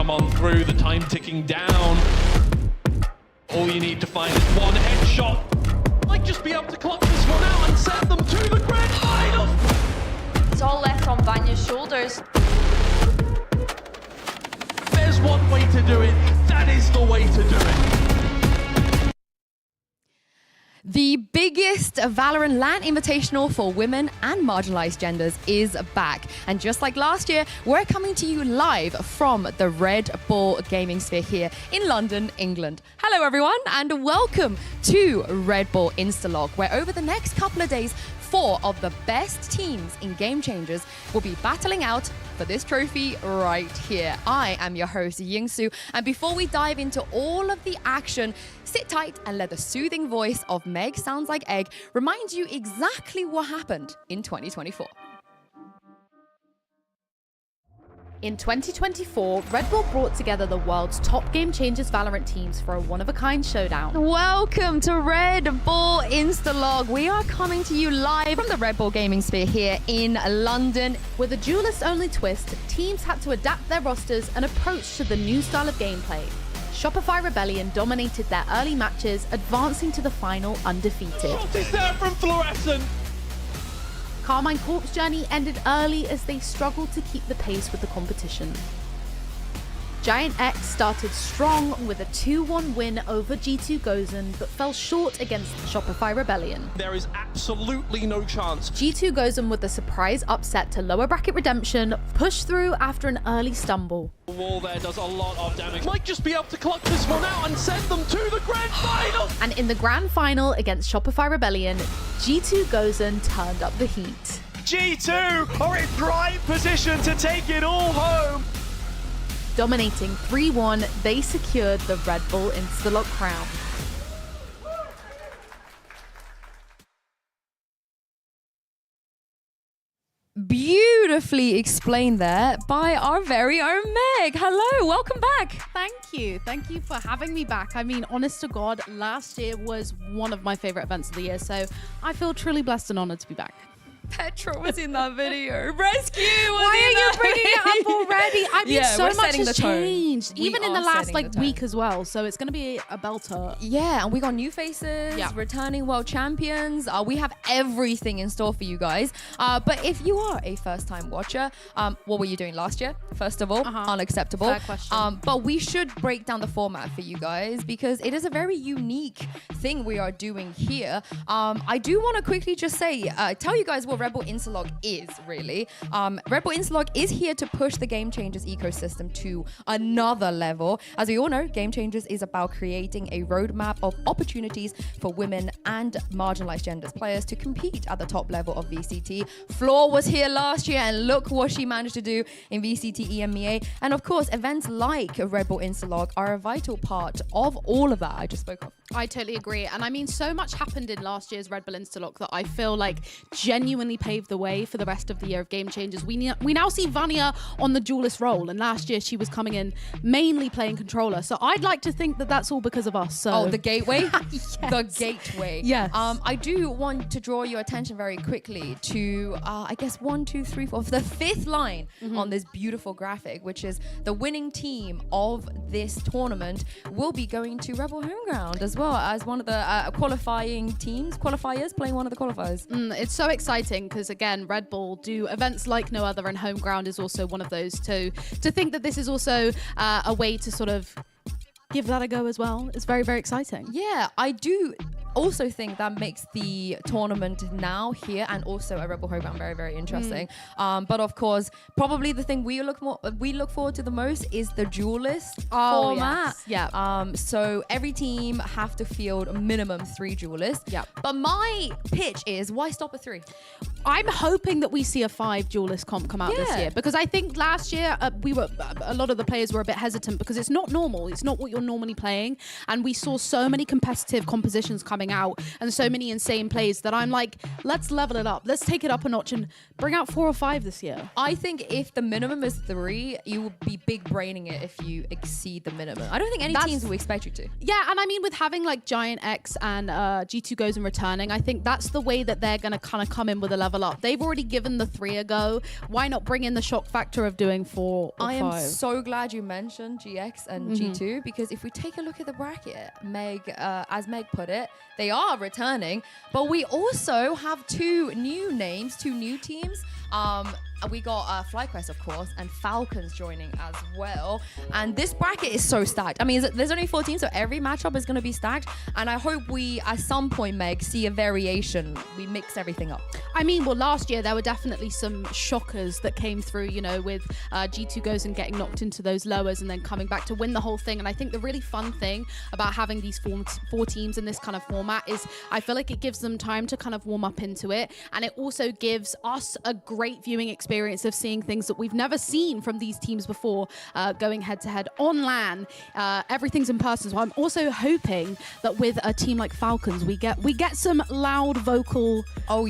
come on through, the time ticking down. All you need to find is one headshot. Might just be able to clock this one out and send them to the grand final. It's all left on Vanya's shoulders. There's one way to do it. That is the way to do it. The biggest Valorant LAN Invitational for women and marginalized genders is back. And just like last year, we're coming to you live from the Red Bull Gaming Sphere here in London, England. Hello everyone, and welcome to Red Bull Instalock, where over the next couple of days, 4 of the best teams in Game Changers will be battling out for this trophy right here. I am your host, Yingsu, and before we dive into all of the action, sit tight and let the soothing voice of Meg Sounds Like Egg remind you exactly what happened in 2024. In 2024, Red Bull brought together the world's top Game Changers Valorant teams for a one-of-a-kind showdown. Welcome to Red Bull Instalock. We are coming to you live from the Red Bull Gaming Sphere here in London. With a duelist-only twist, teams had to adapt their rosters and approach to the new style of gameplay. Shopify Rebellion dominated their early matches, advancing to the final undefeated. What is there from Fluorescent? Carmine Corp's journey ended early as they struggled to keep the pace with the competition. GiantX started strong with a 2-1 win over G2 Gozen, but fell short against Shopify Rebellion. There is absolutely no chance. G2 Gozen with a surprise upset to lower bracket redemption, pushed through after an early stumble. The wall there does a lot of damage. Might just be able to clock this one out and send them to the grand final. And in the grand final against Shopify Rebellion, G2 Gozen turned up the heat. G2 are in prime position to take it all home. Dominating 3-1, they secured the Red Bull Instalock crown. Beautifully explained there by our very own Meg. Hello, welcome back. Thank you. Thank you for having me back. I mean, honest to God, last year was one of my favorite events of the year, so I feel truly blessed and honored to be back. Petra was in that video. Rescue was Why in are you that bringing it up already? I mean, Yeah, so we're much setting has the tone. changed, We even in are the last setting the tone. week as well. So it's going to be a belter. Yeah, and we got new faces, Yeah. returning world champions. We have everything in store for you guys. But if you are a first-time watcher, what were you doing last year? First of all, unacceptable. Fair question. But we should break down the format for you guys because it is a very unique thing we are doing here. I do want to quickly just say, tell you guys what Red Bull Instalock is really. Red Bull Instalock is here to push the Game Changers ecosystem to another level. As we all know, Game Changers is about creating a roadmap of opportunities for women and marginalized genders players to compete at the top level of VCT. Floor was here last year and look what she managed to do in VCT EMEA. And of course, events like Red Bull Instalock are a vital part of all of that I just spoke of. I totally agree. And I mean, so much happened in last year's Red Bull Instalock that I feel like genuinely paved the way for the rest of the year of Game Changers. We now see Vanya on the duelist role, and last year she was coming in mainly playing controller. So I'd like to think that that's all because of us. So. Oh, the gateway? Yes. The gateway. Yes. I do want to draw your attention very quickly to, I guess, 1, 2, 3, 4, the 5th line on this beautiful graphic, which is the winning team of this tournament will be going to Rebel Homeground as well as one of the qualifiers, playing one of the qualifiers. It's so exciting because, again, Red Bull do events like no other, and Homeground is also one of those too. To think that this is also a way to sort of give that a go as well. It's very, very exciting. Yeah, I do also think that makes the tournament now here and also a Rebel Homeground very, very interesting. But of course, probably the thing we look forward to the most is the duelist format. Yes. Yeah. So every team have to field a minimum 3 duelists. Yeah. But my pitch is, why stop at 3? I'm hoping that we see a 5 duelist comp come out this Yeah. year, because I think last year a lot of the players were a bit hesitant because it's not normal. It's not what you're normally playing, and we saw so many competitive compositions coming out and so many insane plays that I'm like, let's level it up. Let's take it up a notch and bring out 4 or 5 this year. I think if the minimum is 3, you will be big braining it if you exceed the minimum. I don't think any teams will expect you to. Yeah, and I mean, with having like GiantX and G2 Gozen returning, I think that's the way that they're going to kind of come in with a level level up. They've already given the 3 a go. Why not bring in the shock factor of doing 4 or 5? I am so glad you mentioned GX and G2, because if we take a look at the bracket, as Meg put it, they are returning, but we also have 2 new names, 2 new teams. We got FlyQuest, of course, and Falcons joining as well. And this bracket is so stacked. I mean, there's only 4 teams, so every matchup is going to be stacked. And I hope we, at some point, Meg, see a variation. We mix everything up. I mean, well, last year there were definitely some shockers that came through, you know, with G2 Gozen getting knocked into those lowers and then coming back to win the whole thing. And I think the really fun thing about having these 4 teams in this kind of format is I feel like it gives them time to kind of warm up into it. And it also gives us a great viewing experience of seeing things that we've never seen from these teams before, going head to head on LAN. Everything's in person. So I'm also hoping that with a team like Falcons, we get some loud vocal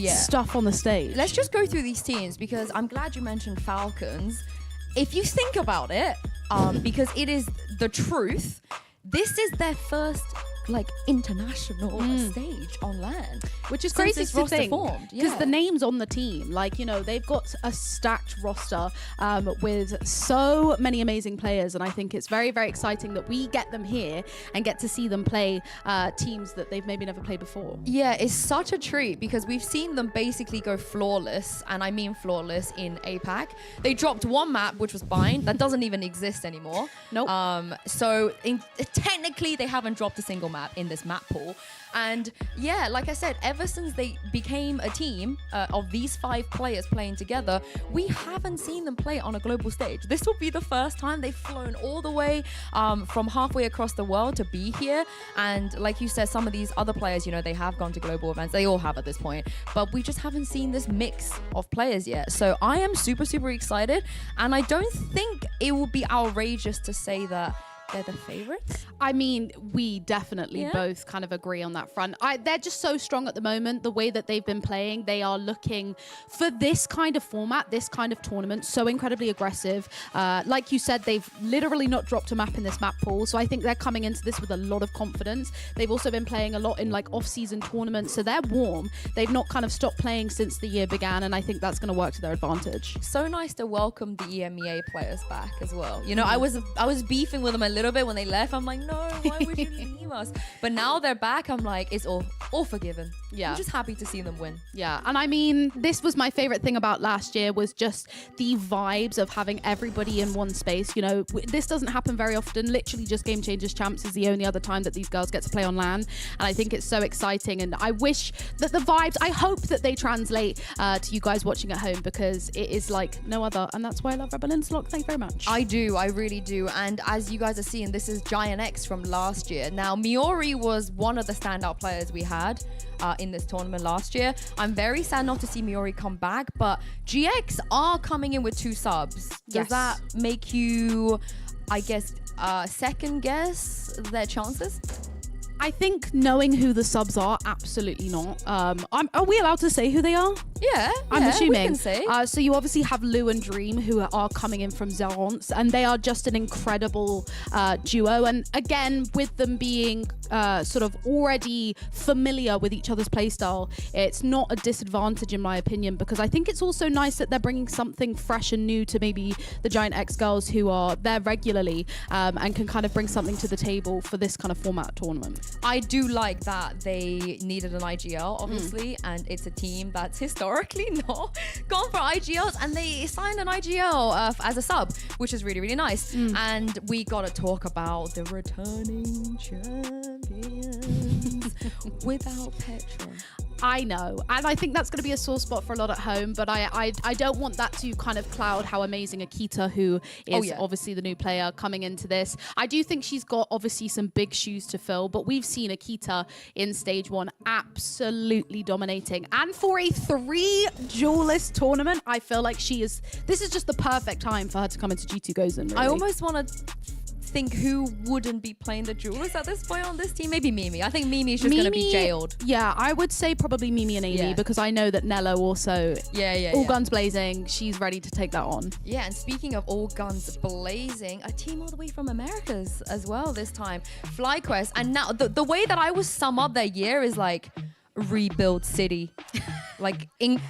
stuff on the stage. Let's just go through these teams, because I'm glad you mentioned Falcons. If you think about it, because it is the truth, this is their first international stage on LAN, which is crazy to think, because the names on the team, they've got a stacked roster with so many amazing players, and I think it's very, very exciting that we get them here and get to see them play teams that they've maybe never played before. Yeah, it's such a treat, because we've seen them basically go flawless, and I mean flawless in APAC. They dropped 1 map, which was Bind. That doesn't even exist anymore. Nope. So technically they haven't dropped a single map in this map pool. And yeah, like I said, ever since they became a team of these 5 players playing together, we haven't seen them play on a global stage. This will be the first time they've flown all the way from halfway across the world to be here. And like you said, some of these other players, they have gone to global events. They all have at this point, but we just haven't seen this mix of players yet. So I am super, super excited. And I don't think it would be outrageous to say that they're the favorites. I mean, we definitely both kind of agree on that front. They're just so strong at the moment. The way that they've been playing, they are looking for this kind of format, this kind of tournament, so incredibly aggressive. Like you said, they've literally not dropped a map in this map pool, so I think they're coming into this with a lot of confidence. They've also been playing a lot in off-season tournaments, so they're warm. They've not kind of stopped playing since the year began, and I think that's going to work to their advantage. So nice to welcome the EMEA players back as well. I was beefing with them a little bit when they left. I'm like, no, why would you leave us? But now they're back. I'm like, it's all forgiven. Yeah, I'm just happy to see them win. Yeah, and I mean, this was my favorite thing about last year, was just the vibes of having everybody in one space. This doesn't happen very often. Literally just Game Changers Champs is the only other time that these girls get to play on LAN, and I think it's so exciting. And I wish that the vibes, I hope that they translate to you guys watching at home, because it is like no other, and that's why I love Bull Instalock. Thank you very much. I do, I really do. And as you guys are seeing, this is GiantX from last year. Now, Miori was one of the standout players we had in this tournament last year. I'm very sad not to see Miori come back, but GX are coming in with 2 subs. Does that make you, I guess, second guess their chances? I think knowing who the subs are, absolutely not. Are we allowed to say who they are? Yeah, I'm assuming. We can say. So you obviously have Lou and Dream, who are coming in from Zerons, and they are just an incredible duo. And again, with them being sort of already familiar with each other's playstyle, it's not a disadvantage in my opinion, because I think it's also nice that they're bringing something fresh and new to maybe the GiantX girls who are there regularly, and can kind of bring something to the table for this kind of format tournament. I do like that they needed an IGL, obviously, and it's a team that's historically not gone for IGLs, and they signed an IGL as a sub, which is really, really nice. And we got to talk about the returning champions without Petra. I know, and I think that's going to be a sore spot for a lot at home, but I don't want that to kind of cloud how amazing Akita, who is obviously the new player coming into this. I do think she's got obviously some big shoes to fill, but we've seen Akita in stage 1 absolutely dominating, and for a 3 duelist tournament, I feel like this is just the perfect time for her to come into G2 Gozen, really. I almost want to think who wouldn't be playing the Duelists at this point on this team. Maybe Mimi. I think Mimi is just going to be jailed. Yeah, I would say probably Mimi and Amy, because I know that Nello also, all guns blazing, she's ready to take that on. Yeah, and speaking of all guns blazing, a team all the way from Americas as well this time. FlyQuest. And now the way that I would sum up their year is like rebuild city. like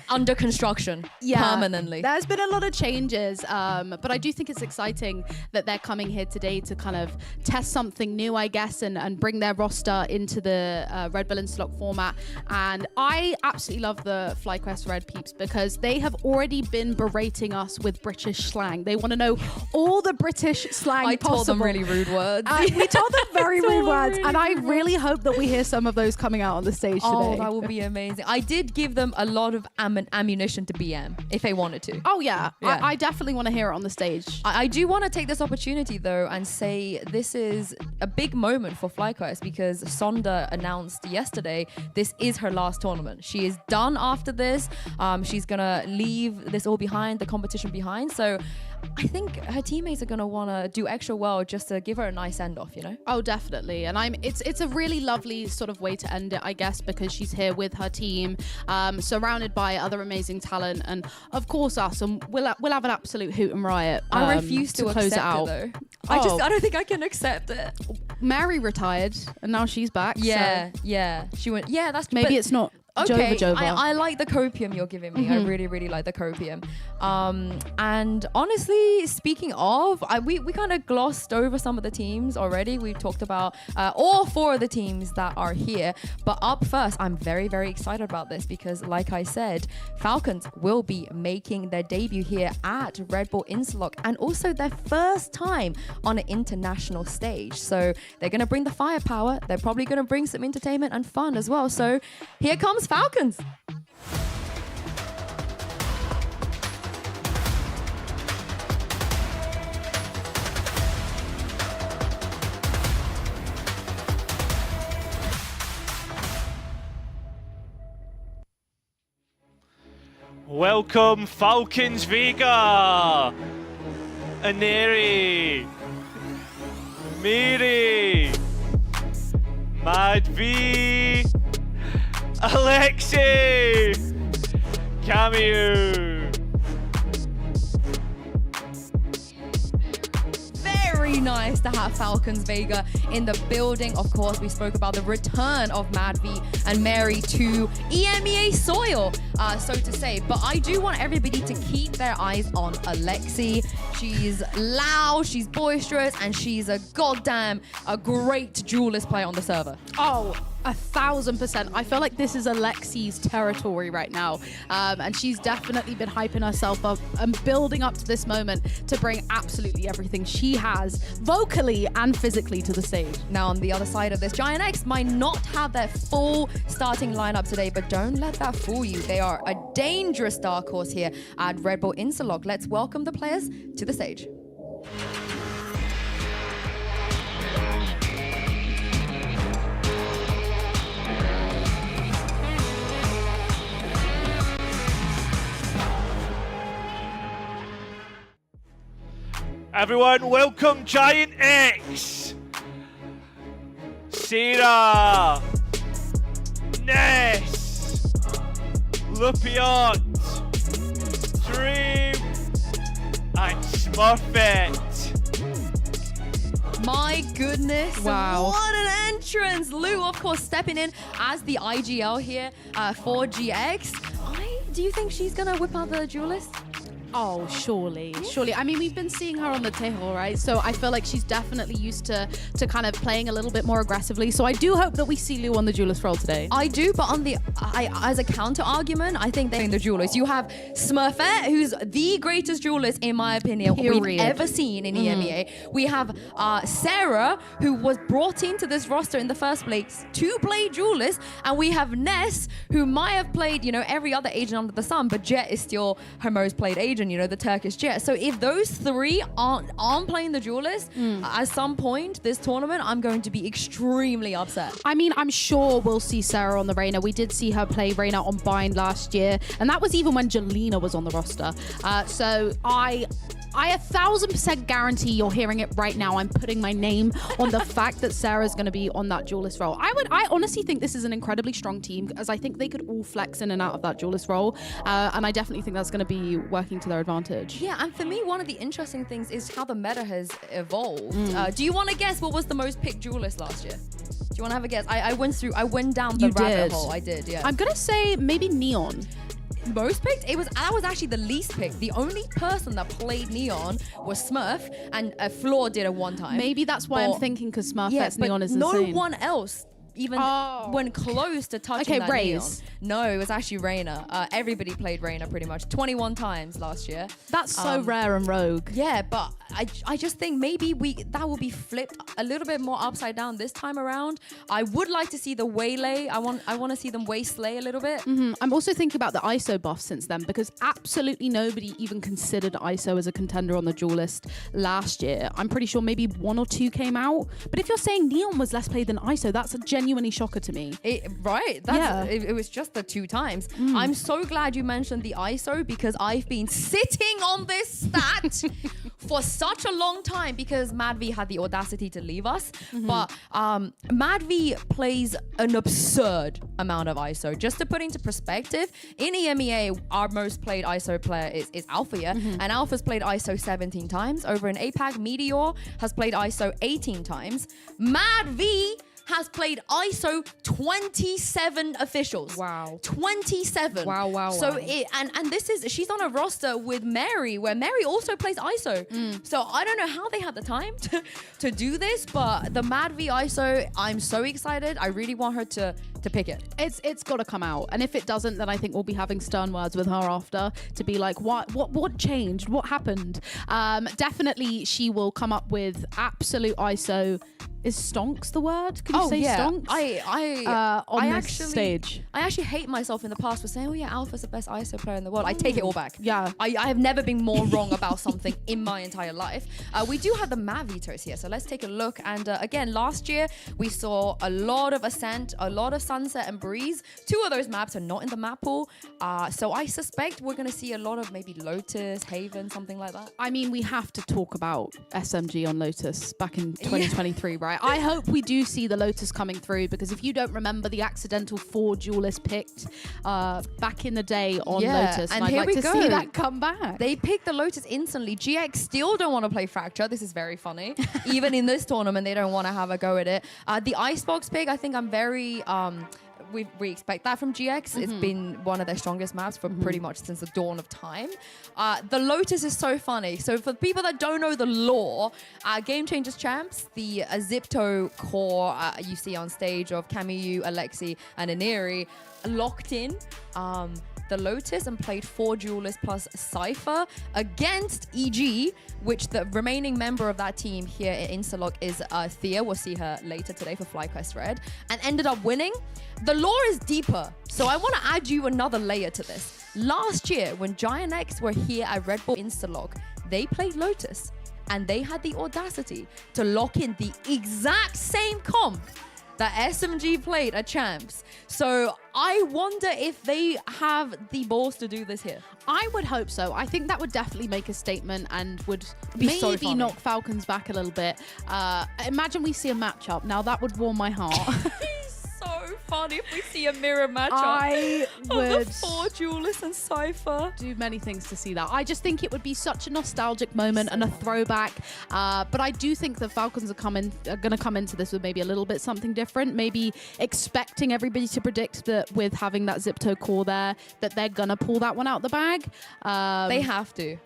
under construction permanently. There's been a lot of changes, but I do think it's exciting that they're coming here today to kind of test something new, I guess, and bring their roster into the Red Bull Instalock format. And I absolutely love the FlyQuest Red peeps because they have already been berating us with British slang. They want to know all the British slang I possible. told them really rude words. We told them very rude words, and I really hope that we hear some of those coming out on the stage Oh, today. that would be amazing. I did give them a lot of ammunition to BM if they wanted to. Oh, yeah. Yeah. I definitely want to hear it on the stage. I do want to take this opportunity though and say this is a big moment for FlyQuest because Sonda announced yesterday this is her last tournament. She is done after this. She's gonna leave this all behind, the competition behind. So I think her teammates are gonna want to do extra well just to give her a nice end off, you know? Oh, definitely. And it's a really lovely sort of way to end it, I guess, because she's here with her team, surrounded by other amazing talent, and of course us, and we'll have an absolute hoot and riot. I refuse to close accept it out. though. Oh. I don't think I can accept it. Mary retired, and now she's back. Yeah, so yeah. She went. Yeah, that's maybe it's not. Okay, Jova. I like the copium you're giving me. I really, really like the copium. And honestly, speaking of, we kind of glossed over some of the teams already. We've talked about all 4 of the teams that are here. But up first, I'm very, very excited about this because, like I said, Falcons will be making their debut here at Red Bull Instalock and also their first time on an international stage. So they're going to bring the firepower. They're probably going to bring some entertainment and fun as well. So here comes Falcons. Welcome Falcons Vega, Aneri, Miri, Mad V, Lexi, Cameo. Very nice to have Falcons Vega in the building. Of course, we spoke about the return of Mad V and Mary to EMEA soil, so to say. But I do want everybody to keep their eyes on Lexi. She's loud, she's boisterous, and she's a great duelist player on the server. Oh, 1,000%. I feel like this is Alexi's territory right now. And she's definitely been hyping herself up and building up to this moment to bring absolutely everything she has vocally and physically to the stage. Now, on the other side of this, GiantX might not have their full starting lineup today, but don't let that fool you. They are a dangerous dark horse here at Red Bull Instalock. Let's welcome the players to the stage. Everyone, welcome GiantX, Sarah, Ness, Lupiot, Dream, and Smurfette. My goodness. Wow. What an entrance. Lou, of course, stepping in as the IGL here for GX. Do you think she's going to whip out the Duelist? Oh, surely. I mean, we've been seeing her on the table, right? So I feel like she's definitely used to kind of playing a little bit more aggressively. So I do hope that we see Lou on the Duelist role today. I do, but on the as a counter argument, I think they're in the Duelist. You have Smurfette, who's the greatest duelist, in my opinion, we've ever seen in EMEA. We have Sarah, who was brought into this roster in the first place to play duelist. And we have Ness, who might have played, every other agent under the sun, but Jet is still her most played agent, the Turkish Jet. So if those 3 aren't playing the duelist at some point this tournament, I'm going to be extremely upset. I mean, I'm sure we'll see Sarah on the Reyna. We did see her play Reyna on Bind last year, and that was even when Jelena was on the roster. So I I 1,000% guarantee you're hearing it right now. I'm putting my name on the fact that Sarah's going to be on that duelist role. I honestly think this is an incredibly strong team, as I think they could all flex in and out of that duelist role. And I definitely think that's going to be working to their advantage. Yeah, and for me, one of the interesting things is how the meta has evolved. Do you want to guess what was the most picked duelist last year? Do you want to have a guess? I went down the rabbit hole. I did, yeah. I'm going to say maybe Neon. Most picked? That was actually the least picked. The only person that played Neon was Smurf, and Floor did it one time. Maybe that's why I'm thinking, because Smurfette's Neon is insane. No one else even went close to touching that Neon. No, it was actually Reyna. Everybody played Reyna pretty much 21 times last year. That's so rare and rogue. Yeah, but I just think maybe that will be flipped a little bit more upside down this time around. I would like to see the Waylay. I want to see them Wayslay a little bit. I'm also thinking about the ISO buff since then, because absolutely nobody even considered ISO as a contender on the duelist last year. I'm pretty sure maybe 1 or 2 came out. But if you're saying Neon was less played than ISO, that's a genuinely shocker to me. Right? It was just the 2 times. I'm so glad you mentioned the ISO, because I've been sitting on this stat for such a long time, because MadV had the audacity to leave us. But MadV plays an absurd amount of ISO. Just to put into perspective, in EMEA, our most played ISO player is Alpha, and Alpha's played ISO 17 times. Over in APAC, Meteor has played ISO 18 times. MadV has played ISO 27 officials. Wow. 27. Wow. So she's on a roster with Mary, where Mary also plays ISO. So I don't know how they had the time to do this, but the MadV ISO, I'm so excited. I really want her to pick it. It's got to come out, and if it doesn't, then I think we'll be having stern words with her after, to be like, what changed, what happened. Definitely she will come up with absolute ISO. Is stonks the word? Can you say stonks? On this stage. I actually hate myself in the past for saying, Alpha's the best ISO player in the world. I take it all back. Yeah. I have never been more wrong about something in my entire life. We do have the Mavitos here, so let's take a look. And again, last year we saw a lot of Ascent, a lot of Sunset and Breeze. 2 of those maps are not in the map pool. So I suspect we're going to see a lot of maybe Lotus, Haven, something like that. I mean, we have to talk about SMG on Lotus back in 2023, right? I hope we do see the Lotus coming through, because if you don't remember the accidental 4 duelists picked back in the day on Lotus, and I'd like to see that come back. They picked the Lotus instantly. GX still don't want to play Fracture. This is very funny. Even in this tournament, they don't want to have a go at it. The Icebox pick, I think I'm very... we expect that from GX. It's been one of their strongest maps for pretty much since the dawn of time. The Lotus is so funny. So for people that don't know the lore, Game Changers champs, the Zipto core you see on stage of Camus, Alexi, and Iniri locked in the Lotus and played 4 duelists plus Cypher against EG, which the remaining member of that team here at Instalock is Thea. We'll see her later today for FlyQuest Red, and ended up winning. The lore is deeper, so I want to add you another layer to this. Last year, when GiantX were here at Red Bull Instalock, they played Lotus, and they had the audacity to lock in the exact same comp that SMG played at Champs. So I wonder if they have the balls to do this here. I would hope so. I think that would definitely make a statement and would Be maybe so funny. knock Falcons back a little bit. Imagine we see a matchup. Now that would warm my heart. So funny if we see a mirror matchup. I would of the 4 duelists and Cypher. do many things to see that. I just think it would be such a nostalgic moment and a throwback. But I do think the Falcons are going to come into this with maybe a little bit something different. Maybe expecting everybody to predict that with having that Zipto core there, that they're going to pull that one out the bag. They have to.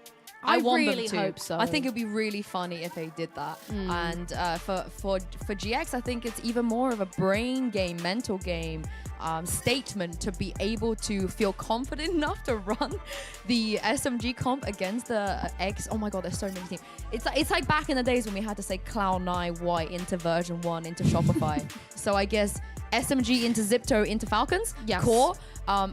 I want really them to. hope so. I think it'd be really funny if they did that. And for GX, I think it's even more of a brain game, mental game statement to be able to feel confident enough to run the SMG comp against the X. Oh my God, there's so many teams. It's like back in the days when we had to say Cloud9 White into version 1 into Shopify. So I guess SMG into Zipto into Falcons. Yes. Core.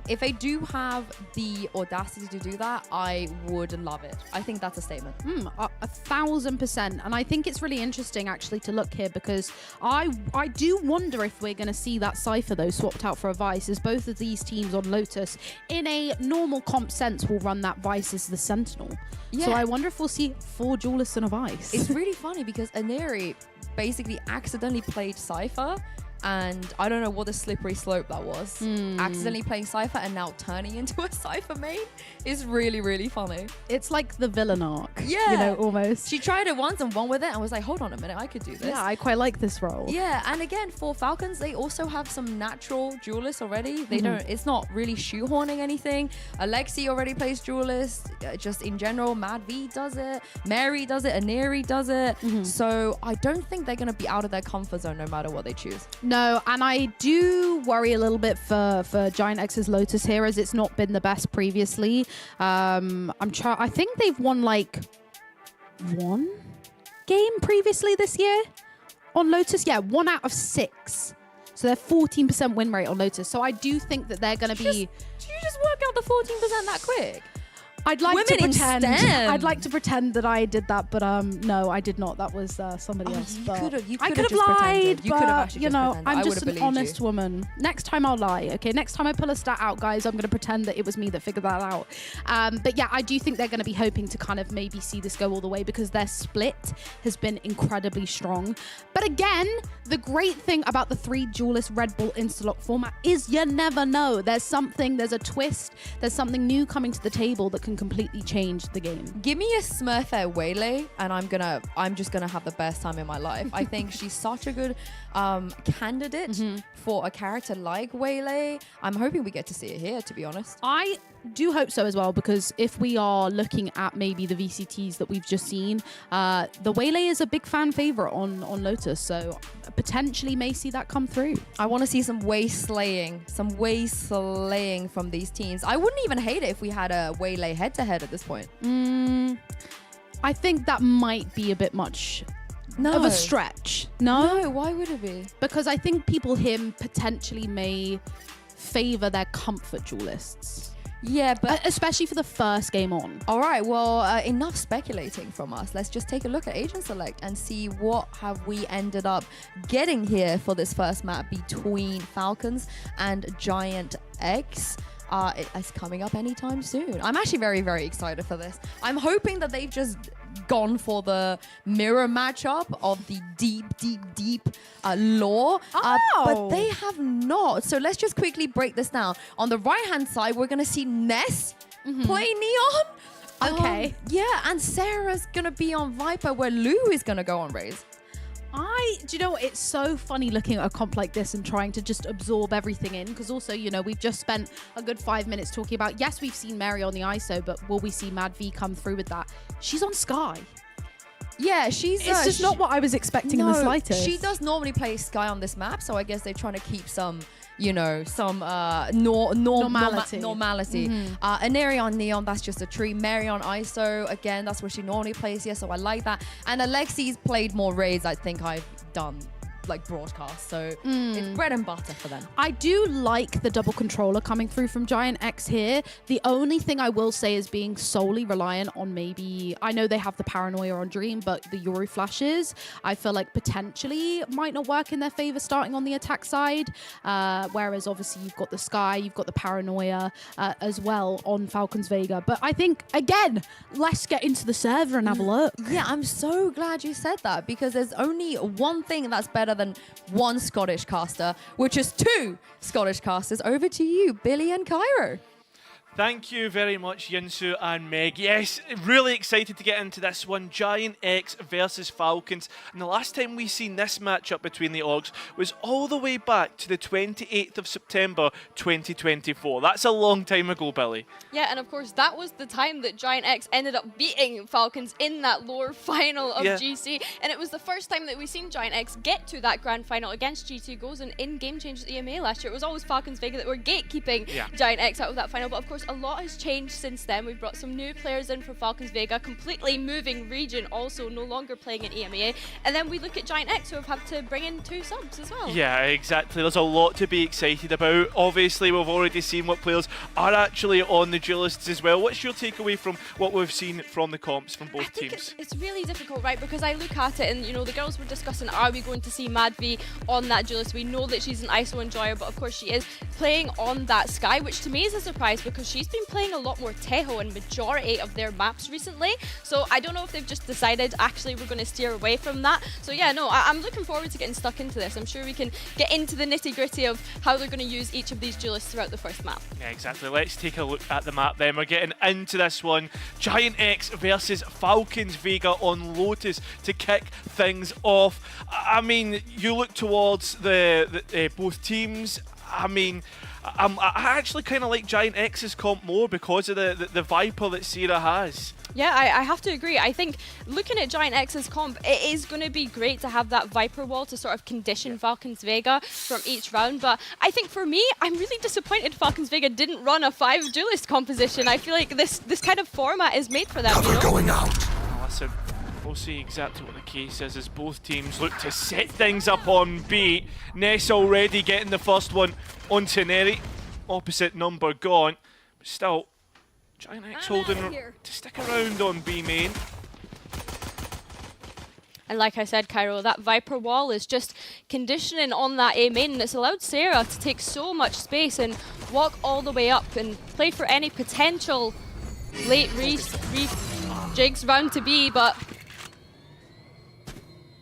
If they do have the audacity to do that, I would love it. I think that's a statement. 1,000%. And I think it's really interesting actually to look here, because I do wonder if we're going to see that Cypher though swapped out out for a Vice is both of these teams on Lotus, in a normal comp sense, will run that Vice as the Sentinel. Yeah. So I wonder if we'll see 4 Duelists and a Vice. It's really funny because Aneri basically accidentally played Cypher, and I don't know what the slippery slope that was. Accidentally playing Cypher and now turning into a Cypher main is really, really funny. It's like the villain arc. Yeah. You know, almost. She tried it once and won with it and was like, hold on a minute, I could do this. Yeah, I quite like this role. Yeah, and again, for Falcons, they also have some natural duelists already. They don't, it's not really shoehorning anything. Lexi already plays duelist. Just in general, Mad V does it. Mary does it. Aneri does it. So I don't think they're going to be out of their comfort zone no matter what they choose. No, and I do worry a little bit for GiantX's Lotus here, as it's not been the best previously. I think they've won like 1 game previously this year on Lotus. Yeah, 1 out of 6. So they're 14% win rate on Lotus. So I do think that they're going to be... Did you just work out the 14% that quick? I'd like to Women in pretend. STEM. I'd like to pretend that I did that, but no, I did not. That was somebody else. You But could have. I could have just lied, pretended. You could have but actually you just know, pretended. I'm I just would've an believed honest you. woman. Next time I'll lie. Okay, next time I pull a stat out, guys, I'm going to pretend that it was me that figured that out. But yeah, I do think they're going to be hoping to kind of maybe see this go all the way, because their split has been incredibly strong. But again, the great thing about the 3 Duelist Red Bull Instalock format is you never know. There's a twist, there's something new coming to the table that can completely change the game. Give me a Smurfette Waylay and I'm just gonna have the best time in my life. I think she's such a good candidate for a character like Waylay. I'm hoping we get to see it here, to be honest. I do hope so as well, because if we are looking at maybe the VCTs that we've just seen, the Waylay is a big fan favorite on Lotus, so potentially may see that come through. I want to see some way slaying from these teams. I wouldn't even hate it if we had a Waylay head-to-head at this point. I think that might be a bit much of a stretch. No, why would it be? Because I think people here potentially may favor their comfort duelists. Yeah, but especially for the first game on. all right, well, enough speculating from us. Let's just take a look at Agent Select and see what have we ended up getting here for this first map between Falcons and GiantX. It's coming up anytime soon. I'm actually very, very excited for this. I'm hoping that they've just gone for the mirror matchup of the deep lore. But they have not. So let's just quickly break this down. On the right-hand side, we're going to see Ness play Neon. Okay. Yeah, and Sarah's going to be on Viper, where Lou is going to go on Raze. Do you know what? It's so funny looking at a comp like this and trying to just absorb everything in, because also, you know, we've just spent a good 5 minutes talking about, yes, we've seen Mary on the ISO, but will we see Mad V come through with that? She's on Sky. Yeah, It's just not what I was expecting in the slightest. She does normally play Sky on this map, so I guess they're trying to keep some, you know, some normality. Aneri on Neon, that's just a tree. Mary on ISO, again, that's where she normally plays here, so I like that. And Alexi's played more raids, I think I've done like broadcast, so it's bread and butter for them. I do like the double controller coming through from GiantX here. The only thing I will say is being solely reliant on maybe, I know they have the paranoia on Dream, but the Yuri flashes, I feel like potentially might not work in their favor starting on the attack side. Whereas obviously you've got the Sky, you've got the paranoia as well on Falcons Vega. But I think, again, let's get into the server and have a look. Yeah, I'm so glad you said that, because there's only one thing that's better than one Scottish caster, which is 2 Scottish casters. Over to you, Billy and Cairo. Thank you very much, Yinsu and Meg. Yes, really excited to get into this one. GiantX versus Falcons. And the last time we seen this matchup between the Orgs was all the way back to the 28th of September 2024. That's a long time ago, Billy. Yeah, and of course, that was the time that GiantX ended up beating Falcons in that lower final of GC. And it was the first time that we've seen GiantX get to that grand final against G2 Gozen in Game Changers EMA last year. It was always Falcons Vega that were gatekeeping GiantX out of that final. But of course, a lot has changed since then. We've brought some new players in for Falcons Vega, completely moving region, also no longer playing in EMEA. And then we look at GiantX, who have had to bring in 2 subs as well. Yeah, exactly. There's a lot to be excited about. Obviously, we've already seen what players are actually on the Duelists as well. What's your takeaway from what we've seen from the comps from both teams? It's really difficult, right? Because I look at it and, you know, the girls were discussing, are we going to see Mad V on that Duelist? We know that she's an ISO enjoyer, but of course she is playing on that Sky, which to me is a surprise because she's been playing a lot more Tejo in majority of their maps recently. So I don't know if they've just decided, actually, we're going to steer away from that. So yeah, no, I'm looking forward to getting stuck into this. I'm sure we can get into the nitty-gritty of how they're going to use each of these Duelists throughout the first map. Yeah, exactly. Let's take a look at the map then. We're getting into this one. GiantX versus Falcons Vega on Lotus to kick things off. I mean, you look towards the both teams. I mean, I actually kind of like GiantX's comp more because of the Viper that Sarah has. Yeah, I have to agree. I think looking at GiantX's comp, it is going to be great to have that Viper wall to sort of condition Falcons Vega from each round. But I think for me, I'm really disappointed Falcons Vega didn't run a 5 duelist composition. I feel like this kind of format is made for them. Cover going out. Listen, we'll see exactly what the case is as both teams look to set things up on B. Ness already getting the first one onto Neri. Opposite number gone. But still, GiantX holding to stick around on B main. And like I said, Cairo, that Viper wall is just conditioning on that A main, and it's allowed Sarah to take so much space and walk all the way up and play for any potential late jigs round to B, but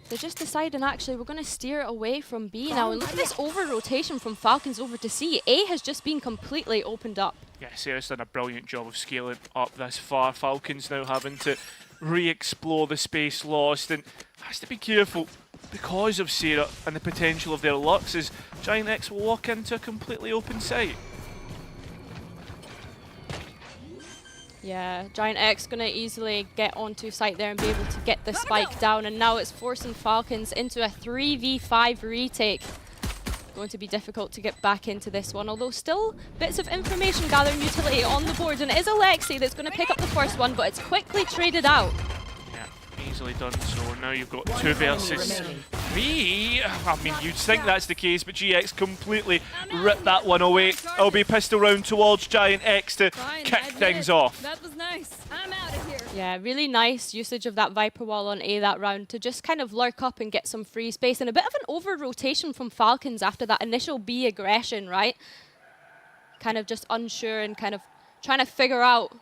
they're just deciding, actually, we're going to steer away from B now. And look at this over-rotation from Falcons over to C. A has just been completely opened up. Yeah, Sarah's done a brilliant job of scaling up this far. Falcons now having to re-explore the space lost and has to be careful because of Sarah and the potential of their Lux as GiantX will walk into a completely open site. Yeah, GiantX going to easily get onto site there and be able to get the spike down, and now it's forcing Falcons into a 3v5 retake. Going to be difficult to get back into this one, although still bits of information gathering utility on the board, and it is a Lexi that's going to pick up the first one, but it's quickly traded out. Yeah, easily done. So now you've got 2 versus 3. I mean, you'd think that's the case, but GX completely ripped that one away. It'll be pistol round towards GiantX to kick things off. That was nice. I'm out of here. Yeah, really nice usage of that Viper wall on A that round to just kind of lurk up and get some free space, and a bit of an over-rotation from Falcons after that initial B aggression, right? Kind of just unsure and kind of trying to figure out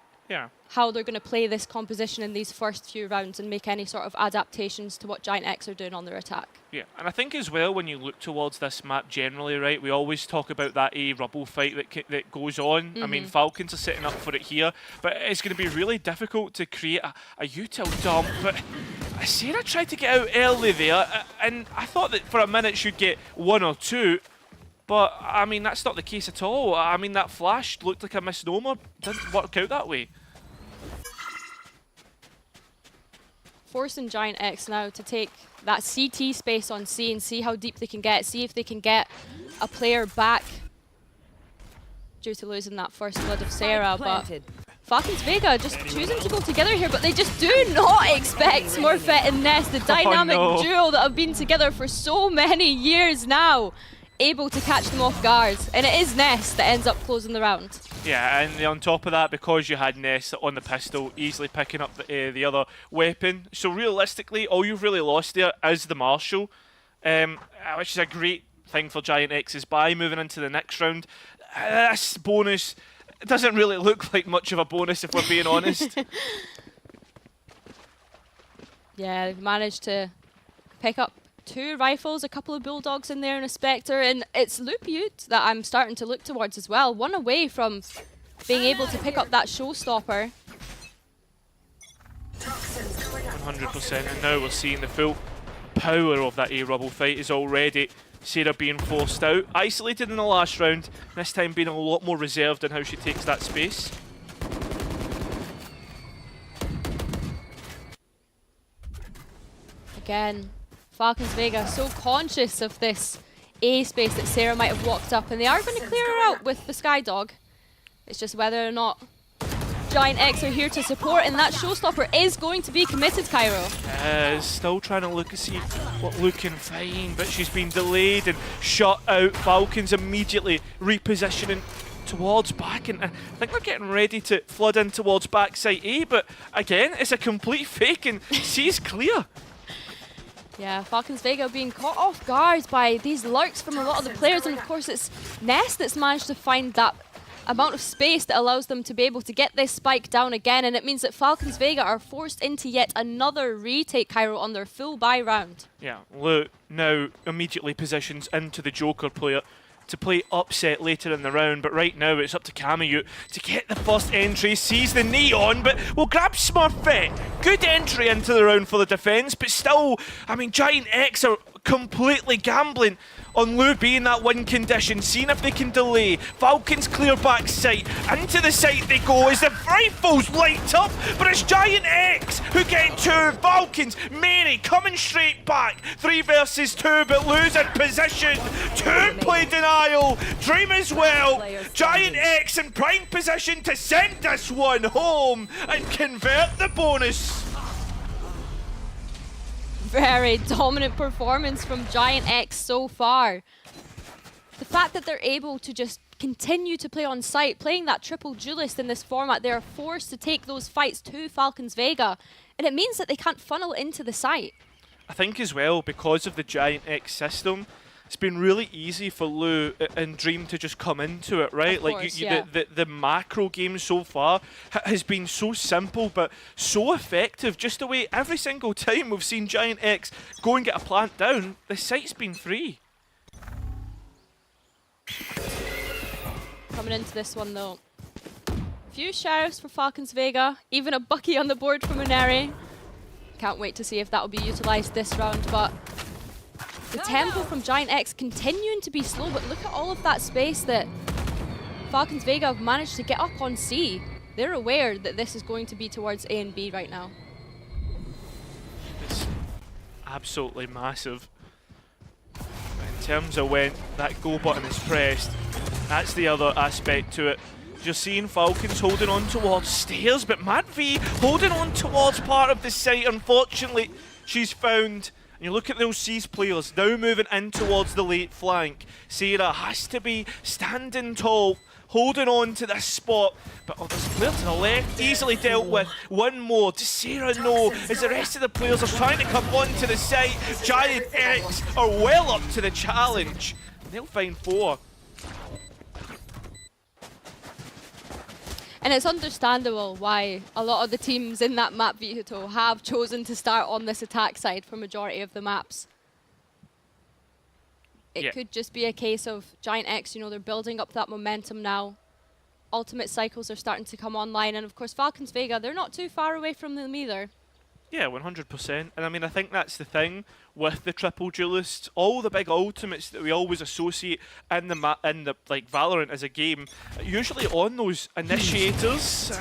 how they're going to play this composition in these first few rounds and make any sort of adaptations to what GiantX are doing on their attack. Yeah, and I think as well, when you look towards this map generally, right, we always talk about that A rubble fight that goes on. I mean, Falcons are setting up for it here, but it's going to be really difficult to create a util dump. But Sarah tried to get out early there, and I thought that for a minute she'd get 1 or 2. But, I mean, that's not the case at all. I mean, that flash looked like a misnomer. Didn't work out that way. Forcing GiantX now to take that CT space on C and see how deep they can get, see if they can get a player back due to losing that first blood of Sarah. But Falcons Vega just choosing to go together here, but they just do not expect Smurfette and Ness, the dynamic duo that have been together for so many years now, able to catch them off guard. And it is Ness that ends up closing the round. Yeah, and on top of that, because you had Ness on the pistol, easily picking up the other weapon. So realistically, all you've really lost there is the Marshal, which is a great thing for GiantX's buy moving into the next round. This bonus doesn't really look like much of a bonus, if we're being honest. Yeah, they've managed to pick up 2 rifles, a couple of bulldogs in there, and a Spectre, and it's Lupute that I'm starting to look towards as well. 1 away from being able to pick up that showstopper. 100%, and now we're seeing the full power of that A-Rubble fight is already Sarah being forced out. Isolated in the last round, this time being a lot more reserved in how she takes that space. Again, Falcons Vega so conscious of this A space that Sarah might have walked up, and they are going to clear her out with the Skydog. It's just whether or not GiantX are here to support, and that showstopper is going to be committed, Cairo. Still trying to look and see what looking fine, but she's been delayed and shut out. Falcons immediately repositioning towards back, and I think they're getting ready to flood in towards backside A, but again, it's a complete fake and C's clear. Yeah, Falcons Vega being caught off guard by these lurks from a lot of the players, and of course it's Nest that's managed to find that amount of space that allows them to be able to get this spike down again, and it means that Falcons Vega are forced into yet another retake, Cairo, on their full buy round. Yeah, Lu now immediately positions into the Joker player to play upset later in the round, but right now it's up to Cameout to get the first entry, sees the Neon, but will grab Smurfette. Good entry into the round for the defense, but still, I mean, GiantX are completely gambling on Lu being that win condition, seeing if they can delay. Falcons clear back site, into the site they go as the rifles light up, but it's GiantX who get two. Falcons, Mary coming straight back, 3 versus 2, but Lu's in position. 2 play denial, Dream as well. GiantX in prime position to send this one home and convert the bonus. Very dominant performance from GiantX so far. The fact that they're able to just continue to play on site, playing that triple duelist in this format, they're forced to take those fights to Falcons Vega, and it means that they can't funnel into the site. I think as well, because of the GiantX system, it's been really easy for Lu and Dream to just come into it, right? Of like course, the macro game so far has been so simple but so effective. Just the way every single time we've seen GiantX go and get a plant down, the site's been free. Coming into this one though, few sheriffs for Falcons Vega, even a Bucky on the board for Muneri. Can't wait to see if that will be utilised this round, but the tempo from GiantX continuing to be slow, but look at all of that space that Falcons Vega have managed to get up on C. They're aware that this is going to be towards A and B right now. It's absolutely massive. In terms of when that go button is pressed, that's the other aspect to it. You're seeing Falcons holding on towards stairs, but Mad V holding on towards part of the site. Unfortunately, she's found. You look at those C's players now moving in towards the late flank. Sarah has to be standing tall, holding on to this spot. But there's a player to the left, easily dealt with. One more. Does Sarah know as the rest of the players are trying to come onto the site? GiantX are well up to the challenge. They'll find 4. And it's understandable why a lot of the teams in that map veto have chosen to start on this attack side for majority of the maps. It could just be a case of GiantX, you know, they're building up that momentum now. Ultimate cycles are starting to come online, and of course Falcons Vega, they're not too far away from them either. Yeah, 100%. And I mean, I think that's the thing with the triple duelists. All the big ultimates that we always associate in the like Valorant as a game, usually on those initiators.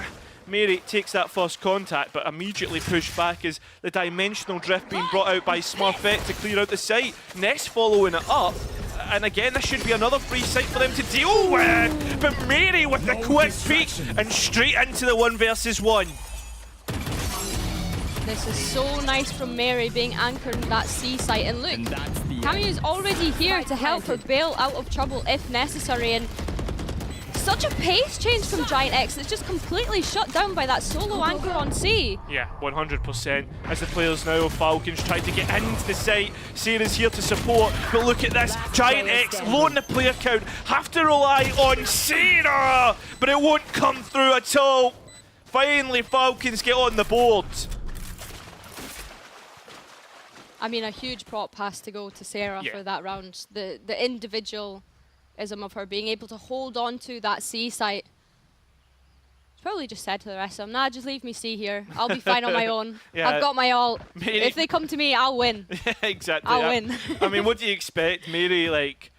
Mary takes that first contact, but immediately pushed back as the dimensional drift being brought out by Smurfette to clear out the site. Nest following it up. And again, this should be another free site for them to deal with. But Mary with the quick peek and straight into the 1 versus 1. This is so nice from Mary being anchored in that C site. And look, Cameout is already here to help her bail out of trouble if necessary. And such a pace change from GiantX that's just completely shut down by that solo anchor on C. Yeah, 100%. As the players now of Falcons try to get into the site, Sarah's here to support, but look at this, GiantX low on the player count, have to rely on Sarah, but it won't come through at all. Finally, Falcons get on the board. I mean, a huge prop has to go to Sarah for that round. The individualism of her being able to hold on to that C site. She's probably just said to the rest of them, nah, just leave me C here. I'll be fine on my own. I've got my ult. If they come to me, I'll win. Yeah, exactly. I'll win. I mean, what do you expect? Mary, like,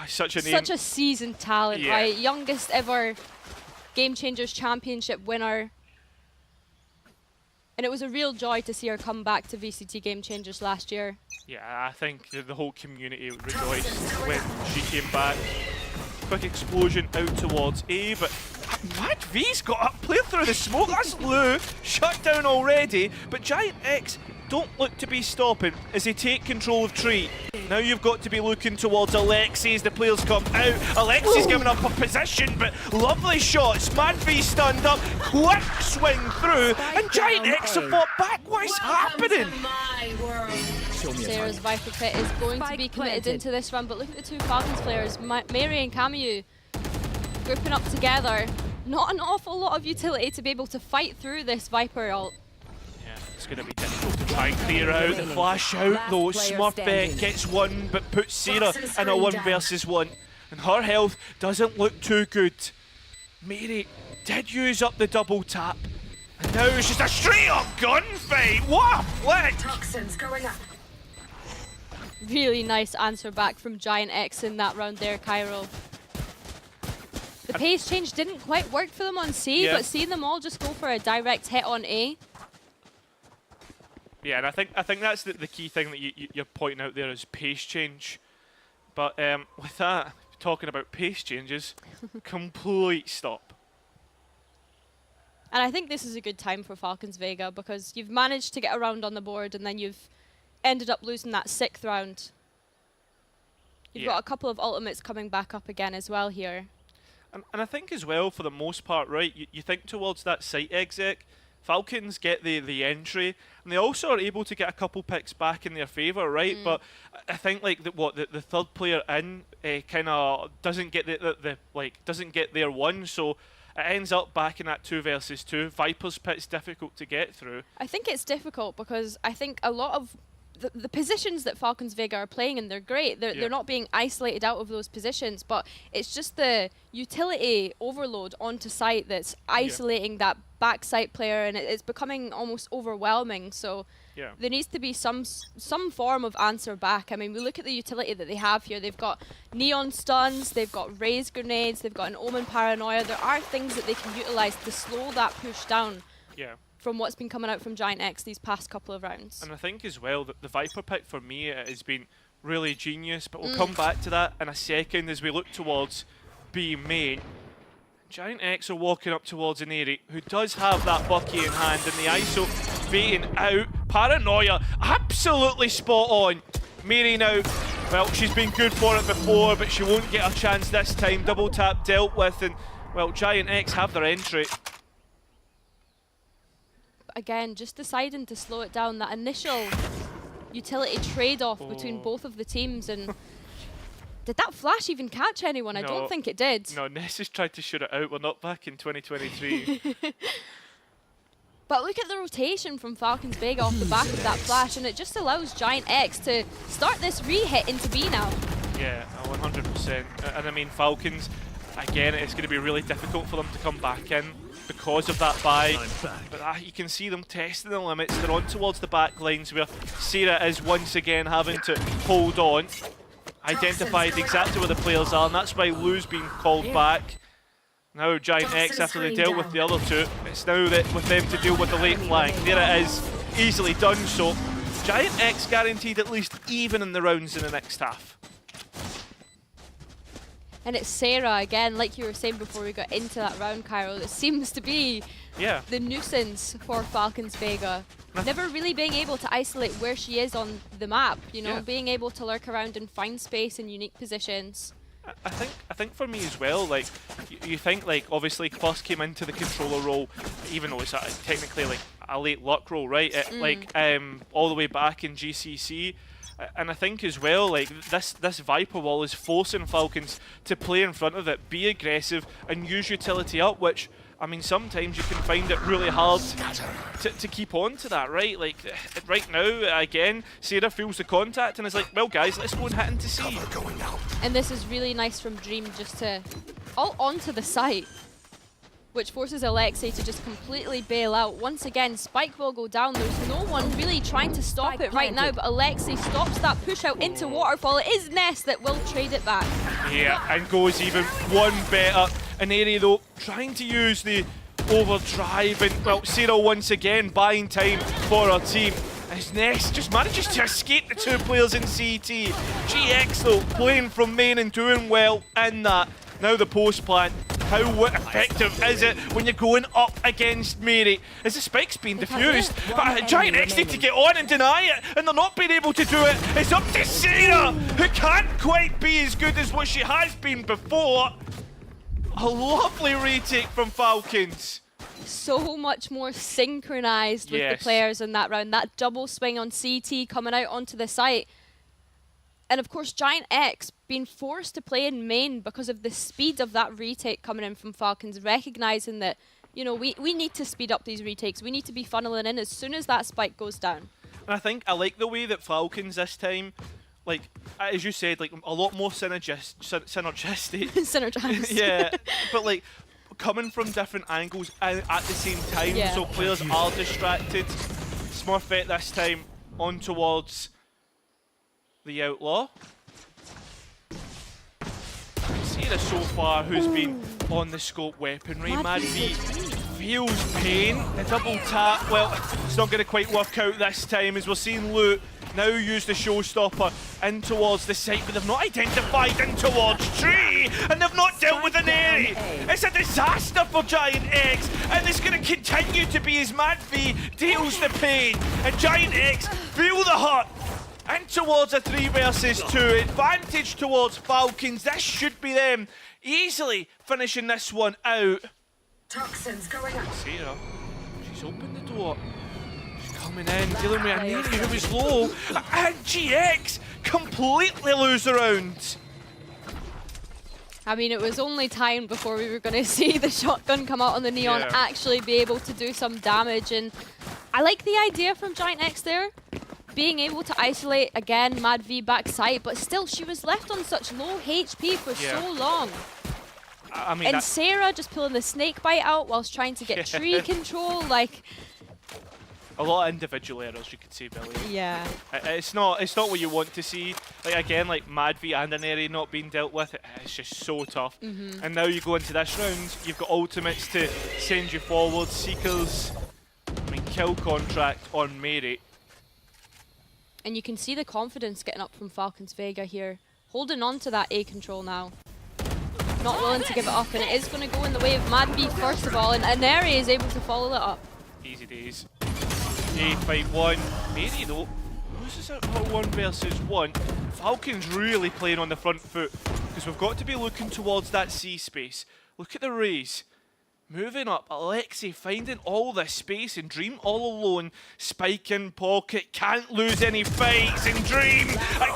such a name. Such a seasoned talent, right? Youngest ever Game Changers Championship winner. And it was a real joy to see her come back to VCT Game Changers last year. Yeah, I think the whole community rejoiced when she came back. quick explosion out towards A, but Mad V's got a player through the smoke. That's Lou shut down already, but GiantX don't look to be stopping as they take control of Tree. Now you've got to be looking towards Alexi as the players come out. Alexi's giving up a position, but lovely shots. Mad V stunned up, quick swing through, and GiantX have fought back. What is happening? Sarah's Viper Pit is going to be committed into this run, but look at the two Falcons players, Mary and Camus, grouping up together. Not an awful lot of utility to be able to fight through this Viper ult. Yeah, it's going to be difficult to try and clear out the flash out though. Smurfette gets one, but puts Sarah in a 1 versus 1. And her health doesn't look too good. Mary did use up the double tap. And now it's just a straight up gunfight. What a flick! Toxins going up. Really nice answer back from GiantX in that round there, Cairo. The pace change didn't quite work for them on C, but seeing them all just go for a direct hit on A. Yeah, and I think that's the key thing that you're pointing out there is pace change. But with that, talking about pace changes, complete stop. And I think this is a good time for Falcons Vega because you've managed to get around on the board and then you've ended up losing that 6th round. You've got a couple of ultimates coming back up again as well here. And I think as well, for the most part, right, you think towards that site exec, Falcons get the entry, and they also are able to get a couple picks back in their favour, right? But I think like the third player in kind of doesn't get doesn't get their one, so it ends up back in that 2 versus 2. Viper's pit's difficult to get through. I think it's difficult because I think a lot of the positions that Falcons Vega are playing in, they're great. They're not being isolated out of those positions, but it's just the utility overload onto site that's isolating that back site player, and it's becoming almost overwhelming. So there needs to be some form of answer back. I mean, we look at the utility that they have here. They've got neon stuns, they've got raise grenades, they've got an omen paranoia. There are things that they can utilize to slow that push down. Yeah. From what's been coming out from GiantX these past couple of rounds. And I think as well that the Viper pick for me has been really genius, but we'll come back to that in a second as we look towards B main. GiantX are walking up towards an Airy who does have that Bucky in hand, and the ISO baiting out. Paranoia, absolutely spot on. Mary now, well, she's been good for it before, but she won't get a chance this time. Double tap dealt with, and well, GiantX have their entry. Again, just deciding to slow it down, that initial utility trade-off between both of the teams, and did that flash even catch anyone? I don't think it did. No, Ness has tried to shoot it out. We're not back in 2023. But look at the rotation from Falcons Vega off the back of that flash, and it just allows GiantX to start this re-hit into B now. Yeah, 100%. And I mean, Falcons, again, it's going to be really difficult for them to come back in because of that buy, but you can see them testing the limits. They're on towards the back lines where Sarah is once again having to hold on. Identified exactly where the players are, and that's why Lou's been called back. Now GiantX, after they dealt with the other two, it's now with them to deal with the late flank. There it is, easily done so. GiantX guaranteed at least even in the rounds in the next half. And it's Sarah again, like you were saying before we got into that round, Cairo, that seems to be the nuisance for Falcons Vega. Never really being able to isolate where she is on the map, you know, being able to lurk around and find space in unique positions. I think for me as well, like, you think, like, obviously first came into the controller role, even though it's technically like a late luck role, right? All the way back in GCC. And I think as well, like, this Viper wall is forcing Falcons to play in front of it, be aggressive, and use utility up, which, I mean, sometimes you can find it really hard to keep on to that, right? Like, right now, again, Sarah feels the contact and is like, well, guys, let's go and hit into C. And this is really nice from Dream just to ult onto the site, which forces Alexi to just completely bail out. Once again, Spike will go down. There's no one really trying to stop it right now, but Alexi stops that push out into Waterfall. It is Ness that will trade it back. Yeah, and goes even one better. An area, though, trying to use the overdrive, and, well, Sarah once again buying time for her team. As Ness just manages to escape the two players in CT. GX, though, playing from main and doing well in that. Now the post plant. How effective is it when you're going up against Mary? Is the spike's being diffused? GiantX need to get on and deny it, and they're not being able to do it. It's up to Sarah, who can't quite be as good as what she has been before. A lovely retake from Falcons. So much more synchronized with the players in that round. That double swing on CT coming out onto the site. And of course, GiantX being forced to play in main because of the speed of that retake coming in from Falcons, recognizing that, you know, we need to speed up these retakes. We need to be funneling in as soon as that spike goes down. And I think I like the way that Falcons this time, like, as you said, like a lot more synergistic. Synergized. Yeah, but like coming from different angles at the same time, so players are distracted. Smurfette this time on towards the Outlaw. Sarah so far, who's been on the scope weaponry. Mad V feels pain. The double tap, well, it's not going to quite work out this time as we're seeing Loot now use the showstopper in towards the site, but they've not identified in towards Tree, and they've not dealt with an Airy. It's a disaster for GiantX, and it's going to continue to be as Mad V deals the pain, and GiantX feel the hurt. And towards a 3 versus 2, advantage towards Falcons. This should be them easily finishing this one out. Toxins going up. Sarah, she's opened the door. She's coming in, dealing with a Neri who is low. And GX completely lose the round. I mean, it was only time before we were going to see the shotgun come out on the Neon actually be able to do some damage. And I like the idea from GiantX there. Being able to isolate again Mad V backside, but still she was left on such low HP for so long. I mean, and Sarah just pulling the snake bite out whilst trying to get tree control, like a lot of individual errors, you could say, Billy. Yeah. It's not what you want to see. Like again, like Mad V and an area not being dealt with, it's just so tough. And now you go into this round, you've got ultimates to send you forward, Seekers, I mean, kill contract on Mary. And you can see the confidence getting up from Falcons Vega here. Holding on to that A control now. Not willing to give it up, and it is going to go in the way of Mad V first of all, and Neri is able to follow it up. Easy days. A fight one. Mary though, loses out for 1 versus 1. Falcons really playing on the front foot, because we've got to be looking towards that C space. Look at the raise. Moving up, Lexi finding all this space, and Dream all alone. Spike in pocket, can't lose any fights, and Dream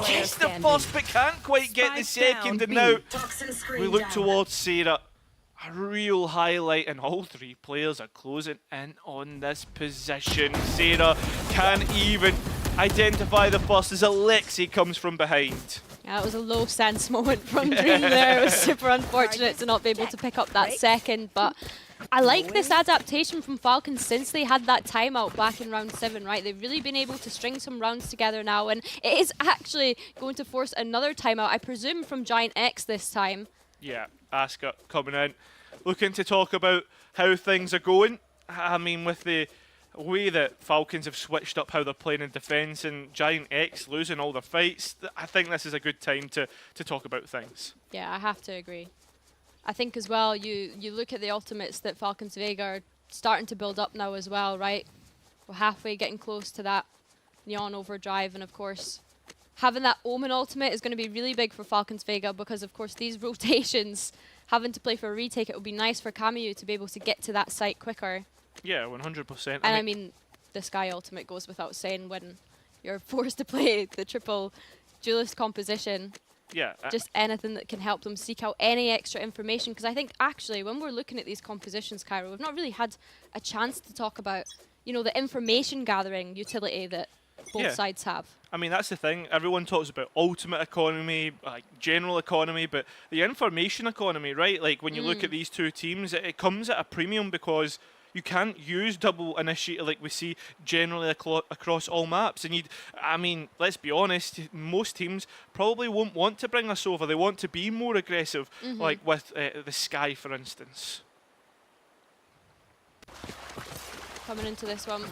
gets the first but can't quite get the second, and now we look towards Sarah. A real highlight, and all 3 players are closing in on this position. Sarah can't even identify the first as Lexi comes from behind. Yeah, it was a low sense moment from Dream there. It was super unfortunate to not be able to pick up that second, but I like this adaptation from Falcons since they had that timeout back in round 7, right? They've really been able to string some rounds together now, and it is actually going to force another timeout, I presume from GiantX this time. Yeah, Asuka coming in, looking to talk about how things are going. I mean, with the way that Falcons have switched up how they're playing in defence and GiantX losing all their fights, I think this is a good time to talk about things. Yeah, I have to agree. I think as well, you look at the ultimates that Falcons Vega are starting to build up now as well, right? We're halfway getting close to that Neon Overdrive, and of course, having that Omen ultimate is going to be really big for Falcons Vega because, of course, these rotations, having to play for a retake, it would be nice for Camu to be able to get to that site quicker. Yeah, 100%. And I mean, the Sky ultimate goes without saying when you're forced to play the triple duelist composition. Yeah. Just anything that can help them seek out any extra information. Because I think actually when we're looking at these compositions, Cairo, we've not really had a chance to talk about, you know, the information gathering utility that both sides have. I mean, that's the thing. Everyone talks about ultimate economy, like general economy, but the information economy, right? Like when you look at these 2 teams, it comes at a premium because you can't use double initiative like we see generally across all maps. And I mean, let's be honest, most teams probably won't want to bring us over. They want to be more aggressive, like with the Sky, for instance. Coming into this one,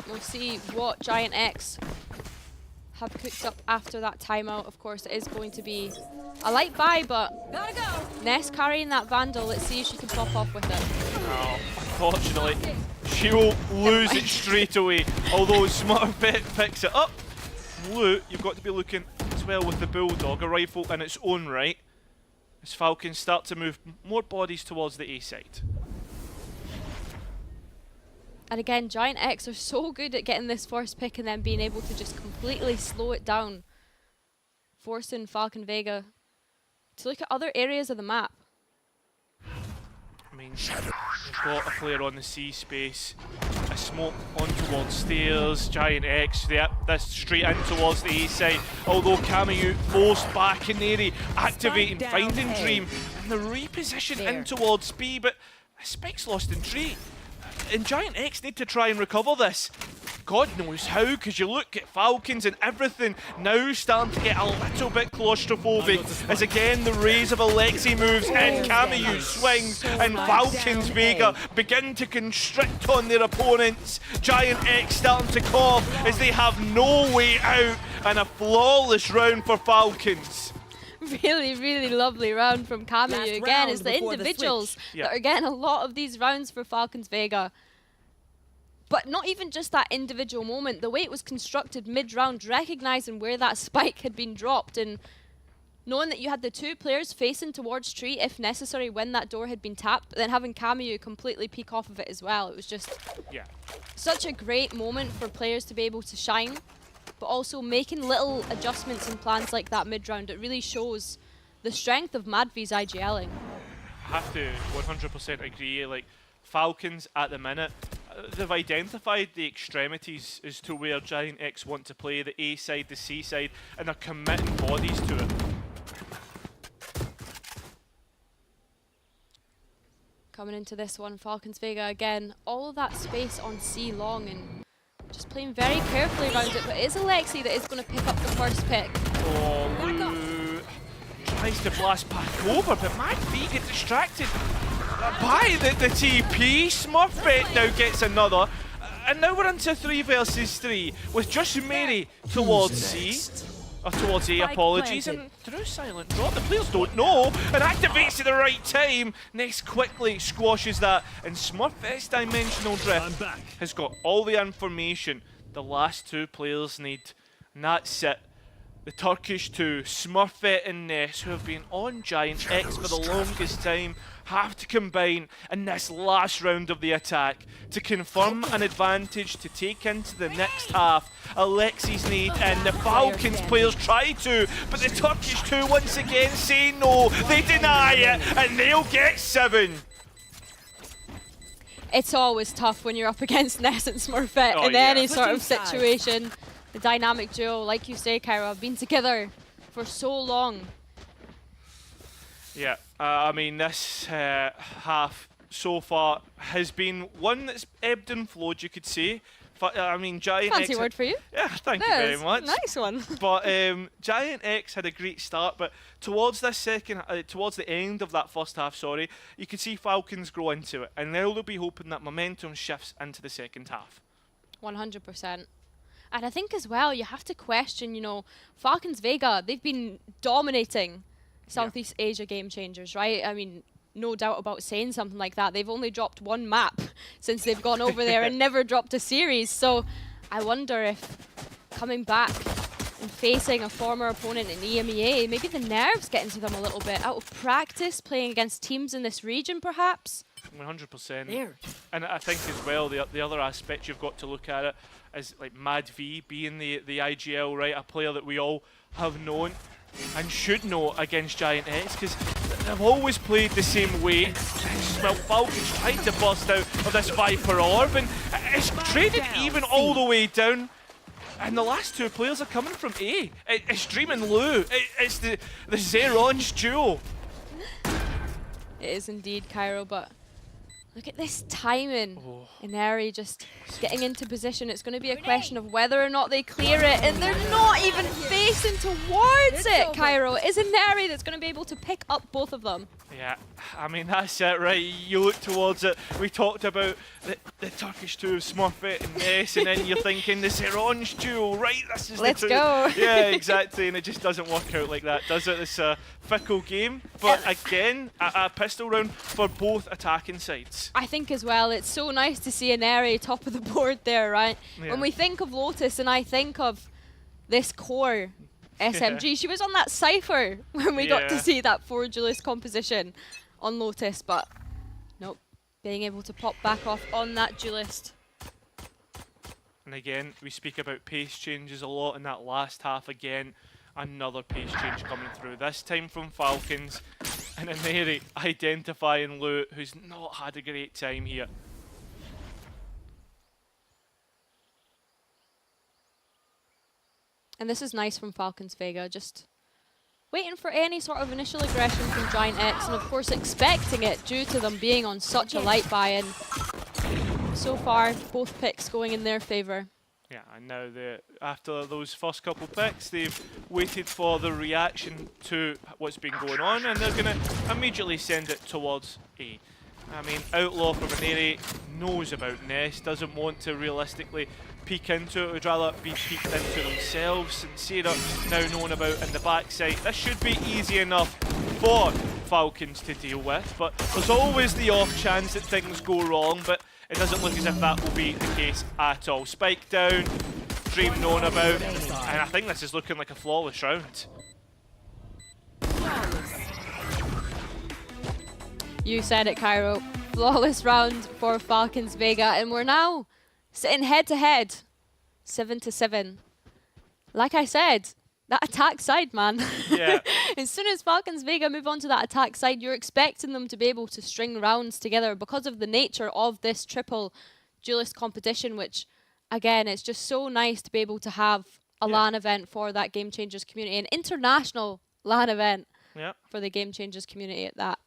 we'll see what GiantX have cooked up after that timeout. Of course, it is going to be a light buy, but Gotta go. Ness carrying that Vandal. Let's see if she can pop off with it. Oh, unfortunately, she will lose it straight away. Although Smurfette picks it up. Blue, you've got to be looking as well with the Bulldog, a rifle in its own right, as Falcons start to move more bodies towards the A side. And again, GiantX are so good at getting this first pick and then being able to just completely slow it down, forcing Falcon Vega to look at other areas of the map. I mean, you've got a player on the C space, a smoke on towards stairs, GiantX, this straight in towards the A side, although Camus forced back in there, activating, finding Dream, and the reposition in towards B, but Spike's lost in tree. And GiantX need to try and recover this. God knows how, because you look at Falcons and everything now starting to get a little bit claustrophobic as again the rays of a Lexi moves in, Camus swings, and Falcons Vega begin to constrict on their opponents. GiantX starting to cough as they have no way out, and a flawless round for Falcons. Really, really lovely round from Camus. Again, it's the individuals Yeah. that are getting a lot of these rounds for Falcons Vega. But not even just that individual moment, the way it was constructed mid-round, recognizing where that spike had been dropped and knowing that you had the two players facing towards tree if necessary when that door had been tapped, but then having Camus completely peek off of it as well. It was just such a great moment for players to be able to shine, but also making little adjustments and plans like that mid-round. It really shows the strength of MadV's IGLing. I have to 100% agree, like Falcons at the minute, they've identified the extremities as to where GiantX want to play, the A side, the C side, and they're committing bodies to it. Coming into this one, Falcons Vega again, all of that space on C long and just playing very carefully around it, but it is Lexi that is going to pick up the first pick. Oh, Lou tries to blast back over, but MadV gets distracted by the TP. Smurfette now gets another, and now we're into 3 versus 3 with just Mary towards C. Or towards A, apologies, and through silent drop, the players don't know, and activates at the right time. Next quickly squashes that, and Smurfette's dimensional drift has got all the information the last 2 players need, and that's it. The Turkish 2, Smurfette and Ness, who have been on GiantX for the longest time, have to combine in this last round of the attack to confirm an advantage to take into the next half. Alexi's need, and the Falcons players try to, but the Turkish 2 once again say no. They deny it, and they'll get 7. It's always tough when you're up against Ness and Smurfette in any sort of situation. The dynamic duo, like you say, Kyra, have been together for so long. Yeah, I mean, this half so far has been one that's ebbed and flowed, you could say. I mean, GiantX... Fancy word for you. Yeah, thank you very much. Nice one. But GiantX had a great start, but towards this towards the end of that first half, sorry, you could see Falcons grow into it, and now they'll be hoping that momentum shifts into the second half. 100%. And I think as well, you have to question, you know, Falcons Vega, they've been dominating Southeast Asia game changers, right? I mean, no doubt about saying something like that. They've only dropped 1 map since they've gone over there and never dropped a series. So I wonder if coming back and facing a former opponent in EMEA, maybe the nerves getting to them a little bit. Out of practice, playing against teams in this region, perhaps? 100%. And I think as well, the other aspect you've got to look at it is like MadV being the IGL, right? A player that we all have known and should know against GiantX, because they've always played the same way. Well, Falcons tried to burst out of this Viper Orb, and it's traded even all the way down. And the last 2 players are coming from A. It's Dream and Lou. It's the Zeron's duo. It is indeed, Cairo, but Look at this timing. Inari just getting into position. It's going to be a question of whether or not they clear it, and they're not even facing towards it, Cairo. It is Inari that's going to be able to pick up both of them. Yeah, I mean, that's it, right? You look towards it. We talked about the Turkish two of Smurfit and Ness, and then you're thinking, this orange duel, right? This is Let's the two. go. Yeah, exactly, and it just doesn't work out like that, does it? It's a fickle game, but again, a pistol round for both attacking sides. I think as well, it's so nice to see Inari top of the board there, right? Yeah. When we think of Lotus and I think of this core SMG, she was on that Cypher when we got to see that 4 duelist composition on Lotus, but nope, being able to pop back off on that duelist. And again, we speak about pace changes a lot in that last half. Again, another pace change coming through, this time from Falcons, and Inari identifying Loot, who's not had a great time here. And this is nice from Falcons Vega, just waiting for any sort of initial aggression from GiantX, and of course expecting it due to them being on such a light buy-in. So far, both picks going in their favour. Yeah, and now after those first couple picks, they've waited for the reaction to what's been going on, and they're going to immediately send it towards A. I mean, Outlaw from Inari knows about Ness, doesn't want to realistically peek into it, would rather be peeked into themselves. And Sarah now known about in the backside. This should be easy enough for Falcons to deal with, but there's always the off chance that things go wrong, but it doesn't look as if that will be the case at all. Spike down, Dream known about, and I think this is looking like a flawless round. You said it, Cairo. Flawless round for Falcons Vega, and we're now sitting head to head, 7-7. Like I said, that attack side, man. Yeah. As soon as Falcons Vega move on to that attack side, you're expecting them to be able to string rounds together because of the nature of this triple duelist competition, which, again, it's just so nice to be able to have a LAN event for that Game Changers community, an international LAN event for the Game Changers community at that.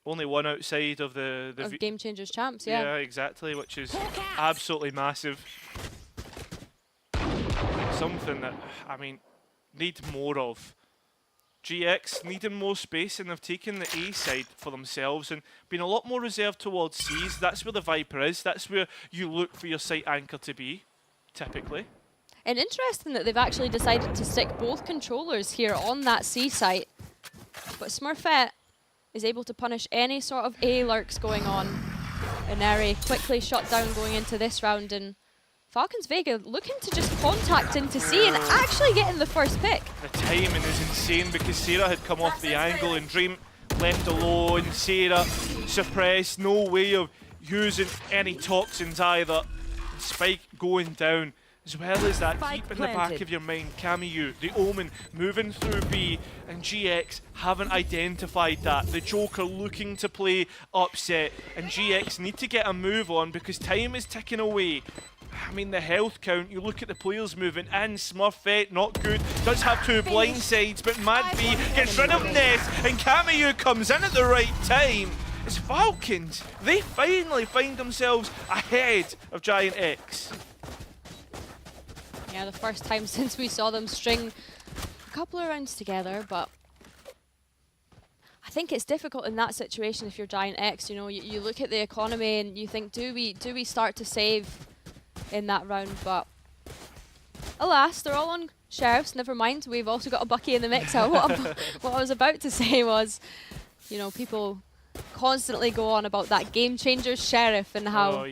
Only one outside of the of Game Changers champs, yeah, exactly, which is absolutely massive. Something that, I mean, need more of. GX needing more space, and they've taken the A side for themselves and been a lot more reserved towards C's. That's where the Viper is. That's where you look for your site anchor to be, typically. And interesting that they've actually decided to stick both controllers here on that C site. But Smurfette is able to punish any sort of A lurks going on. Inari quickly shut down going into this round, and Falcons Vega looking to just contact into C and actually getting the first pick. The timing is insane because Sarah had come off the angle and Dream left alone. Sarah suppressed, no way of using any toxins either. And Spike going down. As well as that, keep in the back of your mind, Camus, the Omen moving through B, and GX haven't identified that. The Joker looking to play upset, and GX need to get a move on because time is ticking away. I mean, the health count, you look at the players moving in, Smurfette, not good, does have 2 blind sides, but Mad B gets rid of Ness, and Camus comes in at the right time. It's Falcons, they finally find themselves ahead of GiantX. Yeah, the first time since we saw them string a couple of rounds together, but I think it's difficult in that situation if you're GiantX. You know, you look at the economy and you think, do we start to save in that round? But alas, they're all on sheriffs. Never mind, we've also got a Bucky in the mix. What I was about to say was, you know, people constantly go on about that Game Changers sheriff and how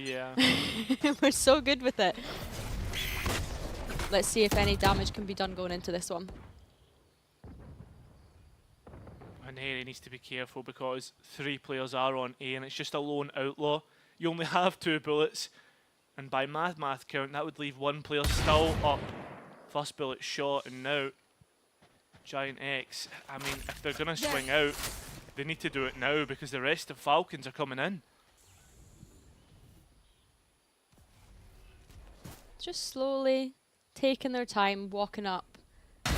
we're so good with it. Let's see if any damage can be done going into this one. And Harry needs to be careful because 3 players are on A and it's just a lone Outlaw. You only have 2 bullets, and by math count that would leave 1 player still up. First bullet shot, and now GiantX, I mean, if they're going to swing out, they need to do it now because the rest of Falcons are coming in. Just slowly taking their time, walking up.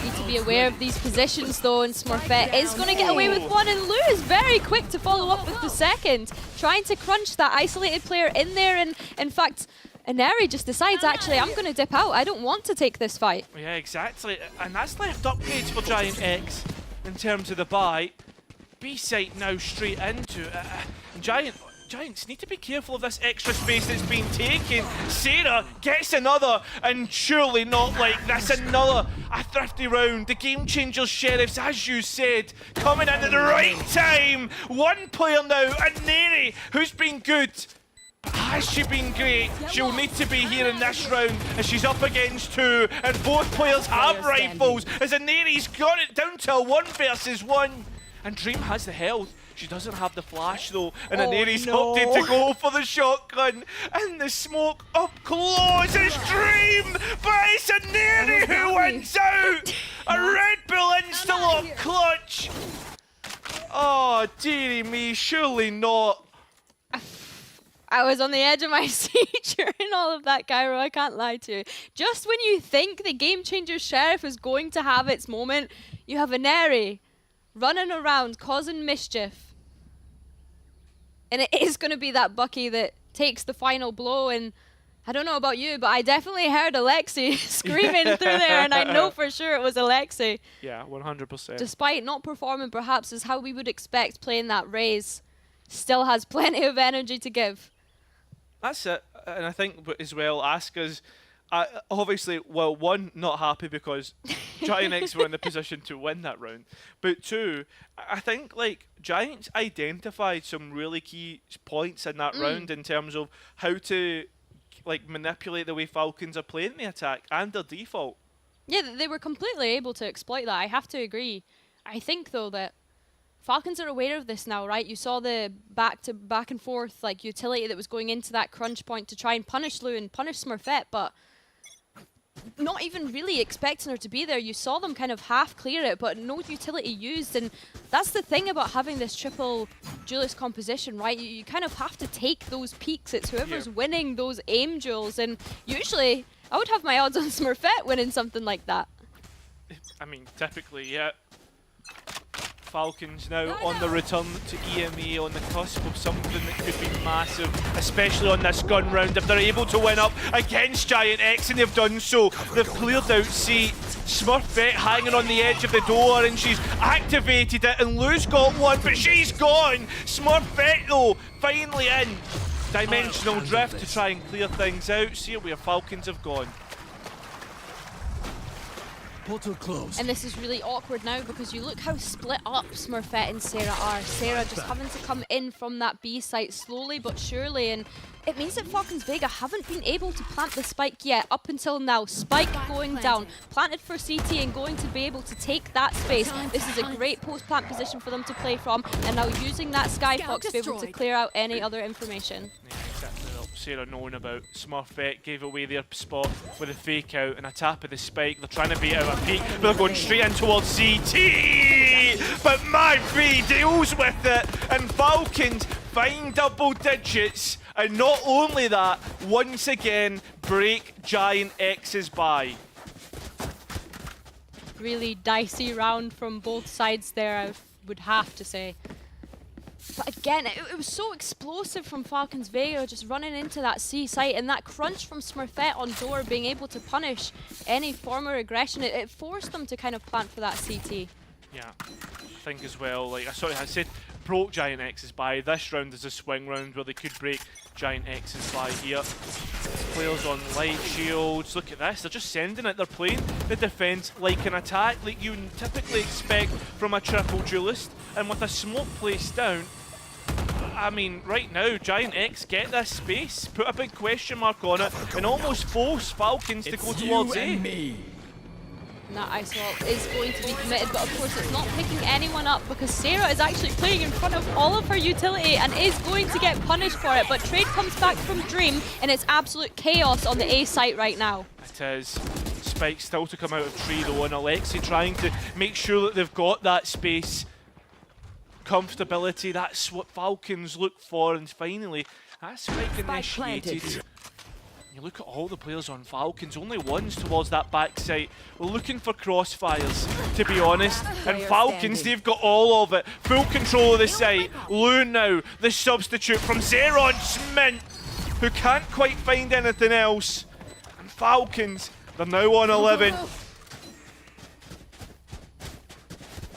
Need to be aware of these positions though, and Smurfette is going to get away with one, and Lou is very quick to follow up with the second, trying to crunch that isolated player in there, and in fact, Ineri just decides, actually, I'm going to dip out. I don't want to take this fight. Yeah, exactly. And that's left upgrades for GiantX in terms of the buy. B-site now straight into it. Giants need to be careful of this extra space that's been taken. Sarah gets another, and surely not like this. Another, a thrifty round. The Game Changers Sheriffs, as you said, coming in at the right time. One player now, Ineri, who's been good. Has she been great? She'll need to be here in this round as she's up against two, and both players have rifles as Ineri's got it down to a 1 versus 1. And Dream has the health. She doesn't have the flash though, and Ineri's opted to go for the shotgun. And the smoke up close is Dream, but it's Ineri who wins out! A Red Bull Instalock clutch! Oh, dearie me, surely not. I was on the edge of my seat during all of that, Cairo, I can't lie to you. Just when you think the Game Changer Sheriff is going to have its moment, you have Ineri running around causing mischief. And it is going to be that Bucky that takes the final blow, and I don't know about you, but I definitely heard Lexi screaming through there, and I know for sure it was Lexi. Yeah, 100%. Despite not performing perhaps as how we would expect playing that Raze, still has plenty of energy to give. That's it, and I think as well, Asuka's obviously, well, one, not happy because GiantX were in the position to win that round, but two, I think like Giants identified some really key points in that round in terms of how to like manipulate the way Falcons are playing the attack and their default. Yeah, they were completely able to exploit that, I have to agree. I think though that Falcons are aware of this now, right? You saw the back and forth like utility that was going into that crunch point to try and punish Lou and punish Smurfette, but not even really expecting her to be there. You saw them kind of half clear it, but no utility used, and that's the thing about having this triple duelist composition, right? You kind of have to take those peaks. It's whoever's winning those aim duels, and usually I would have my odds on Smurfette winning something like that. I mean, typically, yeah. Falcons now on the return to EME, on the cusp of something that could be massive, especially on this gun round. If they're able to win up against GiantX, and they've done so, they've cleared out C. Smurfette hanging on the edge of the door, and she's activated it, and Lou's got one, but she's gone. Smurfette though, finally in. Dimensional drift to try and clear things out. See where Falcons have gone. Portal closed. And this is really awkward now because you look how split up Smurfette and Sarah are. Sarah just having to come in from that B site slowly but surely, and it means that Falcons Vega haven't been able to plant the spike yet up until now. Spike going down, planted for CT and going to be able to take that space. This is a great post-plant position for them to play from, and now using that Skyfox to be able to clear out any other information. Yeah, exactly. Sarah knowing about Smurfette gave away their spot with a fake out and a tap of the spike. They're trying to beat out a peak, but they're going straight in towards CT. But my B deals with it, and Falcons find double digits, and not only that, once again break GiantX's bye. Really dicey round from both sides there, I would have to say. But again, it was so explosive from Falcons Vega, just running into that C site, and that crunch from Smurfette on door, being able to punish any form of aggression. It forced them to kind of plant for that CT. Yeah, I think as well, like I said, broke GiantX's bye. This round is a swing round where they could break GiantX's bye here. Players on light shields, look at this, they're just sending it, they're playing the defense like an attack, like you typically expect from a triple duelist, and with a smoke placed down, I mean, right now, GiantX get this space, put a big question mark on it, and almost force Falcons to go towards A. That ice wall is going to be committed, but of course it's not picking anyone up because Sarah is actually playing in front of all of her utility and is going to get punished for it. But trade comes back from Dream, and it's absolute chaos on the A site right now. It is. Spike still to come out of tree though, and Lexi trying to make sure that they've got that space. Comfortability, that's what Falcons look for, and finally, that spike initiated. You look at all the players on Falcons, only one's towards that back site. We're looking for crossfires, to be honest. And Falcons, they've got all of it. Full control of the site. Lou now, the substitute from Zeron Smint, who can't quite find anything else. And Falcons, they're now on 11.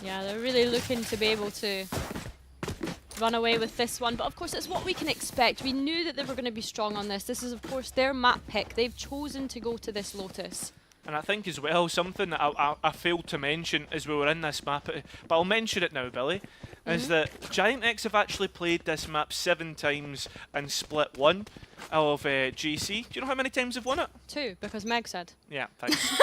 Yeah, they're really looking to be able to run away with this one, but of course it's what we can expect. We knew that they were going to be strong on this. This is of course their map pick. They've chosen to go to this Lotus. And I think as well, something that I failed to mention as we were in this map, but I'll mention it now, Billy, is that GiantX have actually played this map 7 times and split 1 of GC. Do you know how many times they've won it? 2, because Meg said. Yeah, thanks.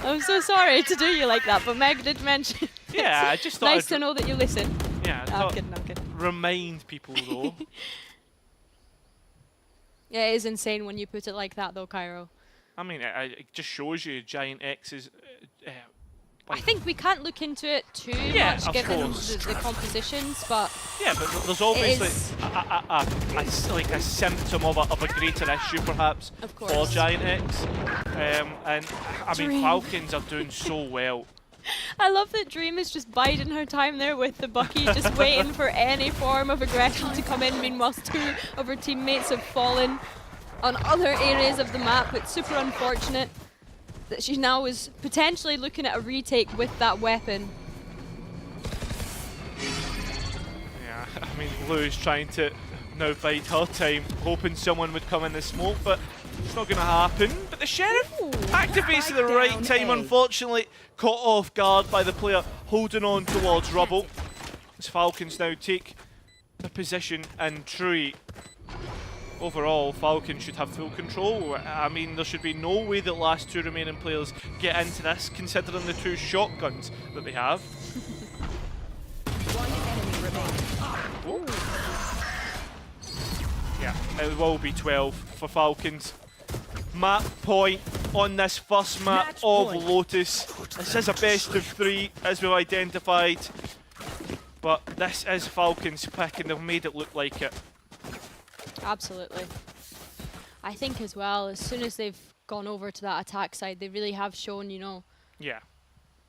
I'm so sorry to do you like that, but Meg did mention. Yeah, I just thought nice to know that you listen. Yeah, I'm kidding. Remind people though. Yeah, it is insane when you put it like that though, Cairo. I mean, it just shows you GiantX is... I think we can't look into it too much given the compositions, but... Yeah, but there's obviously like a symptom of a greater issue perhaps for GiantX. And I mean, Falcons are doing so well. I love that Dream is just biding her time there with the Bucky, just waiting for any form of aggression to come in. Meanwhile, 2 of her teammates have fallen on other areas of the map. It's super unfortunate that she now is potentially looking at a retake with that weapon. Yeah, I mean, Lou's trying to now bide her time, hoping someone would come in the smoke, but it's not going to happen. But the Sheriff activates at the right time, unfortunately caught off guard by the player holding on towards rubble. As Falcons now take the position and tree. Overall, Falcons should have full control. I mean, there should be no way that last 2 remaining players get into this, considering the 2 shotguns that they have. Yeah, it will be 12 for Falcons. Map point on this first map of Lotus. This is a best of 3, as we've identified. But this is Falcons' pick, and they've made it look like it. Absolutely. I think as well, as soon as they've gone over to that attack side, they really have shown, you know,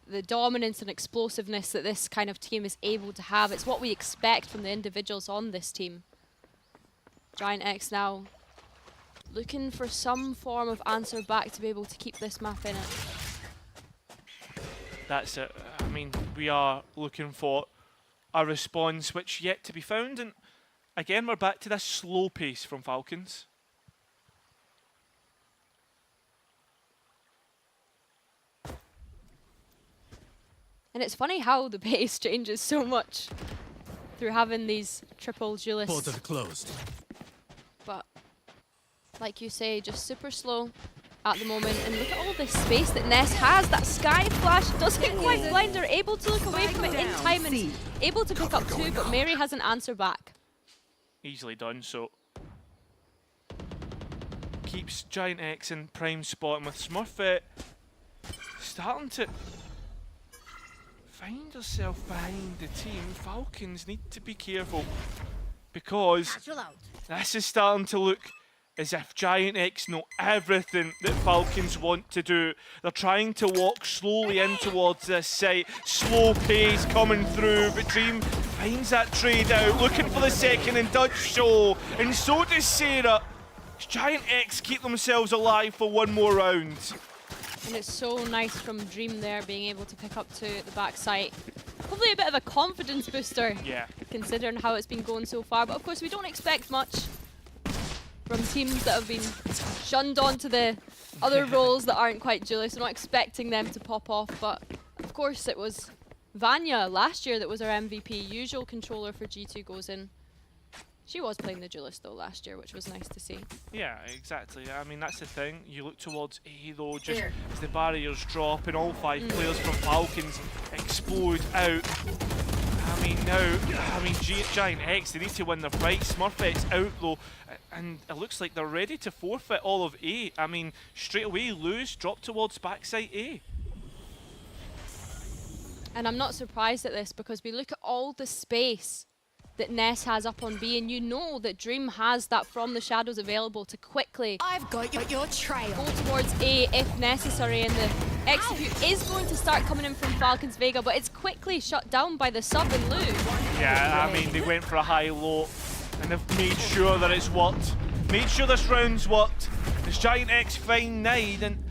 the dominance and explosiveness that this kind of team is able to have. It's what we expect from the individuals on this team. GiantX now looking for some form of answer back to be able to keep this map in it. That's it. I mean, we are looking for a response which yet to be found, and again, we're back to this slow pace from Falcons. And it's funny how the pace changes so much through having these triple duelists. Portal closed. But like you say, just super slow at the moment. And look at all this space that Ness has. That sky flash doesn't quite blind her, able to look away from it in time and able to pick up 2, but Mary has an answer back. Easily done, so keeps GiantX in prime spot, and with Smurfette starting to find herself behind the team, Falcons need to be careful, because this is starting to look as if GiantX know everything that Falcons want to do. They're trying to walk slowly in towards this site, slow pace coming through, but Dream finds that trade out, looking for the second and does so, and so does Sarah. GiantX keep themselves alive for 1 more round. And it's so nice from Dream there, being able to pick up 2 at the back site. Probably a bit of a confidence booster, considering how it's been going so far, but of course we don't expect much from teams that have been shunned onto the other roles that aren't quite duelists. We're not expecting them to pop off, but of course it was Vanya last year that was our MVP, usual controller for G2 Gozen. She was playing the duelist though last year, which was nice to see. Yeah, exactly. I mean, that's the thing. You look towards A though, just as the barriers drop and all 5 players from Falcons explode out. GiantX, they need to win their fight. Smurfette's out though, and it looks like they're ready to forfeit all of A. I mean, straight away, lose, drop towards backside A. And I'm not surprised at this, because we look at all the space that Ness has up on B, and you know that Dream has that from the shadows available to quickly I've got your trail. go towards A if necessary, and the execute is going to start coming in from Falcons Vega, but it's quickly shut down by the sub and Lou. Yeah, I mean, they went for a high-low, and they've made sure that it's worked. Made sure this round's worked. This GiantX fine 9, and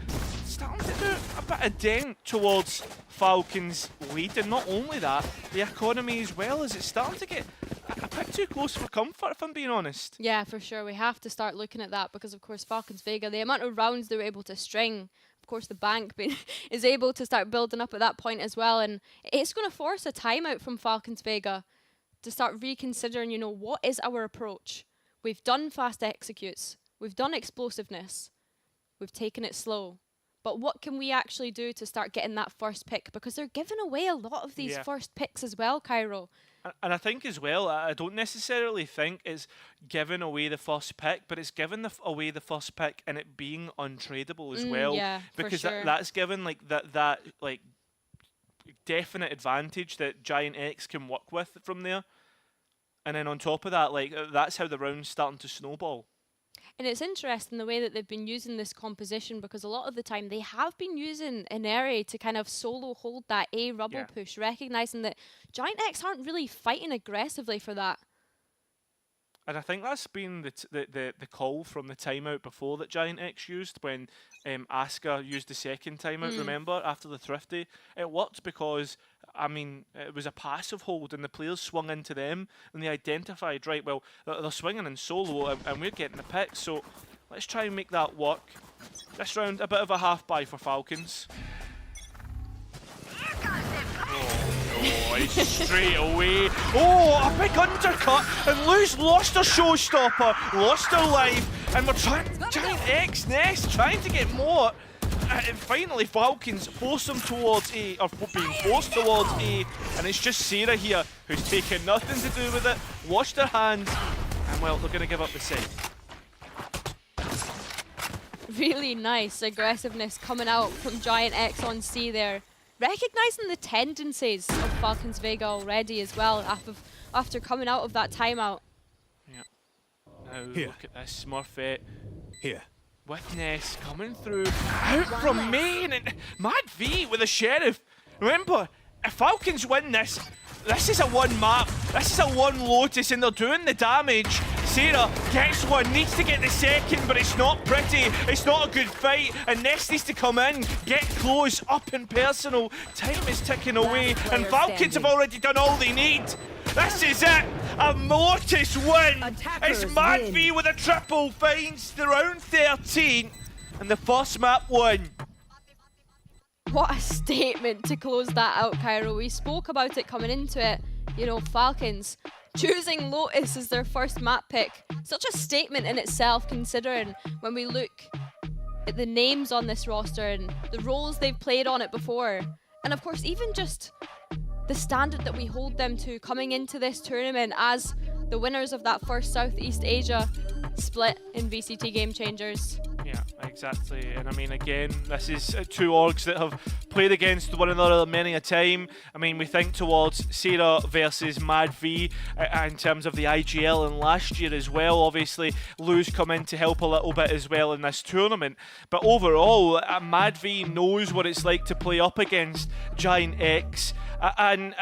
starting to do a bit of dent towards Falcons' lead, and not only that, the economy as well, as it's starting to get a bit too close for comfort, if I'm being honest. Yeah, for sure. We have to start looking at that because, of course, Falcons Vega, the amount of rounds they were able to string, of course, the bank is able to start building up at that point as well. And it's going to force a timeout from Falcons Vega to start reconsidering, you know, what is our approach? We've done fast executes. We've done explosiveness. We've taken it slow. But what can we actually do to start getting that first pick? Because they're giving away a lot of these first picks as well, Cairo. And I think as well, I don't necessarily think it's giving away the first pick, but it's giving away the first pick and it being untradeable as well. Yeah, because for sure. that's given like that like definite advantage that GiantX can work with from there. And then on top of that, like that's how the round's starting to snowball. And it's interesting the way that they've been using this composition, because a lot of the time they have been using Ineri to kind of solo hold that A rubble push, recognizing that GiantX aren't really fighting aggressively for that. And I think that's been the call from the timeout before that GiantX used when Asuka used the second timeout, remember, after the Thrifty. It worked because, I mean, it was a passive hold and the players swung into them and they identified, right, well, they're swinging in solo and we're getting the pick, so let's try and make that work. This round, a bit of a half-buy for Falcons. Oh, he's straight away. Oh, a big undercut, and Lou's lost her showstopper, lost her life, and we're trying, GiantX Ness trying to get more. And finally, Falcons force them towards A, or being forced towards A, and it's just Sarah here who's taken nothing to do with it, washed her hands, and well, they're going to give up the set. Really nice aggressiveness coming out from GiantX on C there. Recognizing the tendencies of Falcons Vega already as well after coming out of that timeout. Yeah. Now look at this Smurfette. Here. With Ness coming through, out from main, and Mad V with the Sheriff. Remember, if Falcons win this, this is a one map, this is a one Lotus, and they're doing the damage. Sarah gets one, needs to get the second, but it's not pretty, it's not a good fight, and Ness needs to come in, get close, up and personal. Time is ticking away, and Falcons have already done all they need. This is it! A Lotus win! It's Mad V with a triple, finds the round 13, and the first map won. What a statement to close that out, Cairo. We spoke about it coming into it. You know, Falcons choosing Lotus as their first map pick. Such a statement in itself, considering when we look at the names on this roster and the roles they've played on it before. And of course, even just the standard that we hold them to coming into this tournament as the winners of that first Southeast Asia split in VCT Game Changers. Yeah, exactly. And I mean, again, this is two orgs that have played against one another many a time. I mean, we think towards Sarah versus Mad V in terms of the IGL, and last year as well. Obviously, Lou's come in to help a little bit as well in this tournament. But overall, Mad V knows what it's like to play up against GiantX, and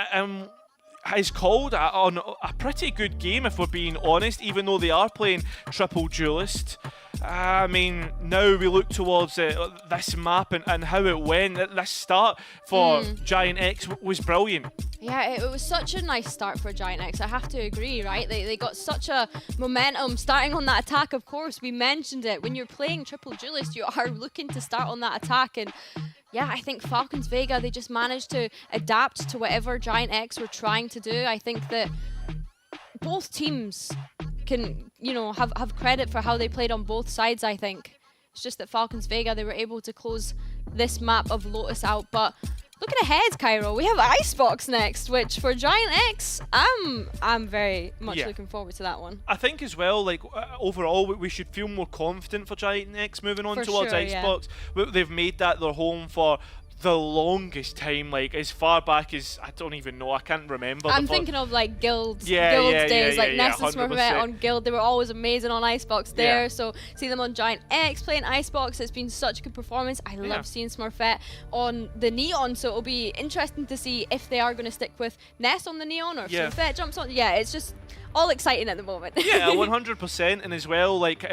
has called on a pretty good game, if we're being honest, even though they are playing triple duelist. I mean, now we look towards this map and how it went. This start for GiantX was brilliant. Yeah, it was such a nice start for GiantX, I have to agree, right? They got such a momentum starting on that attack, of course. We mentioned it. When you're playing triple duelist, you are looking to start on that attack, and yeah, I think Falcons Vega, they just managed to adapt to whatever GiantX were trying to do. I think that both teams can, you know, have credit for how they played on both sides, I think. It's just that Falcons Vega, they were able to close this map of Lotus out. But looking ahead, Cairo, we have Icebox next, which for GiantX, I'm very much looking forward to that one. I think as well, like overall, we should feel more confident for GiantX moving on towards Icebox. They've made that their home for the longest time, like as far back as I don't even know, I can't remember. I'm thinking of like Guild days, like yeah, Nest and 100%. Smurfette on Guild. They were always amazing on Icebox there. Yeah. So see them on GiantX playing Icebox, it's been such a good performance. I love seeing Smurfette on the Neon, so it'll be interesting to see if they are going to stick with Nest on the Neon or if Smurfette jumps on. Yeah, it's just all exciting at the moment. Yeah, 100%. And as well, like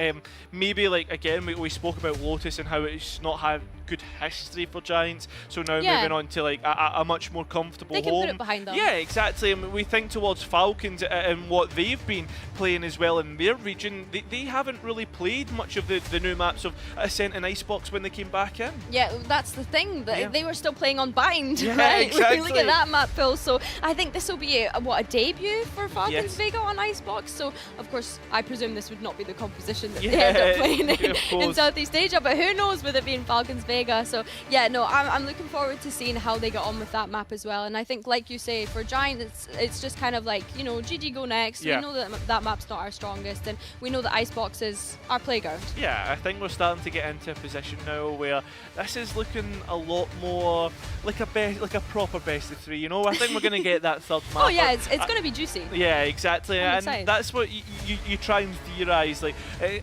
maybe like again we spoke about Lotus and how it's not had good history for Giants, so now moving on to like a much more comfortable They can home. put it behind them. Yeah, exactly. And we think towards Falcons and what they've been playing as well in their region. They haven't really played much of the new maps of Ascent and Icebox when they came back in. Yeah, that's the thing. They were still playing on Bind, Yeah, right? exactly. Look at that map pool. So I think this will be a debut for Falcons Vega on Icebox. So of course, I presume this would not be the composition that they end up playing in Southeast Asia. But who knows with it being Falcons Vega? So yeah, no, I'm looking forward to seeing how they get on with that map as well. And I think, like you say, for Giant, it's just kind of like, you know, GG go next. We know that that map's not our strongest, and we know that Icebox is our playground. Yeah, I think we're starting to get into a position now where this is looking a lot more like a proper best of 3. You know, I think we're going to get that third map. Oh yeah, it's going to be juicy. Yeah, exactly. I'm And excited. that's what you try and theorise, like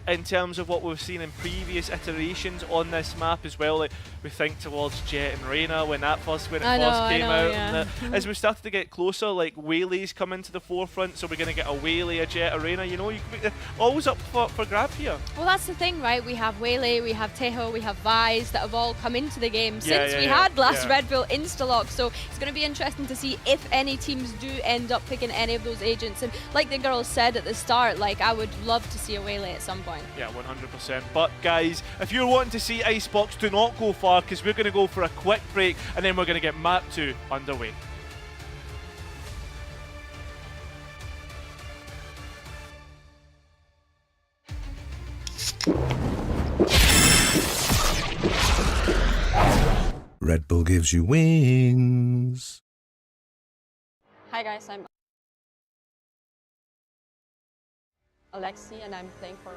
in terms of what we've seen in previous iterations on this map as well. Like we think towards Jet and Reyna when it first came out. Yeah. And as we started to get closer, like Waylay's come into the forefront, so we're going to get a Waylay, a Jet, a Reyna. You know, you could be always up for grab here. Well, that's the thing, right? We have Waylay, we have Teho, we have Vise that have all come into the game since we had last Red Bull Instalock. So it's going to be interesting to see if any teams do end up picking any of those agents. And like the girls said at the start, like I would love to see a Waylay at some point. Yeah, 100%. But guys, if you're wanting to see Icebox, do not go far, because we're going to go for a quick break and then we're going to get map 2 underway. Red Bull gives you wings. Hi guys, I'm Lexi and I'm playing for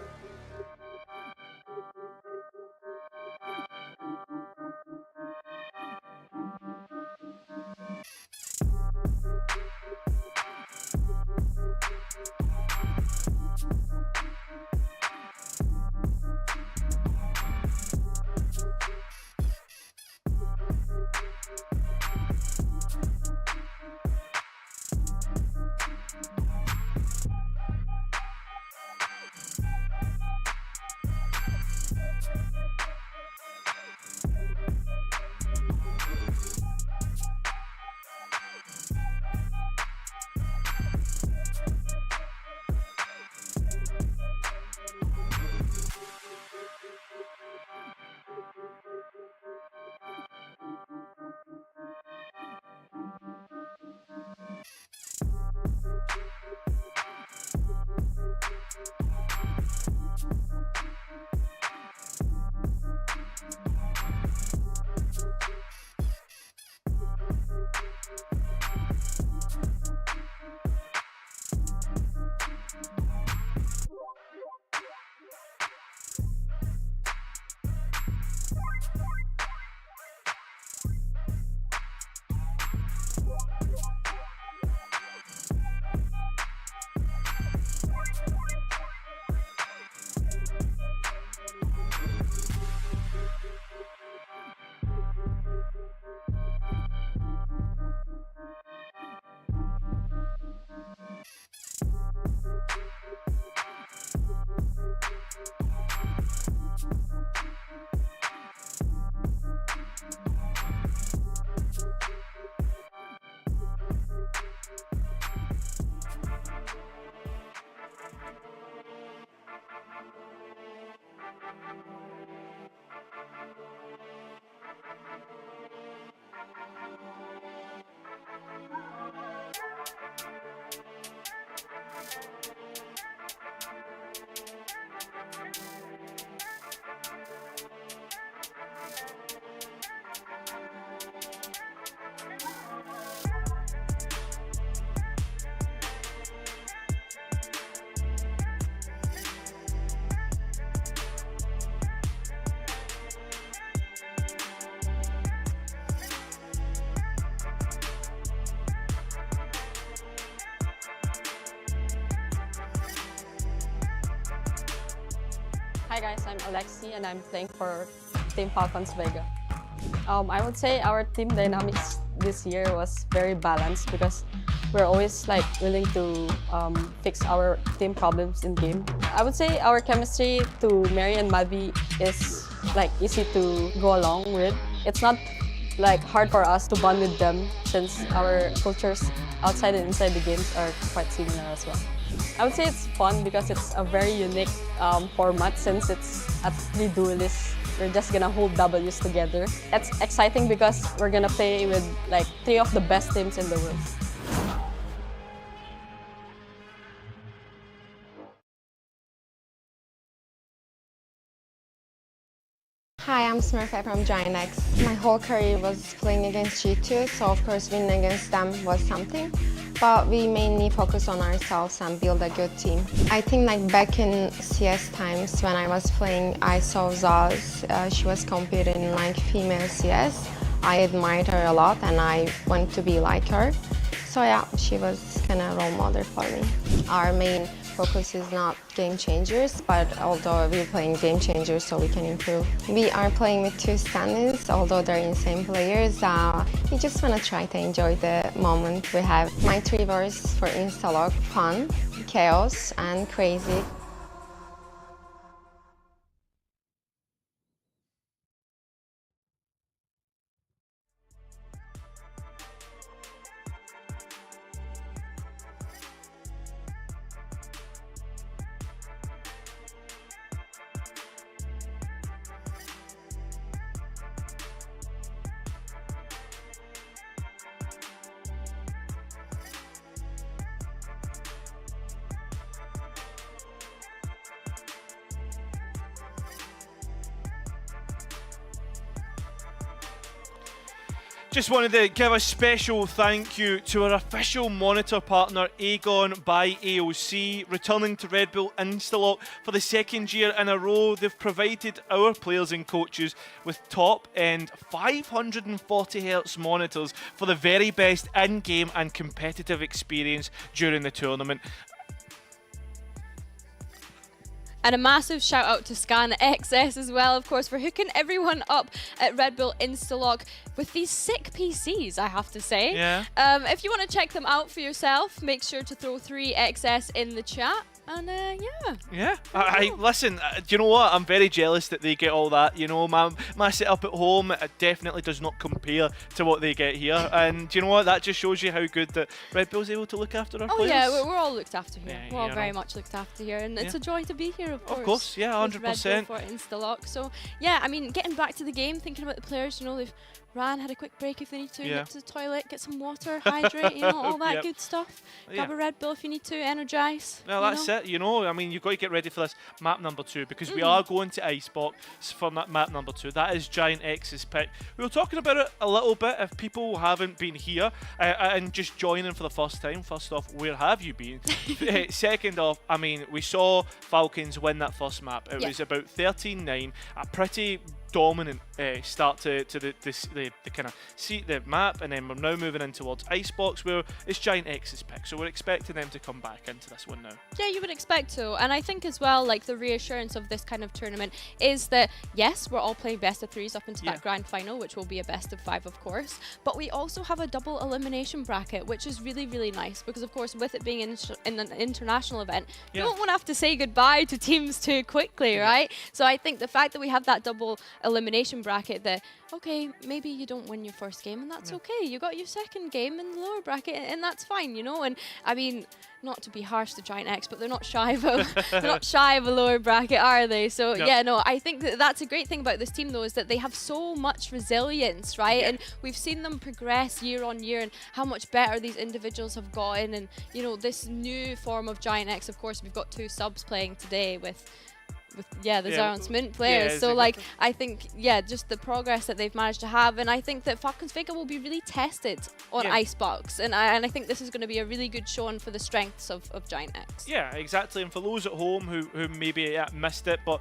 Hi guys, I'm Lexi and I'm playing for Team Falcons Vega. I would say our team dynamics this year was very balanced because we're always like willing to fix our team problems in game. I would say our chemistry to Mary and Mavi is like easy to go along with. It's not like hard for us to bond with them since our cultures outside and inside the games are quite similar as well. I would say it's fun because it's a very unique format since it's at 3 duelists. We're just gonna hold W's together. It's exciting because we're gonna play with like 3 of the best teams in the world. Hi, I'm Smurfette from GiantX. My whole career was playing against G2, so of course winning against them was something. But we mainly focus on ourselves and build a good team. I think like back in CS times when I was playing, I saw Zaz. She was competing in like female CS. I admired her a lot and I wanted to be like her. So yeah, she was kind of a role model for me. Our main focus is not game changers, but although we're playing game changers so we can improve. We are playing with 2 stand-ins, although they're insane players. We just want to try to enjoy the moment we have. My 3 words for Instalock: fun, chaos, and crazy. Just wanted to give a special thank you to our official monitor partner, Aegon by AOC, returning to Red Bull Instalock for the 2nd year in a row. They've provided our players and coaches with top-end 540Hz monitors for the very best in-game and competitive experience during the tournament. And a massive shout out to Scan XS as well, of course, for hooking everyone up at Red Bull Instalock with these sick PCs, I have to say. Yeah. If you want to check them out for yourself, make sure to throw 3XS in the chat. And yeah. Yeah. I listen, do you know what? I'm very jealous that they get all that. You know, my setup at home definitely does not compare to what they get here. And do you know what? That just shows you how good that Red Bull's able to look after our players. Oh yeah, we're all looked after here. Yeah, we're all very much looked after here, and it's a joy to be here, of course. Of course, yeah, 100%. Red Bull for Instalock. So yeah, I mean, getting back to the game, thinking about the players, you know, they've had a quick break if they need to, nip to the toilet, get some water, hydrate, you know, all that good stuff. Grab a Red Bull if you need to, energize. Well, that's it, you know. I mean, you've got to get ready for this map number 2 because we are going to Icebox for that map number 2. That is GiantX's pick. We were talking about it a little bit if people haven't been here and just joining for the first time. First off, where have you been? Second off, I mean, we saw Falcons win that first map. It was about 13-9, a pretty dominant start to the kind of see the map, and then we're now moving in towards Icebox where it's GiantX's pick, so we're expecting them to come back into this one now. Yeah, you would expect to, and I think as well, like, the reassurance of this kind of tournament is that yes, we're all playing best of 3s up into that grand final, which will be a best of 5 of course, but we also have a double elimination bracket, which is really, really nice because of course with it being in an international event, you don't want to have to say goodbye to teams too quickly, right? So I think the fact that we have that double elimination bracket, that okay, maybe you don't win your first game and that's okay, you got your second game in the lower bracket and that's fine, you know. And I mean, not to be harsh to GiantX, but they're not shy of a lower bracket, are they? So yeah, no, I think that that's a great thing about this team though, is that they have so much resilience, right? And we've seen them progress year on year and how much better these individuals have gotten, and you know, this new form of GiantX, of course, we've got 2 subs playing today with the Zion's Mint players. So like, I think just the progress that they've managed to have, and I think that Falcons Vega will be really tested on Icebox, and I think this is going to be a really good showing for the strengths of GiantX. Yeah, exactly. And for those at home who maybe missed it, but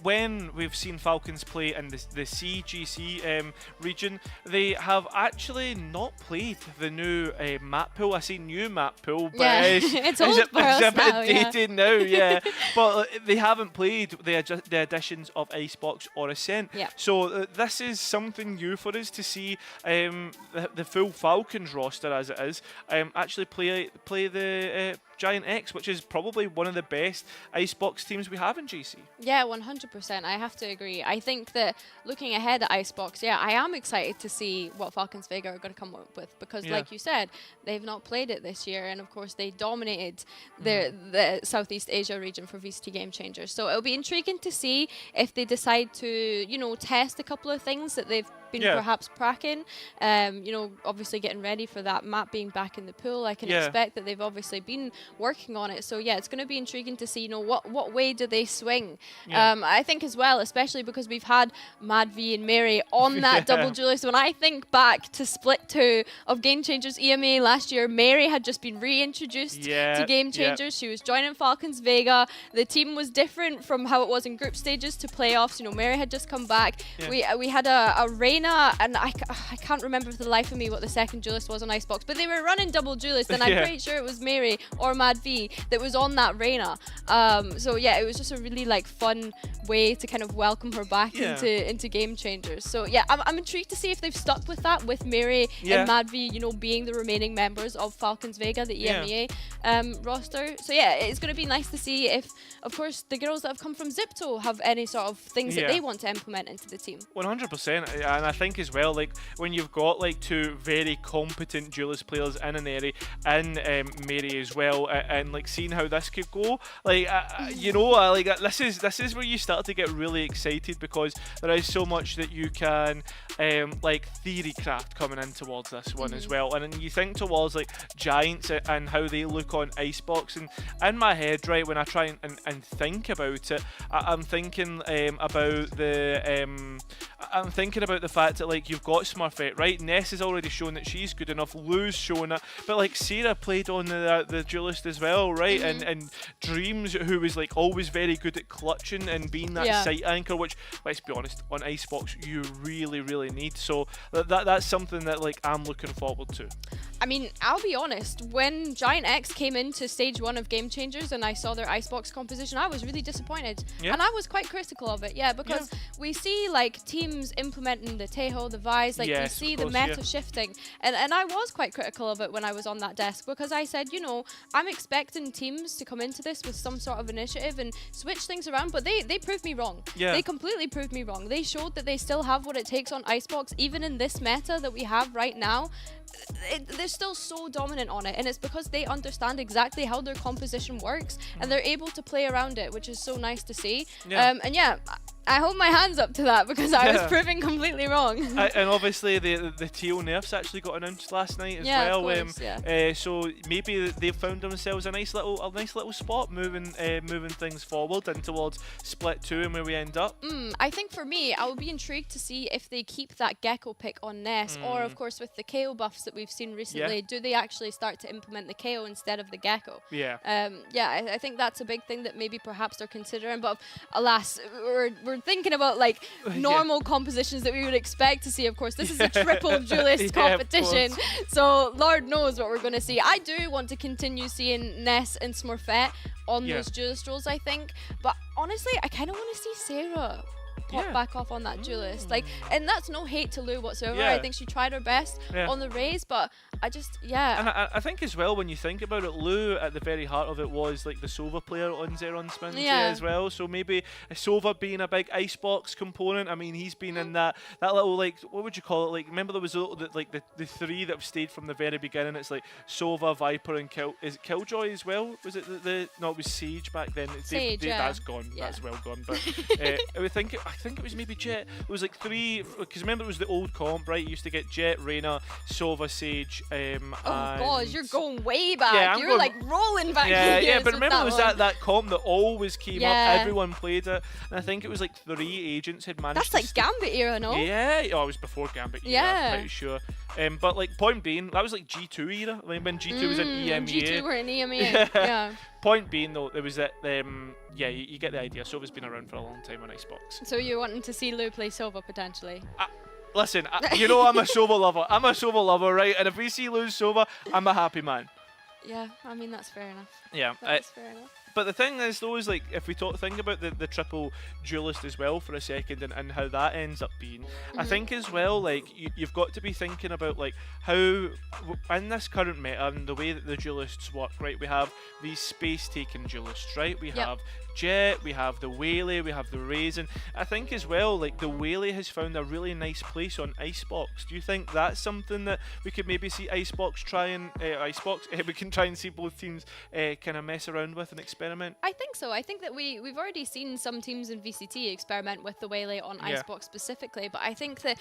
when we've seen Falcons play in the CGC region, they have actually not played the new map pool. I say new map pool, but it's old for us a bit now, dated now, but they haven't played played the additions of Icebox or Ascent. Yeah. So this is something new for us to see the full Falcons roster as it is actually play the GiantX, which is probably one of the best Icebox teams we have in GC. Yeah, 100%. I have to agree. I think that looking ahead at Icebox, yeah, I am excited to see what Falcons Vega are going to come up with because, like you said, they've not played it this year, and of course they dominated the Southeast Asia region for VCT Game Changers. So it'll be intriguing to see if they decide to, you know, test a couple of things that they've been perhaps pracking. You know, obviously getting ready for that map being back in the pool. I can expect that they've obviously been working on it. So yeah, it's going to be intriguing to see, you know, what way do they swing. I think as well, especially because we've had Mad V and Mary on that double duelist. When I think back to Split 2 of Game Changers EMEA last year, Mary had just been reintroduced to Game Changers. She was joining Falcons Vega. The team was different from how it was in group stages to playoffs. You know, Mary had just come back. We had a Reina, and I can't remember for the life of me what the second duelist was on Icebox, but they were running double duelist, and I'm pretty sure it was Mary or Mad V that was on that Reina. So yeah, it was just a really like fun way to kind of welcome her back into Game Changers. So yeah, I'm intrigued to see if they've stuck with that with Mary and Mad V, you know, being the remaining members of Falcons Vega, the EMEA roster. So yeah, it's going to be nice to see if, of course, the girls that have come from Zipto have any sort of things that they want to implement into the team. 100%, and I think as well, like when you've got like two very competent duelist players in an area, and Mary as well, and like seeing how this could go, like you know, like this is where you start to get really excited, because there is so much that you can like theory craft coming in towards this one as well. And then you think towards like Giants and how they look on Icebox, and in my head, right, when I try and think about it, I'm thinking about the fact that like you've got Smurfette, right? Ness has already shown that she's good enough. Lou's shown it, but like Sarah played on the duelist as well, right? And Dreams, who was like always very good at clutching and being that sight anchor, which, let's be honest, on Icebox you really need. So that's something that like I'm looking forward to. I mean, I'll be honest, when GiantX came into stage 1 of Game Changers and I saw their Icebox composition, I was really disappointed. And I was quite critical of it, because we see like teams implementing the Tejo, the Vise, like we see the meta shifting. And I was quite critical of it when I was on that desk, because I said, you know, I'm expecting teams to come into this with some sort of initiative and switch things around, but they proved me wrong. They completely proved me wrong. They showed that they still have what it takes on Icebox, even in this meta that we have right now. They're still so dominant on it, and it's because they understand exactly how their composition works, and they're able to play around it, which is so nice to see. And yeah, I hold my hands up to that, because I was proving completely wrong. And obviously the Teal nerfs actually got announced last night as well. Of course, so maybe they've found themselves a nice little spot moving things forward and towards Split 2 and where we end up. I think for me, I will be intrigued to see if they keep that Gecko pick on Ness, or of course with the KO buffs that we've seen recently, do they actually start to implement the KO instead of the Gecko? I think that's a big thing that maybe perhaps they're considering, but alas, we're thinking about like normal compositions that we would expect to see. Of course, this is a triple duelist competition, so Lord knows what we're going to see. I do want to continue seeing Ness and Smurfette on those duelist roles, I think, but honestly, I kind of want to see Sarah pop back off on that duelist, like, and that's no hate to Lou whatsoever. I think she tried her best on the Raze, but I just and I think as well, when you think about it, Lou at the very heart of it was like the Sova player on Zeron Spinzy as well, so maybe Sova being a big Icebox component. I mean, he's been in that little, like, what would you call it, like, remember there was like the three that have stayed from the very beginning. It's like Sova, Viper, and is it Killjoy as well? Was it no, it was Sage back then. Sage, that's gone. That's well gone. But I think it was maybe Jet. It was like three, because remember it was the old comp, right? You used to get Jet, Reina, Sova, Sage. God, you're going way back. You're like rolling back. Yeah, but remember it was that comp that always came up. Everyone played it, and I think it was like 3 agents had managed. That's like Gambit era, no? Yeah, it was before Gambit era. I'm pretty sure. But like, point being, that was like G2 era. Like when G2 was in EMEA. G2 were in EMEA. Point being though, there was that. You get the idea. Sova's been around for a long time on Icebox. So you're wanting to see Lou play Sova potentially? Listen, you know I'm a Sova lover. I'm a Sova lover, right? And if we see Lou's Sova, I'm a happy man. Yeah, I mean, that's fair enough. Yeah. That's fair enough. But the thing is, though, is like if we think about the triple duelist as well for a second, and how that ends up being, I think as well, like you've got to be thinking about like how in this current meta and the way that the duelists work, right? We have these space-taking duelists, right? We have Jet, we have the Whaley, we have the Raisin. I think as well, like the Whaley has found a really nice place on Icebox. Do you think that's something that we could maybe see Icebox try and we can try and see both teams kind of mess around with and experiment? I think so. I think that we've already seen some teams in VCT experiment with the Whaley on Icebox specifically, but I think that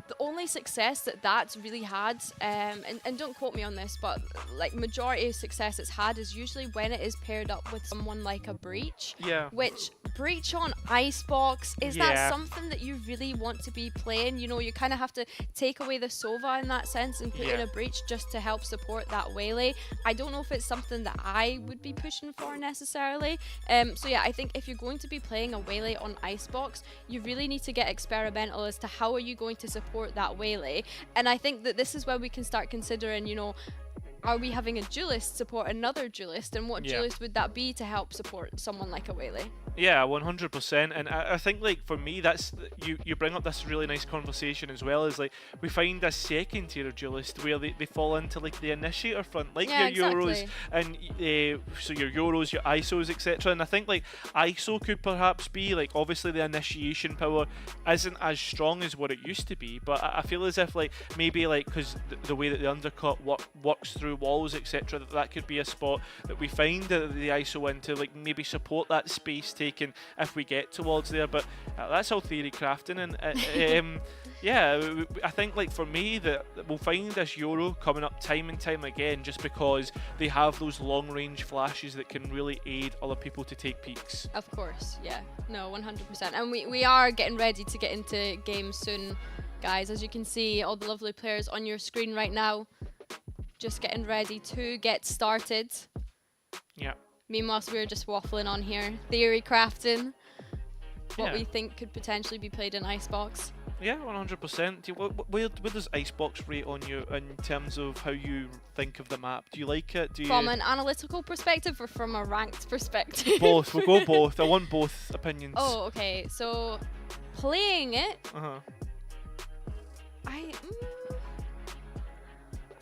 the only success that that's really had, and don't quote me on this, but like majority of success it's had is usually when it is paired up with someone like a Breach. Yeah. Which Breach on Icebox, is that something that you really want to be playing? You know, you kind of have to take away the Sova in that sense and put in a Breach just to help support that Whaley. I don't know if it's something that I would be pushing for necessarily. So yeah, I think if you're going to be playing a Whaley on Icebox, you really need to get experimental as to how are you going to support that Whaley. And I think that this is where we can start considering, you know, are we having a duelist support another duelist, and what duelist would that be to help support someone like a Whaley? Yeah, 100%. And I think like for me, that's you bring up this really nice conversation as well, as like we find a second tier of duelist where they fall into like the initiator front, like your Euros and so your Euros, your ISOs, etc. And I think like ISO could perhaps be like, obviously the initiation power isn't as strong as what it used to be, but I feel as if like maybe like because the way that the undercut works through walls, etc., that could be a spot that we find the ISO in to like maybe support that space taken if we get towards there. But that's all theory crafting, and yeah, I think like for me that we'll find this Euro coming up time and time again just because they have those long range flashes that can really aid other people to take peaks. Of course, yeah, no, 100%. And we are getting ready to get into games soon, guys. As you can see, all the lovely players on your screen right now just getting ready to get started. Yeah. Meanwhile, we're just waffling on here, theory crafting what we think could potentially be played in Icebox. Yeah, 100%. Where does Icebox rate on you in terms of how you think of the map? Do you like it? From an analytical perspective or from a ranked perspective? Both. We'll go both. I want both opinions. Oh, okay. So, playing it,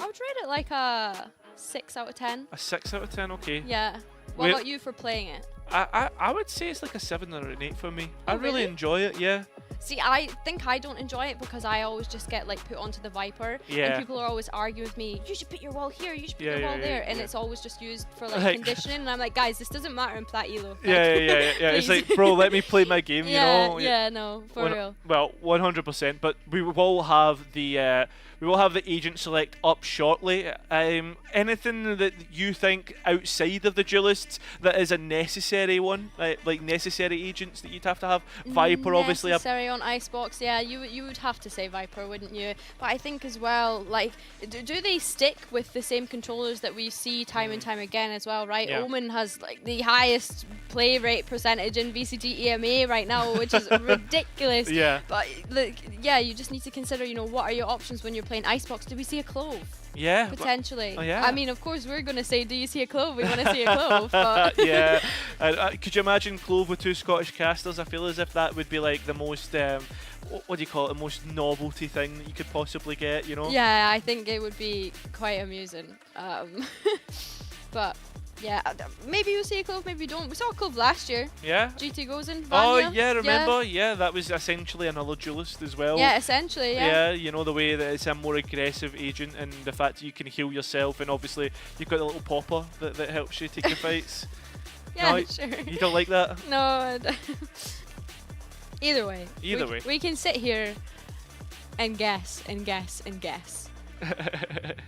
I would rate it like a 6 out of 10. A 6 out of 10, okay. Yeah. What about you for playing it? I would say it's like a 7 or an 8 for me. Oh, I really enjoy it, yeah. See, I think I don't enjoy it because I always just get like put onto the Viper, and people are always arguing with me, you should put your wall here, you should put your wall there, and it's always just used for like conditioning, and I'm like, guys, this doesn't matter in plat elo. Like, yeah. It's like, bro, let me play my game, you know? Yeah, no, for real. Well, 100%, but we will have the agent select up shortly. Anything that you think outside of the duelists that is a necessary one, like necessary agents that you'd have to have? Viper, obviously. Necessary on Icebox, yeah, you would have to say Viper, wouldn't you? But I think as well, like, do they stick with the same controllers that we see time and time again as well, right? Yeah. Omen has like the highest play rate percentage in VCT EMA right now, which is ridiculous. Yeah. But like, yeah, you just need to consider, you know, what are your options when you're playing Icebox? Do we see a Clove? Yeah. Potentially. Oh, yeah. I mean, of course, we're going to say, do you see a Clove? We want to see a Clove. But yeah. Could you imagine Clove with 2 Scottish casters? I feel as if that would be like the most, what do you call it, the most novelty thing that you could possibly get, you know? Yeah, I think it would be quite amusing. But yeah, maybe we'll see a Clove, maybe we don't. We saw a Clove last year. Yeah. G2 Gozen, Vanya. Oh, yeah, remember? Yeah, that was essentially another duelist as well. Yeah, essentially, yeah. Yeah, you know, the way that it's a more aggressive agent and the fact that you can heal yourself, and obviously you've got the little popper that helps you take your fights. Yeah, no, sure. You don't like that? No, I don't. Either way. We can sit here and guess and guess and guess.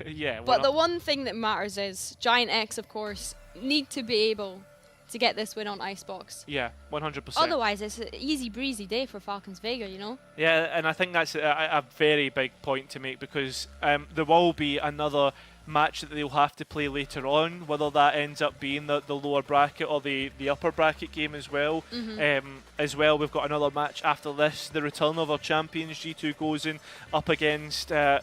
Yeah. But the one thing that matters is GiantX, of course, need to be able to get this win on Icebox. Yeah, 100%. Otherwise, it's an easy breezy day for Falcons Vega, you know? Yeah, and I think that's a very big point to make, because there will be another match that they'll have to play later on, whether that ends up being the lower bracket or the upper bracket game as well. As well, we've got another match after this, the return of our champions, G2 Gozen, up against, I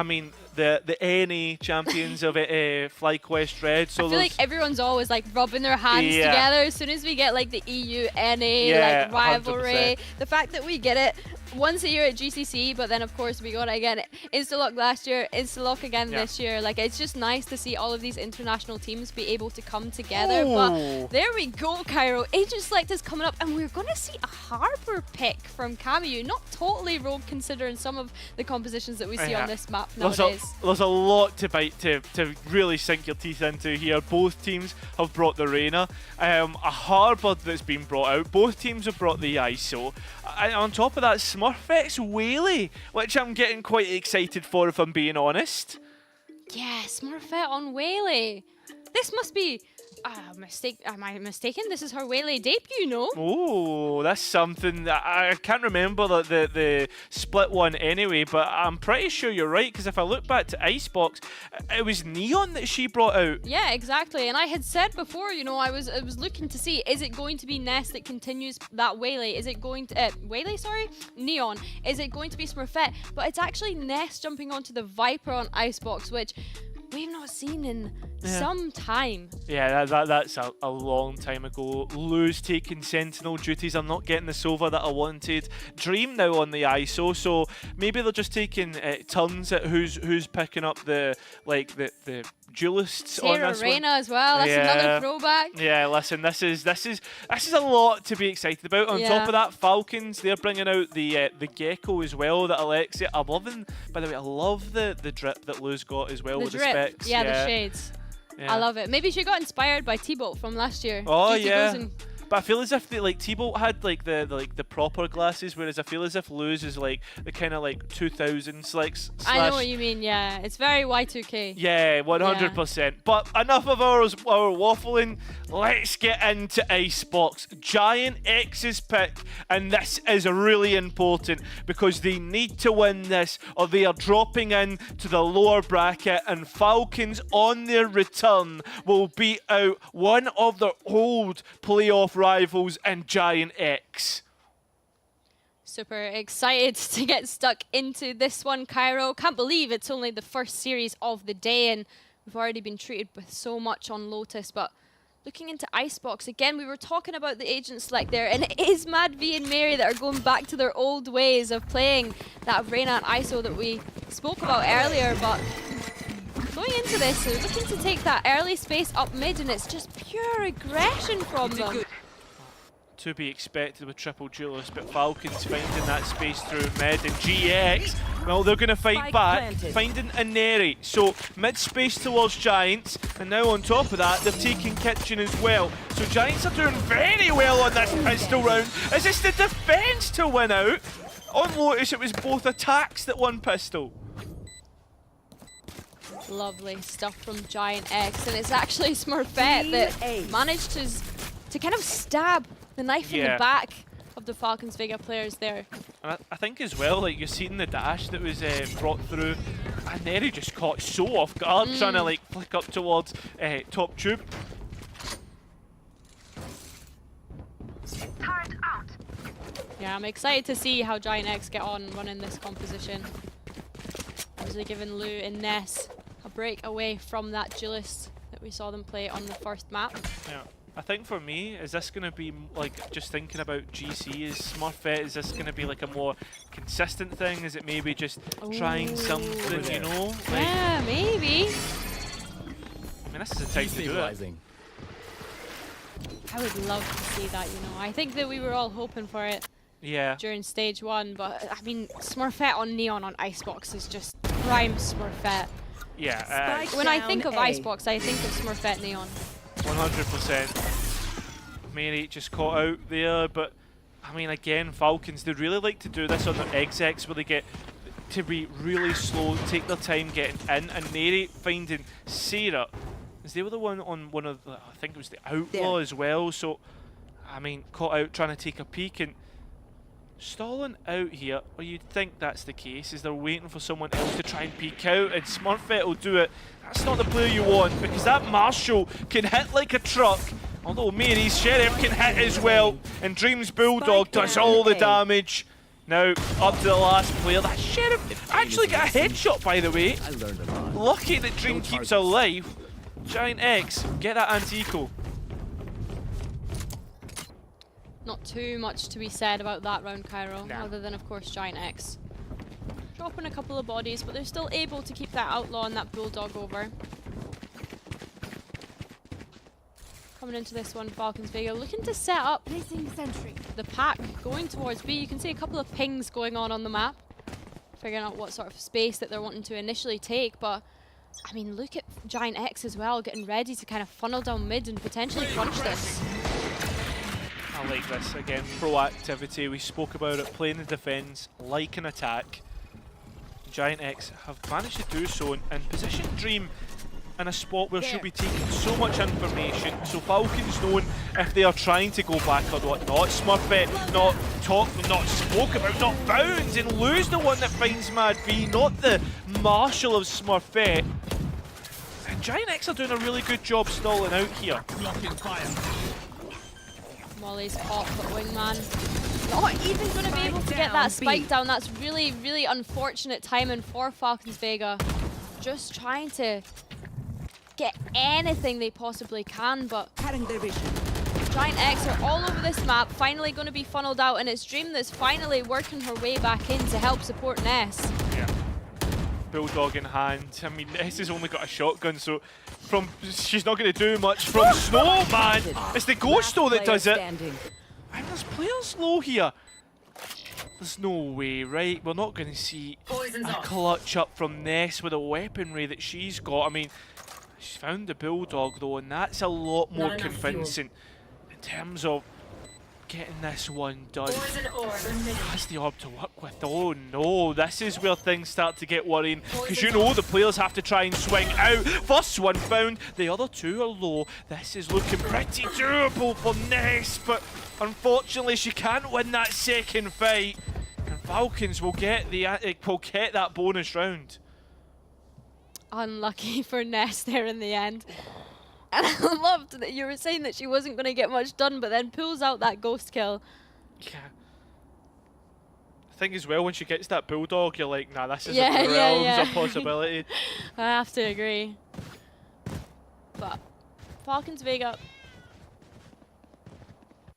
mean, the NA champions of FlyQuest Red. So I feel like everyone's always like rubbing their hands together as soon as we get like the EU NA like rivalry. 100%. The fact that we get it once a year at GCC, but then of course we got it again Instalock last year, Instalock again this year. Like it's just nice to see all of these international teams be able to come together. But there we go, Cairo. Agent Select is coming up, and we're gonna see a Harbour pick from Camu. Not totally rogue considering some of the compositions that we see on this map nowadays. There's a lot to really sink your teeth into here. Both teams have brought the Reyna, a Harbour that's been brought out. Both teams have brought the ISO. And on top of that, Smurfette's Whaley, which I'm getting quite excited for, if I'm being honest. Yeah, Smurfette on Whaley. This must be a mistake. Am I mistaken? This is her Whaley debut, no? Oh, that's something that I can't remember the split one anyway, but I'm pretty sure you're right, because if I look back to Icebox, it was Neon that she brought out. Yeah, exactly. And I had said before, you know, I was looking to see, is it going to be Ness that continues that Whaley? Is it going to Whaley? Sorry, Neon. Is it going to be Smurfette? But it's actually Ness jumping onto the Viper on Icebox, which we've not seen in some time. Yeah, that's a long time ago. Lou's taking Sentinel duties. I'm not getting the Sova that I wanted. Dream now on the ISO, so maybe they're just taking turns at who's picking up the Duelists on this Reyna one. as well. That's another throwback. Yeah, listen, this is a lot to be excited about. On top of that, Falcons, they're bringing out the Gecko as well. That Alexia, I'm loving. By the way, I love the drip that Lou's got as well with the specs. Yeah, the shades. Yeah. I love it. Maybe she got inspired by T-Bolt from last year. Oh G2 yeah. Gozen. But I feel as if T-Bolt had the proper glasses, whereas I feel as if Lou's is like the kind of like 2000s like. I know what you mean. Yeah, it's very Y2K. Yeah, 100%. But enough of our waffling. Let's get into Icebox. GiantX's pick, and this is really important because they need to win this, or they are dropping in to the lower bracket. And Falcons, on their return, will beat out one of their old playoff rivals in GiantX. Super excited to get stuck into this one, Cairo. Can't believe it's only the first series of the day and we've already been treated with so much on Lotus. But looking into Icebox, again, we were talking about the agent select there, and it is Mad V and Mary that are going back to their old ways of playing that Reyna and ISO that we spoke about earlier. But going into this, they're looking to take that early space up mid, and it's just pure aggression from them. To be expected with triple Duelist, but Falcons finding that space through mid, and GX, well, they're going to fight back, finding a Neri. So mid space towards Giants, and now on top of that, they're taking Kitchen as well. So Giants are doing very well on this pistol round. Is this the defense to win out? On Lotus, it was both attacks that won pistol. Lovely stuff from GiantX, and it's actually Smurfette that managed to kind of stab the knife in the back of the Falcons Vega players there. And I think as well, like, you're seeing the dash that was brought through, and Neri just caught so off guard, trying to like flick up towards top tube. Yeah, I'm excited to see how GiantX get on running this composition. Obviously giving Lou and Ness a break away from that Duelist that we saw them play on the first map. Yeah. I think for me, is this going to be like, just thinking about GC, is Smurfette, is this going to be like a more consistent thing? Is it maybe just trying something, you know? Like, yeah, maybe. I mean, this is the time to do it. I would love to see that, you know. I think that we were all hoping for it during stage one, but I mean, Smurfette on Neon on Icebox is just prime Smurfette. Yeah. When I think of Icebox, I think of Smurfette Neon. 100%. Mary just caught out there, but I mean, again, Falcons, they really like to do this on their execs where they get to be really slow, take their time getting in, and Mary finding Sarah, as they were the one on one of the, I think it was the Outlaw as well, so I mean, caught out trying to take a peek and stalling out here, or you'd think that's the case, is they're waiting for someone else to try and peek out, and Smurfette will do it. That's not the player you want, because that Marshall can hit like a truck, although Mary's Sheriff can hit as well, and Dream's Bulldog does all the damage. Now, up to the last player. That Sheriff actually got a headshot, by the way. Lucky that Dream keeps alive. GiantX, get that anti-eco. Not too much to be said about that round, Cairo, other than, of course, GiantX. Dropping a couple of bodies, but they're still able to keep that Outlaw and that Bulldog over. Coming into this one, Falcons Vega looking to set up the pack going towards B. You can see a couple of pings going on the map, figuring out what sort of space that they're wanting to initially take. But I mean, look at GiantX as well, getting ready to kind of funnel down mid and potentially crunch this. I like this. Again, proactivity. We spoke about it, playing the defense like an attack. GiantX have managed to do so and position Dream in a spot where she'll be taking so much information, so Falcons knowing if they are trying to go back or whatnot. Smurfette not spoke about, not found, and lose the one that finds Mad V, not the Marshal of Smurfette. And GiantX are doing a really good job stalling out here. Molly's pop, but Wingman not even going to be able to get that spike down. That's really, really unfortunate timing for Falcons Vega. Just trying to get anything they possibly can, but GiantX are all over this map, finally going to be funneled out, and it's Dream that's finally working her way back in to help support Ness. Yeah. Bulldog in hand. I mean, Ness has only got a shotgun, so she's not going to do much from Snowman. It's the Ghost though that does it. And there's players low here. There's no way, right? We're not going to see a clutch up from Ness with the weaponry that she's got. I mean, she's found the Bulldog though, and that's a lot more convincing in terms of getting this one done. Has the orb to work with. Oh no, this is where things start to get worrying, because you know the players have to try and swing out. First one found, the other two are low. This is looking pretty doable for Ness, but unfortunately she can't win that second fight, and Falcons will get that bonus round. Unlucky for Ness there in the end. And I loved that you were saying that she wasn't going to get much done, but then pulls out that Ghost kill. Yeah. The thing as well, when she gets that Bulldog, you're like, nah, this isn't the realms of possibility. I have to agree. But Falcons Vega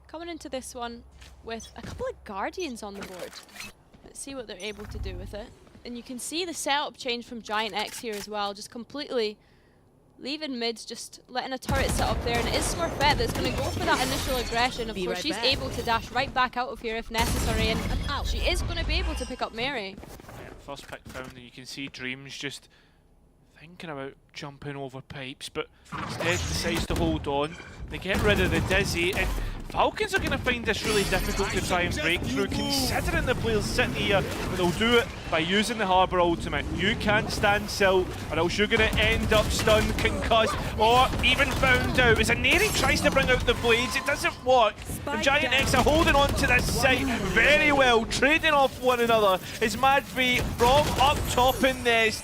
coming into this one with a couple of Guardians on the board. Let's see what they're able to do with it. And you can see the setup change from GiantX here as well, just completely leaving mids, just letting a turret set up there, and it is Smurfette that's going to go for that initial aggression. Of course, she's able to dash right back out of here if necessary, and she is going to be able to pick up Mary. Yeah, first pick found, and you can see Dreams just thinking about jumping over pipes, but instead decides to hold on. They get rid of the Dizzy, and Falcons are going to find this really difficult to try and break through, considering the players sitting here, but they'll do it by using the Harbour ultimate. You can't stand still, or else you're going to end up stunned, concussed, or even found out. As Neri tries to bring out the blades, it doesn't work. And GiantX are holding on to this site very well, trading off one another. As Mad V from up top in Nest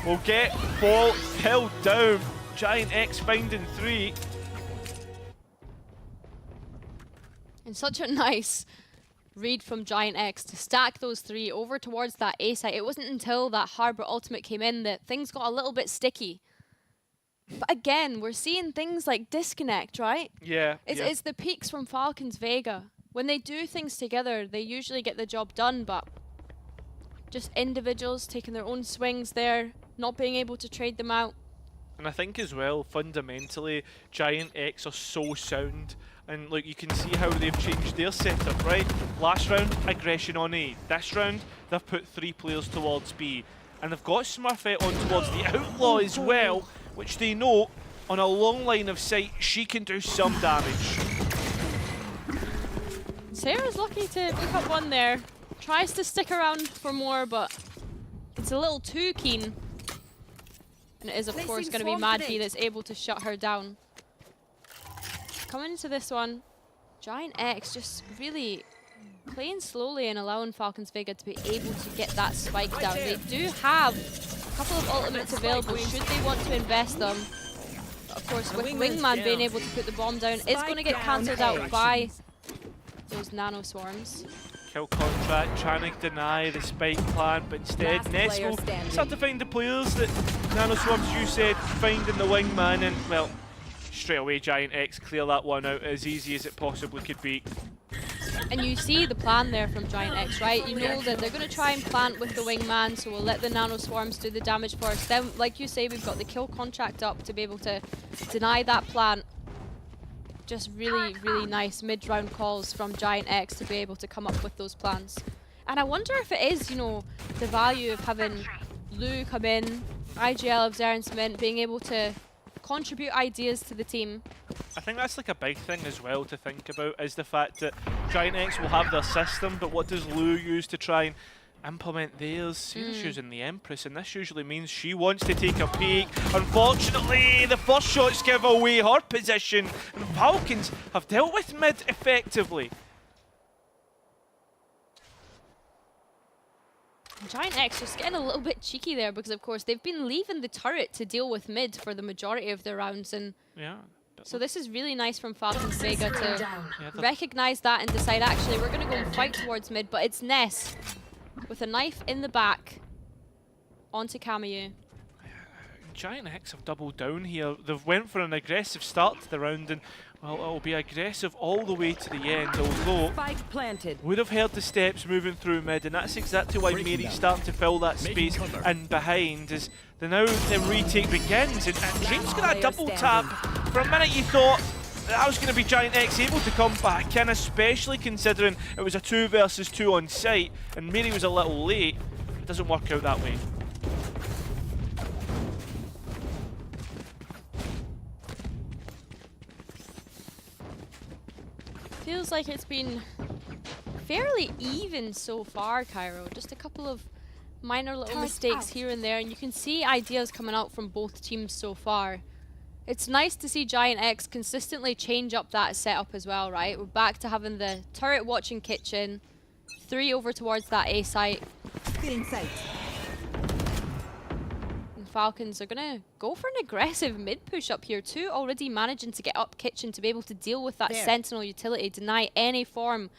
will get ball held down. GiantX finding 3. And such a nice read from GiantX to stack those 3 over towards that A site. It wasn't until that Harbour ultimate came in that things got a little bit sticky. But again, we're seeing things like disconnect, right? Yeah. It's the peaks from Falcons Vega. When they do things together, they usually get the job done, but just individuals taking their own swings there, not being able to trade them out. And I think as well, fundamentally, GiantX are so sound. And look, you can see how they've changed their setup, right? Last round, aggression on A. This round, they've put 3 players towards B. And they've got Smurfette on towards the Outlaw as well, which they know, on a long line of sight, she can do some damage. Sarah's lucky to pick up one there. Tries to stick around for more, but it's a little too keen. And it is, of course, going to be Mad V that's able to shut her down. Coming into this one, GiantX just really playing slowly and allowing Falcons Vega to be able to get that spike down. They do have a couple of ultimates available should they want to invest them. But of course, with Wingman being able to put the bomb down, it's going to get cancelled out by those nano swarms. Kill contract, trying to deny the spike plan, but instead Ness will start to find the players that NanoSwarms, you said, finding the wingman, and well, straight away GiantX clear that one out as easy as it possibly could be. And you see the plan there from GiantX, right? You know that they're going to try and plant with the wingman, so we'll let the NanoSwarms do the damage first. Then, like you say, we've got the kill contract up to be able to deny that plant. Just really, really nice mid-round calls from GiantX to be able to come up with those plans. And I wonder if it is, you know, the value of having Lou come in, IGL of Zerens Mint, being able to contribute ideas to the team. I think that's like a big thing as well to think about, is the fact that GiantX will have their system, but what does Lou use to try and implement theirs? Sarah's using the Empress, and this usually means she wants to take a peek. Unfortunately, the first shots give away her position, and Falcons have dealt with mid effectively. GiantX just getting a little bit cheeky there because, of course, they've been leaving the turret to deal with mid for the majority of their rounds, and so this is really nice from Falcons Vega to recognize that and decide, actually, we're going to go and fight towards mid, but it's Ness with a knife in the back onto Camus. GiantX have doubled down here. They've went for an aggressive start to the round, and well, it'll be aggressive all the way to the end, although would have heard the steps moving through mid, and that's exactly why Mary's starting to fill that space in behind as the retake begins, and Dream's got that double tap. For a minute you thought that was going to be GiantX able to come back in, especially considering it was a 2 versus 2 on site, and Mary was a little late. It doesn't work out that way. Feels like it's been fairly even so far, Cairo. Just a couple of minor little mistakes here and there, and you can see ideas coming out from both teams so far. It's nice to see GiantX consistently change up that setup as well, right? We're back to having the turret watching kitchen, 3 over towards that A site. Feeling safe. Falcons are going to go for an aggressive mid push up here too, already managing to get up kitchen to be able to deal with that sentinel utility, deny any form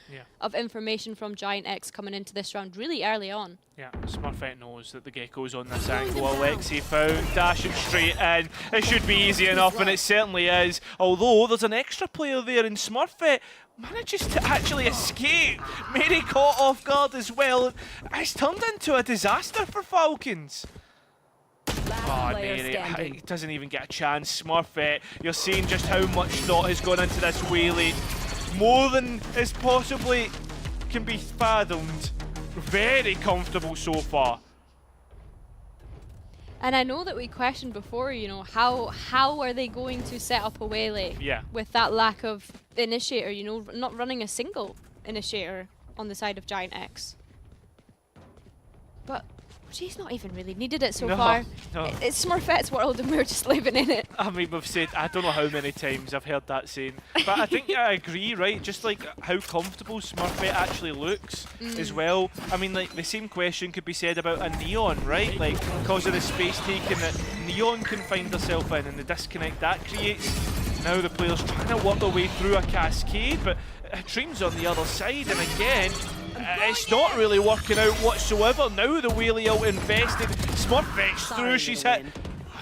of information from GiantX coming into this round really early on. Yeah, Smurfette knows that the Gecko's on this angle. Lexi found, dashing straight in. It should be easy enough, and it certainly is. Although there's an extra player there, and Smurfette manages to actually escape. Mary caught off guard as well. It's turned into a disaster for Falcons. Oh, Mary, it doesn't even get a chance. Smurfette, you're seeing just how much thought has gone into this wheelie. More than is possibly can be fathomed. Very comfortable so far. And I know that we questioned before, you know, how are they going to set up a wheelie with that lack of initiator, you know, not running a single initiator on the side of GiantX. But she's not even really needed it so far. No. It's Smurfette's world and we're just living in it. I mean, we've said, I don't know how many times I've heard that saying, but I think I agree, right? Just like how comfortable Smurfette actually looks as well. I mean, like the same question could be said about a Neon, right? Like, because of the space taking that Neon can find herself in and the disconnect that creates. Now the player's trying to work their way through a cascade, but Dream's on the other side, and again, it's not really working out whatsoever. Now the wheelie out invested. Smurfette's through, she's hit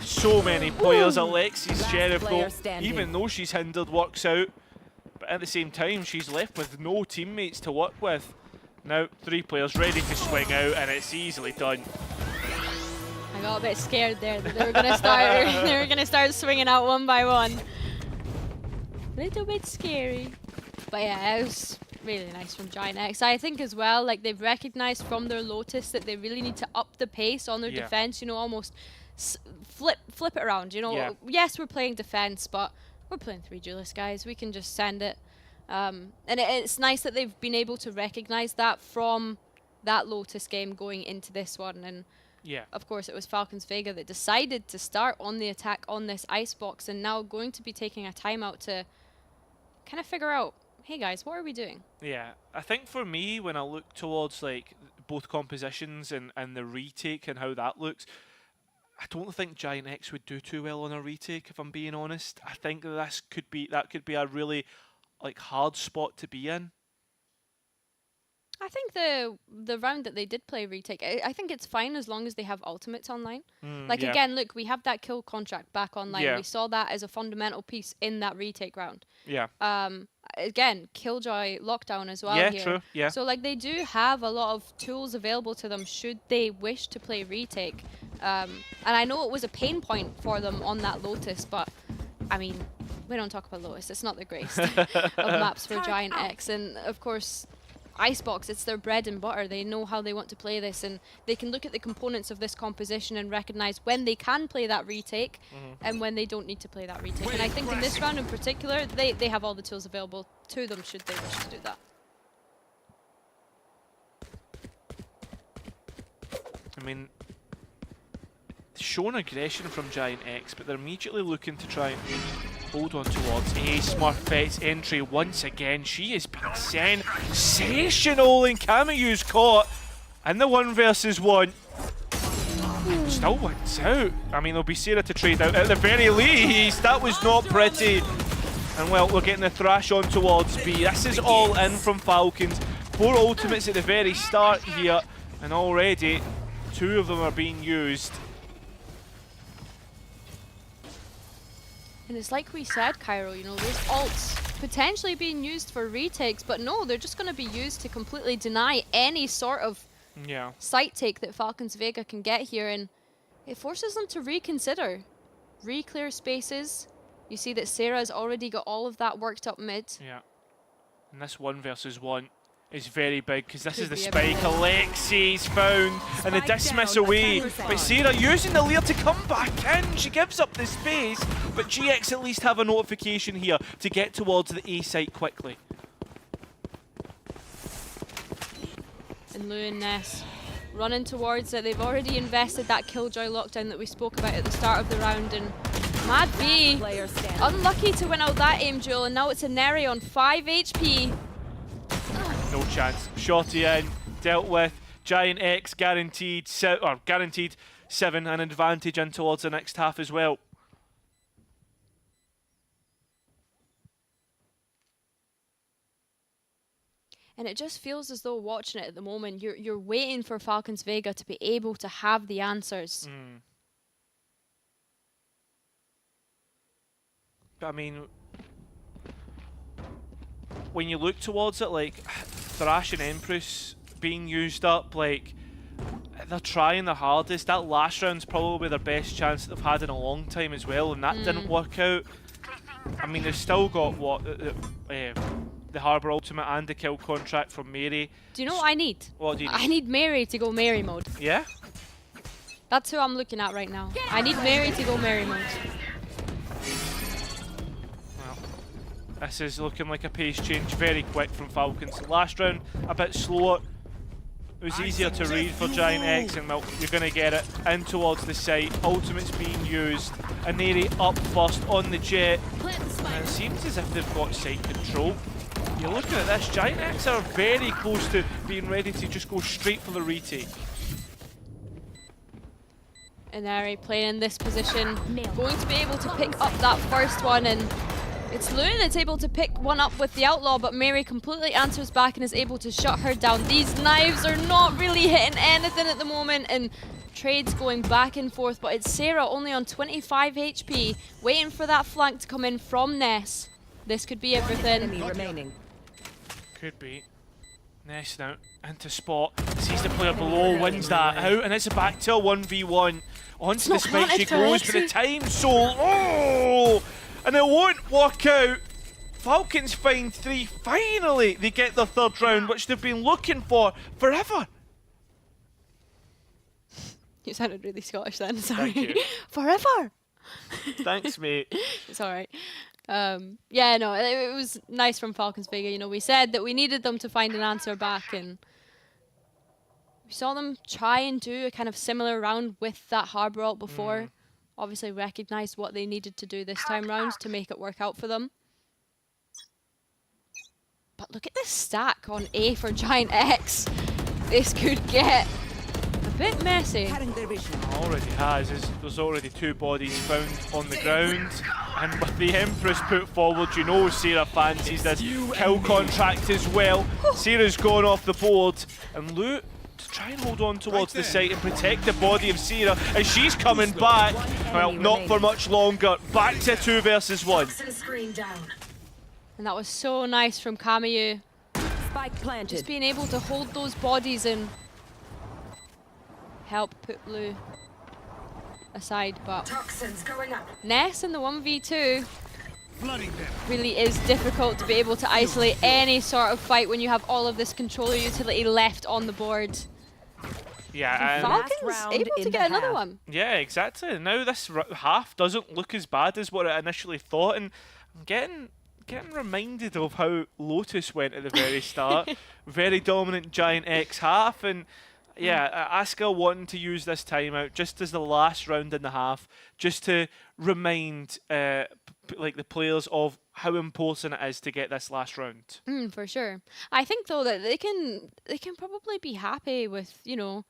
so many players. Alexi's Sheriff, though, even though she's hindered, works out. But at the same time, she's left with no teammates to work with. Now 3 players ready to swing out, and it's easily done. I got a bit scared there that they were gonna start. They were gonna start swinging out one by one. Little bit scary, but yeah, it was really nice from GiantX. I think as well, like they've recognized from their Lotus that they really need to up the pace on their defense. You know, almost flip it around. You know, yes, we're playing defense, but we're playing 3 duelists, guys. We can just send it. And it's nice that they've been able to recognize that from that Lotus game going into this one. And of course, it was Falcons Vega that decided to start on the attack on this Icebox, and now going to be taking a timeout to kind of figure out, hey guys, what are we doing? Yeah, I think for me, when I look towards like both compositions and the retake and how that looks, I don't think GiantX would do too well on a retake, if I'm being honest. I think that could be a really like hard spot to be in. I think the round that they did play retake, I think it's fine as long as they have ultimates online. Like again, look, we have that kill contract back online. We saw that as a fundamental piece in that retake round. Yeah. Again, Killjoy lockdown as well. Yeah, here. true. Yeah. So like they do have a lot of tools available to them should they wish to play retake. And I know it was a pain point for them on that Lotus, but I mean, we don't talk about Lotus. It's not the greatest of maps for GiantX, and of course. Icebox, it's their bread and butter. They know how they want to play this, and they can look at the components of this composition and recognize when they can play that retake and when they don't need to play that retake. And I think in this round in particular, they have all the tools available to them should they wish to do that. I mean, shown aggression from GiantX, but they're immediately looking to try and hold on towards A. Smurfette's entry once again. She has been sensational, and Camu's caught in the 1 versus 1. Still wins out. I mean, there'll be Sarah to trade out at the very least. That was not pretty. And well, we're getting the thrash on towards B. This is all in from Falcons. 4 ultimates at the very start here, and already 2 of them are being used. And it's like we said, Cairo, you know, those ults potentially being used for retakes, but no, they're just going to be used to completely deny any sort of site take that Falcons Vega can get here, and it forces them to reconsider. Re-clear spaces. You see that Sarah's already got all of that worked up mid. Yeah. And this 1 versus 1 is very big because this is the spike Lexi's found and the dismiss away. But Sarah using the leer to come back in. She gives up the space, but GX at least have a notification here to get towards the A site quickly. And Lou and Ness running towards it. They've already invested that Killjoy lockdown that we spoke about at the start of the round, and Mad B unlucky to win out that aim duel, and now it's a Neri on 5 HP. No chance. Shotty in, dealt with. GiantX guaranteed 7, an advantage in towards the next half as well. And it just feels as though watching it at the moment, you're waiting for Falcons Vega to be able to have the answers. I mean, when you look towards it, like Thrash and Empress being used up, like they're trying their hardest. That last round's probably their best chance that they've had in a long time as well, and that didn't work out. I mean, they've still got what the Harbour ultimate and the kill contract from Mary. Do you know what I need? What do you need? I need Mary to go Mary mode. Yeah? That's who I'm looking at right now. I need Mary to go Mary mode. This is looking like a pace change very quick from Falcons. Last round, a bit slower. It was easier to read for GiantX, and well, you're going to get it in towards the site. Ultimate's being used. Aneri up first on the jet. And it seems as if they've got site control. You're looking at this, GiantX are very close to being ready to just go straight for the retake. Aneri playing in this position, going to be able to pick up that first one, and it's Lou that's able to pick one up with the Outlaw, but Mary completely answers back and is able to shut her down. These knives are not really hitting anything at the moment, and trades going back and forth, but it's Sarah only on 25 HP, waiting for that flank to come in from Ness. This could be everything. Could be. Ness now into spot, sees the player below, wins that out, and it's back to a 1v1. Onto the spike she goes, but the time soul. And it won't work out. Falcons find 3. Finally, they get their 3rd round, which they've been looking for forever. You sounded really Scottish then, sorry. Thank you. Forever. Thanks, mate. It's alright. Yeah, no, it was nice from Falcons Vega. You know, we said that we needed them to find an answer back, and we saw them try and do a kind of similar round with that Harbour ult before. Obviously recognised what they needed to do this time round to make it work out for them. But look at this stack on A for GiantX. This could get a bit messy. Already has. There's already 2 bodies found on the ground. And with the Empress put forward, you know Sarah fancies this kill contract as well. Sarah's gone off the board. And Loot to try and hold on towards the site and protect the body of Sarah as she's coming back. Well, not for much longer. Back to 2 versus 1. And that was so nice from Kamayu. Spike planted. Just being able to hold those bodies and help put Blue aside, but Ness in the 1v2 really is difficult to be able to isolate any sort of fight when you have all of this controller utility left on the board. Yeah, Falcons able to get another one. Yeah, exactly. Now this half doesn't look as bad as what I initially thought, and I'm getting reminded of how Lotus went at the very start. Very dominant GiantX half, and yeah, Asuka wanting to use this timeout just as the last round in the half, just to remind like the players of how important it is to get this last round. For sure. I think though that they can probably be happy with, you know,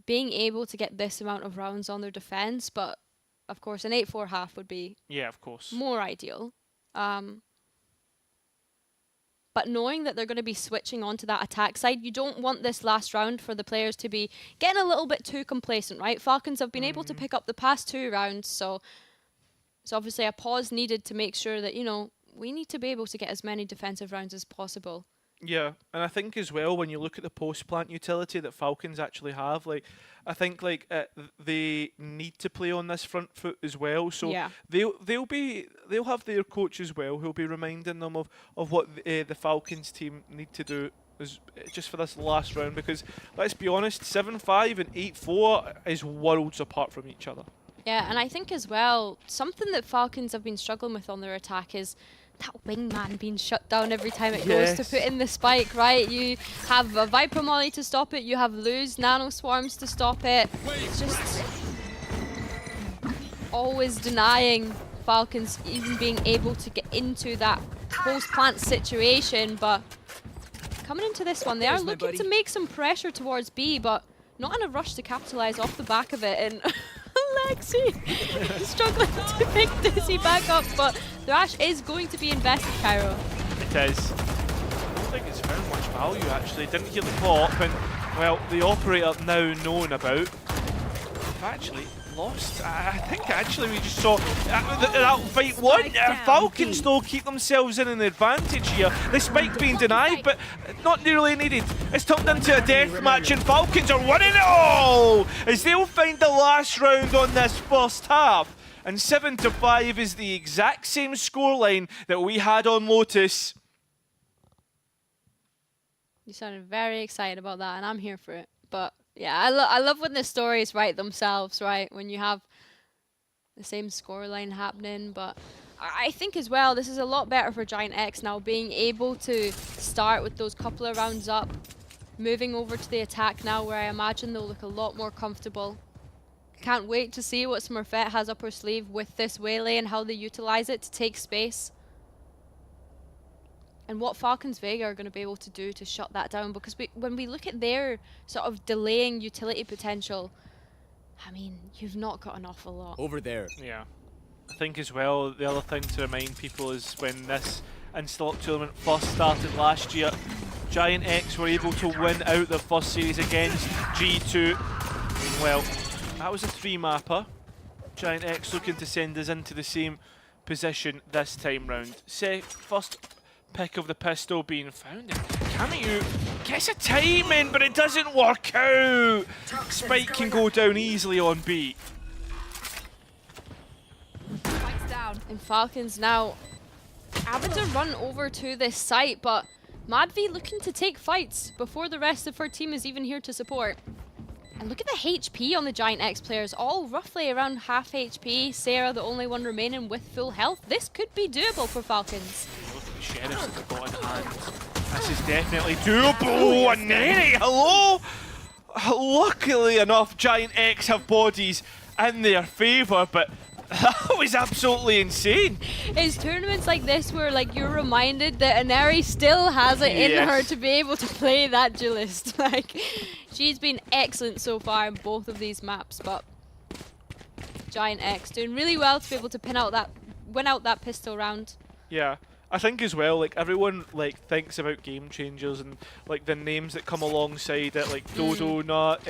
being able to get this amount of rounds on their defense, but of course an 8-4 half would be of course more ideal. But knowing that they're going to be switching onto that attack side, you don't want this last round for the players to be getting a little bit too complacent, right? Falcons have been able to pick up the past 2 rounds, so it's obviously a pause needed to make sure that, you know, we need to be able to get as many defensive rounds as possible. Yeah, and I think as well, when you look at the post-plant utility that Falcons actually have, like, I think like they need to play on this front foot as well. So they'll have their coach as well who'll be reminding them of what the Falcons team need to do just for this last round, because let's be honest, 7-5 and 8-4 is worlds apart from each other. Yeah, and I think as well, something that Falcons have been struggling with on their attack is that wingman being shut down every time it goes to put in the spike, right? You have a Viper Molly to stop it, you have Lou's Nano Swarms to stop it. It's just always denying Falcons even being able to get into that post-plant situation, but coming into this one, they are looking to make some pressure towards B, but not in a rush to capitalize off the back of it. And Lexi struggling to pick Dizzy back up, but Thrash is going to be invested, Cairo. It is. I don't think it's found much value actually. Didn't hear the pop, and well, the operator now known about. We've actually lost. I think actually we just saw that fight one. Falcons though keep themselves in an advantage here. The spike being denied, but not nearly needed. It's turned into a death match, and Falcons are winning it all as they'll find the last round on this first half. And 7-5 is the exact same scoreline that we had on Lotus. You sounded very excited about that, and I'm here for it. But yeah, I love when the stories write themselves, right? When you have the same scoreline happening. But I think as well, this is a lot better for GiantX now, being able to start with those couple of rounds up, moving over to the attack now, where I imagine they'll look a lot more comfortable. Can't wait to see what Smurfette has up her sleeve with this Waylay and how they utilize it to take space. And what Falcons Vega are going to be able to do to shut that down, because when we look at their sort of delaying utility potential, I mean, you've not got an awful lot. Over there. Yeah. I think as well, the other thing to remind people is when this Instalock tournament first started last year, GiantX were able to win out their first series against G2. Well, that was a 3-mapper. GiantX looking to send us into the same position this time round. First pick of the pistol being found. Kamayu gets a time in, but it doesn't work out. Spike can go down easily on B. And Falcons now having to run over to this site, but MadV looking to take fights before the rest of her team is even here to support. And look at the HP on the GiantX players, all roughly around half HP. Sarah, the only one remaining with full health. This could be doable for Falcons. Look at the Sheriffs that they've got in hand. This is definitely doable. And Neri, hello? Luckily enough, GiantX have bodies in their favour, but That was absolutely insane. It's tournaments like this where like you're reminded that Aneri still has it in Yes. her to be able to play that duelist. Like she's been excellent so far in both of these maps, but GiantX doing really well to be able to win out that pistol round. Yeah. I think as well, like everyone like thinks about game changers and like the names that come alongside it, like Dodo Nut.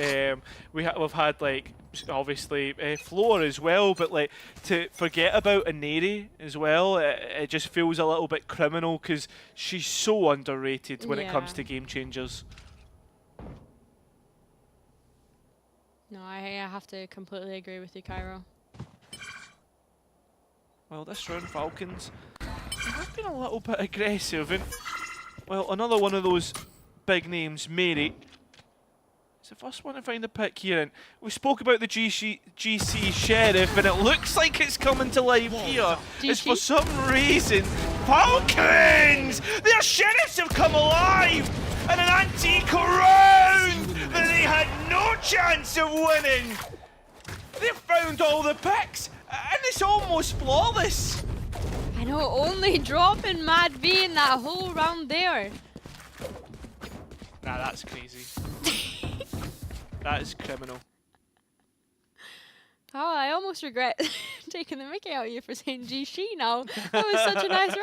We've had like obviously Floor as well, but like to forget about Aneri as well, it just feels a little bit criminal because she's so underrated when it comes to game changers. No, I have to completely agree with you, Cairo. Well, this round Falcons have been a little bit aggressive, and well, another one of those big names, Mary. It's the first one to find the pick here, and we spoke about the GC Sheriff, and it looks like it's coming to life here. It's for some reason Falcons! Their Sheriffs have come alive in an antique round that they had no chance of winning. They've found all the picks, and it's almost flawless. I know, only dropping Mad V in that whole round there. Nah, that's crazy. That is criminal. Oh, I almost regret taking the mickey out of you for saying GC now. That was such a nice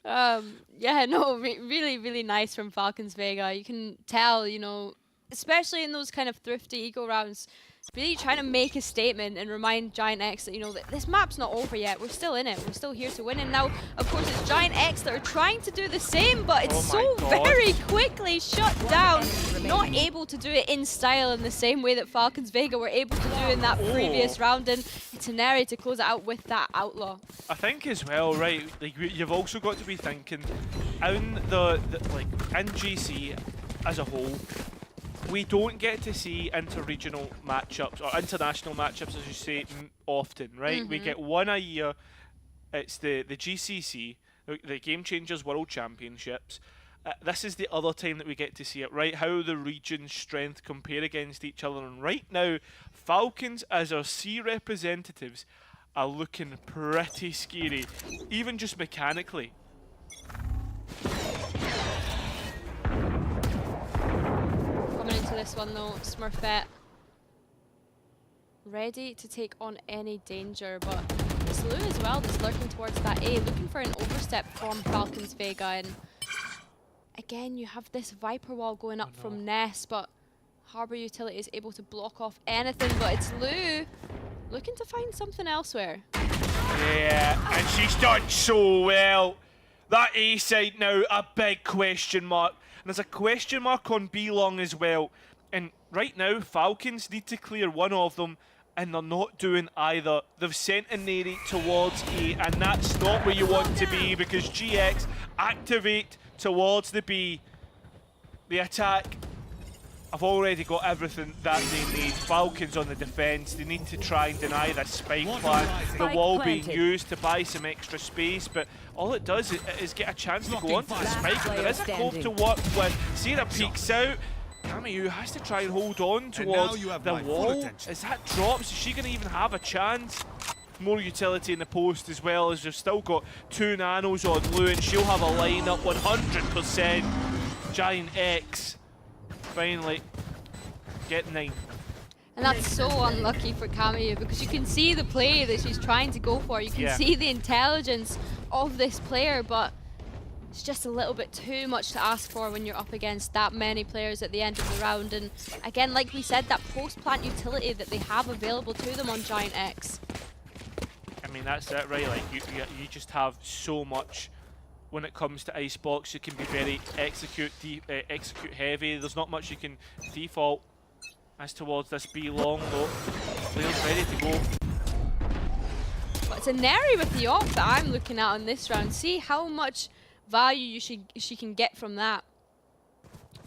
round. Yeah, no, really, really nice from Falcons Vega. You can tell, you know, especially in those kind of thrifty eco rounds, really trying to make a statement and remind GiantX that, you know, that this map's not over yet. We're still in it. We're still here to win. And now, of course, it's GiantX that are trying to do the same, but it's so very quickly shut down. Not able to do it in style in the same way that Falcons Vega were able to do in that previous round. And it's Aneri to close it out with that Outlaw. I think as well, right, like you've also got to be thinking in like in GC as a whole, we don't get to see inter-regional matchups or international matchups, as you say, often, right? We get one a year. It's the GCC, the Game Changers World Championships. This is the other time that we get to see it, right? How the region's strength compare against each other. And right now, Falcons as our C representatives are looking pretty scary, even just mechanically. Coming into this one though, Smurfette ready to take on any danger, but it's Lou as well just lurking towards that A, looking for an overstep from Falcons Vega. And again, you have this Viper wall going up from Ness, but Harbour Utility is able to block off anything, but it's Lou looking to find something elsewhere. Yeah, and she's done so well. That A side now, a big question mark. And there's a question mark on B long as well. And right now, Falcons need to clear one of them, and they're not doing either. They've sent a Neri towards A, and that's not where you want to be, because GX activate towards the B. The attack, I've already got everything that they need. Falcons on the defense. They need to try and deny this spike plant. The wall being used to buy some extra space, but all it does is get a chance to go onto the spike. And there is a cove to work with. Sierra peeks out. Kamiyu has to try and hold on towards the wall. As that drops, is she going to even have a chance? More utility in the post as well, as we've still got 2 nanos on Lou, and she'll have a lineup 100%. GiantX finally get 9. And that's so unlucky for Kamiyu, because you can see the play that she's trying to go for. You can see the intelligence of this player, but it's just a little bit too much to ask for when you're up against that many players at the end of the round. And again, like we said, that post-plant utility that they have available to them on GiantX. I mean, that's it, right? Like you just have so much when it comes to Icebox. You can be very execute heavy. There's not much you can default as towards this B long though. Player's ready to go. But it's a Neri with the op that I'm looking at on this round. See how much value she can get from that.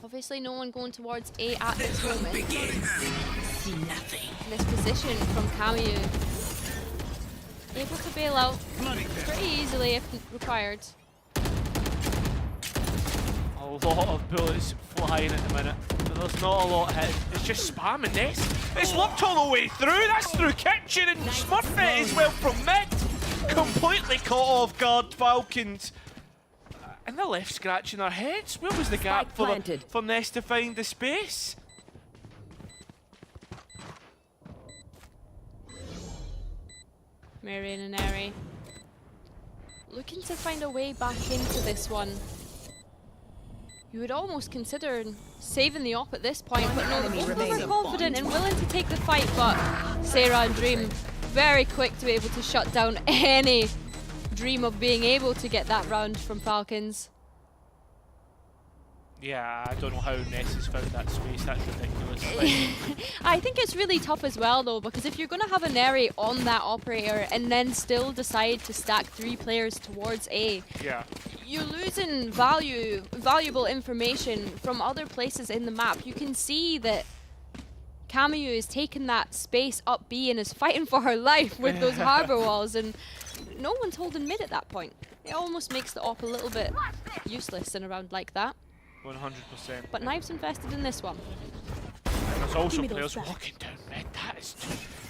Obviously no one going towards A at this moment. See nothing. In this position from Kamiyu. Able to bail out pretty easily if required. A lot of bullets flying at the minute, but there's not a lot hitting. It's just spamming this. It's looked all the way through. That's through kitchen and Smurfette as well from mid. Completely caught off guard, Falcons. And they're left scratching their heads. Where was the gap for Ness to find the space? Marion and Eri looking to find a way back into this one. You would almost consider saving the op at this point, but no, both of them are confident and willing to take the fight, but Sarah and Dream very quick to be able to shut down any dream of being able to get that round from Falcons. Yeah, I don't know how Ness has found that space. That's ridiculous. I think it's really tough as well, though, because if you're going to have an Eri on that operator and then still decide to stack 3 players towards A, yeah, you're losing valuable information from other places in the map. You can see that Camus is taking that space up B and is fighting for her life with those harbor walls, and no one's holding mid at that point. It almost makes the op a little bit useless in a round like that. 100%. But Knives invested in this one. There's also players walking down mid.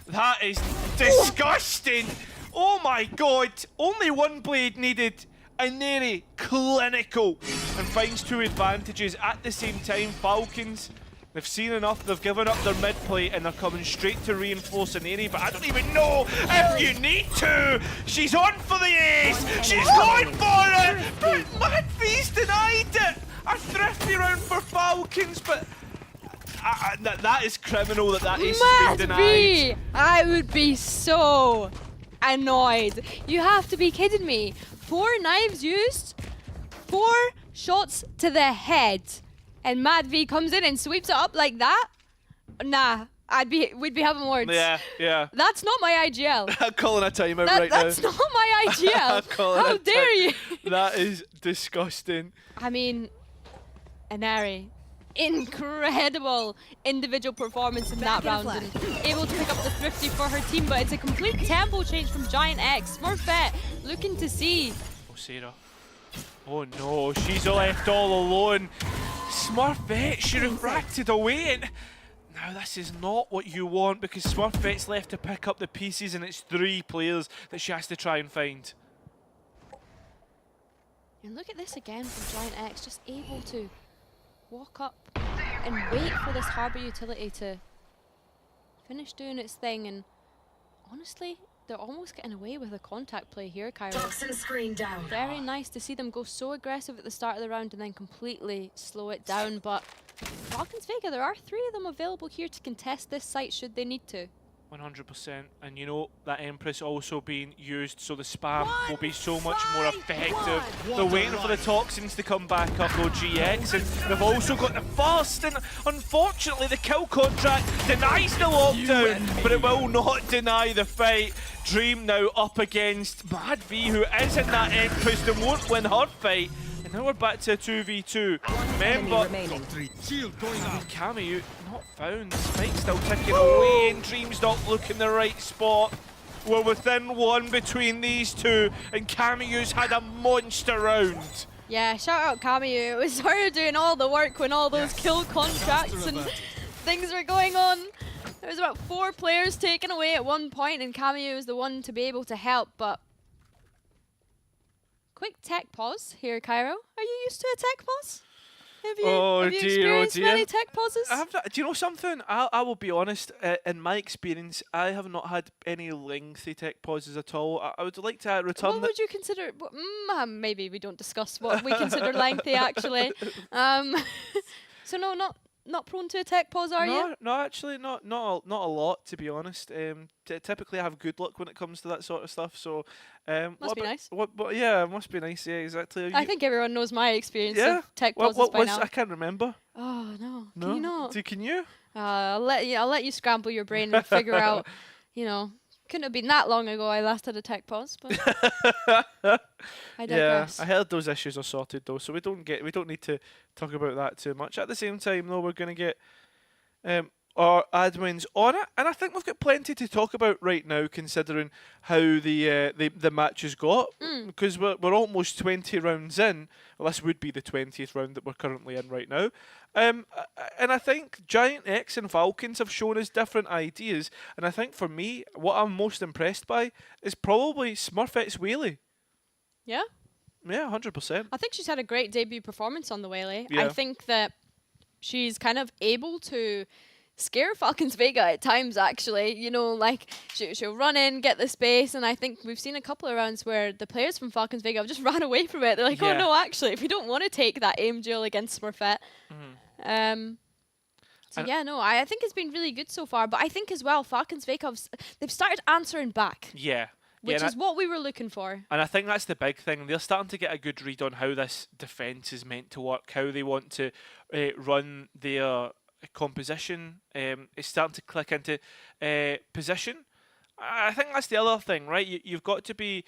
That is disgusting. Oh my god. Only one blade needed. And Neri clinical and finds 2 advantages at the same time. Falcons, they've seen enough. They've given up their mid play and they're coming straight to reinforce an Neri. But I don't even know if you need to. She's on for the ace. She's going for it. But Madvy's denied it. A thrifty round for Falcons, but that is criminal that ace has been denied. I would be so annoyed. You have to be kidding me. 4 knives used, 4 shots to the head, and Mad V comes in and sweeps it up like that? Nah, we'd be having words. Yeah. That's not my IGL. I'm calling a timeout right now. That's not my IGL. How dare you? That is disgusting. I mean, Anari, incredible individual performance in that round and able to pick up the thrifty for her team, but it's a complete tempo change from GiantX. Smurfette looking to see. Oh, Sarah. Oh no, she's left all alone. Smurfette, she refracted away, and now this is not what you want because Smurfette's left to pick up the pieces and it's 3 players that she has to try and find. And look at this again from GiantX, just able to walk up and wait for this Harbour utility to finish doing its thing, and honestly, they're almost getting away with a contact play here, Kyra. Toxin screen down. Very nice to see them go so aggressive at the start of the round and then completely slow it down, but Falcons Vega, there are 3 of them available here to contest this site should they need to. 100%, and you know that Empress also being used, so the spam will be so much more effective. They're waiting for the toxins to come back up though, GX, and they've also got the first, and unfortunately the kill contract denies the lockdown, but it will not deny the fight. Dream now up against Mad V, who is in that Empress and won't win her fight. And now we're back to a 2v2. Remember, Camus not found. Spike still ticking away, and Dream's not looking the right spot. We're within 1 between these 2, and Camus had a monster round. Yeah, shout out Camus. It was her doing all the work when all those kill contracts and things were going on. There was about 4 players taken away at one point, and Camus was the one to be able to help, but quick tech pause here, Cairo. Are you used to a tech pause? Have you experienced many tech pauses? Do you know something? I will be honest, in my experience, I have not had any lengthy tech pauses at all. I would like to return. What would you consider? Maybe we don't discuss what we consider lengthy, actually. So no, not prone to a tech pause, are you? No, actually, not a lot, to be honest. Typically, I have good luck when it comes to that sort of stuff. So, must be nice. Yeah, it must be nice. Yeah, exactly. I think everyone knows my experience of tech pauses by now. I can't remember. Oh no, no? Can you not? Can you? I'll let you scramble your brain and figure out. You know, couldn't have been that long ago I last had a tech pause, but I digress. Yeah, I heard those issues are sorted though, so we don't need to talk about that too much. At the same time, though, we're gonna get our admins on it, and I think we've got plenty to talk about right now, considering how the match has got, because we're almost 20 rounds in. Well, this would be the 20th round that we're currently in right now. And I think GiantX and Falcons have shown us different ideas, and I think for me, what I'm most impressed by is probably Smurfette's Whaley. Yeah? Yeah, 100%. I think she's had a great debut performance on the Whaley. Yeah. I think that she's kind of able to scare Falcons Vega at times, actually. You know, like, she'll run in, get the space, and I think we've seen a couple of rounds where the players from Falcons Vega have just ran away from it. They're like, oh no, actually, if we don't want to take that aim duel against Smurfette. So yeah, no, I think it's been really good so far, but I think as well, Falcons Vega, they've started answering back. Yeah. Which is what we were looking for. And I think that's the big thing. They're starting to get a good read on how this defence is meant to work, how they want to run their composition. It's starting to click into position. I think that's the other thing, right? You've got to be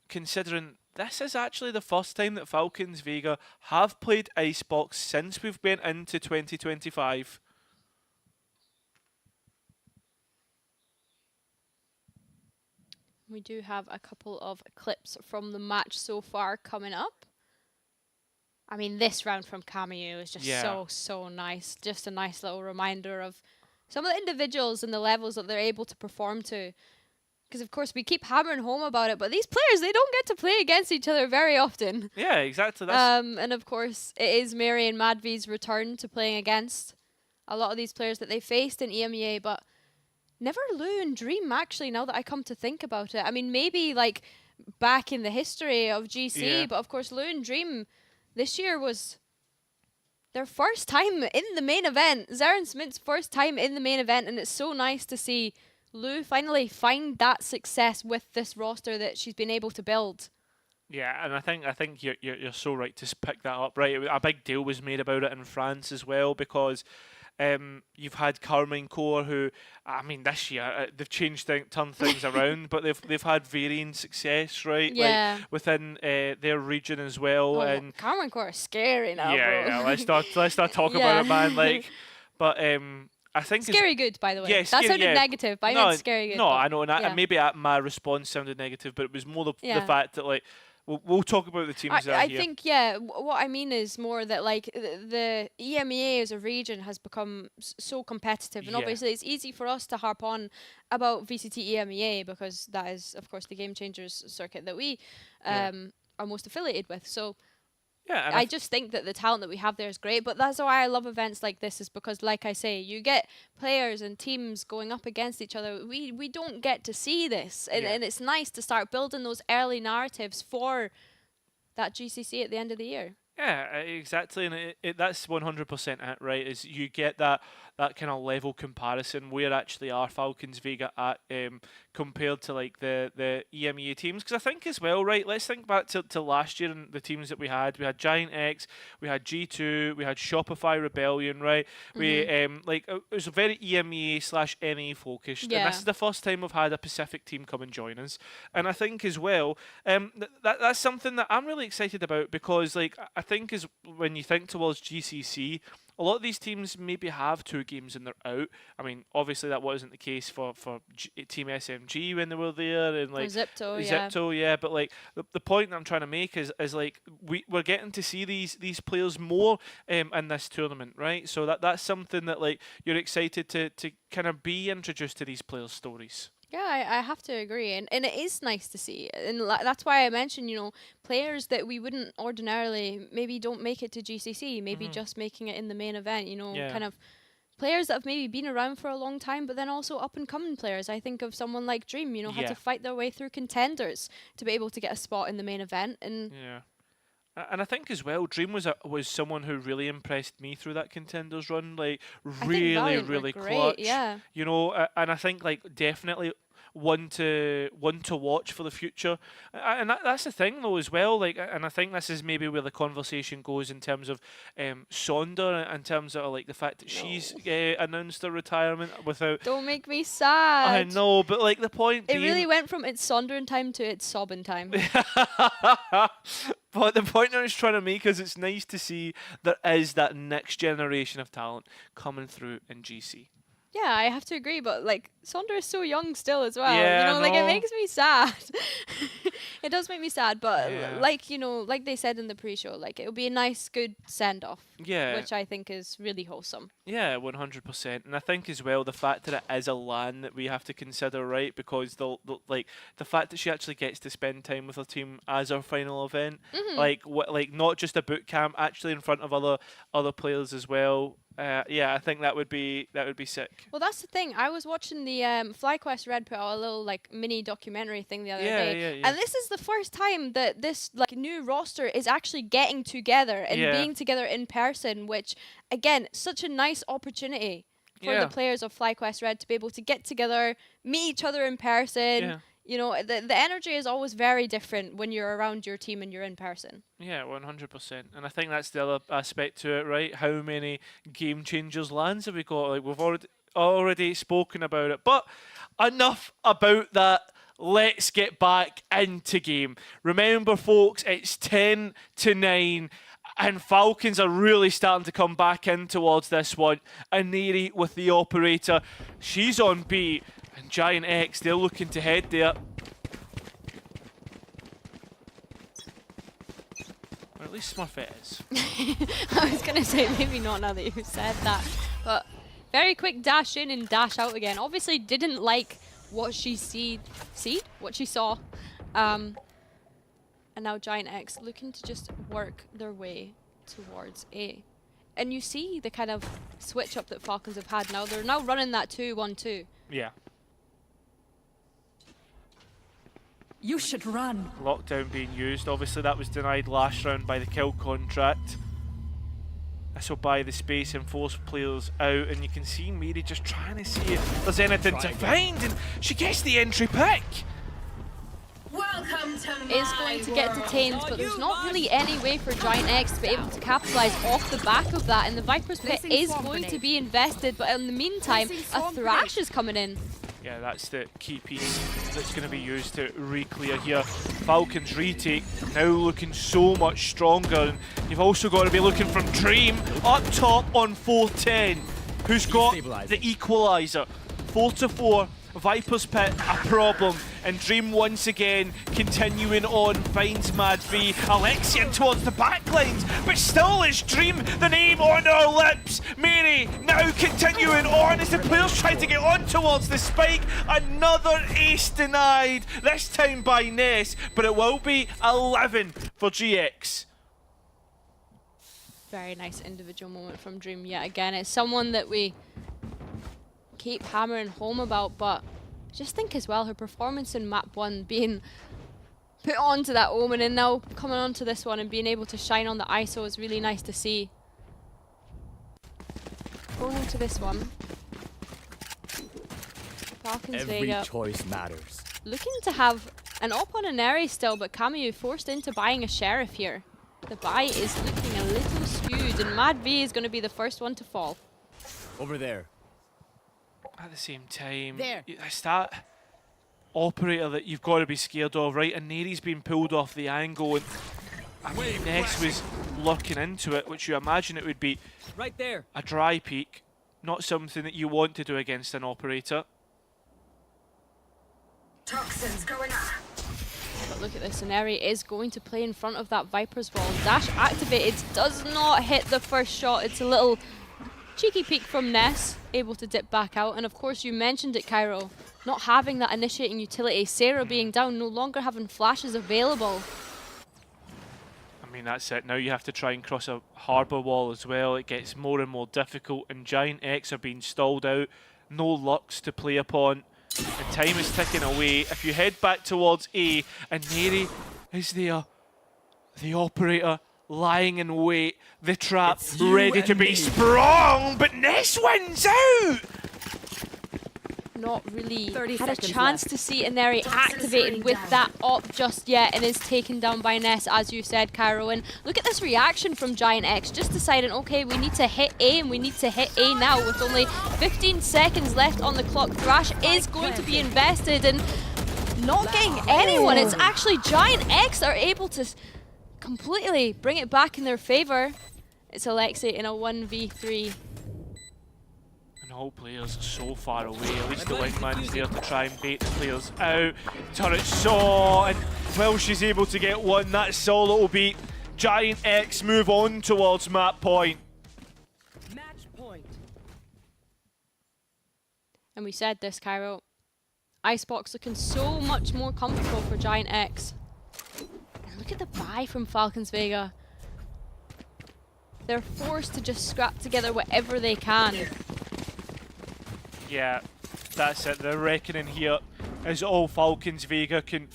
considering this is actually the first time that Falcons Vega have played Icebox since we've been into 2025. We do have a couple of clips from the match so far coming up. I mean, this round from Cameo is just so nice. Just a nice little reminder of some of the individuals and the levels that they're able to perform to. Because, of course, we keep hammering home about it, but these players, they don't get to play against each other very often. Yeah, exactly. And, of course, it is Mary and Madvi's return to playing against a lot of these players that they faced in EMEA, but never Lou and Dream, actually, now that I come to think about it. I mean, maybe, like, back in the history of GC, but, of course, Lou and Dream this year was their first time in the main event. Zaren Smith's first time in the main event, and it's so nice to see Lou finally find that success with this roster that she's been able to build. Yeah, and I think you're so right to pick that up. Right, a big deal was made about it in France as well, because you've had Carmine Core, who, I mean, this year they've turned things around, but they've had varying success, right? Yeah. Like within their region as well. Oh, and Carmine Core is scary now, bro. Yeah, let's not talk about it, man. Like, but I think scary good, by the way. Yeah, that scary, sounded negative, but I meant scary good. No, I know, and maybe my response sounded negative, but it was more the fact that, like, we'll talk about the teams that are here. I think, what I mean is more that, like, the EMEA as a region has become so competitive, and obviously it's easy for us to harp on about VCT EMEA because that is, of course, the Game Changers circuit that we are most affiliated with. So yeah, I just think that the talent that we have there is great, but that's why I love events like this, is because, like I say, you get players and teams going up against each other. We don't get to see this, and it's nice to start building those early narratives for that GCC at the end of the year. Yeah, exactly, and that's 100% it, right? Is you get that kind of level comparison. Where actually are Falcons Vega at compared to, like, the EMEA teams? Because I think as well, right? Let's think back to last year and the teams that we had. We had GiantX, we had G2, we had Shopify Rebellion, right? We like it was a very EMEA/NA focused. And this is the first time we've had a Pacific team come and join us. And I think as well, that's something that I'm really excited about, because, like, I think is when you think towards GCC, a lot of these teams maybe have 2 games and they're out. I mean, obviously that wasn't the case for Team SMG when they were there, and like Zipto, but like the point that I'm trying to make is like we're getting to see these players more in this tournament, right? So that's something that, like, you're excited to kind of be introduced to these players' stories. Yeah, I have to agree, and it is nice to see, and that's why I mentioned, you know, players that we wouldn't ordinarily maybe don't make it to GCC, maybe just making it in the main event, you know, kind of players that have maybe been around for a long time, but then also up and coming players. I think of someone like Dream, you know, had to fight their way through contenders to be able to get a spot in the main event, and and I think as well, Dream was someone who really impressed me through that contenders run, like really clutch. Yeah. You know, and I think, like, definitely one to watch for the future. And that's the thing though as well. Like, and I think this is maybe where the conversation goes in terms of Sonder, in terms of, like, the fact that she's announced her retirement without. Don't make me sad. I know, but, like, the point. It really went from it's Sondering time to it's sobbing time. But the point I was trying to make is it's nice to see there is that next generation of talent coming through in GC. Yeah, I have to agree, but like Sonder is so young still as well. Yeah, you know, like it no. makes me sad. It does make me sad, but Yeah. like, you know, like they said in the pre-show, like it would be a nice, good send-off. Yeah. Which I think is really wholesome. Yeah, 100%. And I think as well the fact that it is a LAN that we have to consider, right? Because the fact that she actually gets to spend time with her team as our final event, like not just a boot camp, actually in front of other players as well. Yeah, I think that would be sick. Well, that's the thing. I was watching the FlyQuest Red put out a little like mini documentary thing the other day, Yeah. and this is the first time that this like new roster is actually getting together and being together in person. Which, again, such a nice opportunity for the players of FlyQuest Red to be able to get together, meet each other in person. Yeah. You know, the energy is always very different when you're around your team and you're in person. Yeah, 100%. And I think that's the other aspect to it, right? How many game changers lands have we got? Like we've already spoken about it. But enough about that. Let's get back into game. Remember, folks, it's 10-9. And Falcons are really starting to come back in towards this one. And Neri with the operator. She's on B. And GiantX, they're looking to head there. Or at least Smurfette is. I was going to say maybe not now that you said that. But very quick dash in and dash out again. Obviously didn't like what she what she saw. And now GiantX looking to just work their way towards A. And you see the kind of switch up that Falcons have had now. They're now running that 2-1-2. Yeah. You should run. Lockdown being used. Obviously that was denied last round by the kill contract. This will buy the space and force players out, and you can see Mary just trying to see if there's anything to find, and she gets the entry pick. Welcome to Is going to get detained, but there's not really any way for GiantX to be able to capitalize off the back of that, and the Viper's Pit is going to be invested, but in the meantime, a Thrash is coming in. Yeah, that's the key piece that's going to be used to re-clear here. Falcons retake, now looking so much stronger. And you've also got to be looking from Dream up top on 4-10, who's got the equaliser. 4-4, Viper's Pit, a problem. And Dream once again continuing on, finds Mad V. Lexi in towards the backlines, but still it's Dream, the name on our lips. Mary now continuing on as the players try to get on towards the spike. Another ace denied, this time by Ness, but it will be 11 for GX. Very nice individual moment from Dream yet again. It's someone that we keep hammering home about, but just think as well, her performance in map 1 being put onto that Omen and now coming onto this one and being able to shine on the ISO is really nice to see. Going into this one, Falcons Vega. Every choice matters. Looking to have an op on an Eri still, but Camus forced into buying a Sheriff here. The buy is looking a little skewed, and Mad V is going to be the first one to fall. Over there. At the same time, it's that operator that you've got to be scared of, right? And Neri's been pulled off the angle, and I mean, Ness was looking into it, which you imagine it would be right there. A dry peek, not something that you want to do against an operator. toxins going up. But look at this, and Eri is going to play in front of that Viper's wall. Dash activated, does not hit the first shot. It's a little cheeky peek from Ness, able to dip back out. And of course, you mentioned it, Cairo, not having that initiating utility. Sarah being down, no longer having flashes available. I mean, that's it. Now you have to try and cross a harbour wall as well. It gets more and more difficult, and GiantX are being stalled out. No Lux to play upon, and time is ticking away. If you head back towards A, and Neri is there, the operator lying in wait, the trap ready to be sprung, but Ness wins out! Not really 30 had a seconds chance left. to see Ineri activated with that op just yet, and is taken down by Ness, as you said, Cairo. And look at this reaction from GiantX, just deciding, okay, we need to hit A, and we need to hit A now with only 15 seconds left on the clock. Thrash is going to be invested, and not getting anyone. It's actually GiantX are able to completely bring it back in their favor. It's Lexi in a 1v3. No players so far away. At least the wingman is there to try and bait the players out. Turret saw, and well, she's able to get one. That solo will beat GiantX move on towards map point. Match point. And we said this, Cairo. Icebox looking so much more comfortable for GiantX. And look at the buy from Falcons Vega. They're forced to just scrap together whatever they can. Yeah, that's it. The reckoning here is all Falcons Vega can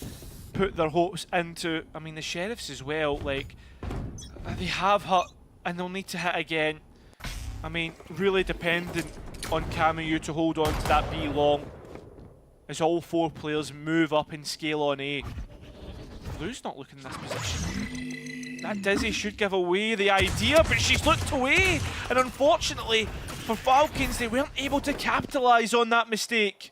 put their hopes into. I mean, the Sheriffs as well, like, they have hit and they'll need to hit again. I mean, really dependent on Camu to hold on to that B long as all 4 players move up and scale on A. Blue's not looking in this position. That Dizzy should give away the idea, but she's looked away, and unfortunately for Falcons, they weren't able to capitalise on that mistake.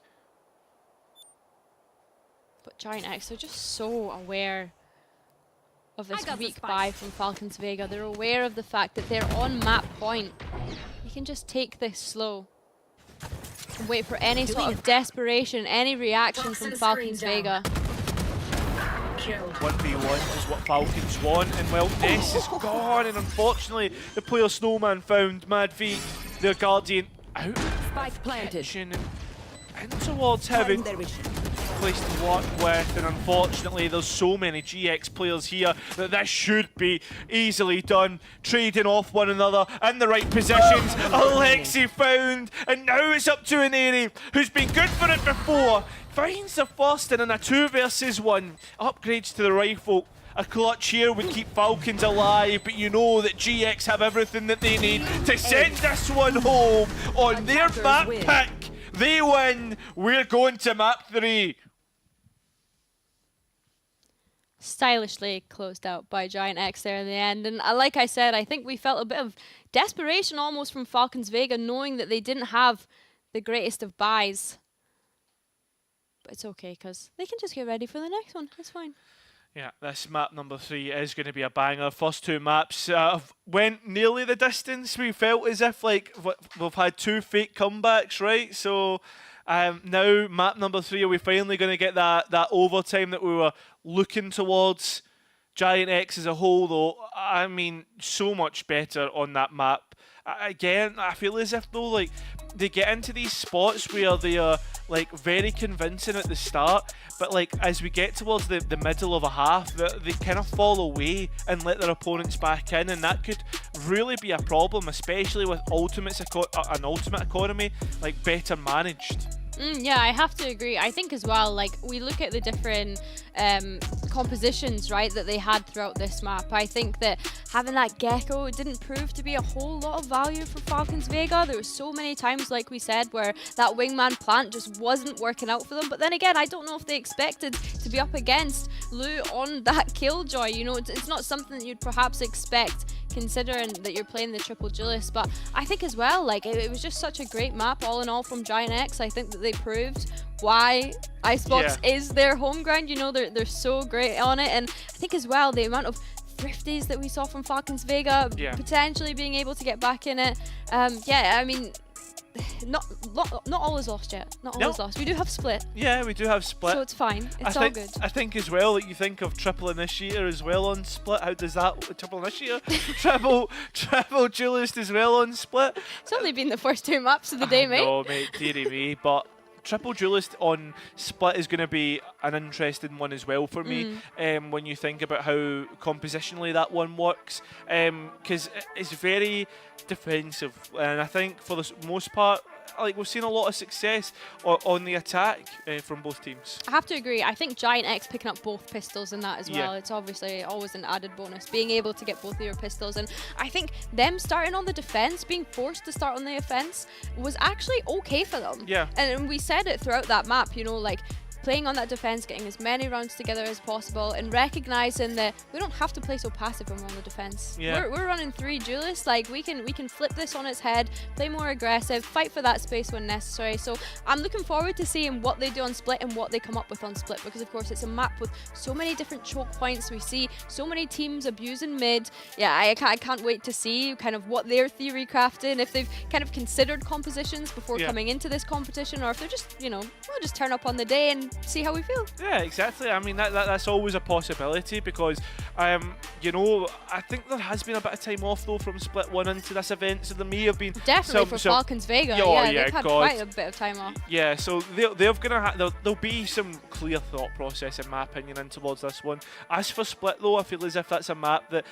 But GiantX are just so aware of this weak buy from Falcons Vega. They're aware of the fact that they're on map point. You can just take this slow and wait for any sort of desperation, any reaction from Falcons Vega. 1v1 is what Falcons want, and well, Ness is gone, and unfortunately the player Snowman found Mad V, their Guardian, out of position and in towards heaven. Place to work with, and unfortunately there's so many GX players here that this should be easily done, trading off one another in the right positions. Lexi found, and now it's up to Aneri, who's been good for it before. Finds the first, and in a 2 versus 1, upgrades to the rifle. A clutch here would keep Falcons alive, but you know that GX have everything that they need to send this one home on their map pick. They win. We're going to map 3. Stylishly closed out by GiantX there in the end. And like I said, I think we felt a bit of desperation almost from Falcons Vega, knowing that they didn't have the greatest of buys. But it's okay, because they can just get ready for the next one. It's fine. Yeah, this map number 3 is going to be a banger. First 2 maps went nearly the distance. We felt as if like we've had 2 fake comebacks, right? So now map number 3, are we finally going to get that overtime that we were looking towards? GiantX as a whole, though, I mean, so much better on that map. Again, I feel as if though, like, they get into these spots where they are like very convincing at the start, but like as we get towards the middle of a half, they kind of fall away and let their opponents back in, and that could really be a problem, especially with an ultimate economy like better managed. Yeah, I have to agree. I think as well, like, we look at the different compositions, right, that they had throughout this map. I think that having that Gecko, it didn't prove to be a whole lot of value for Falcons Vega. There were so many times, like we said, where that wingman plant just wasn't working out for them. But then again, I don't know if they expected to be up against Lou on that Killjoy. You know, it's not something that you'd perhaps expect, considering that you're playing the triple Duelist. But I think as well, like, it was just such a great map all in all from GiantX. I think that they proved why Icebox is their home ground. You know, they're so great on it. And I think as well, the amount of thrifties that we saw from Falcons Vega, potentially being able to get back in it. Yeah, I mean, not all is lost yet. Not all is lost. We do have Split. Yeah, we do have Split. So it's fine. It's all good. I think as well that you think of Triple Initiator as well on Split. How does that Triple Initiator? Triple Duelist as well on Split. It's only been the first 2 maps of the day, mate. No, mate, dearie me. But Triple Duelist on Split is going to be an interesting one as well for me, when you think about how compositionally that one works, because it's very defensive, and I think for the most part, like, we've seen a lot of success on the attack from both teams. I have to agree. I think GiantX picking up both pistols in that as well. It's obviously always an added bonus, being able to get both of your pistols. And I think them starting on the defense, being forced to start on the offense, was actually okay for them. Yeah. And we said it throughout that map, you know, like, playing on that defense, getting as many rounds together as possible, and recognizing that we don't have to play so passive when we're on the defense. Yeah. We're running 3 duelists. Like we can flip this on its head, play more aggressive, fight for that space when necessary. So I'm looking forward to seeing what they do on Split and what they come up with on Split, because of course it's a map with so many different choke points. We see so many teams abusing mid. Yeah, I can't wait to see kind of what they're theory crafting, if they've kind of considered compositions before coming into this competition, or if they're just, you know, we'll just turn up on the day and see how we feel. Yeah, exactly. I mean, that's always a possibility, because, you know, I think there has been a bit of time off though from Split 1 into this event, so there may have been definitely for Falcons Vega. They've had quite a bit of time off. Yeah, so there'll be some clear thought process in my opinion in towards this one. As for Split though, I feel as if that's a map that,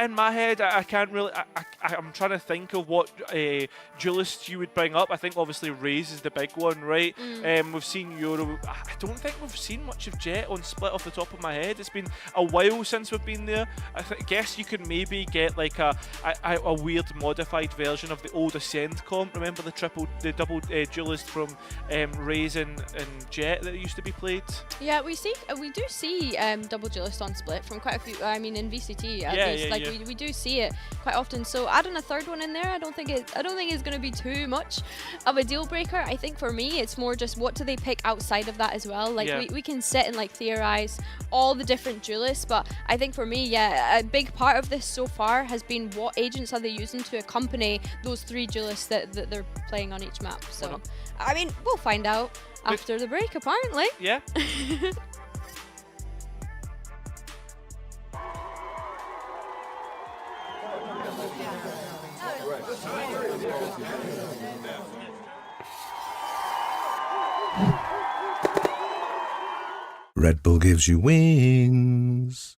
in my head, I can't really. I'm trying to think of what duelists you would bring up. I think obviously Raze is the big one, right? We've seen Euro. I don't think we've seen much of Jet on Split off the top of my head. It's been a while since we've been there. I guess you could maybe get like a weird modified version of the old Ascend comp. Remember the double duelist from Raze and Jet that used to be played? Yeah, we do see double duelist on Split from quite a few. I mean, in VCT at least, we do see it quite often. So adding a third one in there, I don't think it's going to be too much of a deal breaker. I think for me, it's more just what do they pick outside of that as well. Like we can sit and like theorize all the different duelists, but I think for me, a big part of this so far has been what agents are they using to accompany those 3 duelists that they're playing on each map. So I mean, we'll find out after the break, apparently. Yeah. Red Bull gives you wings.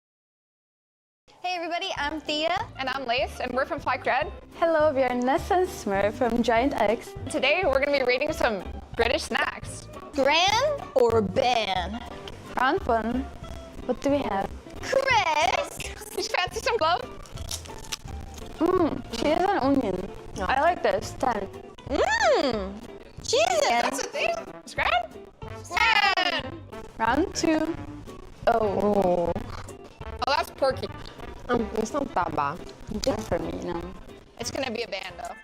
Hey everybody, I'm Thea. And I'm Lace, and we're from FlyQuest Red. Hello, we are Ness and Smurf from GiantX. Today we're going to be rating some British snacks. Gran or ban? Round 1. What do we have? Chris! Did you fancy some glove? Cheese and onion. I like this. 10. Jesus! That's a thing? It's Gran? Gran! Round 2. Oh, that's porky. It's not that bad. Good for me now. It's gonna be a ban though.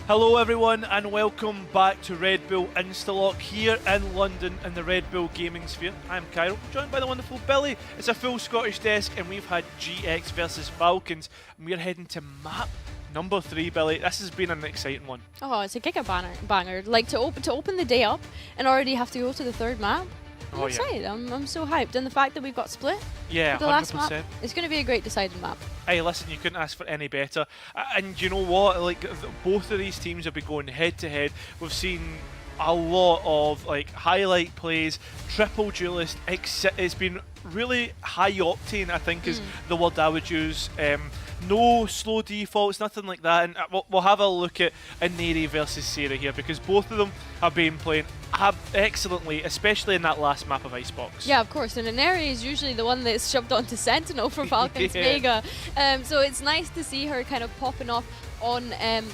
Hello everyone and welcome back to Red Bull Instalock here in London in the Red Bull Gaming Sphere. I'm Cairo, joined by the wonderful Billy. It's a full Scottish desk and we've had GX versus Falcons and we're heading to map number 3, Billy. This has been an exciting one. Oh, it's a giga banger. Like to open the day up and already have to go to the third map. I'm excited. Yeah. I'm so hyped. And the fact that we've got split Yeah, for the 100%. last map, it's going to be a great deciding map. Hey, listen, you couldn't ask for any better. And you know what? Like, both of these teams have been going head to head. We've seen a lot of like highlight plays, triple duelist. It's been really high octane, I think, is the word I would use. No slow defaults, nothing like that. And we'll have a look at Neri versus Sarah here because both of them have been playing excellently, especially in that last map of Icebox. Yeah, of course. And Neri is usually the one that's shoved onto Sentinel for Falcons Vega. So it's nice to see her kind of popping off on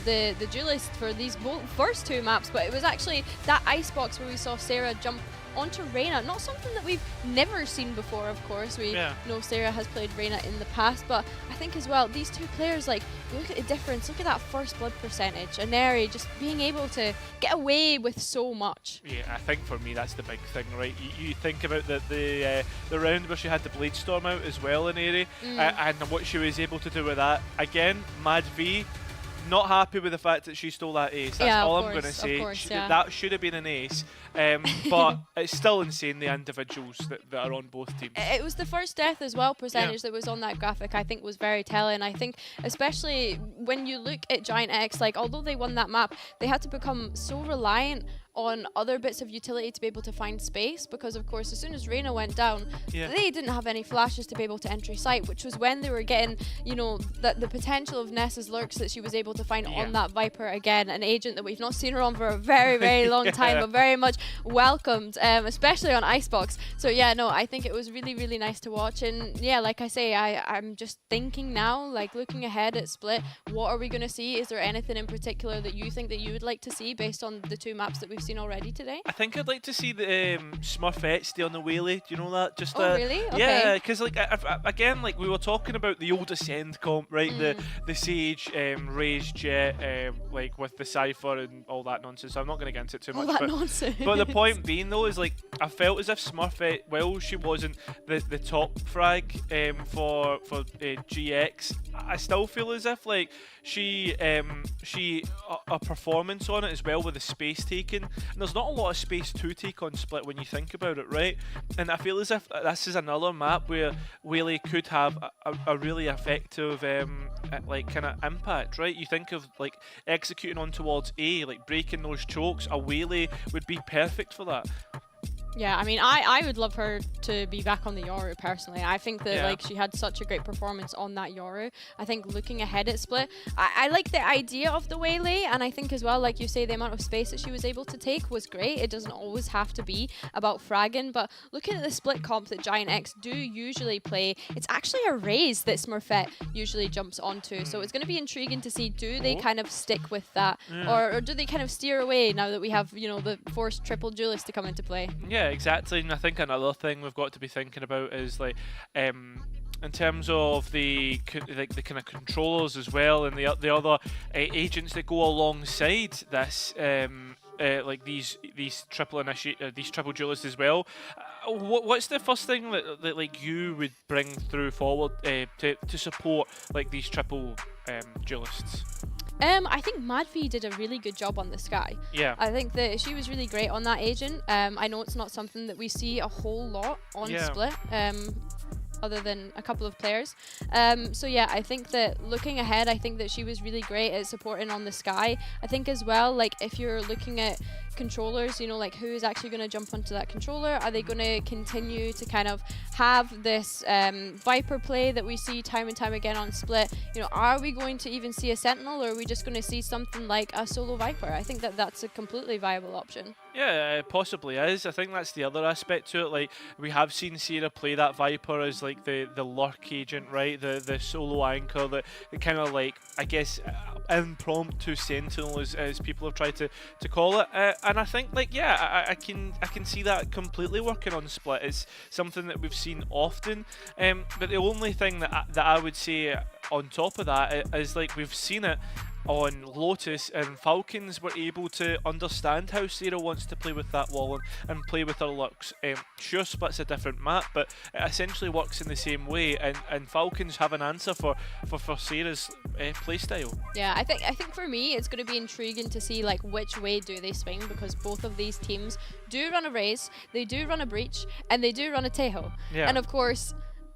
the Duelist for these first 2 maps. But it was actually that Icebox where we saw Sarah jump onto Reyna. Not something that we've never seen before, of course. We know Sarah has played Reyna in the past, but I think as well, these 2 players, like, look at the difference. Look at that first blood percentage. And Neri just being able to get away with so much. Yeah, I think for me that's the big thing, right? You think about the round where she had the Blade Storm out as well in Neri, and what she was able to do with that. Again, Mad V, not happy with the fact that she stole that ace. That's all I'm going to say. That should have been an ace. But it's still insane, the individuals that are on both teams. It was the first death as well percentage that was on that graphic, I think was very telling. I think especially when you look at GiantX, like although they won that map, they had to become so reliant on other bits of utility to be able to find space because of course as soon as Reyna went down, they didn't have any flashes to be able to entry sight, which was when they were getting, you know, the potential of Ness's lurks that she was able to find on that Viper again, an agent that we've not seen her on for a very, very long time, but very much welcomed, especially on Icebox. So yeah, no, I think it was really, really nice to watch. And yeah, like I say, I'm just thinking now, like looking ahead at Split, what are we going to see? Is there anything in particular that you think that you would like to see based on the 2 maps that we've seen already today? I think I'd like to see the Smurfette stay on the wheelie. Do you know that? Just really? Okay. Yeah, because like again, like we were talking about the old Ascend comp, right? The Sage, Raze Jet, like with the Cypher and all that nonsense. So I'm not going to get into it too much. But the point being though is like I felt as if Smurfette, well, she wasn't the top frag for GX. I still feel as if like she a performance on it as well with the space taken. And there's not a lot of space to take on Split when you think about it, right? And I feel as if this is another map where Whaley could have a really effective like kind of impact, right? You think of like executing on towards A, like breaking those chokes. A Whaley would be perfect for that. Yeah, I mean, I would love her to be back on the Yoru personally. I think that like she had such a great performance on that Yoru. I think looking ahead at Split, I like the idea of the Waylay, and I think as well, like you say, the amount of space that she was able to take was great. It doesn't always have to be about fragging, but looking at the Split comp that GiantX do usually play, it's actually a Raze that Smurfette usually jumps onto. So it's going to be intriguing to see, do they kind of stick with that, or do they kind of steer away now that we have, you know, the forced triple duelist to come into play? Yeah, exactly. And I think another thing we've got to be thinking about is like in terms of the kind of controllers as well, and the other agents that go alongside this, like these triple duelists as well. What's the first thing that like you would bring through forward to support like these triple duelists? I think Madvi did a really good job on the Sky. Yeah. I think that she was really great on that agent. I know it's not something that we see a whole lot on Split, other than a couple of players. So yeah, I think that looking ahead, I think that she was really great at supporting on the Sky. I think as well, like if you're looking at controllers, you know, like who's actually going to jump onto that controller? Are they going to continue to kind of have this Viper play that we see time and time again on Split? You know, are we going to even see a Sentinel, or are we just going to see something like a solo Viper? I think that that's a completely viable option. Yeah, it possibly is. I think that's the other aspect to it. Like, we have seen Sarah play that Viper as like the lurk agent, right? The solo anchor, the kind of like, I guess, impromptu Sentinel as people have tried to call it. And I think like, yeah, I can see that completely working on Split. It's something that we've seen often. But the only thing that I would say on top of that is like we've seen it on Lotus, and Falcons were able to understand how Sarah wants to play with that wall and play with her looks. Sure, Split's a different map, but it essentially works in the same way, and Falcons have an answer for Sarah's playstyle. Yeah, I think for me it's going to be intriguing to see like which way do they swing, because both of these teams do run a Raze, they do run a Breach, and they do run a Tejo. Yeah. And of course,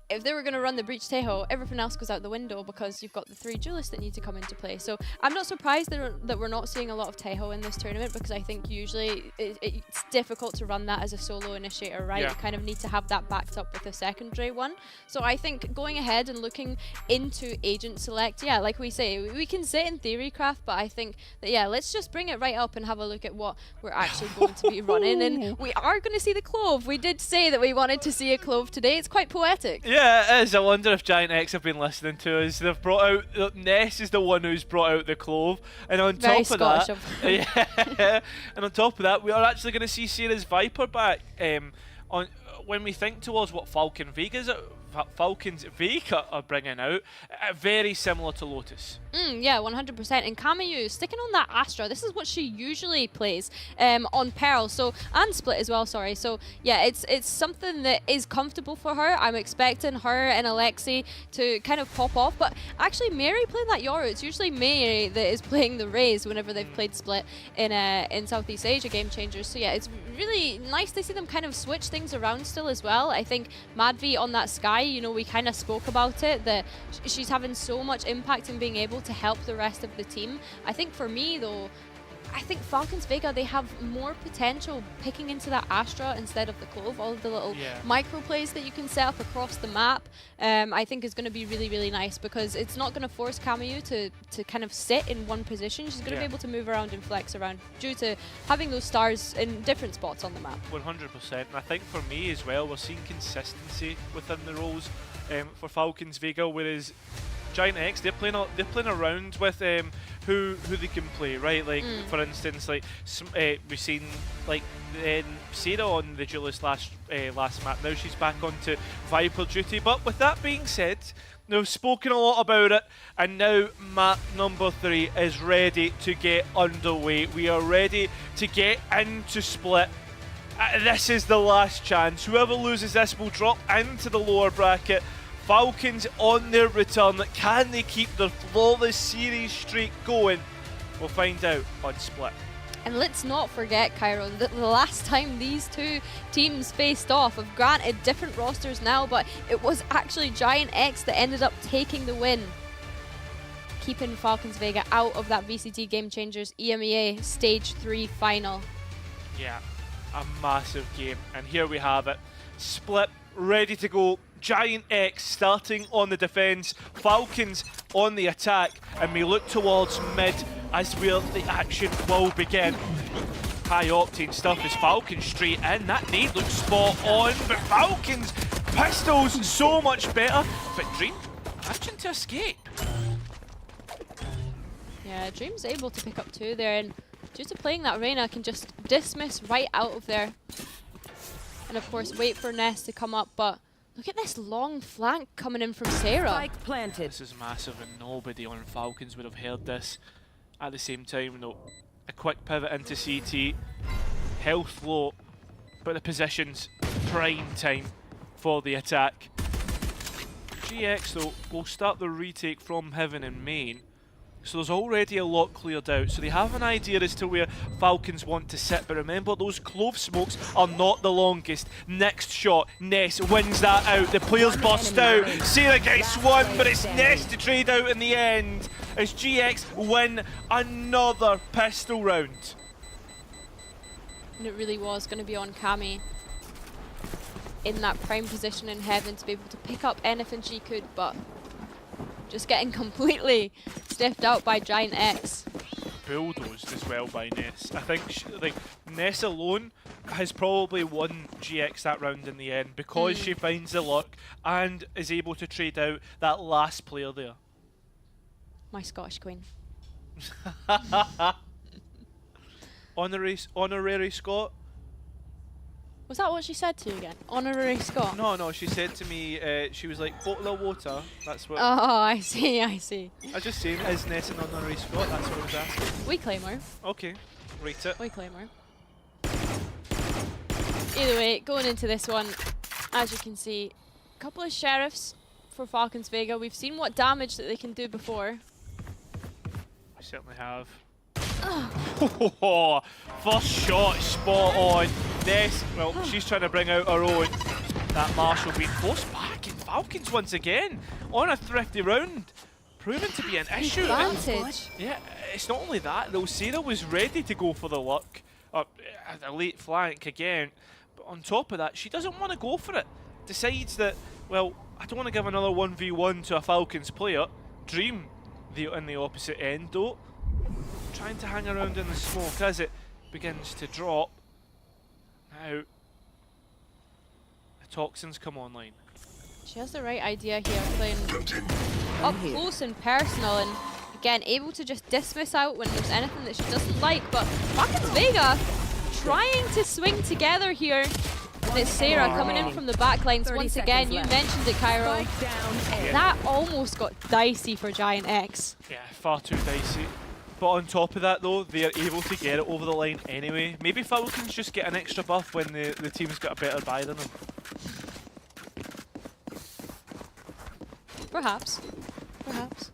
if they were going to run the Breach Tejo, everything else goes out the window because you've got the 3 duelists that need to come into play. So I'm not surprised that we're not seeing a lot of Tejo in this tournament, because I think usually it's difficult to run that as a solo initiator, right? Yeah. You kind of need to have that backed up with a secondary one. So I think going ahead and looking into agent select, yeah, like we say, we can sit in theory craft, but I think that, yeah, let's just bring it right up and have a look at what we're actually going to be running. And we are going to see the Clove. We did say that we wanted to see a Clove today. It's quite poetic. Yeah, it is. I wonder if GiantX have been listening to us. They've brought out, Ness is the one who's brought out the Clove, and on Very top of Scottish that, yeah, and on top of that, we are actually going to see Sarah's Viper back. When we think towards what Falcons Vega are bringing out, very similar to Lotus. Yeah, 100%. And Camus sticking on that Astra. This is what she usually plays on Pearl, and Split as well. Sorry. So yeah, it's something that is comfortable for her. I'm expecting her and Lexi to kind of pop off. But actually, Mary playing that Yoru. It's usually Mary that is playing the Raze whenever they've played Split in Southeast Asia Game Changers. So yeah, it's really nice to see them kind of switch things around still as well. I think Madvi on that Sky, you know, we kind of spoke about it, that she's having so much impact in being able to help the rest of the team. I think for me though, I think Falcons Vega, they have more potential picking into that Astra instead of the Clove. All of the little micro plays that you can set up across the map, I think is going to be really, really nice, because it's not going to force Camus to kind of sit in one position. She's going to be able to move around and flex around due to having those stars in different spots on the map. 100%. And I think for me as well, we're seeing consistency within the roles for Falcons Vega, whereas GiantX, they're playing around with who they can play, right? Like for instance, like we've seen like Sarah on the Duelists last map. Now she's back onto Viper duty. But with that being said, we've spoken a lot about it, and now map number 3 is ready to get underway. We are ready to get into Split. This is the last chance. Whoever loses this will drop into the lower bracket. Falcons on their return. Can they keep their flawless series streak going? We'll find out on Split. And let's not forget, Cairo, that the last time these two teams faced off, of granted different rosters now, but it was actually GiantX that ended up taking the win, keeping Falcons Vega out of that VCT Game Changers EMEA Stage 3 final. Yeah, a massive game. And here we have it. Split ready to go. GiantX starting on the defense, Falcons on the attack, and we look towards mid as where the action will begin. High octane stuff as Falcons straight in. That nade looks spot on, but Falcons pistols so much better. But Dream managing to escape. Yeah, Dream's able to pick up 2 there, and due to playing that Reyna, can just dismiss right out of there. And of course wait for Ness to come up, but look at this long flank coming in from Sarah. Planted. This is massive, and nobody on Falcons would have heard this. At the same time, though, a quick pivot into CT, health low, but the position's prime time for the attack. GX, though, will start the retake from Heaven and Main. So there's already a lot cleared out, so they have an idea as to where Falcons want to sit, but remember, those Clove smokes are not the longest. Next shot, Ness wins that out, the players burst out, Sarah gets one, but it's Ness to trade out in the end, as GX win another pistol round. And it really was going to be on Cami in that prime position in Heaven to be able to pick up anything she could, but just getting completely sniffed out by GiantX. Bulldozed as well by Ness. I think Ness alone has probably won GX that round in the end, because she finds the luck and is able to trade out that last player there. My Scottish queen. Honorary Scot. Was that what she said to you again? Honorary Scott? No, she said to me, she was like, bottle of water. That's what. Oh, I see, I see. I was just saying, is Ness an honorary Scott? That's what I was asking. We Claymore. Okay, rate it. We Claymore. Either way, going into this one, as you can see, a couple of sheriffs for Falcons Vega. We've seen what damage that they can do before. We certainly have. First shot, spot on. Ness, well, she's trying to bring out her own. That Marshall being forced back, and Falcons once again on a thrifty round, proven to be an issue. Advantage. Yeah, it's not only that though. Sarah was ready to go for the luck, a late flank again. But on top of that, she doesn't want to go for it. Decides that, well, I don't want to give another 1v1 to a Falcons player. Dream in the opposite end though. Trying to hang around in the smoke as it begins to drop. Now, the toxins come online. She has the right idea here, playing up close and personal, and again, able to just dismiss out when there's anything that she doesn't like. But Falcons Vega trying to swing together here. And it's Sarah coming in from the back lines once again. You mentioned it, Cairo. That almost got dicey for GiantX. Yeah, far too dicey. But on top of that though, they are able to get it over the line anyway. Maybe Falcons just get an extra buff when the team's got a better buy than them. Perhaps. Perhaps.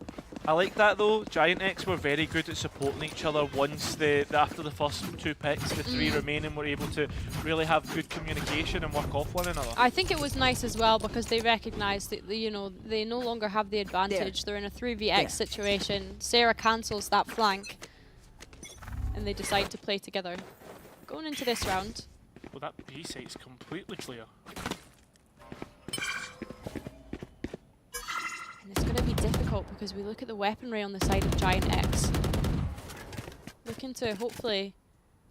I like that though. GiantX were very good at supporting each other once after the first two picks, the three remaining were able to really have good communication and work off one another. I think it was nice as well because they recognised that, you know, they no longer have the advantage. They're in a 3vx situation. Sarah cancels that flank and they decide to play together. Going into this round. Well, that B site's completely clear. It's going to be difficult because we look at the weaponry on the side of GiantX. Looking to hopefully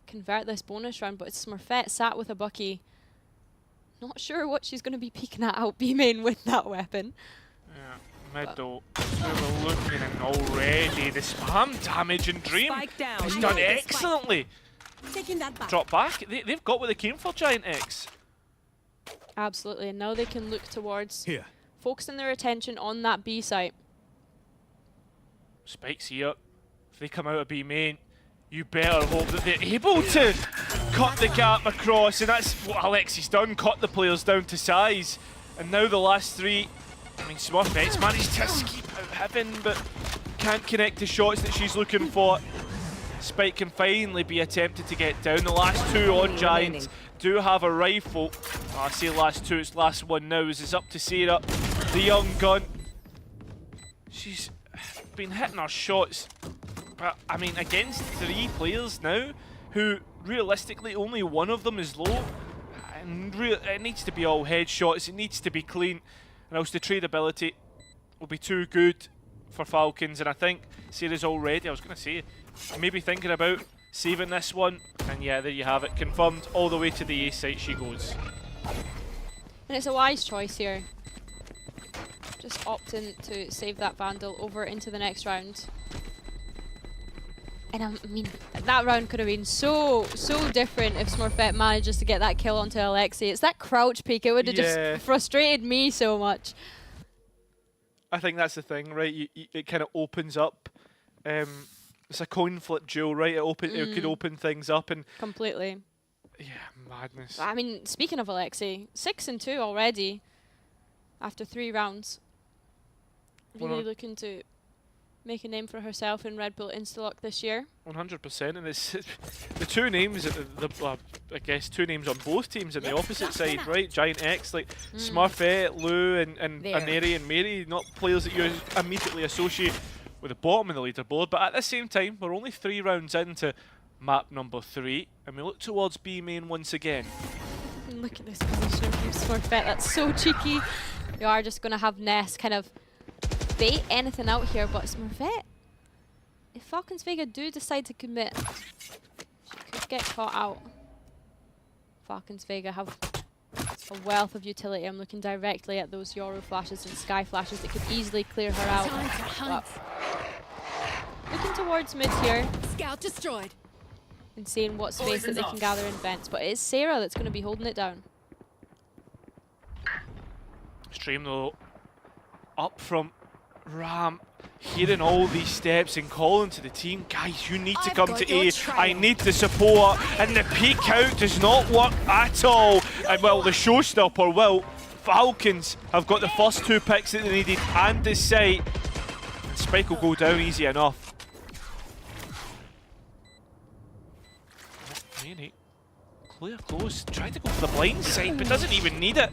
convert this bonus round, but it's Smurfette sat with a Bucky. Not sure what she's going to be peeking at out B main with that weapon. Yeah, mid though. We were looking and already the spam damage and Dream has done excellently. Taking that back. Drop back. They've got what they came for, GiantX. Absolutely, and now they can look towards Here. focusing their attention on that B site. Spike's here. If they come out of B main, you better hope that they're able to cut the gap across, and that's what Alexi's done, cut the players down to size. And now the last three, I mean, Smurfette's managed to escape out heaven, but can't connect the shots that she's looking for. Spike can finally be attempted to get down. The last two on Giants do have a rifle. Oh, I say last two, it's last one now. It's up to Sarah, the young gun. She's been hitting her shots, but I mean, against three players now, who realistically only one of them is low. And it needs to be all headshots, it needs to be clean, and else the tradability will be too good for Falcons. And I think Sarah's already, I was going to say, maybe thinking about saving this one, and yeah, there you have it, confirmed all the way to the A site she goes. And it's a wise choice here. Just opting to save that Vandal over into the next round. And I mean, that round could have been so different if Smurfette manages to get that kill onto Lexi. It's that crouch peek, it would have just frustrated me so much. I think that's the thing, right? It kind of opens up. It's a coin flip duel, right? It could open things up and completely. Yeah, madness. I mean, speaking of Alexi, 6-2 already after 3 rounds. Really looking to make a name for herself in Red Bull Instalock this year. 100%, and it's the two names, I guess two names on both teams on the opposite side, right? GiantX, like Smurfette, Lou, and Aneri and Mary, not players that you immediately associate with the bottom of the leaderboard, but at the same time, we're only 3 rounds into map number 3, and we look towards B main once again. Look at this position from Smurfette, that's so cheeky. You are just going to have Ness kind of bait anything out here, but Smurfette, if Falcons Vega do decide to commit, she could get caught out. Falcons Vega have a wealth of utility. I'm looking directly at those Yoru flashes and Sky flashes that could easily clear her out. Looking towards mid here. Scout destroyed. and seeing what space that they can gather in vents. But it's Sarah that's going to be holding it down. Stream though, up from Ram, hearing all these steps and calling to the team, guys, you need to come to A, I need the support, and the peek out does not work at all. And well, the showstopper will. Falcons have got the first 2 picks that they needed and the site. And Spike will go down easy enough. Really clear close, tried to go for the blind side, but doesn't even need it.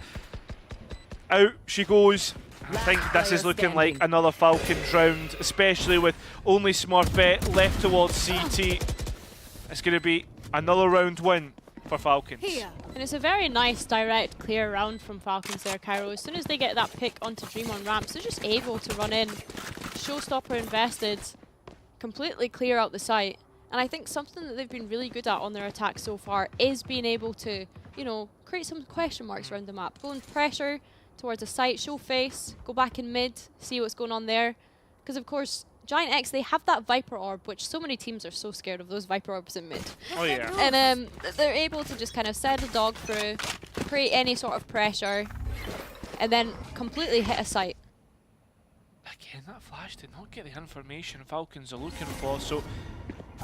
Out she goes. I think this is looking like another Falcons round, especially with only Smurfette left towards CT. It's going to be another round win for Falcons. And it's a very nice, direct, clear round from Falcons there, Cairo. As soon as they get that pick onto Dream on ramps, they're just able to run in, showstopper invested, completely clear out the site. And I think something that they've been really good at on their attack so far is being able to, you know, create some question marks around the map. Go in pressure towards a site, show face, go back in mid, see what's going on there. Because of course, GiantX, they have that Viper Orb, which so many teams are so scared of those Viper Orbs in mid. Oh yeah. And they're able to just kind of set a dog through, create any sort of pressure, and then completely hit a site. Again, that flash did not get the information Falcons are looking for, so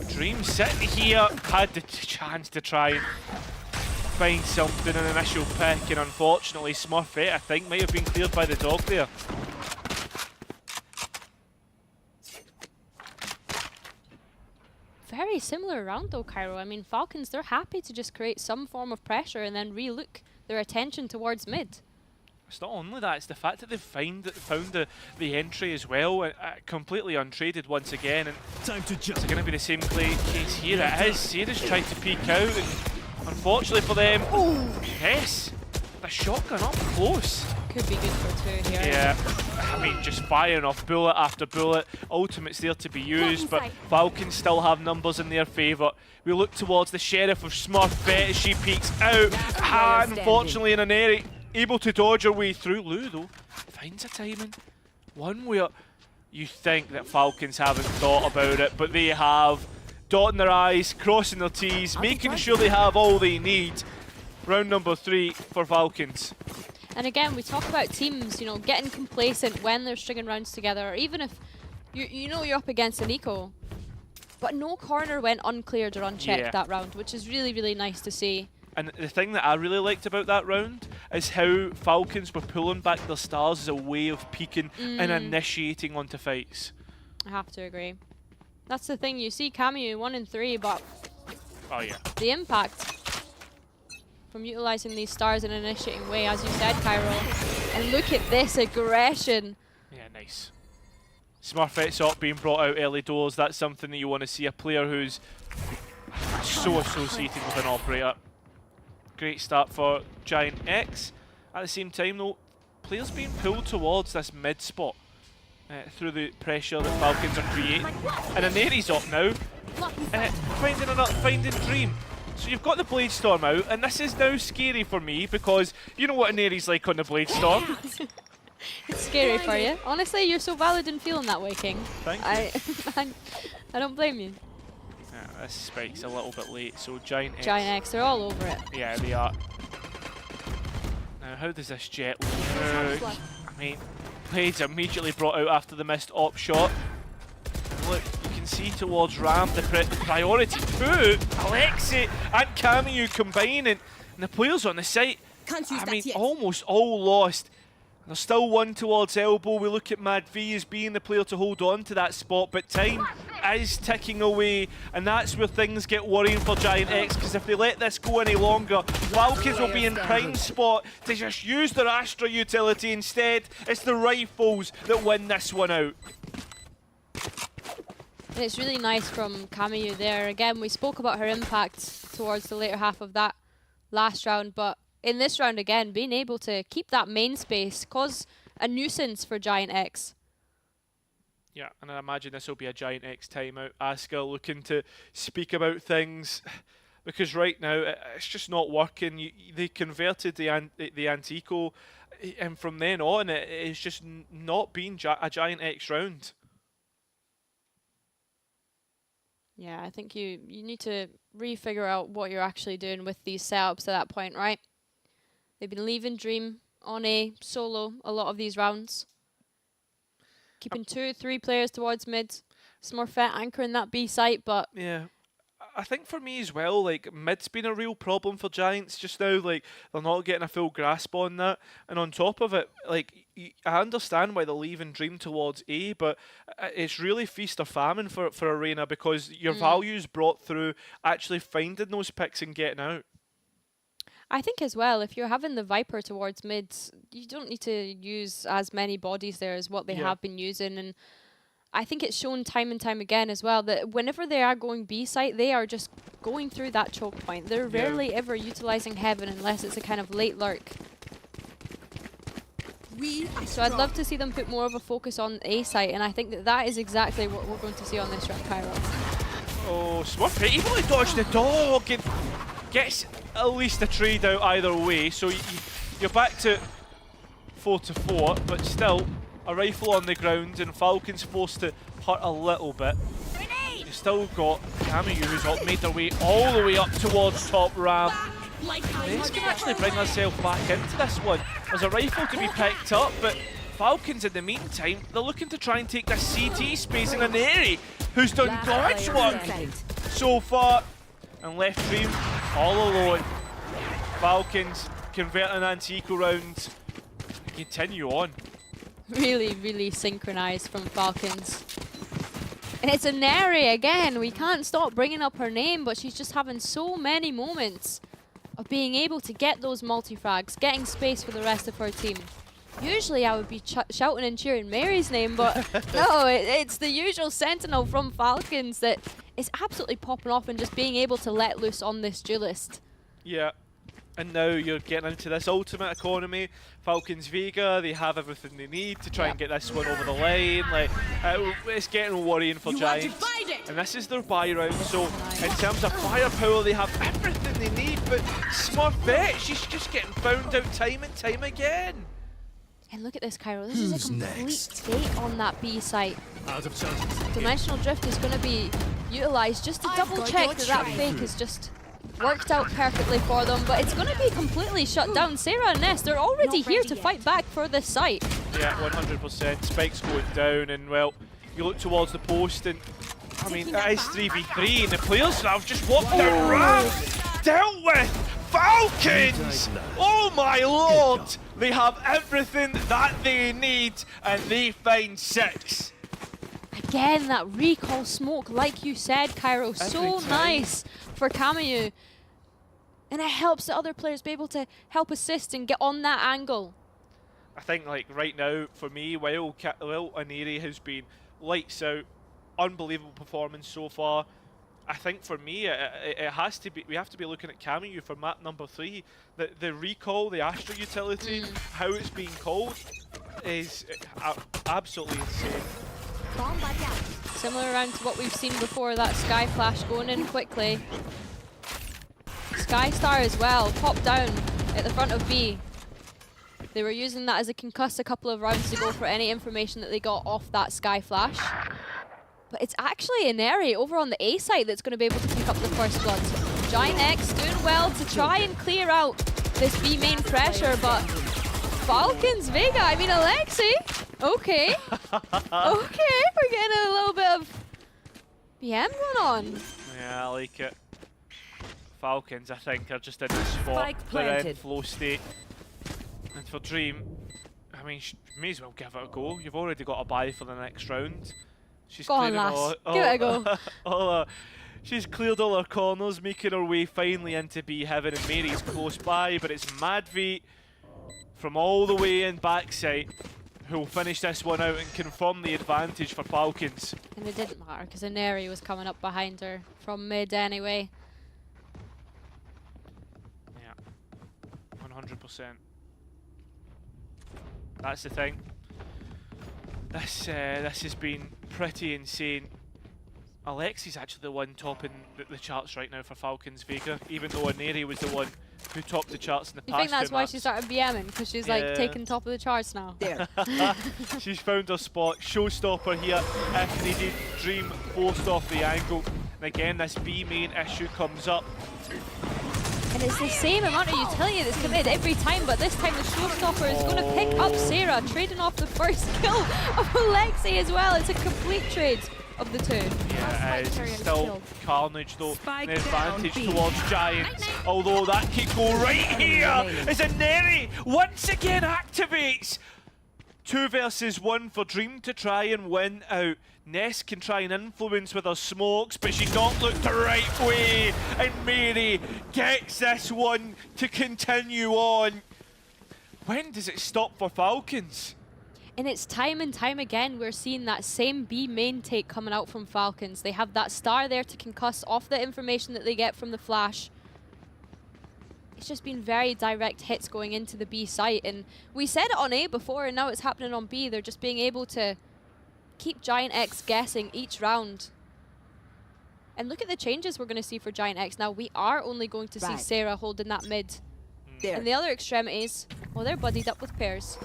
Dream sitting here had the chance to try and find something, an initial pick, and unfortunately Smurfette, I think, might have been cleared by the dog there. Very similar round though, Cairo. I mean, Falcons, they're happy to just create some form of pressure and then re-look their attention towards mid. It's not only that, it's the fact that they've found the entry as well, completely untraded once again. And it's going to be the same case here. It is. Sarah's tried to peek out, and unfortunately for them, yes, the shotgun up close. Could be good for 2 here. Yeah, I mean, just firing off bullet after bullet. Ultimate's there to be used, but Falcons still have numbers in their favour. We look towards the Sheriff of Smurfette as she peeks out. And unfortunately, in an area, able to dodge her way through. Lou, though, finds a timing. One where you think that Falcons haven't thought about it, but they have. Dotting their I's, crossing their T's, making sure they have all they need. Round number 3 for Falcons. And again, we talk about teams, you know, getting complacent when they're stringing rounds together, or even if you know you're up against an eco. But no corner went uncleared or unchecked that round, which is really, really nice to see. And the thing that I really liked about that round is how Falcons were pulling back their stars as a way of peeking and initiating onto fights. I have to agree. That's the thing, you see Camus 1 and 3, but the impact from utilising these stars in an initiating way, as you said, Cairo. And look at this aggression. Yeah, nice. Smurfette's up being brought out early doors. That's something that you want to see. A player who's so associated with an operator. Great start for GiantX. At the same time, though, players being pulled towards this mid spot through the pressure that Falcons are creating. And Aneri's up now, finding Dream. So you've got the Blade Storm out, and this is now scary for me because you know what Aneri's like on the Blade Storm. It's scary for you. Honestly, you're so valid in feeling that way, King. Thank you. I don't blame you. Yeah, this spike's a little bit late, so GiantX, they're all over it. Yeah, they are. Now, how does this jet look? I mean, Blade's immediately brought out after the missed op shot. Look, you can see towards Ram the priority to Lexi and Camus combining, and the players on the site, I mean, almost all lost. There's still one towards elbow. We look at Mad V as being the player to hold on to that spot, but time is ticking away, and that's where things get worrying for GiantX, because if they let this go any longer, Falcons will be in prime spot to just use their Astra utility instead. It's the rifles that win this one out. And it's really nice from Camus there. Again, we spoke about her impact towards the later half of that last round, but in this round again, being able to keep that main space, cause a nuisance for GiantX. Yeah, and I imagine this will be a GiantX timeout. Asuka looking to speak about things, because right now it's just not working. They converted the Antico, and from then on it's just not been a GiantX round. Yeah, I think you need to refigure out what you're actually doing with these setups at that point, right? They've been leaving Dream on a solo a lot of these rounds. Keeping 2 or 3 players towards mid. Smurfette anchoring that B site, but... Yeah. I think for me as well, like, mid's been a real problem for Giants just now. Like, they're not getting a full grasp on that. And on top of it, like, I understand why they're leaving Dream towards A, but it's really feast or famine for Arena, because your value's brought through actually finding those picks and getting out. I think as well, if you're having the Viper towards mid, you don't need to use as many bodies there as what they have been using. And I think it's shown time and time again as well that whenever they are going B site, they are just going through that choke point. They're rarely ever utilizing Heaven unless it's a kind of late lurk. So I'd love to see them put more of a focus on A site, and I think that is exactly what we're going to see on this round, Cairo. Oh, Smurfette, he really dodged the dog and gets at least a trade out either way. So you're back to 4-4, but still a rifle on the ground, and Falcons forced to hurt a little bit. You've still got Camille, who's made their way all the way up towards top ramp. This can actually bring herself back into this one. There's a rifle to be picked up, but Falcons in the meantime, they're looking to try and take this CT space in an area who's done God's work so far, and left Dream all alone. Falcons convert an anti-eco round and continue on. Really, really synchronized from Falcons. And it's a Neri again. We can't stop bringing up her name, but she's just having so many moments of being able to get those multi-frags, getting space for the rest of her team. Usually I would be shouting and cheering Mary's name, but no, it's the usual Sentinel from Falcons that is absolutely popping off and just being able to let loose on this Duelist. Yeah. And now you're getting into this ultimate economy. Falcons Vega, they have everything they need to try and get this one over the line. Like, it's getting worrying for Giants. And this is their buy round, so in terms of firepower, they have everything they need. But Smurfette, she's just getting found out time and time again. And look at this, Cairo. This is a complete gate on that B site. Dimensional Drift is going to be utilised just to double check that that fake has just worked out perfectly for them, but it's going to be completely shut down. Sarah and Ness, they're already here to fight back for this site. Yeah, 100%. Spike's going down, and well, you look towards the post, and I mean, that is 3v3, and the players have just walked down ramp, dealt with Falcons! Oh my lord! They have everything that they need, and they find 6. Again, that recall smoke, like you said, Cairo, so nice for Camille. And it helps the other players be able to help assist and get on that angle. I think, like, right now, for me, while Aneri has been lights out, unbelievable performance so far, I think for me, it has to be, we have to be looking at Camille for map number 3. The recall, the Astro utility, how it's being called is absolutely insane. Similar round to what we've seen before, that Sky Flash going in quickly. Skystar as well, popped down at the front of B. They were using that as a concuss a couple of rounds ago for any information that they got off that Sky Flash. But it's actually an area over on the A side that's going to be able to pick up the first blood. GiantX doing well to try and clear out this B main pressure, but Falcons Vega, I mean Lexi, okay. Okay, we're getting a little bit of BM going on. Yeah, I like it. Falcons, I think, are just in the spot. They're in flow state. And for Dream, I mean, she may as well give it a go. You've already got a buy for the next round. She's go on, lass. Give it a go. She's cleared all her corners, making her way finally into B Heaven, and Mary's close by, but it's Madvi from all the way in backside who will finish this one out and confirm the advantage for Falcons. And it didn't matter because Aneri was coming up behind her from mid anyway. Yeah, 100%. That's the thing. This has been pretty insane. Alexi's actually the one topping the charts right now for Falcons Vega, even though Aneri was the one who topped the charts in the past. You think that's why she started BMing? Because she's like taking top of the charts now. There. She's found her spot. Showstopper here if needed. Dream forced off the angle. And again, this B main issue comes up. And it's the same amount of utility that's committed every time, but this time the showstopper is going to pick up Sarah, trading off the first kill of Lexi as well. It's a complete trade of the two. Yeah, it is. Still Carnage though, an advantage towards Giants. Although that could go right here as a Neri once again activates. 2 versus 1 for Dream to try and win out. Ness can try and influence with her smokes, but she's not looked the right way. And Mary gets this one to continue on. When does it stop for Falcons? And it's time and time again we're seeing that same B main take coming out from Falcons. They have that star there to concuss off the information that they get from the flash. It's just been very direct hits going into the B site, and we said it on A before and now it's happening on B. They're just being able to keep GiantX guessing each round. And look at the changes we're going to see for GiantX now. We are only going to see Sarah holding that mid. And the other extremities, well, they're buddied up with pairs.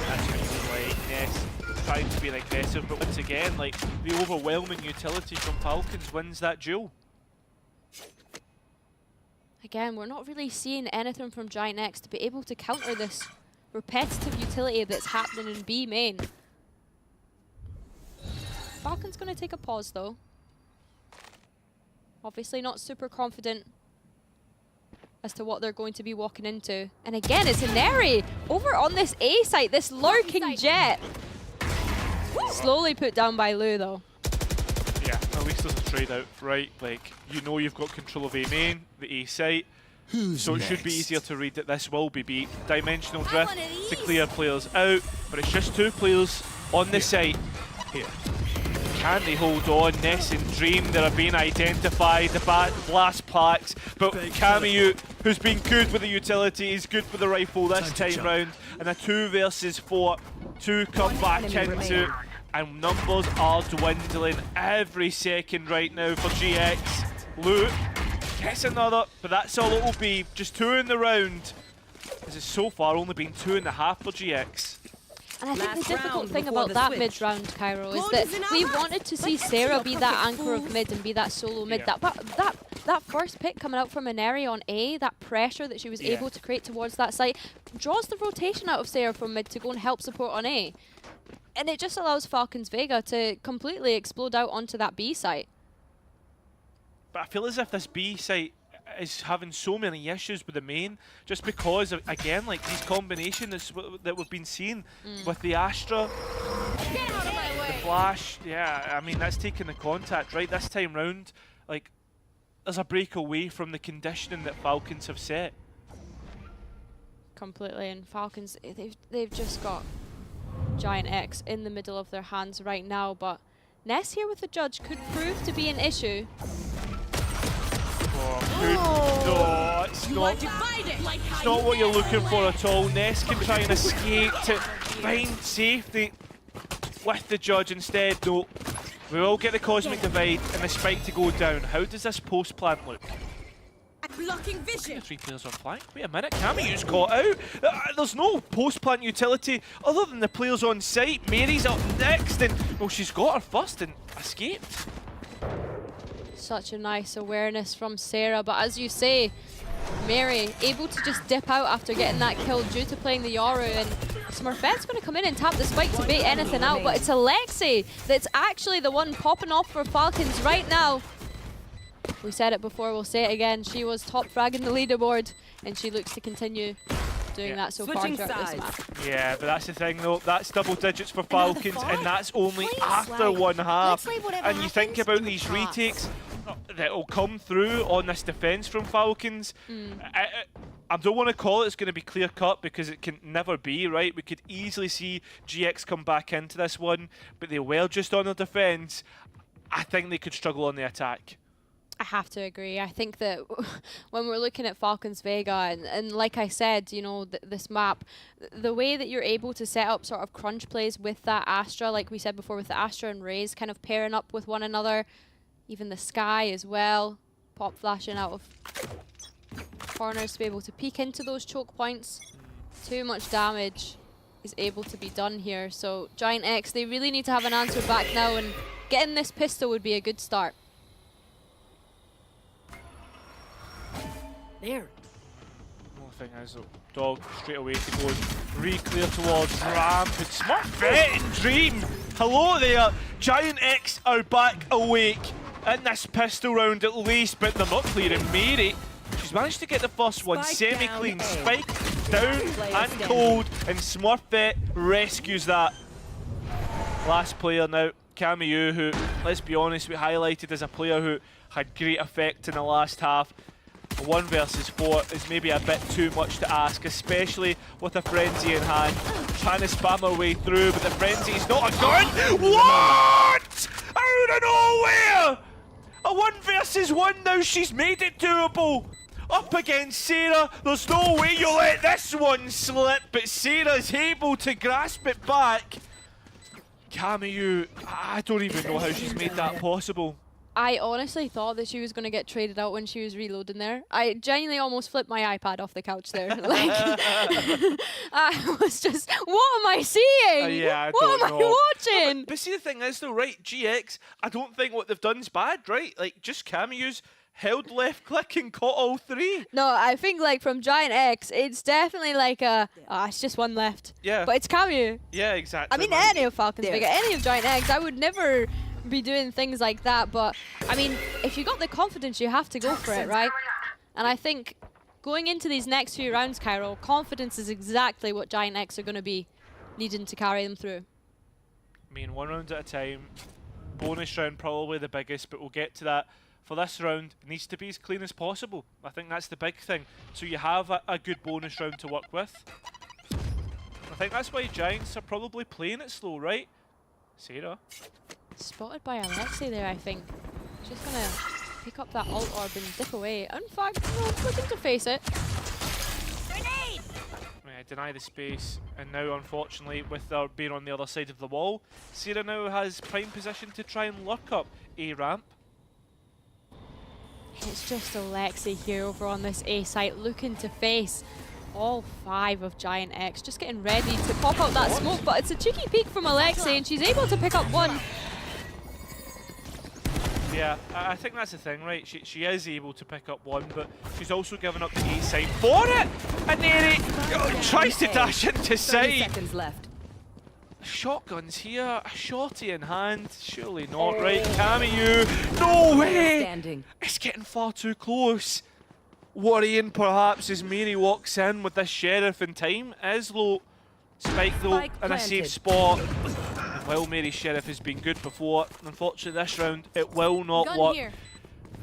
That's really like Ness trying to be aggressive, but once again, like the overwhelming utility from Falcons wins that duel. Again, we're not really seeing anything from GiantX to be able to counter this repetitive utility that's happening in B main. Falcon's going to take a pause though. Obviously not super confident as to what they're going to be walking into. And again, it's a Neri over on this A site, this lurking jet. Slowly put down by Lou though. Yeah, at least there's a trade out, right? Like, you know you've got control of A main, the A site. So it should be easier to read that this will be beat. Dimensional drift to clear players out, but it's just 2 players on the site. Here. Can they hold on? Ness and Dream, they're being identified, the blast packs, but Cameo, who's been good with the utility, is good for the rifle this time round, and a 2 versus 4 to come back into, and numbers are dwindling every second right now for GX. Luke gets another, but that's all it will be, just 2 in the round, as it's so far only been 2.5 for GX. And I think the difficult thing about that mid-round, Cairo, is that we wanted to see Sarah be that anchor of mid and be that solo mid. That first pick coming out from Neri on A, that pressure that she was able to create towards that site, draws the rotation out of Sarah from mid to go and help support on A. And it just allows Falcons Vega to completely explode out onto that B site. But I feel as if this B site is having so many issues with the main, just because of, again, like these combinations that we've been seeing with the Astra, the Flash. Yeah, I mean that's taking the contact right this time round. Like, there's a break away from the conditioning that Falcons have set. Completely, and Falcons, they've just got GiantX in the middle of their hands right now, but Ness here with the judge could prove to be an issue. No, it's not what you're looking for at all. Ness can try and escape to find safety with the judge instead. No, we will get the Cosmic Divide and the spike to go down. How does this post plant look? Blocking vision. 3 players on flank. Wait a minute, Cameo's caught out. There's no post plant utility other than the players on site. Mary's up next, and well, she's got her first and escaped. Such a nice awareness from Sarah, but as you say, Mary able to just dip out after getting that kill due to playing the Yoru, and Smurfette's going to come in and tap the spike to bait anything out, but it's Lexi that's actually the one popping off for Falcons right now. We said it before, we'll say it again, she was top frag in the leaderboard, and she looks to continue doing that so far throughout this map. Yeah, but that's the thing though, that's double digits for Falcons, and that's only after 1 half. And you think about these retakes that will come through on this defense from Falcons. I don't want to call it's going to be clear cut because it can never be, right? We could easily see GX come back into this one, but they were just on the defense. I think they could struggle on the attack. I have to agree. I think that when we're looking at Falcons Vega, and like I said, you know, this map, the way that you're able to set up sort of crunch plays with that Astra, like we said before with the Astra and Raze kind of pairing up with one another, even the Sky as well, pop flashing out of corners to be able to peek into those choke points. Too much damage is able to be done here. So GiantX, they really need to have an answer back now, and getting this pistol would be a good start. There. One thing is though, Dog straight away to go re-clear towards ramp. And Smurfette and Dream. Hello there. GiantX are back awake in this pistol round at least, but they're not clearing Mary. She's managed to get the first one semi-clean. Spike down and cold, and Smurfette rescues that. Last player now, Camille, who, let's be honest, we highlighted as a player who had great effect in the last half. 1 versus 4 is maybe a bit too much to ask, especially with a frenzy in hand. Trying to spam her way through, but the frenzy is not a gun. What? Out of nowhere! A 1 versus 1 now, she's made it doable. Up against Sarah, there's no way you let this one slip, but Sarah's able to grasp it back. Camille, I don't even know how she's made that possible. I honestly thought that she was going to get traded out when she was reloading there. I genuinely almost flipped my iPad off the couch there. Like, I was just, what am I seeing? Yeah, what am I watching? But see, the thing is though, right, GX, I don't think what they've done is bad, right? Like, just Camille's held left click and caught all 3. No, I think like from GiantX, it's definitely like a, it's just 1 left. Yeah. But it's Camille. Yeah, exactly. I mean, any of Falcons Vega, any of GiantX, I would never be doing things like that, but I mean, if you got the confidence, you have to go for it, right? And I think going into these next few rounds, Cairo, confidence is exactly what GiantX are going to be needing to carry them through. I mean, 1 round at a time. Bonus round probably the biggest, but we'll get to that. For this round, it needs to be as clean as possible. I think that's the big thing. So you have a good bonus round to work with. I think that's why Giants are probably playing it slow, right? Sarah. Spotted by Lexi there, I think. Just gonna pick up that ult orb and dip away. In fact, no, looking to face it. Yeah, deny the space, and now unfortunately with her being on the other side of the wall, Sarah now has prime position to try and lurk up A ramp. It's just Lexi here over on this A site looking to face all 5 of GiantX, just getting ready to pop out that smoke, but it's a cheeky peek from Lexi and she's able to pick up 1. Yeah, I think that's the thing, right? She is able to pick up 1, but she's also given up the A side for it! And Neri tries to dash into sight. Seconds left. Shotguns here, a shorty in hand, surely not, right? Camille, no way! Standing. It's getting far too close. Worrying perhaps as Mary walks in with this sheriff in time. Is low. Spike though in a safe spot. And while Mary's sheriff has been good before, unfortunately this round it will not work. Here.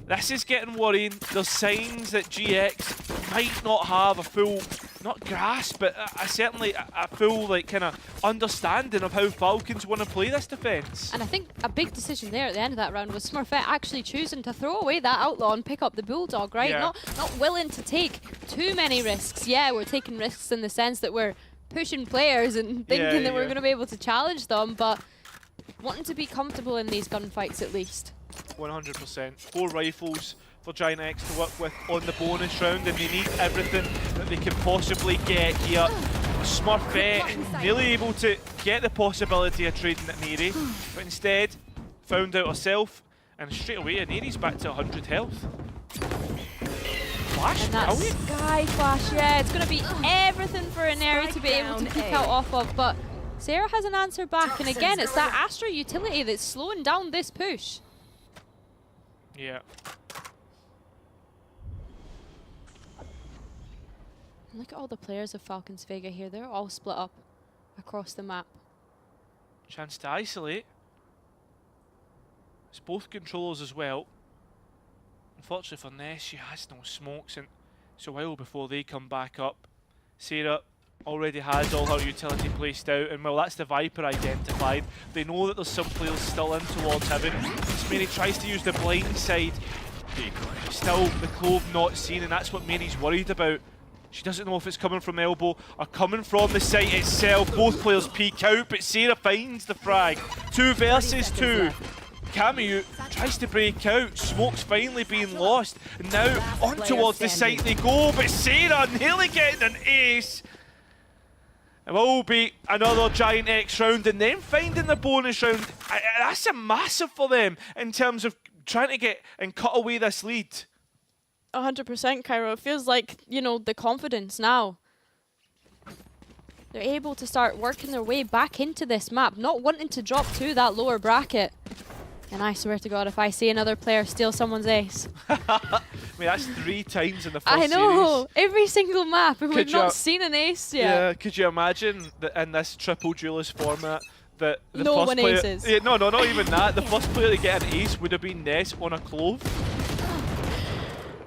This is getting worrying. There's signs that GX might not have a full, not grasp, but certainly a full like kind of understanding of how Falcons want to play this defense. And I think a big decision there at the end of that round was Smurfette actually choosing to throw away that outlaw and pick up the Bulldog, right? Yeah. Not willing to take too many risks. Yeah, we're taking risks in the sense that we're pushing players and thinking that we're going to be able to challenge them, but wanting to be comfortable in these gunfights at least. 100%. 4 rifles for GiantX to work with on the bonus round, and they need everything that they can possibly get here. Smurfette nearly able to get the possibility of trading at Neri, but instead found out herself, and straight away Neri's back to 100 health. Flash, and that's brilliant. Sky Flash, yeah, it's going to be everything for Neri to be able to peek out off of, but Sarah has an answer back, and again, it's that Astra utility that's slowing down this push. Yeah. Look at all the players of Falcons Vega here. They're all split up across the map. Chance to isolate. It's both controllers as well. Unfortunately for Ness, she has no smokes, and it's a while before they come back up. Sarah already has all her utility placed out, and well, that's the Viper identified. They know that there's some players still in towards heaven. Mary tries to use the blind side. Still, the Clove not seen, and that's what Mary's worried about. She doesn't know if it's coming from elbow or coming from the site itself. Both players peek out, but Sarah finds the frag. 2 versus 2. Camille tries to break out. Smoke's finally being lost. And now on towards the site they go, but Sarah nearly getting an ace. It will be another GiantX round, and then finding the bonus round. That's a massive for them in terms of trying to get and cut away this lead. 100%, Cairo. It feels like, you know, the confidence now. They're able to start working their way back into this map, not wanting to drop to that lower bracket. And I swear to God, if I see another player steal someone's ace. I mean, that's 3 times in the first I know, series. every single map, and we've not seen an ace yet. Yeah, could you imagine that in this triple duelist format, that the no first one player, aces. Yeah, no, not even that. The first player to get an ace would have been Ness on a clove.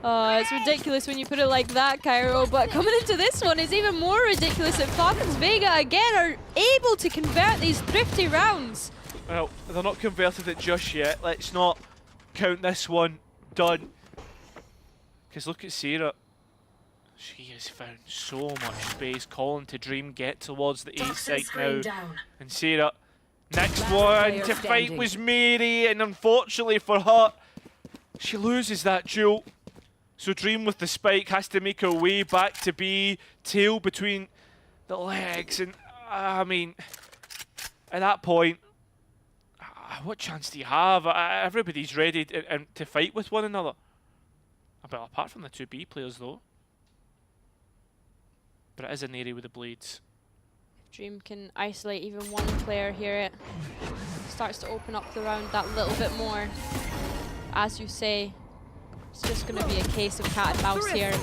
Oh, it's ridiculous when you put it like that, Cairo. But coming into this one is even more ridiculous that Falcons Vega again are able to convert these thrifty rounds. Well, they're not converted it just yet. Let's not count this one done. Because look at Sarah. She has found so much space. Calling to Dream get towards the ace site now. And Sarah, next one to fight was Mary. And unfortunately for her, she loses that duel. So Dream with the spike has to make her way back to B. Tail between the legs. And I mean, at that point, what chance do you have? Everybody's ready to fight with one another. But apart from the 2 B players though. But it is an area with the blades. If Dream can isolate even one player here, it starts to open up the round that little bit more. As you say, it's just going to be a case of cat and mouse here.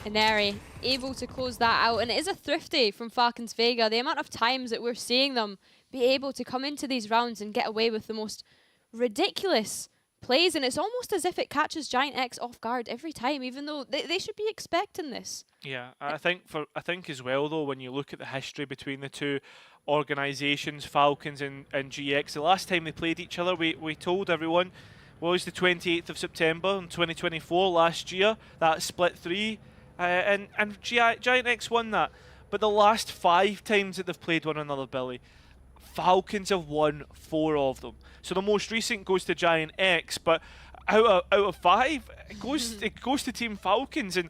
Ineri able to close that out, and it is a thrifty from Falcons Vega. The amount of times that we're seeing them be able to come into these rounds and get away with the most ridiculous plays, and it's almost as if it catches GiantX off guard every time, even though they should be expecting this. Yeah, I think as well though, when you look at the history between the 2 organisations, Falcons and GX, the last time they played each other, we told everyone, was the 28th of September in 2024 last year. That split 3, and GiantX won that. But the last 5 times that they've played one another, Billy, Falcons have won 4 of them. So the most recent goes to GiantX, but out of 5, it goes to Team Falcons, and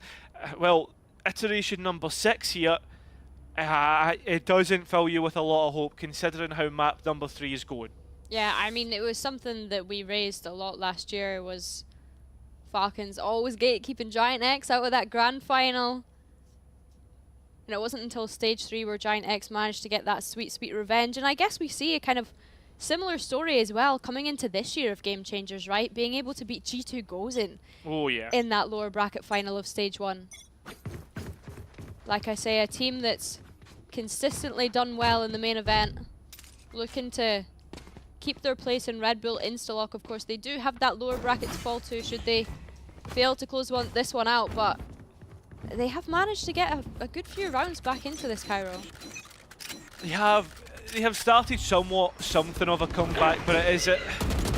well, iteration number 6 here, it doesn't fill you with a lot of hope considering how map number 3 is going. Yeah, I mean, it was something that we raised a lot last year, was Falcons always gatekeeping GiantX out of that grand final. And it wasn't until stage 3 where GiantX managed to get that sweet, sweet revenge. And I guess we see a kind of similar story as well coming into this year of Game Changers, right? Being able to beat G2 Gozen in that lower bracket final of stage 1. Like I say, a team that's consistently done well in the main event, looking to keep their place in Red Bull Instalock. Of course, they do have that lower bracket to fall to should they fail to close this one out, but they have managed to get a good few rounds back into this, Cairo. They have started something of a comeback, but is it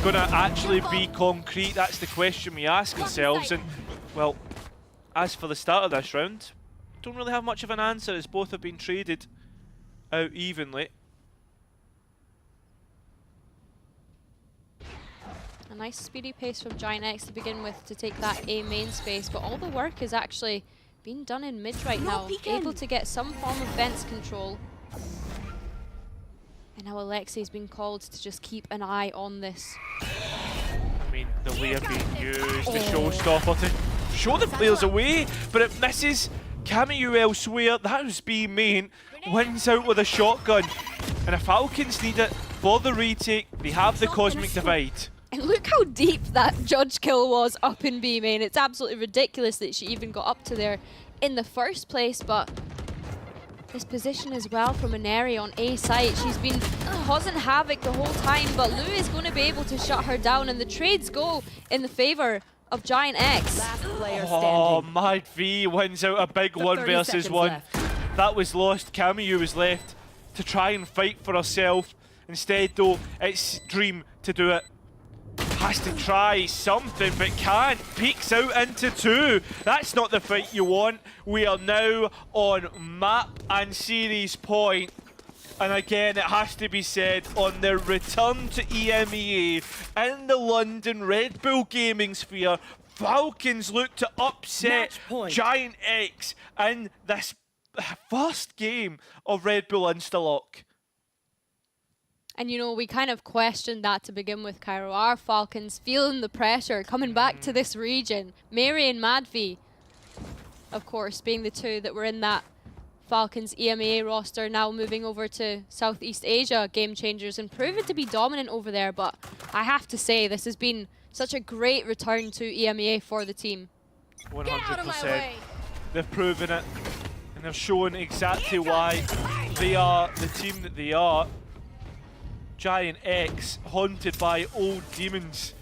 going to actually be concrete? That's the question we ask ourselves. And well, as for the start of this round, don't really have much of an answer as both have been traded out evenly. A nice speedy pace from GiantX to begin with to take that A main space, but all the work is actually being done in mid right now. Able to get some form of fence control. And now Alexi's been called to just keep an eye on this. I mean, the layer being used, the showstopper to show the players away, but it misses. Cameo elsewhere, that was B main, wins out with a shotgun. And the Falcons need it for the retake. They have the Cosmic Divide. And look how deep that judge kill was up in B main. It's absolutely ridiculous that she even got up to there in the first place, but this position as well from Ineri on A site. She's been causing havoc the whole time, but Lou is going to be able to shut her down, and the trades go in the favor of GiantX. Oh, Mad V wins out a big 1 versus 1. Left. That was lost. Cameo was left to try and fight for herself. Instead, though, it's Dream to do it. Has to try something, but can't. Peeks out into 2. That's not the fight you want. We are now on map and series point. And again, it has to be said, on their return to EMEA in the London Red Bull gaming sphere, Falcons look to upset GiantX in this first game of Red Bull Instalock. And you know, we kind of questioned that to begin with, Cairo. Are Falcons feeling the pressure coming back to this region? Mary and Madvi, of course, being the two that were in that Falcons EMEA roster, now moving over to Southeast Asia game changers and proven to be dominant over there. But I have to say, this has been such a great return to EMEA for the team. 100%. They've proven it, and they've shown exactly why they are the team that they are. GiantX haunted by old demons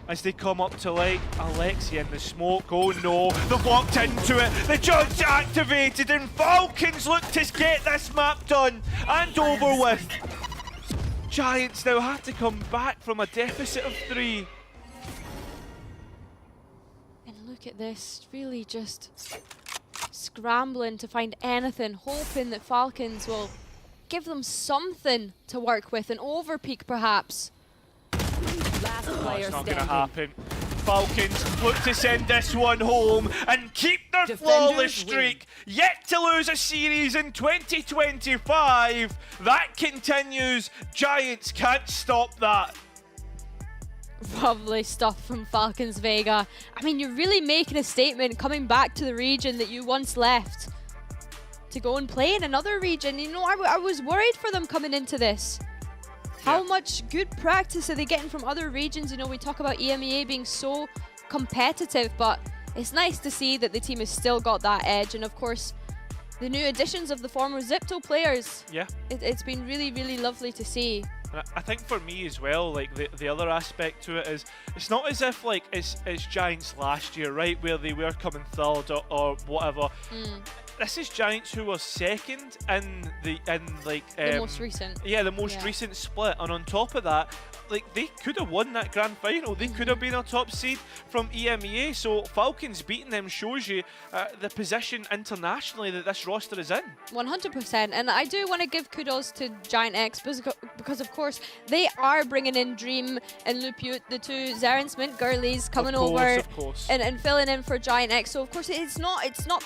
as they come up to light. Lexi in the smoke. Oh no, they've walked into it. The judge activated, and Falcons look to get this map done and over with. Giants now have to come back from a deficit of 3. And look at this, really just scrambling to find anything, hoping that Falcons will give them something to work with, an overpeak perhaps. That's not going to happen. Falcons look to send this one home and keep their flawless streak. Yet to lose a series in 2025. That continues. Giants can't stop that. Lovely stuff from Falcons Vega. I mean, you're really making a statement coming back to the region that you once left to go and play in another region. You know, I was worried for them coming into this. How much good practice are they getting from other regions? You know, we talk about EMEA being so competitive, but it's nice to see that the team has still got that edge. And of course, the new additions of the former Zipto players. Yeah. It's been really, really lovely to see. And I think for me as well, like the other aspect to it is, it's not as if like it's Giants last year, right, where they were coming third or whatever. This is Giants who were second in the most recent. Yeah, the most recent split, and on top of that, like they could have won that grand final. They could have been a top seed from EMEA. So Falcons beating them shows you the position internationally that this roster is in. 100%, and I do want to give kudos to GiantX because of course they are bringing in Dream and Lupute, the two Zerens Mint girlies, coming over and filling in for GiantX. So of course it's not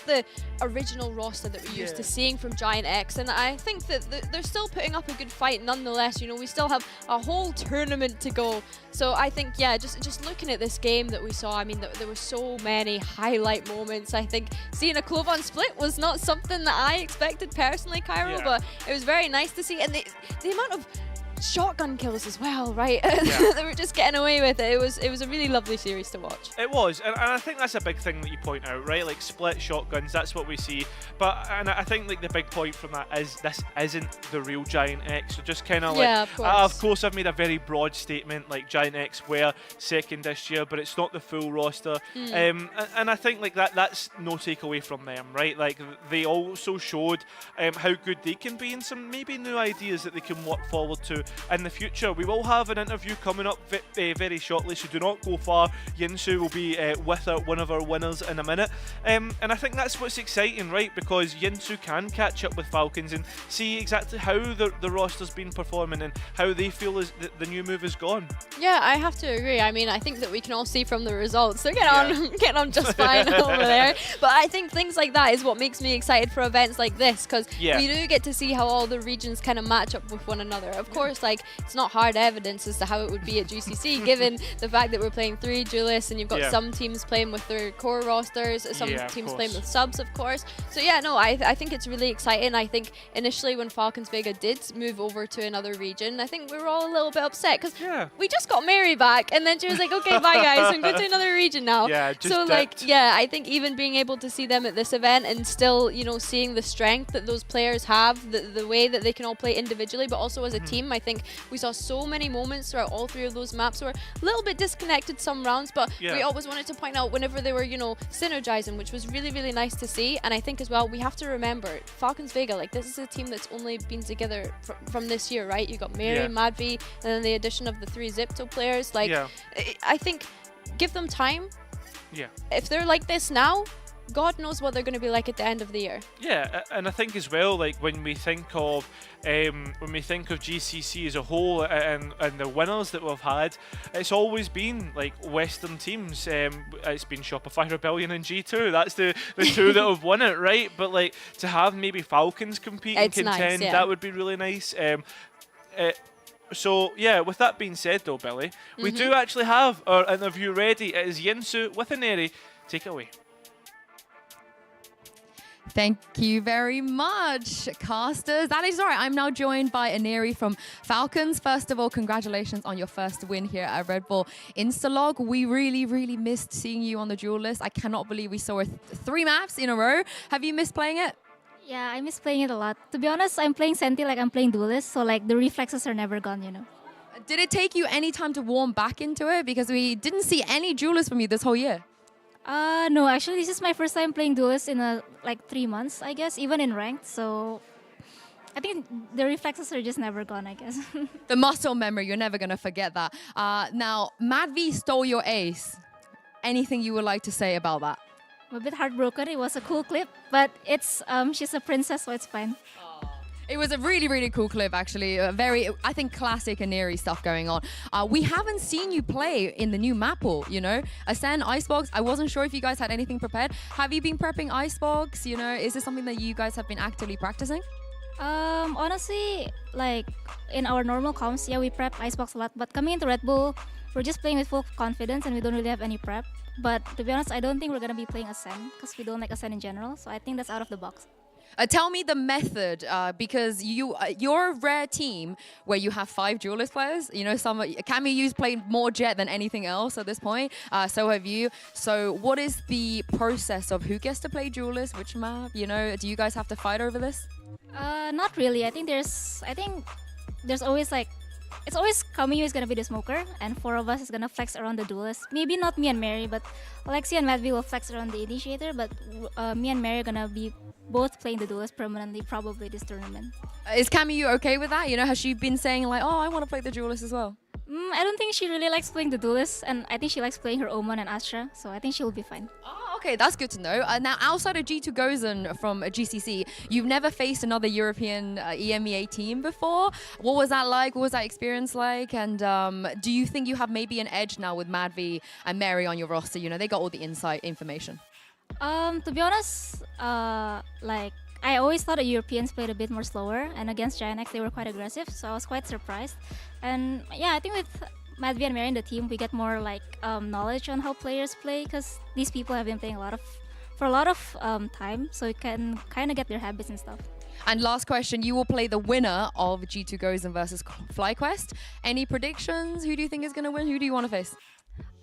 the original roster that we're used to seeing from GiantX, and I think that they're still putting up a good fight nonetheless. You know, we still have a whole tournament to go. So I think, yeah, just looking at this game that we saw, I mean, there were so many highlight moments. I think seeing a Clovan split was not something that I expected personally, Cairo, but it was very nice to see. And the amount of shotgun kills as well, right? They were just getting away with it. It was a really lovely series to watch. It was, and I think that's a big thing that you point out, right? Like split shotguns, that's what we see. But and I think like the big point from that is this isn't the real GiantX. So just kind of like, of course I've made a very broad statement, like GiantX were second this year, but it's not the full roster. And I think like that's no takeaway from them, right? Like they also showed how good they can be and some maybe new ideas that they can work forward to in the future. We will have an interview coming up very shortly, so do not go far. Yinsu will be with one of our winners in a minute. And I think that's what's exciting, right? Because Yinsu can catch up with Falcons and see exactly how the roster's been performing and how they feel as the new move is gone. Yeah, I have to agree. I mean, I think that we can all see from the results. They're getting on just fine over there. But I think things like that is what makes me excited for events like this, because we do get to see how all the regions kind of match up with one another. Of course, like, it's not hard evidence as to how it would be at GCC, given the fact that we're playing 3 duelists and you've got some teams playing with their core rosters, some teams playing with subs, of course. So yeah, no, I think it's really exciting. I think initially when Falcons Vega did move over to another region, I think we were all a little bit upset because we just got Mary back and then she was like, okay, bye guys, I'm going to another region now. So like, I think even being able to see them at this event and still, you know, seeing the strength that those players have, the way that they can all play individually, but also as a team, I think we saw so many moments throughout all 3 of those maps where a little bit disconnected some rounds, but we always wanted to point out whenever they were, you know, synergizing, which was really, really nice to see. And I think as well, we have to remember Falcons Vega, like this is a team that's only been together from this year, right? You got Mary, Madvi, and then the addition of the 3 Zipto players. Like, I think give them time. If they're like this now, God knows what they're going to be like at the end of the year. Yeah, and I think as well, like when we think of GCC as a whole and the winners that we've had, it's always been like Western teams. It's been Shopify Rebellion and G2. That's the 2 that have won it, right? But like to have maybe Falcons compete and contend, that would be really nice. So, yeah, with that being said, though, Billy, we do actually have our interview ready. It is Yinsu with Ineri. Take it away. Thank you very much, casters. That is right. I'm now joined by Ineri from Falcons. First of all, congratulations on your first win here at Red Bull Instalock. We really, really missed seeing you on the Duelists. I cannot believe we saw 3 maps in a row. Have you missed playing it? Yeah, I miss playing it a lot. To be honest, I'm playing Senti like I'm playing Duelist, so like the reflexes are never gone, you know. Did it take you any time to warm back into it? Because we didn't see any Duelists from you this whole year. No, actually, this is my first time playing Duelist in like 3 months, I guess, even in ranked. So I think the reflexes are just never gone, I guess. The muscle memory, you're never going to forget that. Now, Mad V stole your ace. Anything you would like to say about that? I'm a bit heartbroken. It was a cool clip, but it's she's a princess, so it's fine. It was a really, really cool clip, actually. Very, I think, classic Ineri stuff going on. We haven't seen you play in the new map pool, you know? Ascend, Icebox, I wasn't sure if you guys had anything prepared. Have you been prepping Icebox? You know, is this something that you guys have been actively practicing? Honestly, like, in our normal comms, yeah, we prep Icebox a lot. But coming into Red Bull, we're just playing with full confidence and we don't really have any prep. But to be honest, I don't think we're going to be playing Ascend because we don't like Ascend in general. So I think that's out of the box. Tell me the method, because you're a rare team where you have 5 Duelist players. You know, Camu's played more Jet than anything else at this point. So have you. So what is the process of who gets to play Duelist, which map? You know, do you guys have to fight over this? Not really. I think there's always like, it's always Camu is gonna be the smoker, and 4 of us is gonna flex around the Duelist. Maybe not me and Mary, but Lexi and Madvi will flex around the Initiator. But me and Mary are gonna be both playing the Duelist permanently, probably this tournament. Is Camu okay with that? You know, has she been saying like, oh, I want to play the Duelist as well? I don't think she really likes playing the Duelist, and I think she likes playing her Omen and Astra, so I think she'll be fine. Oh, okay, that's good to know. Now, outside of G2 Gozen from GCC, you've never faced another European EMEA team before. What was that like? What was that experience like? And do you think you have maybe an edge now with Madvi and Mary on your roster? You know, they got all the inside information. To be honest, like, I always thought the Europeans played a bit more slower, and against GiantX they were quite aggressive, so I was quite surprised. And yeah, I think with Madvi and Mary in the team, we get more like knowledge on how players play, because these people have been playing for a lot of time, so you can kind of get their habits and stuff. And last question, you will play the winner of G2 Gozen versus FlyQuest. Any predictions? Who do you think is going to win? Who do you want to face?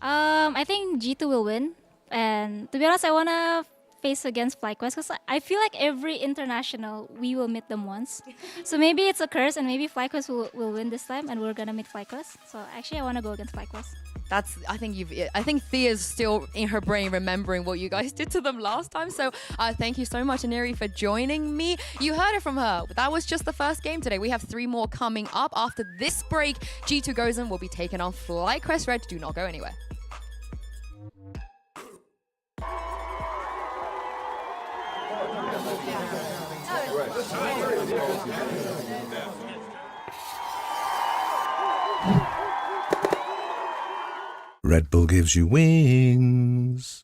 I think G2 will win. And to be honest, I want to face against FlyQuest because I feel like every international, we will meet them once. So maybe it's a curse and maybe FlyQuest will win this time and we're going to meet FlyQuest. So actually, I want to go against FlyQuest. I think Thea's still in her brain remembering what you guys did to them last time. So thank you so much, Ineri, for joining me. You heard it from her. That was just the first game today. We have 3 more coming up. After this break, G2 Gozen will be taking on FlyQuest Red. Do not go anywhere. Red Bull gives you wings.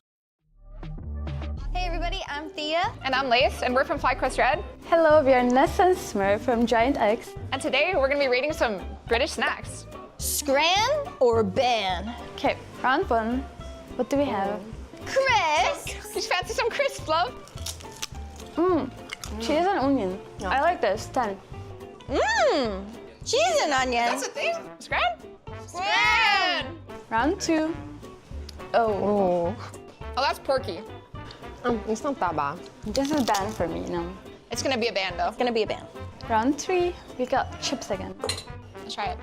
Hey everybody, I'm Thea. And I'm Lace, and we're from FlyQuest Red. Hello, we are Ness and Smurf from GiantX. And today we're going to be rating some British snacks. Scran or ban? Okay, round 1. What do we have? Crisps! Did you fancy some crisps, love? Cheese and onion. No. I like this. 10. Cheese and onion. That's a thing. Scran? Scran! Round 2. Oh, that's porky. It's not that bad. This is ban for me, no. It's gonna be a ban though. It's gonna be a ban. Round 3, we got chips again. Let's try it.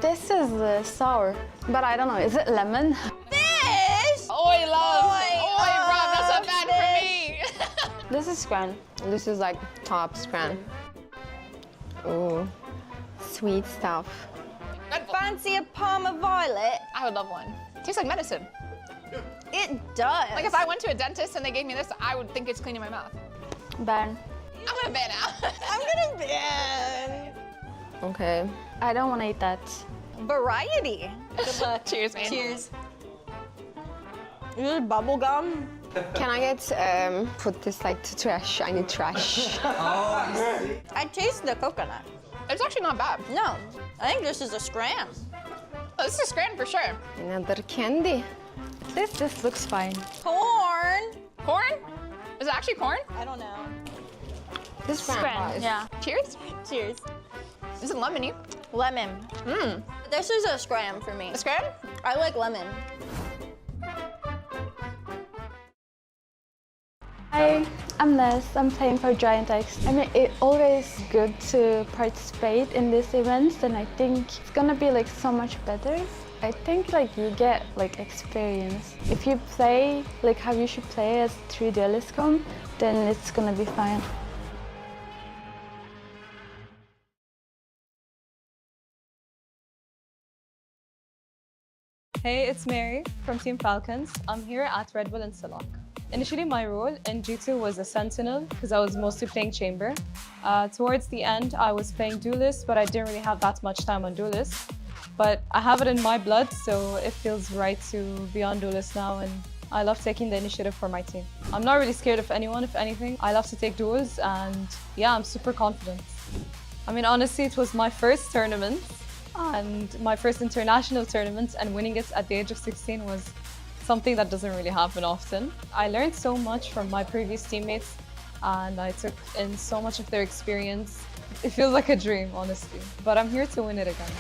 This is sour, but I don't know. Is it lemon? Fish! Oi, love! Oi, bro, that's not bad for me! This is Scran. This is like top Scran. Ooh, sweet stuff. Fancy a Parma Violet? I would love one. It tastes like medicine. It does. Like if I went to a dentist and they gave me this, I would think it's cleaning my mouth. Ban. I'm gonna ban out. I'm gonna ban. Okay. I don't want to eat that. Variety. Good luck. Cheers, man. Cheers. This is bubble gum. Can I get put this like to trash? I need trash. I taste the coconut. It's actually not bad. No, I think this is a scram. Oh, this is a scram for sure. Another candy. This looks fine. Corn. Corn? Is it actually corn? I don't know. This Scram, yeah. Cheers. Cheers. Is it lemony? Lemon. Mmm. This is a scram for me. A scram? I like lemon. Hi, I'm Les. I'm playing for GiantX. I mean, it's always good to participate in these events, and I think it's gonna be like so much better. I think like you get like experience. If you play like how you should play as 3 Duelists come, then it's gonna be fine. Hey, it's Mary from Team Falcons. I'm here at Red Bull Instalock. Initially, my role in G2 was a sentinel because I was mostly playing chamber. Towards the end, I was playing Duelists, but I didn't really have that much time on Duelists. But I have it in my blood, so it feels right to be on Duelists now, and I love taking the initiative for my team. I'm not really scared of anyone, if anything. I love to take duels, and yeah, I'm super confident. I mean, honestly, it was my first tournament, and my first international tournament, and winning it at the age of 16 was something that doesn't really happen often. I learned so much from my previous teammates, and I took in so much of their experience. It feels like a dream, honestly, but I'm here to win it again.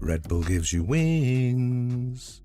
Red Bull gives you wings.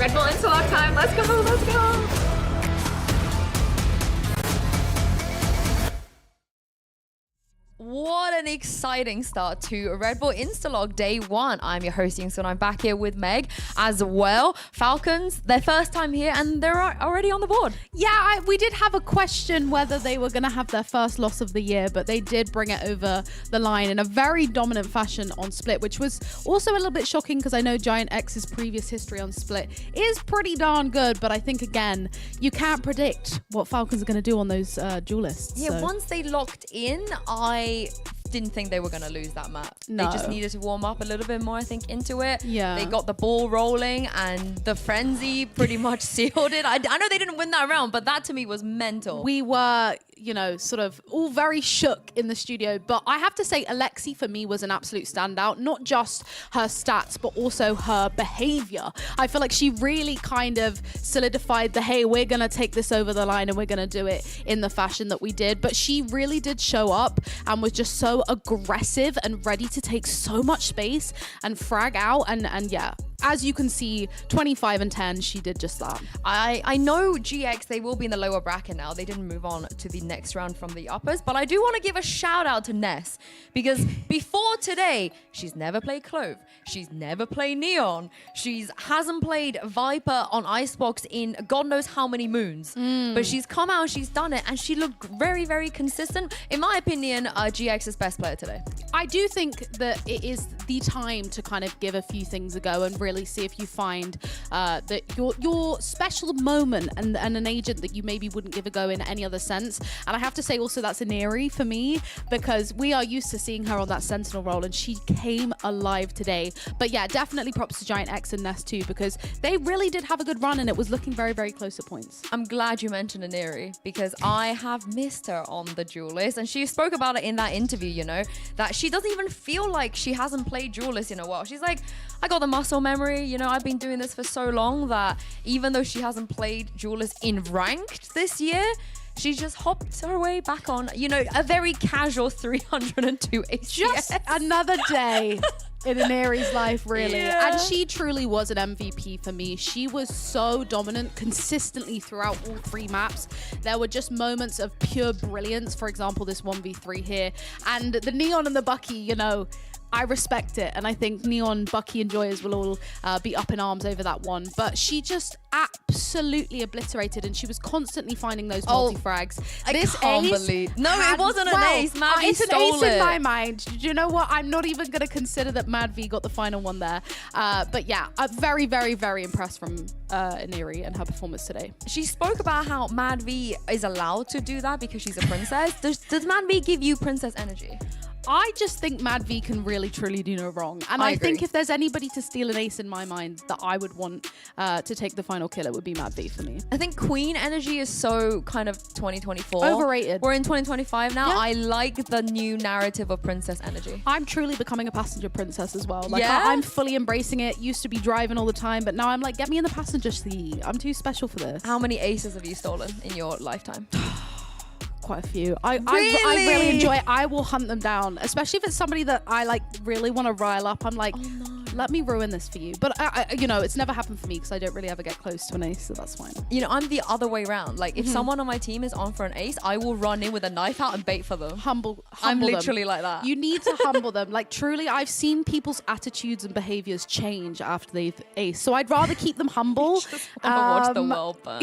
Red Bull Instalock time. Let's go, let's go. What an exciting start to Red Bull Instalock Day 1. I'm your host, Yingsun, and I'm back here with Meg as well. Falcons, their first time here, and they're already on the board. Yeah, we did have a question whether they were going to have their first loss of the year, but they did bring it over the line in a very dominant fashion on Split, which was also a little bit shocking because I know GiantX's previous history on Split is pretty darn good, but I think, again, you can't predict what Falcons are going to do on those duelists. Yeah, so. Once they locked in, I didn't think they were going to lose that map. No. They just needed to warm up a little bit more, I think, into it. Yeah. They got the ball rolling and the frenzy pretty much sealed it. I know they didn't win that round, but that to me was mental. We were, you know, sort of all very shook in the studio, but I have to say Lexi for me was an absolute standout, not just her stats, but also her behavior. I feel like she really kind of solidified the, hey, we're going to take this over the line and we're going to do it in the fashion that we did. But she really did show up and was just so aggressive and ready to take so much space and frag out. And yeah, as you can see, 25 and 10, she did just that. I know GX, they will be in the lower bracket now. They didn't move on to the next round from the uppers, but I do want to give a shout out to Ness, because before today, she's never played Clove. She's never played Neon. She hasn't played Viper on Icebox in God knows how many moons. But she's come out, she's done it, and she looked very, very consistent. In my opinion, GX's best player today. I do think that it is the time to kind of give a few things a go and really see if you find that your special moment and an agent that you maybe wouldn't give a go in any other sense. And I have to say also that's Ineri for me, because we are used to seeing her on that Sentinel role and she came alive today. But yeah, definitely props to GiantX and Ness too, because they really did have a good run and it was looking very, very close at points. I'm glad you mentioned Ineri, because I have missed her on the Duelist, and she spoke about it in that interview, you know, that she doesn't even feel like she hasn't played Duelist in a while. She's like, I got the muscle memory, you know, I've been doing this for so long that even though she hasn't played Duelist in ranked this year, she just hopped her way back on, you know, a very casual 302 HCS. Just another day in Ineri's life, really. Yeah. And she truly was an MVP for me. She was so dominant consistently throughout all three maps. There were just moments of pure brilliance. For example, this 1v3 here. And the Neon and the Bucky, you know, I respect it, and I think Neon, Bucky, and Joyers will all be up in arms over that one. But she just absolutely obliterated, and she was constantly finding those multi-frags. I can't believe. No, it wasn't an ace. Mad V it's an stole ace it. in my mind. Do you know what? I'm not even going to consider that Mad V got the final one there. But yeah, I'm very, very, very impressed from Ineri and her performance today. She spoke about how Mad V is allowed to do that because she's a princess. Does Mad V give you princess energy? I just think Mad V can really, truly do no wrong. And I think if there's anybody to steal an ace in my mind that I would want to take the final kill, it would be Mad V for me. I think Queen energy is so kind of 2024. Overrated. We're in 2025 now. Yeah. I like the new narrative of princess energy. I'm truly becoming a passenger princess as well. Like, yeah? I'm fully embracing it. Used to be driving all the time, but now I'm like, get me in the passenger seat. I'm too special for this. How many aces have you stolen in your lifetime? Quite a few. I Really? really enjoy it. I will hunt them down, especially if it's somebody that I like really want to rile up. I'm like, let me ruin this for you. But I, you know, it's never happened for me because I don't really ever get close to an ace, so that's fine. You know, I'm the other way around. Like, if someone on my team is on for an ace, I will run in with a knife out and bait for them. Humble I'm them. literally like that. You need to humble them. Like, truly, I've seen people's attitudes and behaviors change after they've ace. So I'd rather keep them humble. Just watch the world burn.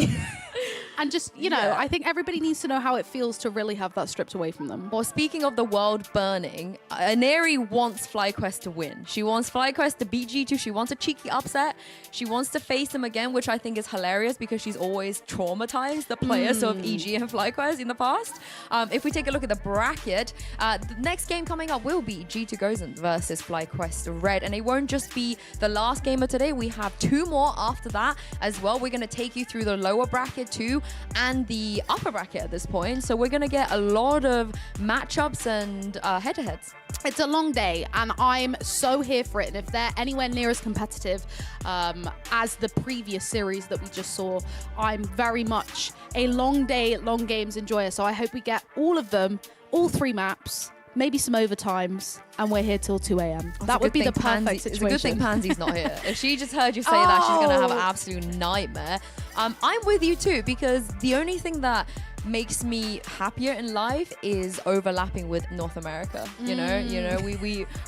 And just, you know, I think everybody needs to know how it feels to really have that stripped away from them. Well, speaking of the world burning, Ineri wants FlyQuest to win. She wants FlyQuest to beat G2. She wants a cheeky upset. She wants to face them again, which I think is hilarious because she's always traumatized the players of EG and FlyQuest in the past. If we take a look at the bracket, the next game coming up will be G2 Gozen versus FlyQuest Red. And it won't just be the last game of today. We have two more after that as well. We're going to take you through the lower bracket too and the upper bracket at this point. So we're going to get a lot of matchups and head-to-heads. It's a long day and I'm so here for it. And if they're anywhere near as competitive as the previous series that we just saw, I'm very much a long day, long games enjoyer. So I hope we get all of them, all three maps, maybe some overtimes, and we're here till 2 a.m. That would be the perfect situation. It's a good thing Pansy's not here. If she just heard you say that, she's going to have an absolute nightmare. I'm with you too, because the only thing that makes me happier in life is overlapping with North America. You know,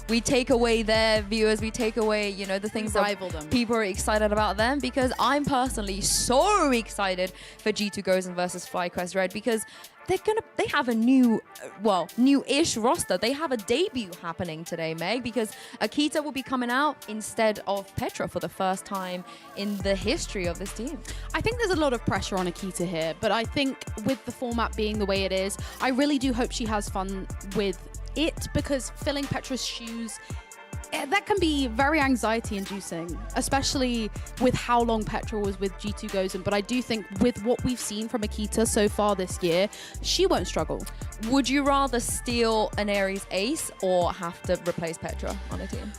we take away their viewers, we take away, you know, the things that people are excited about them, because I'm personally so excited for G2 Gozen versus FlyQuest Red, because they have a new-ish roster. They have a debut happening today, Meg, because Akita will be coming out instead of Petra for the first time in the history of this team. I think there's a lot of pressure on Akita here, but I think with the format being the way it is, I really do hope she has fun with it, because filling Petra's shoes, that can be very anxiety-inducing, especially with how long Petra was with G2 Gozen. But I do think with what we've seen from Akita so far this year, she won't struggle. Would you rather steal an Ares ace or have to replace Petra on a team?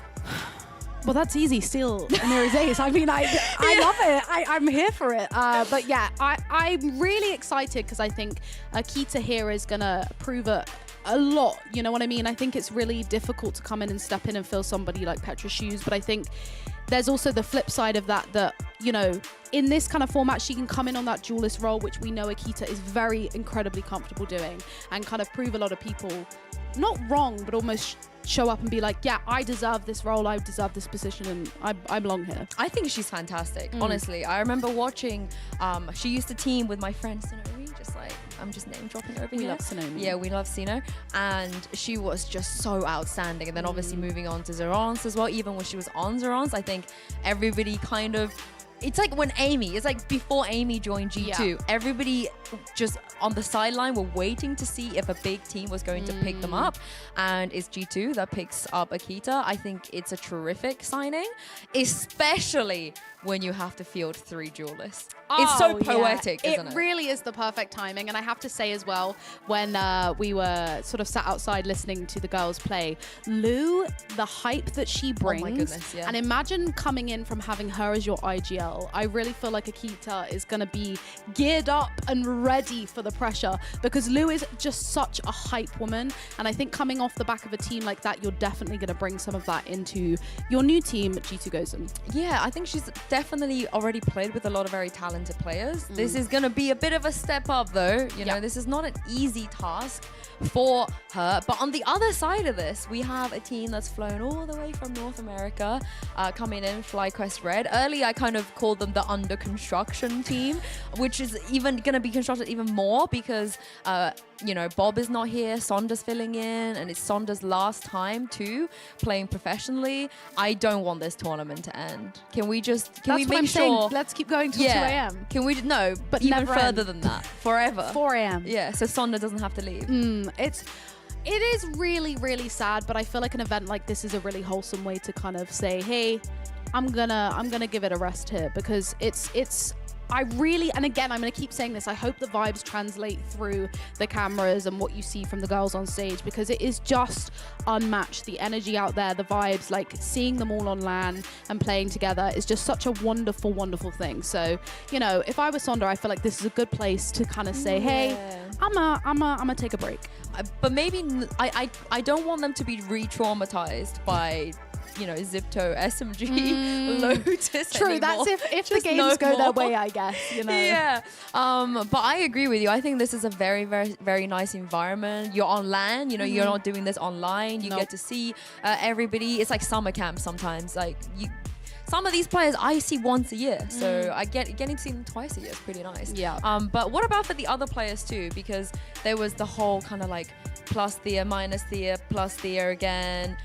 Well, that's easy. Steal an Ares ace. I mean, I love it. I'm here for it. But yeah, I'm really excited, because I think Akita here is going to prove a lot, you know what I mean? I think it's really difficult to come in and step in and fill somebody like Petra's shoes, but I think there's also the flip side of that, you know, in this kind of format, she can come in on that duelist role, which we know Akita is very incredibly comfortable doing, and kind of prove a lot of people not wrong, but almost show up and be like, yeah, I deserve this role, I deserve this position, and I belong here. I think she's fantastic, honestly. I remember watching, she used to team with my friend Sonori, just like, I'm just name dropping over here. We love Sonomi. Yeah, we love Sino. And she was just so outstanding. And then obviously moving on to Zerance as well, even when she was on Zerance, I think everybody kind of, it's like when Amy, it's like before Amy joined G2, everybody just on the sideline were waiting to see if a big team was going to pick them up, and it's G2 that picks up Akita. I think it's a terrific signing, especially when you have to field 3 duelists. It's so poetic, isn't it? It really is the perfect timing. And I have to say as well, when we were sort of sat outside listening to the girls play, Lou, the hype that she brings, oh my goodness, yeah. And imagine coming in from having her as your IGL. I really feel like Akita is going to be geared up and ready for the pressure, because Lou is just such a hype woman. And I think coming off the back of a team like that, you're definitely going to bring some of that into your new team, G2 Gozen. Yeah, I think she's definitely already played with a lot of very talented players. This is going to be a bit of a step up, though. You know, this is not an easy task for her. But on the other side of this, we have a team that's flown all the way from North America, coming in, FlyQuest Red. Early, I kind of called them the under construction team, which is even going to be constructed even more because, you know, Bob is not here, Sonda's filling in, and it's Sonda's last time too playing professionally. I don't want this tournament to end. Can we just, can we make sure? Let's keep going till 2 a.m. Can we, no, but even further than that, forever. 4 a.m. Yeah, so Sonda doesn't have to leave. It is really, really sad, but I feel like an event like this is a really wholesome way to kind of say, hey, I'm gonna give it a rest here, because I really, and again, I'm going to keep saying this, I hope the vibes translate through the cameras and what you see from the girls on stage, because it is just unmatched. The energy out there, the vibes, like seeing them all on LAN and playing together is just such a wonderful, wonderful thing. So, you know, if I was Sonda, I feel like this is a good place to kind of say, hey, I'm gonna take a break. But maybe, I don't want them to be re-traumatized by, you know, Zipto, SMG, Lotus. True, anymore. that's if the games go their way, I guess, you know. Yeah. But I agree with you. I think this is a very, very, very nice environment. You're on LAN, you know, you're not doing this online. You get to see everybody. It's like summer camp sometimes. Like some of these players I see once a year, so getting to see them twice a year is pretty nice. Yeah. But what about for the other players too? Because there was the whole kind of like plus Thea, minus Thea, plus Thea again.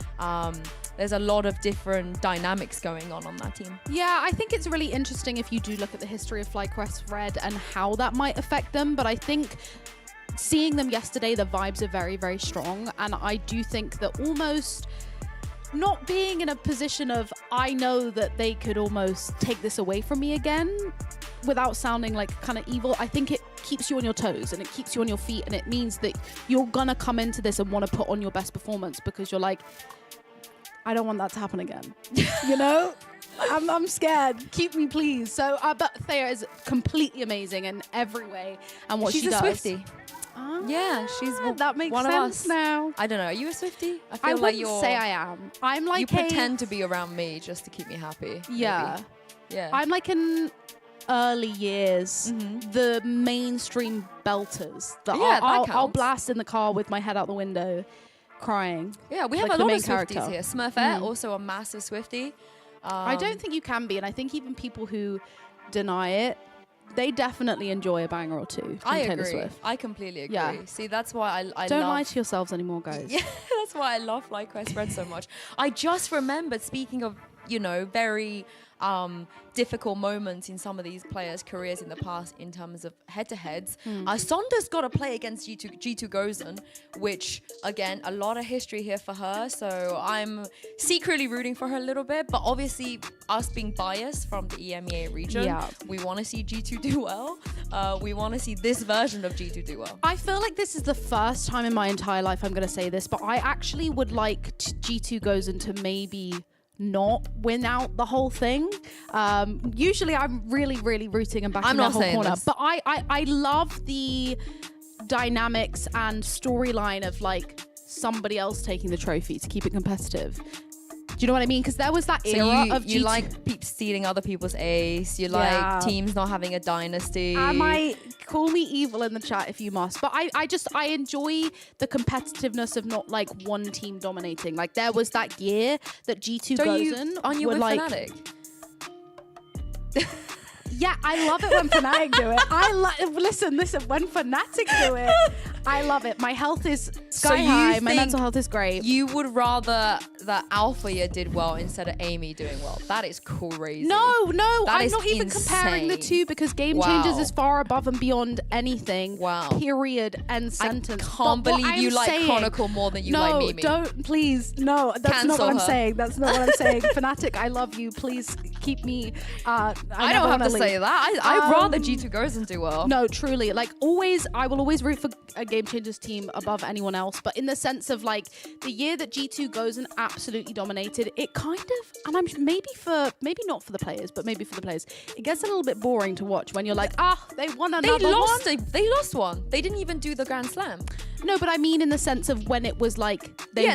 There's a lot of different dynamics going on that team. Yeah, I think it's really interesting if you do look at the history of FlyQuest Red and how that might affect them. But I think seeing them yesterday, the vibes are very, very strong. And I do think that almost not being in a position of, I know that they could almost take this away from me again without sounding like kind of evil, I think it keeps you on your toes and it keeps you on your feet. And it means that you're gonna come into this and want to put on your best performance, because you're like, I don't want that to happen again. You know? I'm scared. Keep me, please. So, but Thea is completely amazing in every way, and what she does. She's a Swiftie. Yeah, she's that makes one sense of us. now. I don't know. Are you a Swiftie? I feel I like wouldn't you're. say I am. I'm like you pretend to be around me just to keep me happy. Yeah. Maybe. Yeah. I'm like in early years, the mainstream belters that Yeah, that I'll counts. blast in the car with my head out the window, crying. Yeah, we have like a the lot main of Swifties character. here. Smurfette, also a massive Swiftie. I don't think you can be, and I think even people who deny it, they definitely enjoy a banger or two. From I Taylor agree. Swift. I completely agree. Yeah. See, that's why I Don't love... lie to yourselves anymore, guys. Yeah, that's why I love FlyQuest Red so much. I just remembered, speaking of, very difficult moments in some of these players' careers in the past in terms of head-to-heads. Sonda's got to play against G2 Gozen, which, again, a lot of history here for her. So I'm secretly rooting for her a little bit. But obviously, us being biased from the EMEA region, we want to see G2 do well. We want to see this version of G2 do well. I feel like this is the first time in my entire life I'm going to say this, but I actually would like G2 Gozen to maybe not win out the whole thing. Usually I'm really, really rooting and backing their whole corner. This. But I love the dynamics and storyline of like somebody else taking the trophy to keep it competitive. Do you know what I mean? Because there was that era of you G2. like stealing other people's ace. You like teams not having a dynasty. Call me evil in the chat if you must, but I enjoy the competitiveness of not like one team dominating. Like there was that year that G2 Gozen aren't you were with like Fnatic? Yeah, I love it when Fnatic do it. Listen, when Fnatic do it, I love it. My health is sky high. My mental health is great. You would rather that Alpha year did well instead of Amy doing well. That is crazy. No, I'm not is even comparing the two because Game Changers is far above and beyond anything. Wow. Period. End sentence. I can't believe you like Chronicle more than you like Mimi. No, don't, please. No, that's not what I'm saying. That's not what I'm saying. Fnatic, I love you. Please keep me. I don't have to say that. I'd rather G2 Gozen do well. No, truly. Like always, I will always root for a Game Changers team above anyone else. But in the sense of like the year that G2 Gozen absolutely dominated, it kind of, and I'm maybe not for the players, but maybe for the players, it gets a little bit boring to watch when you're like, they won another one. They lost one. They didn't even do the Grand Slam. No, but I mean in the sense of when it was like they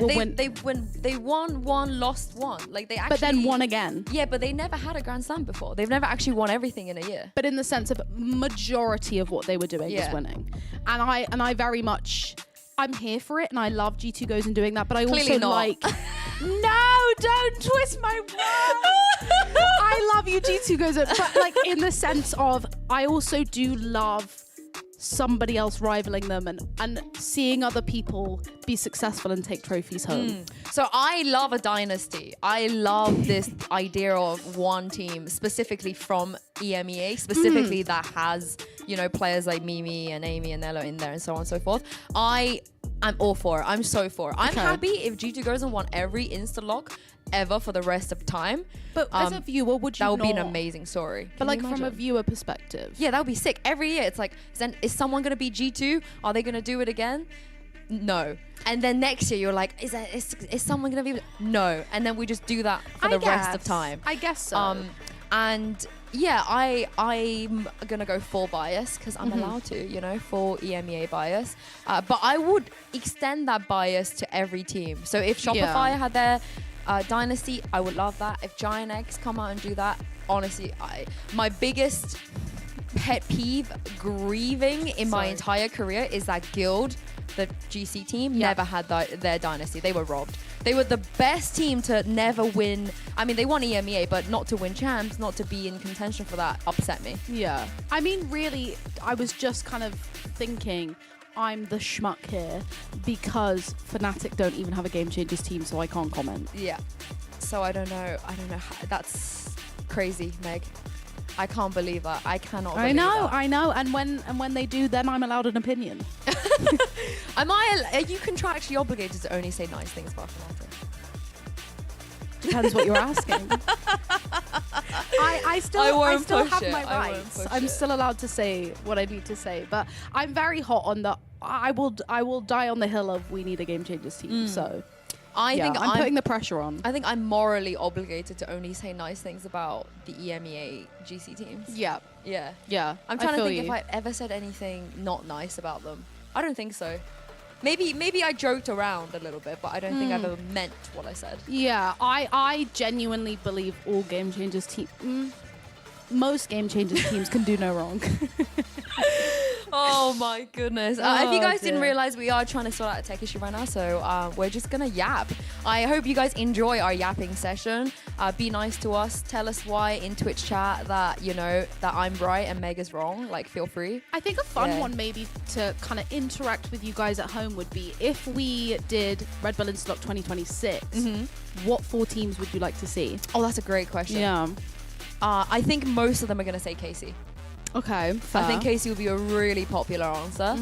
won one, lost one. Like they actually, but then won again. Yeah, but they never had a Grand Slam before. They've never actually won everything in a year. But in the sense of majority of what they were doing was winning, and I very much. I'm here for it, and I love G2 Gozen doing that. But I also like. No, don't twist my words. I love you, G2 Gozen, but like in the sense of, I also do love somebody else rivaling them and seeing other people be successful and take trophies home. So I love a dynasty. I love this idea of one team, specifically from EMEA, specifically that has, players like Mimi and Amy and Nella in there and so on and so forth. I'm all for it. I'm so for it. I'm happy if G2 Gozen won every Instalock ever for the rest of time. But as a viewer, would you That would be an not? amazing story. But like from a viewer perspective. Yeah, that would be sick. Every year, it's like, is someone going to be G2? Are they going to do it again? No. And then next year, you're like, is someone going to be? No. And then we just do that for the rest of time. I guess so. And yeah, I'm going to go full bias because I'm allowed to, full EMEA bias. But I would extend that bias to every team. So if Shopify had their dynasty, I would love that. If GiantX come out and do that, honestly, my biggest pet peeve, grieving in my entire career is that Guild, the GC team, never had their dynasty. They were robbed. They were the best team to never win. I mean, they won EMEA, but not to win champs, not to be in contention for that, upset me. Yeah. I mean, really, I was just kind of thinking, I'm the schmuck here because Fnatic don't even have a Game Changers team, so I can't comment. Yeah. So I don't know. That's crazy, Meg. I can't believe that. I cannot believe that. I know. And when they do, then I'm allowed an opinion. Are you contractually obligated to only say nice things about Fnatic? Depends what you're asking. I still have my rights. I'm still allowed to say what I need to say, but I'm very hot on the. I will die on the hill of we need a Game Changers team. So I think I'm putting the pressure on. I think I'm morally obligated to only say nice things about the EMEA GC teams. Yeah. Yeah. Yeah. I'm trying to think if I've ever said anything not nice about them. I don't think so. Maybe I joked around a little bit, but I don't think I've ever meant what I said. Yeah, I genuinely believe all Game Changers most Game Changers teams can do no wrong. Oh my goodness. If you guys didn't realize, we are trying to sort out a tech issue right now, so we're just gonna yap. I hope you guys enjoy our yapping session. Be nice to us. Tell us why in Twitch chat that, you know, that I'm right and Meg is wrong. Like, feel free. I think a fun one maybe to kind of interact with you guys at home would be if we did Red Bull Instalock 2026, what 4 teams would you like to see? Oh, that's a great question. Yeah. I think most of them are gonna say Casey. Okay, fair. I think Casey would be a really popular answer.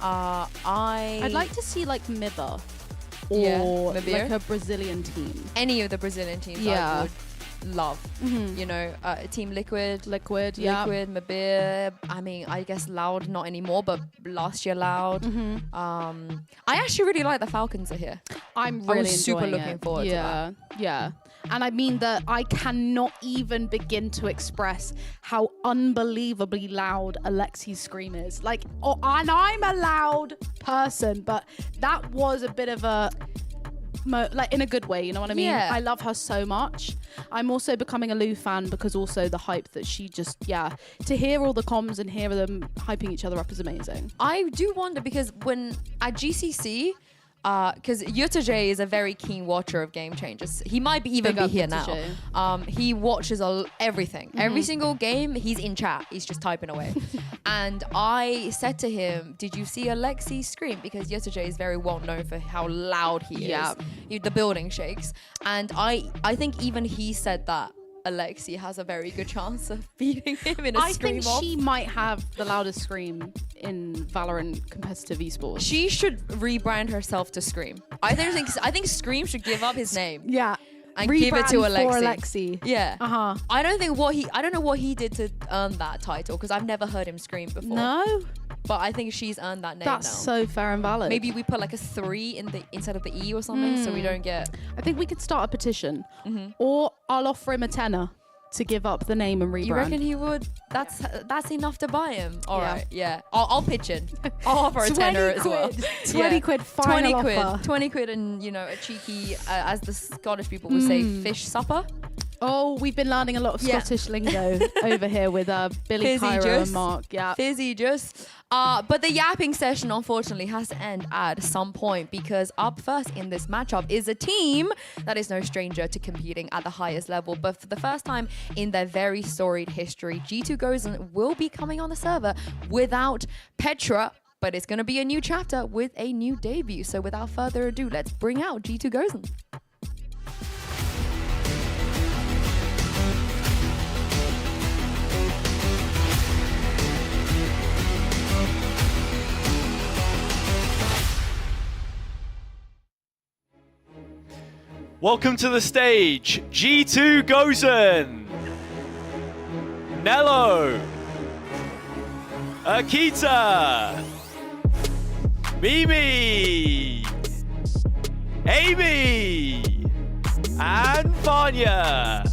I'd like to see like Mither or like a Brazilian team. Any of the Brazilian teams I would love. You know, Team Liquid, Mabir. I mean, I guess Loud not anymore, but last year Loud. I actually really like the Falcons are here. I was super looking forward to that. Yeah. And I mean that I cannot even begin to express how unbelievably loud Alexi's scream is. Like, and I'm a loud person, but that was a bit of a, like in a good way, you know what I mean? Yeah. I love her so much. I'm also becoming a Lou fan because also the hype that she just, to hear all the comms and hear them hyping each other up is amazing. I do wonder because when at GCC, because Yuta is a very keen watcher of Game Changers. He might even be here now. He watches everything. Every single game, he's in chat. He's just typing away. And I said to him, did you see Lexi scream? Because Yuta is very well known for how loud he is. The building shakes. And I think even he said that Alexi has a very good chance of beating him in a scream off. I think she might have the loudest scream in Valorant competitive esports. She should rebrand herself to Scream. I think Scream should give up his name. Yeah. And give it to Alexi. For Alexi. Yeah. I don't know what he did to earn that title because I've never heard him scream before. No. But I think she's earned that name That's now. so fair and valid. Maybe we put like a 3 instead of the E or something so we don't get... I think we could start a petition. Or I'll offer him a tenner to give up the name and rebrand. You reckon he would? That's enough to buy him. All right, yeah. I'll pitch in. I'll offer a tenner as well. 20 quid final offer. 20 quid and, you know, a cheeky, as the Scottish people would say, fish supper. Oh, we've been learning a lot of Scottish lingo over here with Billy, Kyra and Mark. Yeah. Fizzy juice. But the yapping session, unfortunately, has to end at some point because up first in this matchup is a team that is no stranger to competing at the highest level. But for the first time in their very storied history, G2 Gozen will be coming on the server without Petra. But it's going to be a new chapter with a new debut. So without further ado, let's bring out G2 Gozen. Welcome to the stage, G2 Gozen, Nello, Akita, Mimi, Amy, and Vanya.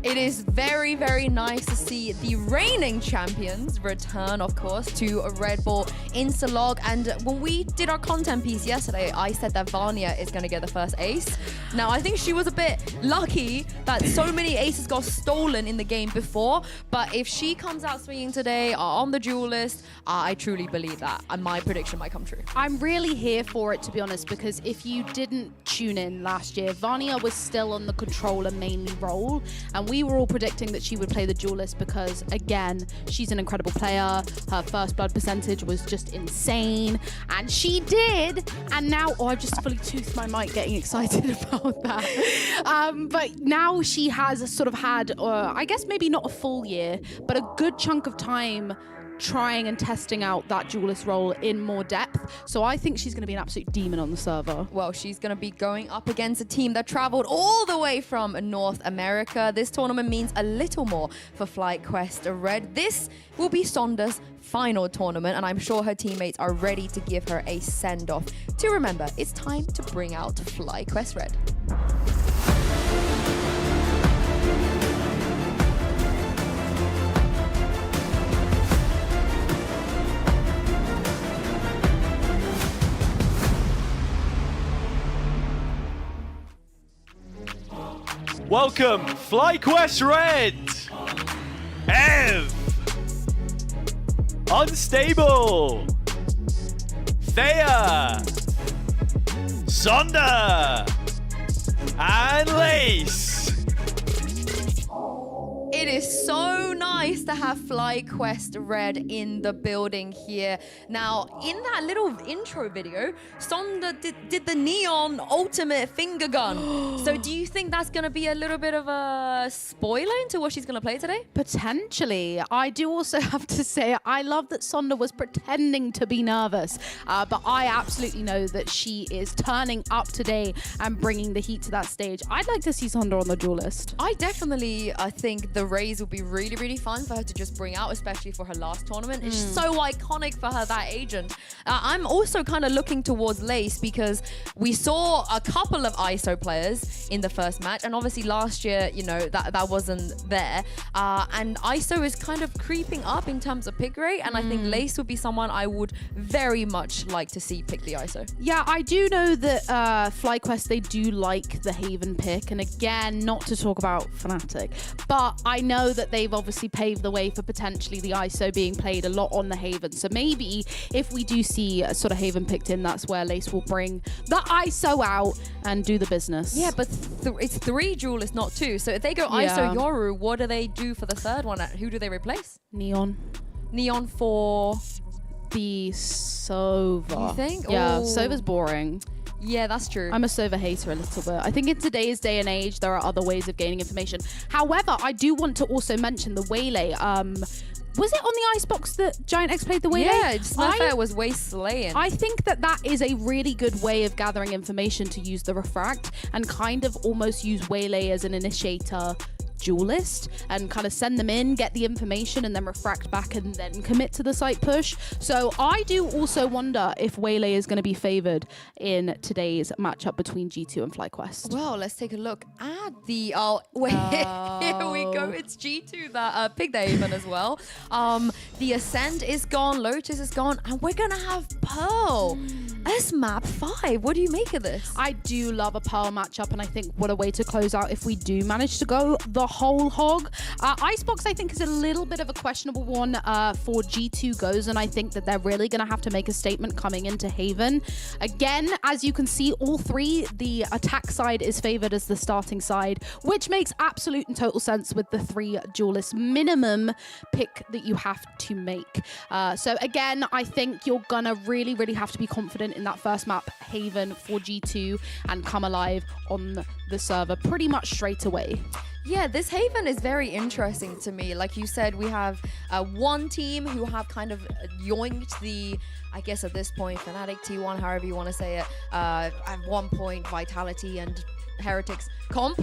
It is very, very nice to see the reigning champions return, of course, to Red Bull Instalock. And when we did our content piece yesterday, I said that Vanya is going to get the first ace. Now, I think she was a bit lucky that so many aces got stolen in the game before. But if she comes out swinging today on the Duelist, I truly believe that. And my prediction might come true. I'm really here for it, to be honest, because if you didn't tune in last year, Vanya was still on the controller mainly role. And we were all predicting that she would play the Duelist because, again, she's an incredible player. Her first blood percentage was just insane. And she did. And now, I've just fully toothed my mic getting excited about that. But now she has sort of had, I guess maybe not a full year, but a good chunk of time trying and testing out that Duelist role in more depth. So I think she's going to be an absolute demon on the server. Well, she's going to be going up against a team that traveled all the way from North America. This tournament means a little more for FlyQuest Red. This will be Sonda's final tournament, and I'm sure her teammates are ready to give her a send-off. To remember, it's time to bring out FlyQuest Red. Welcome, FlyQuest Red. Ev. Unstable. Thea. Sonda. And Lace. It is so nice to have FlyQuest Red in the building here. Now, in that little intro video, Sonda did the neon ultimate finger gun. So do you think that's going to be a little bit of a spoiler into what she's going to play today? Potentially. I do also have to say, I love that Sonda was pretending to be nervous, but I absolutely know that she is turning up today and bringing the heat to that stage. I'd like to see Sonda on the Duelist. I definitely think the Rays will be really, really fun for her to just bring out, especially for her last tournament. It's so iconic for her, that agent. I'm also kind of looking towards Lace because we saw a couple of ISO players in the first match, and obviously last year, you know, that wasn't there. And ISO is kind of creeping up in terms of pick rate, and I think Lace would be someone I would very much like to see pick the ISO. Yeah, I do know that FlyQuest, they do like the Haven pick, and again, not to talk about Fnatic, but I know that they've obviously paved the way for potentially the ISO being played a lot on the Haven. So maybe if we do see a sort of Haven picked in, that's where Lace will bring the ISO out and do the business. Yeah, but it's 3 duelists, not 2. So if they go ISO Yoru, what do they do for the third one? Who do they replace? Neon. Neon for the Sova. You think? Yeah, Ooh. Sova's boring. Yeah, that's true. I'm a Sova hater a little bit. I think in today's day and age, there are other ways of gaining information. However, I do want to also mention the Waylay. Was it on the Icebox that GiantX played the Waylay? Yeah, Smurfette was way slaying. I think that is a really good way of gathering information to use the Refract and kind of almost use Waylay as an initiator duelist and kind of send them in, get the information, and then refract back and then commit to the site push. So I do also wonder if Waylay is going to be favored in today's matchup between G2 and FlyQuest. Well, let's take a look at the... here we go. It's G2 that picked the Haven as well. The Ascent is gone, Lotus is gone, and we're going to have Pearl as map 5. What do you make of this? I do love a Pearl matchup, and I think what a way to close out if we do manage to go the whole hog. Icebox, I think, is a little bit of a questionable one for G2 Gozen. I think that they're really going to have to make a statement coming into Haven. Again, as you can see, all 3, the attack side is favored as the starting side, which makes absolute and total sense with the 3 duelist minimum pick that you have to make. So again, I think you're going to really, really have to be confident in that first map, Haven, for G2 and come alive on the server pretty much straight away. Yeah, this Haven is very interesting to me. Like you said, we have one team who have kind of yoinked the, I guess at this point, Fnatic T1, however you want to say it, at one point, Vitality and Heretics comp.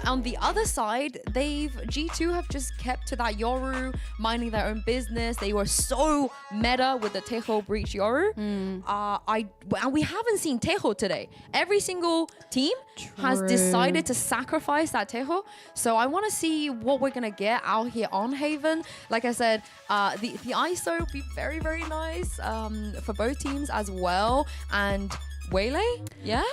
On the other side, G2 have just kept to that Yoru, minding their own business. They were so meta with the Tejo Breach Yoru. And we haven't seen Tejo today. Every single team has decided to sacrifice that Tejo. So I want to see what we're going to get out here on Haven. Like I said, the ISO would be very, very nice for both teams as well. And Waylay? Yeah?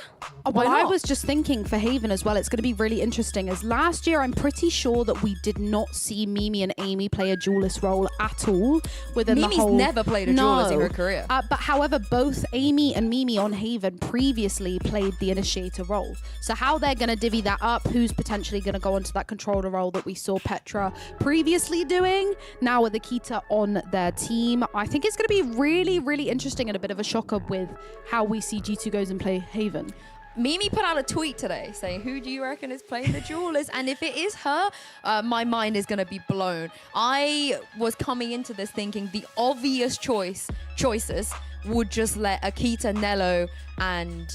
Well, I was just thinking for Haven as well, it's going to be really interesting, as last year I'm pretty sure that we did not see Mimi and Amy play a duelist role at all within Mimi's the whole... never played a duelist in her career. But however, both Amy and Mimi on Haven previously played the initiator role. So how they're going to divvy that up, who's potentially going to go into that controller role that we saw Petra previously doing, now with Akita on their team. I think it's going to be really, really interesting and a bit of a shocker with how we see G2 Gozen play Haven. Mimi put out a tweet today saying, who do you reckon is playing the duelist? And if it is her, my mind is going to be blown. I was coming into this thinking the obvious choices would just let Akita, Nello, and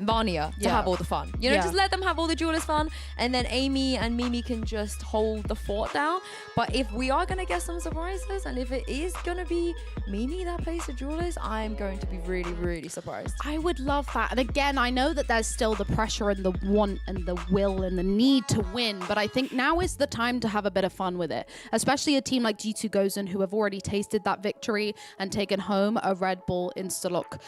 Vania to have all the fun. You know, just let them have all the duelist fun, and then Amy and Mimi can just hold the fort down. But if we are going to get some surprises, and if it is going to be Mimi that plays the duelist, I'm going to be really, really surprised. I would love that. And again, I know that there's still the pressure and the want and the will and the need to win, but I think now is the time to have a bit of fun with it, especially a team like G2 Gozen, who have already tasted that victory and taken home a Red Bull Instalock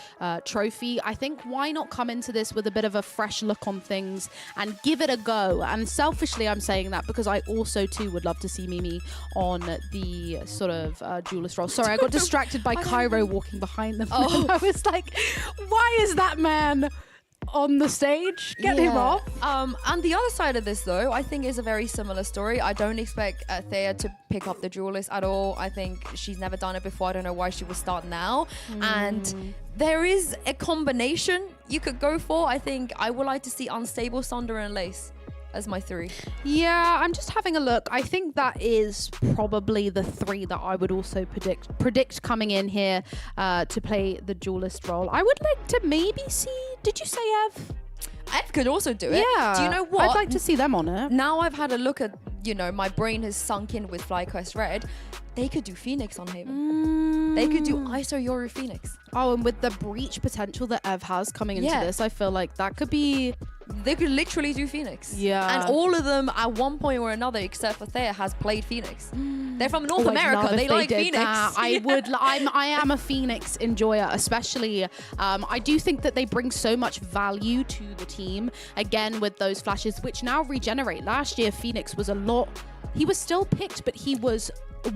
trophy. trophy. I think why not come into this with a bit of a fresh look on things and give it a go. And selfishly, I'm saying that because I also too would love to see Mimi on the sort of duelist role. Sorry, I got distracted by Cairo walking behind them. Oh. I was like, why is that man on the stage? Get him off. And the other side of this, though, I think is a very similar story. I don't expect Thea to pick up the duelist at all. I think she's never done it before. I don't know why she would start now. And there is a combination you could go for. I think I would like to see Unstable, Sunder, and Lace as my 3. Yeah, I'm just having a look. I think that is probably the 3 that I would also predict coming in here to play the duelist role. I would like to maybe see, did you say Ev? Ev could also do it. Yeah. Do you know what? I'd like to see them on it. Now I've had a look at, you know, my brain has sunk in with FlyQuest Red. They could do Phoenix on Haven. They could do ISO Yoru Phoenix. Oh, and with the breach potential that Ev has coming into this, I feel like that could be... They could literally do Phoenix. Yeah. And all of them at one point or another, except for Thea, has played Phoenix. They're from North America. They like Phoenix. I am a Phoenix enjoyer, especially. I do think that they bring so much value to the team. Again, with those flashes, which now regenerate. Last year, Phoenix was a lot... He was still picked, but he was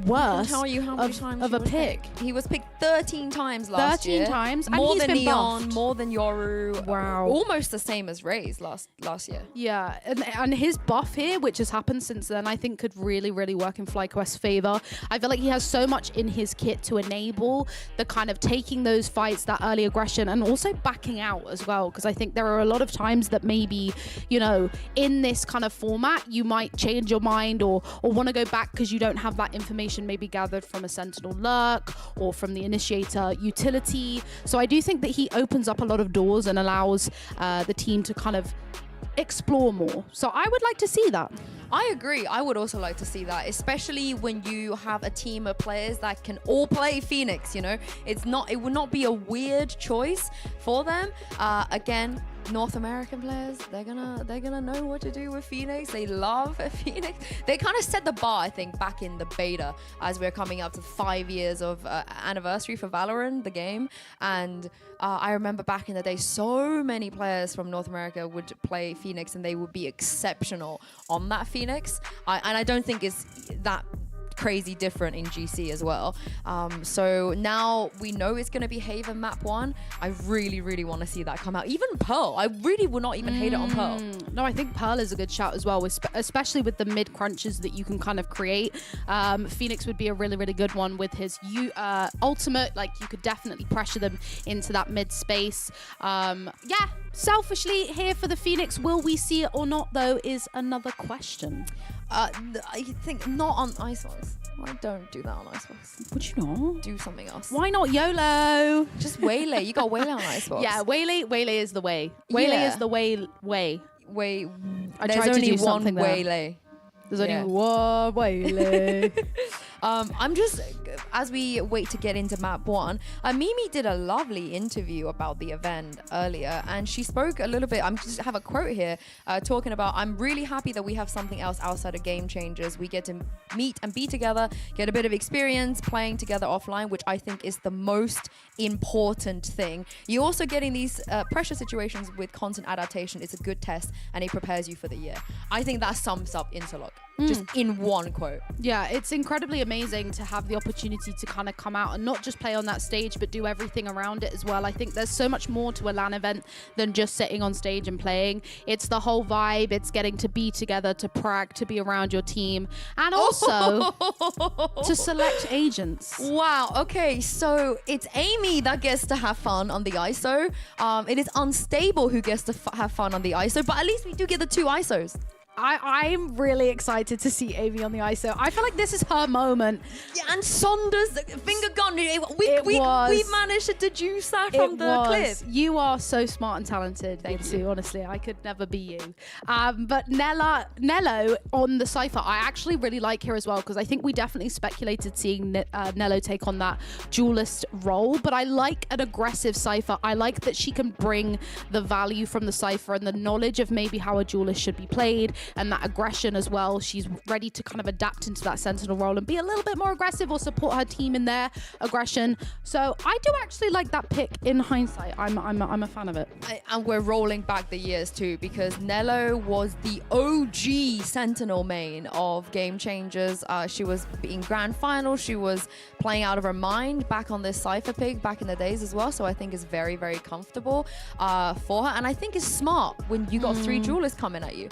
worse tell you how many times of a pick. He was picked 13 times last year. 13 times. More and than he's been Neon, buffed. more than Yoru. Wow. Almost the same as Ray's last year. Yeah, and his buff here, which has happened since then, I think could really, really work in FlyQuest's favor. I feel like he has so much in his kit to enable the kind of taking those fights, that early aggression, and also backing out as well. Because I think there are a lot of times that maybe, you know, in this kind of format, you might change your mind or want to go back because you don't have that information maybe gathered from a Sentinel lurk or from the Initiator utility. So I do think that he opens up a lot of doors and allows the team to kind of explore more. So I would like to see that. I agree. I would also like to see that, especially when you have a team of players that can all play Phoenix, you know. It would not be a weird choice for them. Again, North American players, they're gonna know what to do with Phoenix. They love Phoenix. They kind of set the bar, I think, back in the beta as we're coming up to 5 years of anniversary for Valorant, the game. And I remember back in the day, so many players from North America would play Phoenix and they would be exceptional on that Phoenix. And I don't think it's that crazy different in GC as well. So now we know it's going to be Haven map 1. I really, really want to see that come out. Even Pearl. I really would not even hate it on Pearl. No, I think Pearl is a good shout as well, especially with the mid crunches that you can kind of create. Phoenix would be a really, really good one with his ultimate. Like, you could definitely pressure them into that mid space. Yeah, selfishly here for the Phoenix. Will we see it or not, though, is another question. I think not on Icebox. Why don't do that on Icebox? Would you not? Do something else. Why not YOLO? Just Waylay. You got Waylay on Icebox. Yeah, Waylay is the way. Waylay is the way. There's only one Waylay. There's only one Waylay. I'm just, as we wait to get into map 1, Mimi did a lovely interview about the event earlier, and she spoke a little bit. I'm just have a quote here talking about, I'm really happy that we have something else outside of Game Changers. We get to meet and be together, get a bit of experience playing together offline, which I think is the most important thing. You also getting these pressure situations with constant adaptation. It's a good test, and it prepares you for the year. I think that sums up Instalock. Just in one quote. Yeah, it's incredibly amazing to have the opportunity to kind of come out and not just play on that stage, but do everything around it as well. I think there's so much more to a LAN event than just sitting on stage and playing. It's the whole vibe. It's getting to be together, to prag, to be around your team, and also to select agents. Wow. Okay, so it's Amy that gets to have fun on the ISO. It is Unstable who gets to have fun on the ISO, but at least we do get the 2 ISOs. I'm really excited to see Amy on the ISO. I feel like this is her moment. Yeah, and Saunders, finger gun. We managed to deduce that from the clip. You are so smart and talented, Yinsu. Honestly, I could never be you. But Nello on the Cypher, I actually really like her as well, because I think we definitely speculated seeing Nello take on that duelist role. But I like an aggressive Cypher. I like that she can bring the value from the Cypher and the knowledge of maybe how a duelist should be played. and that aggression as well. She's ready to kind of adapt into that sentinel role and be a little bit more aggressive or support her team in their aggression. So I do actually like that pick in hindsight. I'm a fan of it. And we're rolling back the years too, because Nello was the OG sentinel main of Game Changers. She was in grand final. She was playing out of her mind back on this Cypher pig back in the days as well. So I think it's very, very comfortable for her. And I think it's smart when you got 3 duelists coming at you.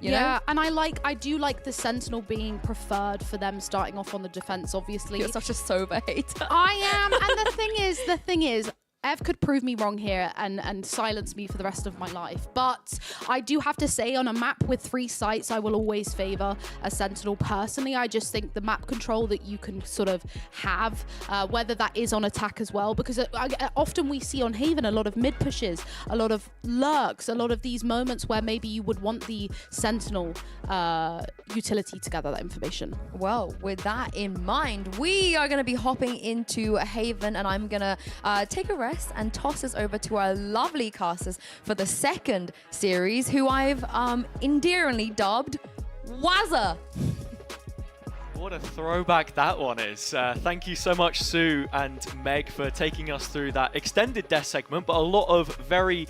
You know? And I do like the sentinel being preferred for them starting off on the defense, obviously. You're such a sober hater. I am. And the thing is, Ev could prove me wrong here and silence me for the rest of my life. But I do have to say, on a map with 3 sites, I will always favor a sentinel personally. I just think the map control that you can sort of have, whether that is on attack as well, because often we see on Haven a lot of mid pushes, a lot of lurks, a lot of these moments where maybe you would want the sentinel utility to gather that information. Well, with that in mind, we are going to be hopping into Haven, and I'm going to take a rest and toss us over to our lovely casters for the second series, who I've endearingly dubbed Wazza. What a throwback that one is. Thank you so much, Sue and Meg, for taking us through that extended death segment, but a lot of very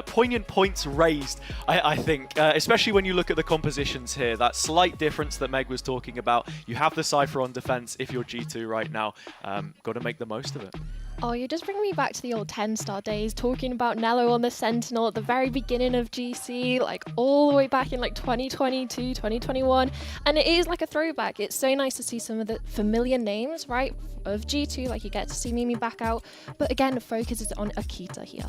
poignant points raised, I think, especially when you look at the compositions here. That slight difference that Meg was talking about. You have the Cypher on defense if you're G2 right now. Got to make the most of it. Oh, you just bring me back to the old 10-star days, talking about Nello on the Sentinel at the very beginning of GC, like all the way back in like 2022, 2021. And it is like a throwback. It's so nice to see some of the familiar names, right, of G2, like you get to see Mimi back out. But again, the focus is on Akita here.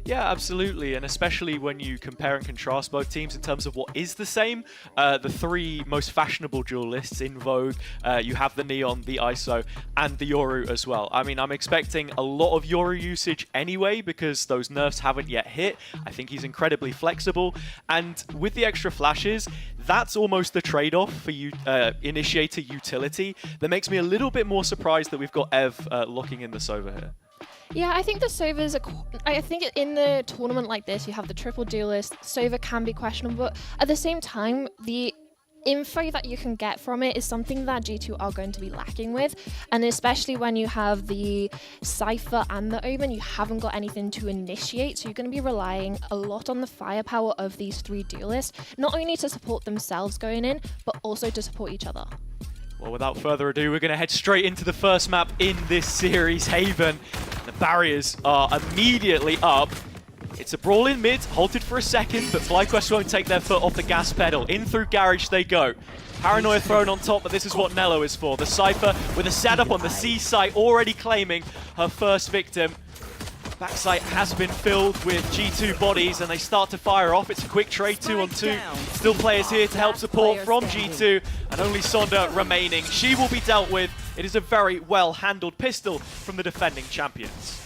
Yeah, absolutely. And especially when you compare and contrast both teams in terms of what is the same. The 3 most fashionable duelists in vogue. You have the Neon, the ISO, and the Yoru as well. I mean, I'm expecting a lot of Yoru usage anyway, because those nerfs haven't yet hit. I think he's incredibly flexible, and with the extra flashes, that's almost the trade-off for you, initiator utility. That makes me a little bit more surprised that we've got Ev locking in the Sova here. Yeah, I think the Sovas I think in the tournament like this, you have the triple duelist. Sova can be questionable, but at the same time, the info that you can get from it is something that G2 are going to be lacking with, and especially when you have the Cypher and the Omen, you haven't got anything to initiate, so you're going to be relying a lot on the firepower of these 3 duelists, not only to support themselves going in, but also to support each other. Well, without further ado, we're going to head straight into the first map in this series, Haven. The barriers are immediately up. It's a brawl in mid, halted for a second, but FlyQuest won't take their foot off the gas pedal. In through Garage they go. Paranoia thrown on top, but this is what Nello is for. The Cypher with a setup on the C site, already claiming her first victim. Backside has been filled with G2 bodies, and they start to fire off. It's a quick trade, 2-on-2. Still players here to help support from G2, and only Sonda remaining. She will be dealt with. It is a very well-handled pistol from the defending champions.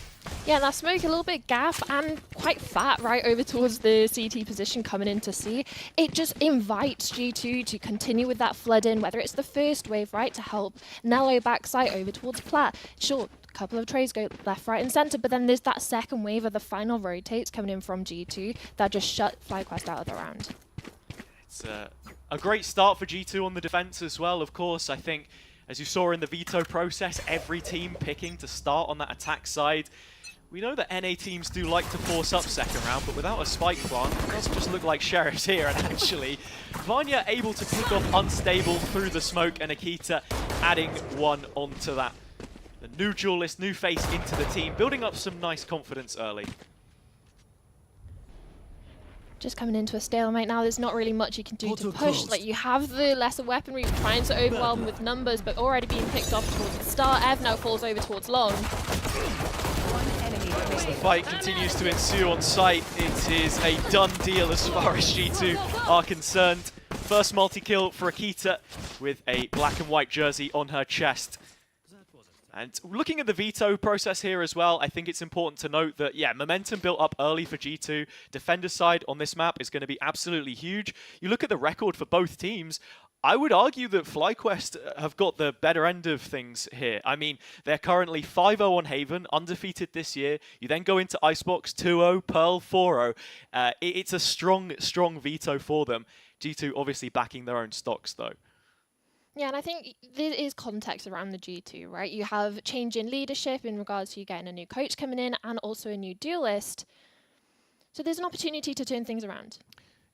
Yeah, that smoke a little bit gaff and quite fat right over towards the CT position coming into C. It just invites G2 to continue with that flood in, whether it's the first wave, right, to help Nello backside over towards Plat. Sure, a couple of trades go left, right and center, but then there's that second wave of the final rotates coming in from G2 that just shut FlyQuest out of the round. It's a great start for G2 on the defense as well, of course. I think, as you saw in the veto process, every team picking to start on that attack side. We know that NA teams do like to force up second round, but without a spike plant, it does just look like Sheriffs here. And actually, Vanya able to pick off Unstable through the smoke, and Akita adding one onto that. The new duelist, new face into the team, building up some nice confidence early. Just coming into a stalemate now, there's not really much you can do to push. Like, you have the lesser weaponry trying to overwhelm with numbers, but already being picked off towards the start. Ev now falls over towards long. As the fight continues to ensue on site, it is a done deal as far as G2 are concerned. First multi-kill for Akita with a black and white jersey on her chest. And looking at the veto process here as well, I think it's important to note that, yeah, momentum built up early for G2. Defender side on this map is going to be absolutely huge. You look at the record for both teams, I would argue that FlyQuest have got the better end of things here. I mean, they're currently 5-0 on Haven, undefeated this year. You then go into Icebox 2-0, Pearl 4-0. It's a strong, strong veto for them. G2 obviously backing their own stocks though. Yeah, and I think there is context around the G2, right? You have change in leadership in regards to you getting a new coach coming in and also a new duelist. So there's an opportunity to turn things around.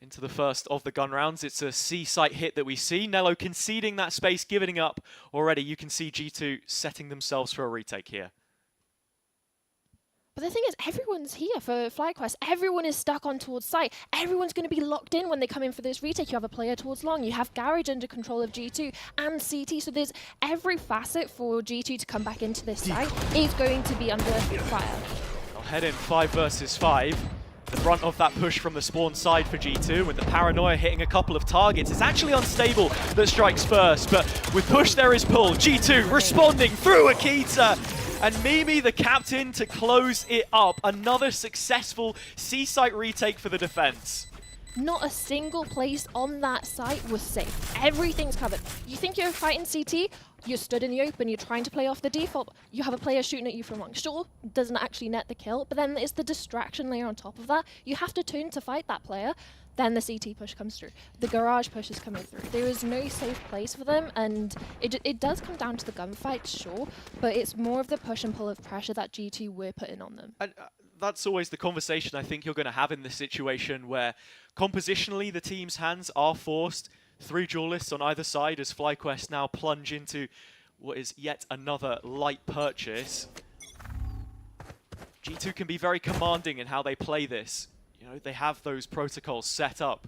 Into the first of the gun rounds. It's a C site hit that we see. Nello conceding that space, giving up already. You can see G2 setting themselves for a retake here. But the thing is, everyone's here for FlyQuest. Everyone is stuck on towards site. Everyone's going to be locked in when they come in for this retake. You have a player towards long. You have Garage under control of G2 and CT. So there's every facet for G2 to come back into this site is going to be under fire. They'll head in 5 versus 5. The brunt of that push from the spawn side for G2 with the paranoia hitting a couple of targets. It's actually Unstable that strikes first, but with push there is pull. G2 responding through Akita. And Mimi, the captain, to close it up. Another successful C-site retake for the defense. Not a single place on that site was safe. Everything's covered. You think you're fighting CT, you're stood in the open, you're trying to play off the default. You have a player shooting at you from long. Sure, doesn't actually net the kill, but then it's the distraction layer on top of that. You have to turn to fight that player. Then the CT push comes through. The garage push is coming through. There is no safe place for them, and it does come down to the gunfight, sure, but it's more of the push and pull of pressure that G2 were putting on them. And that's always the conversation I think you're going to have in this situation where compositionally the team's hands are forced. 3 duelists on either side as FlyQuest now plunge into what is yet another light purchase. G2 can be very commanding in how they play this. You know, they have those protocols set up.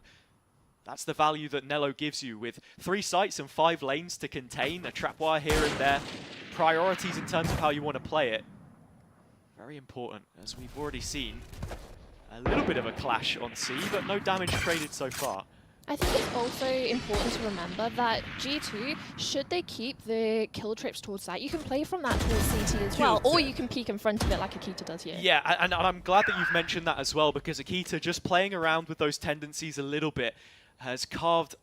That's the value that Nello gives you with 3 sites and 5 lanes to contain, a trapwire here and there. Priorities in terms of how you want to play it. Very important, as we've already seen. A little bit of a clash on C, but no damage traded so far. I think it's also important to remember that G2, should they keep the kill trips towards site, you can play from that towards CT as well, or you can peek in front of it like Akita does here. Yeah, and I'm glad that you've mentioned that as well, because Akita, just playing around with those tendencies a little bit, has carved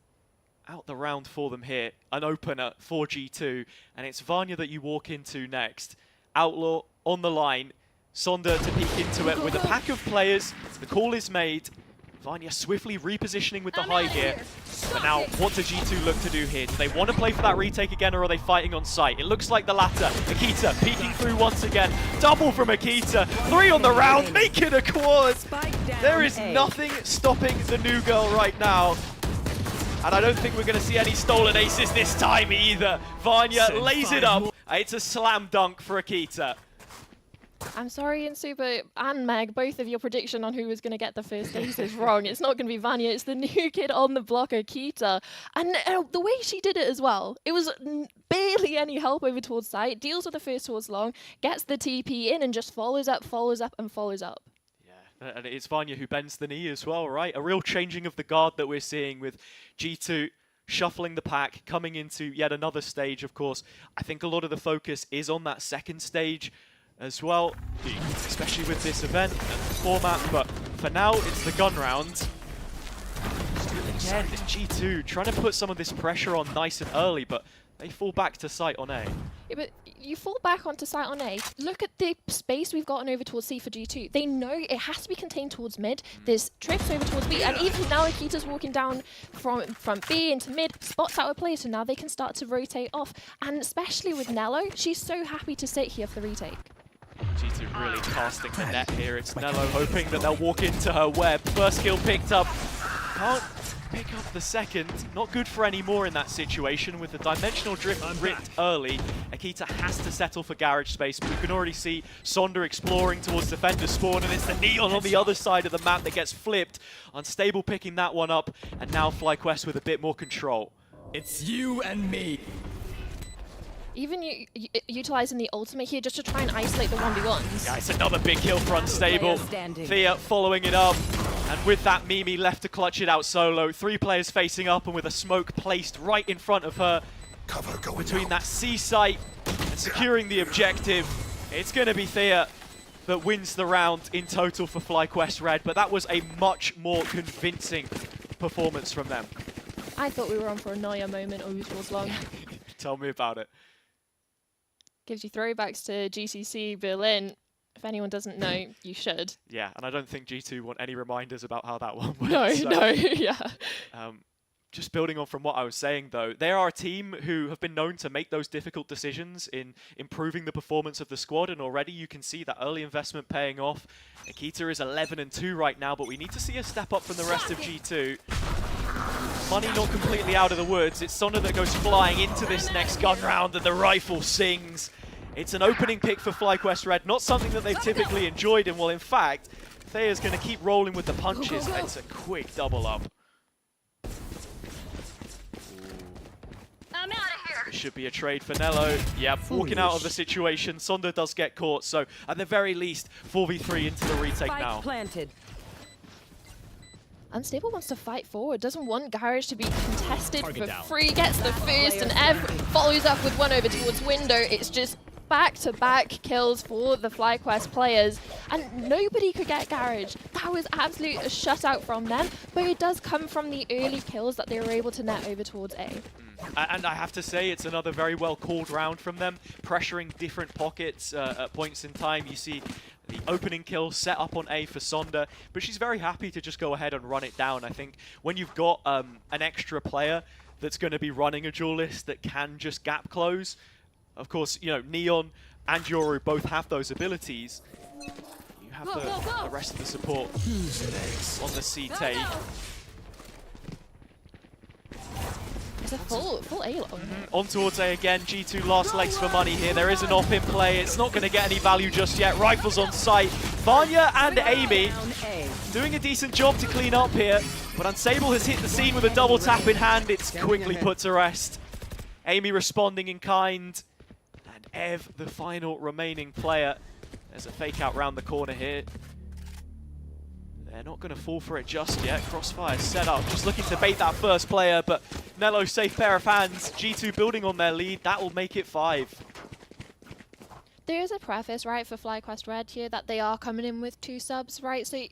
out the round for them here. An opener for G2, and it's Vanya that you walk into next. Outlaw on the line, Sonder to peek into it with a pack of players. The call is made. Vanya swiftly repositioning with the high gear. But now, what does G2 look to do here? Do they want to play for that retake again, or are they fighting on site? It looks like the latter. Akita peeking through once again. Double from Akita. 3 on the round, make it a quad. There is nothing stopping the new girl right now. And I don't think we're going to see any stolen aces this time either. Vanya lays it up. It's a slam dunk for Akita. I'm sorry, Insuper and Meg, both of your prediction on who was going to get the first ace is wrong. It's not going to be Vanya, it's the new kid on the block, Akita. And the way she did it as well, it was barely any help over towards site, deals with the first towards long, gets the TP in and just follows up, and follows up. Yeah, and it's Vanya who bends the knee as well, right? A real changing of the guard that we're seeing with G2 shuffling the pack, coming into yet another stage, of course. I think a lot of the focus is on that second stage as well, especially with this event and the format, but for now it's the gun round. Again, G2 trying to put some of this pressure on nice and early, but they fall back to site on A. Yeah, but you fall back onto site on A. Look at the space we've gotten over towards C for G2. They know it has to be contained towards mid. There's trips over towards B, and even now Akita's walking down from B into mid, spots out a player, so now they can start to rotate off. And especially with Nello, she's so happy to sit here for the retake. G2 really casting the net here. It's Nello hoping that they'll walk into her web. First kill picked up. Can't pick up the second. Not good for any more in that situation. With the dimensional drift ripped early, Akita has to settle for garage space. But you can already see Sonder exploring towards defender spawn, and it's the Neon on the other side of the map that gets flipped. Unstable picking that one up, and now FlyQuest with a bit more control. It's you and me. Even utilizing the ultimate here just to try and isolate the 1v1s. Yeah, it's another big kill for Unstable. Thea following it up. And with that, Mimi left to clutch it out solo. 3 players facing up, and with a smoke placed right in front of her. Cover going between out. That C site and securing the objective. It's going to be Thea that wins the round in total for FlyQuest Red. But that was a much more convincing performance from them. I thought we were on for a Neuer moment over towards long. Tell me about it. Gives you throwbacks to GCC Berlin. If anyone doesn't know, you should. Yeah, and I don't think G2 want any reminders about how that one went. No, no, yeah. Just building on from what I was saying, though, they are a team who have been known to make those difficult decisions in improving the performance of the squad, and already you can see that early investment paying off. Nikita is 11-2 right now, but we need to see a step up from the rest of G2. Money not completely out of the woods. It's Sonda that goes flying into this next gun round, and the rifle sings. It's an opening pick for FlyQuest Red, not something that they've typically enjoyed, and well, in fact, Thea's going to keep rolling with the punches. It's a quick double up. I'm out of here. It should be a trade for Nello. Yep, walking out of the situation. Sonda does get caught, so at the very least, 4v3 into the retake now. Planted. Unstable wants to fight forward, doesn't want Garage to be contested for free, gets the first, and Ev follows up with one over towards window. It's just back-to-back kills for the FlyQuest players, and nobody could get Garage. That was absolutely a shutout from them, but it does come from the early kills that they were able to net over towards A. And I have to say, it's another very well called round from them, pressuring different pockets at points in time. You see the opening kill set up on A for Sonda, but she's very happy to just go ahead and run it down. I think when you've got an extra player that's going to be running a duelist that can just gap close, of course, you know, Neon and Yoru both have those abilities. You have the rest of the support on the C take. It's a full A long. On towards A again. G2 last legs for money here. There is an op in play. It's not going to get any value just yet. Rifles on sight. Vanya and Amy doing a decent job to clean up here, but Unsable has hit the scene with a double tap in hand. It's quickly put to rest. Amy responding in kind. And Ev, the final remaining player. There's a fake out round the corner here. They're not going to fall for it just yet. Crossfire set up, just looking to bait that first player, but Nello, safe pair of hands. G2 building on their lead. That will make it 5. There is a preface, right, for FlyQuest Red here that they are coming in with 2 subs, right? So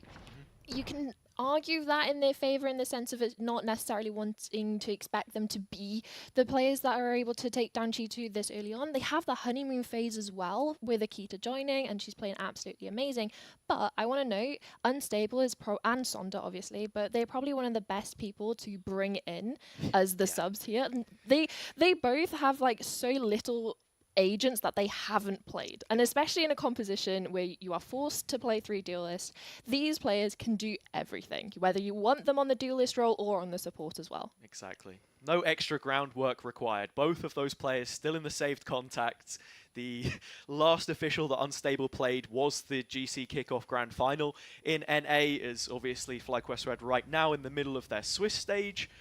you can argue that in their favor in the sense of it not necessarily wanting to expect them to be the players that are able to take down G2 this early on. They have the honeymoon phase as well with Akita joining, and she's playing absolutely amazing. But I want to note, Unstable is and Sonda obviously, but they're probably one of the best people to bring in as the subs here. They both have like so little agents that they haven't played, and especially in a composition where you are forced to play 3 duelists, these players can do everything, whether you want them on the duelist role or on the support as well. Exactly. No extra groundwork required. Both of those players still in the saved contacts. The last official that Unstable played was the GC Kickoff Grand Final in NA, is obviously FlyQuest Red right now in the middle of their Swiss stage.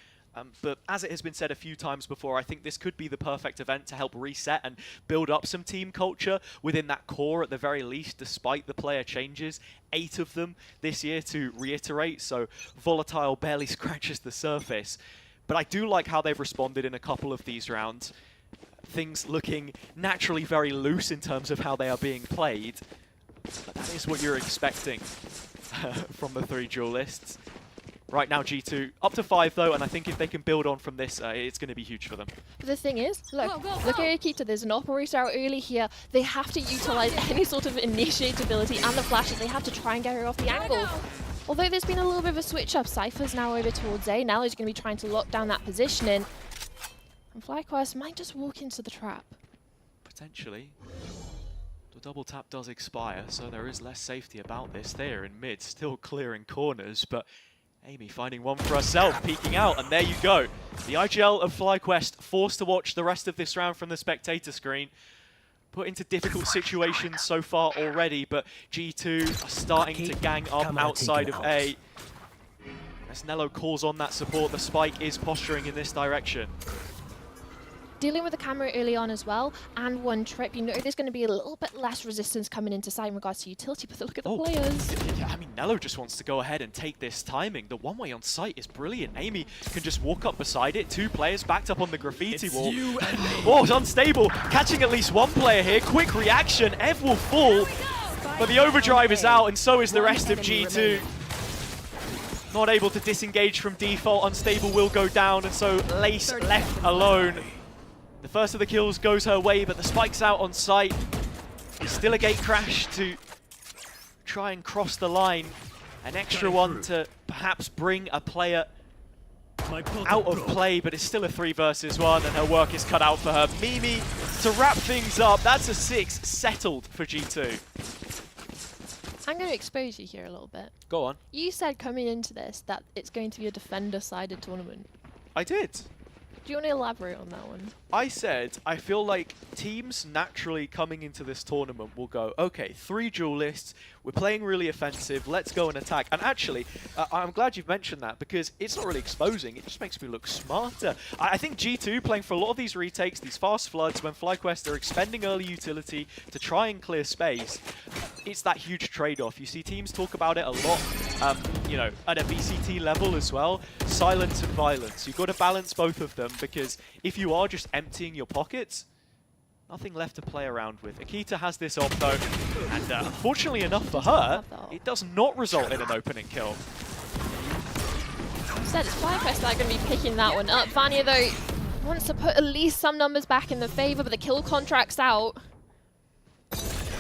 But as it has been said a few times before, I think this could be the perfect event to help reset and build up some team culture within that core at the very least, despite the player changes. 8 of them this year, to reiterate, so Volatile barely scratches the surface. But I do like how they've responded in a couple of these rounds. Things looking naturally very loose in terms of how they are being played. But that is what you're expecting from the 3 duelists. Right now, G2 up to 5 though, and I think if they can build on from this, it's going to be huge for them. But the thing is, look at Akita, there's an operator out early here. They have to utilize any sort of initiate ability and the flashes. They have to try and get her off the angle. Although there's been a little bit of a switch up. Cypher's now over towards A. Now he's going to be trying to lock down that positioning. And FlyQuest might just walk into the trap. Potentially. The double tap does expire, so there is less safety about this. They're in mid, still clearing corners, but Amy finding one for herself, peeking out, and there you go. The IGL of FlyQuest forced to watch the rest of this round from the spectator screen. Put into difficult situations so far already, but G2 are starting to gang up outside of A. As Nello calls on that support, the spike is posturing in this direction. Dealing with the camera early on as well, and one trip, you know there's going to be a little bit less resistance coming into sight in regards to utility, but look at the players. Yeah, I mean, Nello just wants to go ahead and take this timing. The one-way on site is brilliant. Amy can just walk up beside it. 2 players backed up on the graffiti wall. Oh, it's Unstable, catching at least 1 player here. Quick reaction, Ev will fall, but the overdrive is out, and so is the rest of G2. Not able to disengage from default. Unstable will go down, and so Lace left alone. The first of the kills goes her way, but the spike's out on site. Still a gate crash to try and cross the line. An extra one to perhaps bring a player out of play, but it's still a 3 versus 1, and her work is cut out for her. Mimi, to wrap things up, that's a 6 settled for G2. I'm going to expose you here a little bit. Go on. You said coming into this that it's going to be a defender-sided tournament. I did. Do you want to elaborate on that one? I said, I feel like teams naturally coming into this tournament will go, okay, 3 duelists, we're playing really offensive, let's go and attack. And actually, I'm glad you've mentioned that, because it's not really exposing, it just makes me look smarter. I think G2 playing for a lot of these retakes, these fast floods, when FlyQuest are expending early utility to try and clear space, it's that huge trade-off. You see teams talk about it a lot, you know, at a VCT level as well. Silence and violence. You've got to balance both of them, because if you are just emptying your pockets, nothing left to play around with. Akita has this op though, and unfortunately enough for her, it does not result in an opening kill. Said it's FlyQuest that are going to be picking that one up. Vanya though wants to put at least some numbers back in the favour, but the kill contract's out.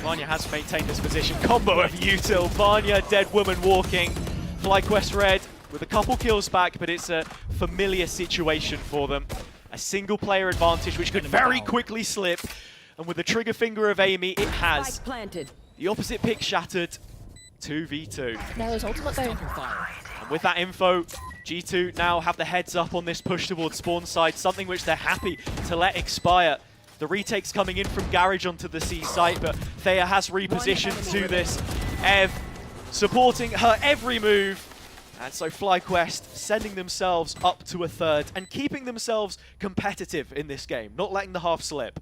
Vanya has maintained this position. Combo of util. Vanya, dead woman walking. FlyQuest Red with a couple kills back, but it's a familiar situation for them. A single player advantage which could very quickly slip. And with the trigger finger of Amy, it has. The opposite pick shattered. 2v2. Nella's ultimate though. And with that info, G2 now have the heads up on this push towards spawn side, something which they're happy to let expire. The retake's coming in from Garage onto the C site, but Thea has repositioned to this. Ev supporting her every move. And so FlyQuest sending themselves up to a 3rd and keeping themselves competitive in this game, not letting the half slip.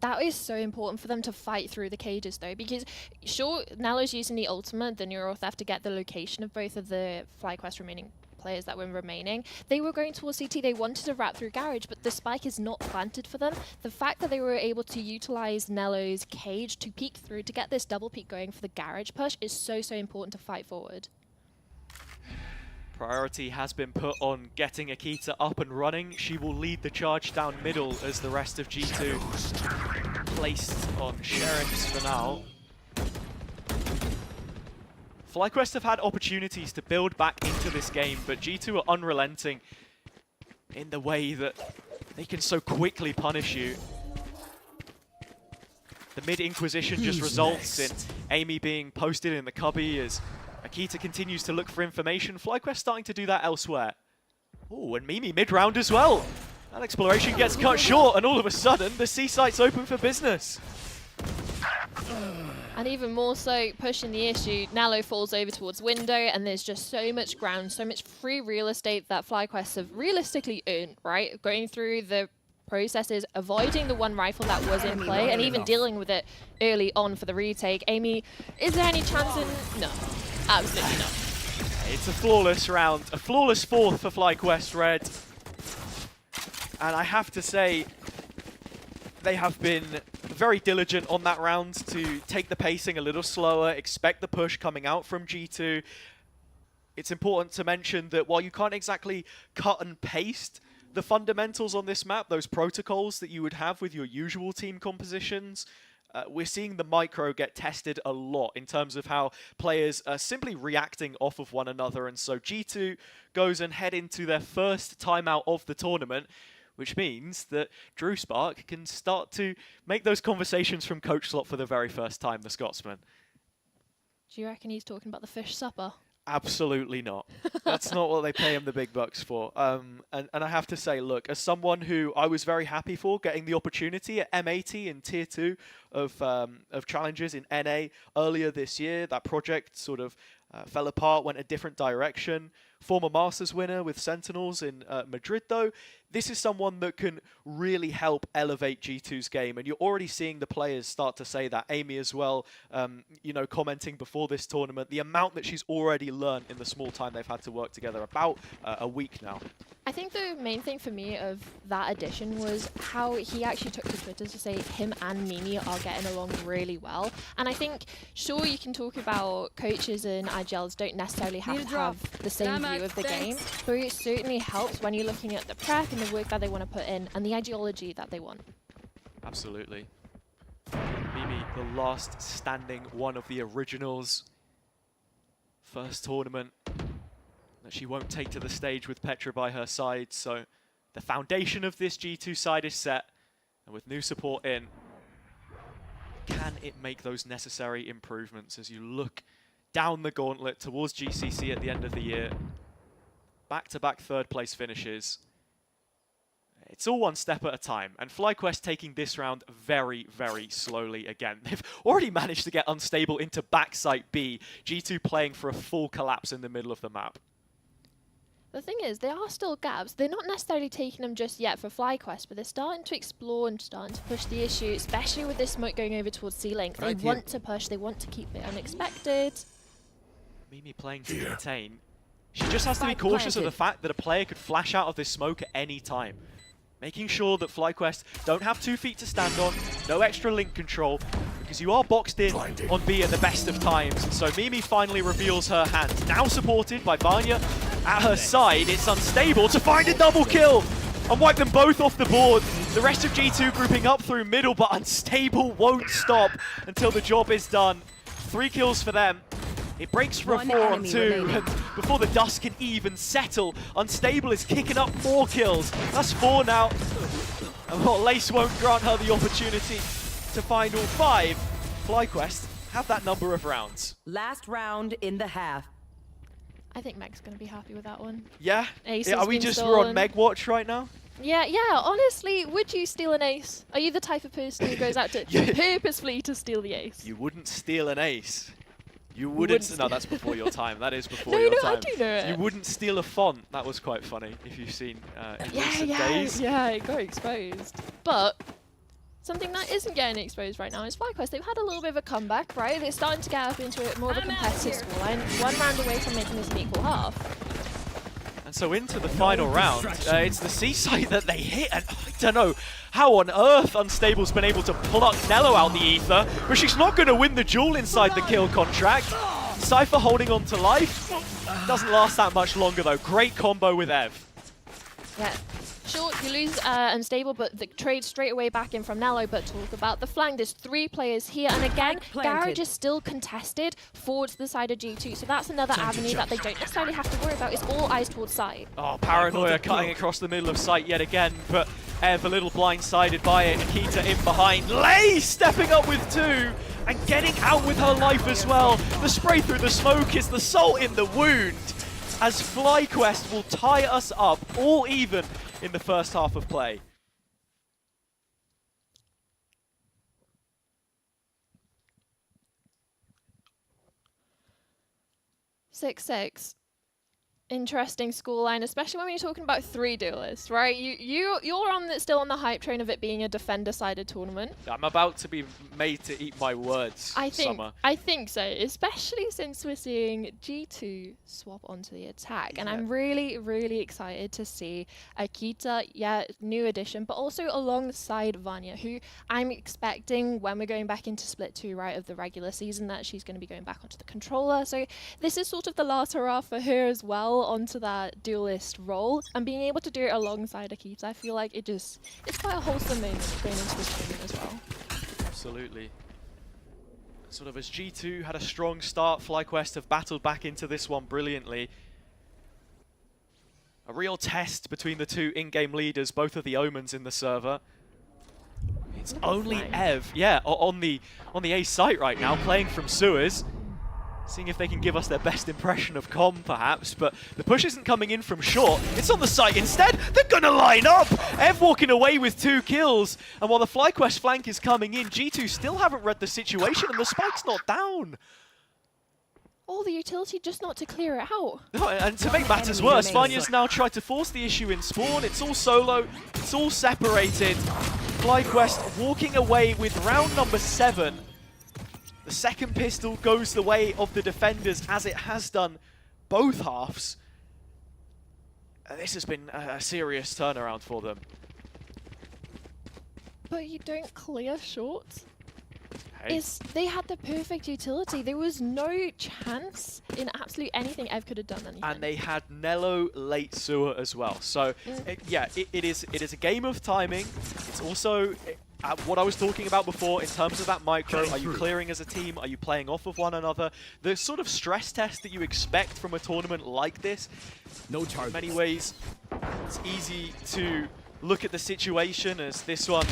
That is so important for them to fight through the cages though, because sure, Nello's using the ultimate, the Neuro Theft, to get the location of both of the FlyQuest remaining players that were remaining. They were going towards CT, they wanted to wrap through Garage, but the spike is not planted for them. The fact that they were able to utilize Nello's cage to peek through, to get this double peek going for the Garage push is so, so important to fight forward. Priority has been put on getting Akita up and running. She will lead the charge down middle as the rest of G2 placed on Sheriffs for now. FlyQuest have had opportunities to build back into this game, but G2 are unrelenting in the way that they can so quickly punish you. The mid-inquisition just results in Amy being posted in the cubby as Akita continues to look for information. FlyQuest starting to do that elsewhere. Oh, and Mimi mid-round as well. That exploration gets cut short, and all of a sudden, the C site's open for business. And even more so, pushing the issue, Nallo falls over towards window, and there's just so much ground, so much free real estate that FlyQuest have realistically earned, right? Going through the processes, avoiding the one rifle that was in play, and even dealing with it early on for the retake. Amy, is there any chance in... No. Absolutely not. It's a flawless round, a flawless 4th for FlyQuest Red. And I have to say, they have been very diligent on that round to take the pacing a little slower, expect the push coming out from G2. It's important to mention that while you can't exactly cut and paste the fundamentals on this map, those protocols that you would have with your usual team compositions, we're seeing the micro get tested a lot in terms of how players are simply reacting off of one another. And so G2 goes and head into their first timeout of the tournament, which means that Drew Spark can start to make those conversations from coach slot for the very first time, the Scotsman. Do you reckon he's talking about the fish supper? Absolutely not. That's not what they pay him the big bucks for. And I have to say, look, as someone who I was very happy for getting the opportunity at M80 in Tier 2 of challenges in NA earlier this year, that project sort of fell apart, went a different direction. Former Masters winner with Sentinels in Madrid, though. This is someone that can really help elevate G2's game, and you're already seeing the players start to say that. Amy as well, you know, commenting before this tournament, the amount that she's already learned in the small time they've had to work together, about a week now. I think the main thing for me of that addition was how he actually took to Twitter to say him and Mimi are getting along really well. And I think, sure, you can talk about coaches and IGLs don't necessarily have to have the same view of the game, but it certainly helps when you're looking at the prep and the work that they want to put in and the ideology that they want. Absolutely. Mimi, the last standing one of the originals. First tournament that she won't take to the stage with Petra by her side. So the foundation of this G2 side is set, and with new support in, can it make those necessary improvements as you look down the gauntlet towards GCC at the end of the year? Back-to-back third-place finishes. It's all one step at a time, and FlyQuest taking this round very, very slowly again. They've already managed to get unstable into backside B, G2 playing for a full collapse in the middle of the map. The thing is, there are still gaps. They're not necessarily taking them just yet for FlyQuest, but they're starting to explore and starting to push the issue, especially with this smoke going over towards C-Link. They want to push, they want to keep it unexpected. Mimi playing to contain. She just has to be cautious of the fact that a player could flash out of this smoke at any time. Making sure that FlyQuest don't have 2 feet to stand on, no extra link control, because you are boxed in on B at the best of times. And so Mimi finally reveals her hand. Now supported by Vanya at her side. It's unstable to find a double kill and wipe them both off the board. The rest of G2 grouping up through middle, but Unstable won't stop until the job is done. 3 kills for them. It breaks for a 4-on-2, and before the dust can even settle, Unstable is kicking up 4 kills. That's 4 now. And well, Lace won't grant her the opportunity to find all 5. FlyQuest have that number of rounds. Last round in the half. I think Meg's going to be happy with that one. Yeah? Ace Are we just we're on Meg watch right now? Yeah, honestly, would you steal an ace? Are you the type of person who goes out to purposefully to steal the ace? You wouldn't steal an ace. You wouldn't. No, that's before your time. That is before your time. I do know it. You wouldn't steal a font. That was quite funny if you've seen in recent days. Yeah, it got exposed. But something that isn't getting exposed right now is FlyQuest. They've had a little bit of a comeback, right? They're starting to get up into more of a competitive scoreline. 1 round away from making this an equal half. And so into the final round, it's the C site that they hit, and I don't know how on earth Unstable's been able to pluck Nello out the ether, but she's not going to win the duel inside the kill contract. Cypher holding on to life. Doesn't last that much longer though. Great combo with Ev. Yeah. Sure, you lose Unstable, but the trade straight away back in from Nello. But talk about the flank. There's 3 players here. And again, Garage is still contested forward to the side of G2. So that's another avenue that they don't necessarily have to worry about. It's all eyes towards site. Oh, Paranoia cutting across the middle of site yet again. But Ev a little blindsided by it. Nikita in behind. Lay stepping up with 2 and getting out with her life as well. The spray through the smoke is the salt in the wound, as FlyQuest will tie us up all even in the first half of play. 6-6. Interesting scoreline, especially when you're talking about 3 duelists, right? You're still on the hype train of it being a defender-sided tournament. I'm about to be made to eat my words, Summer. I think so, especially since we're seeing G2 swap onto the attack. And I'm really, really excited to see Akita, new addition, but also alongside Vanya, who I'm expecting when we're going back into Split 2, right, of the regular season, that she's going to be going back onto the controller. So this is sort of the last hurrah for her as well, onto that duelist role, and being able to do it alongside Akita, I feel like it's quite a wholesome moment going into this tournament as well. Absolutely. Sort of as G2 had a strong start, FlyQuest have battled back into this one brilliantly. A real test between the 2 in-game leaders, both of the Omens in the server. It's only Ev, on the A site right now, playing from sewers. Seeing if they can give us their best impression of Com, perhaps, but the push isn't coming in from short. It's on the site instead. They're gonna line up. Ev walking away with 2 kills, and while the FlyQuest flank is coming in, G2 still haven't read the situation, and the spike's not down. All the utility just not to clear it out. No, and to make matters worse, Vanya's now tried to force the issue in spawn. It's all solo. It's all separated. FlyQuest walking away with round number 7. The second pistol goes the way of the defenders, as it has done both halves. This has been a serious turnaround for them. But you don't clear short. Hey. They had the perfect utility. There was no chance in absolutely anything Ev could have done anything. And they had Nello late sewer as well. So, it is a game of timing. It's also what I was talking about before in terms of that micro. Are you clearing as a team? Are you playing off of one another? The sort of stress test that you expect from a tournament like this. No charge. In many ways, it's easy to look at the situation as this one,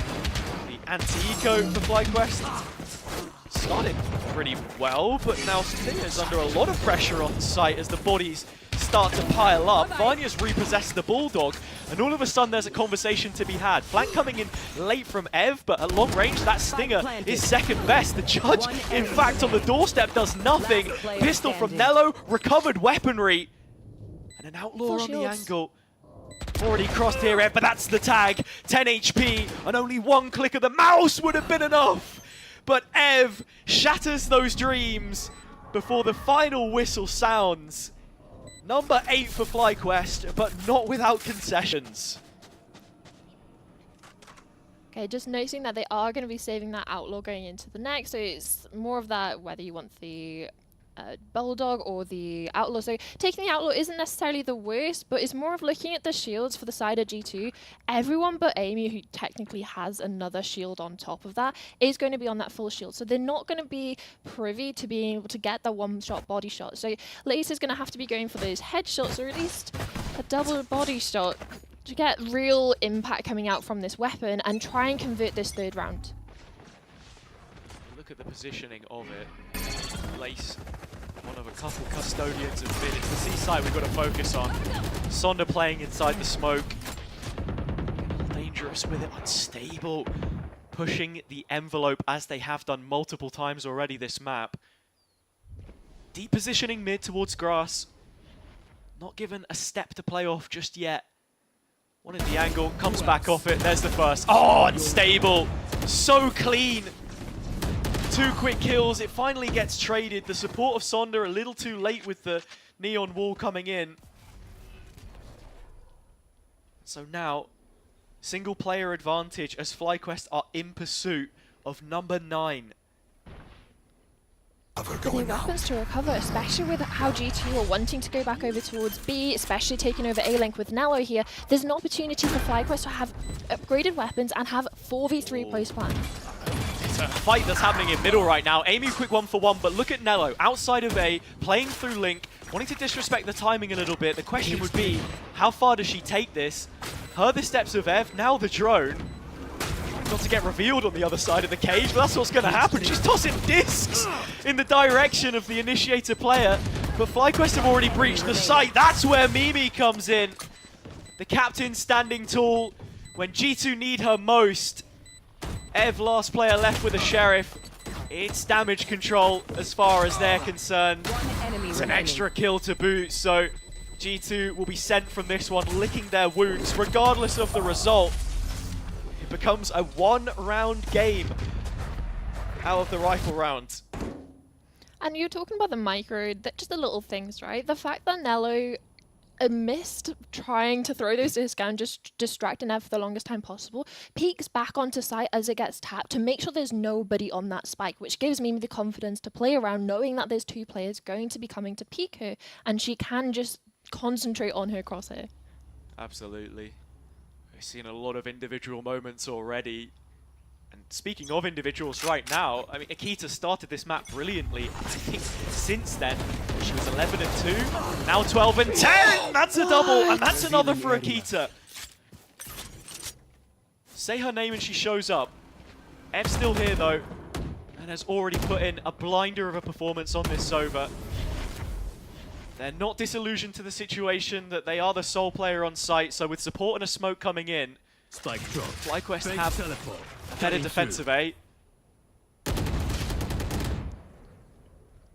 the anti-eco for FlyQuest, started pretty well, but now Stinger's under a lot of pressure on site as the bodies start to pile up. Vanya's repossessed the Bulldog, and all of a sudden there's a conversation to be had. Flank coming in late from Ev, but at long range, that Stinger is second best. The judge, in fact, on the doorstep does nothing. Pistol from Nello, recovered weaponry, and an outlaw on the angle. Already crossed here, Ev, but that's the tag. 10 HP, and only one click of the mouse would have been enough. But Ev shatters those dreams before the final whistle sounds. Number 8 for FlyQuest, but not without concessions. Okay, just noticing that they are going to be saving that outlaw going into the next, so it's more of that whether you want the Bulldog or the outlaw. So taking the outlaw isn't necessarily the worst, but it's more of looking at the shields for the side of G2. Everyone but Amy, who technically has another shield on top of that, is going to be on that full shield. So they're not going to be privy to being able to get that one-shot body shot. So Lotus is going to have to be going for those headshots, or at least a double body shot, to get real impact coming out from this weapon and try and convert this third round. Look at the positioning of it. Lace, one of a couple custodians of mid. It's the C side we've got to focus on. Sonder playing inside the smoke. Dangerous with it, unstable. Pushing the envelope as they have done multiple times already this map. Deep positioning mid towards grass. Not given a step to play off just yet. One in the angle, comes back off it. There's the first. Oh, unstable. So clean. 2 quick kills, it finally gets traded. The support of Sonder a little too late with the neon wall coming in. So now, single player advantage as FlyQuest are in pursuit of number 9. The new weapons to recover, especially with how G2 are wanting to go back over towards B, especially taking over A-Link with Nello here. There's an opportunity for FlyQuest to have upgraded weapons and have 4v3 post-plan. It's a fight that's happening in middle right now. Amy quick 1-for-1, but look at Nello outside of A, playing through Link, wanting to disrespect the timing a little bit. The question would be, how far does she take this? Heard the steps of Ev, now the drone. Not to get revealed on the other side of the cage, but that's what's going to happen. She's tossing discs in the direction of the initiator player, but FlyQuest have already breached the site. That's where Mimi comes in. The captain standing tall when G2 need her most. Ev, last player left with a Sheriff. It's damage control as far as they're concerned. It's an extra kill to boot, so G2 will be sent from this one, licking their wounds, regardless of the result. It becomes a 1-round game out of the rifle round. And you're talking about the micro, just the little things, right? The fact that Nello missed trying to throw those discs down, just distracting Ev for the longest time possible, peeks back onto site as it gets tapped to make sure there's nobody on that spike, which gives Mimi the confidence to play around knowing that there's 2 players going to be coming to peek her, and she can just concentrate on her crosshair. Absolutely. We've seen a lot of individual moments already. And speaking of individuals right now, I mean, Akita started this map brilliantly. I think since then, she was 11-2, now 12-10! That's a double, and that's another for Akita. Say her name and she shows up. Ev's still here though, and has already put in a blinder of a performance on this Sova. They're not disillusioned to the situation that they are the sole player on site, so with support and a smoke coming in, FlyQuest have a better defensive A.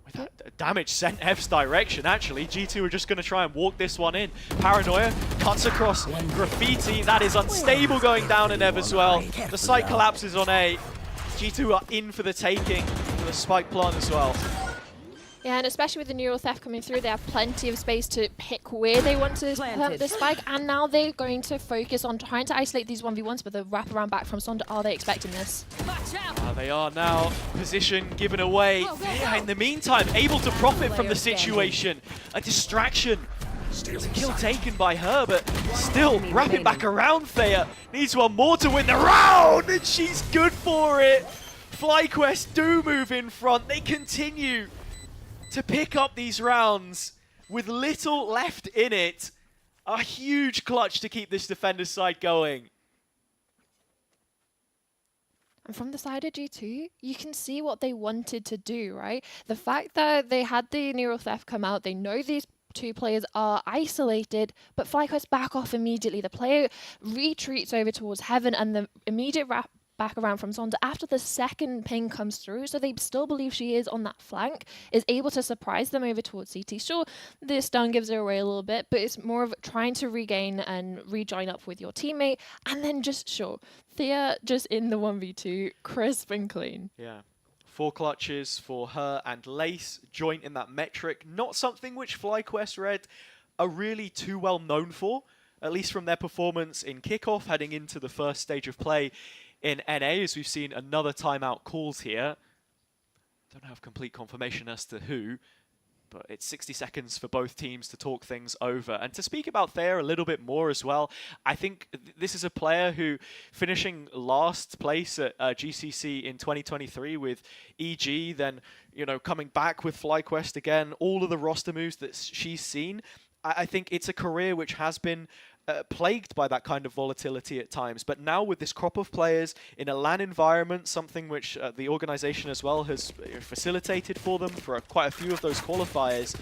With that damage sent Ev's direction, actually. G2 are just going to try and walk this one in. Paranoia cuts across Graffiti. That is unstable going down in Ev as well. The site collapses on A. G2 are in for the taking for the spike plant as well. Yeah, and especially with the neural theft coming through, they have plenty of space to pick where they want to plant the spike, and now they're going to focus on trying to isolate these 1v1s, but the wraparound back from Sonder, are they expecting this? They are now. Position given away. Yeah, in the meantime, able to profit from the situation. A distraction It's a kill taken by her, but still wrapping back around. Thea needs one more to win the round, and she's good for it. FlyQuest do move in front. They continue to pick up these rounds with little left in it. A huge clutch to keep this defender side going. And from the side of G2, you can see what they wanted to do, right? The fact that they had the neural theft come out, they know these two players are isolated, but FlyQuest back off immediately. The player retreats over towards Heaven, and the immediate wrap back around from Sonda after the second ping comes through, so they still believe she is on that flank, is able to surprise them over towards CT. Sure, the stun gives her away a little bit, but it's more of trying to regain and rejoin up with your teammate, and then just, sure, Thea just in the 1v2, crisp and clean. Yeah. 4 clutches for her and Lace, joint in that metric. Not something which FlyQuest Red are really too well known for, at least from their performance in kickoff, heading into the first stage of play in NA, as we've seen another timeout calls here. Don't have complete confirmation as to who, but it's 60 seconds for both teams to talk things over. And to speak about Thea a little bit more as well, I think this is a player who, finishing last place at GCC in 2023 with EG, then, you know, coming back with FlyQuest again, all of the roster moves that she's seen, I think it's a career which has been plagued by that kind of volatility at times. But now with this crop of players in a LAN environment, something which the organization as well has facilitated for them for quite a few of those qualifiers,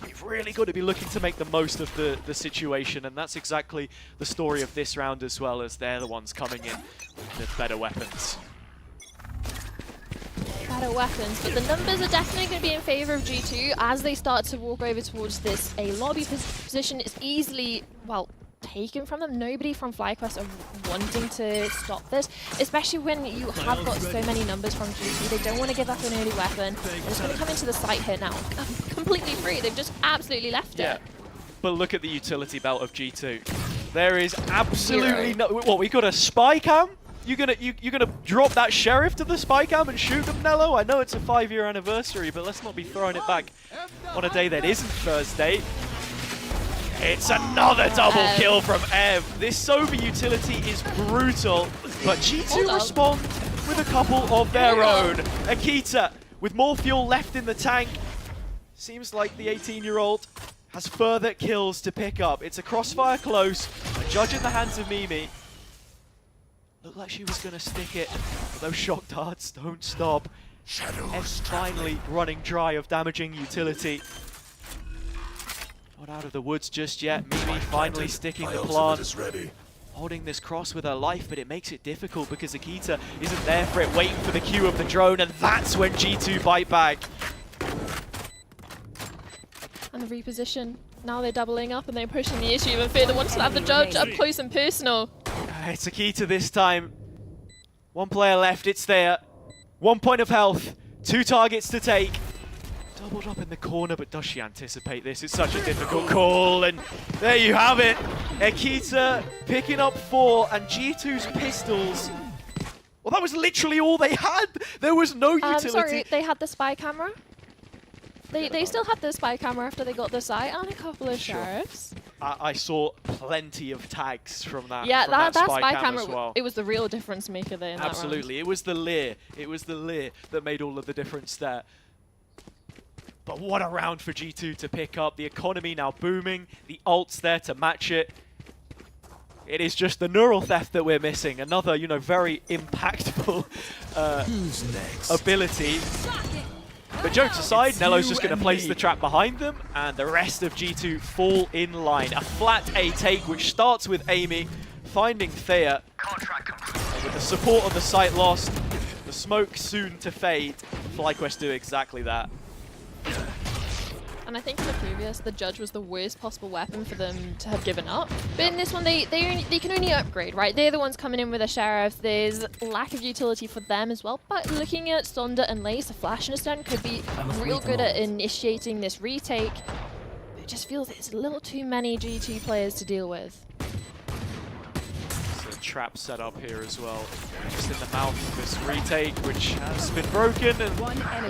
you've really got to be looking to make the most of the situation. And that's exactly the story of this round as well, as they're the ones coming in with better weapons. Better weapons, but the numbers are definitely going to be in favor of G2 as they start to walk over towards this. A lobby position is easily, well, taken from them. Nobody from FlyQuest are wanting to stop this, especially when you have got so many numbers from G2. They don't want to give up an early weapon. They're just going to come into the site here now, completely free. They've just absolutely left it. But look at the utility belt of G2. There is absolutely no... What, we got a spy cam? You're gonna drop that sheriff to the spy cam and shoot them, Nello? I know it's a 5-year anniversary, but let's not be throwing it back on a day that isn't Thursday. It's another double kill from Ev. This Sova utility is brutal, but G2 respond with a couple of their own. Akita, with more fuel left in the tank, seems like the 18-year-old has further kills to pick up. It's a crossfire close, a judge in the hands of Mimi. Looked like she was going to stick it, but those shock darts don't stop. Ev finally running dry of damaging utility. Not out of the woods just yet. Mimi finally sticking the plant. Holding this cross with her life, but it makes it difficult because Akita isn't there for it, waiting for the cue of the drone, and that's when G2 bite back. And the reposition. Now they're doubling up and they're pushing the issue even further. Wants to have the judge up close and personal. It's Akita this time. One player left, it's there. 1 point of health, 2 targets to take. Doubled up in the corner, but does she anticipate this? It's such a difficult call, and there you have it. Akita picking up 4, and G2's pistols. Well, that was literally all they had. There was no utility. Sorry, they had the spy camera. They still had the spy camera after they got the site and a couple of sheriffs. I saw plenty of tags from that. Yeah, from that spy cam camera, as well. it was the real difference maker there in Absolutely, that round. it was the leer. It was the leer that made all of the difference there. But what a round for G2 to pick up. The economy now booming. The ult's there to match it. It is just the neural theft that we're missing. Another, you know, very impactful ability. But jokes aside, Nello's just going to place the trap behind them, and the rest of G2 fall in line. A flat A take, which starts with Amy finding Thea. And with the support of the site lost, the smoke soon to fade. FlyQuest do exactly that. And I think in the previous, the judge was the worst possible weapon for them to have given up. But in this one, they can only upgrade, right? They're the ones coming in with a sheriff. There's lack of utility for them as well. But looking at Sonda and Lace, a flash and a stun could be real good at initiating this retake. It just feels there's a little too many G2 players to deal with. So a trap set up here as well. Just in the mouth of this retake, which has been broken, and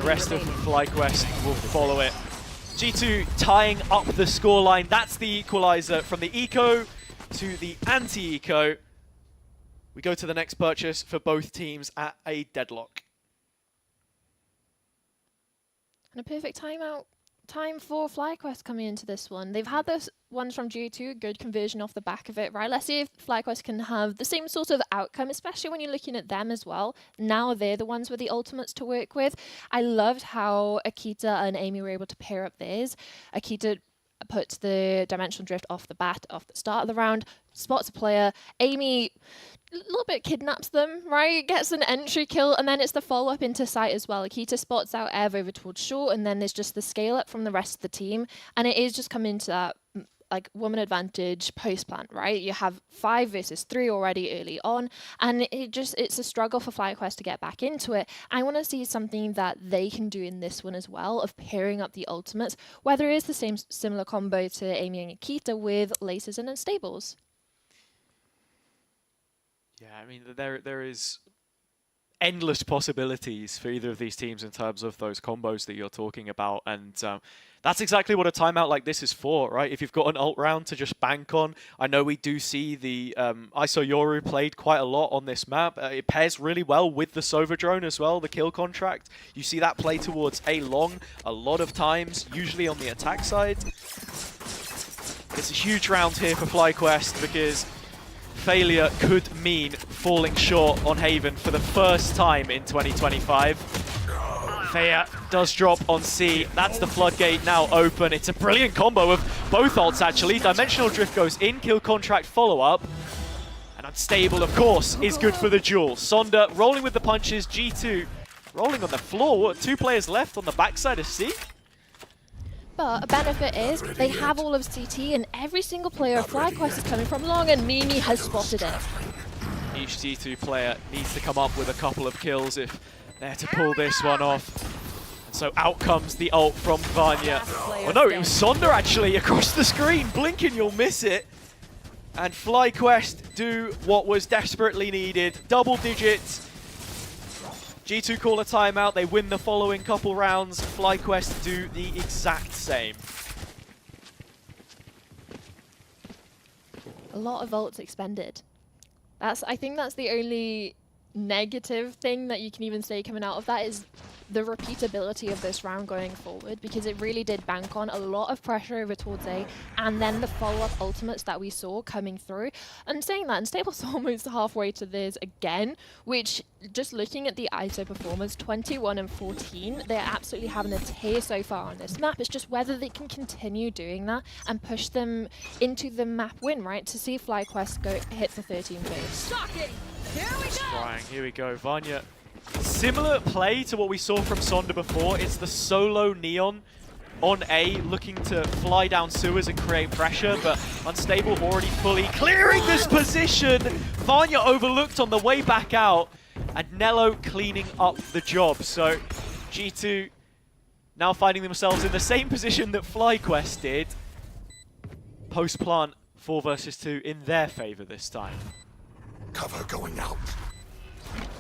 the rest of FlyQuest will follow it. G2 tying up the scoreline. That's the equalizer from the eco to the anti-eco. We go to the next purchase for both teams at a deadlock. And a perfect time for FlyQuest coming into this one. They've had this ones from G2, good conversion off the back of it, right? Let's see if FlyQuest can have the same sort of outcome, especially when you're looking at them as well. Now they're the ones with the ultimates to work with. I loved how Akita and Amy were able to pair up theirs. Akita puts the dimensional drift off the start of the round, spots a player. Amy a little bit kidnaps them, right? Gets an entry kill, and then it's the follow-up into sight as well. Akita spots out Ev over towards short, and then there's just the scale-up from the rest of the team, and it is just coming to that like woman advantage post plant, right? You have 5 versus 3 already early on, and it's a struggle for FlyQuest to get back into it. I want to see something that they can do in this one as well, of pairing up the ultimates, whether it is the same similar combo to Amy and Akita with Laces and Unstables. Yeah, I mean, there is endless possibilities for either of these teams in terms of those combos that you're talking about, and that's exactly what a timeout like this is for, right? If you've got an ult round to just bank on. I know we do see the ISO Yoru played quite a lot on this map. It pairs really well with the Sova drone as well, the kill contract. You see that play towards A long a lot of times, usually on the attack side. It's a huge round here for FlyQuest because failure could mean falling short on Haven for the first time in 2025. Thea does drop on C. That's the floodgate now open. It's a brilliant combo of both ults, actually. Dimensional Drift goes in, kill contract follow-up. And Unstable, of course, is good for the duel. Sonda rolling with the punches. G2 rolling on the floor. What, 2 players left on the backside of C? But a benefit is they have all of CT, and every single player of FlyQuest is coming from long, and Mimi has spotted it. Each G2 player needs to come up with a couple of kills if they're to pull this one off. And so out comes the ult from Vanya. Oh no, it was Sonda actually across the screen. Blinking, you'll miss it. And FlyQuest do what was desperately needed. Double digits. G2 call a timeout. They win the following couple rounds. FlyQuest do the exact same. A lot of ults expended. I think that's the only negative thing that you can even say coming out of that, is the repeatability of this round going forward, because it really did bank on a lot of pressure over towards A, and then the follow-up ultimates that we saw coming through. And saying that, Unstable's almost halfway to this again, which, just looking at the ISO performance, 21 and 14, they're absolutely having a tear so far on this map. It's just whether they can continue doing that and push them into the map win, right? To see FlyQuest hit the 13 base. Here we go. Vanya. Similar play to what we saw from Sonda before. It's the solo Neon on A, looking to fly down sewers and create pressure, but Unstable already fully clearing this position. Vanya overlooked on the way back out, and Nello cleaning up the job. So G2 now finding themselves in the same position that FlyQuest did. Post-plant 4 versus 2 in their favor this time. Cover going out.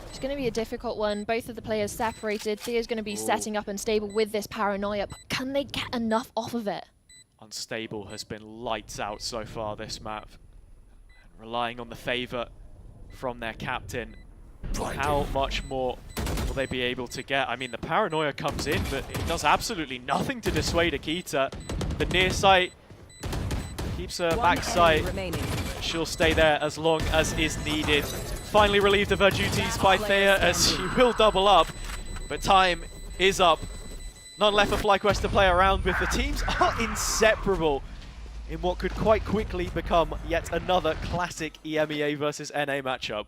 It's going to be a difficult one. Both of the players separated. Thea's going to be setting up Unstable with this paranoia, but can they get enough off of it? Unstable has been lights out so far this map. Relying on the favor from their captain. How much more will they be able to get? I mean, the paranoia comes in, but it does absolutely nothing to dissuade Akita. The near sight keeps her backside. She'll stay there as long as is needed. Finally relieved of her duties by Thea, as she will double up, but time is up. None left for FlyQuest to play around with. The teams are inseparable in what could quite quickly become yet another classic EMEA versus NA matchup.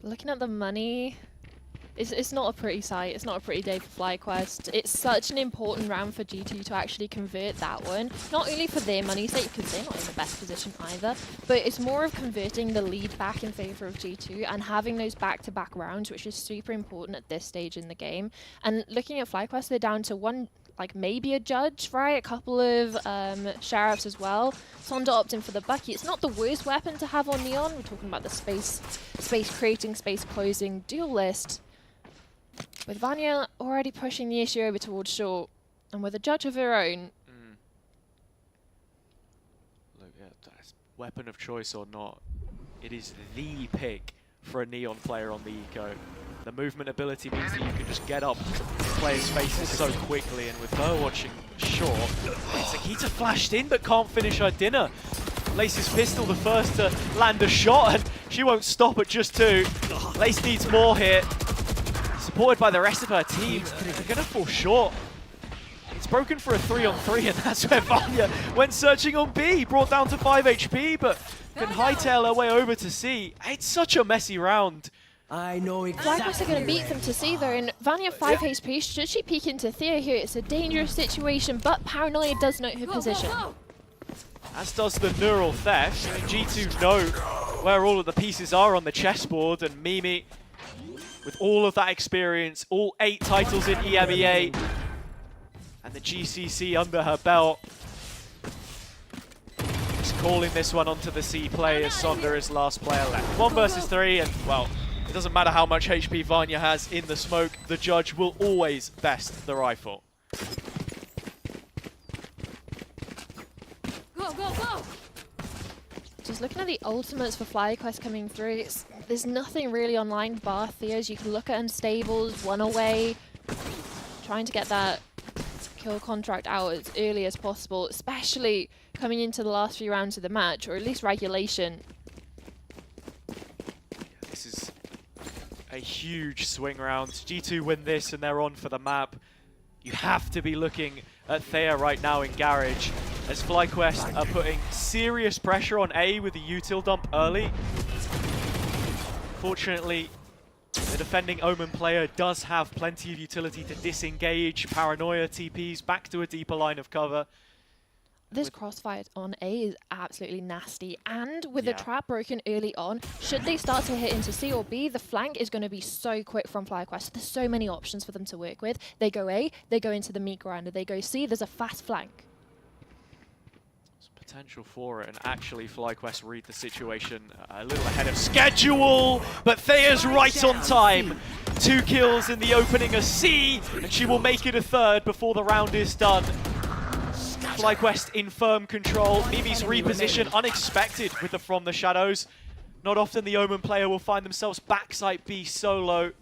Looking at the money, it's not a pretty sight. It's not a pretty day for FlyQuest. It's such an important round for G2 to actually convert that one. Not only for their money's sake, because they're not in the best position either, but it's more of converting the lead back in favor of G2 and having those back-to-back rounds, which is super important at this stage in the game. And looking at FlyQuest, they're down to one, like maybe a judge, right? A couple of sheriffs as well. Sonda opting for the Bucky. It's not the worst weapon to have on Neon. We're talking about the space creating, space closing duelist. With Vanya already pushing the issue over towards short, and with a judge of her own. Look at that. Weapon of choice or not, it is the pick for a Neon player on the eco. The movement ability means that you can just get up players' faces so quickly, and with her watching short, Akita flashed in but can't finish her dinner. Lace's pistol the first to land a shot, and she won't stop at just 2. Lace needs more here. Supported by the rest of her team, they're gonna fall short. It's broken for a 3-on-3, and that's where Vanya went searching on B, brought down to 5 HP, but can hightail her way over to C. It's such a messy round. I know exactly. FlyQuest are going to beat them to C though, and Vanya 5 HP. Should she peek into Thea here? It's a dangerous situation, but Paranoia does note her position. As does the neural theft. G2 know where all of the pieces are on the chessboard, and Mimi, with all of that experience, all 8 titles in EMEA, and the GCC under her belt, is calling this one onto the C play as Sonder is last player left. 1 versus 3, and well, it doesn't matter how much HP Vanya has in the smoke, the judge will always best the rifle. Go, go, go! Just looking at the ultimates for FlyQuest coming through, there's nothing really online bar Thea's. You can look at Unstables, 1 away, trying to get that kill contract out as early as possible, especially coming into the last few rounds of the match, or at least regulation. This is a huge swing round. G2 win this and they're on for the map. You have to be looking at Thea right now in Garage, as FlyQuest are putting serious pressure on A with the util dump early. Fortunately, the defending Omen player does have plenty of utility to disengage. Paranoia TPs back to a deeper line of cover. This crossfire on A is absolutely nasty, and with the trap broken early on, should they start to hit into C or B, the flank is going to be so quick from FlyQuest. There's so many options for them to work with. They go A, they go into the meat grinder, they go C, there's a fast flank. There's potential for it, and actually FlyQuest read the situation a little ahead of schedule, but Thea's right on time. 2 kills in the opening of C, and she will make it a 3rd before the round is done. FlyQuest in firm control. Mimi's reposition unexpected with the From the Shadows. Not often the Omen player will find themselves backside B solo.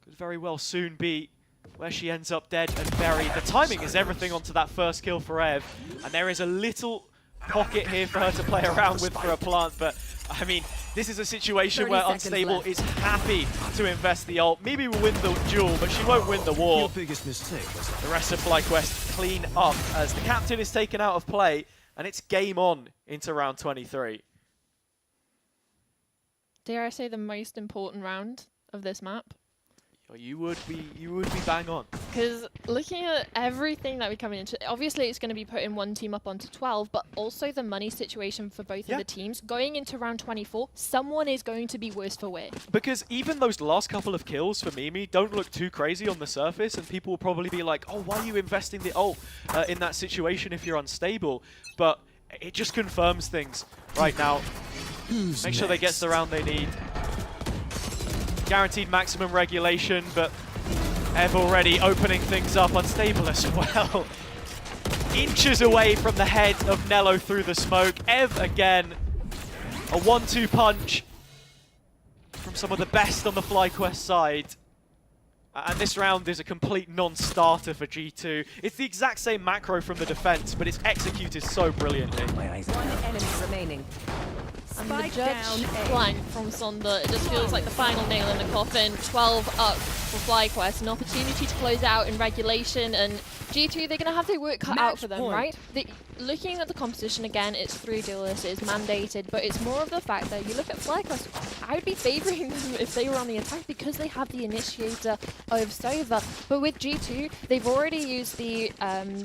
Could very well soon be where she ends up dead and buried. The timing is everything onto that first kill for Ev, and there is a little pocket here for her to play around with for a plant, but I mean, this is a situation where Unstable is happy to invest the ult. Mimi will win the duel, but she won't win the war. Your biggest mistake was the rest of FlyQuest clean up as the captain is taken out of play, and it's game on into round 23. Dare I say the most important round of this map? You would be bang on. Because looking at everything that we're coming into, obviously it's going to be putting one team up onto 12, but also the money situation for both of the teams. Going into round 24, someone is going to be worse for wear. Because even those last couple of kills for Mimi don't look too crazy on the surface, and people will probably be like, oh, why are you investing the ult in that situation if you're unstable? But it just confirms things right now. Make sure they get the round they need. Guaranteed maximum regulation, but Ev already opening things up. Unstable as well. Inches away from the head of Nello through the smoke. Ev again, a 1-2 punch from some of the best on the FlyQuest side. And this round is a complete non-starter for G2. It's the exact same macro from the defense, but it's executed so brilliantly. One enemy remaining. And the judge flank from Sonder, it just feels like the final nail in the coffin. 12 up for FlyQuest, an opportunity to close out in regulation, and G2, they're going to have their work cut out for them, right? Looking at the competition again, it's 3 duelists, it's mandated, but it's more of the fact that you look at FlyQuest, I would be favouring them if they were on the attack because they have the initiator of Sova. But with G2, they've already used the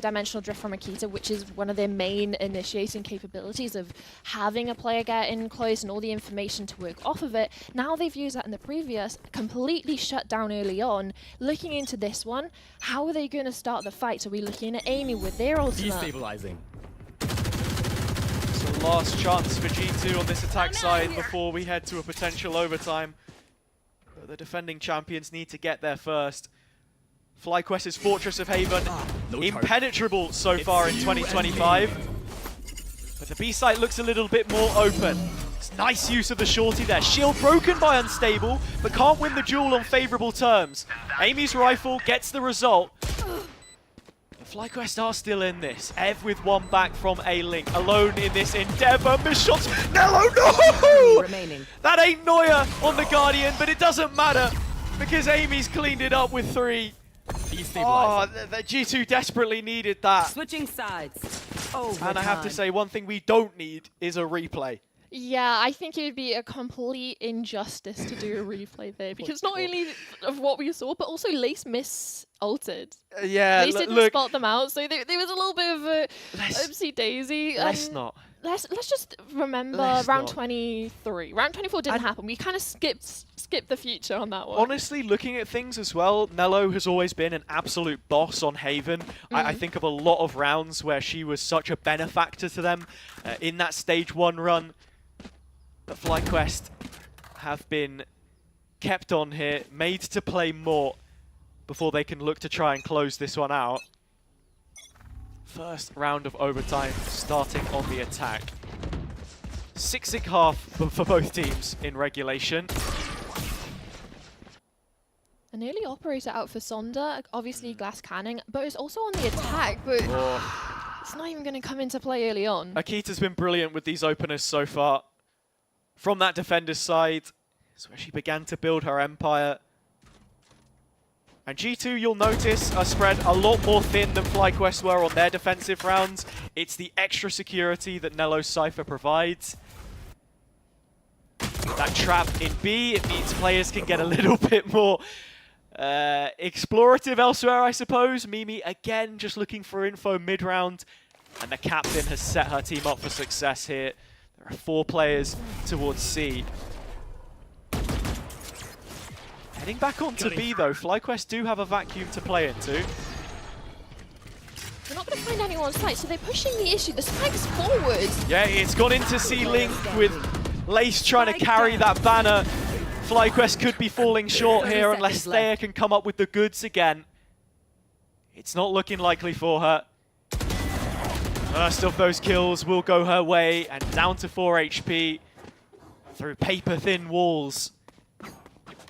dimensional drift from Akita, which is one of their main initiating capabilities of having a player get in close and all the information to work off of it. Now they've used that in the previous, completely shut down early on. Looking into this one, how are they going to start the fight? Are we looking at Amy with their ultimate? Destabilizing. So last chance for G2 on this attack side before we head to a potential overtime. But the defending champions need to get there first. FlyQuest's Fortress of Haven, impenetrable so far in 2025. But the B site looks a little bit more open. It's nice use of the shorty there. Shield broken by Unstable, but can't win the duel on favorable terms. Amy's rifle gets the result. FlyQuest are still in this. Ev with one back from A-Link, alone in this endeavor. Missed shots. Nello, no! That ain't Neuer on the Guardian, but it doesn't matter because Amy's cleaned it up with 3. Oh, the G2 desperately needed that. Switching sides. And I have to say, one thing we don't need is a replay. Yeah, I think it would be a complete injustice to do a replay there because not only of what we saw, but also Lace miss-ulted. Yeah, Lace didn't spot them out, so there was a little bit of a oopsie daisy. Let's not. Let's just remember round 23. Round 24 didn't happen. We kind of skipped the future on that one. Honestly, looking at things as well, Nello has always been an absolute boss on Haven. I think of a lot of rounds where she was such a benefactor to them in that stage 1 run. But FlyQuest have been kept on here, made to play more before they can look to try and close this one out. First round of overtime starting on the attack. 6.5 for both teams in regulation. An early operator out for Sonda, obviously glass canning, but it's also on the attack, but it's not even going to come into play early on. Akita's been brilliant with these openers so far. From that defender's side, it's where she began to build her empire. And G2, you'll notice, are spread a lot more thin than FlyQuest were on their defensive rounds. It's the extra security that Nello's Cypher provides. That trap in B, it means players can get a little bit more explorative elsewhere, I suppose. Mimi, again, just looking for info mid-round. And the captain has set her team up for success here. There are 4 players towards C. Heading back onto B though, FlyQuest do have a vacuum to play into. They're not going to find anyone on site, so they're pushing the issue. The spike's forward. Yeah, it's gone into C-Link with Lace trying to carry that banner. FlyQuest could be falling short here unless Thea can come up with the goods again. It's not looking likely for her. First of those kills will go her way, and down to 4 HP through paper-thin walls.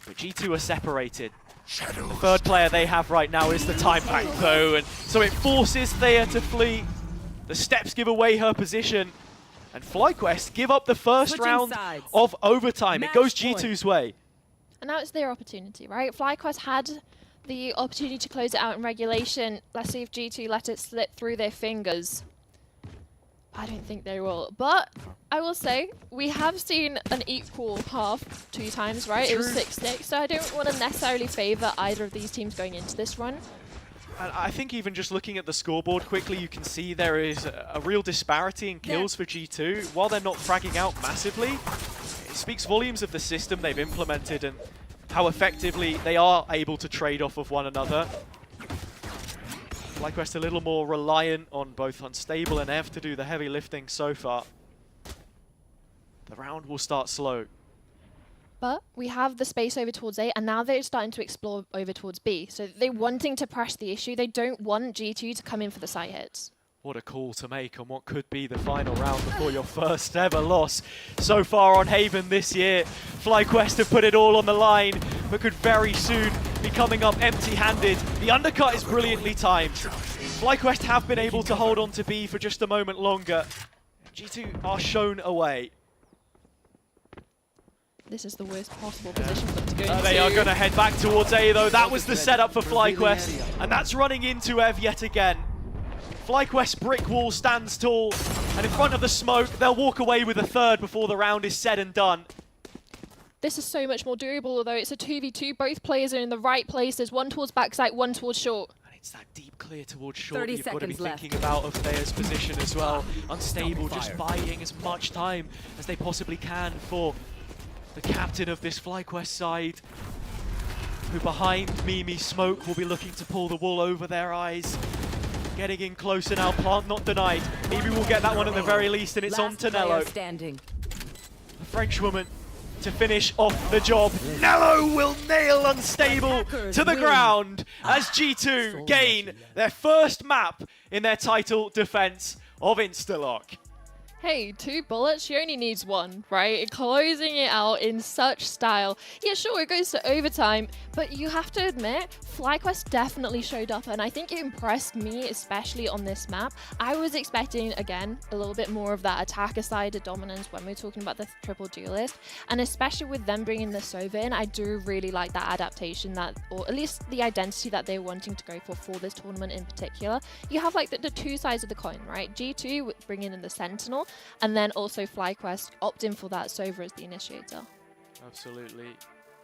But G2 are separated. The third player they have right now is the time bank though, and so it forces Thea to flee. The steps give away her position, and FlyQuest give up the first round of overtime. It goes G2's way. And now it's their opportunity, right? FlyQuest had the opportunity to close it out in regulation. Let's see if G2 let it slip through their fingers. I don't think they will, but I will say we have seen an equal half 2 times, right? It was 6-6, so I don't want to necessarily favour either of these teams going into this run. And I think even just looking at the scoreboard quickly, you can see there is a real disparity in kills for G2. While they're not fragging out massively, it speaks volumes of the system they've implemented and how effectively they are able to trade off of one another. FlyQuest a little more reliant on both Unstable and Ev to do the heavy lifting so far. The round will start slow. But we have the space over towards A, and now they're starting to explore over towards B. So they're wanting to press the issue. They don't want G2 to come in for the side hits. What a call to make on what could be the final round before your first ever loss so far on Haven this year. FlyQuest have put it all on the line, but could very soon be coming up empty-handed. The undercut is brilliantly timed. FlyQuest have been able to hold on to B for just a moment longer. G2 are shown away. This is the worst possible position for them to go into. They are going to head back towards A though. That was the setup for FlyQuest, and that's running into Ev yet again. FlyQuest brick wall stands tall, and in front of the smoke, they'll walk away with a third before the round is said and done. This is so much more doable, although it's a 2v2. Both players are in the right places, one towards backside, one towards short. And it's that deep clear towards short you've got to be thinking about of Thea's position as well. Unstable, just buying as much time as they possibly can for the captain of this FlyQuest side, who behind Mimi's smoke will be looking to pull the wool over their eyes. Getting in closer now, plant not denied. Mimi will get that one at the very least, and it's on to Nello. A French woman to finish off the job. Nello will nail Unstable to the ground as G2 gain their first map in their title defense of Instalock. Hey, 2 bullets, she only needs 1, right? Closing it out in such style. Yeah, sure, it goes to overtime, but you have to admit, FlyQuest definitely showed up, and I think it impressed me, especially on this map. I was expecting, again, a little bit more of that attacker-sided dominance when we're talking about the triple duelist, and especially with them bringing the Sova in, I do really like that adaptation, that, or at least the identity that they're wanting to go for this tournament in particular. You have like the 2 sides of the coin, right? G2 bringing in the Sentinel, and then also FlyQuest opting for that Sova as the initiator. Absolutely.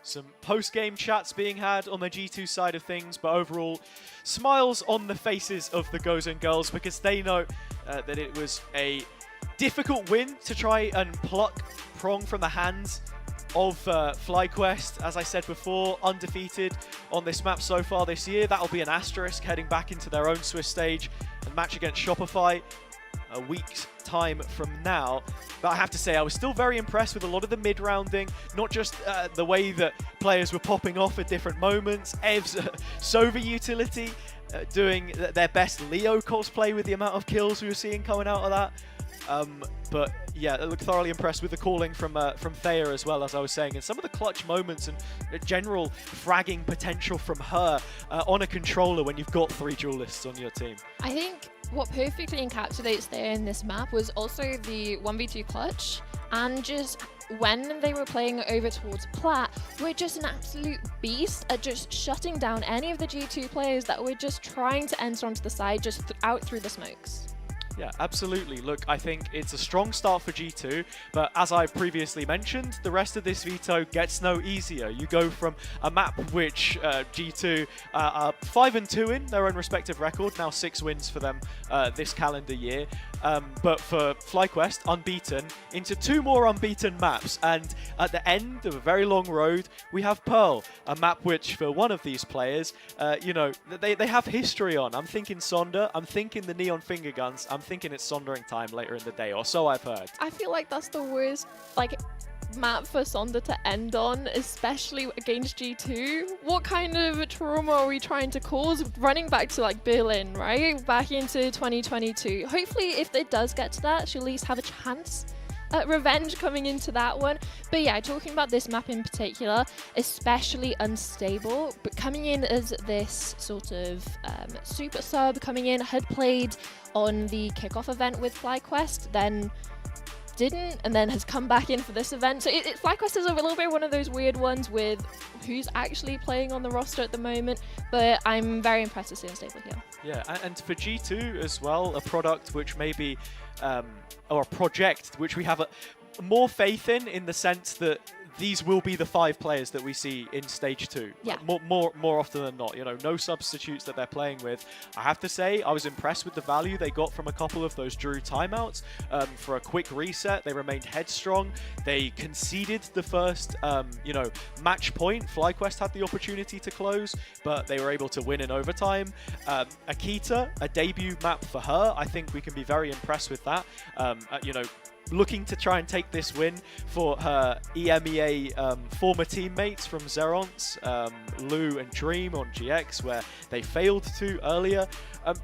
Some post-game chats being had on the G2 side of things, but overall, smiles on the faces of the Gozen girls because they know that it was a difficult win to try and pluck Prong from the hands of FlyQuest. As I said before, undefeated on this map so far this year. That'll be an asterisk heading back into their own Swiss stage and match against Shopify a week's time from now. But I have to say, I was still very impressed with a lot of the mid-rounding, not just the way that players were popping off at different moments. Ev's Sova utility, doing their best Leo cosplay with the amount of kills we were seeing coming out of that. But yeah, I looked thoroughly impressed with the calling from Thea as well, as I was saying, and some of the clutch moments and general fragging potential from her on a controller when you've got 3 duelists on your team. I think what perfectly encapsulates Thea in this map was also the 1v2 clutch, and just when they were playing over towards Plat, were just an absolute beast at just shutting down any of the G2 players that were just trying to enter onto the side, just out through the smokes. Yeah, absolutely. Look, I think it's a strong start for G2, but as I previously mentioned, the rest of this veto gets no easier. You go from a map which G2 are 5-2 in their own respective record, now 6 wins for them this calendar year, but for FlyQuest, unbeaten, into 2 more unbeaten maps, and at the end of a very long road, we have Pearl, a map which for one of these players, you know, they have history on. I'm thinking Sonder, I'm thinking the Neon Finger Guns, I'm thinking it's Sondering time later in the day, or so I've heard. I feel like that's the worst, like, map for Sonder to end on, especially against G2. What kind of trauma are we trying to cause running back to like Berlin, right? Back into 2022. Hopefully if it does get to that, she'll at least have a chance at revenge coming into that one. But yeah, talking about this map in particular, especially unstable, but coming in as this sort of super sub, coming in, had played on the kickoff event with FlyQuest, then didn't, and then has come back in for this event. So FlyQuest is a little bit one of those weird ones with who's actually playing on the roster at the moment, but I'm very impressed to see Unstable here. Yeah, and for G2 as well, a product which maybe, or a project which we have more faith in the sense that these will be the 5 players that we see in stage 2. Yeah. More often than not, you know, no substitutes that they're playing with. I have to say, I was impressed with the value they got from a couple of those Drew timeouts for a quick reset. They remained headstrong. They conceded the first, you know, match point. FlyQuest had the opportunity to close, but they were able to win in overtime. Akita, a debut map for her. I think we can be very impressed with that. You know, looking to try and take this win for her EMEA former teammates from Zerons, Lou and Dream on GX, where they failed to earlier.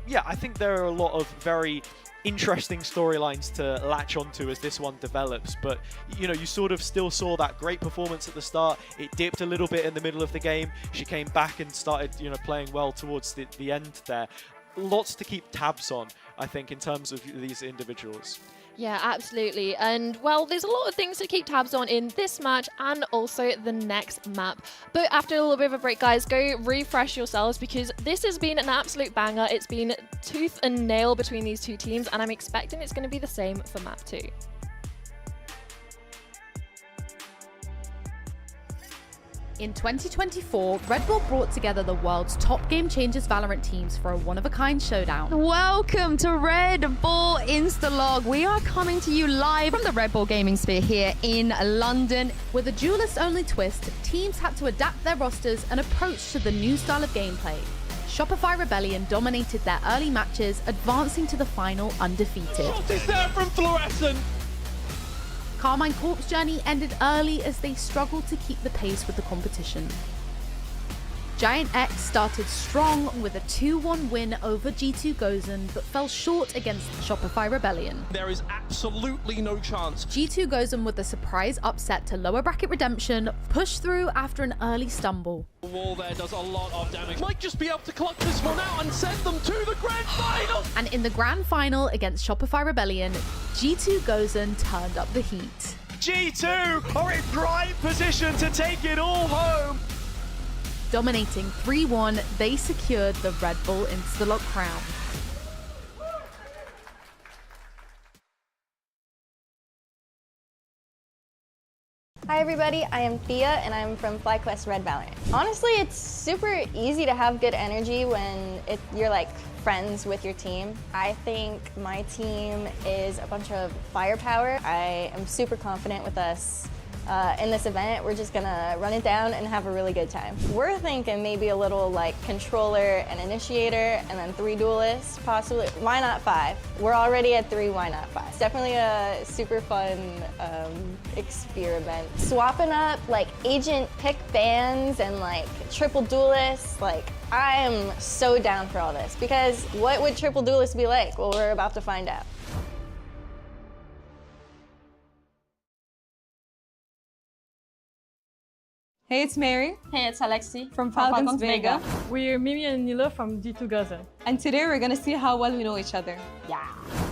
Yeah, I think there are a lot of very interesting storylines to latch onto as this one develops, but you know, you sort of still saw that great performance at the start. It dipped a little bit in the middle of the game. She came back and started, you know, playing well towards the end there. Lots to keep tabs on, I think, in terms of these individuals. Yeah, absolutely. And well, there's a lot of things to keep tabs on in this match and also the next map. But after a little bit of a break, guys, go refresh yourselves because this has been an absolute banger. It's been tooth and nail between these 2 teams, and I'm expecting it's going to be the same for map 2. In 2024, Red Bull brought together the world's top Game Changers Valorant teams for a one-of-a-kind showdown. Welcome to Red Bull Instalock. We are coming to you live from the Red Bull Gaming Sphere here in London. With a duelist-only twist, teams had to adapt their rosters and approach to the new style of gameplay. Shopify Rebellion dominated their early matches, advancing to the final undefeated. Shot is there from Fluorescent. Carmine Corp's journey ended early as they struggled to keep the pace with the competition. GiantX started strong with a 2-1 win over G2 Gozen, but fell short against Shopify Rebellion. There is absolutely no chance. G2 Gozen with a surprise upset to lower bracket Redemption, pushed through after an early stumble. The wall there does a lot of damage. Might just be able to clutch this one out and send them to the grand final. And in the grand final against Shopify Rebellion, G2 Gozen turned up the heat. G2 are in prime position to take it all home. Dominating 3-1, they secured the Red Bull Instalock crown. Hi everybody, I am Thea and I'm from FlyQuest Red VALORANT. Honestly, it's super easy to have good energy when you're like friends with your team. I think my team is a bunch of firepower. I am super confident with us. In this event, we're just gonna run it down and have a really good time. We're thinking maybe a little like controller and initiator and then 3 duelists, possibly. Why not 5? We're already at 3, why not 5? It's definitely a super fun experiment. Swapping up like agent pick bans and like triple duelists, like I am so down for all this because what would triple duelists be like? Well, we're about to find out. Hey, it's Mary. Hey, it's Lexi From Falcons Vega. We're Mimi and Nilo from G2 Gozen. And today we're gonna see how well we know each other. Yeah.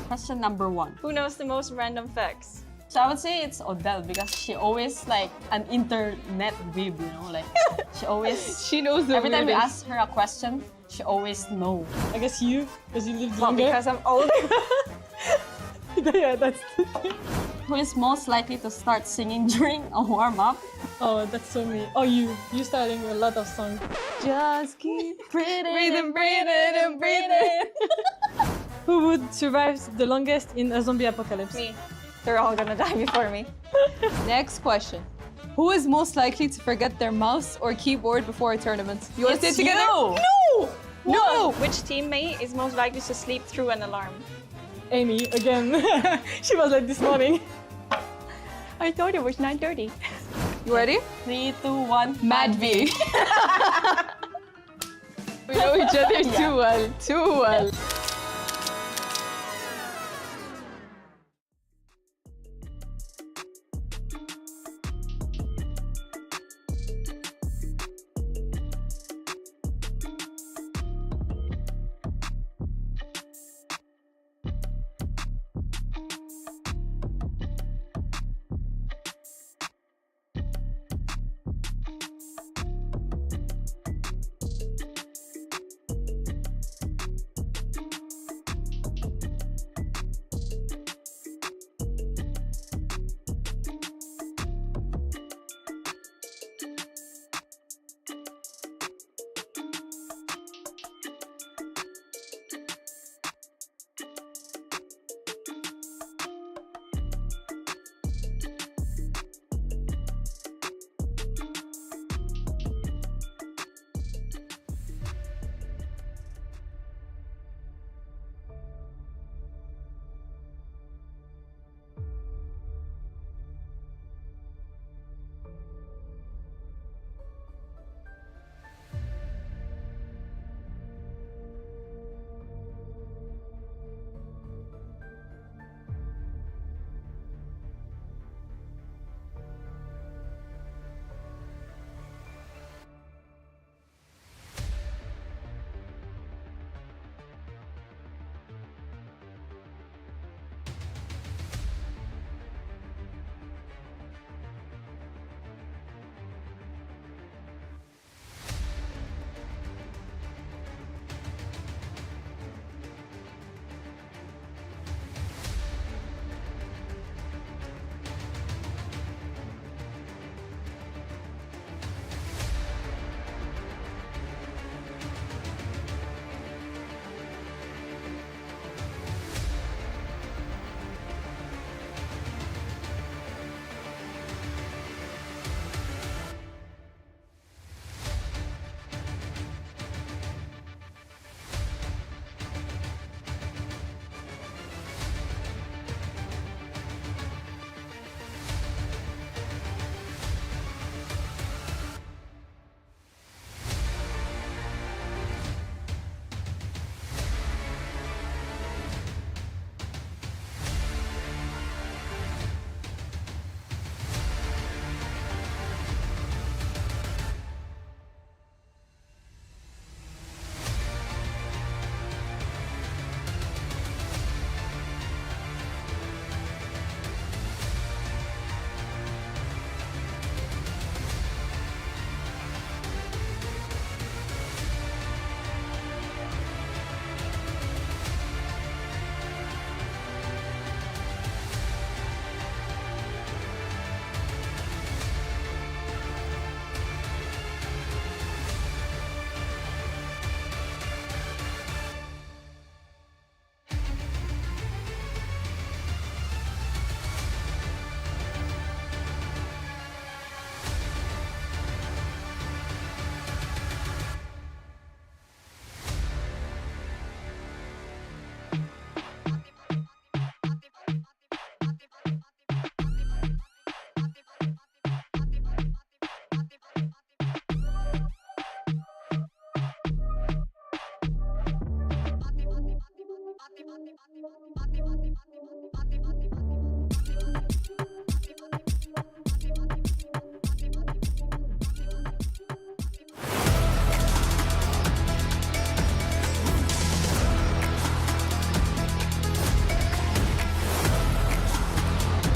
Question number 1. Who knows the most random facts? So I would say it's Odell because she always like an internet weeb, you know, like she knows the every time we weirdest. ask her a question, she always knows. I guess you, because you lived Well, longer. because I'm older. Yeah, that's the thing. Who is most likely to start singing during a warm-up? Oh, that's so me. Oh, you starting a lot of songs. Just keep breathing, breathing, breathing. Who would survive the longest in a zombie apocalypse? Me. They're all gonna die before me. Next question. Who is most likely to forget their mouse or keyboard before a tournament? You want to It's stay together? you. No! No! Which teammate is most likely to sleep through an alarm? Amy, again. She was like this morning. I thought it was 9:30. You ready? 3, 2, 1. Mad V. We know each other too well. Too well.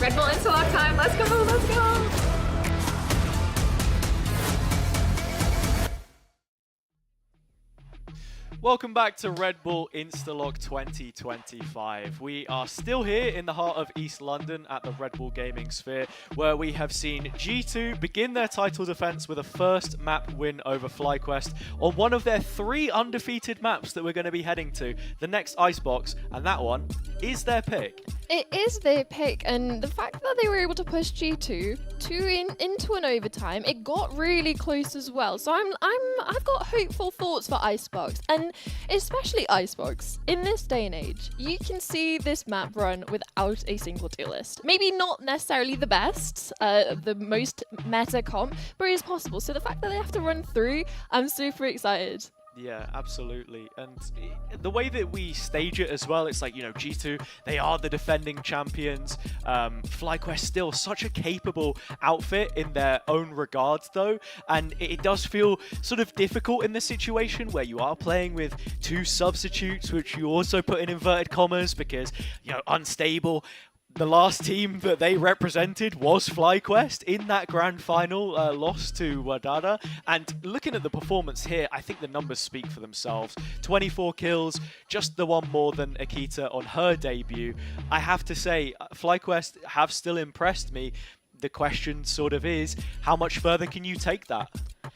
Red Bull Instalock time. Let's go, let's go. Welcome back to Red Bull Instalock 2025. We are still here in the heart of East London at the Red Bull Gaming Sphere, where we have seen G2 begin their title defense with a first map win over FlyQuest on one of their 3 undefeated maps that we're going to be heading to, the next Icebox, and that one is their pick. It is their pick, and the fact that they were able to push G2 into an overtime, it got really close as well. So I've got hopeful thoughts for Icebox, and especially Icebox. In this day and age, you can see this map run without a single duelist. Maybe not necessarily the best, the most meta comp, but it is possible. So the fact that they have to run through, I'm super excited. Yeah, absolutely. And the way that we stage it as well, it's like, you know, G2, they are the defending champions. FlyQuest still such a capable outfit in their own regards, though. And it does feel sort of difficult in this situation where you are playing with 2 substitutes, which you also put in inverted commas because, you know, unstable. The last team that they represented was FlyQuest in that grand final loss to Wadada. And looking at the performance here, I think the numbers speak for themselves. 24 kills, just the one more than Akita on her debut. I have to say, FlyQuest have still impressed me. The question sort of is, how much further can you take that?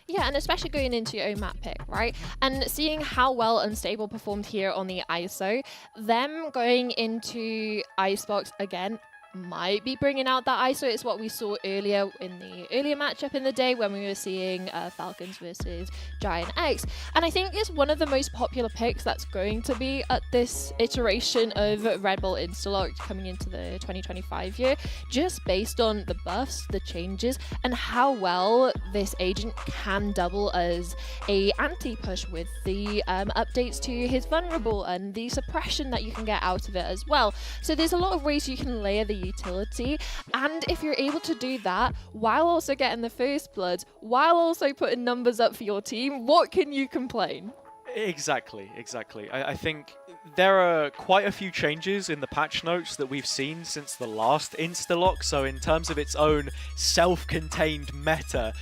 Yeah, and especially going into your own map pick, right? And seeing how well Unstable performed here on the ISO, them going into Icebox again might be bringing out that ISO. It's what we saw earlier in the earlier matchup in the day when we were seeing Falcons versus GiantX. And I think it's one of the most popular picks that's going to be at this iteration of Red Bull Instalock coming into the 2025 year, just based on the buffs, the changes, and how well this agent can double as a anti-push with the updates to his vulnerable and the suppression that you can get out of it as well. So there's a lot of ways you can layer the utility, and if you're able to do that while also getting the first blood, while also putting numbers up for your team, what can you complain? Exactly. I think there are quite a few changes in the patch notes that we've seen since the last Instalock, so in terms of its own self-contained meta,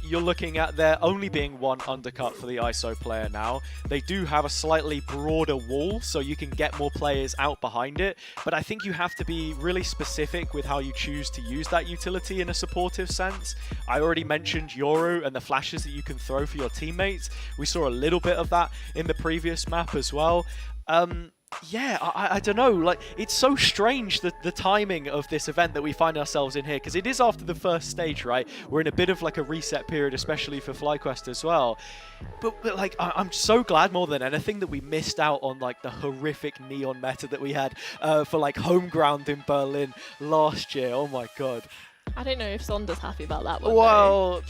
you're looking at there only being 1 undercut for the ISO player now. They do have a slightly broader wall, so you can get more players out behind it, but I think you have to be really specific with how you choose to use that utility in a supportive sense. I already mentioned Yoru and the flashes that you can throw for your teammates. We saw a little bit of that in the previous map as well. Yeah, I don't know, like, it's so strange that the timing of this event that we find ourselves in here, because it is after the first stage, right? We're in a bit of like a reset period, especially for FlyQuest as well. But like, I'm so glad more than anything that we missed out on like the horrific Neon meta that we had for like home ground in Berlin last year. Oh my god. I don't know if Sonda's happy about that one. Well,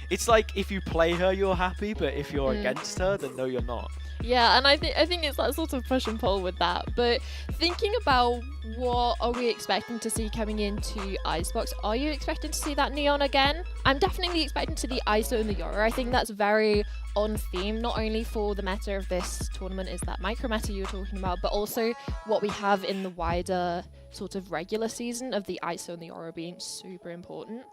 it's like if you play her, you're happy, but if you're against her, then no, you're not. Yeah, and I think it's that sort of push and pull with that. But thinking about what are we expecting to see coming into Icebox, are you expecting to see that Neon again? I'm definitely expecting to see the ISO and the Yoru. I think that's very on theme, not only for the meta of this tournament is that micro meta you were talking about, but also what we have in the wider sort of regular season of the ISO and the Yoru being super important.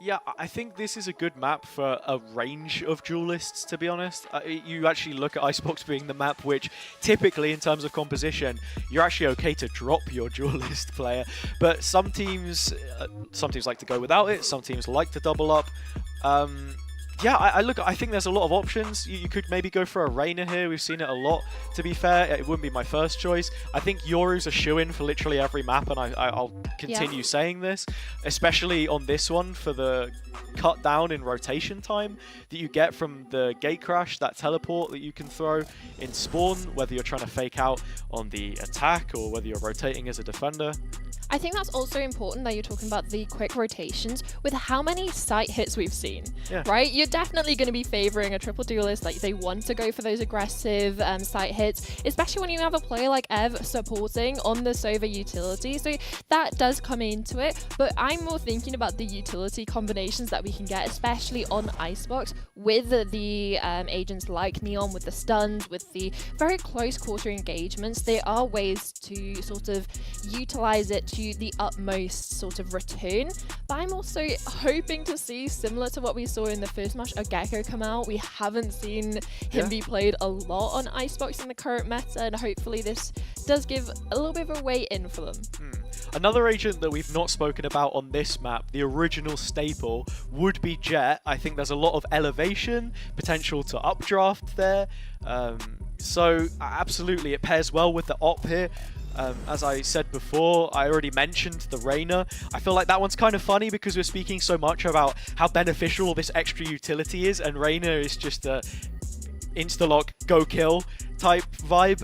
Yeah, I think this is a good map for a range of duelists, to be honest. You actually look at Icebox being the map which typically in terms of composition, you're actually okay to drop your duelist player, but some teams like to go without it, some teams like to double up. Yeah, I think there's a lot of options. You could maybe go for a Reyna here. We've seen it a lot, to be fair. It wouldn't be my first choice. I think Yoru's a shoo-in for literally every map, and I'll continue saying this, especially on this one for the cut down in rotation time that you get from the gate crash, that teleport that you can throw in spawn, whether you're trying to fake out on the attack or whether you're rotating as a defender. I think that's also important that you're talking about the quick rotations with how many site hits we've seen, right? You're definitely going to be favoring a triple duelist, like they want to go for those aggressive site hits, especially when you have a player like Ev supporting on the Sova utility. So that does come into it, but I'm more thinking about the utility combinations that we can get, especially on Icebox with the agents like Neon, with the stuns, with the very close quarter engagements. There are ways to sort of utilize it to to the utmost sort of return. But I'm also hoping to see, similar to what we saw in the first match, a Gecko come out. We haven't seen him be played a lot on Icebox in the current meta, and hopefully this does give a little bit of a way in for them. Another agent that we've not spoken about on this map, the original staple, would be Jet. I think there's a lot of elevation, potential to updraft there. So absolutely, it pairs well with the op here. As I said before, I already mentioned the Reyna. I feel like that one's kind of funny because we're speaking so much about how beneficial all this extra utility is, and Reyna is just a instalock, go kill type vibe.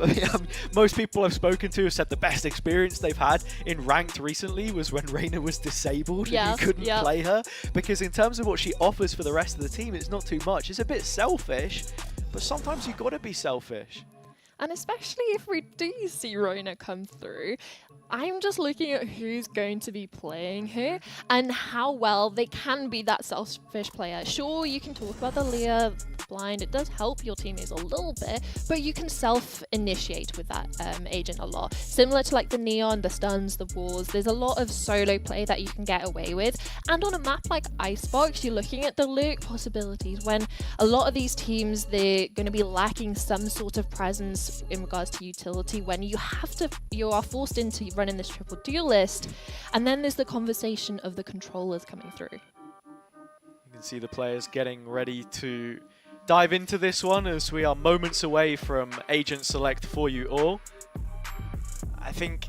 Most people I've spoken to have said the best experience they've had in ranked recently was when Reyna was disabled and you couldn't play her, because in terms of what she offers for the rest of the team, it's not too much. It's a bit selfish, but sometimes you've got to be selfish. And especially if we do see Reyna come through, I'm just looking at who's going to be playing her and how well they can be that selfish player. Sure, you can talk about the Leah blind. It does help your teammates a little bit, but you can self-initiate with that agent a lot. Similar to like the Neon, the stuns, the walls, there's a lot of solo play that you can get away with. And on a map like Icebox, you're looking at the lurk possibilities when a lot of these teams, they're going to be lacking some sort of presence in regards to utility when you are forced into running this triple duelist, and then there's the conversation of the controllers coming through. You can see the players getting ready to dive into this one as we are moments away from agent select for you all. I think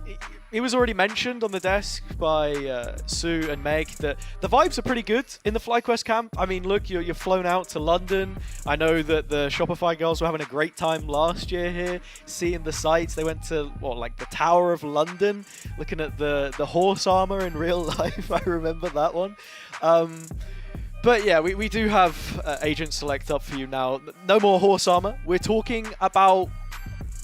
it was already mentioned on the desk by Sue and Meg that the vibes are pretty good in the FlyQuest camp. I mean, look, you're flown out to London. I know that the Shopify girls were having a great time last year here, seeing the sights. They went to, like the Tower of London, looking at the horse armor in real life. I remember that one. But yeah, we do have agent select up for you now. No more horse armor. We're talking about,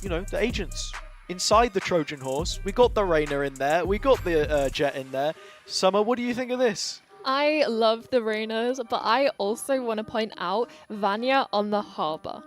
the agents. Inside the Trojan horse, we got the Reyna in there, we got the Jet in there. Summer, what do you think of this? I love the Reynas, but I also want to point out Vanya on the Harbour.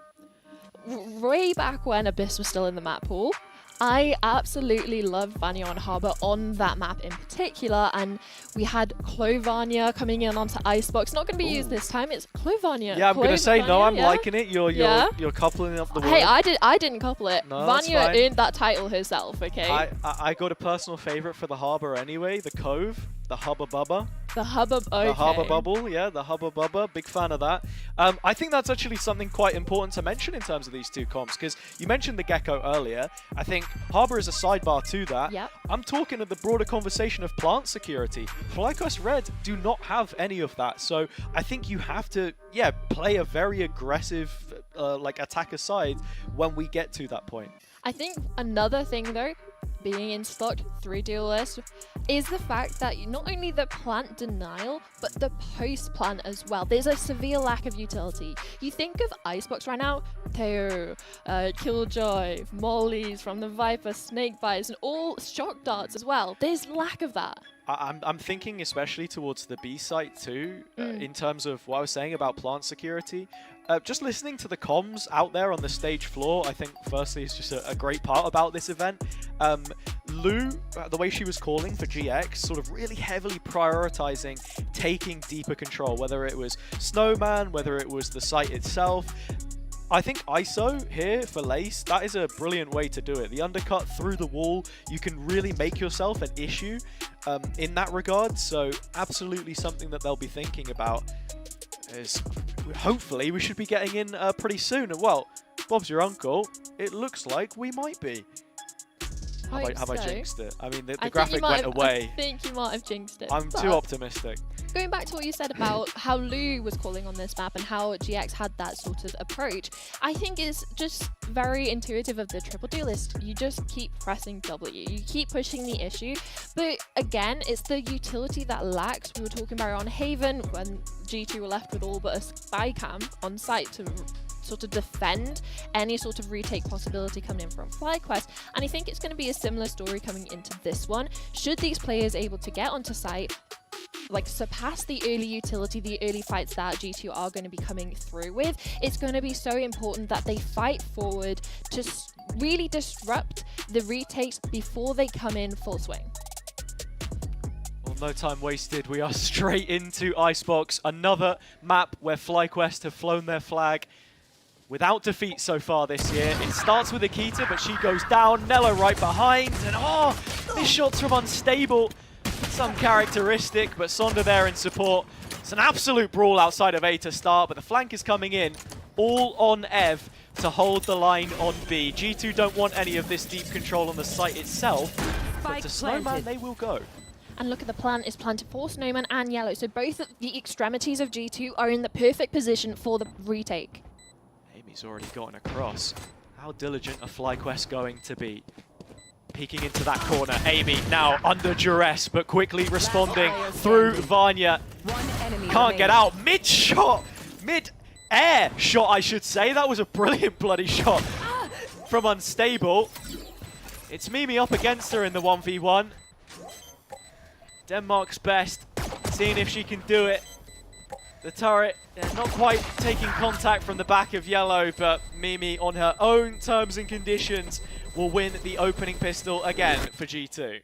Way back when Abyss was still in the map pool, I absolutely loved Vanya on Harbour on that map in particular, and we had Clovania coming in onto Icebox. Not going to be used this time. It's Clovania. Yeah, I'm going to say no. I'm liking it. You're coupling up the word. Hey, I didn't couple it. No, Vanya earned that title herself. Okay. I got a personal favorite for the Harbour anyway. The Cove. The Hubba Bubba. The Hubba, okay. The Hubba Bubble, yeah, the Hubba Bubba. Big fan of that. I think that's actually something quite important to mention in terms of these two comps, because you mentioned the Gecko earlier. I think Harbour is a sidebar to that. Yep. I'm talking of the broader conversation of plant security. FlyQuest Red do not have any of that, so I think you have to, play a very aggressive attacker side when we get to that point. I think another thing though, being in stock 3 Duelists, is the fact that not only the plant denial, but the post-plant as well. There's a severe lack of utility. You think of Icebox right now, Teo, Killjoy, Mollies from the Viper, Snake Bites, and all shock darts as well. There's lack of that. I'm thinking especially towards the B site too, in terms of what I was saying about plant security. Just listening to the comms out there on the stage floor, I think firstly is just a great part about this event. Lou, the way she was calling for GX, sort of really heavily prioritizing taking deeper control, whether it was Snowman, whether it was the site itself. I think ISO here for Lace, that is a brilliant way to do it. The undercut through the wall, you can really make yourself an issue in that regard. So absolutely something that they'll be thinking about. Is hopefully we should be getting in pretty soon. And well, Bob's your uncle. It looks like we might be. Have I jinxed it? I mean, the graphic went away. I think you might have jinxed it. I'm too optimistic. Going back to what you said about how Lou was calling on this map and how GX had that sort of approach, I think is just very intuitive of the triple duelist. You just keep pressing W. You keep pushing the issue. But again, it's the utility that lacks. We were talking about it on Haven when G2 were left with all but a spy cam on site to sort of defend any sort of retake possibility coming in from FlyQuest, and I think it's going to be a similar story coming into this one. Should these players able to get onto site, surpass the early utility, the early fights that G2 are going to be coming through with, it's going to be so important that they fight forward to really disrupt the retakes before they come in full swing. no time wasted. We are straight into Icebox, another map where FlyQuest have flown their flag without defeat so far this year. It starts with Akita, but she goes down. Nello right behind, and oh, this shot's from Unstable. Some characteristic, but Sonda there in support. It's an absolute brawl outside of A to start, but the flank is coming in, all on Ev to hold the line on B. G2 don't want any of this deep control on the site itself, but to Snowman they will go. And look at the plan is planted for Snowman and Yellow, so both of the extremities of G2 are in the perfect position for the retake. Amy's already gotten across. How diligent are FlyQuest going to be? Peeking into that corner. Amy now under duress, but quickly responding through Vanya. Can't get out. Mid-shot! Mid-air shot, I should say. That was a brilliant bloody shot from Unstable. It's Mimi up against her in the 1v1. Denmark's best, seeing if she can do it. The turret, not quite taking contact from the back of Yellow, but Mimi on her own terms and conditions will win the opening pistol again for G2.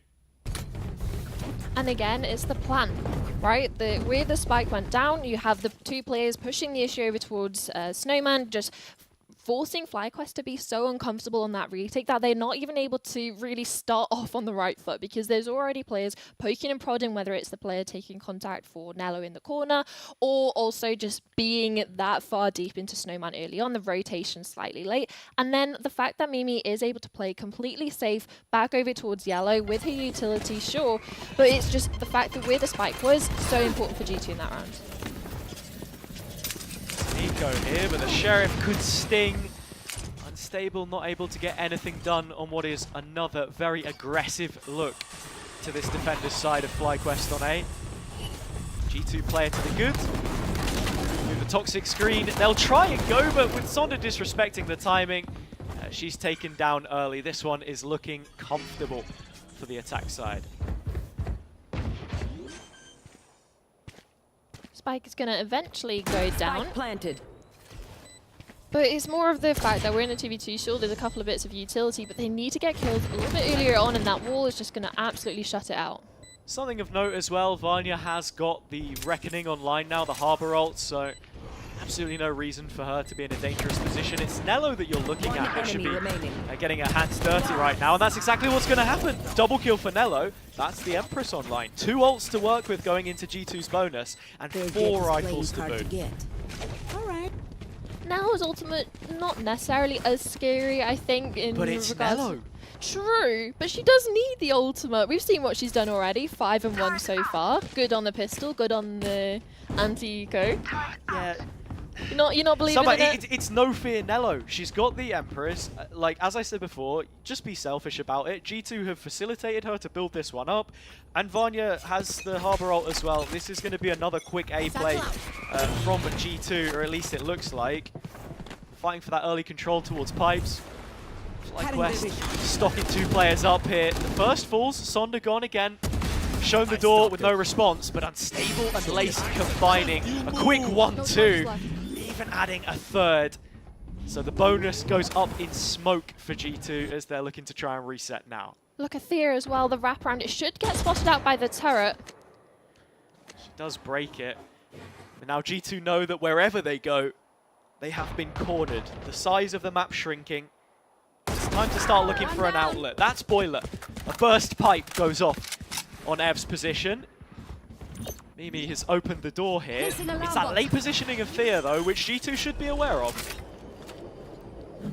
And again, it's the plan, right? Where the spike went down, you have the two players pushing the issue over towards Snowman, just forcing FlyQuest to be so uncomfortable on that retake that they're not even able to really start off on the right foot, because there's already players poking and prodding, whether it's the player taking contact for Nello in the corner or also just being that far deep into Snowman early on, the rotation slightly late. And then the fact that Mimi is able to play completely safe back over towards Yellow with her utility, sure, but it's just the fact that where the spike was so important for G2 in that round. Nico here, but the Sheriff could sting. Unstable, not able to get anything done on what is another very aggressive look to this defender's side of FlyQuest on A. G2 player to the good. Move the toxic screen. They'll try and go, but with Sonda disrespecting the timing, she's taken down early. This one is looking comfortable for the attack side. Spike is going to eventually go down. Planted. But it's more of the fact that we're in a 2v2, sure, there's a couple of bits of utility, but they need to get killed a little bit earlier on, and that wall is just going to absolutely shut it out. Something of note as well, Vanya has got the Reckoning online now, the Harbor ult, so absolutely no reason for her to be in a dangerous position. It's Nello that you're looking at that should be getting her hands dirty right now, and that's exactly what's going to happen. Double kill for Nello. That's the Empress online. 2 ults to work with going into G2's bonus, and 4 rifles to boot. Alright. Nello's ultimate, not necessarily as scary, I think, in but it's regards Nello. True, but she does need the ultimate. We've seen what she's done already, 5 and 1 so far. Good on the pistol, good on the anti-eco. Yeah. You're not believing in it? It's no fear Nello. She's got the Empress. Like, as I said before, just be selfish about it. G2 have facilitated her to build this one up. And Vanya has the Harbor ult as well. This is going to be another quick A play from G2, or at least it looks like. Fighting for that early control towards pipes. FlyQuest stocking 2 players up here. The first falls, Sonda gone again. Shown the door with no response, but Unstable and Lexi combining a quick 1-2. Even adding a third. So the bonus goes up in smoke for G2 as they're looking to try and reset now. Look at Thea as well, the wraparound. It should get spotted out by the turret. She does break it. But now G2 know that wherever they go, they have been cornered. The size of the map shrinking. It's time to start looking for an outlet. That's Boiler. A burst pipe goes off on Ev's position. Mimi has opened the door here. It's that late positioning of Thea, though, which G2 should be aware of.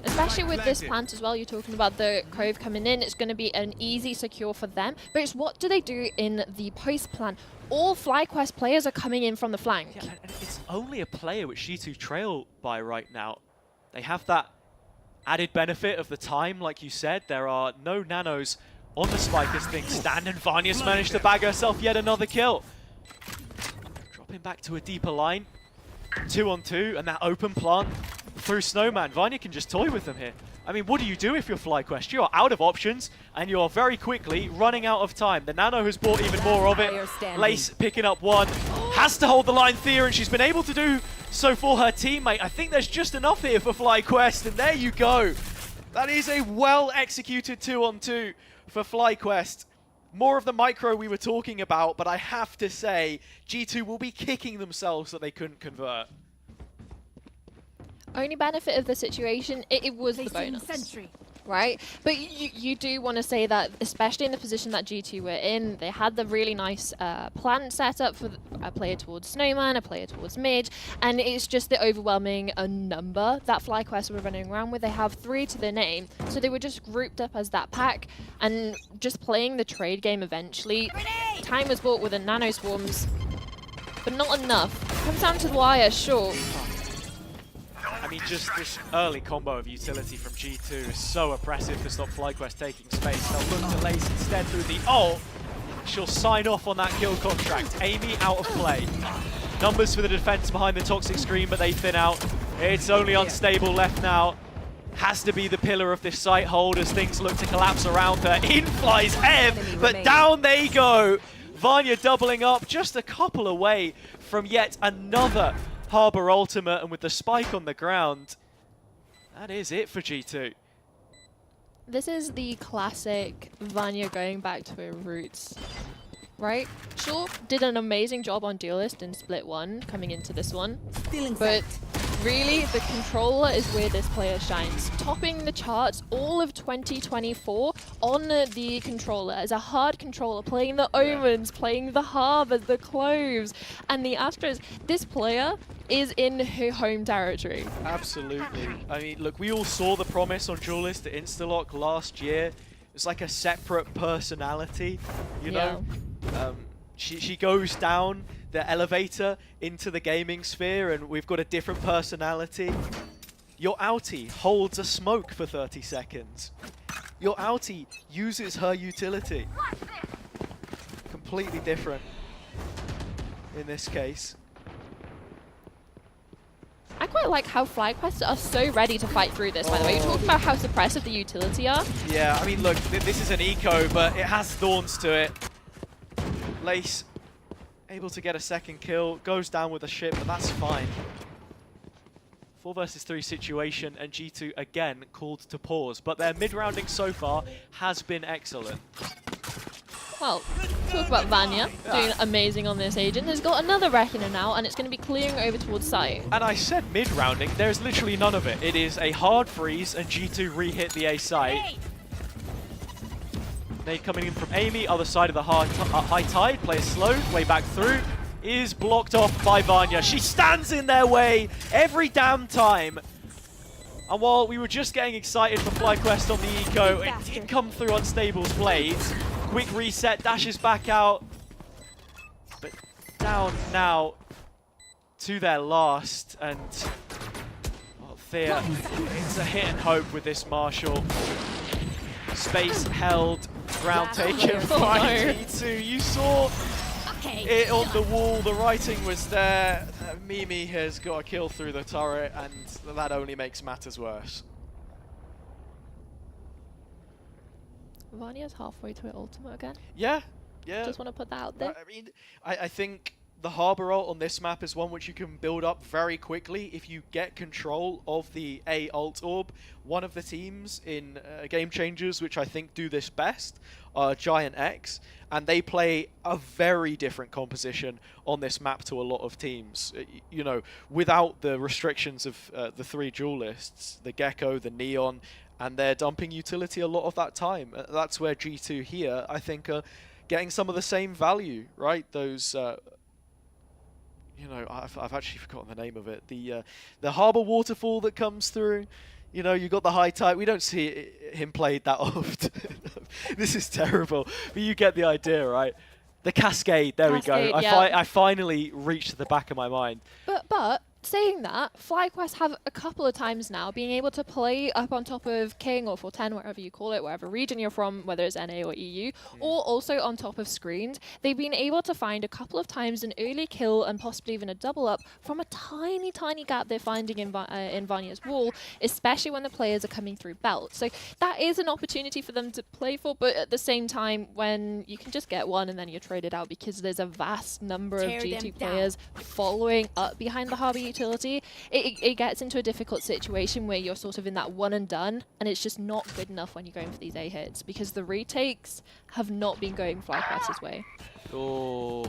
Especially with this plant as well, you're talking about the Cove coming in. It's going to be an easy secure for them. But it's what do they do in the post plan? All FlyQuest players are coming in from the flank. Yeah, and it's only a player which G2 trail by right now. They have that added benefit of the time, like you said. There are no nanos on the spike as things stand, and Vanya's managed to bag herself yet another kill. Dropping back to a deeper line. 2-on-2, and that open plant through Snowman. Vanya can just toy with them here. I mean, what do you do if you're FlyQuest? You are out of options, and you are very quickly running out of time. The Nano has bought even more of it. Lace picking up 1. Has to hold the line, Thea, and she's been able to do so for her teammate. I think there's just enough here for FlyQuest, and there you go. That is a well-executed 2-on-2 for FlyQuest. more of the micro we were talking about, but I have to say, G2 will be kicking themselves that they couldn't convert. Only benefit of the situation, it was the bonus. Right? But you do want to say that, especially in the position that G2 were in, they had the really nice plan set up for a player towards Snowman, a player towards mid, and it's just the overwhelming number that FlyQuest were running around with. They have 3 to their name, so they were just grouped up as that pack, and just playing the trade game eventually. Time was bought with the nano swarms, but not enough. Comes down to the wire, sure. I mean, just this early combo of utility from G2 is so oppressive to stop FlyQuest taking space. They'll look to Lace instead through the ult. She'll sign off on that kill contract. Amy out of play. Numbers for the defense behind the toxic screen, but they thin out. It's only unstable left now. Has to be the pillar of this site hold as things look to collapse around her. In flies Ev, but down they go. Vanya doubling up, just a couple away from yet another Harbor ultimate, and with the spike on the ground, that is it for G2. This is the classic Vanya going back to her roots, right? Sure, did an amazing job on Duelist in Split 1 coming into this one, but really the controller is where this player shines. Topping the charts all of 2024 on the controller as a hard controller, playing the Omens, playing the Harbor, the Cloves, and the Astros. This player is in her home territory. Absolutely. I mean, look, we all saw the promise on Duelist at Instalock last year. It's like a separate personality, you know? She goes down the elevator into the gaming sphere, and we've got a different personality. Your outie holds a smoke for 30 seconds. Your outie uses her utility. Completely different in this case. I quite like how FlyQuest are so ready to fight through this, by the way. You're talking about how suppressive the utility are. Yeah, I mean, look, this is an eco, but it has thorns to it. Lace able to get a second kill, goes down with a ship, but that's fine. 4 versus 3 situation, and G2 again called to pause, but their mid-rounding so far has been excellent. Well, talk about Vanya doing amazing on this agent. Has got another Reckoner now, and it's going to be clearing over towards site. And I said mid-rounding, there's literally none of it. It is a hard freeze, and G2 re-hit the A site. Nade coming in from Amy, other side of the high tide, plays slow, way back through, is blocked off by Vanya. She stands in their way every damn time. And while we were just getting excited for FlyQuest on the eco, it did come through on Stable's blades. Quick reset, dashes back out. But down now to their last, and well, Thea, it's a hit and hope with this Marshall. Space held, ground taken by G2. You saw it on the wall, the writing was there. Mimi has got a kill through the turret, and that only makes matters worse. Vanya's halfway to her ultimate again. Yeah. Just want to put that out there. I mean, I think the Harbor ult on this map is one which you can build up very quickly if you get control of the A ult orb. One of the teams in Game Changers, which I think do this best, are GiantX, and they play a very different composition on this map to a lot of teams. You know, without the restrictions of the 3 duelists, the Gecko, the Neon, and they're dumping utility a lot of that time. That's where G2 here, I think, are getting some of the same value, right? Those... you know, I've actually forgotten the name of it. The Harbor waterfall that comes through. You know, you got the high tide. We don't see him played that often. This is terrible. But you get the idea, right? The cascade. There we go. I finally reached the back of my mind. But saying that, FlyQuest have a couple of times now being able to play up on top of King or 410, wherever you call it, wherever region you're from, whether it's NA or EU, or also on top of screens. They've been able to find a couple of times an early kill and possibly even a double up from a tiny, tiny gap they're finding in Vanya's wall, especially when the players are coming through belt. So that is an opportunity for them to play for, but at the same time, when you can just get one and then you're traded out because there's a vast number of G2 players following up behind the Harbor utility, it gets into a difficult situation where you're sort of in that one and done, and it's just not good enough when you're going for these A hits, because the retakes have not been going FlyQuest's way. Oh,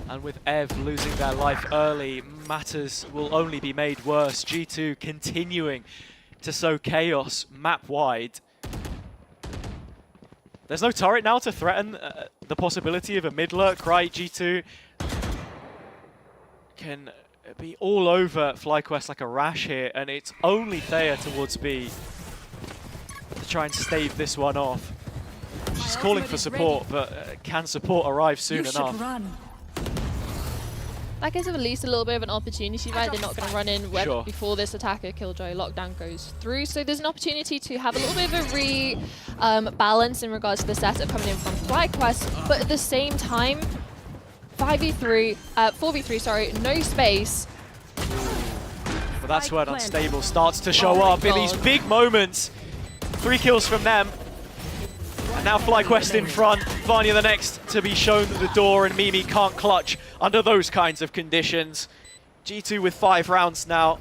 and with Ev losing their life early, matters will only be made worse. G2 continuing to sow chaos map-wide. There's no turret now to threaten the possibility of a mid-lurk, right? G2 can be all over FlyQuest like a rash here, and it's only Thea towards B to try and stave this one off. She's calling for support, but can support arrive soon enough? That gives them at least a little bit of an opportunity, right? They're not going to run in before this attacker killjoy lockdown goes through. So there's an opportunity to have a little bit of a balance in regards to the setup coming in from FlyQuest, but at the same time, 4v3, sorry, no space. But that's where Unstable starts to show up in these big moments. 3 kills from them. And now FlyQuest in front, Vanya the next to be shown the door, and Mimi can't clutch under those kinds of conditions. G2 with 5 rounds now.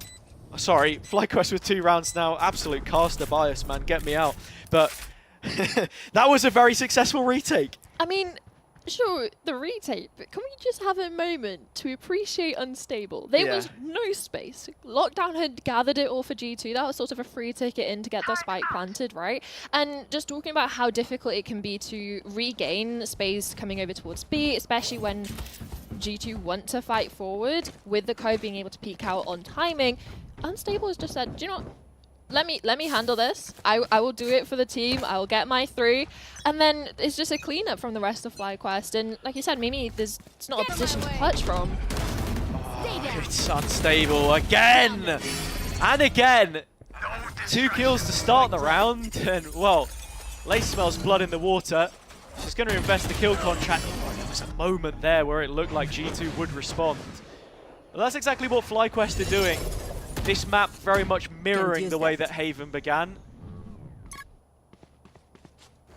Sorry, FlyQuest with 2 rounds now. Absolute caster bias, man, get me out. But that was a very successful retake. I mean, sure, the retake, but can we just have a moment to appreciate Unstable? There was no space. Lockdown had gathered it all for G2. That was sort of a free ticket in to get the spike planted, right? And just talking about how difficult it can be to regain space coming over towards B, especially when G2 want to fight forward, with the code being able to peek out on timing. Unstable has just said, do you know what? Let me handle this. I will do it for the team. I will get my 3. And then it's just a cleanup from the rest of FlyQuest. And like you said, Mimi, it's not a position to clutch from. Oh, it's Unstable again! And again! 2 kills to start the round. And, well, Lace smells blood in the water. She's going to invest the kill contract. Oh, there was a moment there where it looked like G2 would respond. Well, that's exactly what FlyQuest are doing. This map very much mirroring the way that Haven began.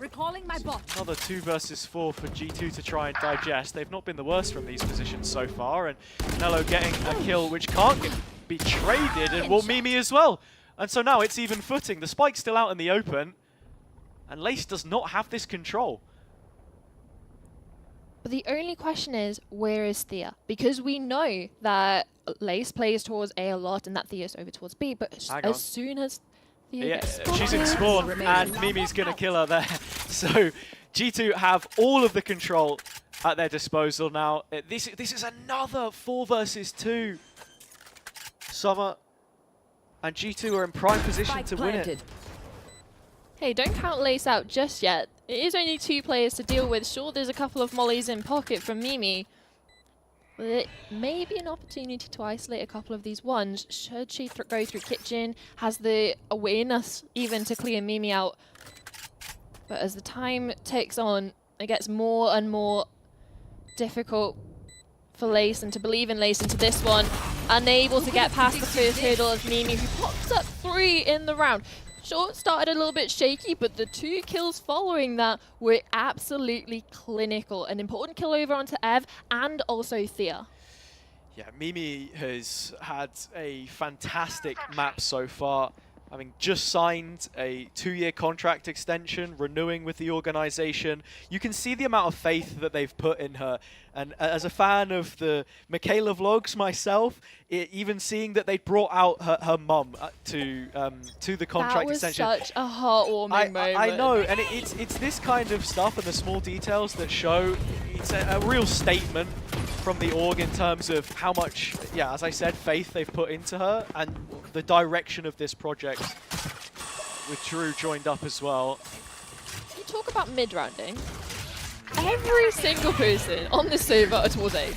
Recalling my bot. Another 2 versus 4 for G2 to try and digest. They've not been the worst from these positions so far, and Nello getting a kill which can't be traded, and well, Mimi as well. And so now it's even footing. The spike's still out in the open, and Lace does not have this control. But the only question is, where is Thea? Because we know that Lace plays towards A a lot and that Thea's over towards B, but as soon as Thea gets spotted, she's in spawn, and Mimi's going to kill her there. So G2 have all of the control at their disposal now. This is another 4 versus 2. Summer and G2 are in prime position to win it. Hey, don't count Lace out just yet. It is only 2 players to deal with. Sure, there's a couple of mollies in pocket from Mimi, but it may be an opportunity to isolate a couple of these ones. Should she go through kitchen, has the awareness even to clear Mimi out. But as the time ticks on, it gets more and more difficult for Lace and to believe in Lace into this one. Unable to get past the first hurdle of Mimi, who pops up 3 in the round. Sure, it started a little bit shaky, but the 2 kills following that were absolutely clinical. An important kill over onto Ev and also Thea. Yeah, Mimi has had a fantastic map so far. Having just signed a 2-year contract extension, renewing with the organization. You can see the amount of faith that they've put in her. And as a fan of the Michaela vlogs myself, even seeing that they brought out her mum to the contract extension. That was such a heartwarming moment. I know, and it's this kind of stuff and the small details that show it's a real statement from the org in terms of how much, yeah, as I said, faith they've put into her and the direction of this project, with Drew joined up as well. You talk about mid-rounding. Every single person on this server are towards A.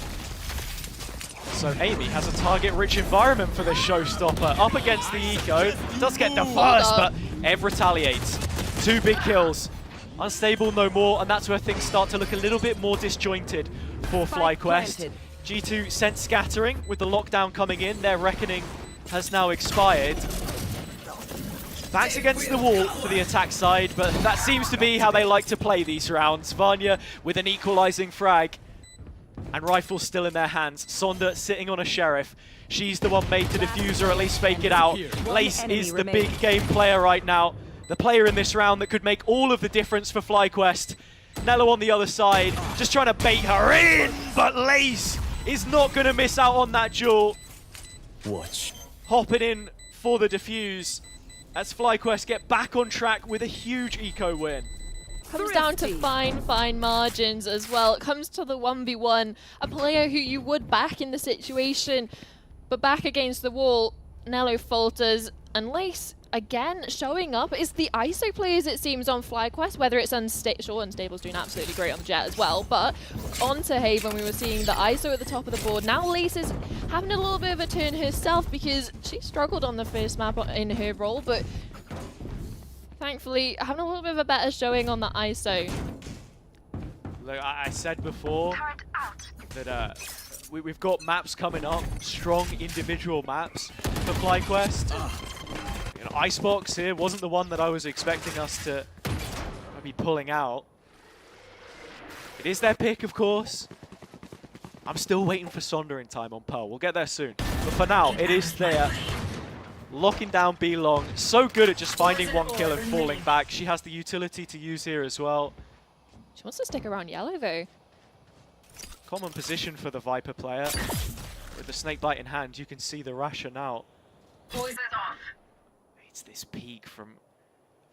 So Amy has a target-rich environment for this showstopper. Up against the eco, does get the first, but Ev retaliates. 2 big kills. Unstable no more, and that's where things start to look a little bit more disjointed for FlyQuest. G2 sent scattering with the lockdown coming in. Their reckoning has now expired. Backs against the wall for the attack side, but that seems to be how they like to play these rounds. Vanya with an equalizing frag. And rifle's still in their hands. Sonda sitting on a sheriff. She's the one made to defuse or at least fake it out. Lace is the big game player right now. The player in this round that could make all of the difference for FlyQuest. Nello on the other side, just trying to bait her in, but Lace is not going to miss out on that duel. Watch. Hopping in for the defuse as FlyQuest get back on track with a huge eco win. Comes down to fine margins as well. It comes to the 1v1. A player who you would back in the situation, but back against the wall, Nello falters, and Lace again showing up. It's the ISO players, it seems, on FlyQuest, whether it's unstable. Sure, Unstable's doing absolutely great on the Jet as well, but onto Haven, we were seeing the ISO at the top of the board. Now Lace is having a little bit of a turn herself because she struggled on the first map in her role, but thankfully having a little bit of a better showing on the ISO. Look, I said before that we've got maps coming up, strong individual maps for FlyQuest. You know, Icebox here wasn't the one that I was expecting us to be pulling out. It is their pick, of course. I'm still waiting for Sonda in time on Pearl. We'll get there soon. But for now, it is there. Locking down B long. So good at just finding one kill and falling back. She has the utility to use here as well. She wants to stick around yellow, though. Common position for the Viper player. With the snake bite in hand, you can see the rationale. It's this peek from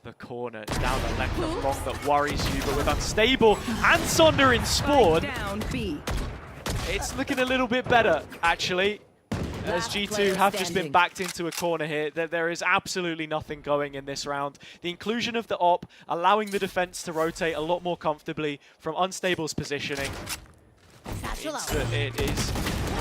the corner down the left of long that worries you, but with Unstable and Sonda in spawn, it's looking a little bit better, actually, as G2 have just been backed into a corner here. There is absolutely nothing going in this round. The inclusion of the op, allowing the defense to rotate a lot more comfortably from Unstable's positioning. It is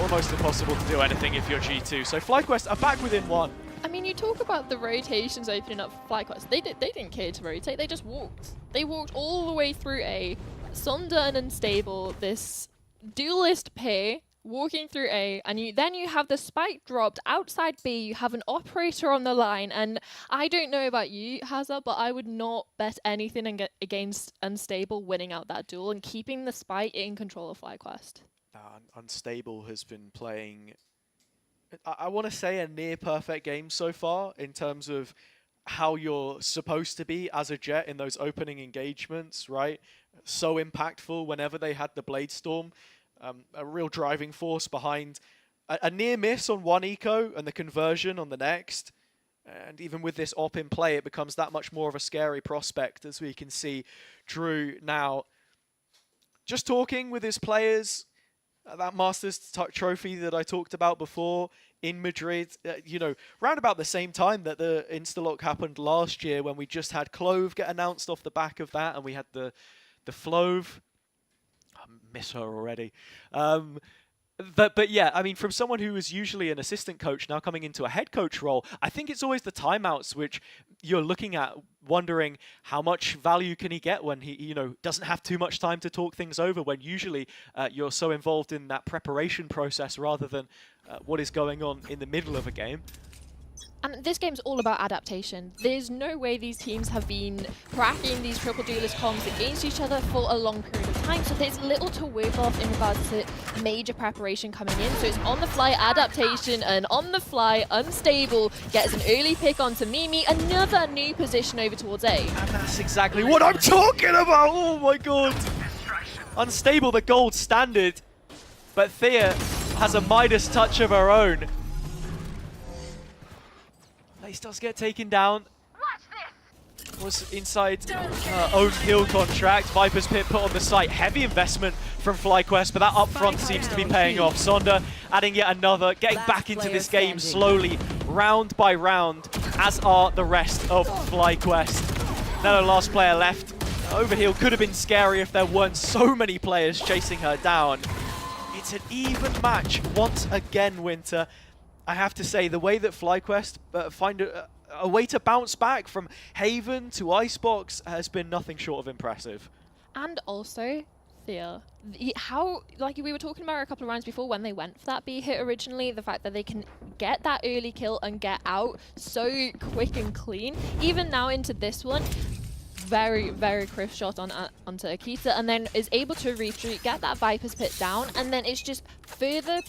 almost impossible to do anything if you're G2. So FlyQuest are back within one. I mean, you talk about the rotations opening up for FlyQuest. They didn't care to rotate. They just walked. They walked all the way through A. Sonda and Unstable, this duelist pair, walking through A, and then you have the spike dropped outside B. You have an operator on the line, and I don't know about you, Hazza, but I would not bet anything against Unstable winning out that duel and keeping the spike in control of FlyQuest. Unstable has been playing, I want to say, a near perfect game so far in terms of how you're supposed to be as a Jet in those opening engagements, right? So impactful whenever they had the Blade Storm. A real driving force behind a near miss on one eco and the conversion on the next. And even with this op in play, it becomes that much more of a scary prospect, as we can see Drew now just talking with his players. That Masters trophy that I talked about before in Madrid, you know, round about the same time that the Instalock happened last year, when we just had Clove get announced off the back of that, and we had the Flove. I miss her already. But yeah, I mean, from someone who was usually an assistant coach now coming into a head coach role, I think it's always the timeouts which you're looking at, wondering how much value can he get when he, you know, doesn't have too much time to talk things over, when usually you're so involved in that preparation process rather than what is going on in the middle of a game. And this game's all about adaptation. There's no way these teams have been cracking these triple duelist comms against each other for a long period of time, so there's little to work off in regards to major preparation coming in. So it's on the fly adaptation, and on the fly Unstable gets an early pick onto Mimi, another new position over towards A. And that's exactly what I'm talking about! Oh my god! Unstable, the gold standard, but Thea has a Midas touch of her own. Lace does get taken down. Was inside her own kill contract. Viper's Pit put on the site. Heavy investment from FlyQuest, but that upfront seems to be paying off. Sonda adding yet another, getting back into this game slowly, round by round, as are the rest of FlyQuest. Nello, last player left. Overheal could have been scary if there weren't so many players chasing her down. It's an even match once again, Winter. I have to say, the way that FlyQuest find a way to bounce back from Haven to Icebox has been nothing short of impressive. And also, Thea, how, like we were talking about a couple of rounds before when they went for that B hit originally, the fact that they can get that early kill and get out so quick and clean. Even now into this one, very, very crisp shot onto Akita, and then is able to retreat, get that Viper's Pit down, and then it's just further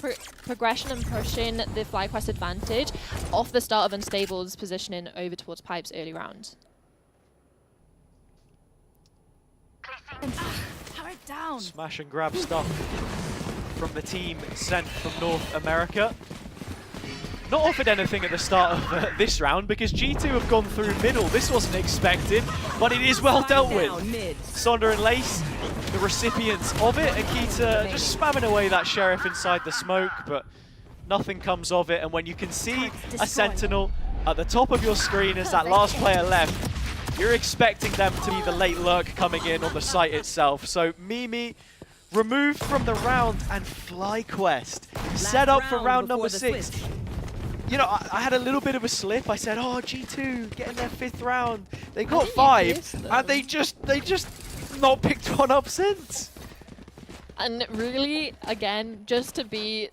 progression and pushing the FlyQuest advantage off the start of Unstable's positioning over towards Pipes early round. Down. Smash and grab stuff from the team sent from North America. Not offered anything at the start of this round because G2 have gone through middle. This wasn't expected, but it is well dealt with. Sonder and Lace, the recipients of it. Akita just spamming away that Sheriff inside the smoke, but nothing comes of it. And when you can see a Sentinel at the top of your screen as that last player left, you're expecting them to be the late lurk coming in on the site itself. So Mimi removed from the round, and FlyQuest set up for round number 6. You know, I had a little bit of a slip. I said, oh, G2 getting their 5th round. They got 5, and they just not picked one up since. And really, again, just to be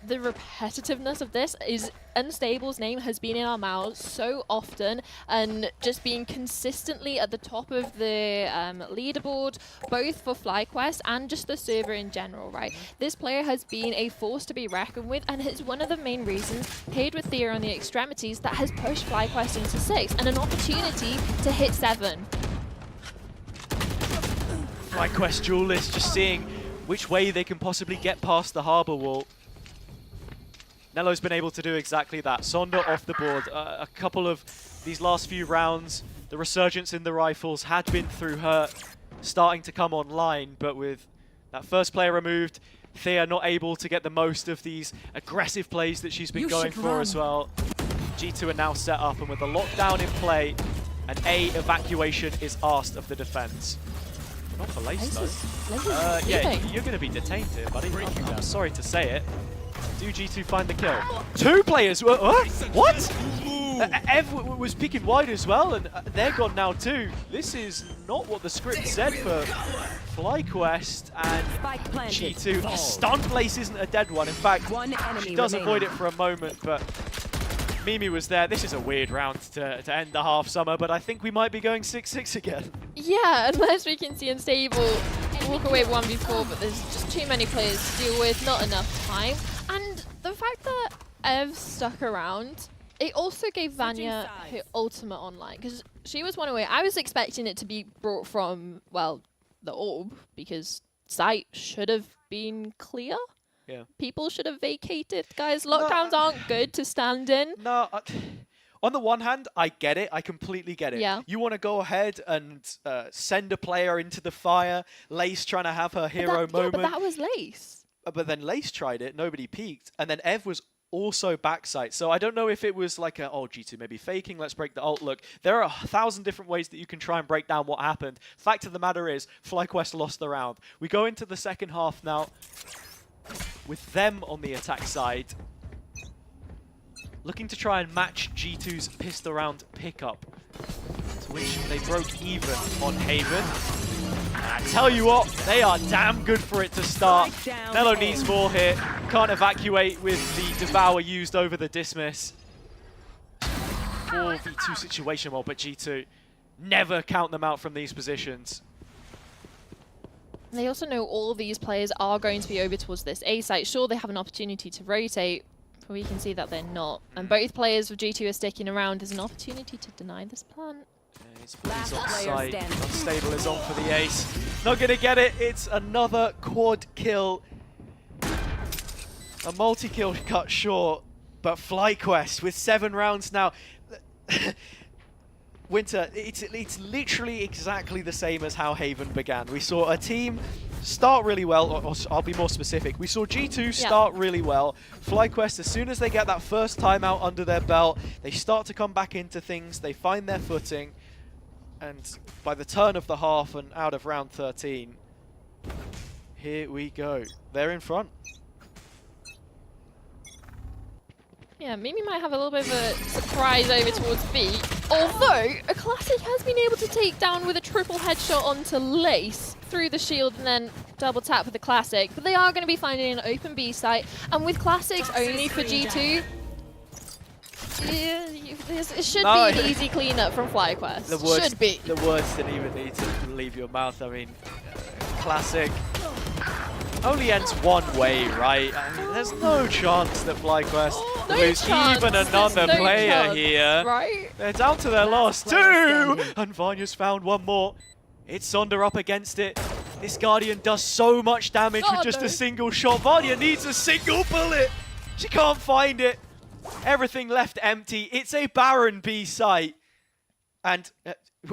the repetitiveness of this is Unstable's name has been in our mouths so often, and just being consistently at the top of the leaderboard, both for FlyQuest and just the server in general, right? This player has been a force to be reckoned with, and it's one of the main reasons, paired with Thea on the extremities, that has pushed FlyQuest into 6 and an opportunity to hit 7. FlyQuest Duelists just seeing which way they can possibly get past the harbor wall. Nello's been able to do exactly that. Sonder off the board. A couple of these last few rounds, the resurgence in the rifles had been through her starting to come online, but with that first player removed, Thea not able to get the most of these aggressive plays that she's been going for as well. G2 are now set up, and with the lockdown in play, an A evacuation is asked of the defense. Not for Lace though. Yeah, you're going to be detained here, buddy. I'm sorry to say it. Do G2 find the kill? 2 players! What? Ev was peeking wide as well, and they're gone now too. This is not what the script said for FlyQuest and G2. Stun place isn't a dead one. In fact, she does avoid it for a moment, but Mimi was there. This is a weird round to end the half summer, but I think we might be going 6-6 again. Yeah, unless we can see Unstable walk away 1v4, but there's just too many players to deal with, not enough time. And the fact that Ev stuck around, it also gave Vanya her ultimate online, because she was one away. I was expecting it to be brought from, well, the orb, because site should have been clear. Yeah. People should have vacated, guys. Lockdowns aren't good to stand in. No, on the one hand, I get it. I completely get it. Yeah. You want to go ahead and send a player into the fire. Lace trying to have her hero moment. Yeah, but that was Lace. But then Lace tried it. Nobody peeked. And then Ev was also backside. So I don't know if it was like a, oh, G2 maybe faking. Let's break the ult. Look, there are 1,000 different ways that you can try and break down what happened. Fact of the matter is, FlyQuest lost the round. We go into the second half now with them on the attack side, looking to try and match G2's pistol round pickup, to which they broke even on Haven. And I tell you what, they are damn good for it to start. Nello needs more here, can't evacuate with the Devour used over the dismiss. 4v2 situation, well, but G2 never count them out from these positions. They also know all of these players are going to be over towards this A site. Sure, they have an opportunity to rotate, but we can see that they're not. And both players of G2 are sticking around. There's an opportunity to deny this plant. He's on site. Unstable is on for the ace. Not going to get it. It's another quad kill. A multi-kill cut short, but FlyQuest with 7 rounds now. Winter, it's literally exactly the same as how Haven began. We saw a team start really well, or I'll be more specific. We saw G2 start really well. FlyQuest, as soon as they get that first timeout under their belt, they start to come back into things, they find their footing, and by the turn of the half and out of round 13, here we go. They're in front. Yeah, Mimi might have a little bit of a surprise over towards B. Although, a Classic has been able to take down with a triple headshot onto Lace through the shield and then double tap with the Classic. But they are going to be finding an open B site. And with Classics only for G2, It should be an easy cleanup from FlyQuest. Should be. The words didn't even need to leave your mouth. I mean, classic. Only ends one way, right? I mean, there's no chance that FlyQuest lose even another player here. Right? They're down to their last two! And Vanya's found one more. It's Sonder up against it. This Guardian does so much damage with just a single shot. Vanya needs a single bullet. She can't find it. Everything left empty. It's a barren B site. And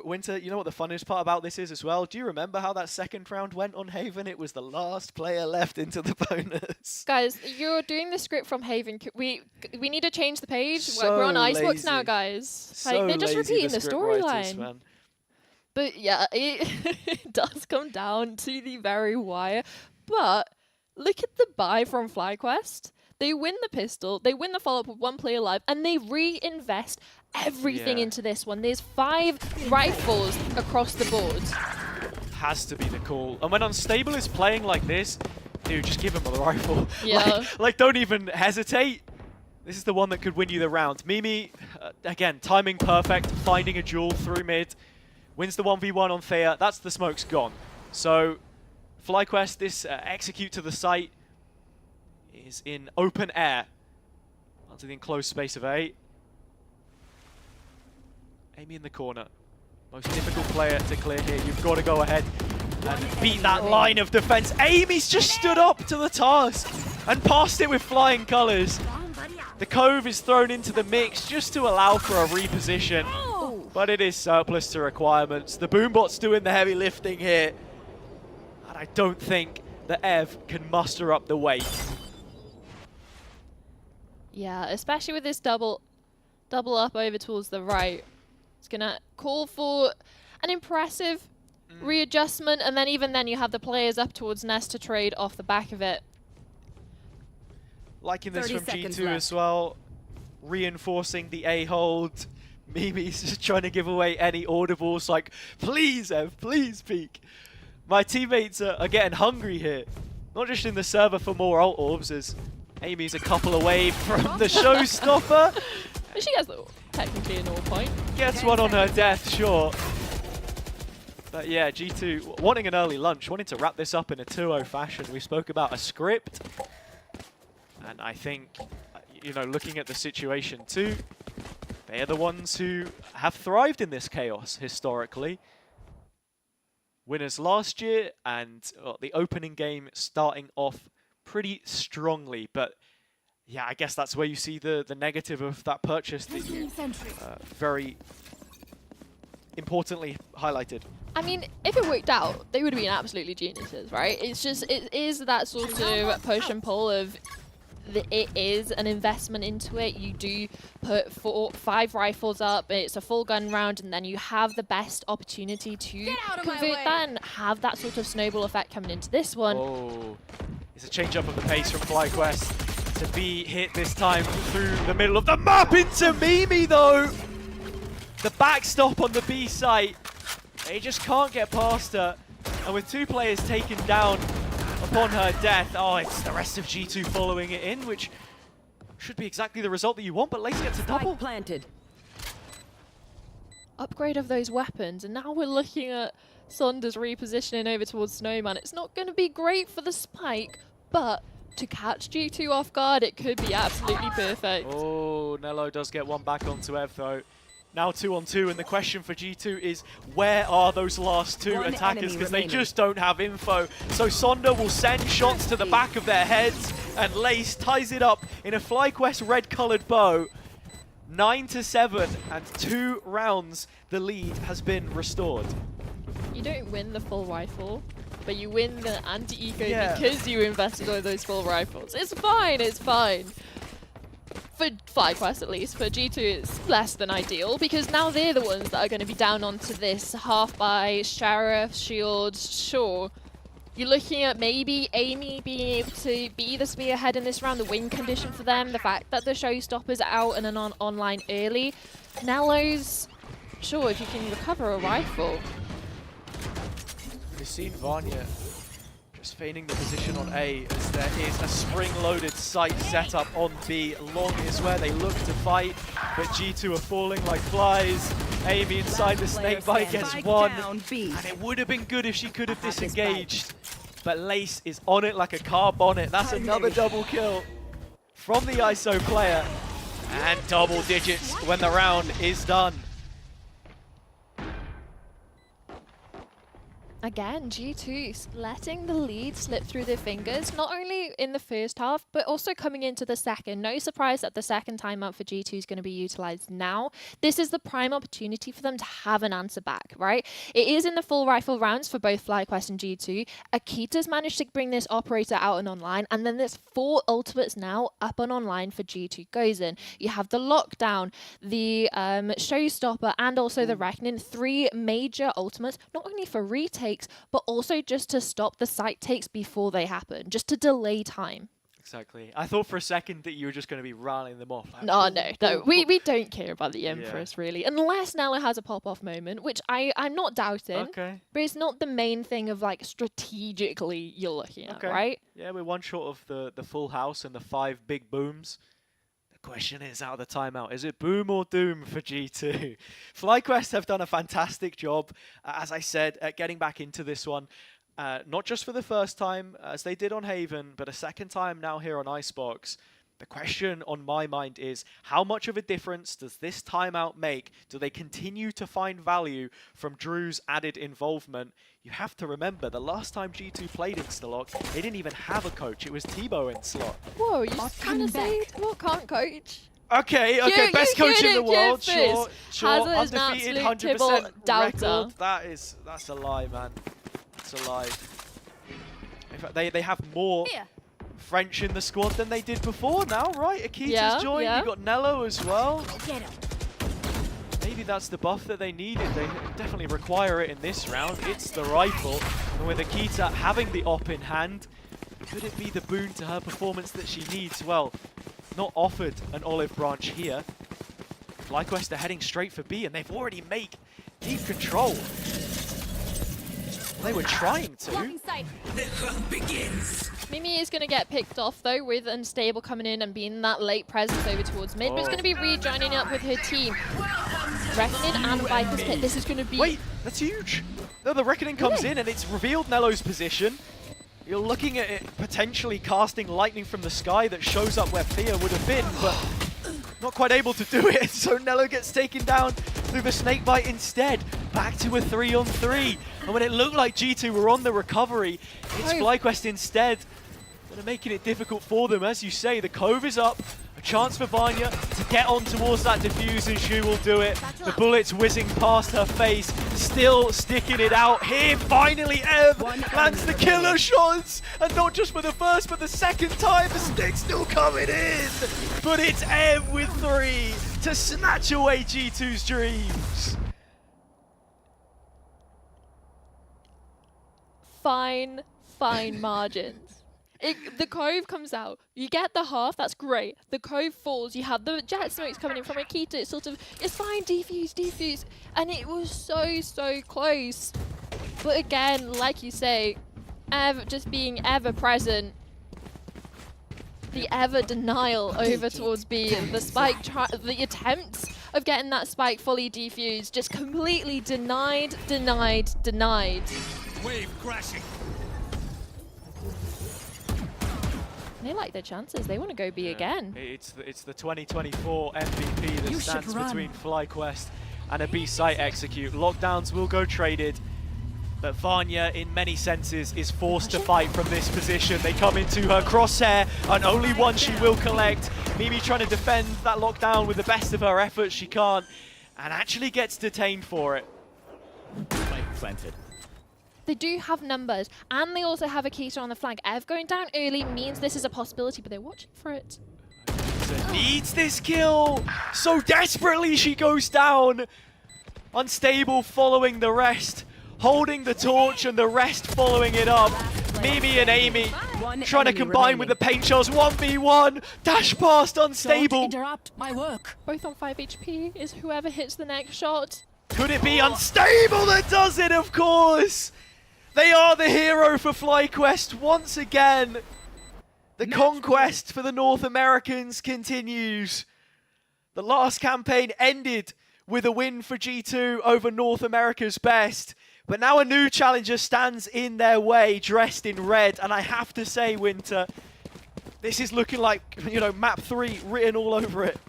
Winter, you know what the funniest part about this is as well? Do you remember how that second round went on Haven? It was the last player left into the bonus. Guys, you're doing the script from Haven. We need to change the page. So We're on Icebox lazy. now, guys. So Like, they're just lazy, repeating the script writers, storyline. man. But yeah, it does come down to the very wire. But look at the buy from FlyQuest. They win the pistol, they win the follow-up with one player alive, and they reinvest everything into this one. There's 5 rifles across the board. Has to be the call. And when Unstable is playing like this, dude, just give him a rifle. Yeah. like, don't even hesitate. This is the one that could win you the round. Mimi, again, timing perfect, finding a duel through mid, wins the 1v1 on Thea. That's the smoke's gone. So, FlyQuest, this execute to the site is in open air onto the enclosed space of A. Amy in the corner. Most difficult player to clear here. You've got to go ahead and beat that line of defense. Amy's just stood up to the task and passed it with flying colors. The Cove is thrown into the mix just to allow for a reposition, but it is surplus to requirements. The Boombot's doing the heavy lifting here, and I don't think that Ev can muster up the weight. Yeah, especially with this double up over towards the right. It's going to call for an impressive readjustment, and then even then you have the players up towards Nest to trade off the back of it. Liking this from G2 as well, reinforcing the A hold. Mimi's just trying to give away any audibles, like, please Ev, please peek. My teammates are getting hungry here. Not just in the server for more ult orbs, as Amy's a couple away from the showstopper. She gets technically an all point. Gets one on her death, sure. But yeah, G2 wanting an early lunch, wanting to wrap this up in a 2-0 fashion. We spoke about a script. And I think, you know, looking at the situation too, they are the ones who have thrived in this chaos historically. Winners last year, and the opening game starting off pretty strongly, but yeah, I guess that's where you see the negative of that purchase that you very importantly highlighted. I mean, if it worked out, they would have been absolutely geniuses, right? It's just, it is that sort of push and pull of, it is an investment into it. You do put 5 rifles up, it's a full gun round, and then you have the best opportunity to convert that and have that sort of snowball effect coming into this one. Oh, it's a change up of the pace from FlyQuest to be hit this time through the middle of the map into Mimi though. The backstop on the B site, they just can't get past her. And with 2 players taken down upon her death, oh, it's the rest of G2 following it in, which should be exactly the result that you want, but Lexi gets a double. Planted. Upgrade of those weapons, and now we're looking at Sonder's repositioning over towards Snowman. It's not going to be great for the spike, but to catch G2 off guard, it could be absolutely perfect. Oh, Nello does get one back onto Ev though. Now 2-on-2, and the question for G2 is, where are those last 2 attackers? Because they just don't have info. So Sonder will send shots to the back of their heads, and Lace ties it up in a FlyQuest red-coloured bow. 9-7, and 2 rounds the lead has been restored. You don't win the full rifle, but you win the anti-eco because you invested all those full rifles. It's fine, it's fine. For FlyQuest at least, for G2 it's less than ideal, because now they're the ones that are going to be down onto this half by Sheriff, Shield, sure. You're looking at maybe Amy being able to be the spearhead in this round, the win condition for them, the fact that the showstoppers are out and are online early. Nello's, sure, if you can recover a rifle. We've seen Vanya Just feigning the position on A as there is a spring-loaded site set up on B. Long is where they look to fight, but G2 are falling like flies. Amy inside the snakebite gets one, and it would have been good if she could have disengaged. But Lace is on it like a car bonnet. That's another double kill from the ISO player. And double digits when the round is done. Again, G2 letting the lead slip through their fingers, not only in the first half, but also coming into the second. No surprise that the second timeout for G2 is going to be utilized now. This is the prime opportunity for them to have an answer back, right? It is in the full rifle rounds for both FlyQuest and G2. Akita's managed to bring this operator out and online, and then there's 4 ultimates now up and online for G2 Gozen. You have the lockdown, the showstopper, and also the reckoning. 3 major ultimates, not only for retake, but also just to stop the site takes before they happen, just to delay time. Exactly. I thought for a second that you were just going to be rallying them off. Like, No. We don't care about the Empress, really. Unless Nella has a pop-off moment, which I'm not doubting. Okay. But it's not the main thing of, like, strategically you're looking at, right? Yeah, we're one short of the full house and the 5 big booms. Question is, out of the timeout, is it boom or doom for G2? FlyQuest have done a fantastic job, as I said, at getting back into this one. Not just for the first time, as they did on Haven, but a second time now here on Icebox. The question on my mind is, how much of a difference does this timeout make? Do they continue to find value from Drew's added involvement? You have to remember, the last time G2 played Instalock, they didn't even have a coach. It was Tebow in slot. Whoa, you're gonna say Tebow can't coach? Okay, best coach in the world, sure, Hazard is undefeated, an absolute 100% doubter. record. That's a lie, man. That's a lie. In fact, they have more French in the squad than they did before now, right? Akita's joined, you got Nello as well. Maybe that's the buff that they needed. They definitely require it in this round. It's the rifle, and with Akita having the op in hand, could it be the boon to her performance that she needs? Well, not offered an olive branch here. FlyQuest are heading straight for B, and they've already made deep control. They were trying to. The hunt begins. Mimi is going to get picked off, though, with Unstable coming in and being that late presence over towards mid, but it's going to be rejoining up with her team. Reckoning and Viper's Pit. This is going to be... Wait, that's huge. No, the Reckoning comes in and it's revealed Nello's position. You're looking at it potentially casting lightning from the sky that shows up where Thea would have been, but not quite able to do it. So Nello gets taken down through the snakebite instead. Back to a 3-on-3. And when it looked like G2 were on the recovery, it's FlyQuest instead that are making it difficult for them. As you say, the Cove is up. A chance for Vanya to get on towards that defuse, and she will do it. The bullets whizzing past her face, still sticking it out here. Finally, Ev lands the killer shots, and not just for the first, but the second time. The stick's still coming in, but it's Ev with 3 to snatch away G2's dreams. Fine margins. The Cove comes out, you get the half, that's great. The Cove falls, you have the jet smokes coming in from Akita, it's sort of, it's fine, defuse. And it was so close. But again, like you say, Ev just being ever present. The ever denial over towards B, and the spike, the attempts of getting that spike fully defused, just completely denied. Wave crashing. They like their chances. They want to go B again. It's the 2024 MVP that stands between FlyQuest and a B site execute. Lockdowns will go traded, but Vanya, in many senses, is forced to fight from this position. They come into her crosshair, and only one she will collect. Mimi trying to defend that lockdown with the best of her efforts. She can't, and actually gets detained for it. Spike planted. They do have numbers, and they also have Akita on the flank. Ev going down early means this is a possibility, but they're watching for it. Needs this kill so desperately. She goes down. Unstable following the rest, holding the torch, and the rest following it up. Mimi and Amy trying to combine with the paint shots. 1v1 dash past Unstable. Don't interrupt my work. Both on 5 HP is whoever hits the next shot. Could it be Unstable that does it? Of course. They are the hero for FlyQuest once again. The conquest for the North Americans continues. The last campaign ended with a win for G2 over North America's best. But now a new challenger stands in their way, dressed in red. And I have to say, Winter, this is looking like, you know, map 3 written all over it.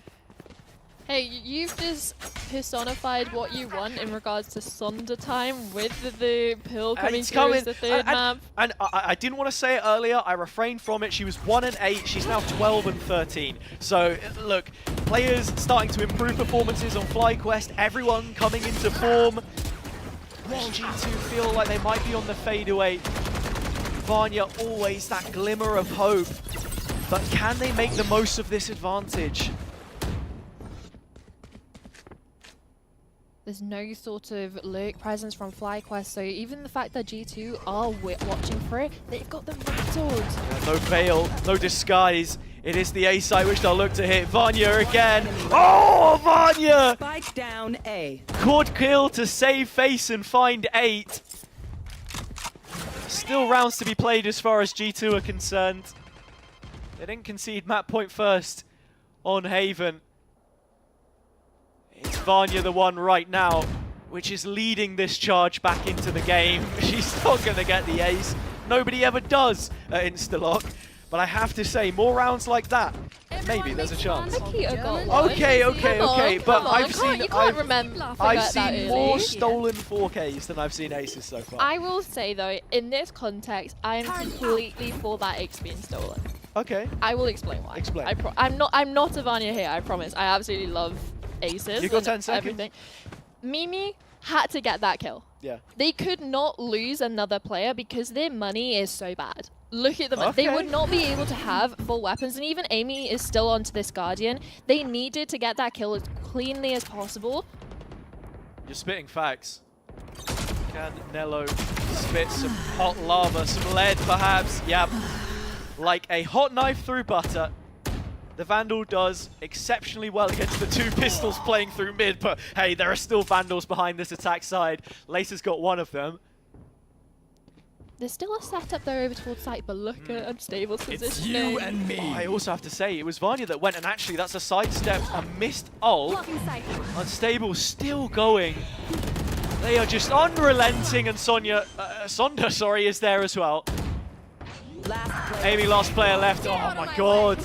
Hey, you've just personified what you want in regards to Sonder time with the pill coming through as the third map. And I didn't want to say it earlier. I refrained from it. She was 1-8. She's now 12-13. So, look, players starting to improve performances on FlyQuest. Everyone coming into form. While G2 feel like they might be on the fadeaway. Vanya, always that glimmer of hope. But can they make the most of this advantage? There's no sort of lurk presence from FlyQuest, so even the fact that G2 are watching for it, they've got them rattled. Yeah, no veil, no disguise. It is the A site which they'll look to hit. Vanya again. Oh, Vanya! Spike down A. Quad kill to save face and find 8. Still rounds to be played as far as G2 are concerned. They didn't concede map point first on Haven. It's Vanya the one right now, which is leading this charge back into the game. She's not going to get the ace. Nobody ever does at Instalock. But I have to say, more rounds like that, maybe there's a chance. Okay. But I've seen more stolen 4Ks than I've seen aces so far. I will say though, in this context, I am completely for that ace being stolen. Okay. I will explain why. Explain. I'm not a Vanya here, I promise. I absolutely love aces. You got 10 seconds. Everything. Mimi had to get that kill. Yeah. They could not lose another player because their money is so bad. Look at them. Okay. They would not be able to have full weapons, and even Amy is still onto this Guardian. They needed to get that kill as cleanly as possible. You're spitting facts. Can Nello spit some hot lava, some lead perhaps? Yep. Like a hot knife through butter. The Vandal does exceptionally well against the 2 pistols playing through mid, but hey, there are still Vandals behind this attack side. Lace has got one of them. There's still a setup there over towards site, but look at Unstable's position. It's you and me. I also have to say, it was Vanya that went, and actually that's a sidestep, a missed ult. Unstable still going. They are just unrelenting, and Sonder is there as well. Amy, last player left. Oh my god.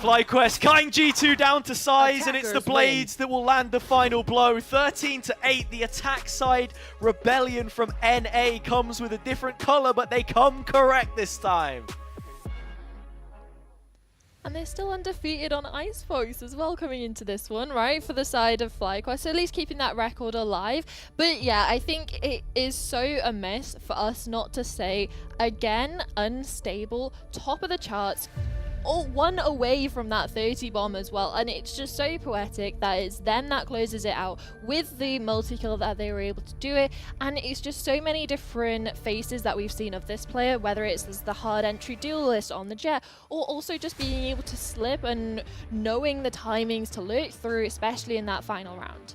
FlyQuest cutting G2 down to size, and it's the Blades that will land the final blow. 13-8, the attack side rebellion from NA comes with a different color, but they come correct this time. And they're still undefeated on Icebox as well coming into this one, right? For the side of FlyQuest, so at least keeping that record alive. But yeah, I think it is so amiss for us not to say, again, Unstable, top of the charts, all one away from that 30 bomb as well, and it's just so poetic that it's them that closes it out with the multi-kill that they were able to do it. And it's just so many different faces that we've seen of this player, whether it's the hard entry duelist on the jet, or also just being able to slip and knowing the timings to lurk through, especially in that final round.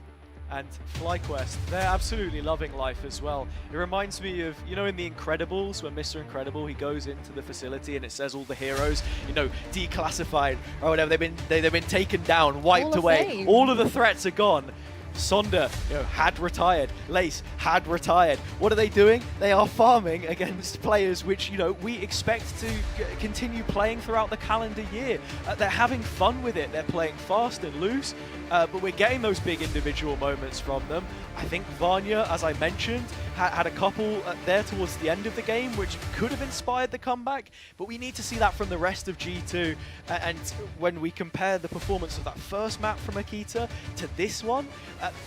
And FlyQuest, they're absolutely loving life as well. It reminds me of, you know, in The Incredibles, when Mr. Incredible, he goes into the facility and it says all the heroes, you know, declassified or whatever, they've been taken down, wiped away. All of the threats are gone. Sonder, you know, had retired. Lace had retired. What are they doing? They are farming against players which, you know, we expect to continue playing throughout the calendar year. They're having fun with it. They're playing fast and loose, but we're getting those big individual moments from them. I think Vanya, as I mentioned, had a couple there towards the end of the game which could have inspired the comeback, but we need to see that from the rest of G2. And when we compare the performance of that first map from Akita to this one,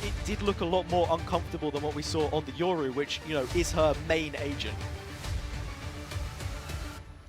it did look a lot more uncomfortable than what we saw on the Yoru, which, you know, is her main agent.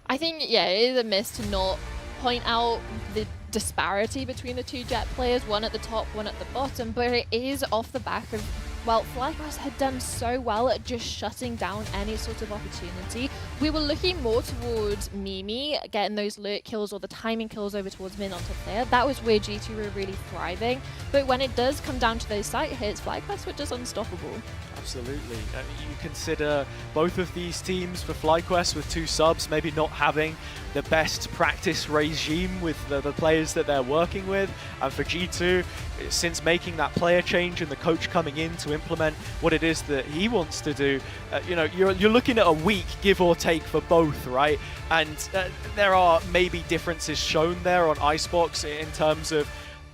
I think, yeah, it is a miss to not point out the disparity between the 2 jet players, one at the top, one at the bottom, but it is off the back of, well, FlyQuest had done so well at just shutting down any sort of opportunity We were looking more towards Mimi getting those lurk kills or the timing kills over towards mid onto player. That was where G2 were really thriving. But when it does come down to those site hits, FlyQuest were just unstoppable. Absolutely. I mean, you consider both of these teams for FlyQuest with 2 subs maybe not having the best practice regime with the players that they're working with, and for G2, since making that player change and the coach coming in to implement what it is that he wants to do, you know, you're looking at a week, give or take, for both, right? And there are maybe differences shown there on Icebox in terms of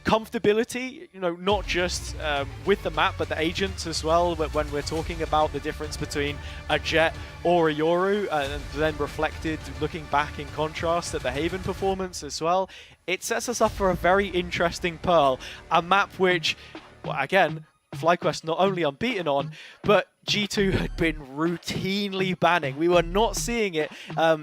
comfortability, you know, not just with the map, but the agents as well. But when we're talking about the difference between a Jet or a Yoru, and then reflected looking back in contrast at the Haven performance as well, it sets us up for a very interesting Pearl, a map which, well, again, FlyQuest not only unbeaten on, but G2 had been routinely banning. We were not seeing it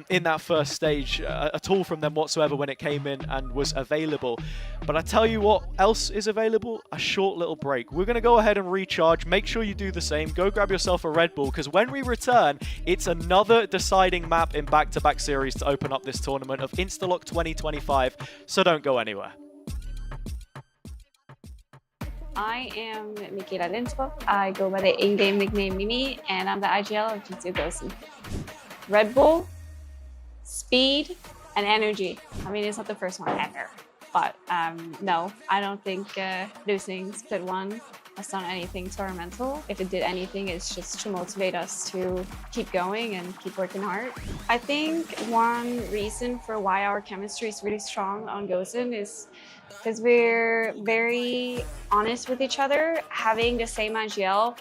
in that first stage at all from them whatsoever when it came in and was available. But I tell you what else is available, a short little break. We're going to go ahead and recharge. Make sure you do the same. Go grab yourself a Red Bull, because when we return, it's another deciding map in back-to-back series to open up this tournament of Instalock 2025. So don't go anywhere. I am Michaela Linsbo. I go by the in-game nickname Mimi, and I'm the IGL of G2 Gozen. Red Bull, speed, and energy. I mean, it's not the first one ever, but no, I don't think losing split 1 has done anything to our mental. If it did anything, it's just to motivate us to keep going and keep working hard. I think one reason for why our chemistry is really strong on Gozen is because we're very honest with each other. Having the same IGL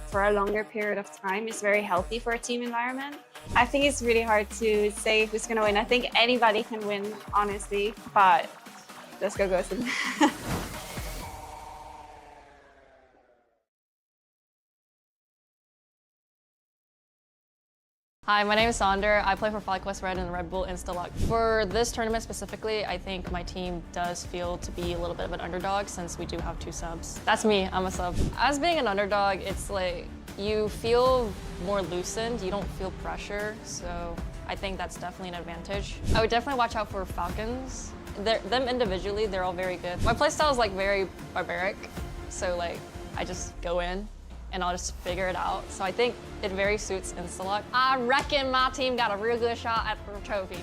for a longer period of time is very healthy for a team environment. I think it's really hard to say who's gonna win. I think anybody can win, honestly, but let's go Gozen. Hi, my name is Sander. I play for FlyQuest Red and Red Bull Instalock. For this tournament specifically, I think my team does feel to be a little bit of an underdog since we do have 2 subs. That's me, I'm a sub. As being an underdog, it's like you feel more loosened, you don't feel pressure, so I think that's definitely an advantage. I would definitely watch out for Falcons. Them individually, they're all very good. My playstyle is like very barbaric, so like I just go in and I'll just figure it out. So I think it very suits Instalock. I reckon my team got a real good shot at the trophy.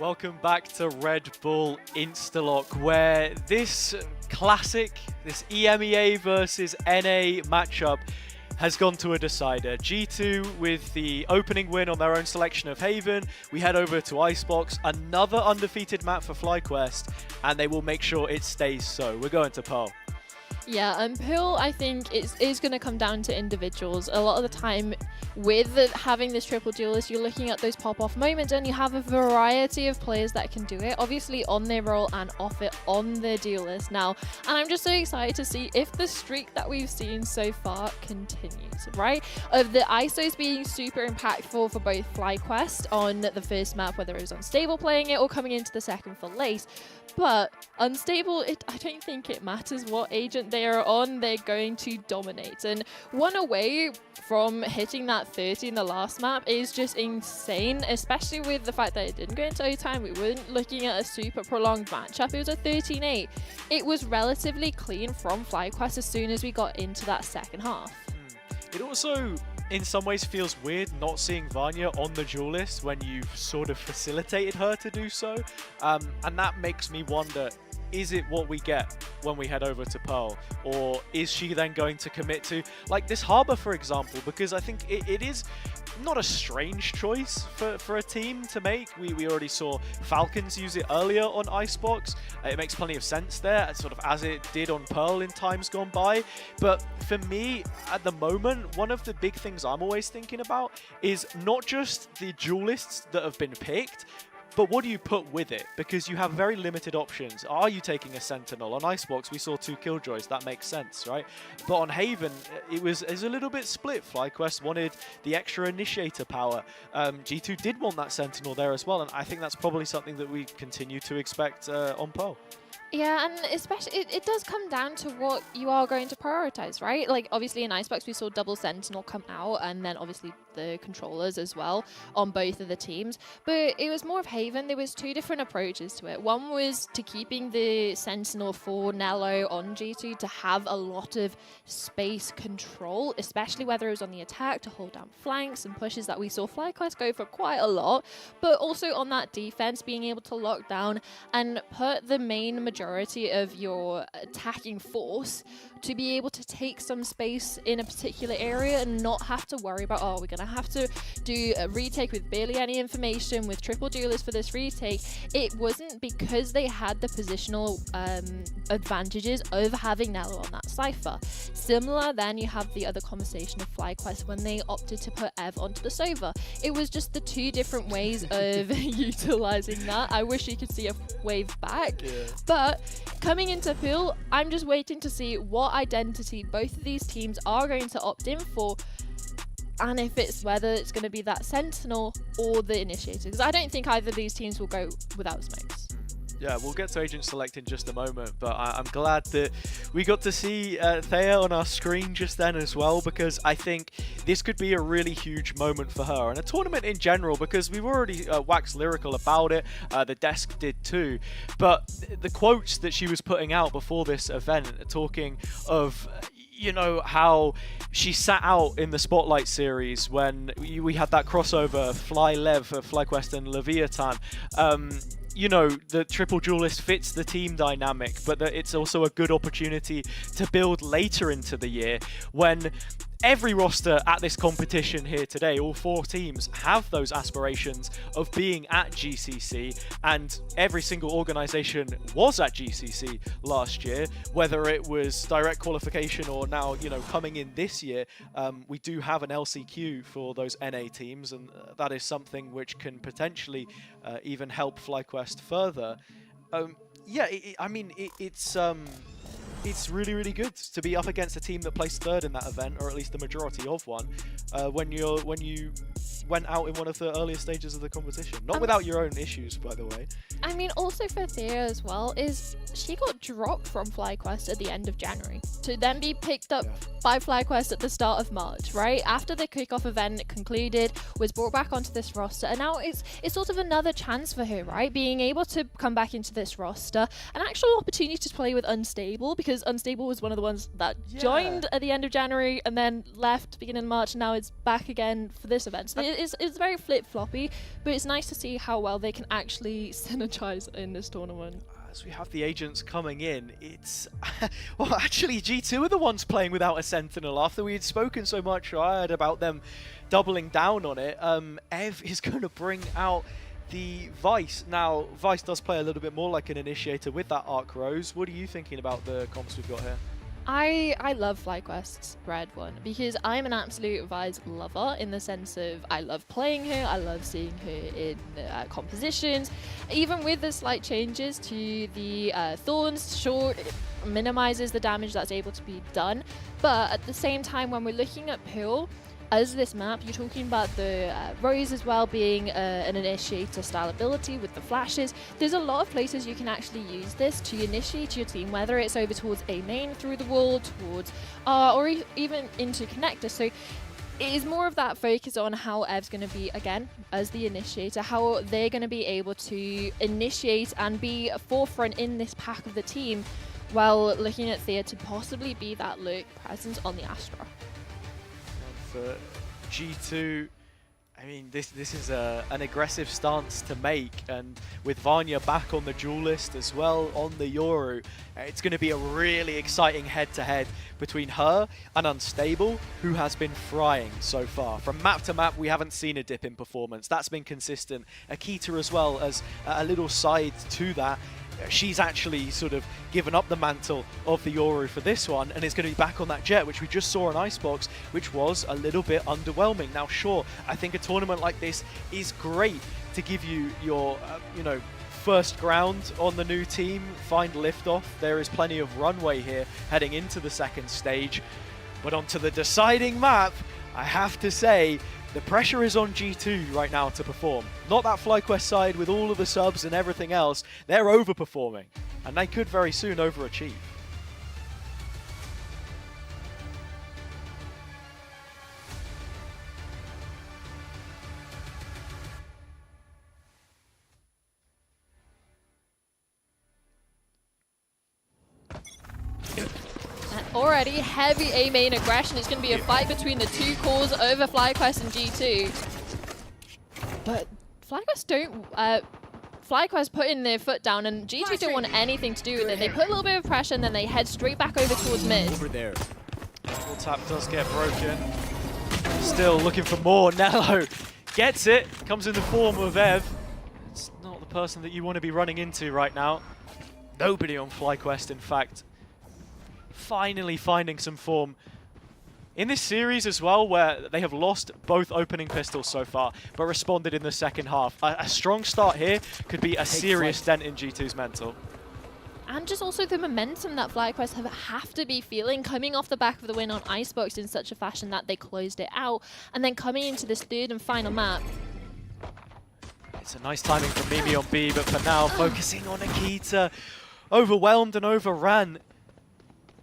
Welcome back to Red Bull Instalock, where this classic, this EMEA versus NA matchup has gone to a decider. G2 with the opening win on their own selection of Haven. We head over to Icebox, another undefeated map for FlyQuest, and they will make sure it stays so. We're going to Pearl. Yeah, and Pearl, I think, is going to come down to individuals. A lot of the time, with having this triple duelist, you're looking at those pop-off moments, and you have a variety of players that can do it, obviously on their role and off it on their duelist now. And I'm just so excited to see if the streak that we've seen so far continues, right? Of the ISOs being super impactful for both FlyQuest on the first map, whether it was Unstable playing it or coming into the second for Lace. But Unstable, I don't think it matters what agent they are on, they're going to dominate. And one away from hitting that 30 in the last map is just insane, especially with the fact that it didn't go into overtime. We weren't looking at a super prolonged matchup. It was a 13-8. It was relatively clean from FlyQuest as soon as we got into that second half. It also, in some ways, feels weird not seeing Vanya on the duelist when you've sort of facilitated her to do so. And that makes me wonder, is it what we get when we head over to Pearl? Or is she then going to commit to, like, this Harbor, for example? Because I think it is not a strange choice for a team to make. We already saw Falcons use it earlier on Icebox. It makes plenty of sense there, sort of as it did on Pearl in times gone by. But for me, at the moment, one of the big things I'm always thinking about is not just the duelists that have been picked, but what do you put with it? Because you have very limited options. Are you taking a Sentinel? On Icebox, we saw 2 Killjoys. That makes sense, right? But on Haven, it was a little bit split. FlyQuest wanted the extra initiator power. G2 did want that Sentinel there as well, and I think that's probably something that we continue to expect on Pearl. Yeah, and especially it does come down to what you are going to prioritize, right? Like, obviously in Icebox we saw double Sentinel come out, and then obviously the controllers as well on both of the teams. But it was more of Haven. There was 2 different approaches to it. One was to keeping the Sentinel for Nello on G2 to have a lot of space control, especially whether it was on the attack to hold down flanks and pushes that we saw FlyQuest go for quite a lot, but also on that defense, being able to lock down and put the main majority of your attacking force to be able to take some space in a particular area and not have to worry about, oh, we're going to have to do a retake with barely any information with triple duelists for this retake. It wasn't because they had the positional advantages of having Nello on that cipher. Similar, then you have the other conversation of FlyQuest when they opted to put Ev onto the Sova. It was just the 2 different ways of utilizing that. I wish you could see a wave back. Yeah. But coming into Pool, I'm just waiting to see what identity both of these teams are going to opt in for, and if it's whether it's going to be that Sentinel or the Initiator, because I don't think either of these teams will go without smokes. Yeah, we'll get to Agent Select in just a moment, but I'm glad that we got to see Thea on our screen just then as well, because I think this could be a really huge moment for her and a tournament in general, because we've already waxed lyrical about it, the desk did too, but the quotes that she was putting out before this event, talking of, you know, how she sat out in the Spotlight series when we had that crossover, FlyLev, FlyQuest and Leviathan. You know, the triple duelist fits the team dynamic, but that it's also a good opportunity to build later into the year when every roster at this competition here today, all 4 teams, have those aspirations of being at GCC, and every single organization was at GCC last year, whether it was direct qualification or now, you know, coming in this year. We do have an LCQ for those NA teams, and that is something which can potentially even help FlyQuest further. Yeah, I mean, it's really, really good to be up against a team that placed 3rd in that event, or at least the majority of one, when you went out in one of the earlier stages of the competition. Not without your own issues, by the way. I mean, also for Thea as well, is she got dropped from FlyQuest at the end of January to then be picked up by FlyQuest at the start of March, right? After the kickoff event concluded, was brought back onto this roster, and now it's sort of another chance for her, right? Being able to come back into this roster, an actual opportunity to play with Unstable, because Unstable was one of the ones that joined at the end of January and then left beginning of March, and now it's back again for this event. So it's very flip-floppy, but it's nice to see how well they can actually synergize in this tournament. As we have the agents coming in, it's... well, actually, G2 are the ones playing without a Sentinel. After we had spoken so much, I heard about them doubling down on it. Ev is going to bring out the Vice. Now, Vice does play a little bit more like an initiator with that Arc Rose. What are you thinking about the comps we've got here? I love FlyQuest's Red one because I'm an absolute Vice lover in the sense of I love playing her, I love seeing her in compositions. Even with the slight changes to the Thorns, sure, it minimizes the damage that's able to be done. But at the same time, when we're looking at Pearl, as this map, you're talking about the Rose as well being an initiator style ability with the flashes. There's a lot of places you can actually use this to initiate your team, whether it's over towards A main through the wall, towards or even into connector. So it is more of that focus on how Ev's going to be, again, as the initiator, how they're going to be able to initiate and be a forefront in this pack of the team, while looking at Thea to possibly be that lurk presence on the Astra. For G2, I mean, this is an aggressive stance to make, and with Vanya back on the Duelist as well on the Yoru, it's going to be a really exciting head-to-head between her and Unstable, who has been frying so far. From map to map, we haven't seen a dip in performance. That's been consistent. Akita as well, as a little side to that. She's actually sort of given up the mantle of the Yoru for this one and is going to be back on that Jet, which we just saw on Icebox, which was a little bit underwhelming. Now, sure, I think a tournament like this is great to give you your, you know, first ground on the new team, find liftoff. There is plenty of runway here heading into the second stage. But onto the deciding map, I have to say, the pressure is on G2 right now to perform. Not that FlyQuest side with all of the subs and everything else. They're overperforming, and they could very soon overachieve. Already heavy A main aggression. It's going to be a fight between the two cores over FlyQuest and G2. But FlyQuest FlyQuest putting their foot down, and G2 don't want anything to do with it. They put a little bit of pressure and then they head straight back over towards mid. Over there. Double tap does get broken. Still looking for more. Nello gets it. Comes in the form of Ev. It's not the person that you want to be running into right now. Nobody on FlyQuest, in fact. Finally finding some form in this series as well, where they have lost both opening pistols so far, but responded in the second half. A strong start here could be a serious dent in G2's mental. And just also the momentum that FlyQuest have to be feeling coming off the back of the win on Icebox in such a fashion that they closed it out, and then coming into this third and final map. It's a nice timing from Mimi on B, but for now, focusing on Akita. Overwhelmed and overran.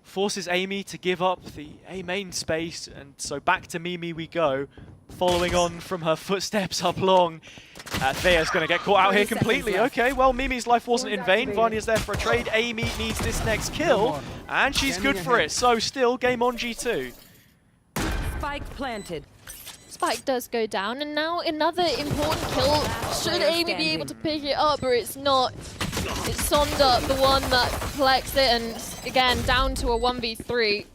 Forces Amy to give up the A main space, and so back to Mimi we go. Following on from her footsteps up long. Thea's going to get caught out here completely. Okay, well, Mimi's life wasn't in vain. Vanya's there for a trade. Amy needs this next kill, and she's good for it. So still game on G2. Spike planted. Spike does go down, and now another important kill. Should Amy be able to pick it up, but it's not. It's Sonda, the one that collects it, and again, down to a 1v3.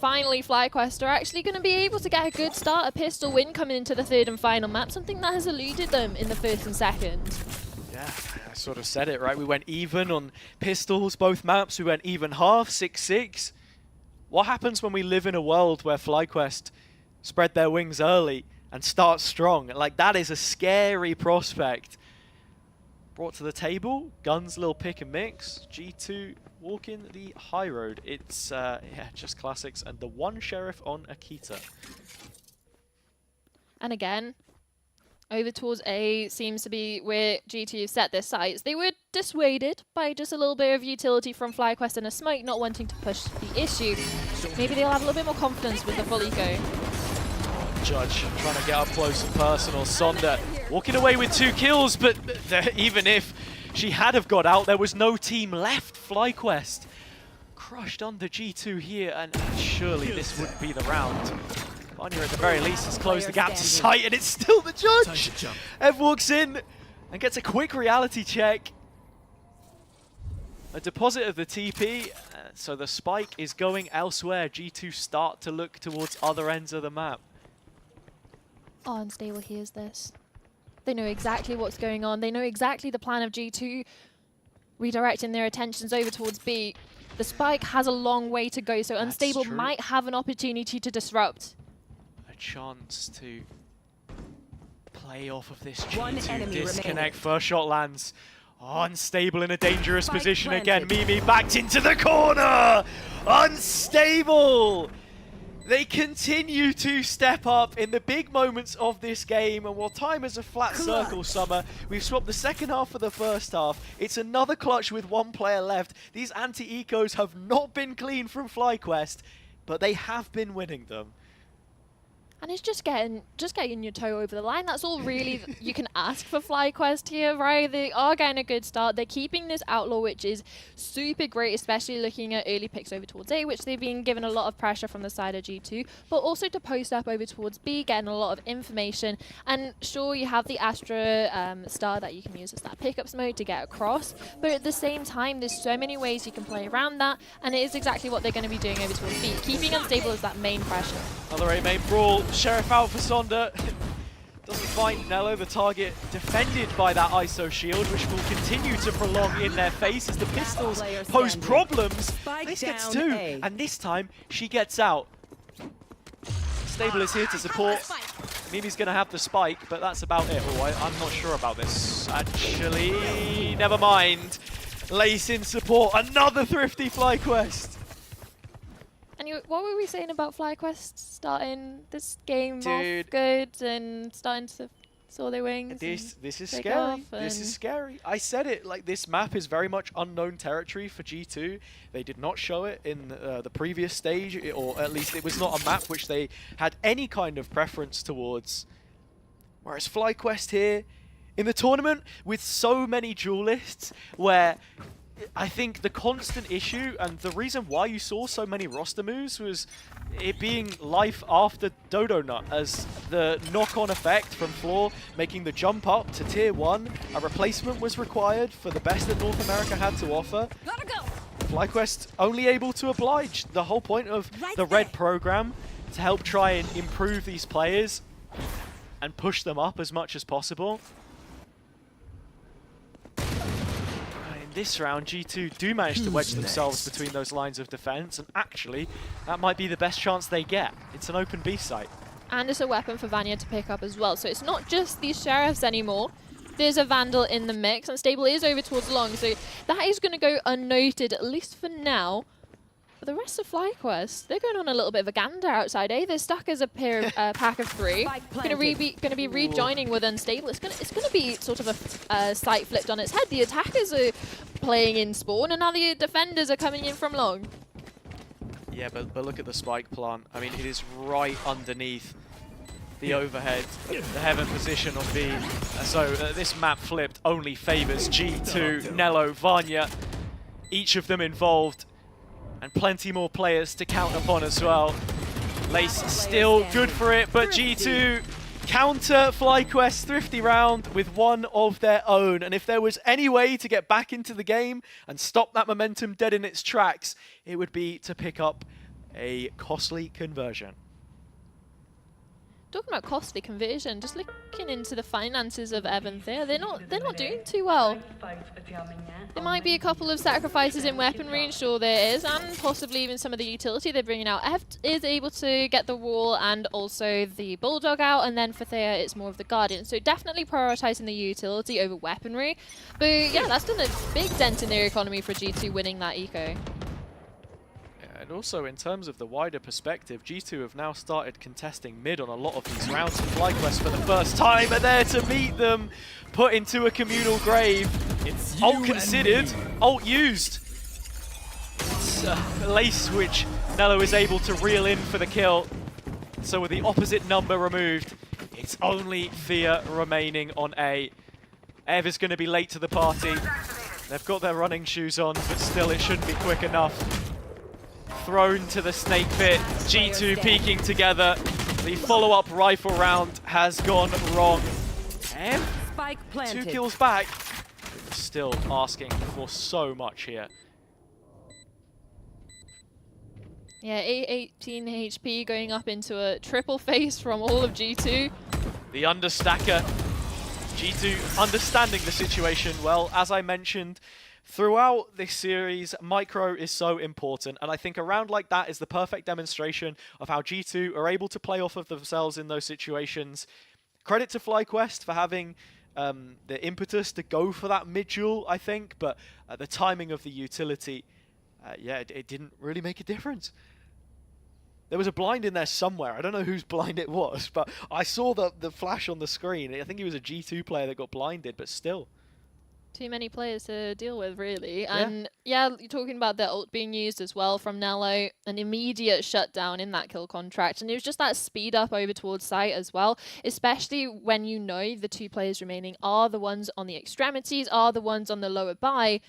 Finally, FlyQuest are actually going to be able to get a good start, a pistol win coming into the third and final map, something that has eluded them in the first and second. Yeah, I sort of said it, right? We went even on pistols, both maps. We went even half, 6-6. What happens when we live in a world where FlyQuest spread their wings early and start strong? Like, that is a scary prospect. Brought to the table, Guns, little pick and mix. G2 walking the high road. It's, yeah, just classics. And the one sheriff on Akita. And again, over towards A seems to be where G2 set their sights. They were dissuaded by just a little bit of utility from FlyQuest and a smoke, not wanting to push the issue. Maybe they'll have a little bit more confidence with the full eco. Judge trying to get up close and personal. Sonda walking away with 2 kills, but even if she had have got out, there was no team left. FlyQuest crushed under G2 here, and surely this would be the round. Vanya at the very least has closed the gap to sight, and it's still the judge. Ev walks in and gets a quick reality check. A deposit of the TP, so the spike is going elsewhere. G2 start to look towards other ends of the map. Oh, Unstable hears this. They know exactly what's going on. They know exactly the plan of G2, redirecting their attentions over towards B. The spike has a long way to go, so Unstable might have an opportunity to disrupt. A chance to play off of this G2 disconnect. First shot lands. Oh, Unstable in a dangerous position again. Mimi backed into the corner. Unstable. They continue to step up in the big moments of this game, and while time is a flat circle, Summer, we've swapped the second half for the first half. It's another clutch with one player left. These anti-ecos have not been clean from FlyQuest, but they have been winning them. And it's just getting your toe over the line. That's all really you can ask for FlyQuest here, right? They are getting a good start. They're keeping this Outlaw, which is super great, especially looking at early picks over towards A, which they've been given a lot of pressure from the side of G2, but also to post up over towards B, getting a lot of information. And sure, you have the Astra star that you can use as that pickups mode to get across, but at the same time, there's so many ways you can play around that, and it is exactly what they're going to be doing over towards B, keeping Unstable as that main pressure. Another 8-main brawl. Sheriff out for Sonder. Doesn't find Nello, the target defended by that ISO shield, which will continue to prolong in their face as the pistols pose problems. This gets two, and this time she gets out. Stable is here to support. Mimi's going to have the spike, but that's about it. Oh, I'm not sure about this. Actually, never mind. Lace in support. Another thrifty FlyQuest. And what were we saying about FlyQuest starting this game Dude, off good and starting to soar their wings? This is scary. This is scary. I said it, like, this map is very much unknown territory for G2. They did not show it in the previous stage, or at least it was not a map which they had any kind of preference towards. Whereas FlyQuest here in the tournament with so many duelists, where I think the constant issue and the reason why you saw so many roster moves was it being life after Dodo Nut, as the knock-on effect from Floor making the jump up to tier 1. A replacement was required for the best that North America had to offer. FlyQuest only able to oblige. The whole point of the Red program to help try and improve these players and push them up as much as possible. This round, G2 do manage to wedge themselves between those lines of defense, and actually, that might be the best chance they get. It's an open B site. And it's a weapon for Vanya to pick up as well. So it's not just these Sheriffs anymore. There's a Vandal in the mix, and Stable is over towards Long, so that is going to go unnoted, at least for now. But the rest of FlyQuest, they're going on a little bit of a gander outside, eh? They're stuck as a pack of three. Going to be rejoining with Unstable. It's going to be sort of a site flipped on its head. The attackers are playing in spawn, and now the defenders are coming in from Long. Yeah, but look at the spike plant. I mean, it is right underneath the overhead, the heaven position of B. So this map flipped only favors G2, Nello, Vanya, each of them involved. And plenty more players to count upon as well. Lace still good for it, but G2 counter FlyQuest thrifty round with one of their own. And if there was any way to get back into the game and stop that momentum dead in its tracks, it would be to pick up a costly conversion. Talking about costly conversion, just looking into the finances of Evans there, they're not doing too well. There might be a couple of sacrifices in weaponry, and sure there is, and possibly even some of the utility they're bringing out. Ev is able to get the wall and also the Bulldog out, and then for Thea it's more of the Guardian. So definitely prioritizing the utility over weaponry. But yeah, that's done a big dent in their economy for G2 winning that eco. And also, in terms of the wider perspective, G2 have now started contesting mid on a lot of these rounds. FlyQuest for the first time are there to meet them, put into a communal grave. It's ult considered, ult used. It's a Lace which Nello is able to reel in for the kill. So with the opposite number removed, it's only Thea remaining on A. Ev is going to be late to the party. They've got their running shoes on, but still it shouldn't be quick enough. Thrown to the snake pit, G2 peeking together. The follow-up rifle round has gone wrong. And Spike planted. 2 kills back. Still asking for so much here. Yeah, 18 HP going up into a triple face from all of G2. The understacker. G2 understanding the situation well. As I mentioned, throughout this series, micro is so important, and I think a round like that is the perfect demonstration of how G2 are able to play off of themselves in those situations. Credit to FlyQuest for having the impetus to go for that mid-duel, I think, but the timing of the utility, yeah, it didn't really make a difference. There was a blind in there somewhere. I don't know whose blind it was, but I saw the flash on the screen. I think he was a G2 player that got blinded, but still. Too many players to deal with, really. And yeah, you're talking about the ult being used as well from Nello. An immediate shutdown in that kill contract. And it was just that speed up over towards site as well, especially when you know the 2 players remaining are the ones on the extremities, are the ones on the lower buy.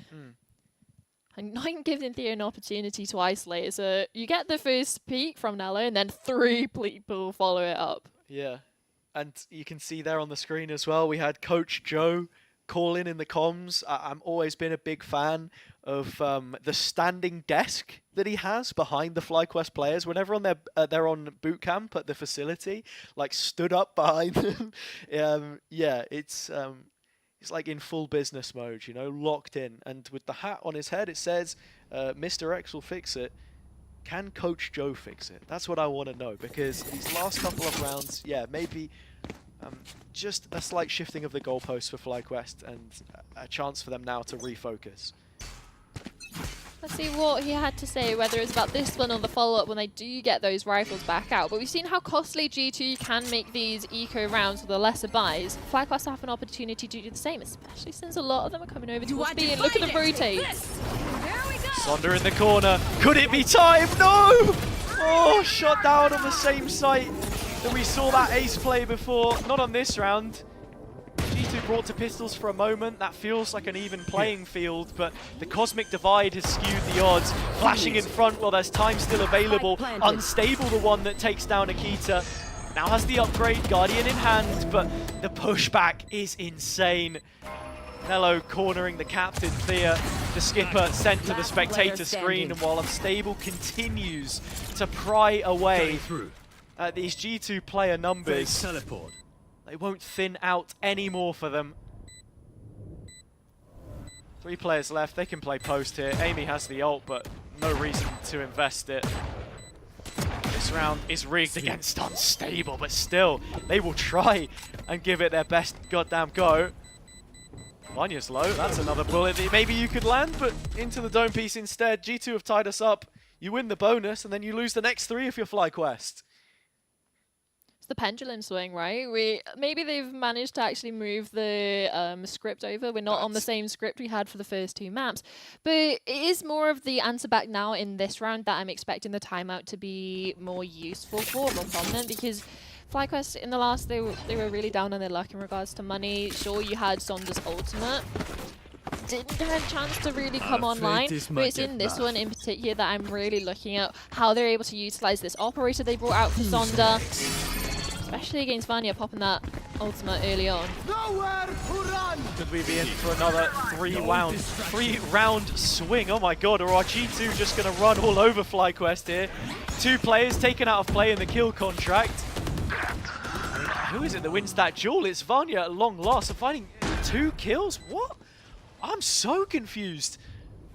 And not even giving Theo an opportunity to isolate. So you get the first peek from Nello, and then 3 people follow it up. Yeah. And you can see there on the screen as well, we had Coach Joe call in the comms. I've always been a big fan of the standing desk that he has behind the FlyQuest players. Whenever they're on boot camp at the facility, like stood up behind them. Yeah, it's like in full business mode, you know, locked in. And with the hat on his head, it says, Mr. X will fix it. Can Coach Joe fix it? That's what I want to know, because these last couple of rounds, yeah, maybe just a slight shifting of the goalposts for FlyQuest and a chance for them now to refocus. Let's see what he had to say, whether it's about this one or the follow-up when they do get those rifles back out. But we've seen how costly G2 can make these eco rounds with the lesser buys. FlyQuest have an opportunity to do the same, especially since a lot of them are coming over towards B. And look at the rotates. Sonder in the corner. Could it be time? No! Oh, shot down on the same site that we saw that ace play before. Not on this round. G2 brought to pistols for a moment. That feels like an even playing field, but the Cosmic Divide has skewed the odds. Flashing in front while there's time still available. Unstable, the one that takes down Akita. Now has the upgrade, Guardian in hand, but the pushback is insane. Nello cornering the captain, Thea, the skipper sent to the spectator screen, and while Unstable continues to pry away at these G2 player numbers, they won't thin out anymore for them. 3 players left, they can play post here. Amy has the ult, but no reason to invest it. This round is rigged against Unstable, but still, they will try and give it their best goddamn go. Vanya's low, that's another bullet that maybe you could land, but into the dome piece instead. G2 have tied us up. You win the bonus, and then you lose the next 3 if you're FlyQuest. The pendulum swing, right? Maybe they've managed to actually move the script over. We're not on the same script we had for the first 2 maps, but it is more of the answer back now in this round that I'm expecting the timeout to be more useful for, more prominent, because FlyQuest in the last, they were really down on their luck in regards to money. Sure, you had Sonder's ultimate. Didn't get a chance to really come online, but it's in this one in particular that I'm really looking at how they're able to utilize this operator they brought out for Sonder. Especially against Vanya popping that ultimate early on. Could we be in for another 3-round swing? Oh my god, or are G2 just going to run all over FlyQuest here? 2 players taken out of play in the kill contract. I mean, who is it that wins that duel? It's Vanya at long last. Finding 2 kills? What? I'm so confused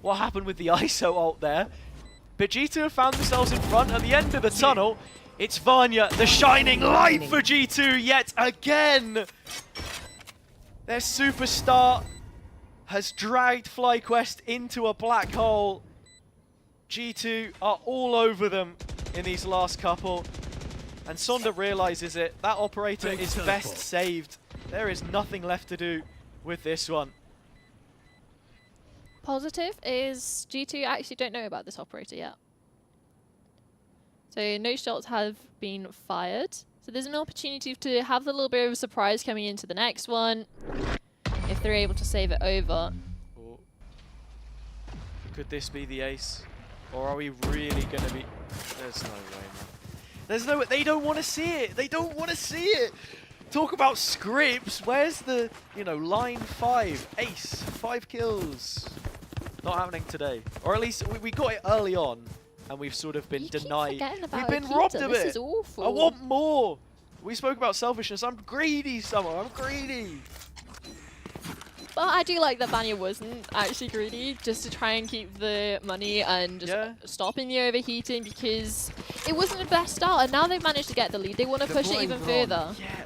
what happened with the ISO ult there. But G2 have found themselves in front at the end of the tunnel. It's Vanya, the shining light for G2 yet again. Their superstar has dragged FlyQuest into a black hole. G2 are all over them in these last couple. And Sonder realizes it. That operator is best saved. There is nothing left to do with this one. Positive is G2 actually don't know about this operator yet. So no shots have been fired. So there's an opportunity to have a little bit of a surprise coming into the next one, if they're able to save it over. Or could this be the ace? Or are we really going to be... There's no way, man. There's no, they don't want to see it. They don't want to see it. Talk about scripts. Where's the, you know, line 5, ace, 5 kills? Not happening today. Or at least we got it early on, and we've sort of been denied. We've been robbed of it. This is awful. I want more. We spoke about selfishness. I'm greedy, Summer. I'm greedy. But I do like that Vanya wasn't actually greedy, just to try and keep the money and just stopping the overheating, because it wasn't the best start, and now they've managed to get the lead. They want to push it even further. Yeah,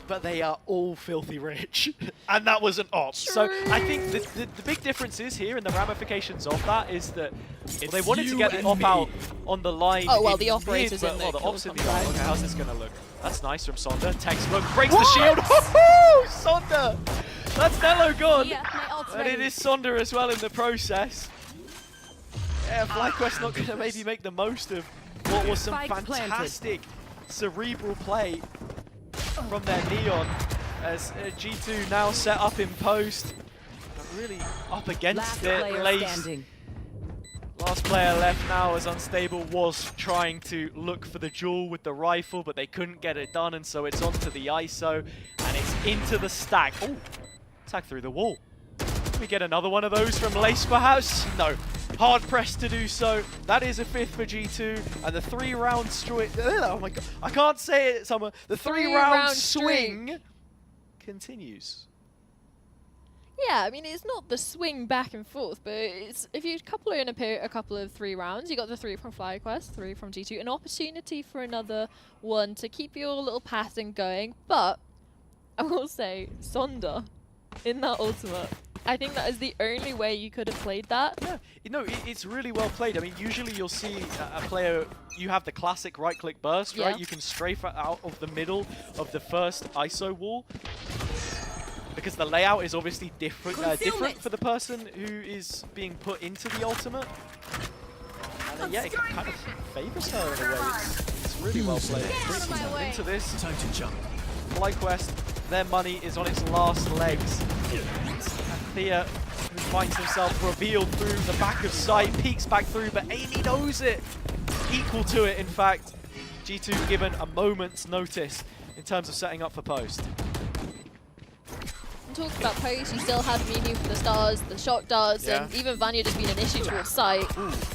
but they are all filthy rich, and that was an op. So I think the big difference is here, and the ramifications of that is that they wanted to get the op out on the line. Oh, well, the operator's in there. The op's in the op. Okay, how's this going to look? That's nice from Sonda. Textbook breaks the shield. Woohoo! Sonda! That's Nello gone. And it is Sonda as well in the process. Yeah, FlyQuest not going to maybe make the most of what was some fantastic cerebral play from their Neon, as G2 now set up in post. Really up against it. Lace. Last player left now, as Unstable was trying to look for the duel with the rifle, but they couldn't get it done, and so it's onto the ISO, and it's into the stack. Oh, attack through the wall. Can we get another one of those from Lace perhaps? No. Hard pressed to do so. That is a 5th for G2, and the 3-round string. Oh my god, I can't say it somewhere. The 3-round swing continues. Yeah, I mean, it's not the swing back and forth, but it's if you couple in a couple of 3 rounds, you got the 3 from FlyQuest, 3 from G2, an opportunity for another one to keep your little pattern going. But I will say, Sonda in that ultimate, I think that is the only way you could have played that. Yeah, you know, it's really well played. I mean, usually you'll see a player, you have the classic right-click burst, right? You can strafe out of the middle of the first ISO wall, because the layout is obviously different for the person who is being put into the ultimate. And yeah, it kind of favors her in a way. It's really well played. Into this. Time to jump. FlyQuest, their money is on its last legs. And Thea, who finds himself revealed through the back of sight, peeks back through, but Amy knows it. Equal to it, in fact. G2 given a moment's notice in terms of setting up for post. Talking about post, you still have Mimi for the stars, the shock darts, and even Vanya just being an issue towards sight.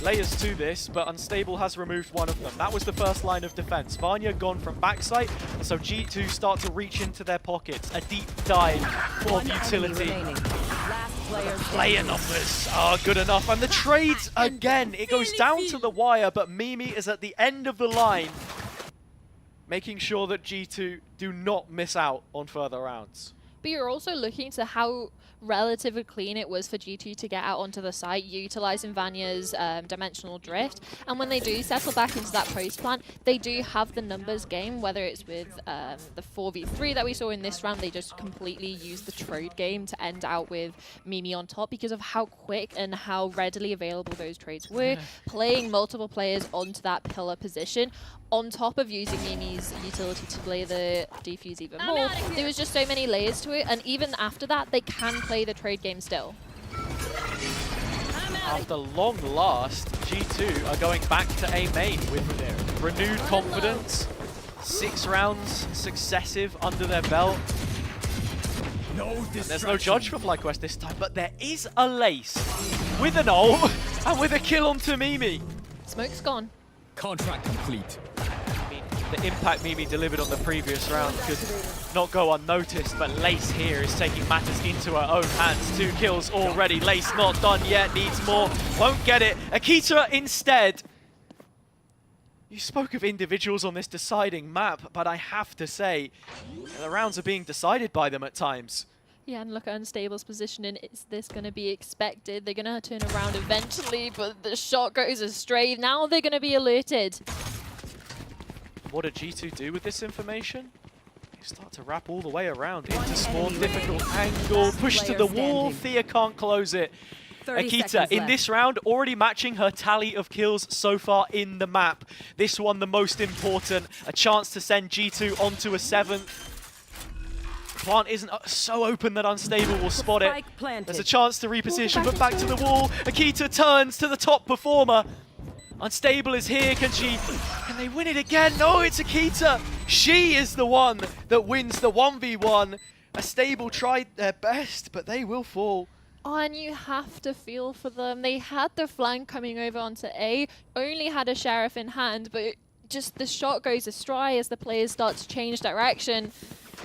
Layers to this, but Unstable has removed one of them. That was the first line of defense. Vanya gone from backside, and so G2 start to reach into their pockets. A deep dive for utility. Player numbers are good enough, and the trades again. It goes down to the wire, but Mimi is at the end of the line, making sure that G2 do not miss out on further rounds. But you're also looking to how relatively clean it was for G2 to get out onto the site, utilizing Vanya's dimensional drift. And when they do settle back into that post plant, they do have the numbers game, whether it's with the 4v3 that we saw in this round. They just completely used the trade game to end out with Mimi on top because of how quick and how readily available those trades were. Playing multiple players onto that pillar position, on top of using Mimi's utility to play the defuse even more. There was just so many layers to it, and even after that, they can play the trade game still. After long last, G2 are going back to A main with renewed confidence. 6 rounds successive under their belt. There's no judge for FlyQuest this time, but there is a Lace with an ult and with a kill onto Mimi. Smoke's gone. Contract complete. The impact Mimi delivered on the previous round could not go unnoticed, but Lace here is taking matters into her own hands. 2 kills already. Lace not done yet, needs more, won't get it. Akita instead. You spoke of individuals on this deciding map, but I have to say, the rounds are being decided by them at times. Yeah, and look at Unstable's positioning. Is this going to be expected? They're going to turn around eventually, but the shot goes astray. Now they're going to be alerted. What did G2 do with this information? They start to wrap all the way around into spawn, difficult angle, push to the wall. Thea can't close it. Akita, in this round, already matching her tally of kills so far in the map. This one the most important, a chance to send G2 onto a 7th. Plant isn't so open that Unstable will spot it. There's a chance to reposition, but back to the wall. Akita turns to the top performer. Unstable is here. Can They win it again. No, it's Akita. She is the one that wins the 1v1. A stable tried their best, but they will fall. Oh, and you have to feel for them. They had the flank coming over onto A, only had a Sheriff in hand, but just the shot goes astray as the players start to change direction.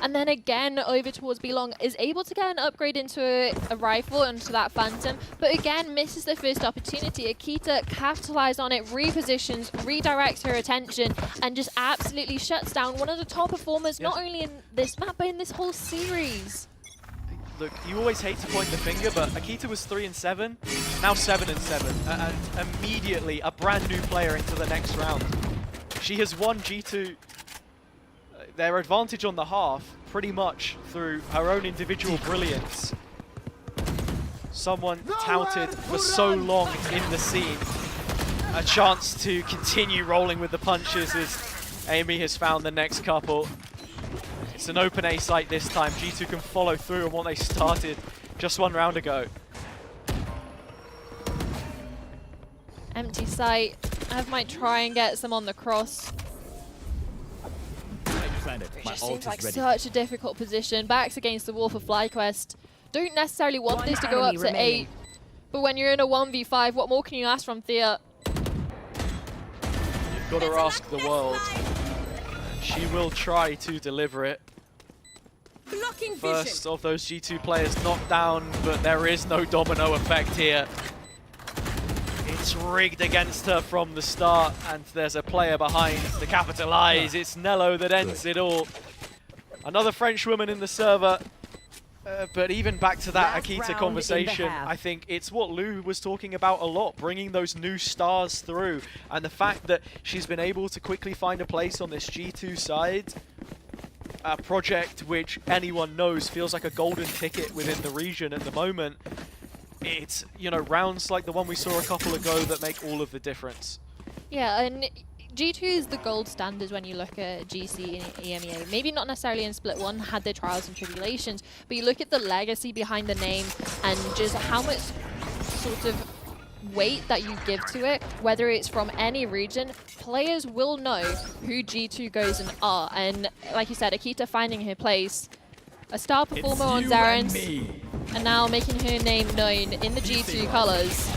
And then again, over towards B-Long, is able to get an upgrade into a rifle, into that Phantom, but again, misses the first opportunity. Akita capitalized on it, repositions, redirects her attention, and just absolutely shuts down one of the top performers, not only in this map, but in this whole series. Look, you always hate to point the finger, but Akita was 3-7, now 7-7, and immediately a brand new player into the next round. She has won G2 their advantage on the half pretty much through her own individual brilliance. Someone touted for so long in the scene. A chance to continue rolling with the punches as Amy has found the next couple. It's an open A site this time. G2 can follow through on what they started just one round ago. Empty site. Ev might try and get some on the cross. It just seems like such a difficult position. Backs against the wall for FlyQuest. Don't necessarily want this to go up to 8. But when you're in a 1v5, what more can you ask from Thea? You've got to ask the world. She will try to deliver it. First of those G2 players knocked down, but there is no domino effect here. It's rigged against her from the start, and there's a player behind to capitalize. It's Nello that ends it all. Another French woman in the server. But even back to that Akita conversation, I think it's what Lou was talking about a lot, bringing those new stars through. And the fact that she's been able to quickly find a place on this G2 side, a project which anyone knows feels like a golden ticket within the region at the moment. It's, you know, rounds like the one we saw a couple ago that make all of the difference. Yeah, and G2 is the gold standard when you look at GC and EMEA. Maybe not necessarily in Split 1, had their trials and tribulations, but you look at the legacy behind the name and just how much sort of weight that you give to it, whether it's from any region, players will know who G2 Gozen are. And like you said, Akita finding her place, a star performer on Zarans, and now making her name known in the G2 colours.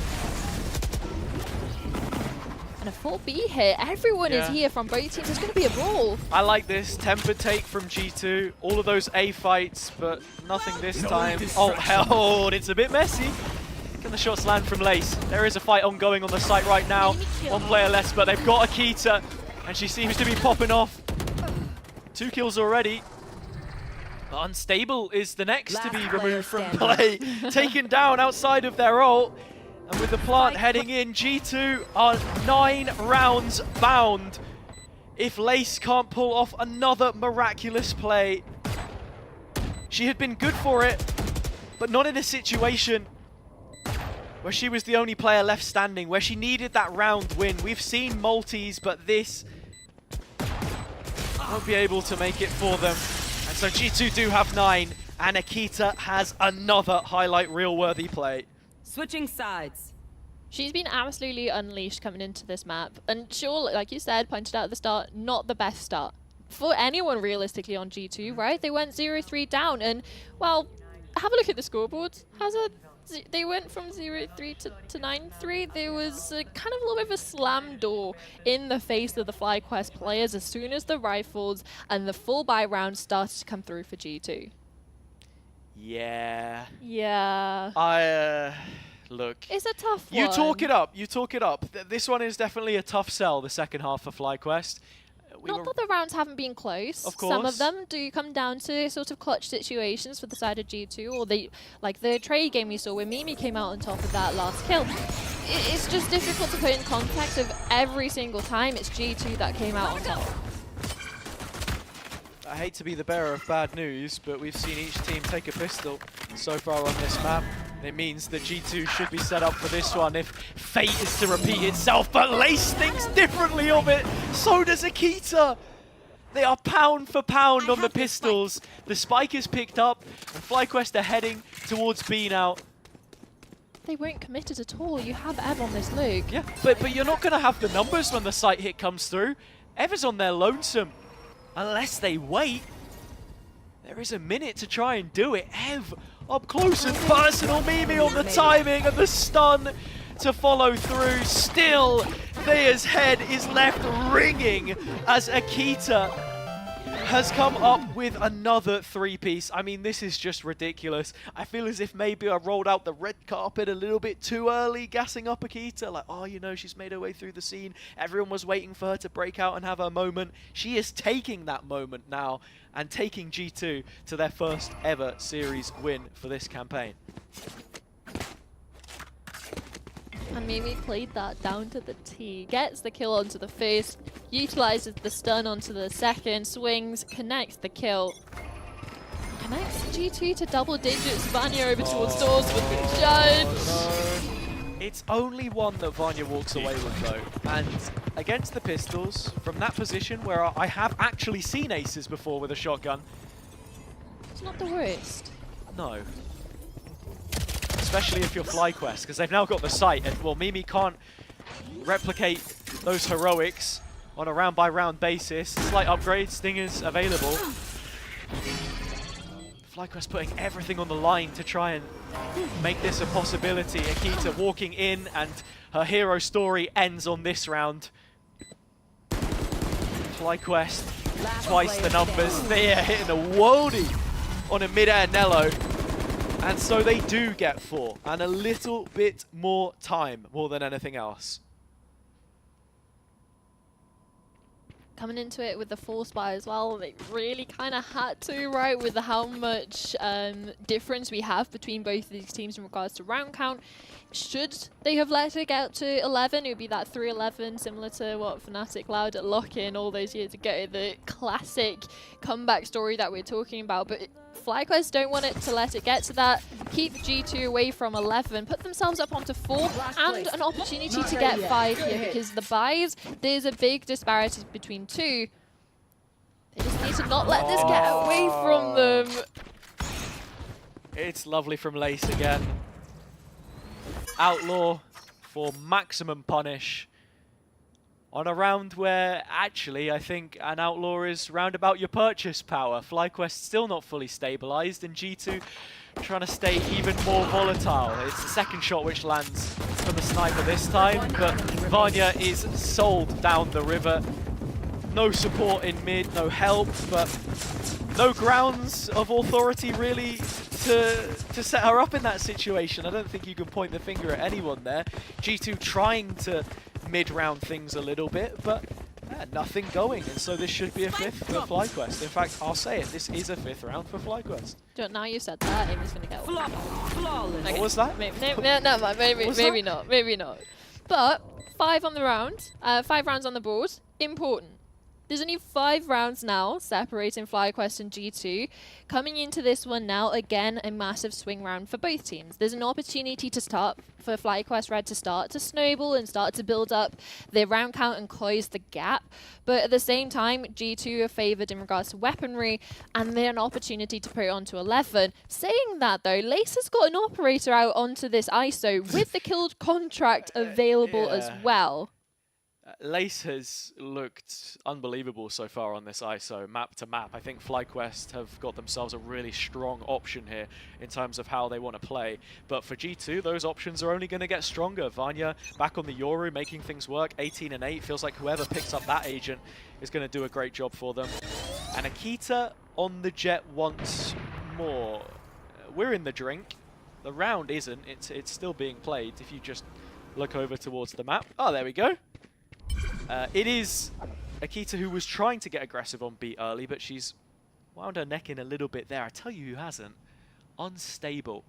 And a full B hit. Everyone is here from both teams. It's going to be a brawl. I like this tempered take from G2. All of those A fights, but nothing this time. Oh, hell, it's a bit messy. Can the shots land from Lace? There is a fight ongoing on the site right now. One player less, but they've got Akita, and she seems to be popping off. 2 kills already. But Unstable is the next to be removed from play. Taken down outside of their ult. And with the plant heading in, G2 are 9 rounds bound. If Lace can't pull off another miraculous play. She had been good for it, but not in a situation where she was the only player left standing, where she needed that round win. We've seen multis, but this won't be able to make it for them. And so G2 do have 9, and Akita has another highlight reel-worthy play. Switching sides. She's been absolutely unleashed coming into this map. And sure, like you said, pointed out at the start, not the best start for anyone realistically on G2, right? They went 0-3 down, and, well, have a look at the scoreboard. They went from 0-3 to 9-3. There was kind of a little bit of a slam door in the face of the FlyQuest players as soon as the rifles and the full buy round started to come through for G2. Yeah. Yeah. Look. It's a tough one. You talk it up. You talk it up. This one is definitely a tough sell, the second half for FlyQuest. Not that the rounds haven't been close. Of course. Some of them do come down to sort of clutch situations for the side of G2, or like the trade game we saw where Mimi came out on top of that last kill. It's just difficult to put in context of every single time it's G2 that came out on top. I hate to be the bearer of bad news, but we've seen each team take a pistol so far on this map. It means that G2 should be set up for this one if fate is to repeat itself, but Lace thinks differently of it. So does Akita. They are pound for pound on the pistols. The spike is picked up, and FlyQuest are heading towards B now. They weren't committed at all. You have Ev on this Luke. Yeah, but you're not going to have the numbers when the sight hit comes through. Ever's on their lonesome. Unless they wait, there is a minute to try and do it. Ev up close and personal. Mimi on the timing and the stun to follow through. Still, Thea's head is left ringing as Akita has come up with another 3-piece. I mean, this is just ridiculous. I feel as if maybe I rolled out the red carpet a little bit too early, gassing up Akita. Like, oh, you know, she's made her way through the scene. Everyone was waiting for her to break out and have her moment. She is taking that moment now and taking G2 to their first ever series win for this campaign. And Mimi played that down to the T. Gets the kill onto the first, utilizes the stun onto the second, swings, connects the kill. Connects G2 to double digits. Vanya over towards doors with the judge. No. It's only one that Vanya walks away with though. And against the pistols, from that position where I have actually seen aces before with a shotgun. It's not the worst. No. Especially if you're FlyQuest, because they've now got the sight, and well, Mimi can't replicate those heroics on a round-by-round basis. Slight upgrade, Stingers available. FlyQuest putting everything on the line to try and make this a possibility. Akita walking in, and her hero story ends on this round. FlyQuest, twice the numbers. Thea hitting a worldie on a mid-air Nello. And so they do get 4, and a little bit more time, more than anything else. Coming into it with the 4 spy as well, they really kind of had to, right, with how much difference we have between both of these teams in regards to round count. Should they have let it get to 11, it would be that 3-11, similar to what Fnatic allowed at lock-in all those years ago, the classic comeback story that we're talking about. But FlyQuest don't want it to let it get to that. Keep G2 away from 11, put themselves up onto 4, and an opportunity to get 5 here, because the buys, there's a big disparity between 2. They just need to not let this get away from them. It's lovely from Lace again. Outlaw for maximum punish on a round where actually I think an Outlaw is round about your purchase power. FlyQuest still not fully stabilized, and G2 trying to stay even more volatile. It's the second shot which lands from the sniper this time, but Vanya is sold down the river. No support in mid, no help, but no grounds of authority really to set her up in that situation. I don't think you can point the finger at anyone there. G2 trying to mid-round things a little bit, but nothing going. And so this should be a 5th for FlyQuest. In fact, I'll say it, this is a 5th round for FlyQuest. Now you said that, Amy's going to get one. Okay. What was that? Maybe not. But 5 on the round, 5 rounds on the board, important. There's only 5 rounds now separating FlyQuest and G2. Coming into this one now, again, a massive swing round for both teams. There's an opportunity to start for FlyQuest Red to start to snowball and start to build up their round count and close the gap. But at the same time, G2 are favoured in regards to weaponry, and they're an opportunity to put it onto 11. Saying that though, Lace has got an operator out onto this ISO with the killed contract available as well. Lace has looked unbelievable so far on this ISO, map to map. I think FlyQuest have got themselves a really strong option here in terms of how they want to play. But for G2, those options are only going to get stronger. Vanya back on the Yoru, making things work. 18 and 8. Feels like whoever picks up that agent is going to do a great job for them. And Akita on the jet once more. We're in the drink. The round isn't. It's still being played if you just look over towards the map. Oh, there we go. It is Akita who was trying to get aggressive on B early, but she's wound her neck in a little bit there. I tell you who hasn't. Unstable.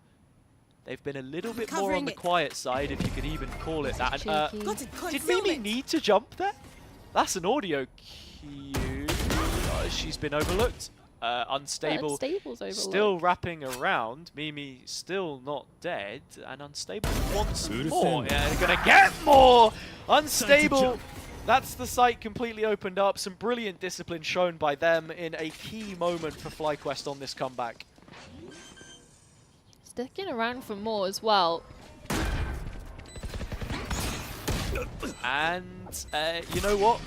They've been a little bit more on the quiet side, if you could even call it that. And, did Mimi need to jump there? That's an audio cue. She's been overlooked. Unstable, still wrapping around. Mimi still not dead, and Unstable wants more. Yeah, they're gonna get more. Unstable. That's the site completely opened up. Some brilliant discipline shown by them in a key moment for FlyQuest on this comeback. Sticking around for more as well. And you know what?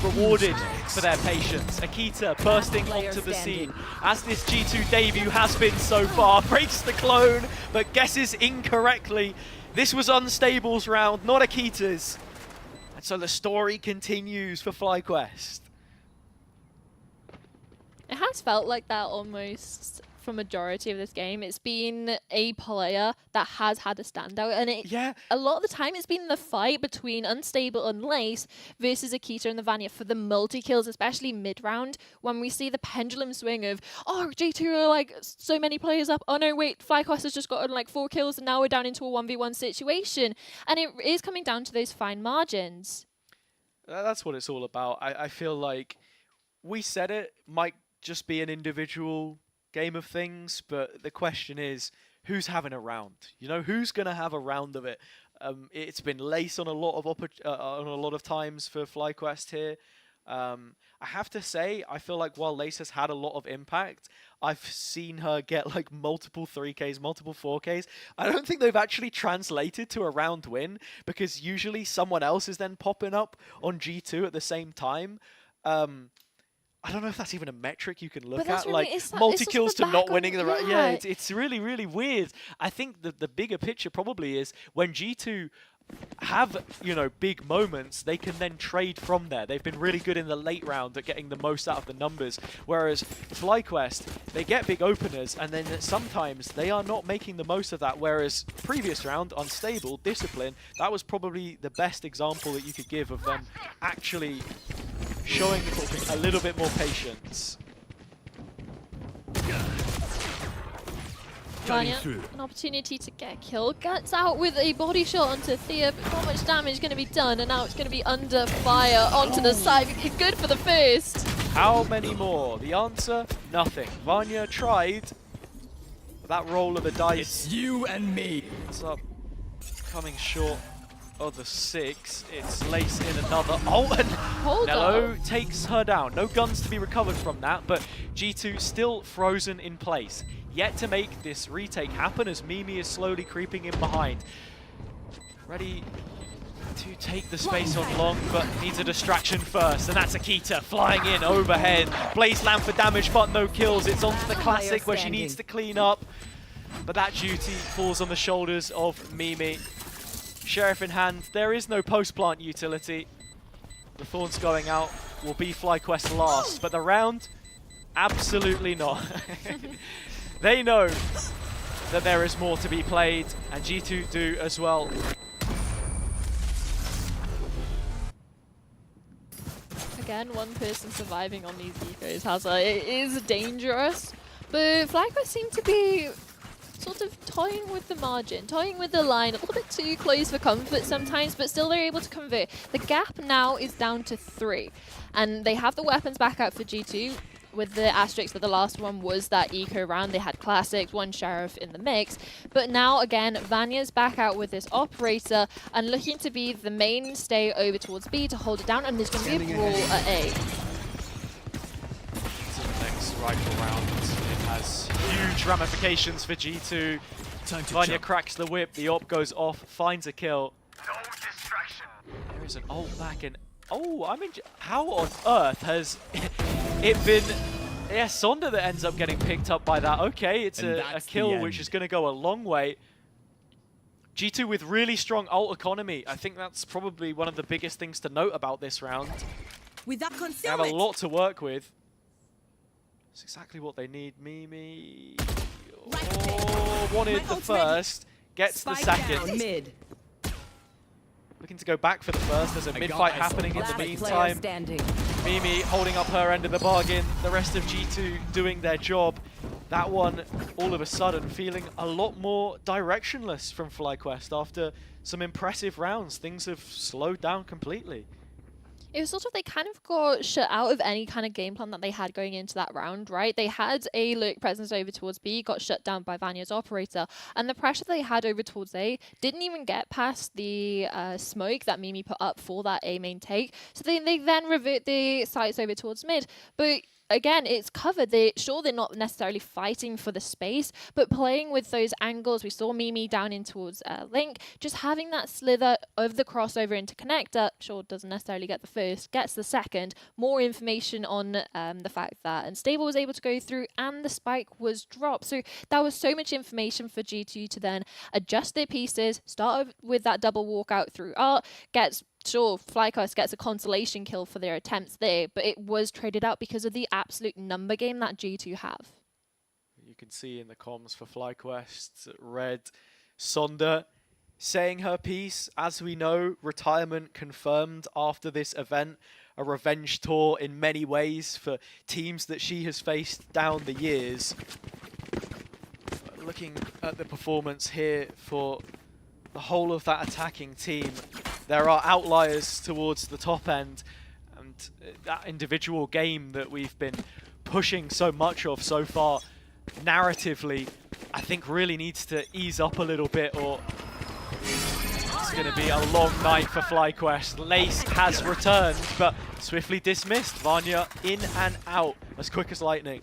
rewarded for their patience. Akita bursting onto the scene, as this G2 debut has been so far. Breaks the clone, but guesses incorrectly. This was Unstable's round, not Akita's. And so the story continues for FlyQuest. It has felt like that almost for majority of this game. It's been a player that has had a standout, and a lot of the time it's been the fight between Unstable and Lace versus Akita and the Vanya for the multi-kills, especially mid-round, when we see the pendulum swing of, oh, G2 are like so many players up, oh no, wait, FlyQuest has just gotten like 4 kills and now we're down into a 1v1 situation. And it is coming down to those fine margins. That's what it's all about. I feel like we said it might just be an individual game of things, but the question is, who's having a round? You know, who's gonna have a round of it? It's been Lace on a lot of times for FlyQuest here. I have to say, I feel like while Lace has had a lot of impact, I've seen her get like multiple 3Ks, multiple 4Ks. I don't think they've actually translated to a round win, because usually someone else is then popping up on G2 at the same time. I don't know if that's even a metric you can look at, really, like multi-kills to not winning the round. Yeah, it's really, really weird. I think the bigger picture probably is when G2 have, you know, big moments, they can then trade from there. They've been really good in the late round at getting the most out of the numbers, whereas FlyQuest, they get big openers and then sometimes they are not making the most of that, whereas previous round, Unstable, Discipline, that was probably the best example that you could give of them actually showing a little bit more patience. Vanya, an opportunity to get a kill. Gets out with a body shot onto Thea, but not much damage going to be done, and now it's going to be under fire onto the side. Good for the first. How many more? The answer, nothing. Vanya tried, but that roll of the dice. It's you and me. It's up, coming short of the 6. It's Lace in another. Oh, and Nello takes her down. No guns to be recovered from that, but G2 still frozen in place. Yet to make this retake happen as Mimi is slowly creeping in behind. Ready to take the space on long, but needs a distraction first, and that's Akita flying in overhead. Blaze Lamp for damage, but no kills. It's onto the Classic where she needs to clean up, but that duty falls on the shoulders of Mimi. Sheriff in hand, there is no post-plant utility. The Thorns going out will be FlyQuest last, but the round, absolutely not. They know that there is more to be played, and G2 do as well. Again, one person surviving on these ecos has it is dangerous, but FlyQuest seem to be sort of toying with the margin, toying with the line, a little bit too close for comfort sometimes, but still they're able to convert. The gap now is down to 3, and they have the weapons back out for G2, with the asterisk that the last one was that eco round. They had Classics, 1 Sheriff in the mix, but now again, Vanya's back out with this Operator and looking to be the mainstay over towards B to hold it down, and there's going to be a brawl at A. To the next rifle round. It has huge ramifications for G2. Vanya cracks the whip, the op goes off, finds a kill. No distraction. There is an ult back in. Oh, I mean, how on earth has it been? Yeah, Sonda that ends up getting picked up by that. Okay, it's a kill which is going to go a long way. G2 with really strong ult economy. I think that's probably one of the biggest things to note about this round. They have a lot to work with. That's exactly what they need. Mimi wanted the first, gets the second. Mid. Looking to go back for the first. There's a mid-fight happening in the meantime. Mimi holding up her end of the bargain. The rest of G2 doing their job. That one, all of a sudden, feeling a lot more directionless from FlyQuest after some impressive rounds. Things have slowed down completely. It was sort of, they kind of got shut out of any kind of game plan that they had going into that round, right? They had a lurk presence over towards B, got shut down by Vanya's Operator, and the pressure they had over towards A didn't even get past the smoke that Mimi put up for that A main take. So they then revert the sights over towards mid. But again, it's covered. They're not necessarily fighting for the space, but playing with those angles. We saw Mimi down in towards Link, just having that slither of the crossover into connector. Sure, doesn't necessarily get the first, gets the second. More information on the fact that Unstable was able to go through and the spike was dropped. So that was so much information for G2 to then adjust their pieces, start with that double walkout through art, sure, FlyQuest gets a consolation kill for their attempts there, but it was traded out because of the absolute number game that G2 have. You can see in the comms for FlyQuest, Red, Sonda saying her piece. As we know, retirement confirmed after this event. A revenge tour in many ways for teams that she has faced down the years. Looking at the performance here for the whole of that attacking team, there are outliers towards the top end, and that individual game that we've been pushing so much of so far, narratively, I think really needs to ease up a little bit, or it's going to be a long night for FlyQuest. Lace has returned, but swiftly dismissed. Vanya in and out as quick as lightning.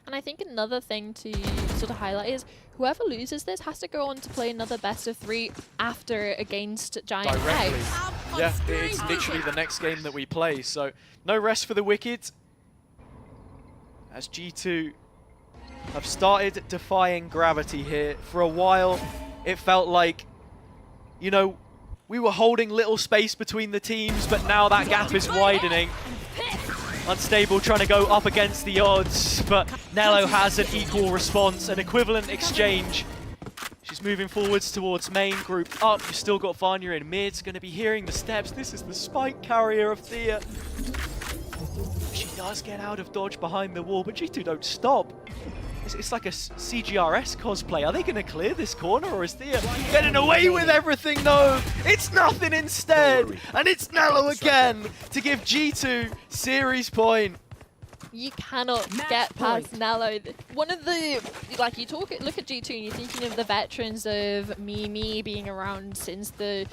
And I think another thing to sort of highlight is whoever loses this has to go on to play another best of 3 after against GiantX. Yeah, it's literally the next game that we play, so no rest for the Wicked. As G2 have started defying gravity here. For a while, it felt like, you know, we were holding little space between the teams, but now that gap is widening. Unstable trying to go up against the odds, but Nello has an equal response, an equivalent exchange. She's moving forwards towards main, grouped up. You've still got Vanya in mid, going to be hearing the steps. This is the spike carrier of Thea. She does get out of dodge behind the wall, but G2 don't stop. It's like a CGRS cosplay. Are they going to clear this corner, or is Thea getting away with everything? No, it's nothing instead. And it's Nello again to give G2 series point. You cannot get past Nello. One of the, like, look at G2 and you're thinking of the veterans of Mimi being around since the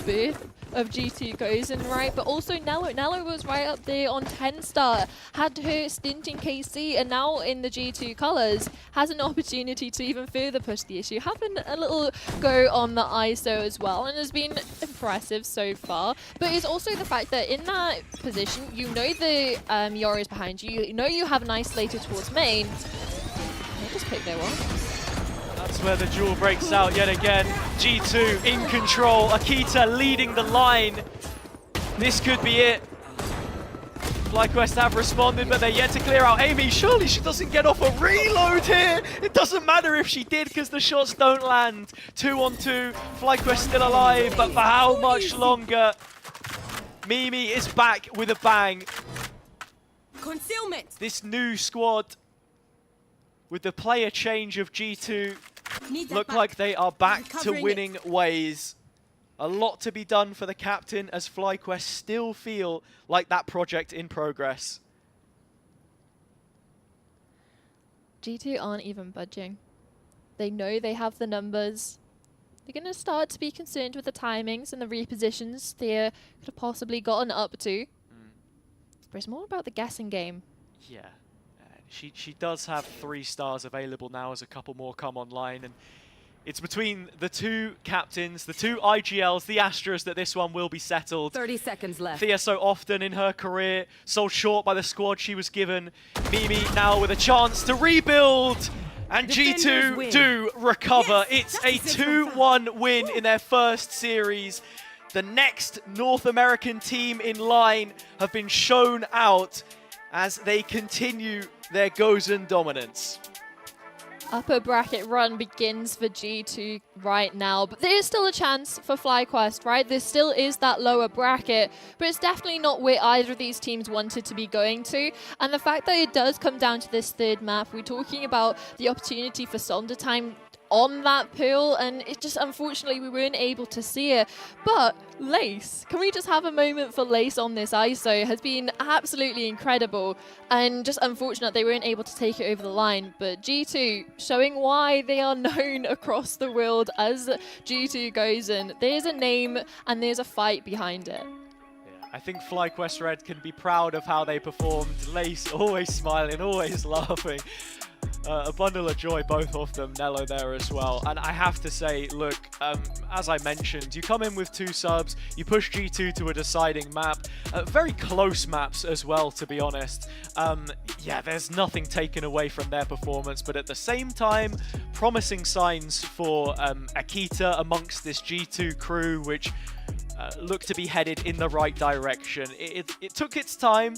birth of G2 Gozen, right? But also Nello. Nello was right up there on 10-star, had her stint in KC, and now in the G2 colours has an opportunity to even further push the issue. Having a little go on the ISO as well, and has been impressive so far. But it's also the fact that in that position, you know the Yori's behind you, you know you have an isolator towards main. They just pick their one. That's where the duel breaks out yet again. G2 in control. Akita leading the line. This could be it. FlyQuest have responded, but they're yet to clear out Amy. Surely she doesn't get off a reload here. It doesn't matter if she did, because the shots don't land. 2 on 2. FlyQuest still alive, but for how much longer? Mimi is back with a bang. Concealment. This new squad, with the player change of G2, look like they are back to winning ways. A lot to be done for the captain, as FlyQuest still feel like that project in progress. G2 aren't even budging. They know they have the numbers. They're going to start to be concerned with the timings and the repositions they could have possibly gotten up to. But it's more about the guessing game. Yeah. She does have 3 stars available now as a couple more come online, and it's between the 2 captains, the 2 IGLs, the Astras, that this one will be settled. 30 seconds left. Thea so often in her career sold short by the squad she was given. Mimi now with a chance to rebuild, and G2 do recover. Yes, it's a 2-1 win in their first series. The next North American team in line have been shown out as they continue their Gozen dominance. Upper bracket run begins for G2 right now, but there is still a chance for FlyQuest, right? There still is that lower bracket, but it's definitely not where either of these teams wanted to be going to. And the fact that it does come down to this third map, we're talking about the opportunity for Sonda time on that pool, and it just, unfortunately, we weren't able to see it. But Lace, can we just have a moment for Lace on this ISO? Has been absolutely incredible, and just unfortunate they weren't able to take it over the line. But G2 showing why they are known across the world as G2 Gozen. There's a name and there's a fight behind it. Yeah. I think FlyQuest Red can be proud of how they performed. Lace always smiling, always laughing. A bundle of joy, both of them. Nello there as well. And I have to say, look, as I mentioned, you come in with 2 subs, you push G2 to a deciding map. Very close maps as well, to be honest. Yeah, there's nothing taken away from their performance, but at the same time, promising signs for Akita amongst this G2 crew, which looked to be headed in the right direction. It took its time,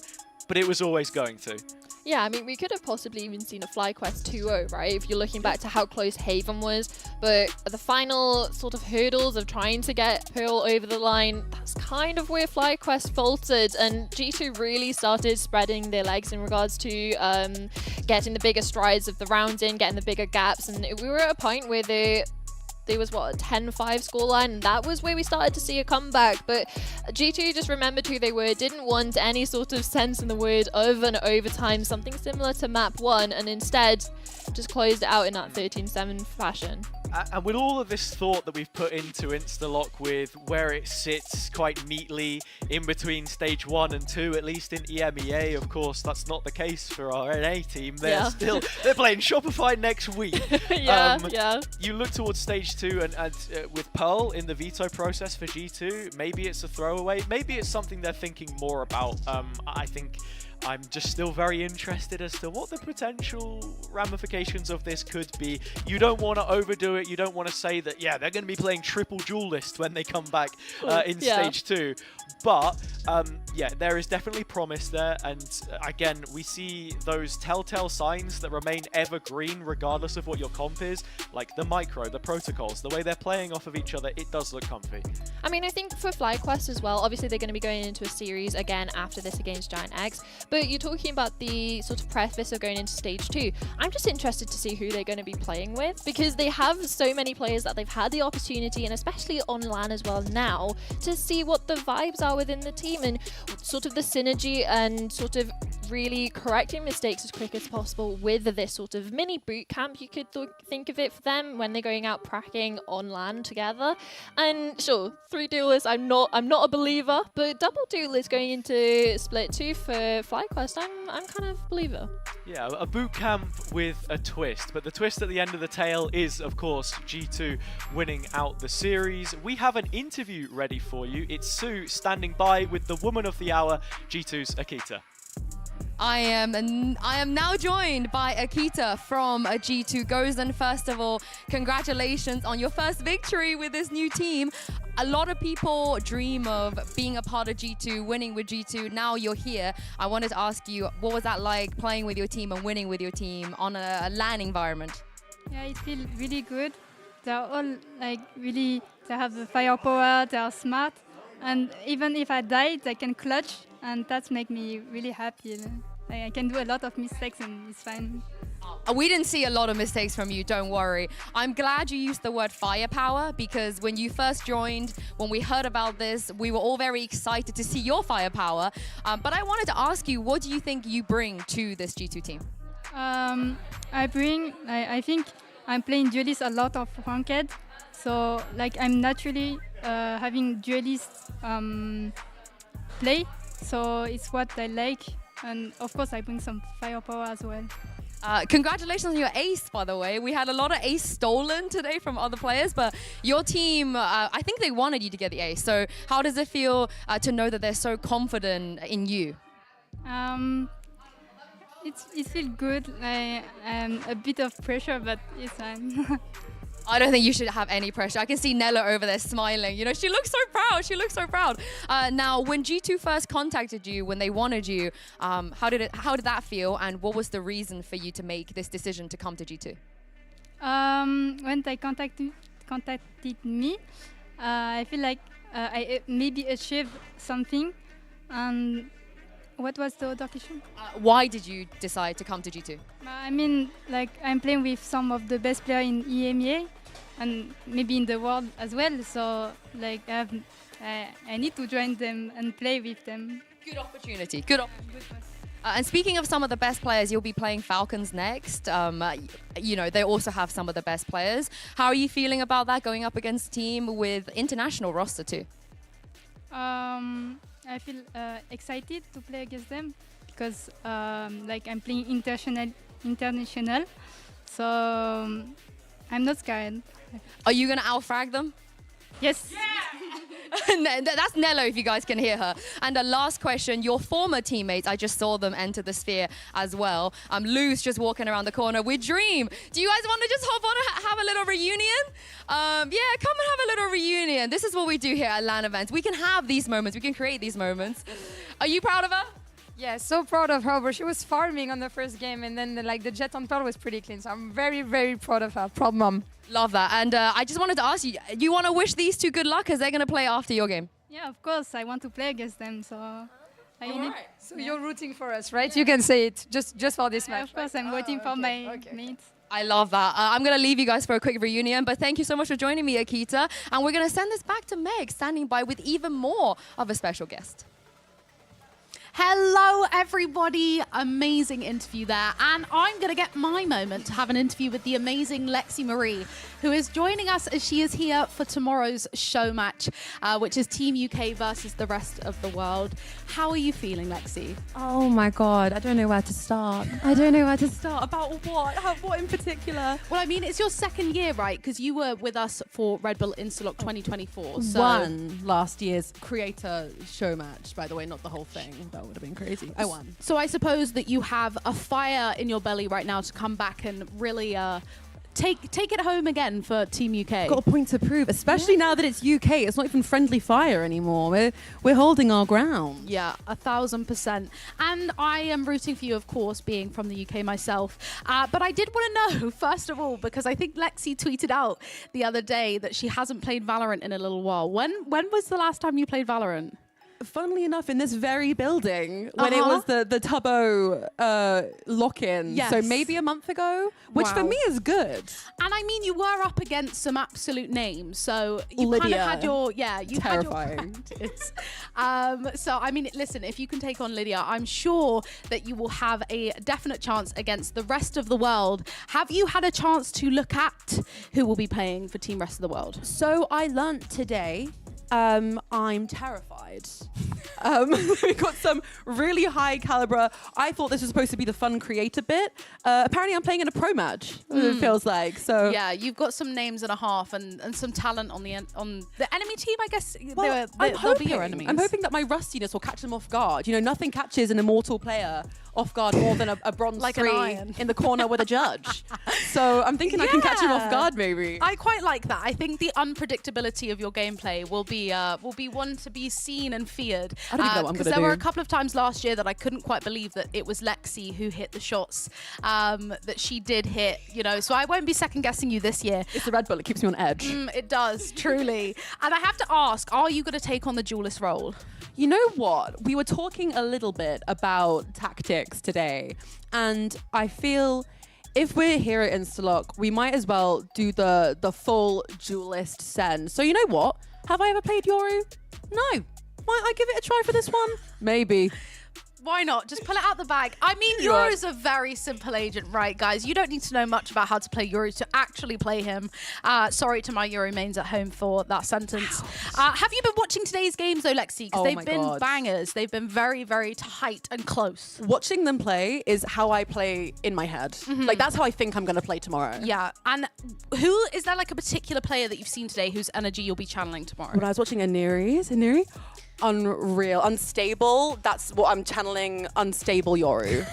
but it was always going to. Yeah, I mean, we could have possibly even seen a FlyQuest 2-0, right? If you're looking back to how close Haven was. But the final sort of hurdles of trying to get Pearl over the line, that's kind of where FlyQuest faltered. And G2 really started spreading their legs in regards to getting the bigger strides of the rounds in, getting the bigger gaps. And we were at a point where there was, what, a 10-5 scoreline, and that was where we started to see a comeback. But G2 just remembered who they were, didn't want any sort of sense in the word of an overtime, something similar to map 1, and instead just closed it out in that 13-7 fashion. And with all of this thought that we've put into Instalock, with where it sits quite neatly in between stage 1 and 2, at least in EMEA, of course, that's not the case for our NA team. They're they're playing Shopify next week. Yeah. You look towards stage 2 and with Pearl in the veto process for G2, maybe it's a throwaway, maybe it's something they're thinking more about. I think I'm just still very interested as to what the potential ramifications of this could be. You don't want to overdo it. You don't want to say that, yeah, they're going to be playing triple Duelist when they come back in stage 2. But, yeah, there is definitely promise there. And again, we see those telltale signs that remain evergreen regardless of what your comp is, like the micro, the protocols, the way they're playing off of each other. It does look comfy. I mean, I think for FlyQuest as well, obviously they're going to be going into a series again after this against GiantX. But you're talking about the sort of preface of going into stage 2. I'm just interested to see who they're going to be playing with, because they have so many players that they've had the opportunity, and especially on LAN as well now, to see what the vibes are within the team and sort of the synergy and sort of really correcting mistakes as quick as possible with this sort of mini boot camp, you could think of it, for them when they're going out pracking on LAN together. And sure, 3 duelists, I'm not a believer, but double duelists going into split 2 for FlyQuest, I'm kind of a believer. Yeah, a boot camp with a twist, but the twist at the end of the tail is, of course, G2 winning out the series. We have an interview ready for you. It's Sue standing by with the woman of the hour, G2's Akita. I am now joined by Akita from G2 Gozen. First of all, congratulations on your first victory with this new team. A lot of people dream of being a part of G2, winning with G2. Now you're here. I wanted to ask you, what was that like playing with your team and winning with your team on a LAN environment? Yeah, it feels really good. They're all like really, they have the firepower, they are smart. And even if I die, they can clutch. And that makes me really happy. I can do a lot of mistakes and it's fine. We didn't see a lot of mistakes from you, don't worry. I'm glad you used the word firepower, because when you first joined, when we heard about this, we were all very excited to see your firepower. But I wanted to ask you, what do you think you bring to this G2 team? I think I'm playing Duelists a lot of ranked. So like I'm naturally having Duelists play. So it's what I like. And of course, I bring some firepower as well. Congratulations on your ace, by the way. We had a lot of ace stolen today from other players, but your team, I think they wanted you to get the ace. So how does it feel to know that they're so confident in you? It feels good. A bit of pressure, but it's fine. I don't think you should have any pressure. I can see Nella over there smiling. You know, she looks so proud. She looks so proud. Now, when G2 first contacted you, when they wanted you, how did that feel? And what was the reason for you to make this decision to come to G2? When they contacted me, I feel like I maybe achieved something. And what was the other question? Why did you decide to come to G2? I mean, like I'm playing with some of the best players in EMEA and maybe in the world as well. So like I need to join them and play with them. Good opportunity. Good opportunity. And speaking of some of the best players, you'll be playing Falcons next. You know, they also have some of the best players. How are you feeling about that, going up against a team with international roster too? I feel excited to play against them because like I'm playing international, so I'm not scared. Are you gonna outfrag them? Yes. That's Nello, if you guys can hear her. And the last question, your former teammates, I just saw them enter the sphere as well. Lou's just walking around the corner with Dream. Do you guys want to just hop on and have a little reunion? Yeah, come and have a little reunion. This is what we do here at LAN events. We can have these moments. We can create these moments. Are you proud of her? Yeah, so proud of her, but she was farming on the first game, and then the jet on pearl was pretty clean, so I'm very, very proud of her. Proud mom. Love that. And I just wanted to ask you, you want to wish these two good luck as they're going to play after your game? Yeah, of course. I want to play against them, so... So you're rooting for us, right? You can say it just for this match. Of course, I'm waiting for my mates. I love that. I'm going to leave you guys for a quick reunion, but thank you so much for joining me, Akita. And we're going to send this back to Meg, standing by with even more of a special guest. Hello, everybody. Amazing interview there. And I'm going to get my moment to have an interview with the amazing Lexi Marie, who is joining us as she is here for tomorrow's show match, which is Team UK versus the rest of the world. How are you feeling, Lexi? Oh my God, I don't know where to start. I don't know where to start. About what? What in particular? Well, I mean, it's your second year, right? Because you were with us for Red Bull Instalock 2024. So Won last year's creator show match, by the way, not the whole thing. That would have been crazy. I won. So I suppose that you have a fire in your belly right now to come back and really take it home again for Team UK. Got a point to prove, especially now that it's UK. It's not even friendly fire anymore. We're holding our ground. Yeah, 1,000%. And I am rooting for you, of course, being from the UK myself. But I did want to know, first of all, because I think Lexi tweeted out the other day that she hasn't played Valorant in a little while. When was the last time you played Valorant? Funnily enough, in this very building, when it was the Tubbo lock-in, so maybe a month ago, which for me is good. And I mean, you were up against some absolute names, so you Lydia. kind of had your, you Terrifying. had your practice. So, I mean, listen, if you can take on Lydia, I'm sure that you will have a definite chance against the rest of the world. Have you had a chance to look at who will be playing for Team Rest of the World? So I learnt today I'm terrified. We got some really high caliber. I thought this was supposed to be the fun creator bit. Apparently I'm playing in a pro match, it feels like. So yeah, you've got some names and a half and some talent on the enemy team, I guess. Well, they'll be your enemies. I'm hoping that my rustiness will catch them off guard. You know, nothing catches an immortal player off guard more than a bronze Like 3 an iron. in the corner with a judge. So I'm thinking I can catch him off guard, maybe. I quite like that. I think the unpredictability of your gameplay will be one to be seen and feared. I don't even know what I'm Because gonna there were a do. couple of times last year that I couldn't quite believe that it was Lexi who hit the shots that she did hit. You know, so I won't be second guessing you this year. It's the Red Bull. It keeps me on edge. It does, truly. And I have to ask, are you going to take on the duelist role? You know what? We were talking a little bit about tactics today, and I feel if we're here at Instalock, we might as well do the full duelist send. So you know what? Have I ever played Yoru? No. Might I give it a try for this one? Maybe. Why not? Just pull it out the bag. I mean, Yeah. Yoru's a very simple agent, right, guys? You don't need to know much about how to play Yoru to actually play him. Sorry to my Yoru mains at home for that sentence. Have you been watching today's games, though, Lexi? Because Oh they've my been God. bangers. They've been very, very tight and close. Watching them play is how I play in my head. Like, that's how I think I'm going to play tomorrow. Yeah. And is there like a particular player that you've seen today whose energy you'll be channeling tomorrow? When I was watching Aniri, unreal, unstable. That's what I'm channeling, unstable Yoru.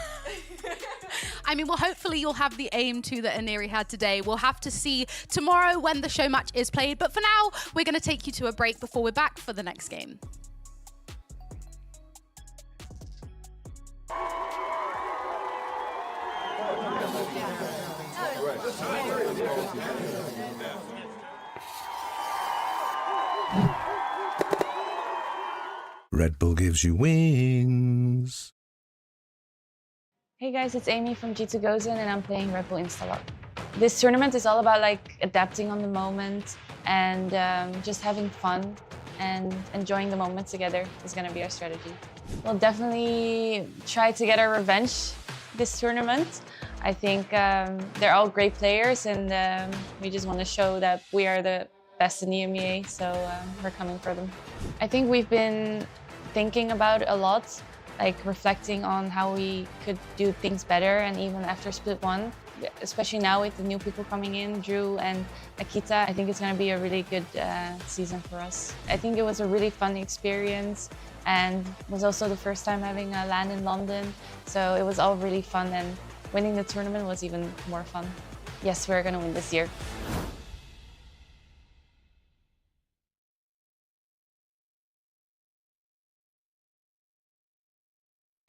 I mean, well, hopefully you'll have the aim too that Aniri had today. We'll have to see tomorrow when the show match is played. But for now, we're going to take you to a break before we're back for the next game. Red Bull gives you wings. Hey guys, it's Amy from G2 Gozen and I'm playing Red Bull Instalock. This tournament is all about like adapting on the moment and just having fun and enjoying the moment together is going to be our strategy. We'll definitely try to get our revenge this tournament. I think they're all great players and we just want to show that we are the best in the EMEA, so we're coming for them. I think we've been thinking about it a lot, like reflecting on how we could do things better, and even after split 1, especially now with the new people coming in, Drew and Akita, I think it's going to be a really good season for us. I think it was a really fun experience, and was also the first time having a LAN in London, so it was all really fun, and winning the tournament was even more fun. Yes, we're going to win this year.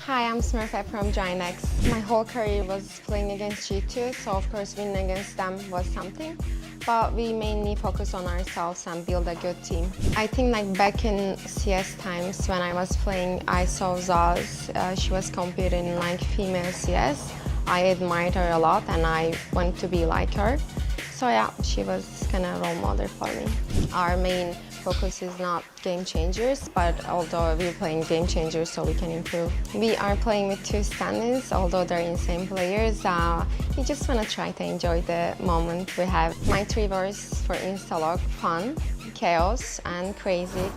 Hi, I'm Smurfette from GiantX. My whole career was playing against G2, so of course winning against them was something. But we mainly focus on ourselves and build a good team. I think like back in CS times when I was playing, I saw Zaz. She was competing in like female CS. I admired her a lot and I wanted to be like her. So yeah, she was kind of a role model for me. Our main focus is not game changers, but although we're playing game changers so we can improve. We are playing with 2 stand-ins, although they're insane players. We just want to try to enjoy the moment we have. My 3 words for Instalock: fun, chaos, and crazy.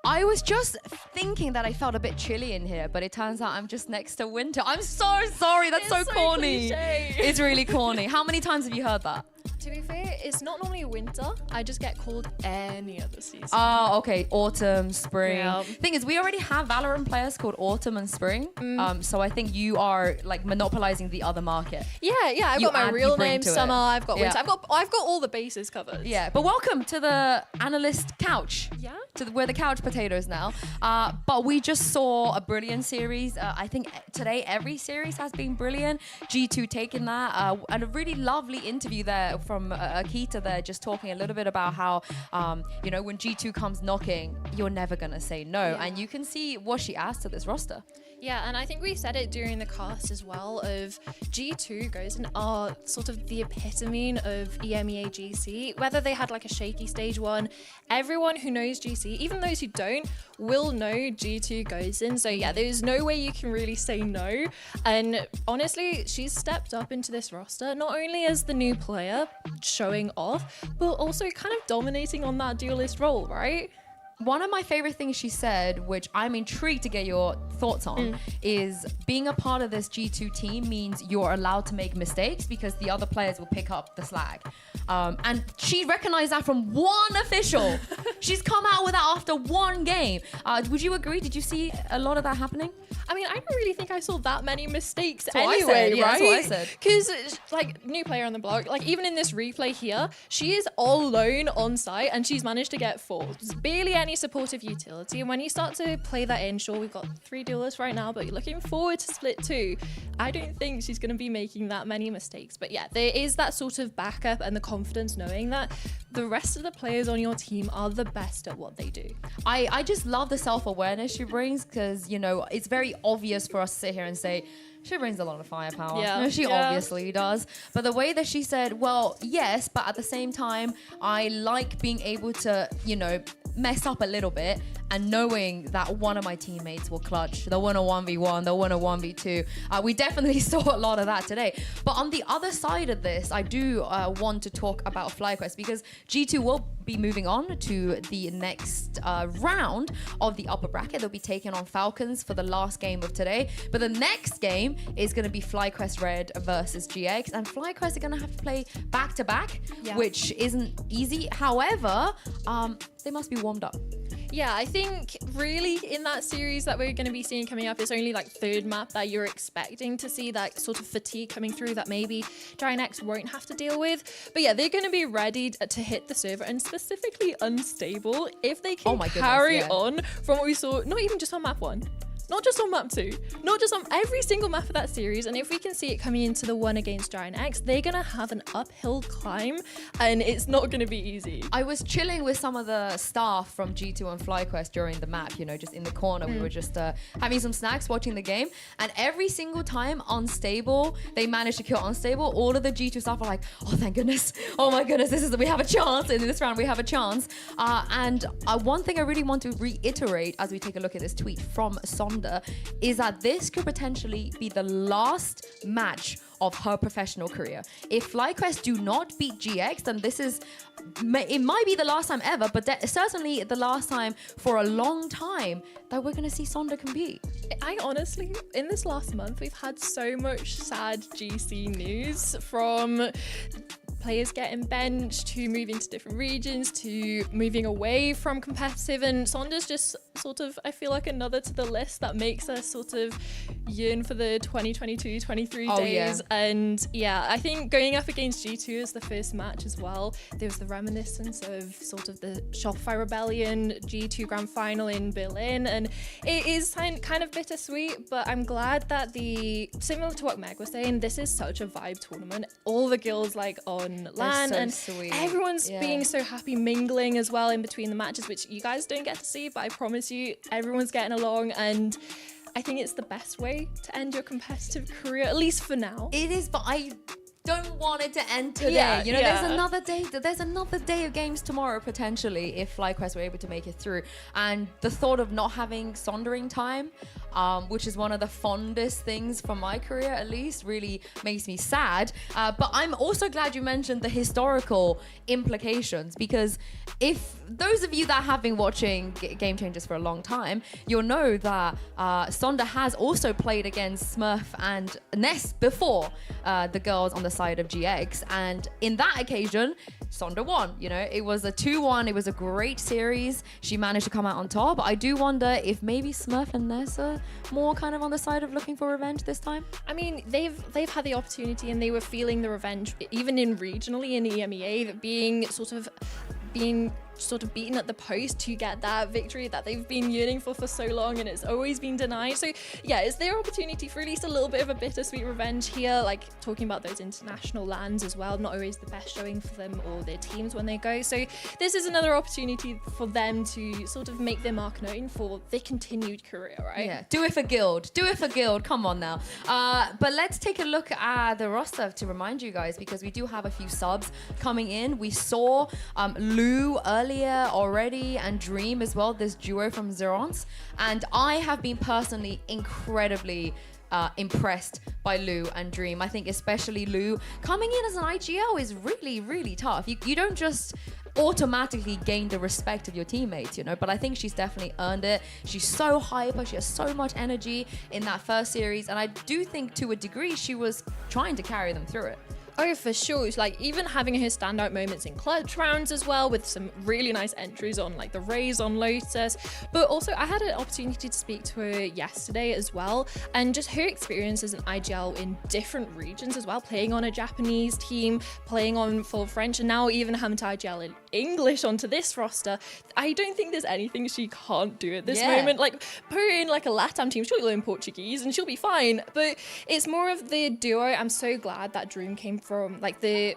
I was just thinking that I felt a bit chilly in here, but it turns out I'm just next to winter. I'm so sorry. That's so corny. It's really corny. How many times have you heard that? To be fair, it's not normally winter. I just get called any other season. Oh, okay. Autumn, spring. Yeah. Thing is, we already have Valorant players called Autumn and Spring. So I think you are like monopolizing the other market. Yeah. I've got my real name, Summer. I've got winter. I've got all the bases covered. Yeah. But welcome to the analyst couch. Yeah. we're the couch potatoes now. But we just saw a brilliant series. I think today every series has been brilliant. G2 taking that, and a really lovely interview there from Akita there, just talking a little bit about how, you know, when G2 comes knocking, you're never gonna say no. Yeah. And you can see what she adds to this roster. Yeah, and I think we said it during the cast as well of G2 Gozen are sort of the epitome of EMEA GC. Whether they had like a shaky stage one, everyone who knows GC, even those who don't, will know G2 Gozen. So yeah, there's no way you can really say no. And honestly, she's stepped up into this roster, not only as the new player showing off, but also kind of dominating on that duelist role, right? One of my favorite things she said, which I'm intrigued to get your thoughts on, is being a part of this G2 team means you're allowed to make mistakes because the other players will pick up the slack. And she recognized that from one official. She's come out with that after one game. Would you agree? Did you see a lot of that happening? I mean, I don't really think I saw that many mistakes That's what I anyway, said. Yeah, right? that's what I said. Because, like, new player on the block, like, even in this replay here, she is all alone on site and she's managed to get 4. There's barely any supportive utility. And when you start to play that in, sure, we've got 3 duelists right now, but you're looking forward to split 2. I don't think she's going to be making that many mistakes. But yeah, there is that sort of backup and the confidence knowing that the rest of the players on your team are the best at what they do. I just love the self-awareness she brings because, you know, it's very obvious for us to sit here and say, she brings a lot of firepower. Yeah. No, she obviously does. But the way that she said, well, yes, but at the same time, I like being able to, you know, mess up a little bit and knowing that one of my teammates will clutch. They'll win a 1v1, they'll win a 1v2. We definitely saw a lot of that today. But on the other side of this, I do want to talk about FlyQuest because G2 will be moving on to the next round of the upper bracket. They'll be taking on Falcons for the last game of today. But the next game is going to be FlyQuest Red versus GX. And FlyQuest are going to have to play back-to-back, which isn't easy. However, they must be warmed up. Yeah, I think really in that series that we're going to be seeing coming up, it's only like 3rd map that you're expecting to see that sort of fatigue coming through that maybe GiantX won't have to deal with. But yeah, they're going to be ready to hit the server and specifically unstable if they can carry on from what we saw, not even just on map 1. Not just on map 2, not just on every single map of that series. And if we can see it coming into the one against GiantX, they're going to have an uphill climb and it's not going to be easy. I was chilling with some of the staff from G2 and FlyQuest during the map, you know, just in the corner. We were just having some snacks, watching the game. And every single time Unstable, they managed to kill Unstable, all of the G2 staff are like, oh, thank goodness. Oh my goodness, we have a chance. In this round, we have a chance. And one thing I really want to reiterate as we take a look at this tweet from Son is that this could potentially be the last match of her professional career. If FlyQuest do not beat GX, then it might be the last time ever, but certainly the last time for a long time that we're going to see Sonda compete. I honestly, in this last month, we've had so much sad GC news from players getting benched, to moving to different regions, to moving away from competitive, and Sonda's just sort of, I feel like, another to the list that makes us sort of yearn for the 2022-23 days. And yeah, I think going up against G2 as the first match as well, there was the reminiscence of sort of the Shopify Rebellion G2 Grand Final in Berlin, and it is kind of bittersweet, but I'm glad that similar to what Meg was saying, this is such a vibe tournament. All the girls like on LAN and sweet. Everyone's being so happy, mingling as well in between the matches, which you guys don't get to see, but I promise you everyone's getting along, and I think it's the best way to end your competitive career, at least for now. It is, but I don't want it to end today. There's another day of games tomorrow potentially if FlyQuest were able to make it through, and the thought of not having sondering time, which is one of the fondest things from my career at least, really makes me sad. But I'm also glad you mentioned the historical implications, because if those of you that have been watching Game Changers for a long time, you'll know that Sonda has also played against Smurf and Ness before, the girls on the side of GX, and in that occasion Sonda won. It was a 2-1. It was a great series. She managed to come out on top. I do wonder if maybe Smurf and Ness are more kind of on the side of looking for revenge this time. I mean, they've had the opportunity and they were feeling the revenge even in regionally in EMEA, that being sort of beaten at the post to get that victory that they've been yearning for so long, and it's always been denied. So yeah, it's their opportunity for at least a little bit of a bittersweet revenge here, like talking about those international lands as well, not always the best showing for them or their teams when they go. So this is another opportunity for them to sort of make their mark known for their continued career, right? Yeah, do it for Guild. Do it for Guild. Come on now. But let's take a look at the roster to remind you guys, because we do have a few subs coming in. We saw Lou earlier already and Dream as well, this duo from Zerons. And I have been personally incredibly impressed by Lou and Dream. I think especially Lou coming in as an IGL is really, really tough. You don't just automatically gain the respect of your teammates, you know, but I think she's definitely earned it. She's so hyper, she has so much energy in that first series, and I do think to a degree she was trying to carry them through it. Oh, for sure. It's like even having her standout moments in clutch rounds as well, with some really nice entries on like the Rays on Lotus. But also I had an opportunity to speak to her yesterday as well, and just her experience as an IGL in different regions as well, playing on a Japanese team, playing on full French, and now even having to IGL in English onto this roster. I don't think there's anything she can't do at this moment. Like, put her in like a LATAM team, she'll learn Portuguese and she'll be fine. But it's more of the duo. I'm so glad that Dream came from like the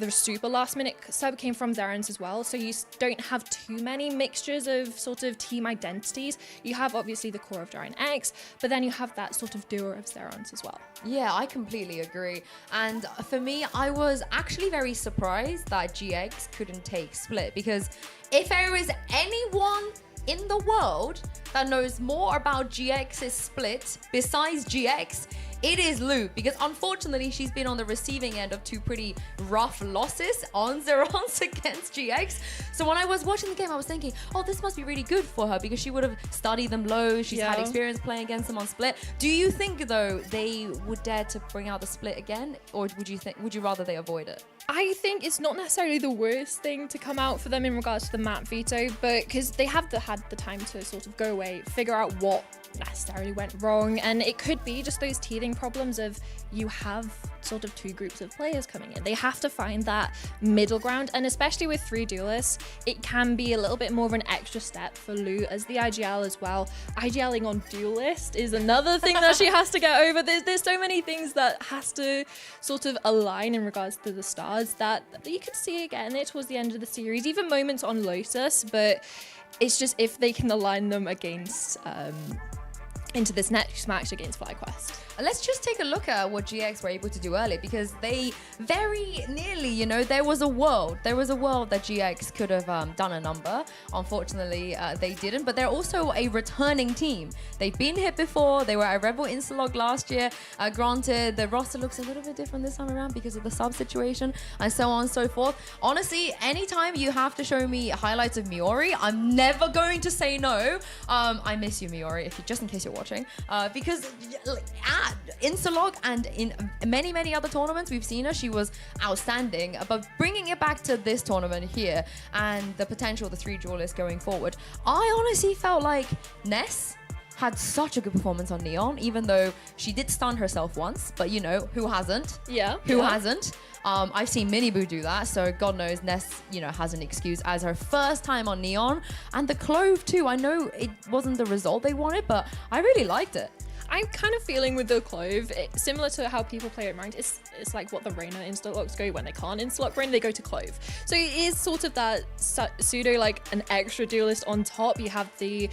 super last minute sub came from Zerons as well, so you don't have too many mixtures of sort of team identities. You have obviously the core of GiantX, but then you have that sort of duo of Zerons as well. Yeah, I completely agree. And for me, I was actually very surprised that GX couldn't take split, because if there is anyone in the world that knows more about GX's split besides GX, it is Lou, because unfortunately she's been on the receiving end of two pretty rough losses on Zerons against GX. So when I was watching the game, I was thinking, oh, this must be really good for her, because she would have studied them low. She's had experience playing against them on split. Do you think though they would dare to bring out the split again, or would you rather they avoid it? I think it's not necessarily the worst thing to come out for them in regards to the map veto, but because they have had the time to sort of go away, figure out what necessarily went wrong, and it could be just those teething problems of you have sort of two groups of players coming in. They have to find that middle ground, and especially with 3 duelists, it can be a little bit more of an extra step for Lou as the IGL as well. IGLing on Duelist is another thing that she has to get over. There's so many things that has to sort of align in regards to the stars that you could see again there towards the end of the series, even moments on Lotus, but it's just if they can align them against into this next match against FlyQuest. Let's just take a look at what GX were able to do earlier, because they very nearly, you know, there was a world that GX could have done a number. Unfortunately, they didn't, but they're also a returning team. They've been here before. They were at Rebel Instalock last year. Granted, the roster looks a little bit different this time around because of the sub situation and so on and so forth. Honestly, anytime you have to show me highlights of Miori, I'm never going to say no. I miss you, Miori, just in case you're watching, because at Instalock and in many, many other tournaments we've seen her, she was outstanding. But bringing it back to this tournament here and the potential of the 3 duelists going forward, I honestly felt like Ness had such a good performance on Neon, even though she did stun herself once, but you know, who hasn't? Yeah. Who hasn't? I've seen Miniboo do that, so God knows Ness, you know, has an excuse as her first time on Neon. And the Clove too, I know it wasn't the result they wanted, but I really liked it. I'm kind of feeling with the Clove, similar to how people play it ranked, it's like what the Reyna Instalocks go when they can't Instalock Reyna, they go to Clove. So it is sort of that pseudo, like an extra duelist on top. You have the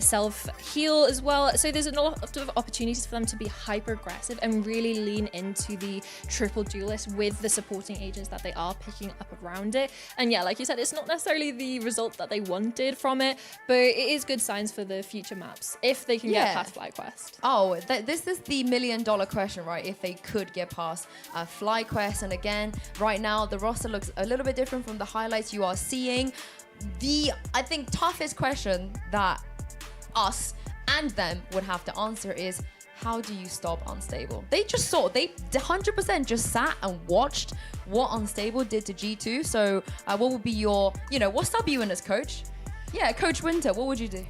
self-heal as well. So there's a lot of opportunities for them to be hyper-aggressive and really lean into the triple duelist with the supporting agents that they are picking up around it. And yeah, like you said, it's not necessarily the result that they wanted from it, but it is good signs for the future maps if they can get past FlyQuest. Oh, this is the $1 million question, right? If they could get past FlyQuest. And again, right now, the roster looks a little bit different from the highlights you are seeing. I think, toughest question that us and them would have to answer is, how do you stop Unstable? They 100% just sat and watched what Unstable did to G2. So what would be your, you know, what sub you in as coach? Yeah, Coach Winter, what would you do?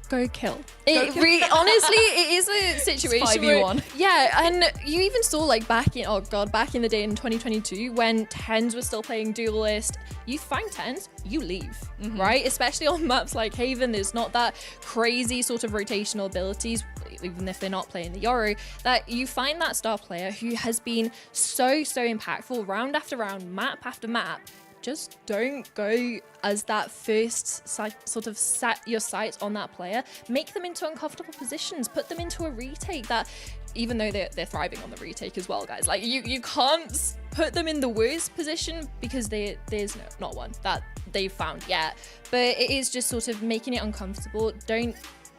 Go kill. Honestly, it is a situation where, 5v1. yeah, and you even saw like back in the day in 2022 when tens were still playing Duelist. You find tens, you leave, right? Especially on maps like Haven, there's not that crazy sort of rotational abilities, even if they're not playing the Yoru, that you find that star player who has been so impactful round after round, map after map. Just don't go as that first sort of set your sights on that player. Make them into uncomfortable positions. Put them into a retake that, even though they're thriving on the retake as well, guys. Like you can't put them in the worst position because there's not one that they've found yet. But it is just sort of making it uncomfortable. Don't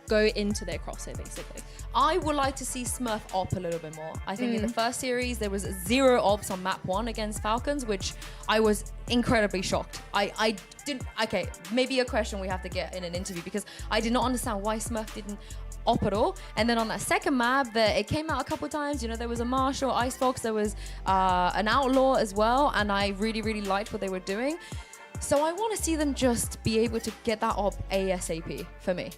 go into their crosshair, basically. I would like to see Smurf op a little bit more. I think in the first series, there was 0 ops on map 1 against Falcons, which I was incredibly shocked. I didn't, okay, maybe a question we have to get in an interview because I did not understand why Smurf didn't op at all. And then on that second map, it came out a couple times, you know, there was a Marshall, Icebox, there was an Outlaw as well, and I really liked what they were doing. So I want to see them just be able to get that op ASAP for me.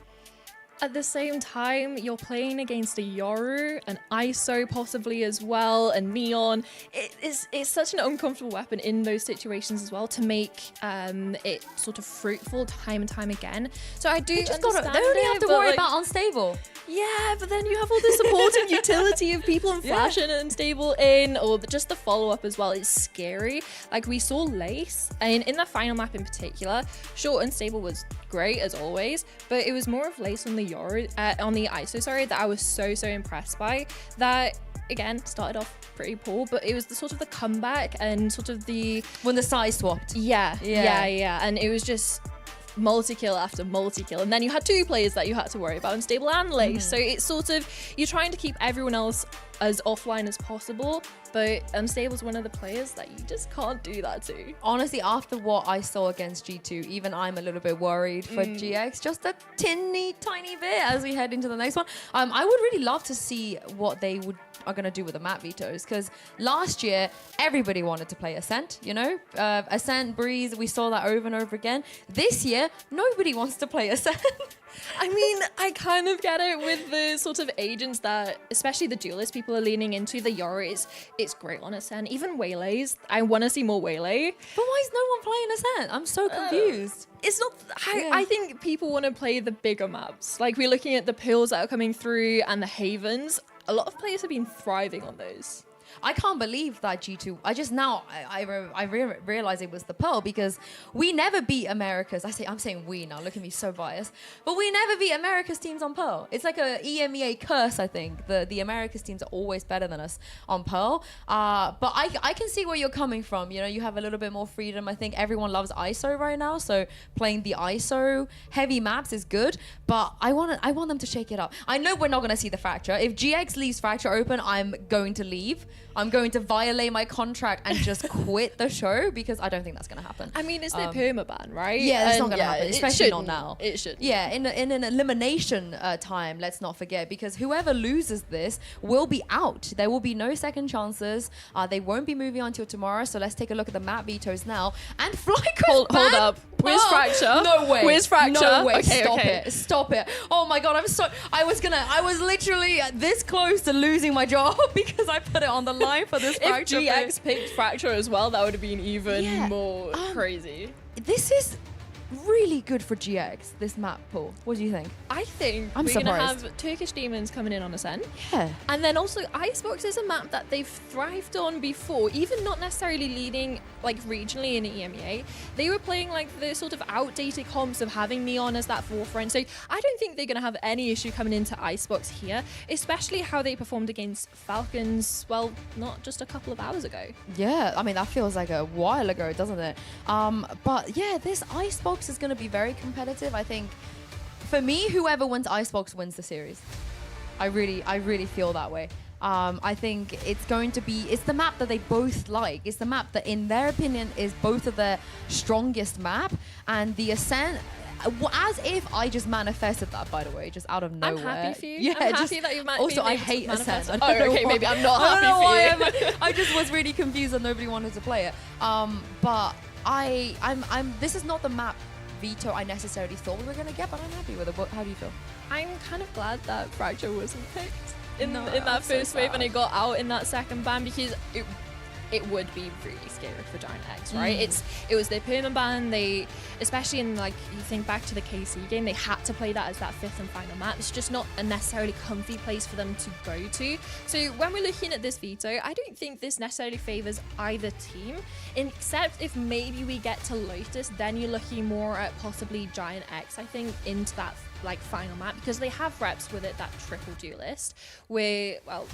At the same time, you're playing against a Yoru, an ISO possibly as well, a Neon. It's such an uncomfortable weapon in those situations as well to make it sort of fruitful time and time again. So I do understand they only have to worry like, about unstable. Yeah, but then you have all the supporting utility of people and Flash and unstable in, or just the follow-up as well. It's scary. Like we saw Lace, and in the final map in particular, sure, unstable was great as always, but it was more of Lace on the Yoru, on the ISO, sorry, that I was so impressed by. That again started off pretty poor, but it was the sort of the comeback and sort of the when the size swapped. Yeah, and it was just multi-kill after multi-kill, and then you had 2 players that you had to worry about, Unstable and Lace. So it's sort of, you're trying to keep everyone else as offline as possible, but Unstable's one of the players that you just can't do that to. Honestly, after what I saw against G2, even I'm a little bit worried for GX, just a tiny bit as we head into the next one. I would really love to see what they are going to do with the map vetoes, because last year everybody wanted to play Ascent, you know, Ascent, Breeze, we saw that over and over again. This year nobody wants to play Ascent. I mean, I kind of get it with the sort of agents that, especially the Duelist people are leaning into. The Yoru, it's great on Ascent. Even Waylays, I want to see more Waylay. But why is no one playing Ascent? I'm so confused. It's not, I think people want to play the bigger maps. Like we're looking at the Pills that are coming through and the Havens. A lot of players have been thriving on those. I can't believe that G2. I just now I realize it was the Pearl, because we never beat America's. I'm saying we now. Look at me, so biased. But we never beat America's teams on Pearl. It's like a EMEA curse. I think the America's teams are always better than us on Pearl. But I can see where you're coming from. You know, you have a little bit more freedom. I think everyone loves ISO right now, so playing the ISO heavy maps is good. But I want them to shake it up. I know we're not going to see the Fracture. If GX leaves Fracture open, I'm going to leave. I'm going to violate my contract and just quit the show, because I don't think that's going to happen. I mean, it's their permaban, right? Yeah, that's not going to happen, especially not now. It should. Yeah, in an elimination time, let's not forget, because whoever loses this will be out. There will be no second chances. They won't be moving on till tomorrow. So let's take a look at the map vetoes now. And FlyQuest Hold up. Where's Fracture? No way. Where's Fracture? No way. Okay, Stop it. Oh my God, I was literally this close to losing my job because I put it on the line for this Fracture. If GX picked Fracture as well, that would have been even more crazy. This is really good for GX, this map pool. What do you think? I think I'm we're going to surprised. have Turkish Demons coming in on Ascent. Yeah. And then also Icebox is a map that they've thrived on before, even not necessarily leading like regionally in the EMEA. They were playing like the sort of outdated comps of having Neon as that forefront. So I don't think they're going to have any issue coming into Icebox here, especially how they performed against Falcons, well, not just a couple of hours ago. Yeah, I mean, that feels like a while ago, doesn't it? But yeah, this Icebox is going to be very competitive. I think for me, whoever wins Icebox wins the series. I really feel that way. I think it's the map that they both like. It's the map that, in their opinion, is both of their strongest map. And the Ascent, as if I just manifested that, by the way, just out of nowhere. I'm happy for you. Yeah, I'm happy that you've also, I hate Ascent. Oh, okay, maybe I'm not happy for you. I just was really confused that nobody wanted to play it. But this is not the map veto I necessarily thought we were going to get, but I'm happy with it. How do you feel? I'm kind of glad that Fracture wasn't picked in No, that I'm so first wave and sad. it got out in that second ban, because it would be really scary for GiantX, right? It was their permanent ban. They, especially in like, you think back to the KC game, they had to play that as that fifth and final map. It's just not a necessarily comfy place for them to go to. So when we're looking at this veto, I don't think this necessarily favors either team, except if maybe we get to Lotus, then you're looking more at possibly GiantX, I think, into that like final map, because they have reps with it, that triple duelist, where, well,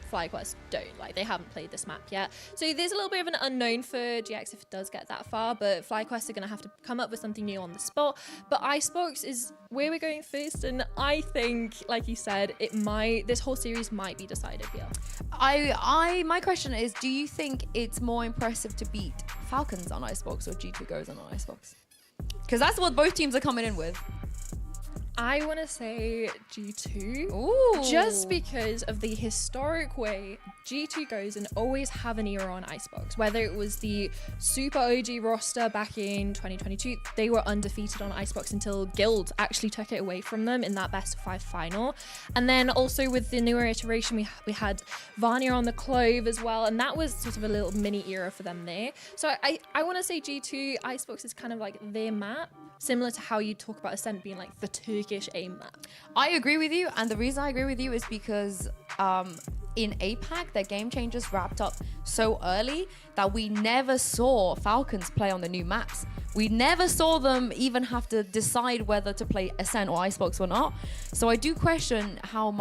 FlyQuest don't, like, they haven't played this map yet. So there's a little bit of an unknown for GX if it does get that far, but FlyQuest are going to have to come up with something new on the spot. But Icebox is where we're going first, and I think, like you said, this whole series might be decided here. My question is, do you think it's more impressive to beat Falcons on Icebox or G2 Gozen on Icebox? Because that's what both teams are coming in with. I want to say G2. Ooh. Just because of the historic way G2 Gozen always have an era on Icebox. Whether it was the super OG roster back in 2022, they were undefeated on Icebox until Guild actually took it away from them in that best of 5 final. And then also with the newer iteration, we had Vanya on the Clove as well, and that was sort of a little mini era for them there. So I want to say G2 Icebox is kind of like their map, similar to how you talk about Ascent being like the Turkish AIM map. I agree with you, and the reason I agree with you is because in APAC, their game changers wrapped up so early that we never saw Falcons play on the new maps. We never saw them even have to decide whether to play Ascent or Icebox or not. So I do question how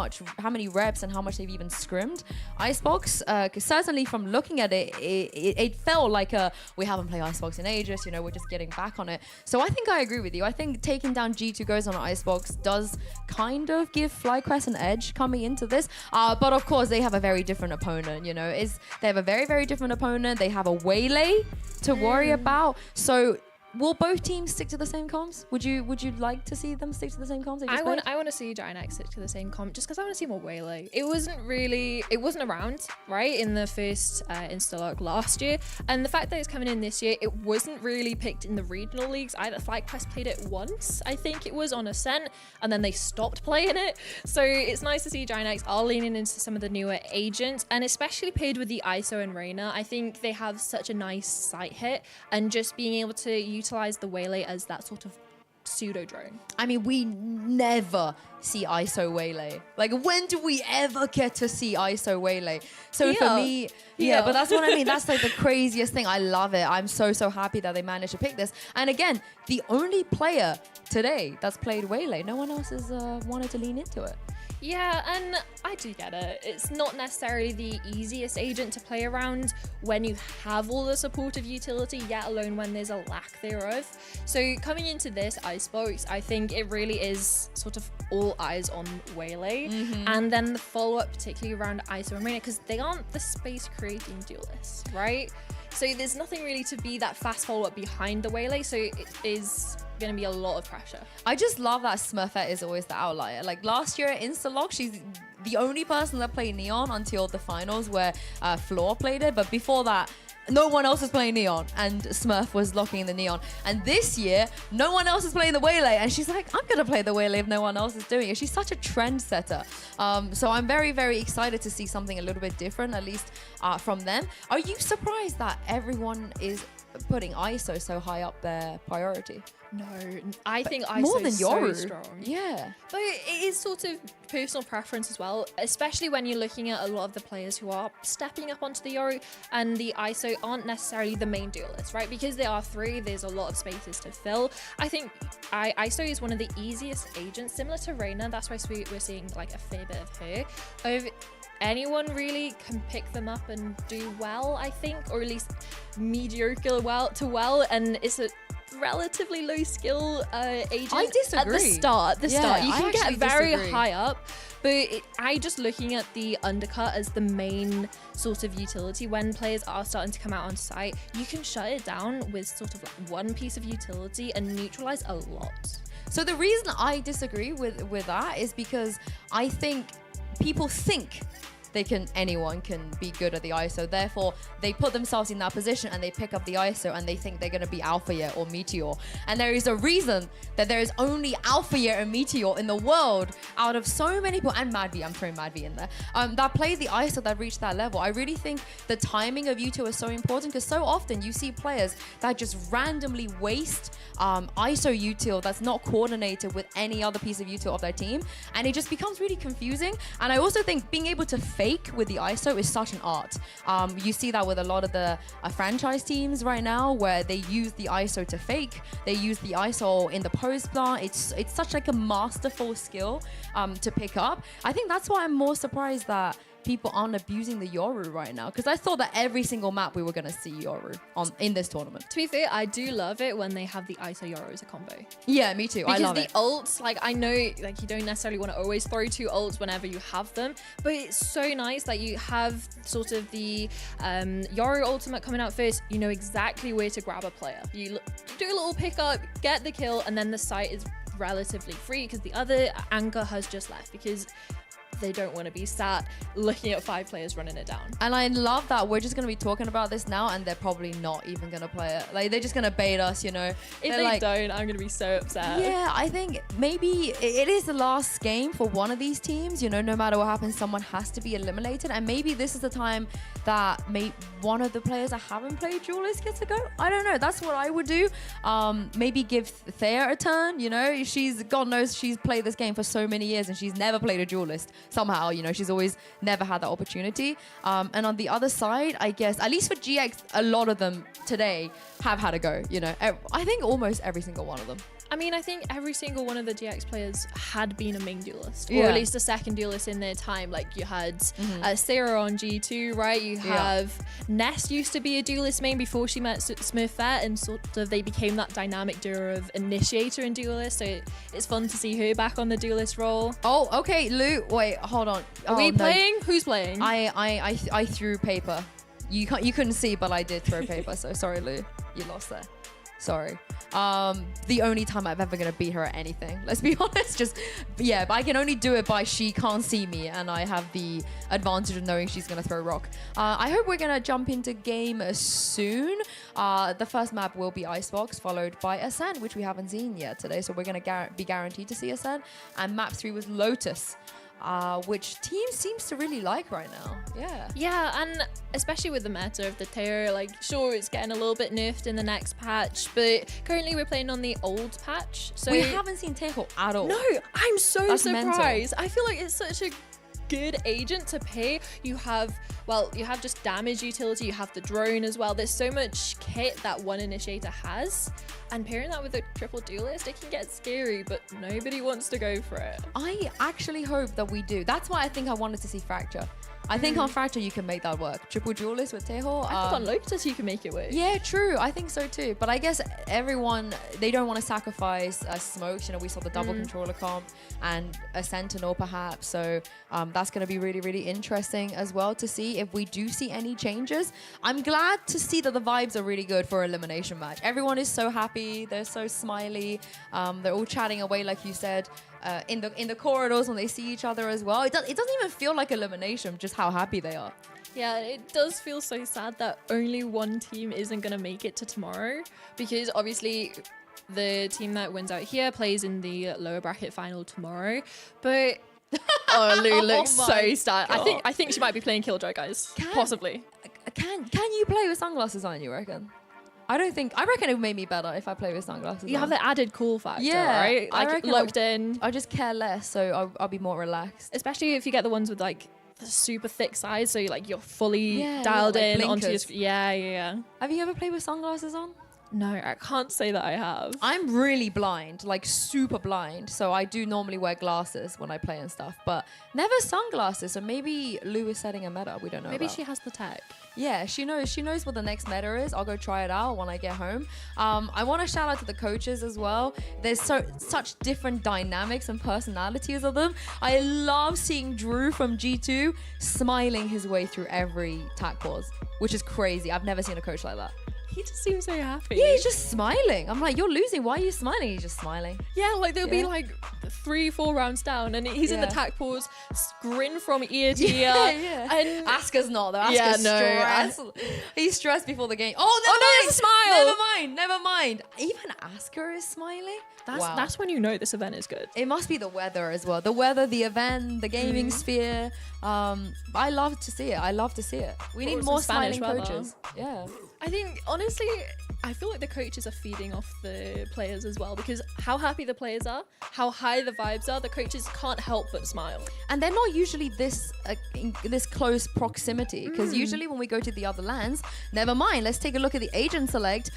many reps and how much they've even scrimmed Icebox. Because certainly from looking at it, it felt like we haven't played Icebox in ages. You know, we're just getting back on it. So I think I agree with you. I think taking down G2 Gozen on Icebox does kind of give FlyQuest an edge coming into this. But of course, they have a very different opponent. You know, they have a very, very different opponent. They have a Waylay to worry about. So will both teams stick to the same comps? Would you like to see them stick to the same comps? I want to see GiantX stick to the same comp, just because I want to see more Waylay. It wasn't around, right, in the first Instalock last year, and the fact that it's coming in this year, it wasn't really picked in the regional leagues either. FlyQuest played it once, I think it was on Ascent, and then they stopped playing it. So it's nice to see GiantX are leaning into some of the newer agents, and especially paired with the ISO and Reyna. I think they have such a nice sight hit, and just being able to utilize the Waylay as that sort of pseudo drone. I mean, we never see ISO Waylay. Like, when do we ever get to see ISO Waylay? So for me, yeah, but that's what I mean. That's like the craziest thing. I love it. I'm so happy that they managed to pick this. And again, the only player today that's played Waylay, no one else has wanted to lean into it. Yeah, and I do get it. It's not necessarily the easiest agent to play around when you have all the supportive utility, yet alone when there's a lack thereof. So coming into this Icebox, I think it really is sort of all eyes on Waylay. And then the follow-up, particularly around ISO and Reyna, because they aren't the space-creating duelists, right? So there's nothing really to be that fast follow-up behind the Waylay, so it is going to be a lot of pressure. I just love that Smurfette is always the outlier. Like last year at Instalock, she's the only person that played Neon until the finals where Floor played it. But before that, no one else was playing Neon, and Smurf was locking in the Neon. And this year, no one else is playing the Waylay, and she's like, I'm gonna play the Waylay if no one else is doing it. She's such a trendsetter. So I'm very, very excited to see something a little bit different, at least from them. Are you surprised that everyone is putting ISO so high up their priority? No, I think ISO more than is Yoru. so strong. Yeah. But it is sort of personal preference as well, especially when you're looking at a lot of the players who are stepping up onto the Yoru, and the ISO aren't necessarily the main duelists, right? Because there are 3, there's a lot of spaces to fill. I think ISO is one of the easiest agents, similar to Reyna. That's why we're seeing like a fair bit of her. Anyone really can pick them up and do well, I think, or at least mediocre well, and it's a relatively low skill agent. I disagree. At the start. You can get very disagree. high up, but I just looking at the undercut as the main sort of utility. When players are starting to come out on site, you can shut it down with sort of like one piece of utility and neutralize a lot. So the reason I disagree with that is because I think people think anyone can be good at the ISO. Therefore, they put themselves in that position and they pick up the ISO and they think they're going to be Alpha Year or Meteor. And there is a reason that there is only Alpha Year and Meteor in the world out of so many people, and Madvi, I'm throwing Madvi in there, that play the ISO that reach that level. I really think the timing of util is so important because so often you see players that just randomly waste ISO util that's not coordinated with any other piece of util of their team, and it just becomes really confusing. And I also think being able to fake with the ISO is such an art. You see that with a lot of the franchise teams right now, where they use the ISO to fake. They use the ISO in the post plant. It's such like a masterful skill to pick up. I think that's why I'm more surprised that people aren't abusing the Yoru right now, because I thought that every single map we were going to see Yoru in this tournament. To be fair, I do love it when they have the ISO Yoru as a combo. Yeah, me too. I love it. Because the ults, like, I know like you don't necessarily want to always throw 2 ults whenever you have them, but it's so nice that you have sort of the Yoru ultimate coming out first. You know exactly where to grab a player. You do a little pickup, get the kill, and then the site is relatively free because the other anchor has just left because they don't want to be sat looking at 5 players running it down. And I love that we're just going to be talking about this now and they're probably not even going to play it. Like, they're just going to bait us, you know. If they don't, I'm going to be so upset. Yeah, I think maybe it is the last game for one of these teams. You know, no matter what happens, someone has to be eliminated. And maybe this is the time that one of the players that haven't played Duelist gets to go. I don't know. That's what I would do. Maybe give Thea a turn, you know. God knows she's played this game for so many years and she's never played a Duelist. Somehow, you know, she's always never had that opportunity. And on the other side, I guess, at least for GX, a lot of them today have had a go, you know. I think almost every single one of them. I mean, I think every single one of the GX players had been a main duelist, or Yeah. at least a second duelist in their time. Like, you had Sarah on G2, right? You have Ness used to be a duelist main before she met Smurfette, and sort of they became that dynamic duo of initiator and duelist. So it's fun to see her back on the duelist role. Oh, okay, Lou. Wait, hold on. Are we playing? Who's playing? I threw paper. You couldn't see, but I did throw paper. So sorry, Lou. You lost there. Sorry. The only time I'm ever gonna beat her at anything. Let's be honest. But I can only do it by she can't see me, and I have the advantage of knowing she's gonna throw rock. I hope we're gonna jump into game soon. The first map will be Icebox, followed by Ascent, which we haven't seen yet today. So we're gonna be guaranteed to see Ascent. And map 3 was Lotus. Which team seems to really like right now. Yeah, and especially with the meta of the Terror, like, sure, it's getting a little bit nerfed in the next patch, but currently we're playing on the old patch. So we haven't seen Tejo at all. No, I'm so That's surprised. mental. I feel like it's such a good agent to pay. You have just damage utility, you have the drone as well. There's so much kit that one initiator has, and pairing that with a triple duelist, it can get scary, but nobody wants to go for it. I actually hope that we do. That's why I think I wanted to see Fracture. I think on Fracture you can make that work. Triple duelist with Tejo. I think on Lotus you can make it work. Yeah, true. I think so too. But I guess everyone, they don't want to sacrifice smokes. You know, we saw the double controller comp and a Sentinel perhaps. So that's going to be really, really interesting as well to see if we do see any changes. I'm glad to see that the vibes are really good for elimination match. Everyone is so happy. They're so smiley. They're all chatting away, like you said. In the corridors when they see each other as well. It doesn't even feel like elimination, just how happy they are. Yeah, it does feel so sad that only one team isn't going to make it to tomorrow, because obviously the team that wins out here plays in the lower bracket final tomorrow. But Lou looks so sad. I think she might be playing Killjoy, guys. Possibly. Can you play with sunglasses on, you reckon? I reckon it would make me better if I play with sunglasses. You have the added cool factor, right? Like, locked in. I just care less, so I'll be more relaxed. Especially if you get the ones with like the super thick sides, so you're fully dialed like in onto your blinkers. screen. Yeah. Have you ever played with sunglasses on? No, I can't say that I have. I'm really blind, like super blind. So I do normally wear glasses when I play and stuff, but never sunglasses. So maybe Lou is setting a meta we don't know Maybe about. she has the tech. Yeah, she knows what the next meta is. I'll go try it out when I get home. I want to shout out to the coaches as well. There's such different dynamics and personalities of them. I love seeing Drew from G2 smiling his way through every tac pause, which is crazy. I've never seen a coach like that. He just seems so happy. Yeah, he's just smiling. I'm like, you're losing. Why are you smiling? He's just smiling. Yeah, like they'll be like 3-4 rounds down, and he's in the tack pause, grin from ear to ear. And Asuka's not though. Asuka's Yeah, no. stressed. He's stressed before the game. Oh, never mind. there's a smile. Never mind. Even Asuka is smiling. That's when you know this event is good. It must be the weather as well. The weather, the event, the gaming sphere. I love to see it. I love to see it. We need more smiling coaches. Yeah. I think, honestly, I feel like the coaches are feeding off the players as well, because how happy the players are, how high the vibes are, the coaches can't help but smile. And they're not usually this this close proximity, because usually when we go to the other lands, never mind, let's take a look at the agent select.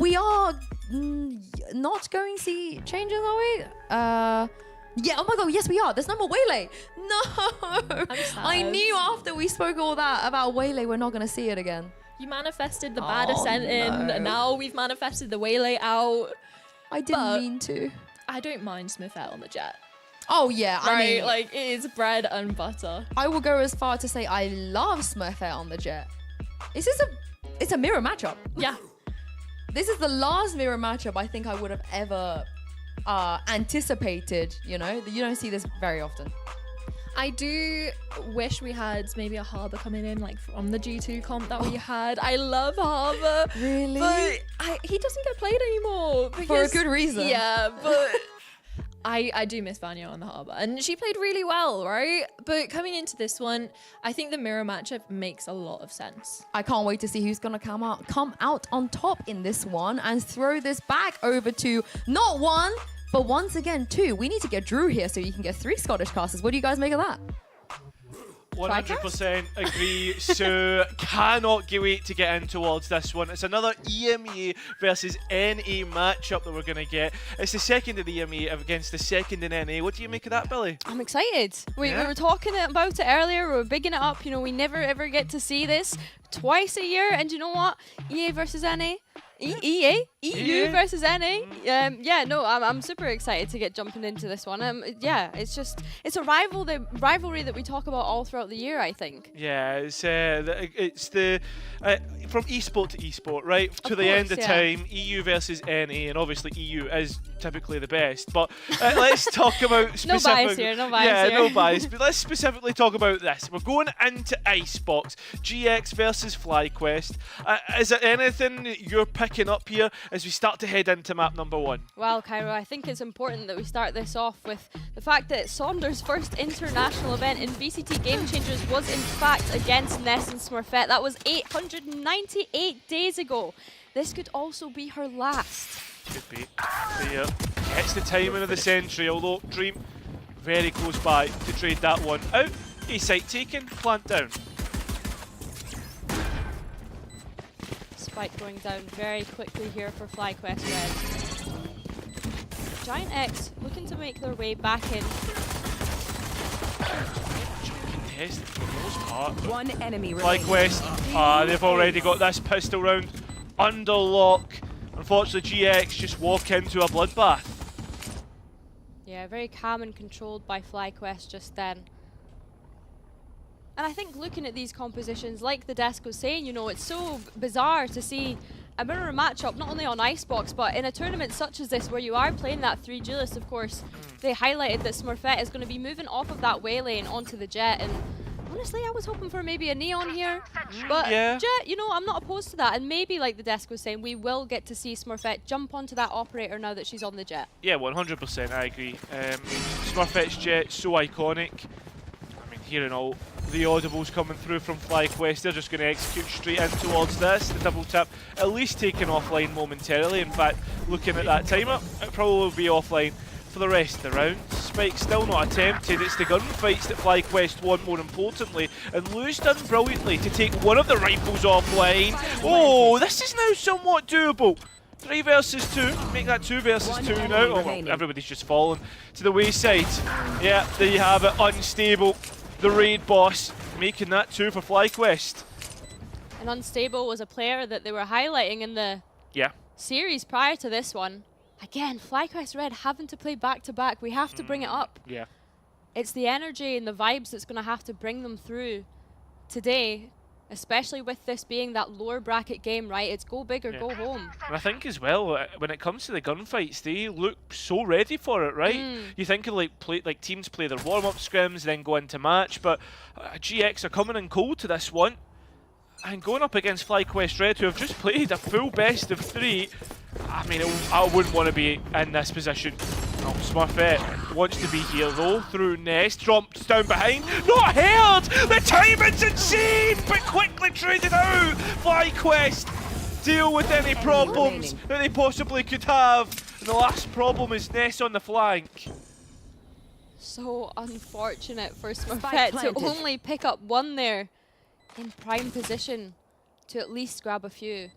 We are not going to see changes, are we? Yeah, oh my god, yes we are. There's no more Waylay. No! I knew after we spoke all that about Waylay, we're not going to see it again. You manifested the bad ascent in, and now we've manifested the Waylay out. I didn't mean to. I don't mind Smithette on the Jet. Oh yeah, I mean, like it is bread and butter. I will go as far to say I love Smithette on the Jet. It's a mirror matchup. Yeah. This is the last mirror matchup I think I would have ever anticipated. You know, you don't see this very often. I do wish we had maybe a Harbour coming in, like from the G2 comp that we had. I love Harbour. Really? But he doesn't get played anymore. For a good reason. Yeah, but I do miss Vanya on the Harbour. And she played really well, right? But coming into this one, I think the mirror matchup makes a lot of sense. I can't wait to see who's going to come out on top in this one and throw this back over to not one, but once again, 2. We need to get Drew here so you can get 3 Scottish casters. What do you guys make of that? 100% agree. So cannot wait to get in towards this one. It's another EMEA versus NA matchup that we're going to get. It's the second of the EMEA against the second in NA. What do you make of that, Billy? I'm excited. We were talking about it earlier. We were bigging it up. You know, we never ever get to see this twice a year. And you know what? EA versus NA. EU versus NA. Yeah, no, I'm super excited to get jumping into this one. Yeah, it's a rivalry that we talk about all throughout the year, I think. Yeah, it's the from esport to esport, right? To the end of time, EU versus NA, and obviously EU is typically the best. But let's talk about specific. No bias here, no bias yeah, here. no bias. But let's specifically talk about this. We're going into Icebox, GX versus FlyQuest. Is there anything you're picking up here as we start to head into map number 1? Well, Cairo, I think it's important that we start this off with the fact that Saunders' first international event in VCT Game Changers was in fact against Ness and Smurfette. That was 898 days ago. This could also be her last. Could be. It's the timing of the century, although Dream very close by to trade that one out. A site taken, plant down. Spike going down very quickly here for FlyQuest Red. GiantX looking to make their way back in. Contest for the most part. One enemy remaining. FlyQuest, they've already got this pistol round under lock. Unfortunately, GX just walk into a bloodbath. Yeah, very calm and controlled by FlyQuest just then. And I think looking at these compositions, like the desk was saying, you know, it's so bizarre to see a mirror matchup, not only on Icebox, but in a tournament such as this, where you are playing that 3 Duelists, of course. They highlighted that Smurfette is going to be moving off of that way lane onto the Jet, and honestly, I was hoping for maybe a Neon here, but Jet, you know, I'm not opposed to that, and maybe, like the desk was saying, we will get to see Smurfette jump onto that operator now that she's on the Jet. Yeah, 100%, I agree. Smurfette's Jet, so iconic. I mean, hearing all the audibles coming through from FlyQuest, they're just going to execute straight in towards this. The double tap at least taken offline momentarily. In fact, looking at that timer, it probably will be offline for the rest of the round. Spike still not attempted. It's the gunfights that FlyQuest want more importantly, and Lou's done brilliantly to take one of the rifles offline. Oh, this is now somewhat doable. 3 versus 2, make that 2 versus 2 now. Oh, well, everybody's just fallen to the wayside. Yeah, there you have it, Unstable, the raid boss, making that 2 for FlyQuest. And Unstable was a player that they were highlighting in the series prior to this one. Again, FlyQuest Red having to play back-to-back. We have to bring it up. Yeah. It's the energy and the vibes that's going to have to bring them through today. especially with this being that lower bracket game, right? It's go big or go home. And I think as well, when it comes to the gunfights, they look so ready for it, right? You think of like teams play their warm-up scrims, then go into match, but GX are coming in cold to this one. And going up against FlyQuest Red, who have just played a full best of 3, I mean, I wouldn't want to be in this position. Oh, Smurfette wants to be here though, through Nest, drops down behind, not heard! The timing's insane, but quickly traded out! FlyQuest deal with any problems that they possibly could have. And the last problem is Nest on the flank. So unfortunate for Smurfette to only pick up one there in prime position to at least grab a few.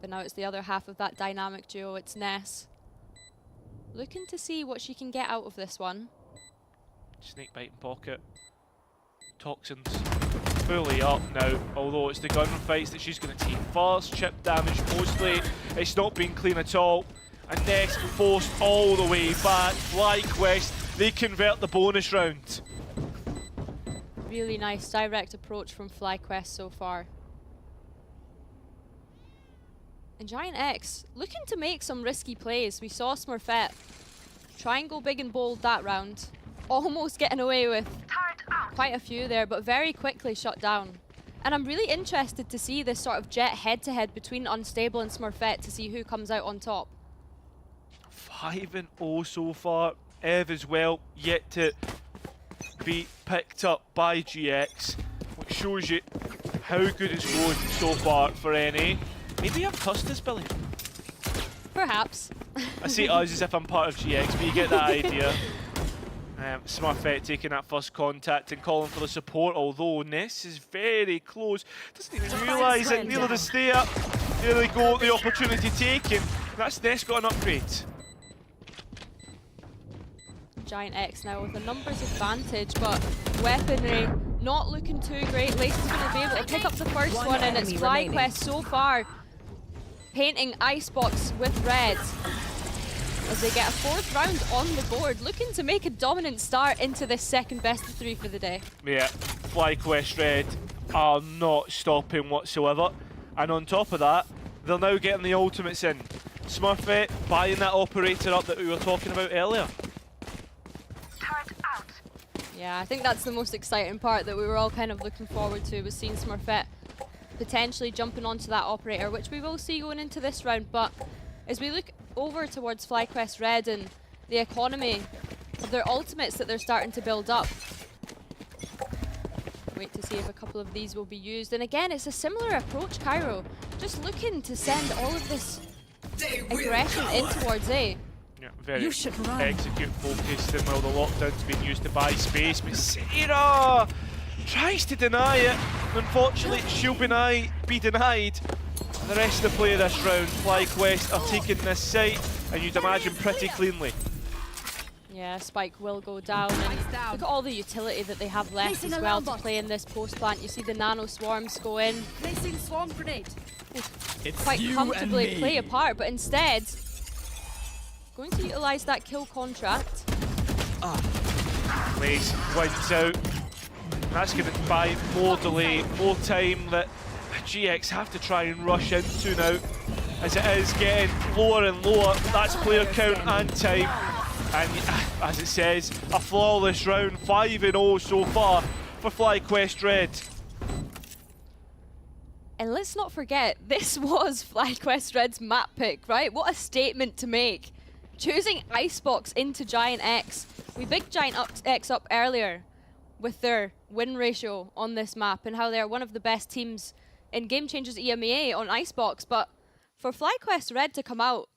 But now it's the other half of that dynamic duo, it's Ness. Looking to see what she can get out of this one. Snake bite in pocket. Toxins fully up now, although it's the gunfights that she's going to take first. Chip damage mostly. It's not been clean at all. And Ness forced all the way back. FlyQuest, they convert the bonus round. Really nice direct approach from FlyQuest so far. And GiantX looking to make some risky plays. We saw Smurfette try and go big and bold that round. Almost getting away with quite a few there, but very quickly shut down. And I'm really interested to see this sort of jet head-to-head between Unstable and Smurfette to see who comes out on top. 5-0 so far. Ev as well, yet to be picked up by GX, which shows you how good it's going so far for NA. Maybe I've cussed this, Billy. Perhaps. I say us as if I'm part of GX, but you get that idea. Smurfette taking that first contact and calling for the support, although Ness is very close. Doesn't even realise it, neither does Thea. There they go, the opportunity taken. That's Ness got an upgrade. GiantX now with a numbers advantage, but weaponry not looking too great. Lexi going to be able to pick up the first one, and it's FlyQuest so far painting Icebox with red as they get a 4th round on the board, looking to make a dominant start into this second best of 3 for the day. Yeah, FlyQuest Red are not stopping whatsoever, and on top of that, they're now getting the ultimates in. Smurfette buying that operator up that we were talking about earlier. Yeah, I think that's the most exciting part that we were all kind of looking forward to, was seeing Smurfette potentially jumping onto that operator, which we will see going into this round. But as we look over towards FlyQuest Red and the economy of their ultimates that they're starting to build up, wait to see if a couple of these will be used. And again, it's a similar approach, Cairo, just looking to send all of this aggression in towards A. Yeah, very execute focused, and while the lockdown's been used to buy space, but Sarah tries to deny it. Unfortunately, she'll be denied. And the rest of the play of this round, FlyQuest are taking this site, and you'd imagine pretty cleanly. Yeah, Spike will go down, and look at all the utility that they have left as well to play in this post plant. You see the nano swarms go in. Placing swarm grenade. Quite comfortably play apart, but instead going to utilise that kill contract. Lace wins out. That's going to buy more delay, more time that GX have to try and rush into now, as it is getting lower and lower. That's player count and time. And as it says, a flawless round, 5-0 so far for FlyQuest Red. And let's not forget, this was FlyQuest Red's map pick, right? What a statement to make. Choosing Icebox into GiantX. We bigged GiantX up earlier with their win ratio on this map and how they're one of the best teams in Game Changers EMEA on Icebox. But for FlyQuest Red to come out,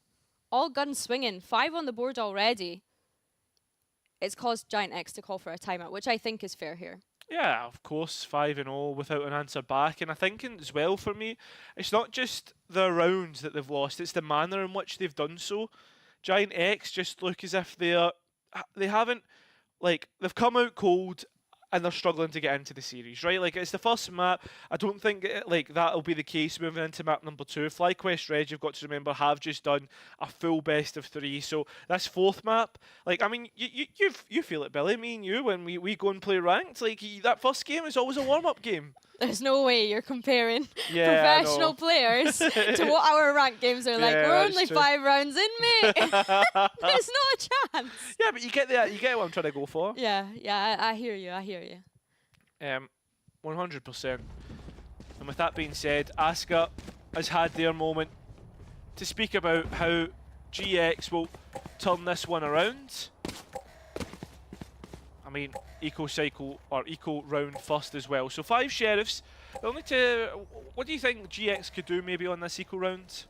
all guns swinging, 5 on the board already, it's caused GiantX to call for a timeout, which I think is fair here. Yeah, of course, 5-0 without an answer back. And I think as well for me, it's not just the rounds that they've lost, it's the manner in which they've done so. GiantX just look as if they haven't, like, they've come out cold and they're struggling to get into the series, right? Like, it's the first map. I don't think like that'll be the case moving into map number 2. FlyQuest Red, you've got to remember, have just done a full best of 3. So this 4th map, like, I mean, you feel it, Billy, me and you, when we go and play ranked. Like, that first game is always a warm-up game. there's no way you're comparing Yeah, professional players to what our ranked games are like. Yeah, We're that's only true. 5 rounds in, mate. There's no chance. Yeah, but you get that. You get what I'm trying to go for. Yeah, I hear you. I hear you. 100%. And with that being said, Asuka has had their moment to speak about how GX will turn this one around. I mean, eco cycle or eco round first as well. So 5 sheriffs. They'll need to. What do you think GX could do maybe on this eco round?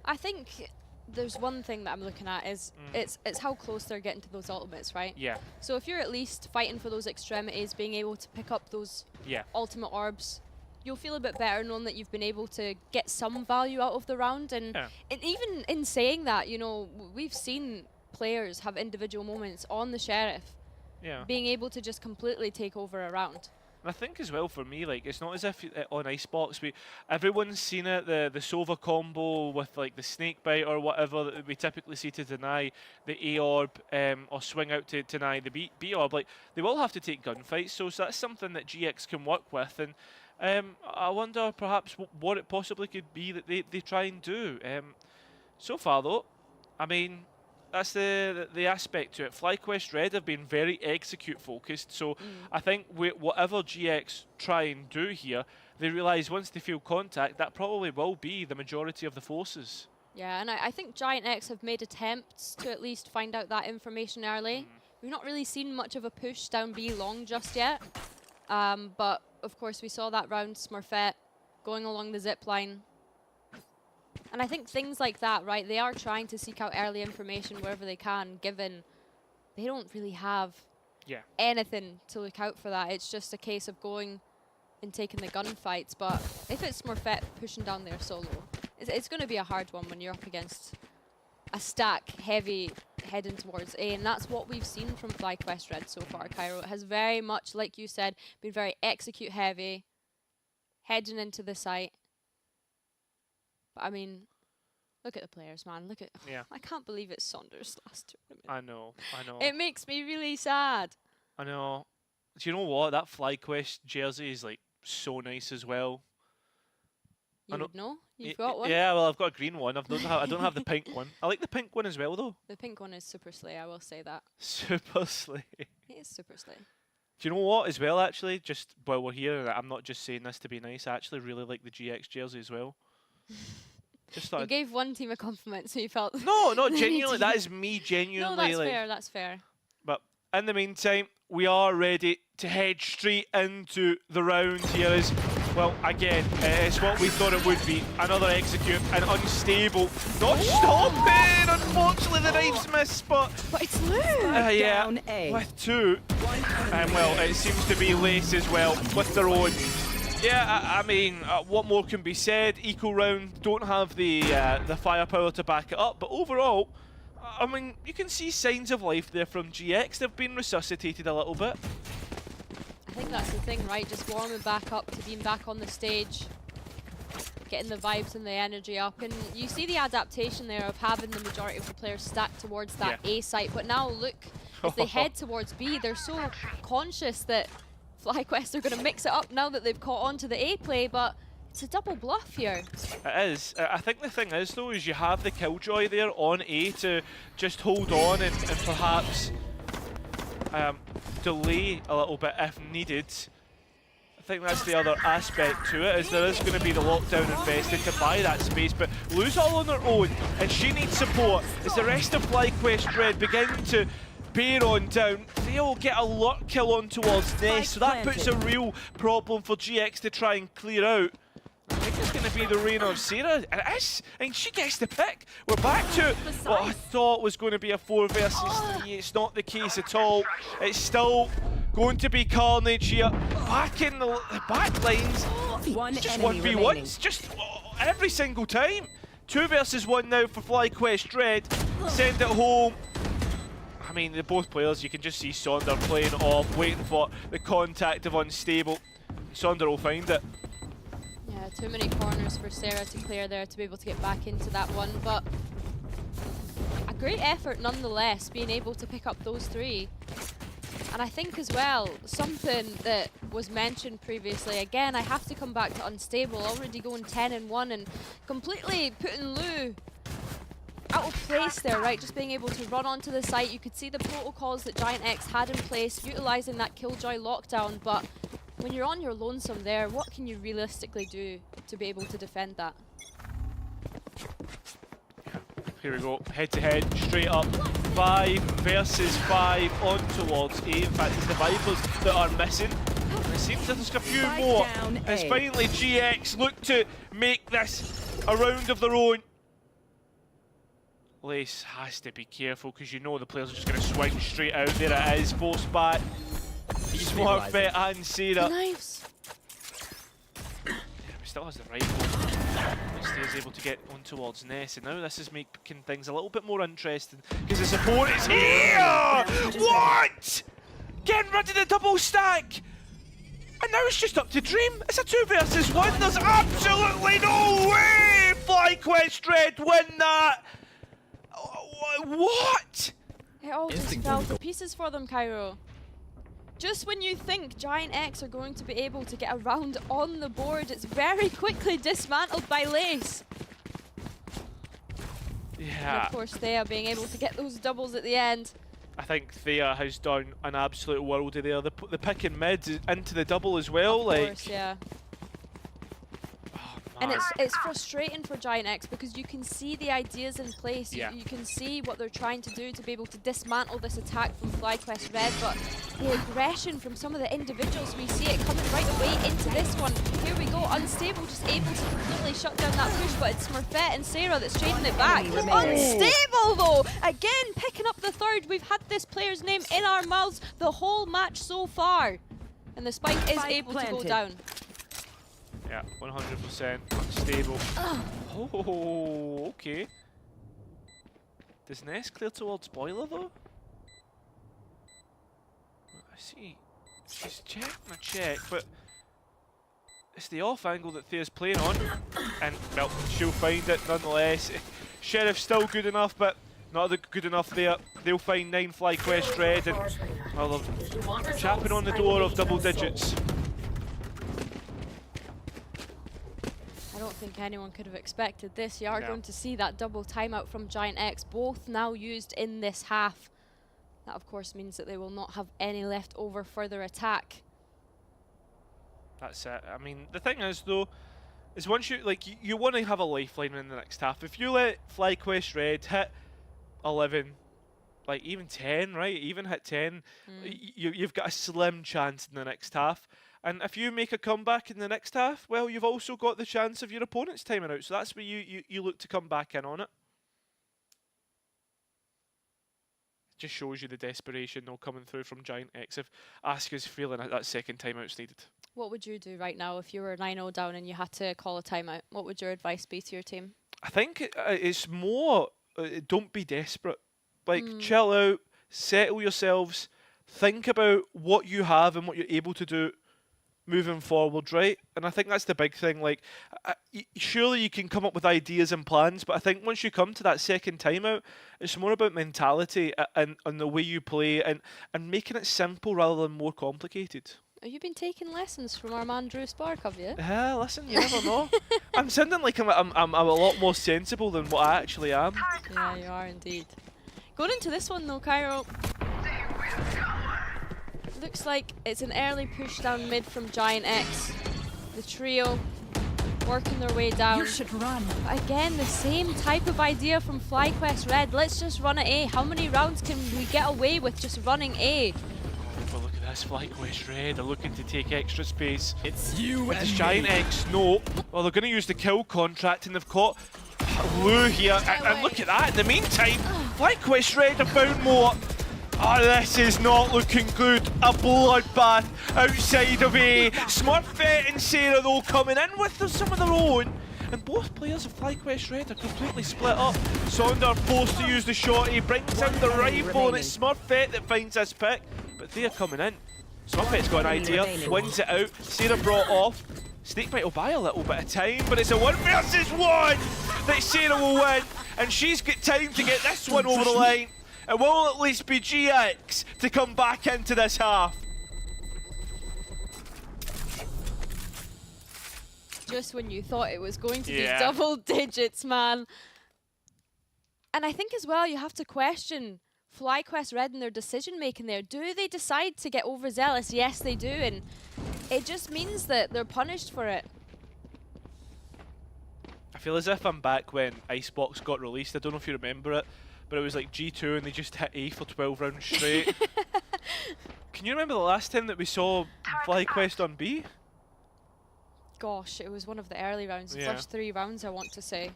I think there's one thing that I'm looking at is it's how close they're getting to those ultimates, right? Yeah. So if you're at least fighting for those extremities, being able to pick up those ultimate orbs, you'll feel a bit better knowing that you've been able to get some value out of the round. And, and even in saying that, you know, we've seen players have individual moments on the Sheriff being able to just completely take over a round. And I think as well for me, like, it's not as if on Icebox everyone's seen it, the Sova combo with like the snake bite or whatever that we typically see to deny the A orb or swing out to deny the B orb. Like, they will have to take gunfights, so that's something that GX can work with. And I wonder perhaps what it possibly could be that they try and do. So far though, I mean, that's the aspect to it. FlyQuest Red have been very execute focused, so I think whatever GX try and do here, they realise once they feel contact, that probably will be the majority of the forces. Yeah, and I think GiantX have made attempts to at least find out that information early. We've not really seen much of a push down B long just yet, but of course we saw that round Smurfette going along the zip line. And I think things like that, right, they are trying to seek out early information wherever they can, given they don't really have anything to look out for that. It's just a case of going and taking the gunfights. But if it's Smurfette pushing down there solo, it's going to be a hard one when you're up against a stack heavy heading towards A. And that's what we've seen from FlyQuest Red so far, Cairo. It has very much, like you said, been very execute heavy, heading into the site. I mean, look at the players, man. Look at. I can't believe it's Saunders' last tournament. I know. It makes me really sad. I know. Do you know what? That FlyQuest jersey is like so nice as well. You would know. You've got one. Yeah, well, I've got a green one. I don't have the pink one. I like the pink one as well, though. The pink one is super slay. I will say that. Super slay. It is super slay. Do you know what as well? Actually, just while we're here, I'm not just saying this to be nice. I actually really like the GX jersey as well. Just you gave one team a compliment, so you felt. No, not genuinely. That is me genuinely. No, that's like, fair. That's fair. But in the meantime, we are ready to head straight into the round here. As well, again, it's what we thought it would be. Another execute, and unstable. Not stopping. Unfortunately, the knife's missed, but it's Lou. Yeah, with 2. And well, it seems to be Lace as well with their own. Yeah, I mean, what more can be said? Eco round don't have the firepower to back it up, but overall, I mean, you can see signs of life there from GX. They've been resuscitated a little bit. I think that's the thing, right? Just warming back up to being back on the stage, getting the vibes and the energy up, and you see the adaptation there of having the majority of the players stacked towards that A site. But now look, as they head towards B, they're so conscious that FlyQuest are going to mix it up now that they've caught on to the A play, but it's a double bluff here. It is. I think the thing is, though, is you have the Killjoy there on A to just hold on and perhaps delay a little bit if needed. I think that's the other aspect to it, is there is going to be the lockdown invested to buy that space, but Lou's all on her own, and she needs support as the rest of FlyQuest Red begin to bear on down. They'll get a lot kill on towards Nest, so that puts a real problem for GX to try and clear out. I think it's going to be the reign of Sarah. And it is, and she gets the pick. We're back to what I thought was going to be a 4 versus 3. It's not the case at all. It's still going to be carnage here. Back in the back lines. Just 1v1s, just every single time. 2 versus 1 now for FlyQuest Red. Send it home. I mean, both players, you can just see Sonder playing off, waiting for the contact of Unstable. Sonder will find it. Yeah, too many corners for Sarah to clear there to be able to get back into that one, but a great effort nonetheless, being able to pick up those 3. And And I think as well, something that was mentioned previously, again, I have to come back to Unstable, already going 10-1 and completely putting Lou out of place there, right? Just being able to run onto the site. You could see the protocols that GiantX had in place, utilizing that Killjoy lockdown, but when you're on your lonesome there, what can you realistically do to be able to defend that? Here we go, head to head, straight up. 5 versus 5 on towards A. In fact, it's the Vipers that are missing. And it seems that there's a few more. As finally GX look to make this a round of their own. Lace has to be careful because you know the players are just going to swing straight out. There it is, forced back. Smurfette and Sarah. Knives. Yeah, he still has the rifle. He is able to get on towards Ness, and now this is making things a little bit more interesting because the support is here! What? Getting rid of the double stack! And now it's just up to Dream. It's a 2 versus 1. There's absolutely no way FlyQuest Red win that! What? It all just fell to pieces for them, Cairo. Just when you think GiantX are going to be able to get a round on the board, it's very quickly dismantled by Lace. Yeah. And of course, Thea being able to get those doubles at the end. I think Thea has done an absolute worldie there. The pick in mid into the double as well. Of course, yeah. And it's frustrating for GiantX because you can see the ideas in place. Yeah. You can see what they're trying to do to be able to dismantle this attack from FlyQuest Red, but the aggression from some of the individuals, we see it coming right away into this one. Here we go, Unstable just able to completely shut down that push, but it's Smurfette and Sarah that's trading it back. Unstable though, again picking up the third. We've had this player's name in our mouths the whole match so far. And the spike is able to go down. Yeah, 100% unstable. Oh, okay. Does Ness clear towards Boiler though? I see. She's checking a check, but it's the off angle that Thea's playing on. And, well, she'll find it nonetheless. Sheriff's still good enough, but not good enough there. They'll find 9 FlyQuest Red, and, well, they're chapping on the door of double digits. I don't think anyone could have expected this. You are going to see that double timeout from GiantX, both now used in this half. That of course means that they will not have any left over for their attack. That's it. I mean, the thing is though, is once you, like, you want to have a lifeline in the next half. If you let FlyQuest Red hit 11, like even 10, right? Even hit 10, you've got a slim chance in the next half. And if you make a comeback in the next half, well, you've also got the chance of your opponent's timing out. So that's where you look to come back in on it. Just shows you the desperation though coming through from GiantX if Asuka's feeling that second timeout's needed. What would you do right now if you were 9-0 down and you had to call a timeout? What would your advice be to your team? I think it's more, don't be desperate. Like, chill out, settle yourselves, think about what you have and what you're able to do moving forward, right? And I think that's the big thing. Like, surely you can come up with ideas and plans, but I think once you come to that second timeout, it's more about mentality and the way you play and making it simple rather than more complicated. Have you been taking lessons from our man Drew Spark, have you? Yeah, listen, you never know. I'm sounding like I'm a lot more sensible than what I actually am. Yeah, you are indeed. Going into this one though, Cairo. Looks like it's an early push down mid from GiantX. The trio working their way down. You should run. But again, the same type of idea from FlyQuest Red. Let's just run at A. How many rounds can we get away with just running A? Well, look at this, FlyQuest Red. They're looking to take extra space. It's you with and this GiantX. No. Well, they're going to use the kill contract, and they've caught Lou here. And look at that. In the meantime, FlyQuest Red have found more. Oh, this is not looking good. A bloodbath outside of A. Smurfette and Sarah, though, coming in with some of their own. And both players of FlyQuest Red are completely split up. Sonder forced to use the shot. He brings out the rifle, and it's Smurfette that finds this pick. But they're coming in. Smurfette's got an idea, wins it out. Sarah brought off. Snakebite will buy a little bit of time, but it's a 1 versus 1 that Sarah will win. And she's got time to get this one over the line. It will at least be GX to come back into this half. Just when you thought it was going to be Yeah. double digits, man. And I think as well, you have to question FlyQuest Red and their decision making there. Do they decide to get overzealous? Yes, they do. And it just means that they're punished for it. I feel as if I'm back when Icebox got released. I don't know if you remember it, but it was like G2 and they just hit A for 12 rounds straight. Can you remember the last time that we saw FlyQuest on B? Gosh, it was one of the early rounds, the Yeah. first 3 rounds, I want to say.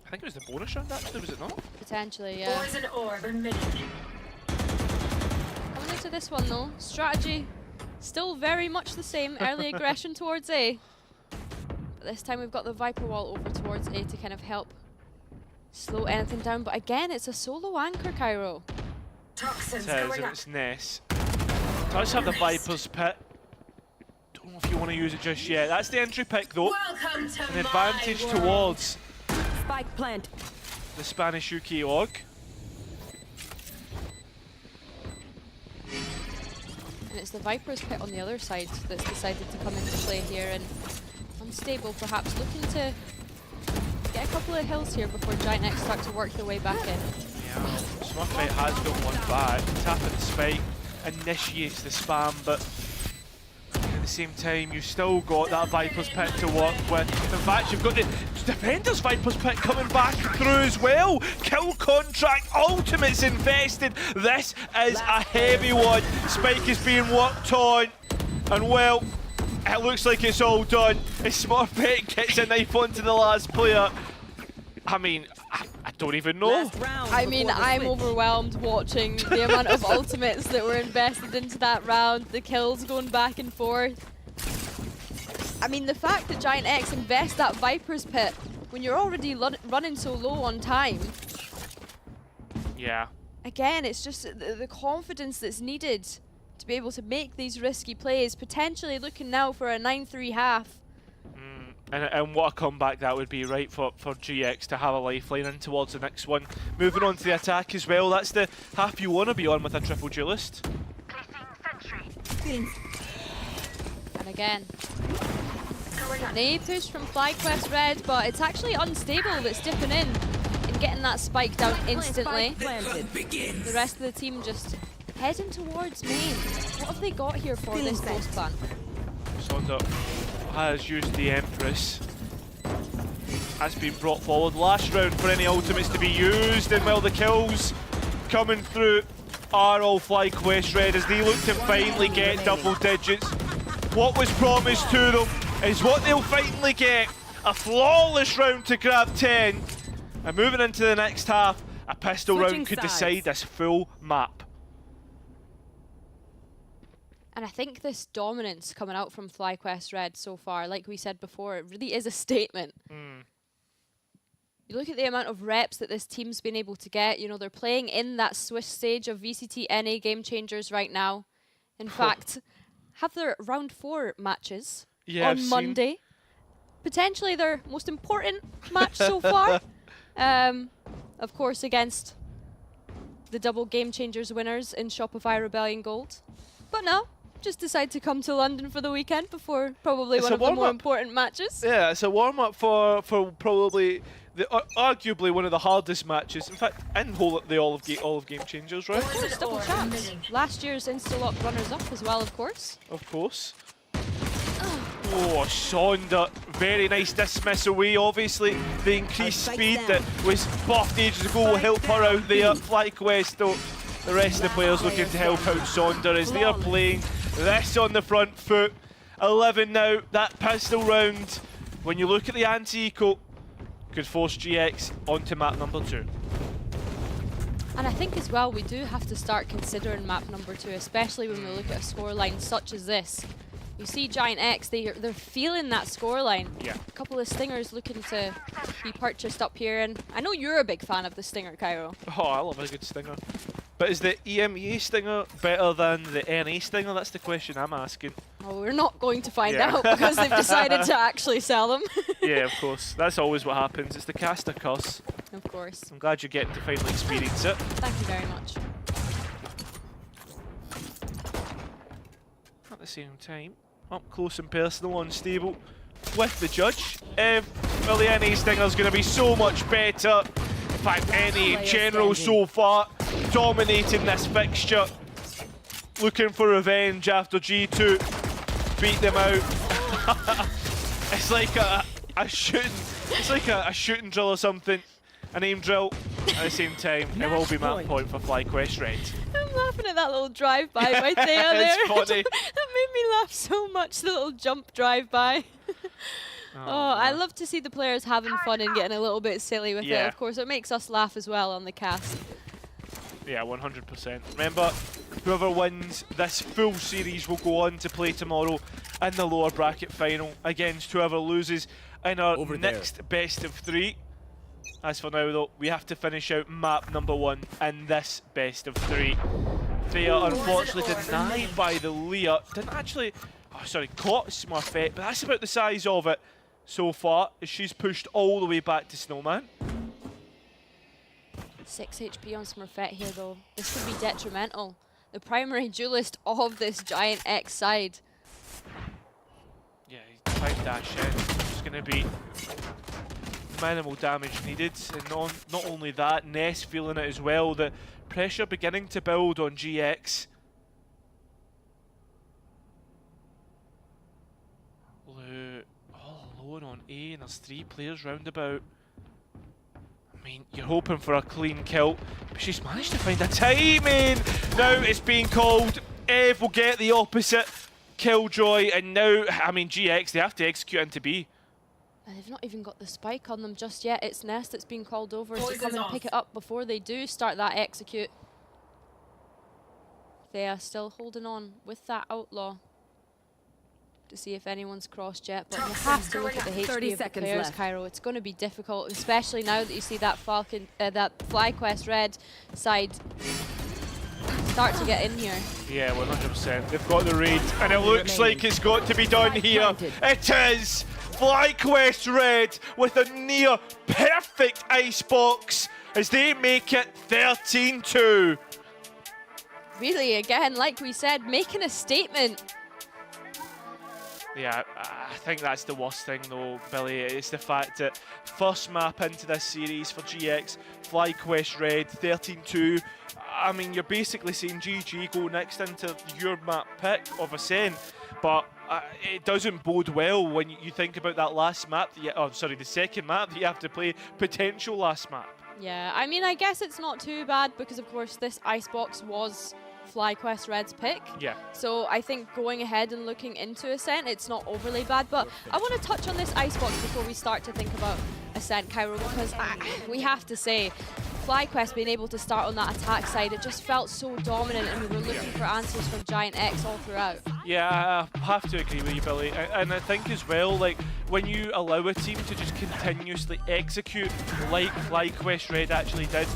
I think it was the bonus round actually, was it not? Potentially, yeah. Poison orb emitted. Coming into this one though, strategy still very much the same. Early aggression towards A. But this time we've got the Viper wall over towards A to kind of help slow anything down. But again, it's a solo anchor, Cairo. Toxins It is, going and up. it's Ness. Does have the Viper's pit. Don't know if you want to use it just yet. That's the entry pick though. Welcome to An advantage my world. towards Spike plant. the Spanish UK org. And it's the Viper's pit on the other side that's decided to come into play here, and unstable perhaps, looking to get a couple of hills here before GiantX start to work their way back in. Yeah, Smurfette has got one back. Tapping the spike initiates the spam, but at the same time, you've still got that Viper's Pit to work with. In fact, you've got the Defender's Viper's Pit coming back through as well. Kill contract, ultimates invested. This is a heavy one. Spike is being worked on, and well, it looks like it's all done. As Smurfette gets a knife onto the last player. I mean, I don't even know. I mean, I'm overwhelmed watching the amount of ultimates that were invested into that round, the kills going back and forth. I mean, the fact that GiantX invest that Viper's Pit when you're already running so low on time, Yeah. again, it's just the confidence that's needed to be able to make these risky plays, potentially looking now for a 9-3 half. And what a comeback that would be, right, for GX to have a lifeline in towards the next one. Moving on to the attack as well. That's the half you want to be on with a triple duelist. And again, an A push from FlyQuest Red, but it's actually unstable that's dipping in and getting that spike down instantly. The rest of the team just heading towards main. What have they got here for this post plan? Sonda has used the Empress. Has been brought forward last round for any ultimates to be used, and well, the kills coming through are all FlyQuest Red as they look to finally get double digits. What was promised to them is what they'll finally get. A flawless round to grab 10. And moving into the next half, a pistol round could decide this full map. And I think this dominance coming out from FlyQuest Red so far, like we said before, it really is a statement. You look at the amount of reps that this team's been able to get. You know, they're playing in that Swiss stage of VCT NA Game Changers right now. In fact, have their round 4 matches on Monday. Potentially their most important match so far. Of course, against the double Game Changers winners in Shopify Rebellion Gold. But no, just decide to come to London for the weekend before probably one of the more important matches. Yeah, it's a warm-up for probably arguably one of the hardest matches. In fact, in all of Game Changers, right? Of course, double champs. Last year's Instalock runners-up as well, of course. Of course. Oh, Sonda, very nice dismiss away. Obviously, the increased speed that was buffed ages ago will help her out there. FlyQuest, though, the rest of the players looking to help out Sonda as they are playing this on the front foot. 11 now, that pistol round, when you look at the anti-eco, could force GX onto map number 2. And I think as well, we do have to start considering map number 2, especially when we look at a scoreline such as this. You see GiantX, they're feeling that scoreline. Yeah. A couple of Stingers looking to be purchased up here, and I know you're a big fan of the Stinger, Cairo. Oh, I love a good Stinger. But is the EMEA Stinger better than the NA Stinger? That's the question I'm asking. Well, we're not going to find out because they've decided to actually sell them. Yeah, of course. That's always what happens. It's the caster curse. Of course. I'm glad you're getting to finally experience it. Thank you very much. At the same time, up close and personal, unstable with the judge. Well, the NA Stinger's going to be so much better. In fact, NA in general so far dominating this fixture. Looking for revenge after G2 beat them out. It's like a shooting. It's like a shooting drill or something. An aim drill. At the same time, it will be map point for FlyQuest Red. I'm laughing at that little drive-by by Thea there. It's funny. That made me laugh so much, the little jump drive-by. I love to see the players having fun and getting a little bit silly with it. Of course, it makes us laugh as well on the cast. Yeah, 100%. Remember, whoever wins this full series will go on to play tomorrow in the lower bracket final against whoever loses in our next best of 3. As for now though, we have to finish out map number 1 in this best of 3. Thea unfortunately denied by the Leah. Didn't actually, caught Smurfette, but that's about the size of it so far, as she's pushed all the way back to Snowman. 6 HP on Smurfette here though. This could be detrimental. The primary duelist of this GiantX side. Yeah, 5 dash in. It's going to be minimal damage needed. And not only that, Ness feeling it as well. The pressure beginning to build on GX. All alone on A, and there's 3 players roundabout. I mean, you're hoping for a clean kill, but she's managed to find a timing. Now it's being called. Ev will get the opposite. Killjoy, and now, I mean, GX, they have to execute into B. And they've not even got the spike on them just yet. It's Nest that's been called over to come and pick it up before they do start that execute. They are still holding on with that outlaw to see if anyone's crossed yet, but you have to look at the HP of the players, Cairo. It's going to be difficult, especially now that you see that that FlyQuest Red side start to get in here. Yeah, 100%. They've got the raid, and it looks like it's got to be done here. It is! FlyQuest Red with a near perfect icebox as they make it 13-2. Really, again, like we said, making a statement. Yeah, I think that's the worst thing though, Billy. It's the fact that first map into this series for GX, FlyQuest Red, 13-2. I mean, you're basically saying GG go next into your map pick of Ascent, but it doesn't bode well when you think about that last map, the second map that you have to play, potential last map. Yeah, I mean, I guess it's not too bad because, of course, this Icebox was FlyQuest Red's pick. Yeah. So I think going ahead and looking into Ascent, it's not overly bad. But I want to touch on this Icebox before we start to think about Ascent, Cairo, because we have to say, FlyQuest being able to start on that attack side, it just felt so dominant, and we were looking for answers from GiantX all throughout. Yeah, I have to agree with you, Billy. And I think as well, like, when you allow a team to just continuously execute like FlyQuest Red actually did,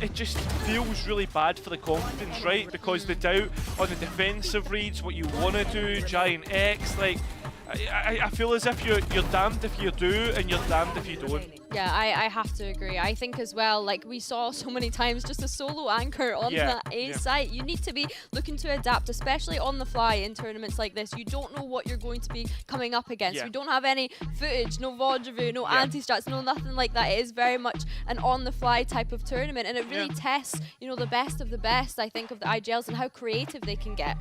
it just feels really bad for the confidence, right? Because the doubt on the defensive reads, what you want to do, GiantX, like, I feel as if you're damned if you do and you're damned if you don't. Yeah, I have to agree. I think as well, like we saw so many times, just a solo anchor on that A site. You need to be looking to adapt, especially on the fly in tournaments like this. You don't know what you're going to be coming up against. You don't have any footage, no VOD review, no anti-strats, no nothing like that. It is very much an on-the-fly type of tournament, and it really tests, you know, the best of the best, I think, of the IGLs and how creative they can get.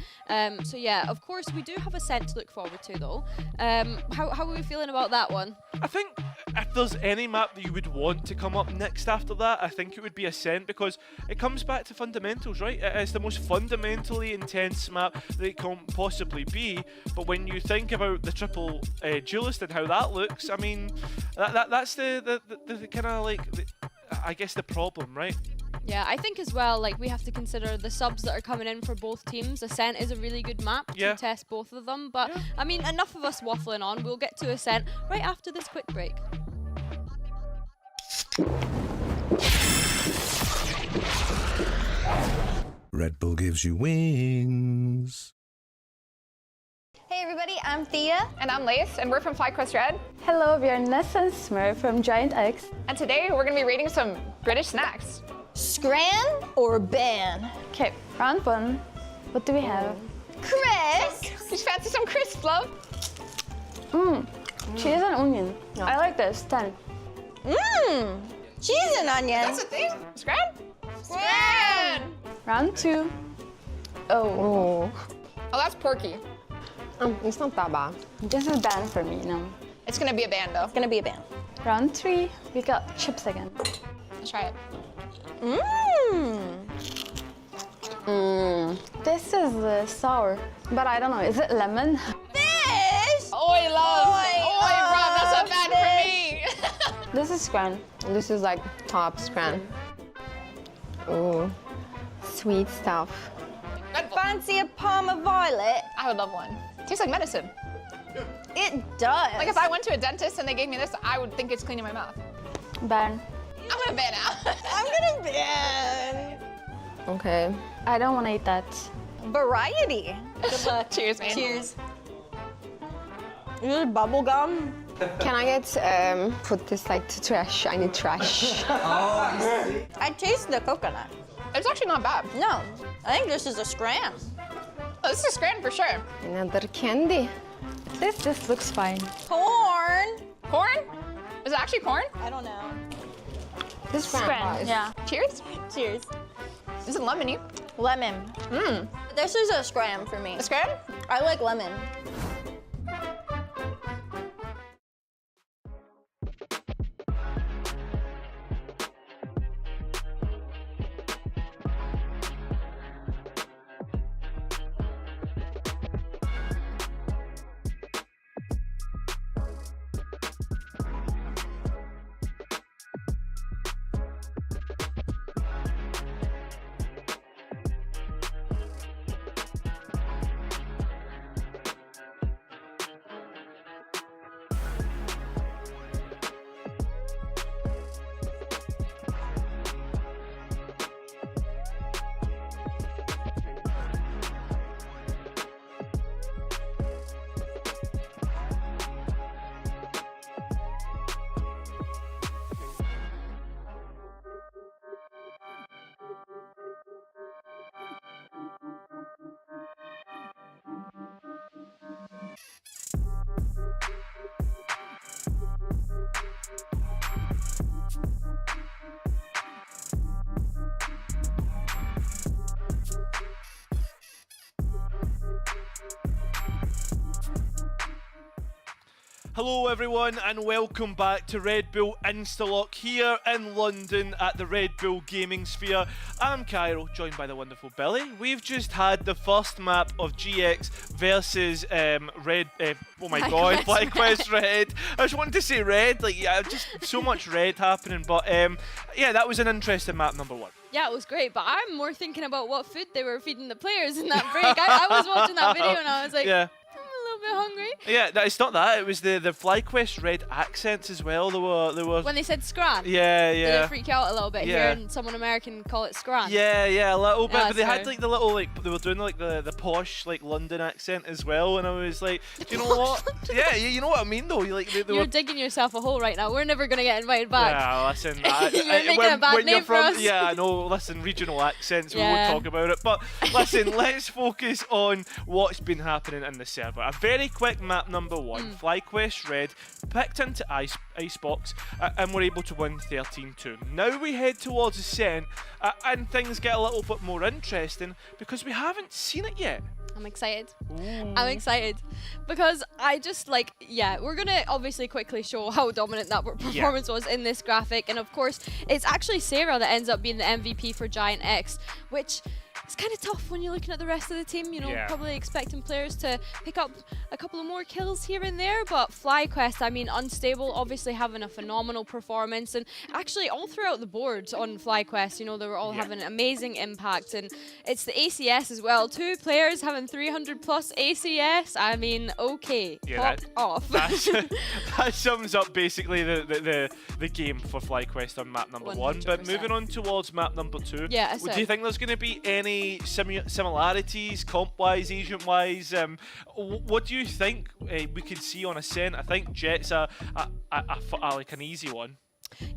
So yeah, of course, we do have Ascent to look forward to, though. How are we feeling about that one? I think if there's any map that you would want to come up next after that, I think it would be Ascent, because it comes back to fundamentals, right? It's the most fundamentally intense map that it can possibly be, but when you think about the triple duelist and how that looks, I mean, that's the kind of like, I guess, the problem, right? Yeah, I think as well, like, we have to consider the subs that are coming in for both teams. Ascent is a really good map to test both of them, but I mean, enough of us waffling on. We'll get to Ascent right after this quick break. Red Bull gives you wings. Hey everybody, I'm I'm Thea. And I'm Lace, and we're from FlyQuest Red. Hello, we are Ness and Smurf from GiantX. And today we're going to be rating some British snacks. Scran or ban? Okay, round one. What do we have? Crisp. You fancy some crisp, love? Cheese and onion. I like this. 10. Cheese and onion. That's a thing? Scran? Scran! Round 2. Oh. Oh, that's porky. It's not that bad. This is ban for me, no. It's going to be a ban, though. It's gonna be a ban. Round 3. We got chips again. Let's try it. This is sour, but I don't know. Is it lemon? Fish. Oi, love. Oi, bro. That's a ban for me. This is scran. This is like top scran. Ooh, sweet stuff. Fancy a Parma Violet? I would love one. Tastes like medicine. It does. Like if I went to a dentist and they gave me this, I would think it's cleaning my mouth. Ban. I'm gonna ban out. I'm gonna ban. Okay. I don't want to eat that. Variety. Good luck. Cheers, man. Cheers. Is it bubble gum? Can I get put this like to trash? I need trash. I taste the coconut. It's actually not bad. No, I think this is a scram. Oh, this is scran for sure. Another candy. This looks fine. Corn. Corn? Is it actually corn? I don't know. This scran. Yeah. Cheers. Cheers. This is lemony. Lemon. This is a scram for me. A scran? I like lemon. Hello everyone and welcome back to Red Bull Instalock here in London at the Red Bull Gaming Sphere. I'm Cairo, joined by the wonderful Billy. We've just had the first map of GX versus Red, oh my god, FlyQuest Red. I just wanted to say Red, like yeah, just so much red happening, but yeah, that was an interesting map number 1. Yeah, it was great, but I'm more thinking about what food they were feeding the players in that break. I was watching that video and I was like, yeah. I'm a little bit hungry. Yeah, it's not that. It was the FlyQuest Red accents as well. They were. When they said scran. Yeah, Did yeah. it freak you out a little bit hearing someone American call it scran? Yeah, yeah, a little bit. Yeah, But they had so- like the little they were doing like the posh like London accent as well, and I was like, do you know what? Yeah, you know what I mean though. Like they You're were. digging yourself a hole right now. We're never gonna get invited back. Yeah, listen. You're making a bad when name you're for from, us. yeah, I know. Listen, regional accents. We Yeah. won't talk about it. But listen, let's focus on what's been happening in the server. A very quick map number 1. FlyQuest Red picked into Icebox and were able to win 13-2. Now we head towards Ascent and things get a little bit more interesting because we haven't seen it yet. I'm excited. I'm excited because I just like, yeah, we're gonna obviously quickly show how dominant that performance was in this graphic, and of course it's actually Sarah that ends up being the MVP for GiantX, which is kind of tough when you're looking at the rest of the team, you know, probably expecting players to pick up a couple of more kills here and there, but FlyQuest, I mean, Unstable obviously having a phenomenal performance, and actually all throughout the board on FlyQuest, you know, they were all having amazing impact, and it's the ACS as well. 2 players having 300 plus ACS, I mean, okay, pop off. That sums up basically the game for FlyQuest on map number 1. But moving on towards map number 2, Yeah, do you think there's going to be any any similarities, comp-wise, agent-wise? What do you think we could see on Ascent? I think Jet's like an easy one.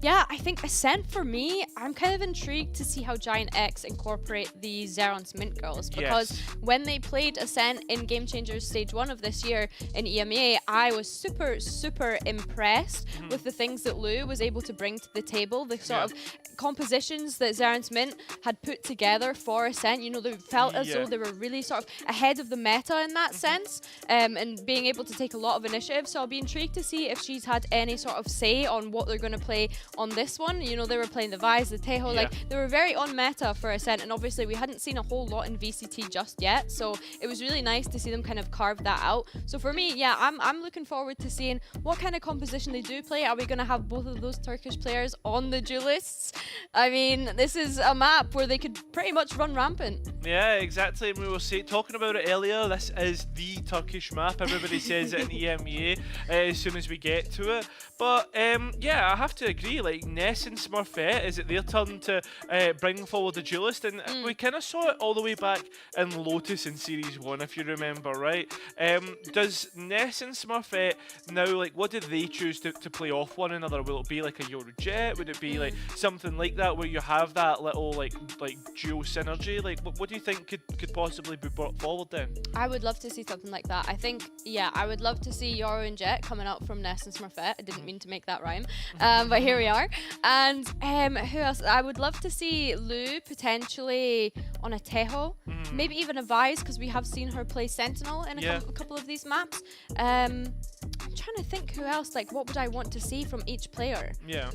Yeah, I think Ascent for me, I'm kind of intrigued to see how GiantX incorporate the Zeron's Mint Girls, because when they played Ascent in Game Changers Stage 1 of this year in EMEA, I was super impressed with the things that Lou was able to bring to the table, the sort of compositions that Zeron's Mint had put together for Ascent. You know, they felt as though they were really sort of ahead of the meta in that sense, and being able to take a lot of initiative. So I'll be intrigued to see if she's had any sort of say on what they're going to play on this one. You know, they were playing the Vise, the Tejo, like they were very on meta for Ascent, and obviously we hadn't seen a whole lot in VCT just yet, so it was really nice to see them kind of carve that out. So for me, yeah, I'm looking forward to seeing what kind of composition they do play. Are we going to have both of those Turkish players on the Duelists? I mean, this is a map where they could pretty much run rampant. Yeah, exactly. And we were talking about it earlier. This is the Turkish map. Everybody says it in EMEA as soon as we get to it. But yeah, I have to agree. Like Ness and Smurfette, is it their turn to bring forward the Duelist? And we kind of saw it all the way back in Lotus in Series 1, if you remember, right? Does Ness and Smurfette now, like, what did they choose to play off one another? Will it be like a Eurojet? Would it be like something like that where you have that little like dual synergy? Like, what do you think could possibly be brought forward then? I would love to see something like that. I think, yeah, I would love to see Yoru and Jet coming out from Ness and Smurfette. I didn't mean to make that rhyme, but here we are. And who else? I would love to see Lou potentially on a Tejo, maybe even a Vise, because we have seen her play Sentinel in a couple of these maps. I'm trying to think who else, like what would I want to see from each player? Yeah.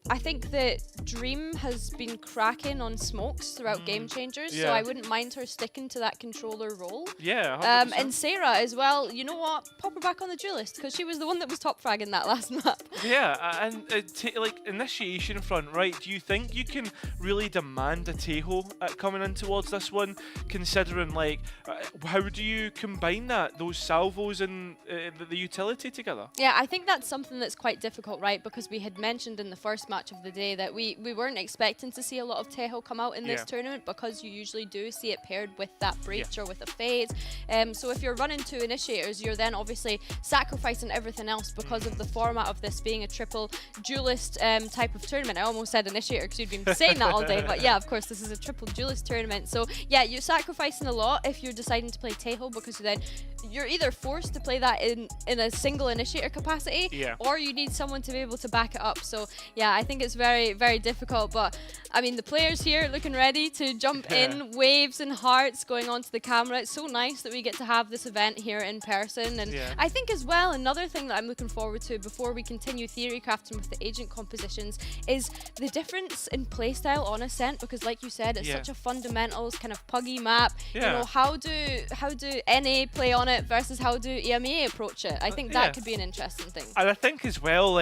I think that Dream has been cracking on smokes throughout Game Changers, so I wouldn't mind her sticking to that controller role. Yeah, 100%. And Sarah as well, you know what? Pop her back on the Duelist, because she was the one that was top fragging that last map. Yeah, and like initiation front, right? Do you think you can really demand a Tejo coming in towards this one, considering like how do you combine those salvos and the utility together? Yeah, I think that's something that's quite difficult, right? Because we had mentioned in the first match of the day that we weren't expecting to see a lot of Tejo come out in this tournament, because you usually do see it paired with that breach or with a phase. So if you're running two initiators, you're then obviously sacrificing everything else because of the format of this being a triple duelist type of tournament. I almost said initiator because you've been saying that all day, but yeah, of course this is a triple duelist tournament. So yeah, you're sacrificing a lot if you're deciding to play Tejo, because then you're either forced to play that in a single initiator capacity, or you need someone to be able to back it up. So yeah, I think it's very, very difficult, but I mean the players here looking ready to jump in, waves and hearts going onto the camera. It's so nice that we get to have this event here in person, and I think as well another thing that I'm looking forward to before we continue theory crafting with the agent compositions is the difference in playstyle on Ascent, because like you said, it's such a fundamentals kind of puggy map. You know, how do NA play on it versus how do EMEA approach it? I think that could be an interesting thing. And I think as well,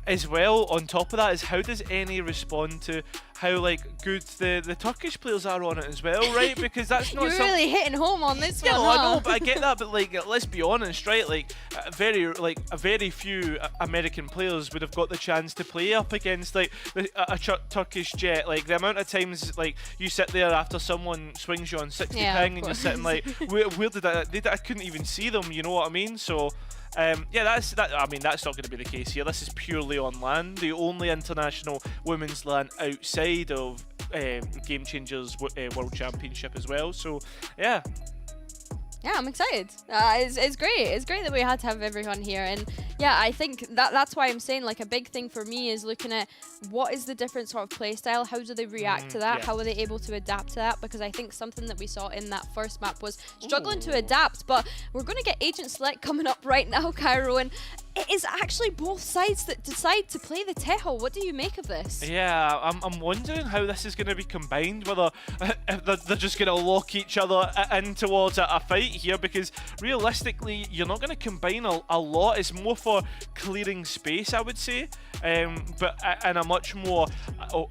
on top of that is how does NA respond to how good the Turkish players are on it as well, right? Because that's not You're really hitting home on this one. I know, but I get that. But let's be honest, right? A very few American players would have got the chance to play up against a Turkish Jet. Like the amount of times you sit there after someone swings you on 60 ping and you're sitting where did I couldn't even see them. You know what I mean? So. I mean, that's not going to be the case here. This is purely on LAN, the only international women's LAN outside of Game Changers World Championship as well. So, yeah. Yeah, I'm excited. It's great. It's great that we had to have everyone here. And yeah, I think that's why I'm saying a big thing for me is looking at what is the different sort of play style, how do they react to that, how are they able to adapt to that, because I think something that we saw in that first map was struggling to adapt, but we're going to get Agent Select coming up right now, Cairo, and it is actually both sides that decide to play the Tejo. What do you make of this? Yeah, I'm wondering how this is going to be combined, whether they're just going to lock each other in towards a fight here, because realistically, you're not going to combine a lot. It's more for clearing space, I would say, but in a much more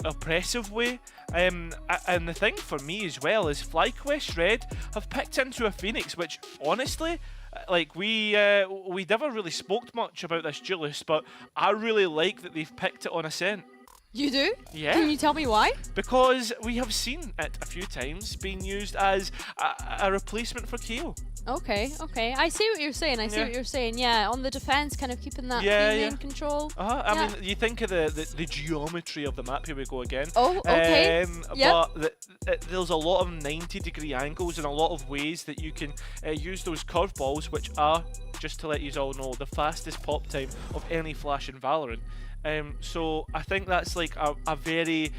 oppressive way. And the thing for me as well is FlyQuest Red have picked into a Phoenix, which honestly, we never really spoke much about this Duelist, but I really like that they've picked it on Ascent. You do? Yeah. Can you tell me why? Because we have seen it a few times being used as a replacement for KO. Okay, okay. I see what you're saying. I see what you're saying. Yeah, on the defense, kind of keeping that in control. I mean, you think of the geometry of the map. Here we go again. Oh, okay. But there's a lot of 90-degree angles and a lot of ways that you can use those curveballs, which are, just to let you all know, the fastest pop time of any Flash in Valorant. So I think that's like a very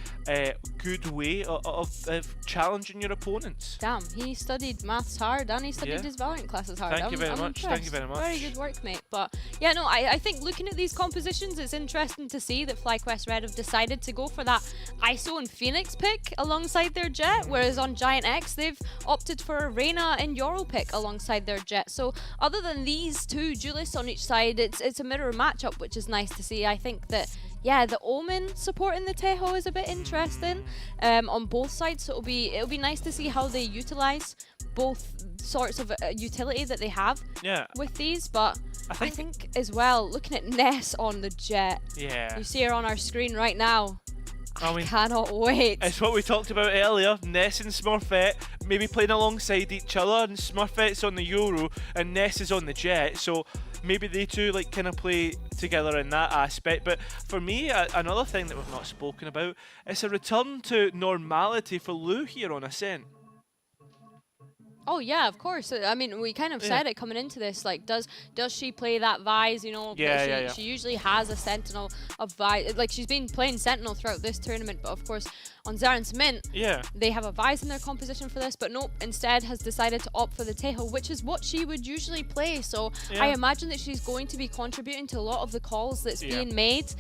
good way of challenging your opponents. Damn, he studied maths hard and he studied his Valorant classes hard. Thank you very much. Impressed. Thank you very much. Very good work, mate. But yeah, no, I think looking at these compositions, it's interesting to see that FlyQuest Red have decided to go for that ISO and Phoenix pick alongside their Jet, whereas on GiantX they've opted for a Reyna and Yoru pick alongside their Jet. So other than these two duelists on each side, it's a mirror matchup, which is nice to see. I think that the Omen supporting the Tejo is a bit interesting on both sides. So it'll be nice to see how they utilize both sorts of utility that they have with these. But I think as well, looking at Ness on the Jet, you see her on our screen right now. I cannot wait. It's what we talked about earlier. Ness and Smurfette maybe playing alongside each other, and Smurfette's on the Yoru and Ness is on the Jet. So maybe they two like kind of play together in that aspect. But for me, another thing that we've not spoken about is a return to normality for Lou here on Ascent. Oh yeah, of course. I mean, we kind of said it coming into this. Like, does she play that Vise? You know, she usually has a Sentinel of Vise. Like, she's been playing Sentinel throughout this tournament, but of course, on Zaren's Mint, they have a Vise in their composition for this. But nope, instead has decided to opt for the Tejo, which is what she would usually play. So I imagine that she's going to be contributing to a lot of the calls that's being made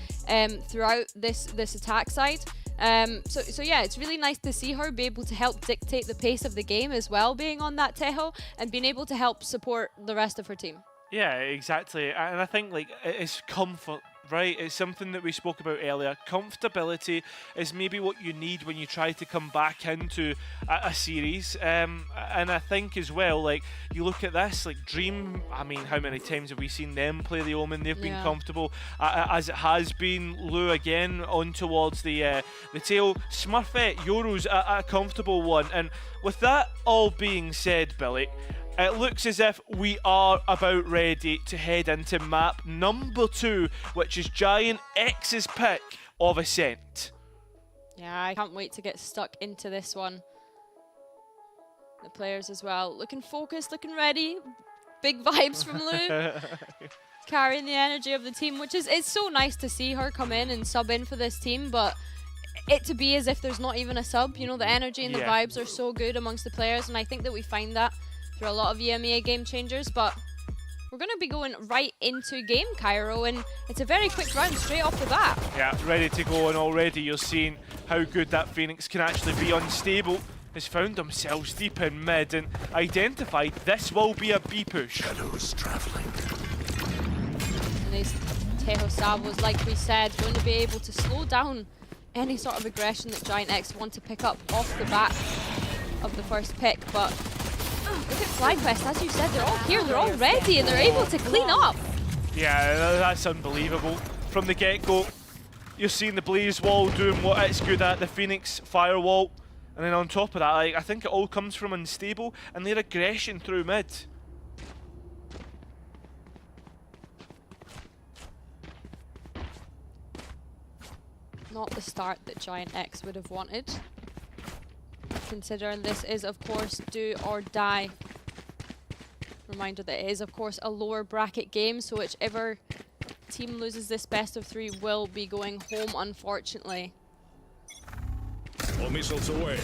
throughout this attack side. So yeah, it's really nice to see her be able to help dictate the pace of the game as well, being on that Tejo and being able to help support the rest of her team. Yeah, exactly. And I think like it's comfort, right? It's something that we spoke about earlier. Comfortability is maybe what you need when you try to come back into a series. And I think as well, like you look at this, like Dream, I mean, how many times have we seen them play the Omen? They've been comfortable, as it has been Lou again on towards the tail. Smurfette, Yoru's a comfortable one. And with that all being said, Billy, it looks as if we are about ready to head into map number 2, which is GiantX's pick of Ascent. Yeah, I can't wait to get stuck into this one. The players as well, looking focused, looking ready. Big vibes from Lou. Carrying the energy of the team, which is, it's so nice to see her come in and sub in for this team, but it to be as if there's not even a sub. You know, the energy and the vibes are so good amongst the players, and I think that we find that through a lot of EMEA game changers. But we're going to be going right into game, Cairo, and it's a very quick round straight off the bat. Yeah, ready to go, and already you're seeing how good that Phoenix can actually be. Unstable has found themselves deep in mid and identified this will be a B push. Shadows traveling. And these Tejo Salvos, like we said, going to be able to slow down any sort of aggression that GiantX want to pick up off the back of the first pick. But look at FlyQuest, as you said, they're all here, they're all ready, and they're able to clean up. Yeah, that's unbelievable. From the get-go, you're seeing the Blaze Wall doing what it's good at, the Phoenix Firewall, and then on top of that, I think it all comes from Unstable and their aggression through mid. Not the start that GiantX would have wanted, considering this is, of course, do or die. Reminder that it is, of course, a lower bracket game, so whichever team loses this best of 3 will be going home, unfortunately. All missiles away.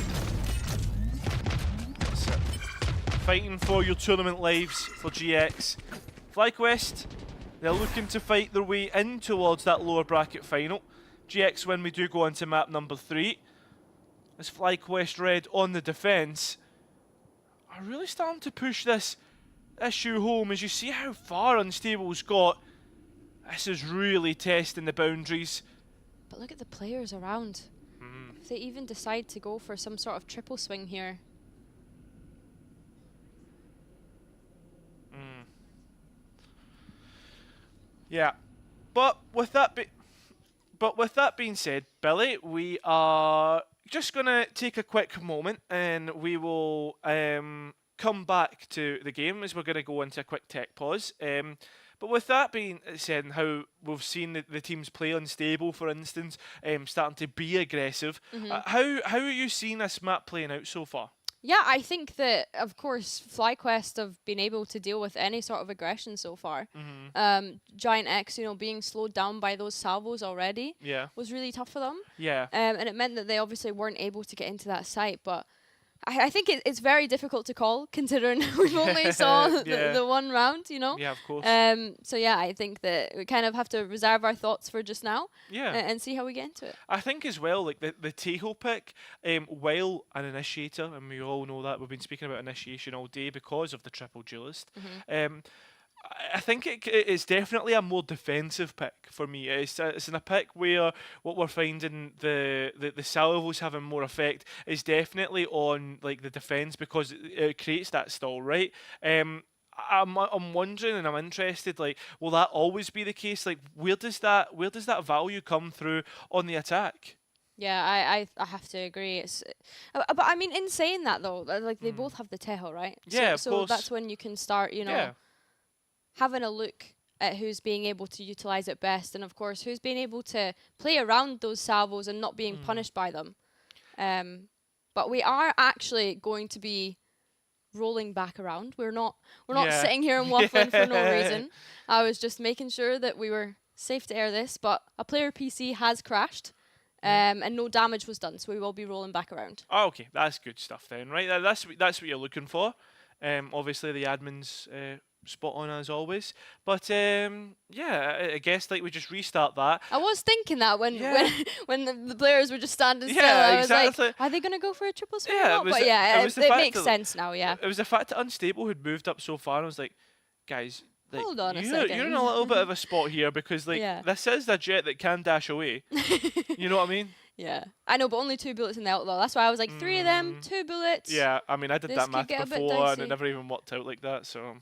So, fighting for your tournament lives for GX. FlyQuest, they're looking to fight their way in towards that lower bracket final. GX, when we do go into map number 3, as FlyQuest Red on the defense, are really starting to push this issue home. As you see how far Unstable's got, this is really testing the boundaries. But look at the players around. If they even decide to go for some sort of triple swing here. Yeah, but with that But with that being said, Billy, we are just going to take a quick moment and we will come back to the game as we're going to go into a quick tech pause. But with that being said, and how we've seen the teams play unstable, for instance, starting to be aggressive, how are you seeing this map playing out so far? Yeah, I think that, of course, FlyQuest have been able to deal with any sort of aggression so far. GiantX, you know, being slowed down by those salvos already was really tough for them. Yeah. And it meant that they obviously weren't able to get into that site. But I think it's very difficult to call, considering we've only saw the one round, you know? Yeah, of course. So yeah, I think that we kind of have to reserve our thoughts for just now and see how we get into it. I think as well, like the Tejo pick, while an initiator, and we all know that, we've been speaking about initiation all day because of the triple duelist, I think it is definitely a more defensive pick for me. It's in a pick where what we're finding the salvos having more effect is definitely on like the defense, because it creates that stall, right? I'm wondering, and I'm interested, like, will that always be the case? Like, where does that value come through on the attack? Yeah, I have to agree. It's, but I mean, in saying that though, like they both have the Tejo, right? Yeah, so of course. That's when you can start, you know, having a look at who's being able to utilize it best, and of course who's being able to play around those salvos and not being punished by them. But we are actually going to be rolling back around. We're not sitting here and waffling for no reason. I was just making sure that we were safe to air this, but a player PC has crashed. And no damage was done, so we will be rolling back around. Oh, okay, that's good stuff then, right? That's what you're looking for. Obviously the admin's spot on as always, but yeah, I guess like we just restart that. I was thinking that when the players were just standing still, Yeah, I was exactly. like, are they gonna go for a triple swing? Yeah, But yeah, it makes that, sense now. Yeah, it was the fact that Unstable had moved up so far, and I was like, guys, like, hold on a you're second. in a little bit of a spot here, because like this is a jet that can dash away. You know what I mean? Yeah, I know, but only 2 bullets in the outlaw. That's why I was like, 3 of them, 2 bullets. Yeah, I mean, I did This that could math get a bit before, and dicey. it never even worked out like that. So.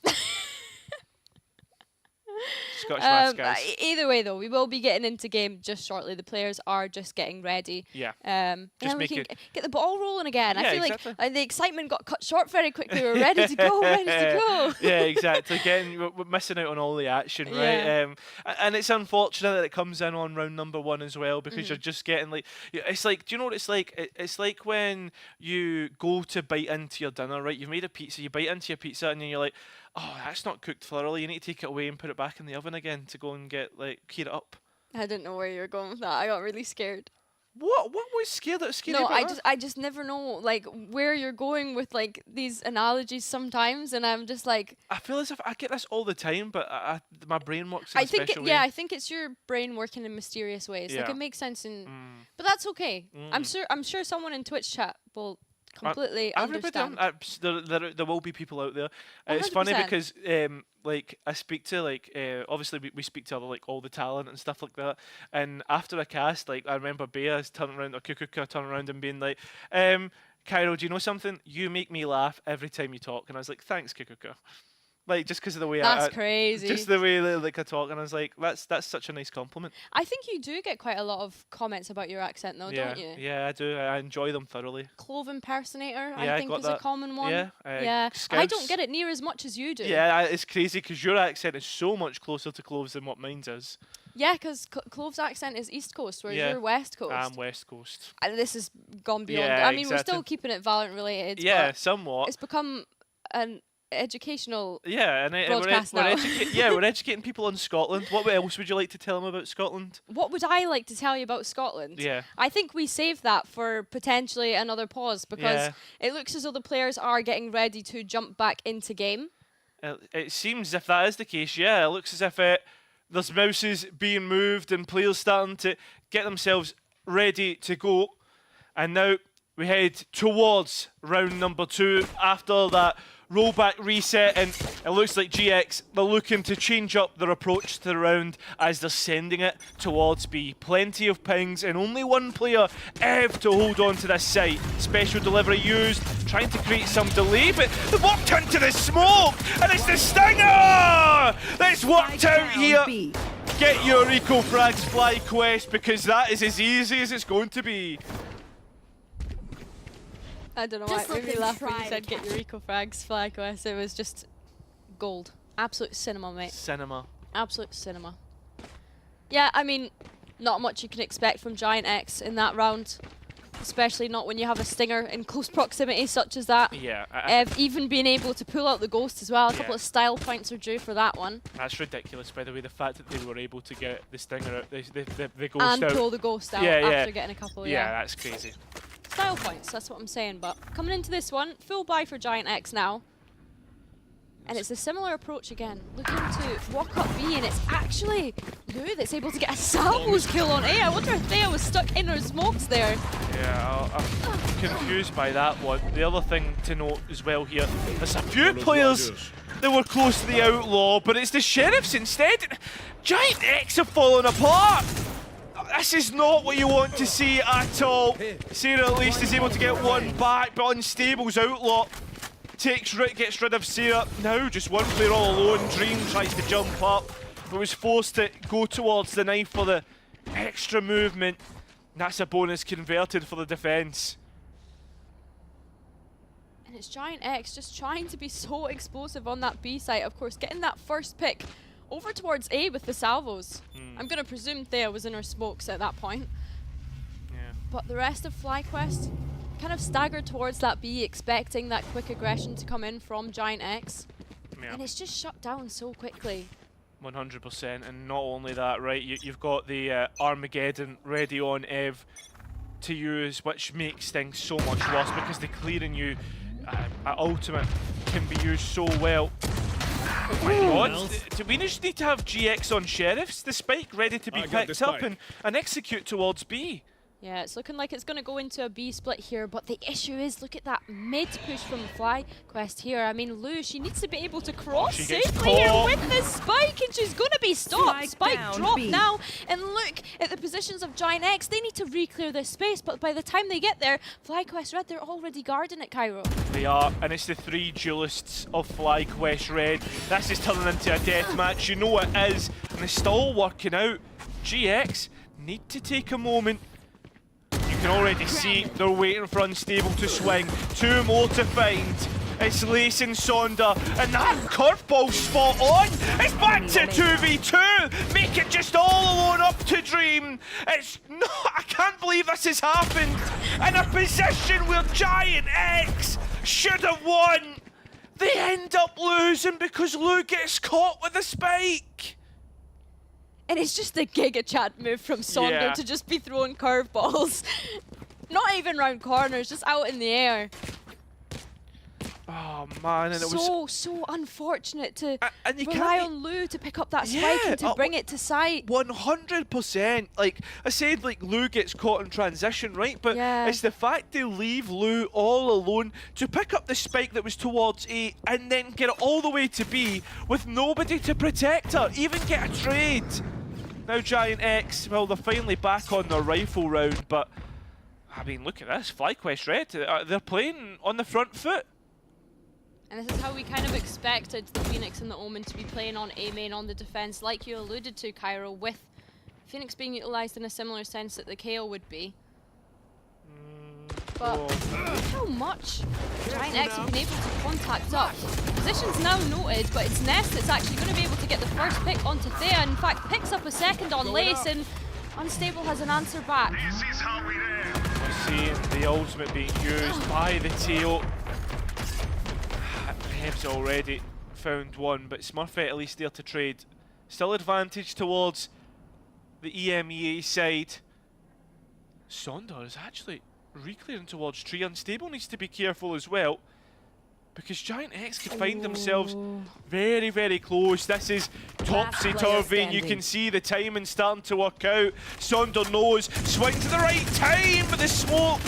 Scottish maths, guys. Either way, though, we will be getting into game just shortly. The players are just getting ready. Yeah. And we can get the ball rolling again. Yeah, I feel exactly. like the excitement got cut short very quickly. We were ready to go, ready to go. Yeah, exactly. We're missing out on all the action, right? And it's unfortunate that it comes in on round number 1 as well, because you're just getting like, it's like, do you know what it's like? It's like when you go to bite into your dinner, right? You've made a pizza, you bite into your pizza, and then you're like, oh, that's not cooked thoroughly. You need to take it away and put it back in the oven again to go and get heat it up. I didn't know where you were going with that. I got really scared. What was scared? No, I just never know like where you're going with like these analogies sometimes, and I'm just like. I feel as if I get this all the time, but my brain works in a special way. Yeah, I think it's your brain working in mysterious ways. Like it makes sense, but that's okay. I'm sure someone in Twitch chat will completely understand. There will be people out there. It's funny because like I speak to obviously we speak to other all the talent and stuff like that, and after a cast, like I remember Bea turning around or Kukuka turning around and being like, Cairo, do you know something? You make me laugh every time you talk. And I was like, thanks, Kukuka. Like, just because of the way that's crazy. Just the way like I talk, and I was like, that's such a nice compliment. I think you do get quite a lot of comments about your accent, though, don't you? Yeah, I do. I enjoy them thoroughly. Clove impersonator, yeah, I think, is a common one. Yeah. I don't get it near as much as you do. Yeah, it's crazy because your accent is so much closer to Clove's than what mine is. Yeah, because Clove's accent is East Coast, whereas you're West Coast. I'm West Coast. This has gone beyond. Yeah, I mean, we're still keeping it Valorant related. Yeah, somewhat. It's become an educational broadcast now. We're educating people on Scotland. What else would you like to tell them about Scotland? What would I like to tell you about Scotland? Yeah. I think we saved that for potentially another pause, because it looks as though the players are getting ready to jump back into game. It seems as if that is the case, yeah. It looks as if there's mouses being moved and players starting to get themselves ready to go. And now we head towards round number 2 after that rollback reset, and it looks like GX, they're looking to change up their approach to the round as they're sending it towards B. Plenty of pings and only one player, Ev, to hold on to this site. Special delivery used, trying to create some delay, but they walked into the smoke, and it's the Stinger that's worked out here. Get your eco frags, FlyQuest, because that is as easy as it's going to be. I don't know why it made me laugh when you said get your eco frags, FlyQuest. It was just gold. Absolute cinema, mate. Cinema. Absolute cinema. Yeah, I mean, not much you can expect from GiantX in that round. Especially not when you have a stinger in close proximity such as that. Yeah. Even being able to pull out the ghost as well. A couple of style points are due for that one. That's ridiculous, by the way, the fact that they were able to get the stinger out, the ghost and out. pull the ghost out after getting a couple, Yeah, that's crazy. Style points, that's what I'm saying. But coming into this one, full buy for GiantX now. And it's a similar approach again. Looking to walk up B, and it's actually Lou that's able to get a salvos kill on A. I wonder if Thea was stuck in her smokes there. Yeah, I'm confused by that one. The other thing to note as well here, there's a few players that were close to the outlaw, but it's the Sheriffs instead. GiantX have fallen apart. This is not what you want to see at all. Sarah at least is able to get one back, but Unstable's outlaw gets rid of Sarah. Now just one player all alone. Dream tries to jump up, but was forced to go towards the knife for the extra movement. That's a bonus converted for the defense. And it's GiantX just trying to be so explosive on that B site. Of course, getting that first pick over towards A with the salvos. I'm going to presume Thea was in her smokes at that point. Yeah. But the rest of FlyQuest kind of staggered towards that B, expecting that quick aggression to come in from GiantX. Yeah. And it's just shut down so quickly. 100%, and not only that, right, you've got the Armageddon ready on Ev to use, which makes things so much worse because the clearing you at ultimate can be used so well. Oh my god, do we just need to have GX on Sheriffs? The spike ready to be picked up and execute towards B. Yeah, it's looking like it's going to go into a B split here, but the issue is, look at that mid push from FlyQuest here. I mean, Lou, she needs to be able to cross safely here with this spike, and she's going to be stopped. Spike drop now, and look at the positions of GiantX. They need to re-clear this space, but by the time they get there, FlyQuest Red, they're already guarding it, Cairo. They are, and it's the three duelists of FlyQuest Red. This is turning into a death match, you know it is, and it's still working out. GX need to take a moment. You can already see they're waiting for Unstable to swing. Two more to find. It's Lace and Sonder, and that curveball spot on. It's back to 2v2. Make it just all alone up to Dream. It's not. I can't believe this has happened. In a position where GiantX should have won, they end up losing because Lou gets caught with a spike. And it's just the Giga Chat move from Sonder to just be throwing curveballs. Not even round corners, just out in the air. Oh man, and it was so unfortunate to and you rely on Lou to pick up that spike and to bring it to sight. 100%. Like I said, like Lou gets caught in transition, right? But it's the fact they leave Lou all alone to pick up the spike that was towards A and then get it all the way to B with nobody to protect her, even get a trade. Now GiantX, well, they're finally back on their rifle round, but I mean, look at this, FlyQuest Red, they're playing on the front foot. And this is how we kind of expected the Phoenix and the Omen to be playing on A main on the defense, like you alluded to, Cairo, with Phoenix being utilized in a similar sense that the KO would be. But look how much GiantX have been able to contact up. Position's now noted, but it's Nest that's actually going to be able to get the first pick onto Thea. In fact, picks up a second on Lace, and Unstable has an answer back. We're seeing the ultimate being used by the tail. Ev's already found one, but Smurfette at least there to trade. Still advantage towards the EMEA side. Sonder is actually re-clearing towards Tree. Unstable needs to be careful as well, because GiantX could find themselves very, very close. This is topsy-turvy, and you can see the timing starting to work out. Sonder knows, swings at the right time, but the smoke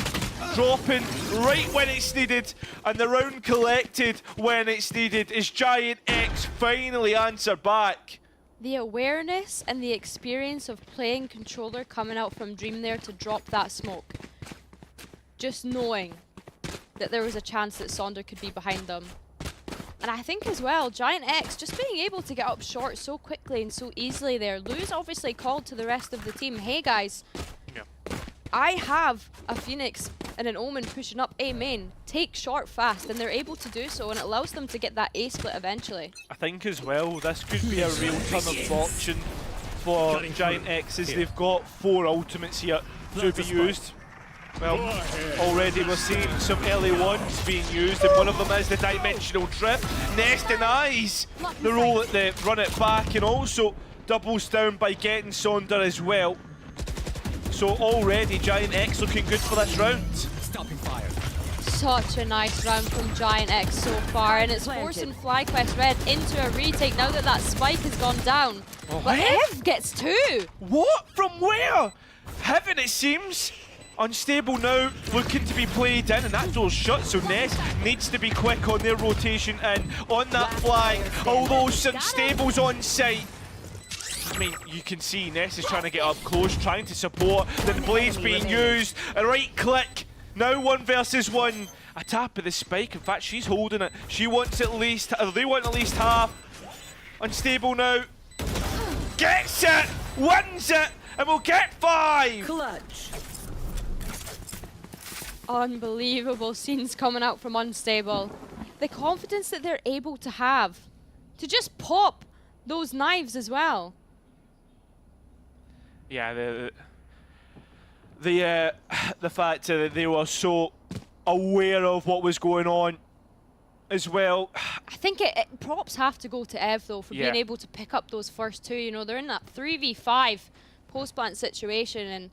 dropping right when it's needed, and the round collected when it's needed. Is GiantX finally answer back? The awareness and the experience of playing controller coming out from Dream there to drop that smoke. Just knowing that there was a chance that Sonder could be behind them. And I think as well, GiantX just being able to get up short so quickly and so easily there. Lou's obviously called to the rest of the team, hey guys, I have a Phoenix and an Omen pushing up A main. Take short fast, and they're able to do so, and it allows them to get that A split eventually. I think as well, this could be a real turn of fortune for GiantX, as they've got 4 ultimates here to be used. Well, already we're seeing some early ones being used, and one of them is the dimensional trip. Nest denies the roll at the run it back, and also doubles down by getting Sonder as well. So already GiantX looking good for this round. Stopping fire. Such a nice round from GiantX so far, and it's forcing FlyQuest Red into a retake now that that spike has gone down. But Ev gets 2! What? From where? Heaven, it seems. Unstable now, looking to be played in, and that door's shut, so Ness needs to be quick on their rotation and on that flag, although Unstable's on site. I mean, you can see Ness is trying to get up close, trying to support, the blade's being used, a right click, now 1 versus 1. A tap of the spike, in fact she's holding it, she wants at least, they want at least half. Unstable now, gets it, wins it, and we'll get 5! Clutch. Unbelievable scenes coming out from Unstable. The confidence that they're able to have to just pop those knives as well. Yeah, the fact that they were so aware of what was going on as well. I think props have to go to Ev though for being able to pick up those first 2. You know, they're in that 3v5 post-plant situation, and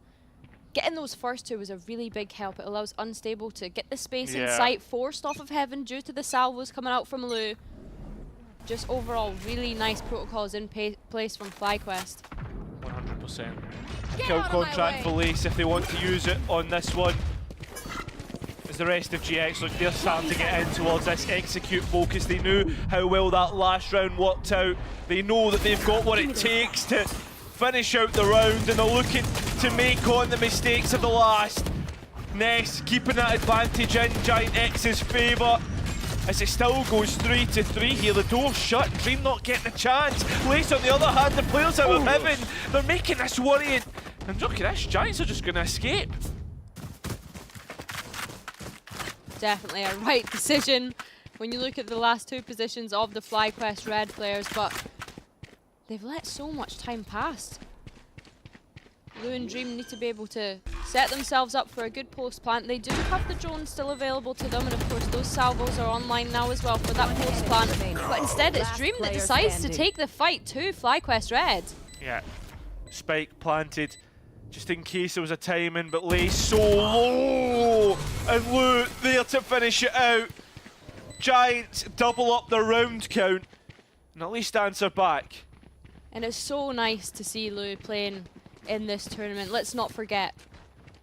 getting those first 2 was a really big help. It allows Unstable to get the space in sight, forced off of Heaven due to the salvos coming out from Lou. Just overall, really nice protocols in place from FlyQuest. 100%. Kill contract for Lace if they want to use it on this one. As the rest of GX, look, they're starting to get in towards this execute focus. They knew how well that last round worked out. They know that they've got what it takes to finish out the round, and they're looking to make on the mistakes of the last. Ness keeping that advantage in GiantX's favour. As it still goes 3-3 here, the door's shut, Dream not getting a chance. Lace on the other hand, the players out of Heaven, they're making this worrying. And look at this, Giants are just going to escape. Definitely a right decision when you look at the last 2 positions of the FlyQuest Red players, but they've let so much time pass. Lou and Dream need to be able to set themselves up for a good post plant. They do have the drone still available to them, and of course those salvos are online now as well for that post plant. But instead it's Dream that decides to take the fight to FlyQuest Red. Yeah, spike planted just in case there was a timing, but Lace so low, and Lou there to finish it out. Giants double up the round count and at least answer back. And it's so nice to see Lou playing in this tournament. Let's not forget,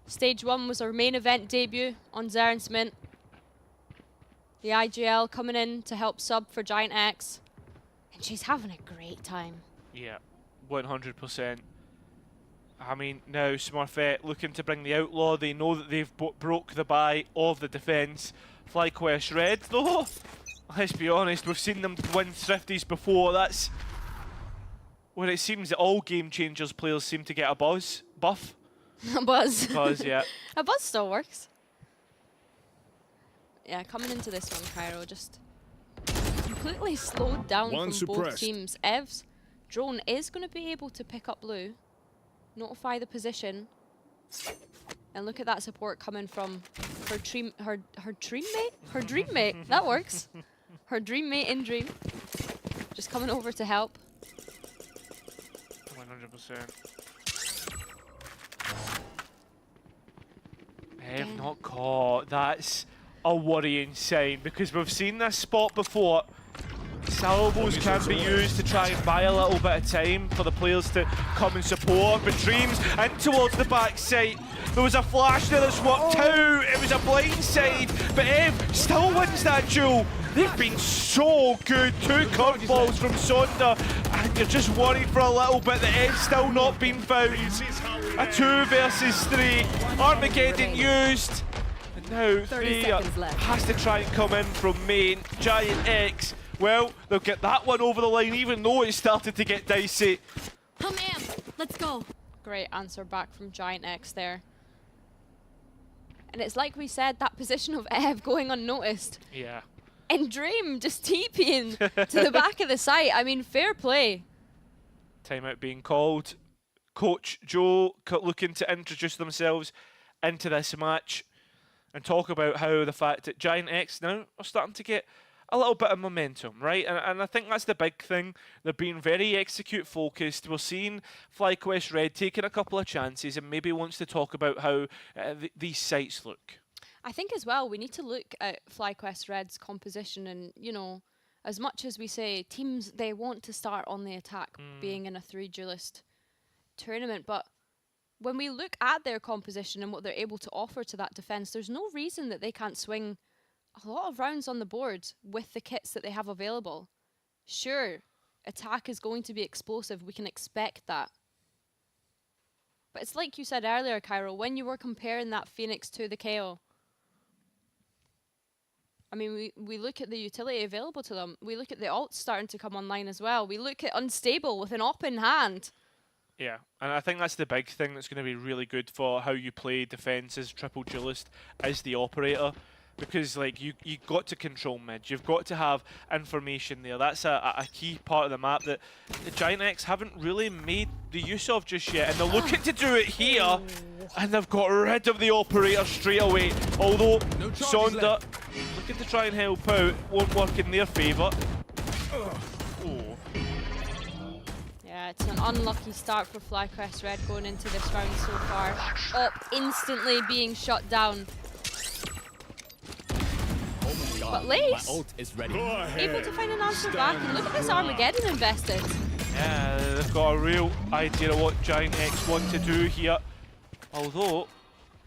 Stage 1 was our main event debut on Zaren's Mint. The IGL coming in to help sub for GiantX, and she's having a great time. Yeah, 100%. I mean, now Smurfette looking to bring the Outlaw. They know that they've broke the buy of the defence. FlyQuest Red, though, let's be honest, we've seen them win Thrifties before. That's where it seems that all Game Changers players seem to get a buff. A buzz. Buzz, yeah. A buzz still works. Yeah, coming into this one, Cairo just completely slowed down from both teams. Ev's drone is going to be able to pick up Lou, notify the position, and look at that support coming from her dream mate. That works. Her dream mate in Dream, just coming over to help. 100%. Ev not caught. That's a worrying sign, because we've seen this spot before. Salvos can be used to try and buy a little bit of time for the players to come and support, but Dreams in towards the back side. There was a flash there that's worked out. It was a blindside, but Ev still wins that duel. They've been so good. 2 curveballs from Sonder, and you're just worried for a little bit that Ev's still not been found. A 2 versus 3. Armageddon used. And now 3 has to try and come in from main. GiantX well. They'll get that one over the line, even though it started to get dicey. Come in, let's go. Great answer back from GiantX there. And it's like we said, that position of Ev going unnoticed. Yeah. And Dream just TPing to the back of the site. I mean, fair play. Timeout being called. Coach Joe looking to introduce themselves into this match and talk about how the fact that GiantX now are starting to get a little bit of momentum, right? And I think that's the big thing. They're being very execute focused. We're seeing FlyQuest Red taking a couple of chances and maybe wants to talk about how these sites look. I think as well, we need to look at FlyQuest Red's composition and, you know, as much as we say teams, they want to start on the attack being in a 3 duelist tournament, but when we look at their composition and what they're able to offer to that defense, there's no reason that they can't swing a lot of rounds on the board with the kits that they have available. Sure, attack is going to be explosive. We can expect that. But it's like you said earlier, Cairo, when you were comparing that Phoenix to the KO. I mean, we look at the utility available to them. We look at the ults starting to come online as well. We look at Unstable with an op in hand. Yeah, and I think that's the big thing that's going to be really good for how you play defense as triple duelist, as the operator. Because like you got to control mid, you've got to have information there. That's a key part of the map that the GiantX haven't really made the use of just yet, and they're looking to do it here, and they've got rid of the operator straight away. Although Sonda looking to try and help out, won't work in their favour. Yeah, it's an unlucky start for FlyQuest Red going into this round so far. Op instantly being shut down. But Lace, able to find an answer back, and look at this Armageddon invested. Yeah, they've got a real idea of what GiantX want to do here. Although,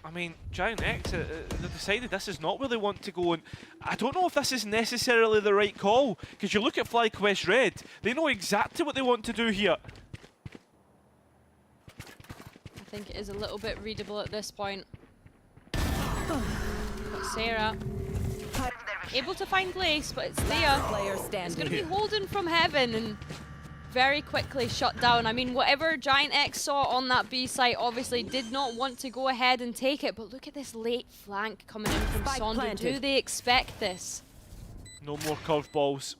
I mean, GiantX, they've decided this is not where they want to go, and I don't know if this is necessarily the right call, because you look at FlyQuest Red, they know exactly what they want to do here. I think it is a little bit readable at this point. But Sarah, able to find Lace, but it's there. It's going to be Holden from heaven and very quickly shut down. I mean, whatever GiantX saw on that B site obviously did not want to go ahead and take it, but look at this late flank coming in from Sonda. Do they expect this? No more curveballs.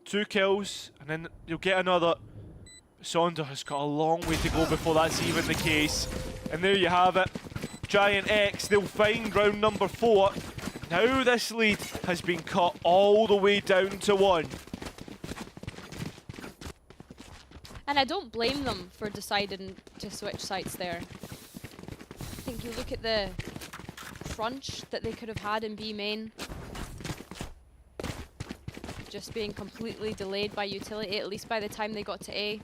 2 kills, and then you'll get another. Sonda has got a long way to go before that's even the case. And there you have it. GiantX, they'll find round number 4. Now this lead has been cut all the way down to 1. And I don't blame them for deciding to switch sites there. I think you look at the crunch that they could have had in B main. Just being completely delayed by utility, at least by the time they got to A.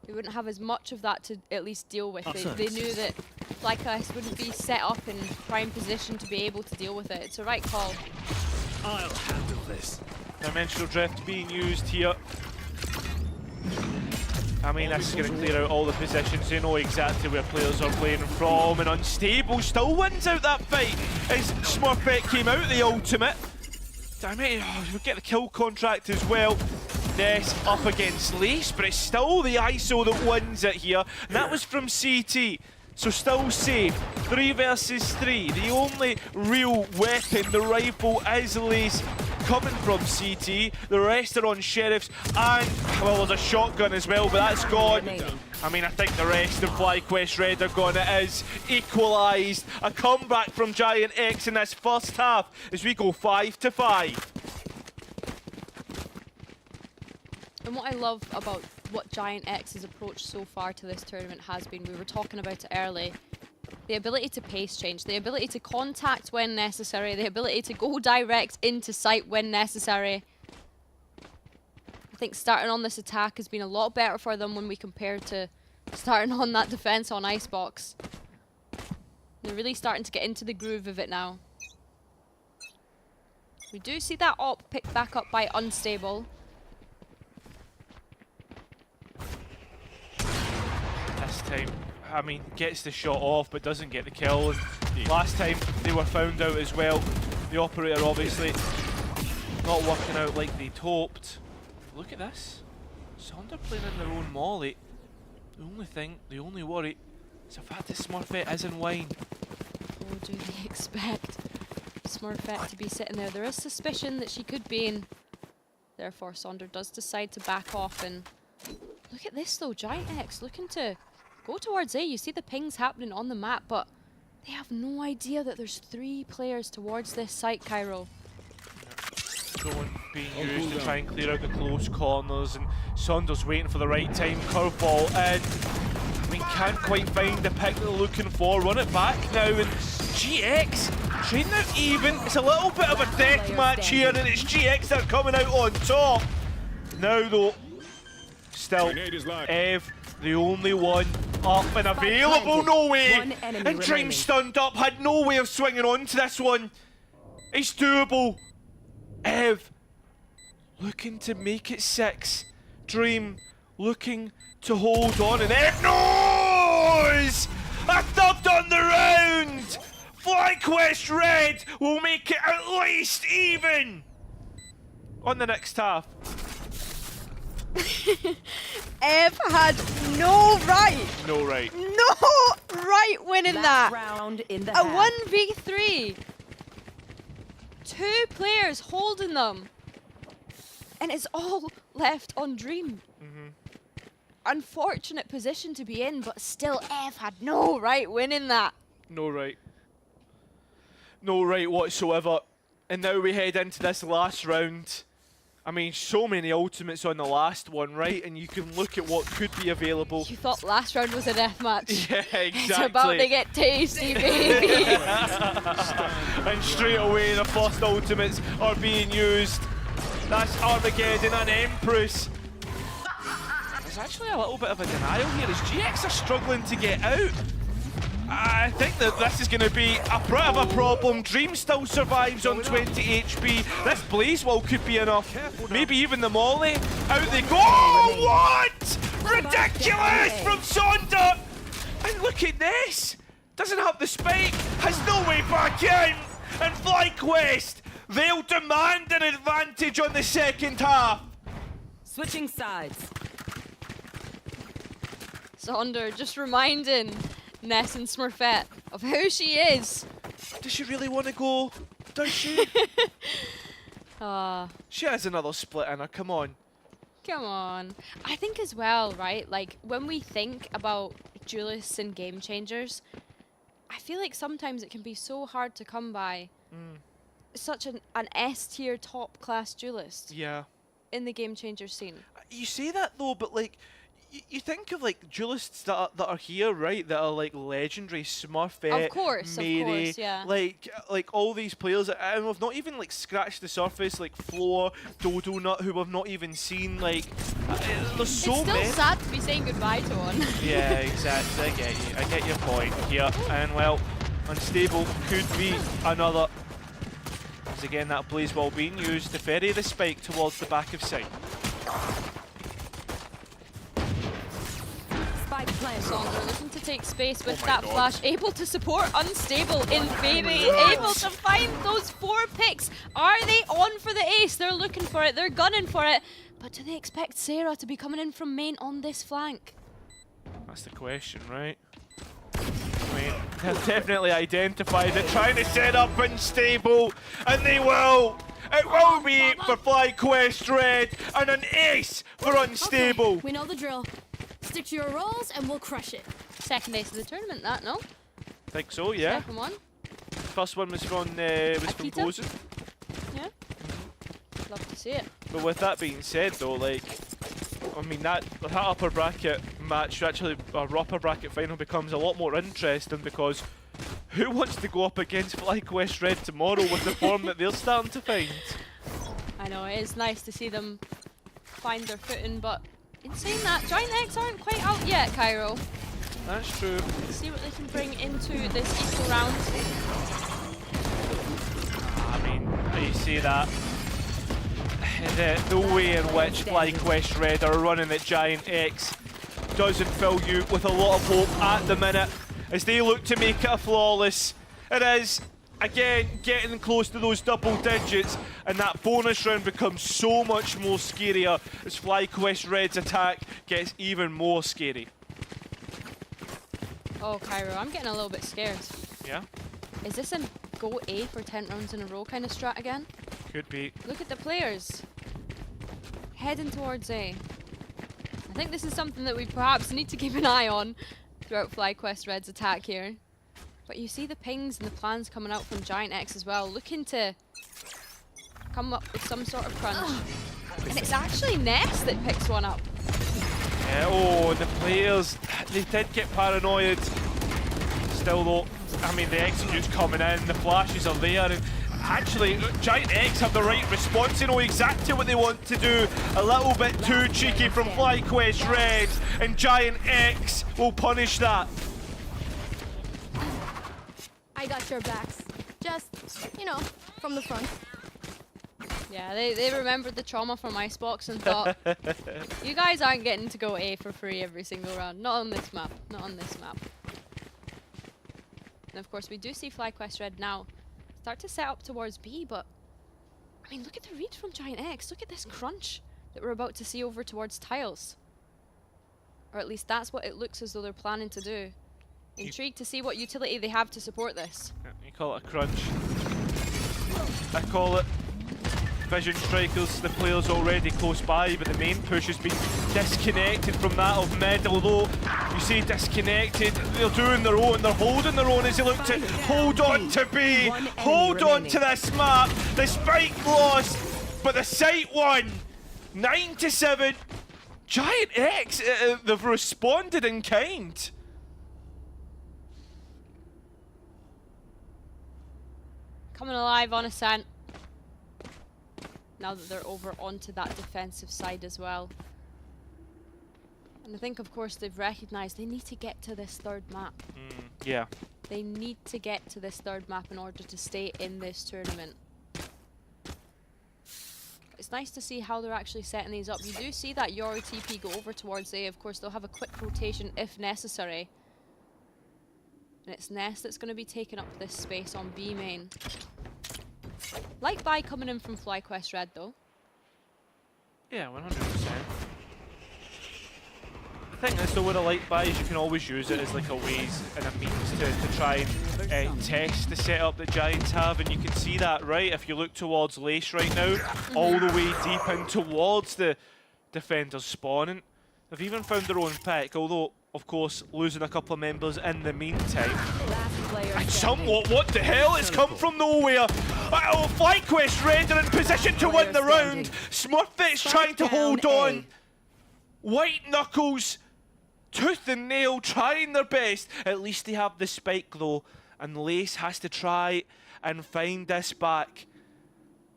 They wouldn't have as much of that to at least deal with. They knew that FlyQuest wouldn't be set up in prime position to be able to deal with it. It's the right call. I'll handle this. Dimensional drift being used here. I mean, this is going to clear out all the positions. They know exactly where players are playing from, and Unstable still wins out that fight as Smurfette came out the ultimate. Damn it, we get the kill contract as well. Ness up against Lace, but it's still the ISO that wins it here, and that was from CT. So still safe. 3 versus 3. The only real weapon, the rifle, is Lace coming from CT. The rest are on Sheriffs, and, well, there's a shotgun as well, but that's gone. I mean, I think the rest of FlyQuest Red are gone. It is equalised. A comeback from GiantX in this first half as we go 5-5. And what I love about what GiantX's approach so far to this tournament has been, we were talking about it early, the ability to pace change, the ability to contact when necessary, the ability to go direct into site when necessary. I think starting on this attack has been a lot better for them when we compare to starting on that defense on Icebox. They're really starting to get into the groove of it now. We do see that op picked back up by Unstable. This time, I mean, gets the shot off but doesn't get the kill. And last time they were found out as well. The operator obviously not working out like they'd hoped. Look at this. Sonder playing in their own molly. The only worry is the fact that Smurfette is in wine. Oh, do they expect Smurfette to be sitting there? There is suspicion that she could be in. Therefore, Sonder does decide to back off. And look at this though, GiantX looking to go towards A. You see the pings happening on the map, but they have no idea that there's 3 players towards this site, Cairo. Drone being used to try and clear out the close corners, and Sonder's waiting for the right time. Curveball in. I mean, can't quite find the pick that they're looking for. Run it back now, and GX trading out even. It's a little bit of a death match here, and it's GX that are coming out on top. Now though, still Ev, the only one up and available. No way! And Dream stunned up, had no way of swinging on to this one. It's doable. Ev looking to make it 6. Dream looking to hold on, and Ev knows! A third on the round! FlyQuest Red will make it at least even on the next half. Ev had no right. No right. No right winning that. Round in the A 1v3. 2 players holding them. And it's all left on Dream. Unfortunate position to be in, but still Ev had no right winning that. No right. No right whatsoever. And now we head into this last round. I mean, so many ultimates on the last one, right? And you can look at what could be available. You thought last round was a deathmatch. Yeah, exactly. It's about to get tasty, baby. And straight away, the first ultimates are being used. That's Armageddon and Empress. There's actually a little bit of a denial here as GX are struggling to get out. I think that this is going to be a bit of a problem. Dream still survives on 20 HP. This Blaze Wall could be enough. Maybe even the Molly. Out they go! What? Ridiculous from Sonder! And look at this. Doesn't have the spike. Has no way back in. And FlyQuest, they'll demand an advantage on the second half. Switching sides. Sonder just reminding Ness and Smurfette of who she is. Does she really want to go? Does she? She has another split in her, come on. Come on. I think as well, right, like when we think about duelists and game changers, I feel like sometimes it can be so hard to come by such an S-tier top class duelist. Yeah. In the game changer scene. You say that though, but like, you think of like duelists that are here, right? That are like legendary, Smurfette, of course, yeah. Like all these players, and we've not even like scratched the surface. Like Floor, Dodo Nut, who we've not even seen. Like, there's so many. It's still sad to be saying goodbye to one. Yeah, exactly. I get your point here. And well, Unstable could be another. As again, that Blaze Wall being used to ferry the spike towards the back of site. Sonder looking to take space with that flash, able to support Unstable in baby, able to find those 4 picks. Are they on for the ace? They're looking for it, they're gunning for it, but do they expect Sarah to be coming in from main on this flank? That's the question, right? I mean, they've definitely identified it, trying to set up Unstable, and they will! It will be for FlyQuest Red, and an ace for Unstable! Okay, we know the drill. Stick to your roles and we'll crush it. Second ace of the tournament, that, no? Think so, yeah. Second one. First one was from Gozen. Yeah. Love to see it. But with that being said though, like, I mean that upper bracket match, actually our upper bracket final becomes a lot more interesting because who wants to go up against FlyQuest Red tomorrow with the form that they're starting to find? I know, it is nice to see them find their footing, but in saying that, GiantX aren't quite out yet, Cairo. That's true. Let's see what they can bring into this equal round. I mean, you see that. The way in which FlyQuest Red are running at GiantX doesn't fill you with a lot of hope at the minute as they look to make it a flawless. It is again, getting close to those double digits, and that bonus round becomes so much more scarier as FlyQuest Red's attack gets even more scary. Oh, Cairo, I'm getting a little bit scared. Yeah? Is this a go A for 10 rounds in a row kind of strat again? Could be. Look at the players. Heading towards A. I think this is something that we perhaps need to keep an eye on throughout FlyQuest Red's attack here. But you see the pings and the plans coming out from GiantX as well, looking to come up with some sort of crunch. And it's actually Ness that picks one up. Yeah, oh, the players, they did get paranoid. Still though, I mean, the execute's coming in, the flashes are there, and actually, GiantX have the right response. They know exactly what they want to do. A little bit too cheeky from FlyQuest Red, and GiantX will punish that. I got your backs. Just, you know, from the front. Yeah, they remembered the trauma from Icebox and thought, you guys aren't getting to go A for free every single round. Not on this map. Not on this map. And of course, we do see FlyQuest Red now start to set up towards B, but I mean, look at the read from GiantX. Look at this crunch that we're about to see over towards tiles. Or at least that's what it looks as though they're planning to do. Intrigued to see what utility they have to support this. You call it a crunch. I call it vision strikers. The player's already close by, but the main push has been disconnected from that of mid. Although you say disconnected, they're doing their own, they're holding their own as they look to hold on to B, hold on to this map. The spike lost, but the site won. 9-7. GiantX, they've responded in kind. Coming alive on Ascent. Now that they're over onto that defensive side as well. And I think, of course, they've recognized they need to get to this third map. Yeah. They need to get to this third map in order to stay in this tournament. It's nice to see how they're actually setting these up. You do see that Yoru TP go over towards A. Of course, they'll have a quick rotation if necessary. And it's Ness that's going to be taking up this space on B main. Light buy coming in from FlyQuest Red though. Yeah, 100%. The thing is though with a light buy is you can always use it as like a ways and a means to try and test the setup that Giants have, and you can see that, right? If you look towards Lace right now, all the way deep in towards the defenders spawning. They've even found their own pick, although of course losing a couple of members in the meantime. And somewhat, what the hell? It's come from nowhere. Oh, FlyQuest Red are in position to win the round. Smurfet's trying to hold on. White Knuckles, tooth and nail, trying their best. At least they have the spike though, and Lace has to try and find this back.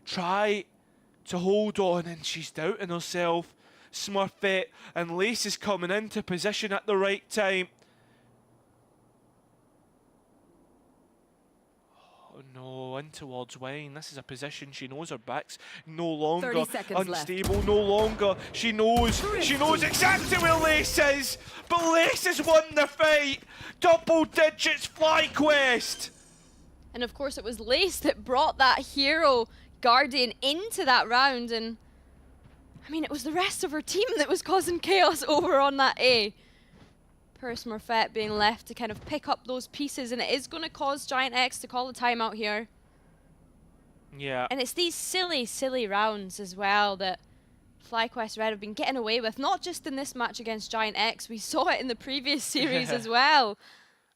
Try to hold on, and she's doubting herself. Smurfet and Lace is coming into position at the right time. Oh no, in towards Wayne. This is a position she knows her back's no longer unstable, left. No longer. She knows exactly where Lace is, but Lace has won the fight. Double digits FlyQuest. And of course it was Lace that brought that hero Guardian into that round, and I mean, it was the rest of her team that was causing chaos over on that A. Poor Smurfette being left to kind of pick up those pieces, and it is going to cause GiantX to call a timeout here. Yeah. And it's these silly, silly rounds as well that FlyQuest Red have been getting away with, not just in this match against GiantX, we saw it in the previous series as well.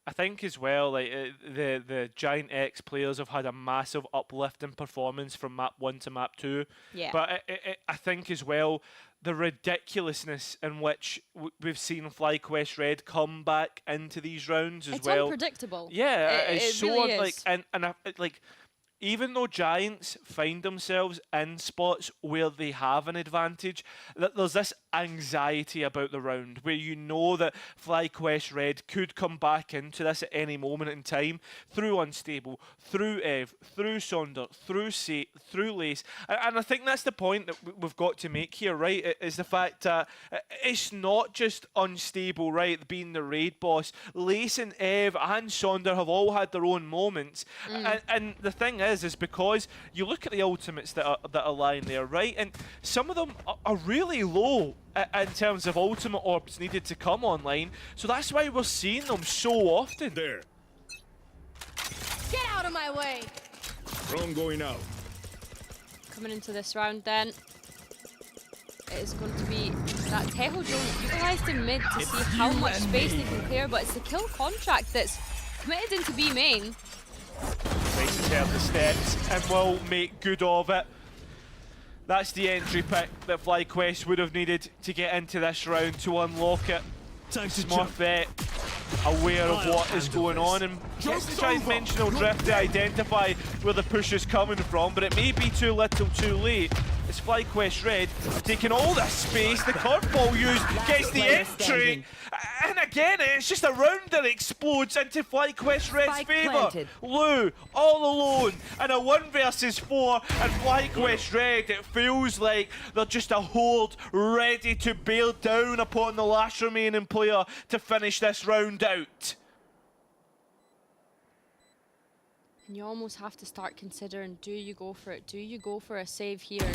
I think as well, like the GiantX players have had a massive uplift in performance from map 1 to map 2. Yeah. But I think as well, the ridiculousness in which we've seen FlyQuest Red come back into these rounds as well. It's unpredictable. Yeah, it's so really like is. and like even though Giants find themselves in spots where they have an advantage, that there's this anxiety about the round where you know that FlyQuest Red could come back into this at any moment in time through Unstable, through Ev, through Sonder, through Sate, through Lace. And I think that's the point that we've got to make here, right? Is the fact that it's not just Unstable, right, being the raid boss. Lace and Ev and Sonder have all had their own moments. And the thing is because you look at the ultimates that are lying there, right? And some of them are really low in terms of ultimate orbs needed to come online. So that's why we're seeing them so often. There. Get out of my way! Drone going out. Coming into this round then, it is going to be that Teho drone utilised in mid to see how much space they can clear, but it's the kill contract that's committed into B main. Nice to turn the steps and will make good of it. That's the entry pick that FlyQuest would have needed to get into this round to unlock it. Smurfette aware of what is going on and gets to try dimensional drift to identify where the push is coming from, but it may be too little too late. It's FlyQuest Red taking all this space, the curveball used gets the entry, and again it's just a round that explodes into FlyQuest Red's favour. Lou all alone and a 1 versus 4, and FlyQuest Red, it feels like they're just a horde ready to bear down upon the last remaining player to finish this round out. And you almost have to start considering, do you go for it? Do you go for a save here?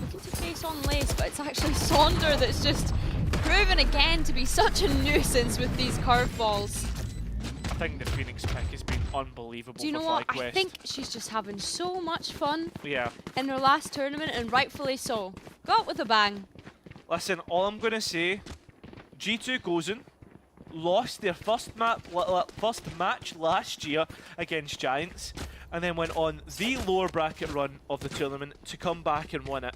Looking to face on Lace, but it's actually Sonder that's just proven again to be such a nuisance with these curveballs. I think the Phoenix pick has been unbelievable. Do you know for what? FlyQuest. I think she's just having so much fun in her last tournament, and rightfully so. Got with a bang. Listen, all I'm going to say, G2 Gozen lost their first match last year against Giants, and then went on the lower bracket run of the tournament to come back and win it.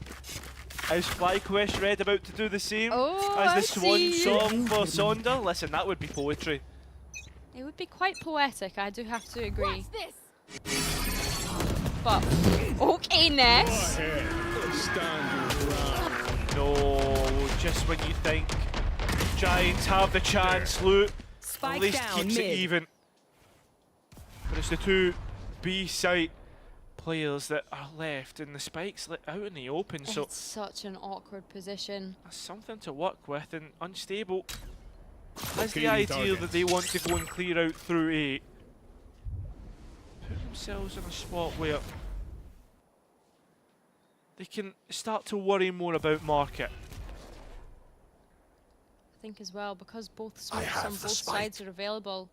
Is FlyQuest Red about to do the same as the swan song for Sonder? Listen, that would be poetry. It would be quite poetic, I do have to agree. But, okay, Ness. No, just when you think Giants have the chance, Luke at least keeps it even. But it's the two B-site players that are left, and the spike's out in the open, so it's such an awkward position. that's something to work with, and Unstable has the idea that they want to go and clear out through 8. Put themselves in a spot where they can start to worry more about market. I think as well, because both smokes on both sides are available,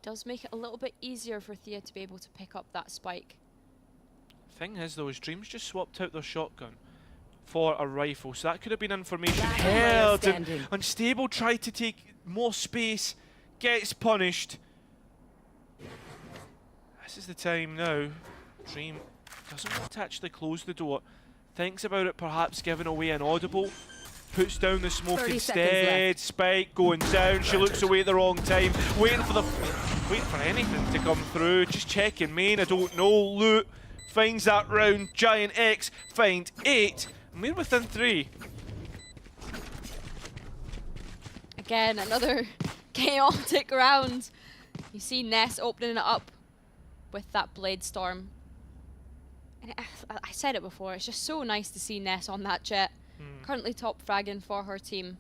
does make it a little bit easier for Thea to be able to pick up that spike. Thing is though, Dreams just swapped out their shotgun for a rifle, so that could have been information held, and Unstable tried to take more space, gets punished. This is the time now. Dream doesn't want to actually close the door, thinks about it perhaps giving away an audible, puts down the smoke instead. Spike going down, she looks away at the wrong time, waiting for anything to come through, just checking main, I don't know. Loot finds that round, GiantX find 8, and we're within 3. Again, another chaotic round. You see Ness opening it up with that Blade Storm. And I said it before, it's just so nice to see Ness on that jet. Currently top fragging for her team.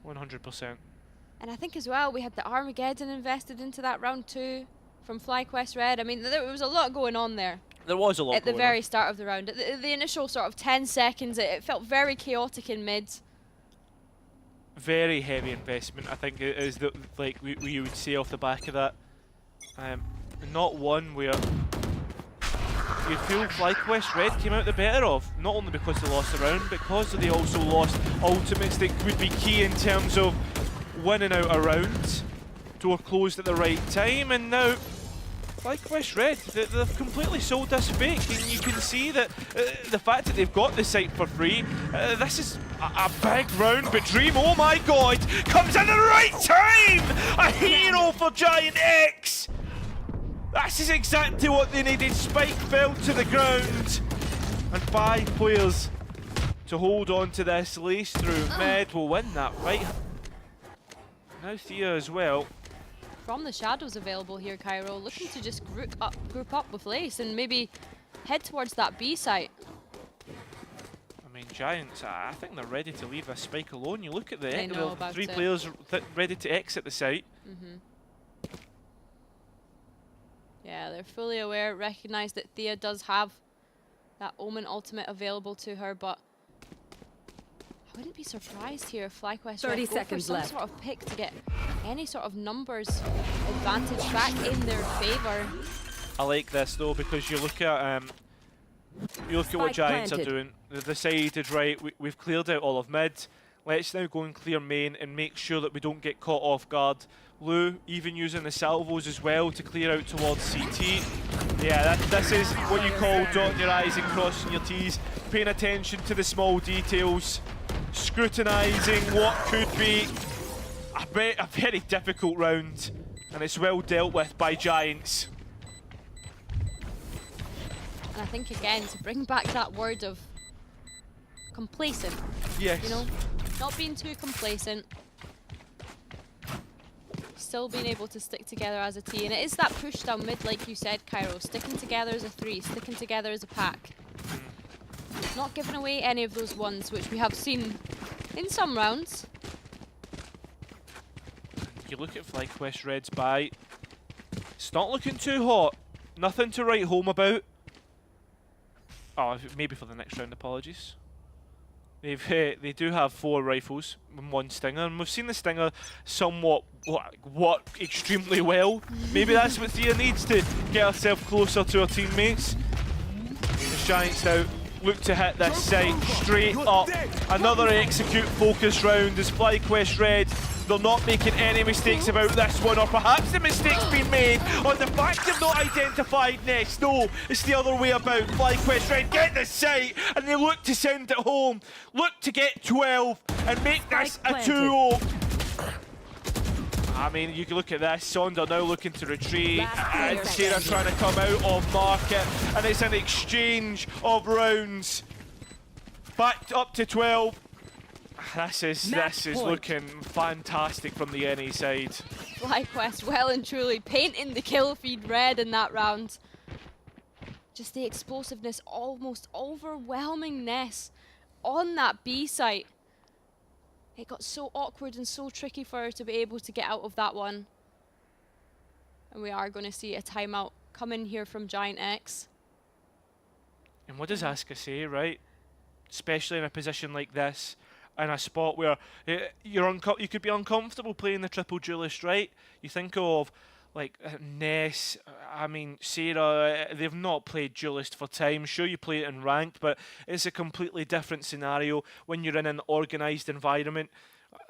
100%. And I think as well, we had the Armageddon invested into that round too from FlyQuest Red. I mean, there was a lot going on there. There was a lot at the very start of the round. At the initial sort of 10 seconds, it felt very chaotic in mid. Very heavy investment, I think, is the, like we would say off the back of that. Not one where you feel FlyQuest Red came out the better of, not only because they lost the round, but because they also lost ultimates that would be key in terms of winning out a round. Door closed at the right time, and now FlyQuest Red, they've completely sold this fake, and you can see that the fact that they've got the site for free, this is A big round, but Dream, oh my god, comes in the right time! A hero for GiantX! This is exactly what they needed. Spike fell to the ground. And 5 players to hold on to this. Lace through mid will win that fight. Now Thea as well. From the shadows available here, Cairo, looking to just group up with Lace and maybe head towards that B site. I mean, Giants, I think they're ready to leave this Spike alone. You look at the 3 it. players ready to exit the site. Yeah, they're fully aware, recognize that Thea does have that Omen ultimate available to her, but I wouldn't be surprised here if FlyQuest 30 Red go seconds for some left. sort of pick to get any sort of numbers advantage back in their favor. I like this though, because you look at what Giants are doing. They've decided, right, we've cleared out all of mid. Let's now go and clear main and make sure that we don't get caught off guard. Lou even using the salvos as well to clear out towards CT. Yeah, this is what you call dotting your I's and crossing your T's. Paying attention to the small details. Scrutinising what could be a very difficult round. And it's well dealt with by Giants. And I think, again, to bring back that word of complacent. Yes. You know, not being too complacent. Still being able to stick together as a team. And it is that push down mid, like you said, Cairo. Sticking together as a 3, sticking together as a pack. Not giving away any of those ones, which we have seen in some rounds. You look at FlyQuest Red's buy. It's not looking too hot. Nothing to write home about. Oh, maybe for the next round, apologies. They do have 4 rifles and 1 Stinger, and we've seen the Stinger somewhat work extremely well. Maybe that's what Thea needs to get herself closer to her teammates. The Giants now look to hit this site straight up. Another execute focus round as FlyQuest Red. They're not making any mistakes about this one, or perhaps the mistake's been made on the fact they've not identified Nest. No, it's the other way about. FlyQuest Red get the site and they look to send it home. Look to get 12 and make this a 2-0. I mean, you can look at this. Sonder now looking to retreat, and Sarah trying to come out of market, and it's an exchange of rounds. Back up to 12. This is looking fantastic from the NA side. FlyQuest well and truly painting the kill feed red in that round. Just the explosiveness, almost overwhelming Ness on that B site. It got so awkward and so tricky for her to be able to get out of that one. And we are going to see a timeout come in here from GiantX. And what does Asuka say, right? Especially in a position like this, in a spot where you could be uncomfortable playing the triple duelist, right? You think of like Ness, I mean Sarah, they've not played duelist for time. Sure, you play it in ranked, but it's a completely different scenario when you're in an organised environment.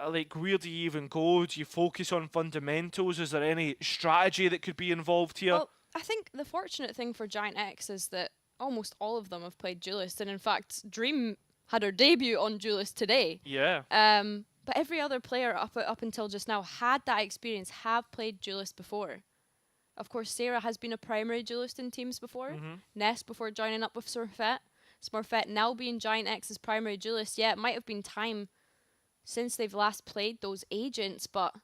Like, where do you even go? Do you focus on fundamentals? Is there any strategy that could be involved here? Well, I think the fortunate thing for GiantX is that almost all of them have played duelist, and in fact, Dream had her debut on Duelist today. Yeah. But every other player up until just now had that experience, have played Duelist before. Of course, Sarah has been a primary Duelist in teams before. Ness before joining up with Smurfette. Smurfette now being GiantX's primary Duelist. Yeah, it might have been time since they've last played those agents, but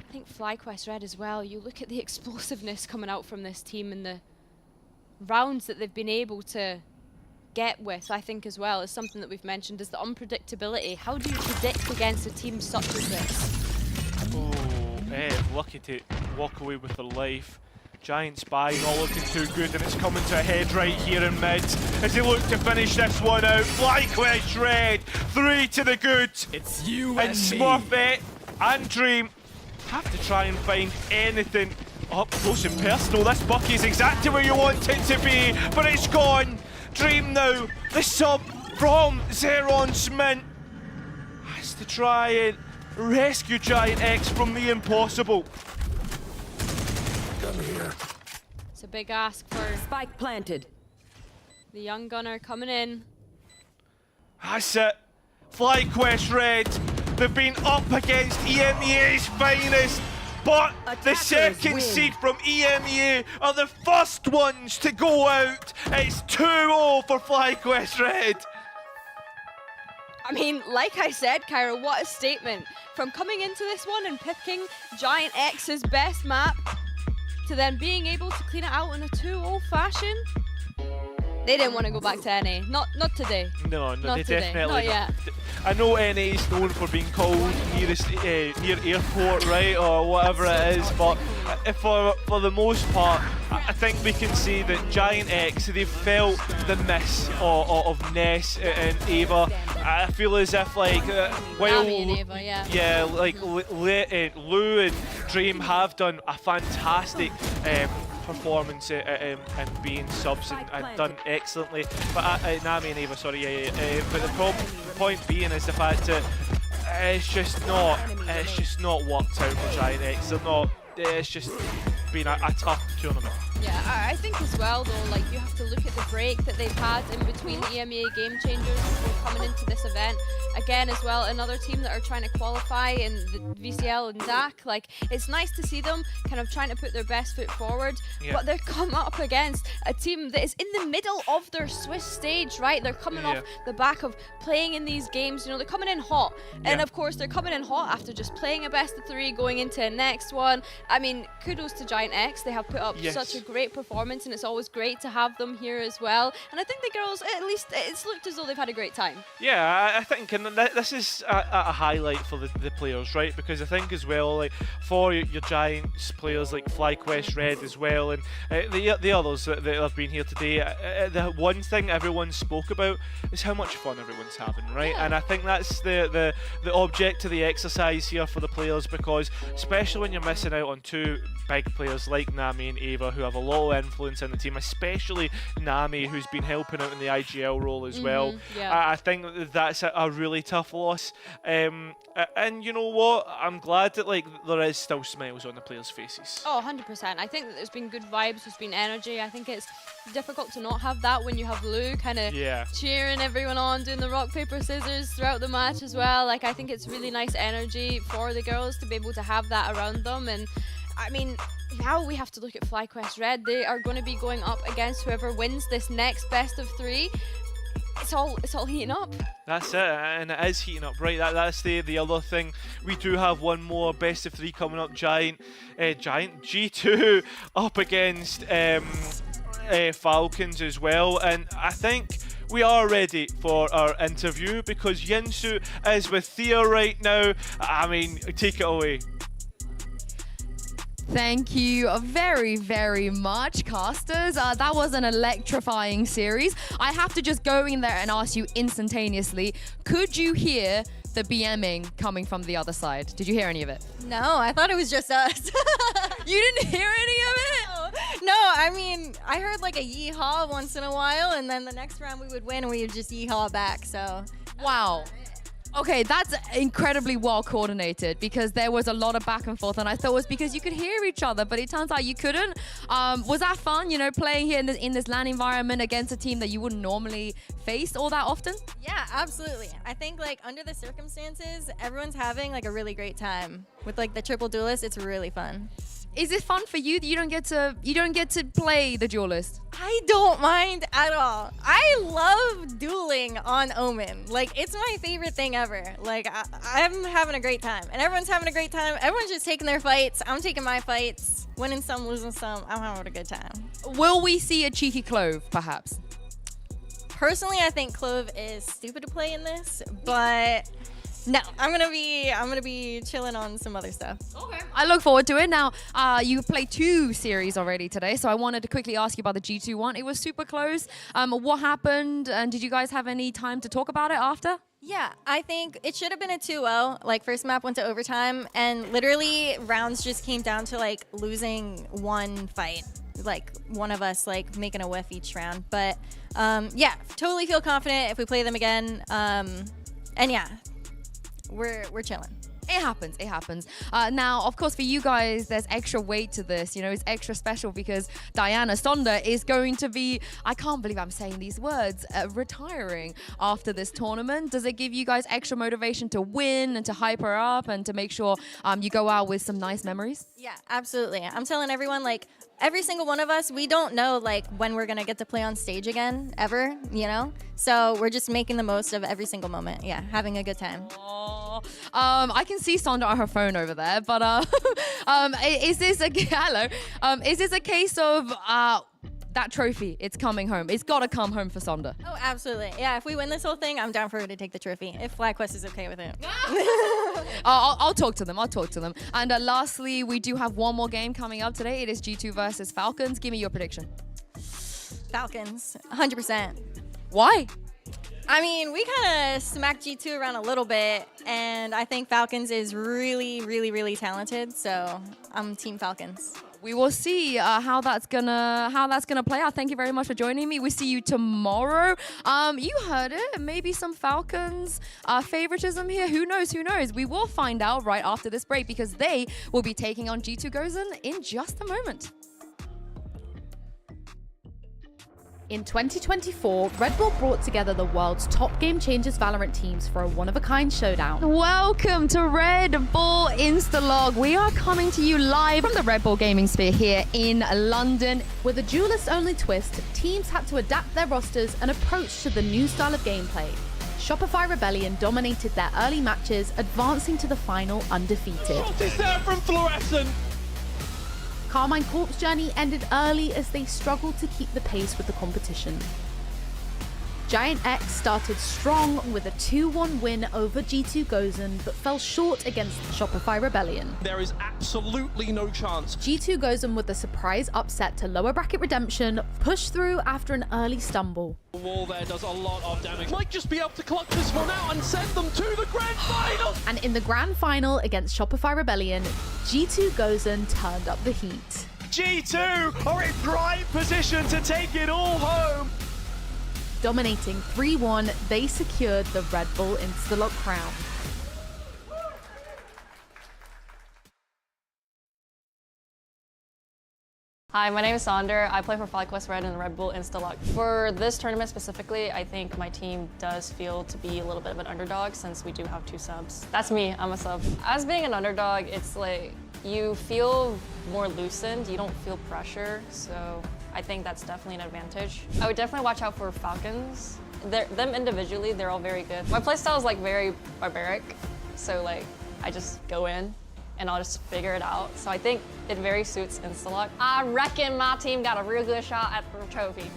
I think FlyQuest Red as well. You look at the explosiveness coming out from this team and the rounds that they've been able to get with, I think, as well, is something that we've mentioned, is the unpredictability. How do you predict against a team such as this? Oh, lucky to walk away with their life. Giants buy not looking too good, and it's coming to a head right here in mid as they look to finish this one out. FlyQuest Red, 3 to the good. It's you and Smurfette and Dream have to try and find anything up close and personal. This bucky is exactly where you want it to be, but it's gone. Dream now, the sub from Zeron's Mint, has to try and rescue GiantX from the impossible. Come here. It's a big ask for Spike planted. The young gunner coming in. That's it. FlyQuest Red. They've been up against EMEA's finest, but the second seed from EMEA are the first ones to go out. It's 2-0 for FlyQuest Red. I mean, like I said, Kyra, what a statement. From coming into this one and picking GiantX's best map to then being able to clean it out in a 2-0 fashion. They didn't want to go back to NA. Not today. No, not they today. definitely Not yet. I know NA is known for being called near airport, right, or whatever it is, but for the most part, I think we can see that GiantX, they felt the miss of Ness and Ava. I feel as if like while Nami and Ava, yeah. like Lou and Dream have done a fantastic performance and being subs and done excellently, but Nami and Ava, sorry, but the point being is the fact that it's just not worked out for GiantX. They're not. It's just been a tough tournament. Yeah, I think as well though, like you have to look at the break that they've had in between the EMEA Game Changers before coming into this event. Again, as well, another team that are trying to qualify in the VCL and DAC. Like, it's nice to see them kind of trying to put their best foot forward, but they're come up against a team that is in the middle of their Swiss stage, right? They're coming off the back of playing in these games, you know, they're coming in hot. And of course, they're coming in hot after just playing a best of 3, going into a next one. I mean, kudos to GiantX. They have put up such a great performance, and it's always great to have them here as well. And I think the girls, at least it's looked as though they've had a great time. Yeah, I think, and this is a highlight for the players, right? Because I think as well, like for your Giants players like FlyQuest Red as well, and the others that have been here today, the one thing everyone spoke about is how much fun everyone's having, right? And I think that's the object of the exercise here for the players, because especially when you're missing out on two big players like Nami and Ava who have a lot of influence in the team, especially Nami, who's been helping out in the IGL role as well. I think that's a really tough loss, and you know what, I'm glad that like there is still smiles on the players' faces. Oh, 100%. I think that there's been good vibes, there's been energy. I think it's difficult to not have that when you have Lou kind of cheering everyone on, doing the rock, paper, scissors throughout the match as well. Like, I think it's really nice energy for the girls to be able to have that around them. And I mean, now we have to look at FlyQuest Red. They are going to be going up against whoever wins this next best of 3. It's all heating up. That's it, and it is heating up, right? That's the other thing. We do have one more best of 3 coming up. G2 up against Falcons as well, and I think we are ready for our interview because Yinsu is with Thea right now. I mean, take it away. Thank you very, very much, casters. That was an electrifying series. I have to just go in there and ask you instantaneously, could you hear the BMing coming from the other side? Did you hear any of it? No, I thought it was just us. You didn't hear any of it? No, I mean, I heard like a yeehaw once in a while, and then the next round we would win and we would just yeehaw back, so. Wow. Okay, that's incredibly well coordinated because there was a lot of back and forth, and I thought it was because you could hear each other, but it turns out you couldn't. Was that fun, you know, playing here in this LAN environment against a team that you wouldn't normally face all that often? Yeah, absolutely. I think like under the circumstances, everyone's having like a really great time. With like the triple duelist, it's really fun. Is it fun for you that you don't get to play the duelist? I don't mind at all. I love dueling on Omen. Like, it's my favorite thing ever. Like, I'm having a great time. And everyone's having a great time. Everyone's just taking their fights. I'm taking my fights. Winning some, losing some. I'm having a good time. Will we see a cheeky Clove, perhaps? Personally, I think Clove is stupid to play in this, but no, I'm gonna be chilling on some other stuff. Okay. I look forward to it. Now, you played 2 series already today, so I wanted to quickly ask you about the G2 one. It was super close. What happened, and did you guys have any time to talk about it after? Yeah, I think it should have been a 2-0. Like, first map went to overtime, and literally rounds just came down to like losing one fight. Like one of us like making a whiff each round. But yeah, totally feel confident if we play them again. And yeah, we're chilling. It happens, it happens. Now, of course, for you guys, there's extra weight to this. You know, it's extra special because Diana Sonder is going to be, I can't believe I'm saying these words, retiring after this tournament. Does it give you guys extra motivation to win and to hype her up and to make sure you go out with some nice memories? Yeah, absolutely. I'm telling everyone, like, every single one of us, we don't know, like, when we're going to get to play on stage again, ever, you know? So we're just making the most of every single moment. Yeah, having a good time. I can see Sonda on her phone over there, but is this a hello? Is this a case of that trophy? It's coming home. It's got to come home for Sonda. Oh, absolutely. Yeah, if we win this whole thing, I'm down for her to take the trophy. If FlyQuest is okay with it. I'll talk to them. I'll talk to them. And lastly, we do have one more game coming up today. It is G2 versus Falcons. Give me your prediction. Falcons, 100%. Why? I mean, we kind of smacked G2 around a little bit, and I think Falcons is really, really, really talented. So I'm Team Falcons. We will see how that's gonna play out. Thank you very much for joining me. We see you tomorrow. You heard it. Maybe some Falcons favoritism here. Who knows? Who knows? We will find out right after this break because they will be taking on G2 Gozen in just a moment. In 2024, Red Bull brought together the world's top Game Changers Valorant teams for a one-of-a-kind showdown. Welcome to Red Bull Instalock. We are coming to you live from the Red Bull Gaming Sphere here in London. With a duelist-only twist, teams had to adapt their rosters and approach to the new style of gameplay. Shopify Rebellion dominated their early matches, advancing to the final undefeated. What is there from Fluorescent? Carmine Corp's journey ended early as they struggled to keep the pace with the competition. GiantX started strong with a 2-1 win over G2 Gozen, but fell short against Shopify Rebellion. There is absolutely no chance. G2 Gozen with a surprise upset to lower bracket redemption, pushed through after an early stumble. The wall there does a lot of damage. Might just be able to clutch this one out and send them to the grand final. And in the grand final against Shopify Rebellion, G2 Gozen turned up the heat. G2 are in prime position to take it all home. Dominating 3-1, they secured the Red Bull Instalock crown. Hi, my name is Sonder. I play for FlyQuest Red in the Red Bull Instalock. For this tournament specifically, I think my team does feel to be a little bit of an underdog since we do have 2 subs. That's me, I'm a sub. As being an underdog, it's like you feel more loosened, you don't feel pressure, so I think that's definitely an advantage. I would definitely watch out for Falcons. Them individually, they're all very good. My playstyle is like very barbaric, so like I just go in and I'll just figure it out. So I think it very suits Instalock. I reckon my team got a real good shot at the trophy.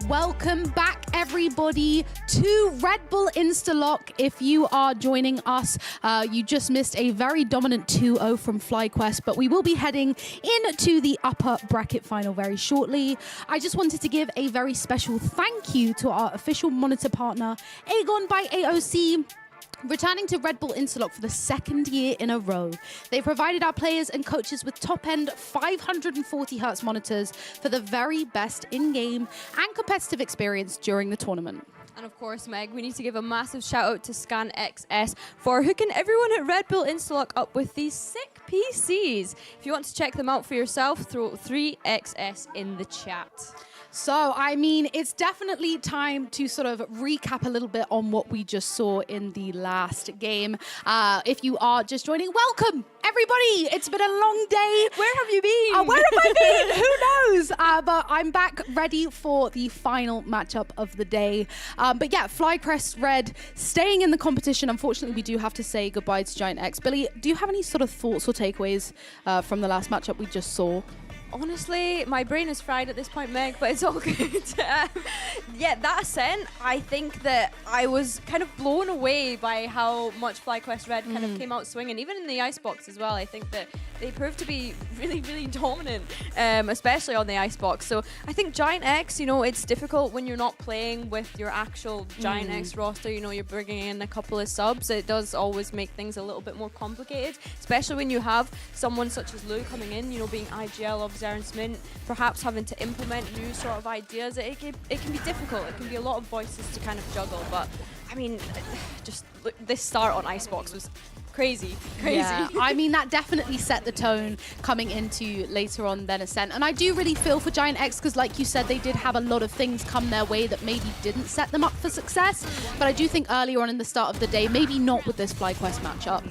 Welcome back, everybody, to Red Bull Instalock. If you are joining us, you just missed a very dominant 2-0 from FlyQuest, but we will be heading into the upper bracket final very shortly. I just wanted to give a very special thank you to our official monitor partner, Aegon by AOC. Returning to Red Bull Instalock for the second year in a row. They provided our players and coaches with top-end 540Hz monitors for the very best in-game and competitive experience during the tournament. And of course, Meg, we need to give a massive shout out to ScanXS for hooking everyone at Red Bull Instalock up with these sick PCs. If you want to check them out for yourself, throw 3XS in the chat. So, I mean, it's definitely time to sort of recap a little bit on what we just saw in the last game. If you are just joining, welcome, everybody. It's been a long day. Where have you been? Where have I been? Who knows? But I'm back ready for the final matchup of the day. But yeah, FlyQuest Red staying in the competition. Unfortunately, we do have to say goodbye to GiantX. Billy, do you have any sort of thoughts or takeaways from the last matchup we just saw? Honestly, my brain is fried at this point, Meg, but it's all good. Yeah, that ascent, I think that I was kind of blown away by how much FlyQuest Red kind of came out swinging, even in the Icebox as well. I think that they proved to be really, really dominant, especially on the Icebox. So I think GiantX, you know, it's difficult when you're not playing with your actual GiantX roster. You know, you're bringing in a couple of subs. It does always make things a little bit more complicated, especially when you have someone such as Lou coming in, you know, being IGL of Zerens Mint, perhaps having to implement new sort of ideas. It can be difficult. It can be a lot of voices to kind of juggle. But I mean, just look, this start on Icebox was crazy. Yeah, I mean, that definitely set the tone coming into later on then Ascent. And I do really feel for GiantX because, like you said, they did have a lot of things come their way that maybe didn't set them up for success. But I do think earlier on in the start of the day, maybe not with this FlyQuest matchup,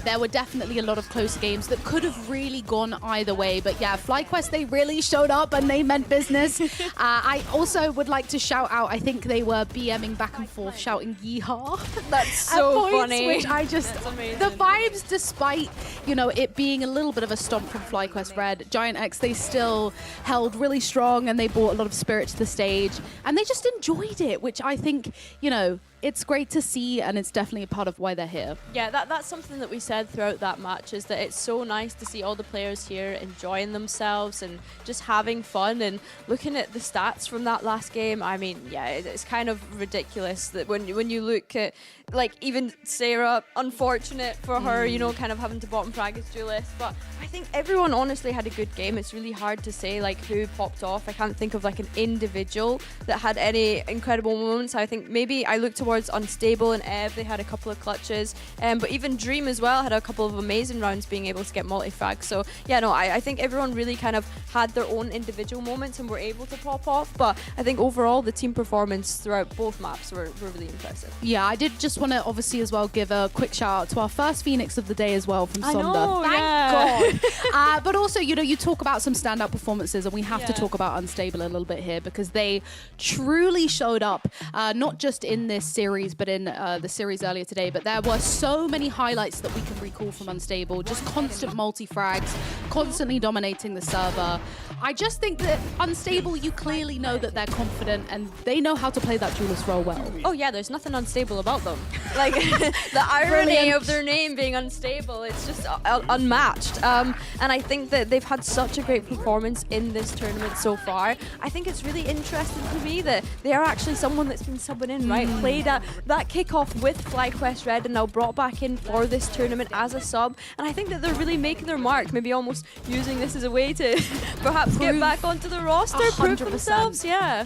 there were definitely a lot of close games that could have really gone either way. But yeah, FlyQuest, they really showed up and they meant business. I also would like to shout out, I think they were BMing back and forth, shouting yeehaw. That's so funny. Which I just, the vibes, despite, you know, it being a little bit of a stomp from FlyQuest Red, GiantX, they still held really strong and they brought a lot of spirit to the stage and they just enjoyed it, which I think, you know, it's great to see and it's definitely a part of why they're here. Yeah, that's something that we said throughout that match, is that it's so nice to see all the players here enjoying themselves and just having fun. And looking at the stats from that last game, I mean, yeah, it's kind of ridiculous that when you look at, like, even Sarah, unfortunate for her, you know, kind of having to bottom frag as Duelist, but I think everyone honestly had a good game. It's really hard to say like who popped off. I can't think of like an individual that had any incredible moments. I think maybe I look towards Unstable and Ev, they had a couple of clutches, but even Dream as well had a couple of amazing rounds being able to get multi-frag. So yeah, no, I think everyone really kind of had their own individual moments and were able to pop off, but I think overall the team performance throughout both maps were really impressive. Yeah, I did just want to obviously as well give a quick shout out to our first Phoenix of the day as well from Sonda. Thank God. But also, you know, you talk about some standout performances and we have to talk about Unstable a little bit here because they truly showed up, not just in this series, but in the series earlier today. But there were so many highlights that we can recall from Unstable, just constant multi-frags, constantly dominating the server. I just think that Unstable, you clearly know that they're confident and they know how to play that duelist role well. Oh yeah, there's nothing unstable about them. Like, the irony of their name being Unstable, it's just unmatched. And I think that they've had such a great performance in this tournament so far. I think it's really interesting to me that they are actually someone that's been subbing in, right? Played that kickoff with FlyQuest Red and now brought back in for this tournament as a sub. And I think that they're really making their mark, maybe almost using this as a way to perhaps get back onto the roster, prove themselves. Yeah,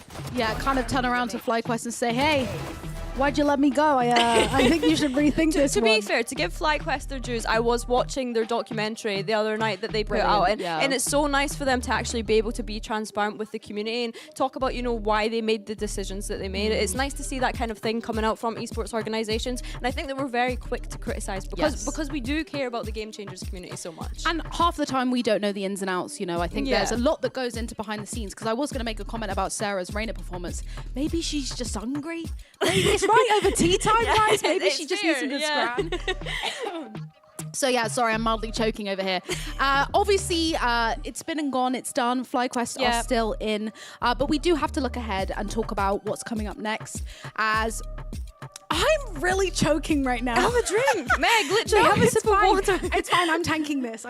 kind of turn around to FlyQuest and say, hey, why'd you let me go? I think you should rethink this To be fair, to give FlyQuest their dues, I was watching their documentary the other night that they put out, and it's so nice for them to actually be able to be transparent with the community and talk about, you know, why they made the decisions that they made. It's nice to see that kind of thing coming out from esports organizations, and I think that we're very quick to criticize because we do care about the Game Changers community so much. And half the time we don't know the ins and outs, you know. I think there's a lot that goes into behind the scenes, because I was going to make a comment about Sarah's Reina performance. Maybe she's just hungry. Maybe it's right over tea time, guys. Maybe she just needs some scram. So yeah, sorry, I'm mildly choking over here. Obviously, it's been and gone, it's done. FlyQuest are still in, but we do have to look ahead and talk about what's coming up next, as I'm really choking right now. Have a drink, Meg. Literally, have a sip of water. It's fine. I'm tanking this.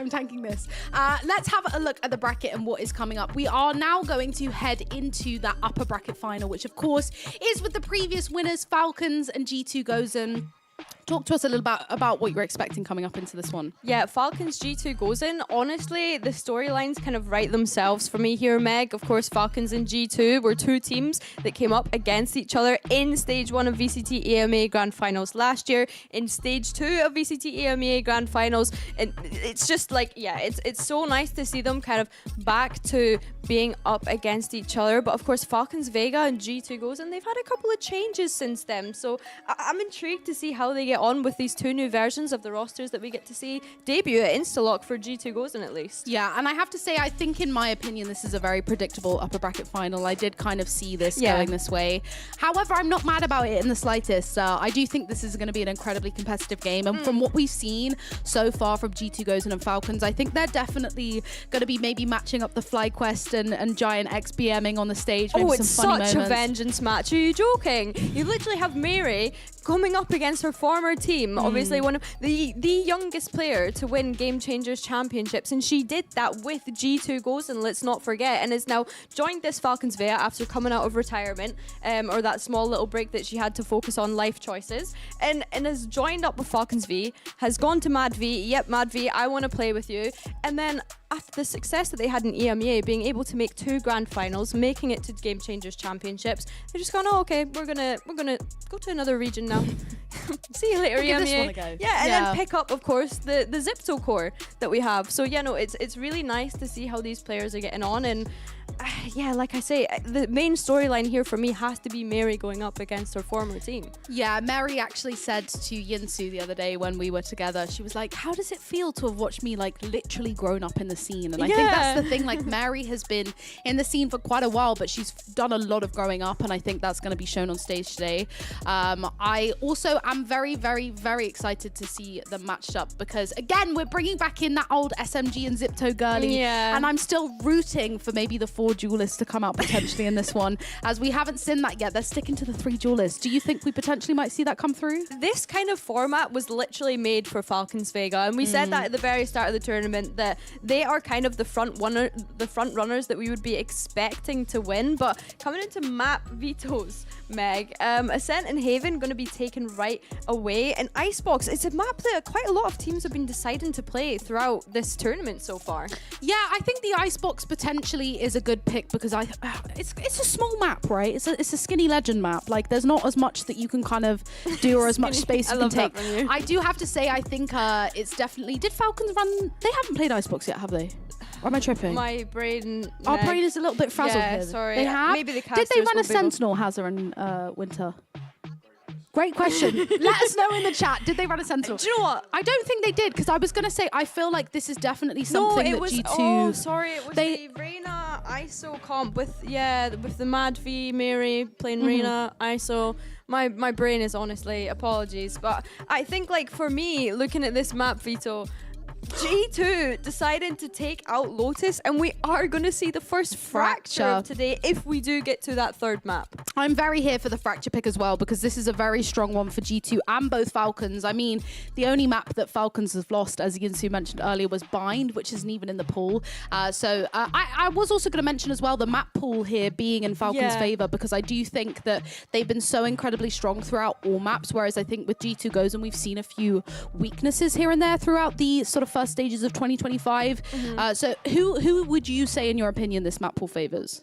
Let's have a look at the bracket and what is coming up. We are now going to head into that upper bracket final, which of course is with the previous winners, Falcons and G2 Gozen. Talk to us a little about what you're expecting coming up into this one. Yeah, Falcons G2 Gozen. Honestly, the storylines kind of write themselves for me here, Meg. Of course, Falcons and G2 were two teams that came up against each other in Stage 1 of VCT AMA Grand Finals last year, in Stage 2 of VCT AMA Grand Finals. And it's just like, yeah, it's so nice to see them kind of back to being up against each other. But of course, Falcons Vega and G2 Gozen, they've had a couple of changes since then. So I'm intrigued to see how they get on with these two new versions of the rosters that we get to see debut at Instalock for G2 Gozen at least. Yeah, and I have to say, I think in my opinion, this is a very predictable upper bracket final. I did kind of see this going this way. However, I'm not mad about it in the slightest. I do think this is going to be an incredibly competitive game. And from what we've seen so far from G2 Gozen and Falcons, I think they're definitely going to be maybe matching up the FlyQuest and GiantX BMing on the stage. Maybe It's some funny such moments. a vengeance match. Are you joking? You literally have Mary coming up against her former team, obviously one of the youngest player to win Game Changers championships, and she did that with G2 Gozen, let's not forget, and has now joined this Falcons Vega after coming out of retirement, or that small little break that she had to focus on life choices, and has joined up with Falcons V, has gone to Mad V, yep, Mad V, I want to play with you, and then after the success that they had in EMEA, being able to make 2 grand finals, making it to Game Changers championships, they're just going, oh, okay, we're gonna go to another region now. See you later, Give this EMEA. one a go. Yeah, and then pick up, of course, the Zipto core that we have. So yeah, no, it's really nice to see how these players are getting on, and yeah, like I say, the main storyline here for me has to be Mary going up against her former team. Yeah, Mary actually said to Yinsu the other day when we were together, she was like, how does it feel to have watched me like literally grown up in the scene? And I think that's the thing, like Mary has been in the scene for quite a while, but she's done a lot of growing up, and I think that's going to be shown on stage today. I also am very, very, very excited to see them matched up, because again, we're bringing back in that old SMG and Zipto girly, and I'm still rooting for maybe the 4 duelists to come out potentially in this one, as we haven't seen that yet. They're sticking to the 3 duelists. Do you think we potentially might see that come through? This kind of format was literally made for Falcons Vega, and we said that at the very start of the tournament, that they are kind of the front runners that we would be expecting to win. But coming into map vetoes, Meg, Ascent and Haven going to be taken right away, and Icebox, it's a map that quite a lot of teams have been deciding to play throughout this tournament so far. Yeah, I think the Icebox potentially is a good pick, because it's a small map, right? It's a skinny legend map. Like, there's not as much that you can kind of do, or as much space you can take. I do have to say, I think it's definitely... Did Falcons run... They haven't played Icebox yet, have they? Or am I tripping? My brain... Our brain is a little bit frazzled here. Sorry. They have? Maybe the Did they run a Sentinel, Hazard, and Winter? Great question. Let us know in the chat. Did they run a Sentinel? Do you know what? I don't think they did, because I was going to say, I feel like this is definitely something that G2... Oh, sorry. It was the Reyna ISO comp with the Mad V, Mary playing Reyna, ISO. My brain is honestly, apologies. But I think, like, for me, looking at this map veto, G2 deciding to take out Lotus, and we are going to see the first fracture of today if we do get to that 3rd map. I'm very here for the fracture pick as well, because this is a very strong one for G2 and both Falcons. I mean, the only map that Falcons have lost, as Yinsu mentioned earlier, was Bind, which isn't even in the pool. I was also going to mention as well the map pool here being in Falcons' favor, because I do think that they've been so incredibly strong throughout all maps, whereas I think with G2 Gozen, we've seen a few weaknesses here and there throughout the sort of first stages of 2025. So who would you say, in your opinion, this map pool favors?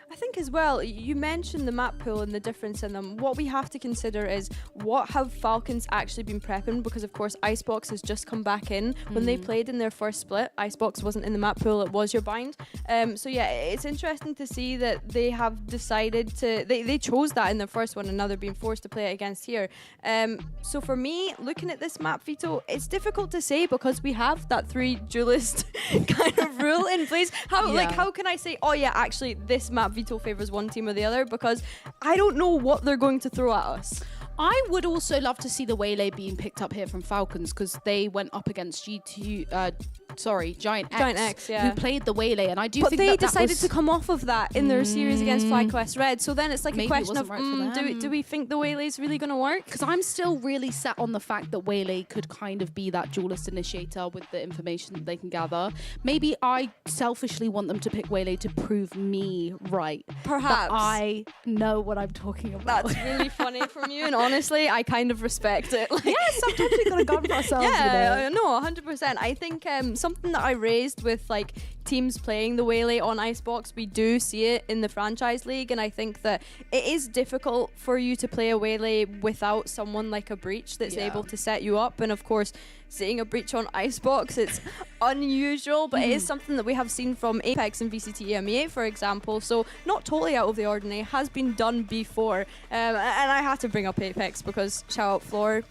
I think as well, you mentioned the map pool and the difference in them. What we have to consider is, what have Falcons actually been prepping? Because of course Icebox has just come back in. When they played in their first split, Icebox wasn't in the map pool, it was your Bind. So yeah, it's interesting to see that they have decided to, they chose that in their first one, and now they're being forced to play it against here. So for me, looking at this map veto, it's difficult to say, because we have that 3 duelist kind of rule in place. How can I say, oh yeah, actually this map veto favors one team or the other, because I don't know what they're going to throw at us. I would also love to see the Waylay being picked up here from Falcons because they went up against GiantX, yeah. who played the Waylay, and I do but think they that decided was... to come off of that in their series against FlyQuest Red. So then it's like Maybe a question it of, wasn't right for them. do we think the Waylay's really going to work? Because I'm still really set on the fact that Waylay could kind of be that duelist initiator with the information that they can gather. Maybe I selfishly want them to pick Waylay to prove me right. Perhaps. That I know what I'm talking about. That's really funny from you, and honestly, I kind of respect it. Like, yeah, sometimes we gotta gun for ourselves. Yeah, no, 100%. I think something that I raised with like teams playing the Waylay on Icebox, we do see it in the franchise league, and I think that it is difficult for you to play a Waylay without someone like a Breach that's able to set you up. And of course, seeing a Breach on Icebox, it's unusual, but it is something that we have seen from Apex and VCT EMEA, for example. So not totally out of the ordinary, has been done before. And I had to bring up Apex because shout out Floor,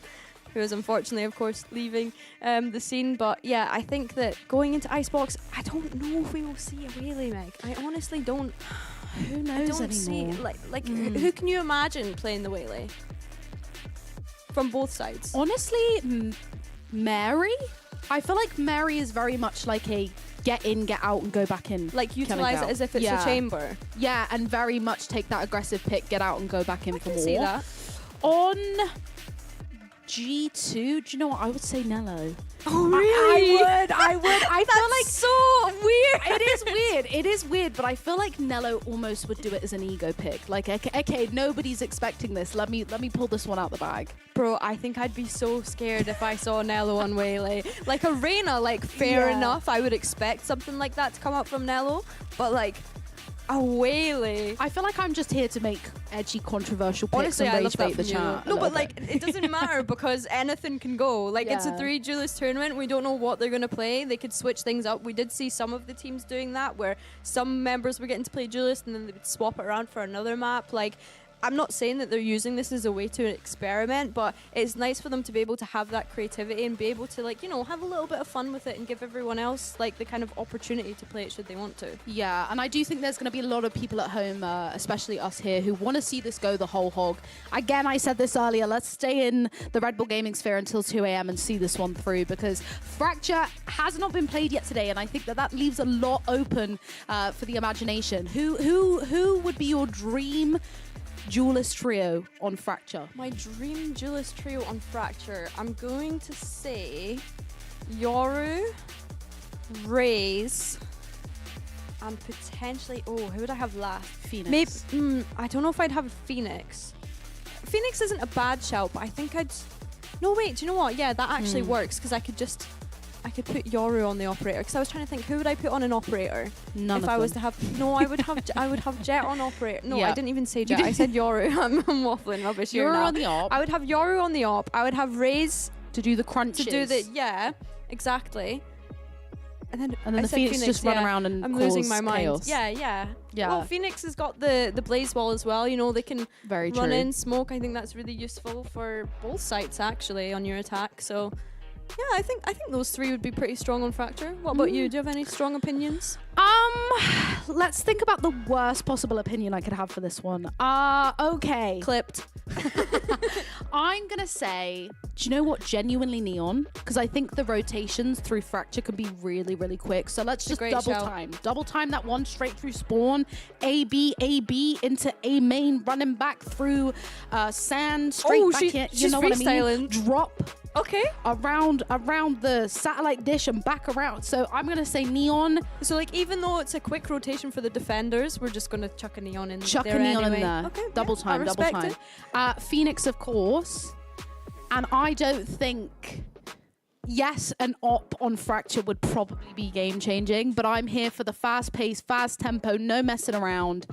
who is unfortunately, of course, leaving the scene. But yeah, I think that going into Icebox, I don't know if we will see a Waylay, Meg. I honestly don't. Who knows I don't anymore? See, who can you imagine playing the Waylay? From both sides. Honestly, Mary? I feel like Mary is very much like a get in, get out, and go back in. Like utilize it as if it's a chamber. Yeah, and very much take that aggressive pick, get out, and go back in for more. See that. On G2, do you know what? I would say Nello. Oh, really? I would. I feel like so weird. It is weird, but I feel like Nello almost would do it as an ego pick. Like, okay, nobody's expecting this. Let me pull this one out the bag. Bro, I think I'd be so scared if I saw Nello on Waylay. Like Arena, like fair enough. I would expect something like that to come up from Nello, but like a Waylay. I feel like I'm just here to make edgy, controversial picks Honestly, and I rage love bait that the from you. chat. No, but like it doesn't matter because anything can go. Like it's a 3 duelist tournament. We don't know what they're gonna play. They could switch things up. We did see some of the teams doing that, where some members were getting to play duelist and then they would swap it around for another map. Like, I'm not saying that they're using this as a way to experiment, but it's nice for them to be able to have that creativity and be able to, like, you know, have a little bit of fun with it and give everyone else like the kind of opportunity to play it should they want to. Yeah, and I do think there's going to be a lot of people at home, especially us here, who want to see this go the whole hog. Again, I said this earlier, let's stay in the Red Bull Gaming sphere until 2 a.m. and see this one through, because Fracture has not been played yet today, and I think that leaves a lot open for the imagination. Who would be your dream duelist trio on Fracture? My dream duelist trio on Fracture, I'm going to say Yoru, Raze, and potentially, who would I have last? Phoenix. Maybe, I don't know if I'd have a Phoenix. Phoenix isn't a bad shout, but I think I'd... No, wait, do you know what? Yeah, that actually works, because I could put Yoru on the operator, because I was trying to think, who would I put on an operator? None if of I was them. to have... No, I would have Jet on operator. No, Yeah. I didn't even say Jet. I said Yoru. I'm waffling rubbish here Yoru now. on the op. I would have Yoru on the op. I would have Raze to do the crunches. to do the... Yeah, exactly. And then the I said Phoenix just run around and I'm cause losing my mind. chaos. Yeah. Yeah. Well, Phoenix has got the blaze wall as well. You know, they can Very run true. in, smoke. I think that's really useful for both sites actually on your attack. So yeah, I think those 3 would be pretty strong on Fracture. What about you? Do you have any strong opinions? Let's think about the worst possible opinion I could have for this one. Okay. Clipped. I'm gonna say, do you know what? Genuinely Neon, because I think the rotations through Fracture can be really, really quick. So let's just great double shout. time that one straight through spawn, AB into A main, running back through sand, straight back in. You she's know what I mean? freestyling. Drop. Okay. Around the satellite dish and back around. So I'm gonna say Neon. So like, even though it's a quick rotation for the defenders, we're just gonna chuck a Neon in Chuck there a Neon anyway. in there. Okay, double I time. respect it. Phoenix, of course. And I don't think, yes, an op on Fracture would probably be game changing, but I'm here for the fast pace, fast tempo, no messing around,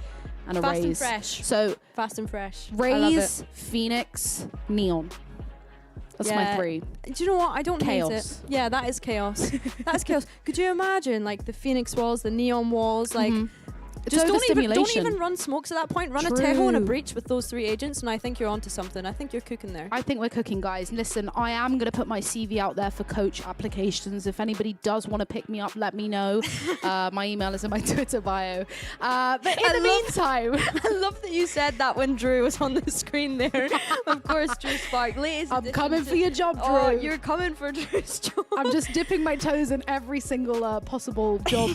and a Fast and Raze. fresh. So Fast and fresh. I love Raze, it. Phoenix, Neon. That's my 3. Do you know what? I don't hate Chaos. it. Yeah, that is chaos. That's chaos. Could you imagine, like, the Phoenix walls, the Neon walls, like, Just don't overstimulation. even run smokes at that point. Run a Teho and a breach with those 3 agents, and I think you're onto something. I think you're cooking there. I think we're cooking, guys. Listen, I am going to put my CV out there for coach applications. If anybody does want to pick me up, let me know. My email is in my Twitter bio. But in the meantime... I love that you said that when Drew was on the screen there. Of course, Drew Spark. I'm coming for your job, Drew. Oh, you're coming for Drew's job. I'm just dipping my toes in every single possible job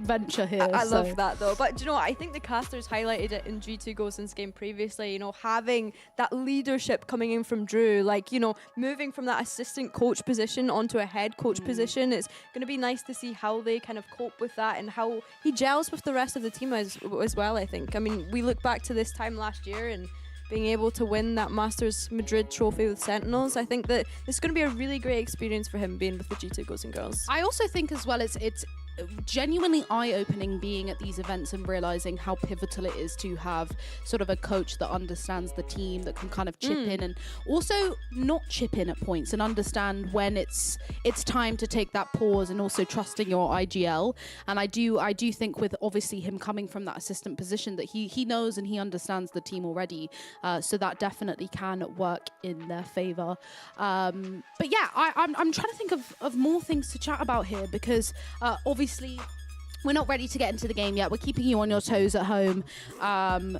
venture here. I love that though. But do you know what? I think the casters highlighted it in G2 Gozen's game previously, you know, having that leadership coming in from Drew, like, you know, moving from that assistant coach position onto a head coach position. It's going to be nice to see how they kind of cope with that and how he gels with the rest of the team as well, I think. I mean, we look back to this time last year and being able to win that Masters Madrid trophy with Sentinels, I think that it's going to be a really great experience for him being with the G2 Gozen girls. I also think as well it's genuinely eye-opening being at these events and realizing how pivotal it is to have sort of a coach that understands the team, that can kind of chip in and also not chip in at points and understand when it's time to take that pause, and also trusting your IGL. And I do think with obviously him coming from that assistant position that he knows and he understands the team already, so that definitely can work in their favor. But yeah, I'm trying to think of more things to chat about here, because obviously we're not ready to get into the game yet. We're keeping you on your toes at home.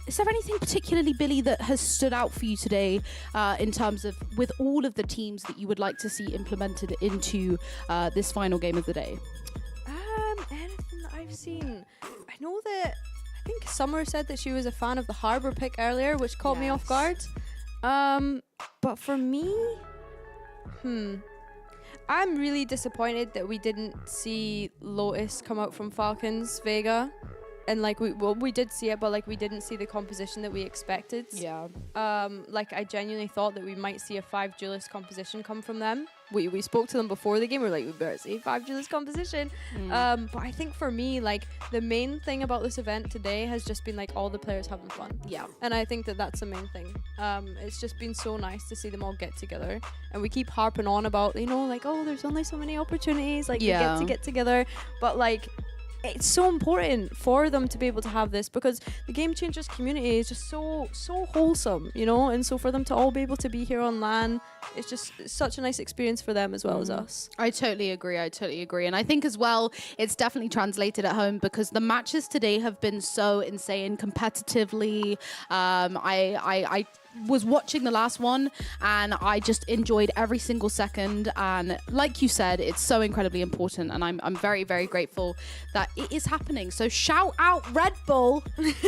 Is there anything particularly, Billy, that has stood out for you today in terms of with all of the teams that you would like to see implemented into this final game of the day? Anything that I've seen. I know that I think Summer said that she was a fan of the Harbour pick earlier, which caught me off guard. But for me, I'm really disappointed that we didn't see Lotus come out from Falcons Vega. And like we did see it, but like we didn't see the composition that we expected. Yeah. Like I genuinely thought that we might see a 5 duelist composition come from them. We spoke to them before the game. We're like, we better see 5 duelist composition. But I think for me, like the main thing about this event today has just been like all the players having fun. Yeah. And I think that that's the main thing. It's just been so nice to see them all get together. And we keep harping on about, you know, like, oh, there's only so many opportunities. Like we get to get together. But like, it's so important for them to be able to have this, because the Game Changers community is just so wholesome, you know, and so for them to all be able to be here on LAN, it's just such a nice experience for them as well as us. I totally agree. And I think as well, it's definitely translated at home, because the matches today have been so insane competitively. I was watching the last one and I just enjoyed every single second, and like you said, it's so incredibly important, and I'm very, very grateful that it is happening. So shout out Red Bull.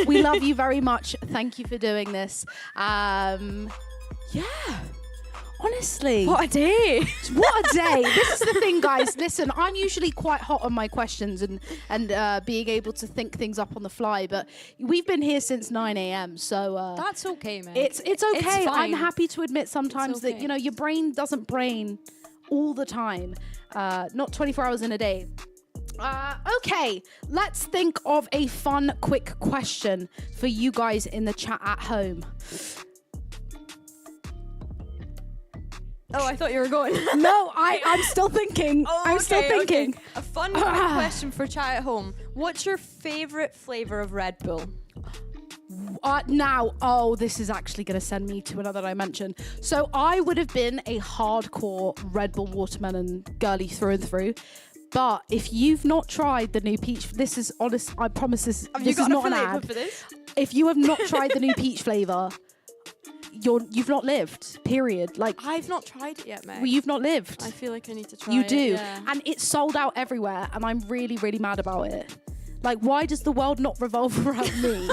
We love you very much. Thank you for doing this. Yeah. Honestly. What a day. What a day. This is the thing, guys. Listen, I'm usually quite hot on my questions and being able to think things up on the fly, but we've been here since 9 a.m. So that's okay, man. It's okay. It's I'm happy to admit sometimes that, you know, your brain doesn't brain all the time. Not 24 hours in a day. Okay, let's think of a fun, quick question for you guys in the chat at home. Oh, I thought you were going. No, I'm still thinking. Oh, I'm still thinking. Okay. A fun quick question for chat at home. What's your favorite flavor of Red Bull? This is actually going to send me to another dimension. So I would have been a hardcore Red Bull watermelon girly through and through. But if you've not tried the new peach, this is honest, I promise this is not an ad. For this? If you have not tried the new peach flavor, you've not lived, period. Like, I've not tried it yet, Meg. Well, you've not lived. I feel like I need to try You it. do. Yeah. And it's sold out everywhere, and I'm really, really mad about it. Like, why does the world not revolve around me?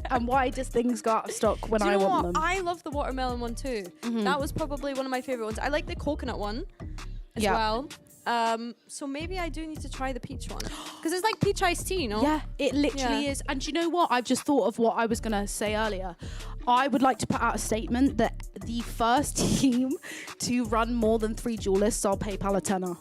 And why does things go out of stock when I want them? I love the watermelon one too. That was probably one of my favorite ones. I like the coconut one as well. So maybe I do need to try the peach one, because it's like peach iced tea, no? Yeah, it literally is. And do you know what? I've just thought of what I was going to say earlier. I would like to put out a statement that the first team to run more than 3 duelists, I'll PayPal a tenner.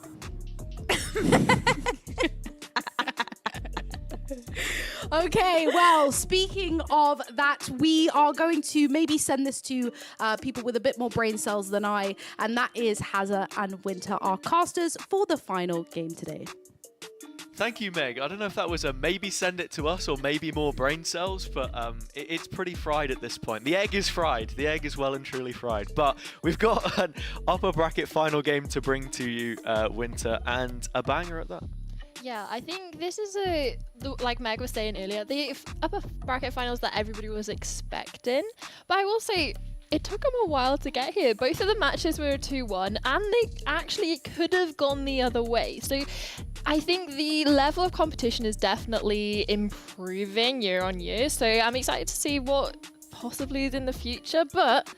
Okay, well, speaking of that, we are going to maybe send this to people with a bit more brain cells than I, and that is Hazza and Winter, our casters for the final game today. Thank you, Meg. I don't know if that was a maybe send it to us or maybe more brain cells, but it's pretty fried at this point. The egg is fried. The egg is well and truly fried. But we've got an upper bracket final game to bring to you, Winter, and a banger at that. Yeah, I think this is like Meg was saying earlier, the upper bracket finals that everybody was expecting. But I will say, it took them a while to get here. Both of the matches were 2-1, and they actually could have gone the other way. So I think the level of competition is definitely improving year on year. So I'm excited to see what possibly is in the future. But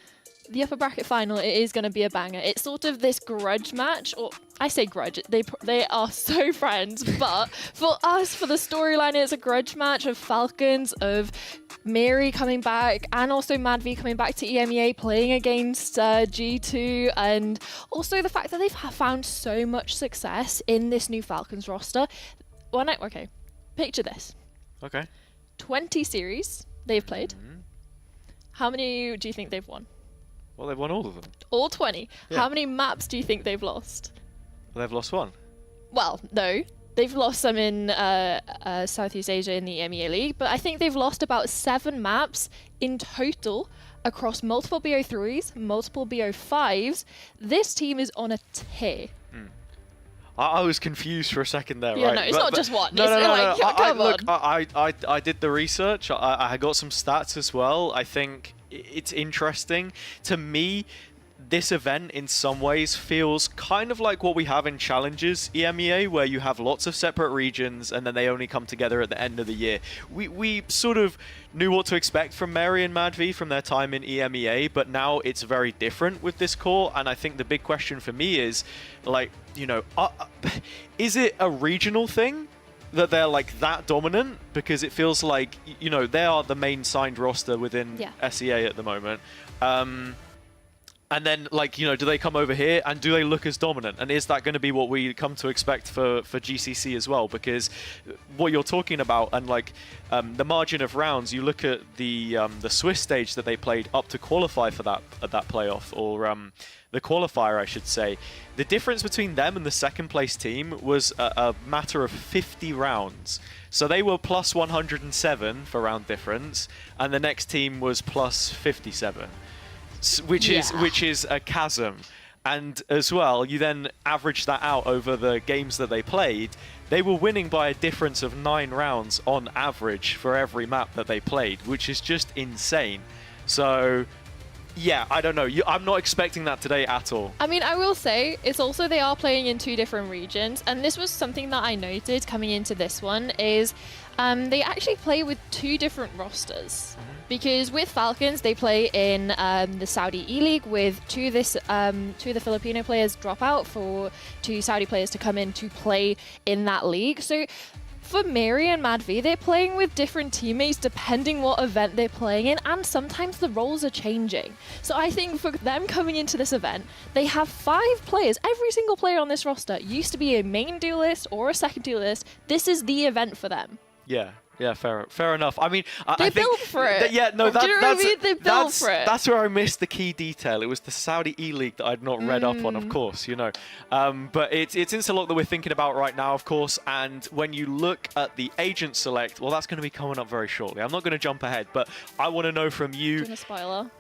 the upper bracket final, it is going to be a banger. It's sort of this grudge match, or I say grudge, they are so friends, but for us, for the storyline, it's a grudge match of Falcons, of Mary coming back, and also MadV coming back to EMEA, playing against G2, and also the fact that they've found so much success in this new Falcons roster. Okay, picture this. Okay. 20 series they've played. How many do you think they've won? Well, they've won all of them. All 20. Yeah. How many maps do you think they've lost? Well, they've lost one. Well, no. They've lost some in Southeast Asia in the EMEA League, but I think they've lost about 7 maps in total across multiple BO3s, multiple BO5s. This team is on a tear. I was confused for a second there, Yeah, right? no, it's not just one. No, It's no, no, like, no. come Look, on. I did the research. I got some stats as well. I think it's interesting. To me, this event in some ways feels kind of like what we have in Challenges EMEA, where you have lots of separate regions and then they only come together at the end of the year. We sort of knew what to expect from Mary and MadV from their time in EMEA, but now it's very different with this core. And I think the big question for me is, like, you know, is it a regional thing that they're like that dominant? Because it feels like, you know, they are the main signed roster within SEA at the moment. And then, like, you know, do they come over here and do they look as dominant? And is that going to be what we come to expect for GCC as well? Because what you're talking about, and like the margin of rounds, you look at the Swiss stage that they played up to qualify for that playoff, or the qualifier, I should say. The difference between them and the second place team was a matter of 50 rounds. So they were plus 107 for round difference, and the next team was plus 57. Which is a chasm. And as well, you then average that out over the games that they played. They were winning by a difference of 9 rounds on average for every map that they played, which is just insane. So yeah, I don't know. I'm not expecting that today at all. I mean, I will say, it's also they are playing in 2 different regions, and this was something that I noted coming into this one, is they actually play with 2 different rosters. Because with Falcons, they play in the Saudi E-League with 2 of the Filipino players drop out for 2 Saudi players to come in to play in that league. So for Mary and MadV, they're playing with different teammates depending what event they're playing in, and sometimes the roles are changing. So I think for them coming into this event, they have 5 players. Every single player on this roster used to be a main duelist or a second duelist. This is the event for them. Yeah, fair enough. I mean, they built for it. Yeah, no, Do you know what I mean? They built for it. That's where I missed the key detail. It was the Saudi E-League that I'd not read up on, of course, you know. But it's Instalock that we're thinking about right now, of course. And when you look at the agent select, well, that's going to be coming up very shortly. I'm not going to jump ahead, but I want to know from you. Doing a spoiler.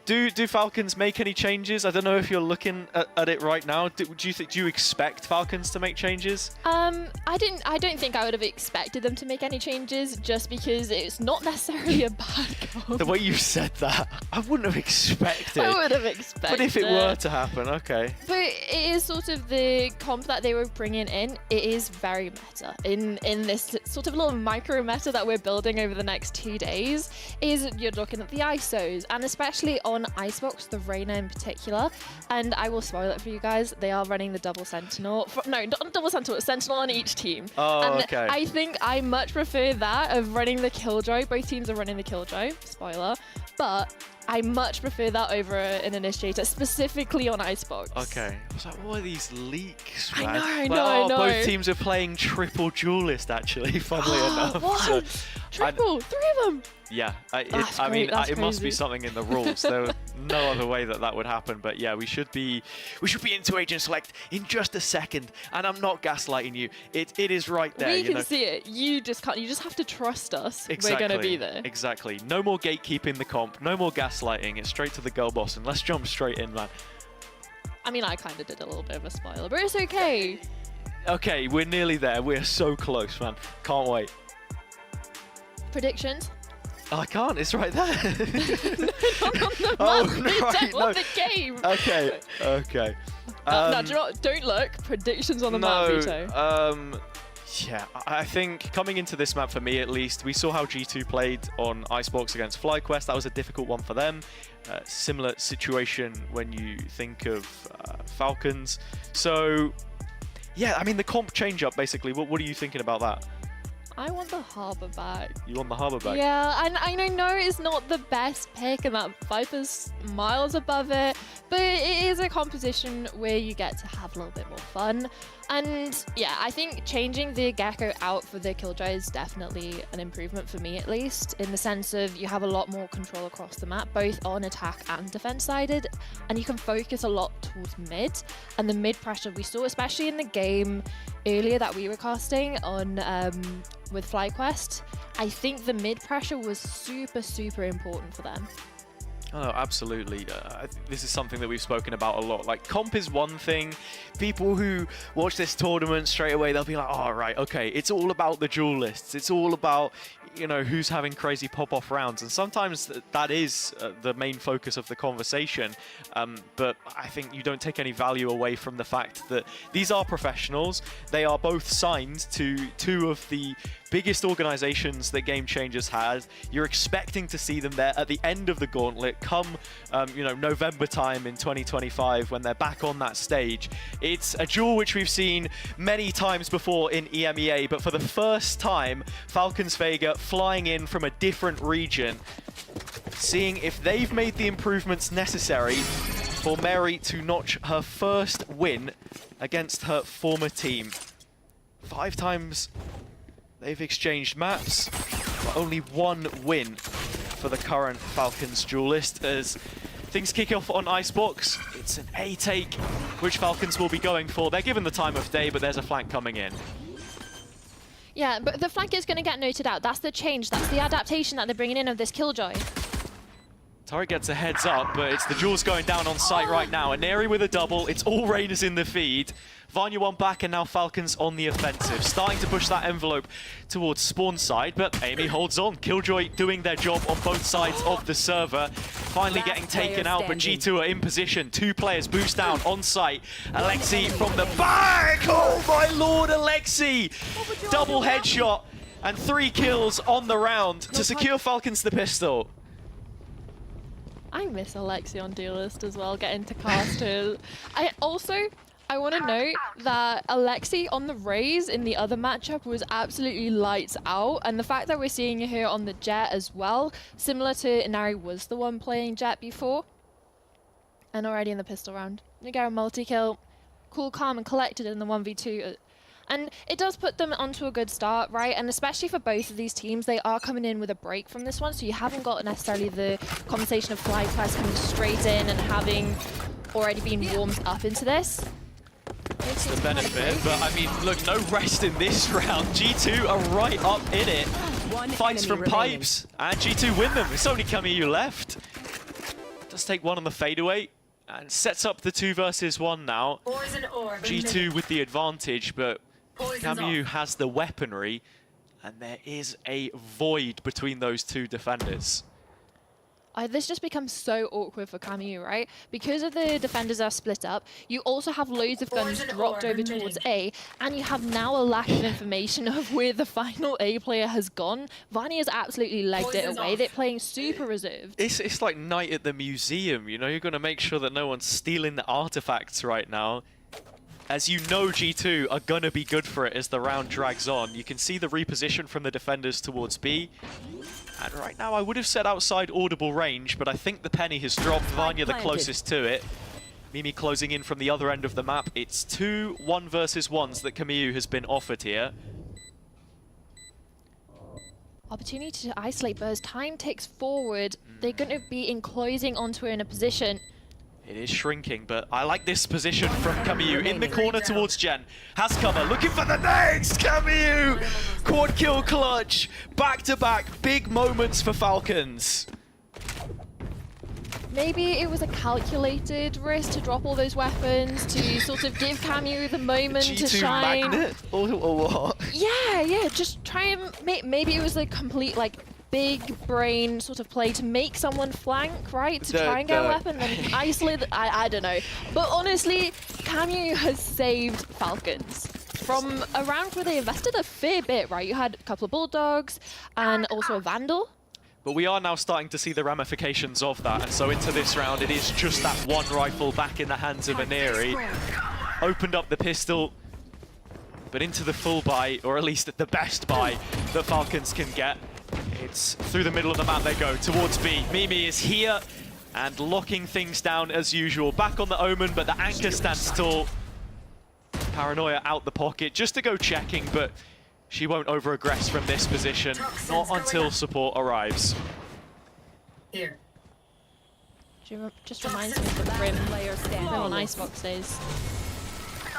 Do Falcons make any changes? I don't know if you're looking at it right now. Do you expect Falcons to make changes? I don't think I would have expected them to make any changes, just because it's not necessarily a bad comp. The way you said that, I wouldn't have expected. I would have expected. But if it were to happen, okay. But it is sort of the comp that they were bringing in. It is very meta in this sort of little micro meta that we're building over the next 2 days. Is you're looking at the ISOs, and especially on Icebox, the Reyna in particular. And I will spoil it for you guys. They are running the double Sentinel. No, not double Sentinel, Sentinel on each team. Oh, and okay. I think I much prefer that of running the Killjoy. Both teams are running the Killjoy. Spoiler. But I much prefer that over an initiator, specifically on Icebox. Okay. I was like, what are these leaks, I man? know, I Like, know, I know. Both teams are playing triple duelist, actually, funnily enough. What? So, Triple? 3 of them? yeah, That's I mean, great, that's it must be crazy. something in the rules. There was no other way that that would happen. But yeah, we should be into Agent Select in just a second. And I'm not gaslighting you. It is right there. We you can know? see it. You just can't. You just have to trust us. Exactly. We're gonna be there. Exactly. No more gatekeeping the comp. No more gaslighting. It's straight to the girl boss, and let's jump straight in, man. I mean, I kind of did a little bit of a spoiler, but it's okay. Okay, we're nearly there. We're so close, man. Can't wait. Predictions? Oh, I can't. It's right there. Not on the Oh, map. right, On no. the game. Okay. Okay. No, do you not, don't look. Predictions on the map, Vito. Yeah, I think coming into this map, for me at least, we saw how G2 played on Icebox against FlyQuest. That was a difficult one for them. Similar situation when you think of Falcons. So, yeah, I mean, the comp change-up, basically, what are you thinking about that? I want the Harbor back. You want the Harbor back? Yeah, and I know it's not the best pick and that Viper's miles above it, but it is a composition where you get to have a little bit more fun. And yeah, I think changing the Gecko out for the Killjoy is definitely an improvement for me, at least, in the sense of you have a lot more control across the map, both on attack and defense sided, and you can focus a lot towards mid. And the mid pressure we saw, especially in the game earlier that we were casting on with FlyQuest, I think the mid pressure was super important for them. Oh, absolutely. This is something that we've spoken about a lot. Like, comp is one thing. People who watch this tournament straight away, they'll be like, oh, right, okay, it's all about the duelists. It's all about, you know, who's having crazy pop-off rounds. And sometimes that is the main focus of the conversation. But I think you don't take any value away from the fact that these are professionals. They are both signed to two of the biggest organizations that Game Changers had. You're expecting to see them there at the end of the gauntlet come, you know, November time in 2025 when they're back on that stage. It's a duel which we've seen many times before in EMEA, but for the first time, Falcons Vega flying in from a different region, seeing if they've made the improvements necessary for Mary to notch her first win against her former team. 5 times they've exchanged maps, but only 1 win for the current Falcons duelist. As things kick off on Icebox, it's an A take, which Falcons will be going for. They're given the time of day, but there's a flank coming in. Yeah, but the flank is going to get noted out. That's the change. That's the adaptation that they're bringing in of this Killjoy. Tariq gets a heads up, but it's the duels going down on site right now. Aneri with a double. It's all Raiders in the feed. Vanya one back, and now Falcons on the offensive. Starting to push that envelope towards spawn side, but Amy holds on. Killjoy doing their job on both sides of the server. Finally getting taken out, but G2 are in position. 2 players boost down on site. Lexi from the back. Oh my lord, Lexi! Double headshot and 3 kills on the round to secure Falcons the pistol. I miss Alexi on Duelist as well, getting to cast her. I want to note that Alexi on the Raze in the other matchup was absolutely lights out, and the fact that we're seeing her on the Jet as well, similar to Inari was the one playing Jet before, and already in the pistol round. You get a multi-kill, cool, calm, and collected in the 1v2. And it does put them onto a good start, right? And especially for both of these teams, they are coming in with a break from this one, so you haven't got necessarily the conversation of FlyQuest coming straight in and having already been warmed up into this. It's the benefit, but I mean, look, no rest in this round. G2 are right up in it. Fights from pipes, and G2 win them. It's only Camus left. Does take one on the fadeaway, and sets up the 2 versus 1 now. G2 with the advantage, but Camus has the weaponry, and there is a void between those 2 defenders. This just becomes so awkward for Camus, right? Because of the defenders are split up, you also have loads of guns dropped over towards A, and you have now a lack of information of where the final A player has gone. Vanya's absolutely legged it away. They're playing super reserved. It's like night at the museum, you know? You're going to make sure that no one's stealing the artifacts right now. As you know, G2 are going to be good for it as the round drags on. You can see the reposition from the defenders towards B. And right now I would have said outside audible range, but I think the penny has dropped. Vanya the closest to it. Mimi closing in from the other end of the map. It's 2 1 versus 1s that Camille has been offered here. Opportunity to isolate, but as time ticks forward, they're going to be enclosing onto her in a position. It is shrinking, but I like this position from Camille in the corner towards Jen. Has cover, looking for the next! Camille! Quad kill clutch! Back-to-back big moments for Falcons. Maybe it was a calculated risk to drop all those weapons to sort of give Camu the moment to G2 shine. magnet? Or what? Yeah, just try and maybe it was a complete like big brain sort of play to make someone flank, right? To try and get a weapon, then isolate. I don't know. But honestly, Camu has saved Falcons from a round where they invested a fair bit, right? You had a couple of Bulldogs and also a Vandal. But we are now starting to see the ramifications of that, and so into this round it is just that one rifle back in the hands of Aneri. Opened up the pistol, but into the full buy, or at least the best buy that Falcons can get. It's through the middle of the map they go, towards B. Mimi is here, and locking things down as usual. Back on the Omen, but the anchor stands tall. Paranoia out the pocket, just to go checking, but she won't over-aggress from this position, not until support arrives. Here. Just reminds me of the Grim on Icebox days.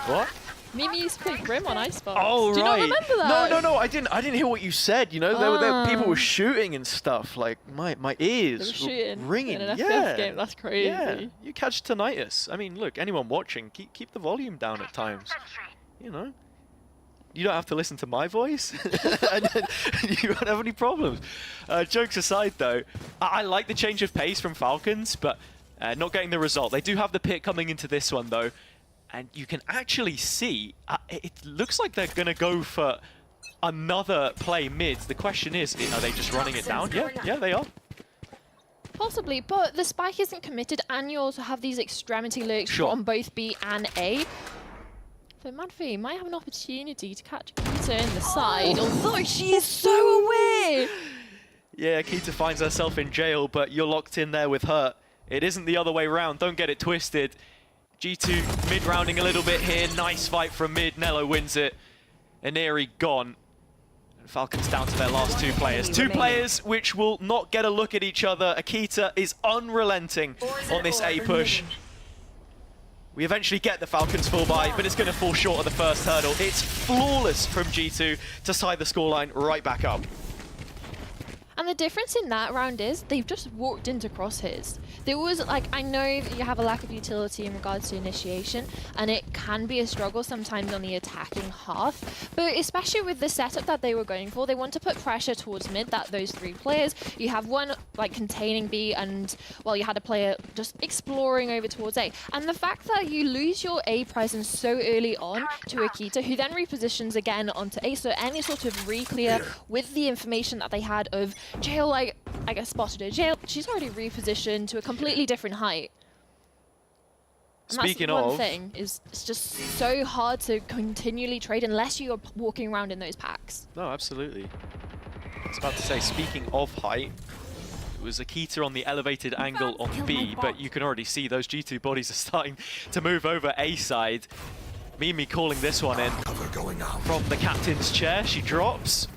What? Mimi used to play Grim on Icebox. Oh, Do you not remember that? No, I didn't hear what you said. You know, people were shooting and stuff. Like my ears were ringing. In an yeah, FPF game. That's crazy. Yeah, you catch tinnitus. I mean, look, anyone watching, keep the volume down at times. You know, you don't have to listen to my voice, and you won't have any problems. Jokes aside, though, I like the change of pace from Falcons, but not getting the result. They do have the pick coming into this one, though. And you can actually see, it looks like they're going to go for another play mid. The question is, are they just running it down? Yeah, they are. Possibly, but the spike isn't committed, and you also have these extremity lurks on both B and A. But Madfi might have an opportunity to catch Kita in the side, although she is so away. Yeah, Kita finds herself in jail, but you're locked in there with her. It isn't the other way around. Don't get it twisted. G2 mid-rounding a little bit here. Nice fight from mid. Nello wins it. Aneri gone. And Falcons down to their last two players. Two players which will not get a look at each other. Akita is unrelenting on this A push. We eventually get the Falcons full buy, but it's going to fall short of the first hurdle. It's flawless from G2 to side the scoreline right back up. And the difference in that round is they've just walked into crosshairs. There was, like, I know that you have a lack of utility in regards to initiation, and it can be a struggle sometimes on the attacking half, but especially with the setup that they were going for, they want to put pressure towards mid, those three players. You have one, like, containing B, and, well, you had a player just exploring over towards A. And the fact that you lose your A presence so early on to Akita, who then repositions again onto A, so any sort of re-clear with the information that they had of Jail, like, I guess spotted her. Jail, she's already repositioned to a completely different height. And Speaking that's of, one thing, is it's just so hard to continually trade unless you're walking around in those packs. No, absolutely. I was about to say, speaking of height, it was Akita on the elevated angle on B, but you can already see those G2 bodies are starting to move over A side. Mimi calling this one in from the captain's chair. She drops.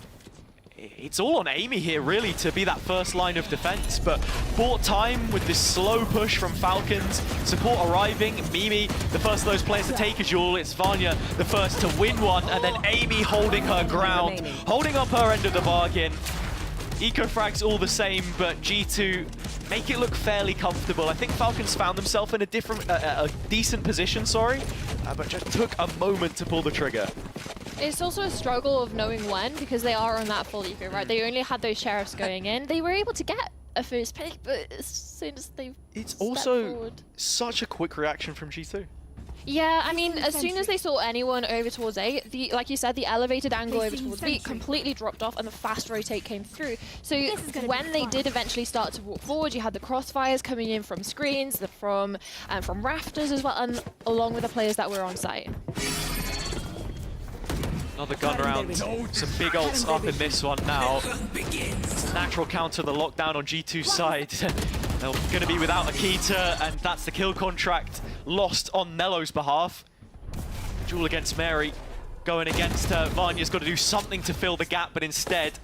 It's all on Amy here, really, to be that first line of defense, but bought time with this slow push from Falcons. Support arriving, Mimi, the first of those players to take a duel. It's Vanya, the first to win one, and then Amy holding her ground, holding up her end of the bargain. Eco-frags all the same, but G2 make it look fairly comfortable. I think Falcons found themselves in a decent position, but just took a moment to pull the trigger. It's also a struggle of knowing when, because they are on that full eco, right? They only had those sheriffs going in. They were able to get a first pick, but as soon as they It's also such a quick reaction from G2. Yeah, I mean, as soon as they saw anyone over towards A, like you said, the elevated angle over towards B completely dropped off and the fast rotate came through. So when they did eventually start to walk forward, you had the crossfires coming in from screens, from rafters as well, and along with the players that were on site. Another gun round, some big ults up in this one now. natural counter, the lockdown on G2's side. They're going to be without Akita, and that's the kill contract lost on Nello's behalf. Duel against Mary, going against her. Vanya's got to do something to fill the gap, but instead,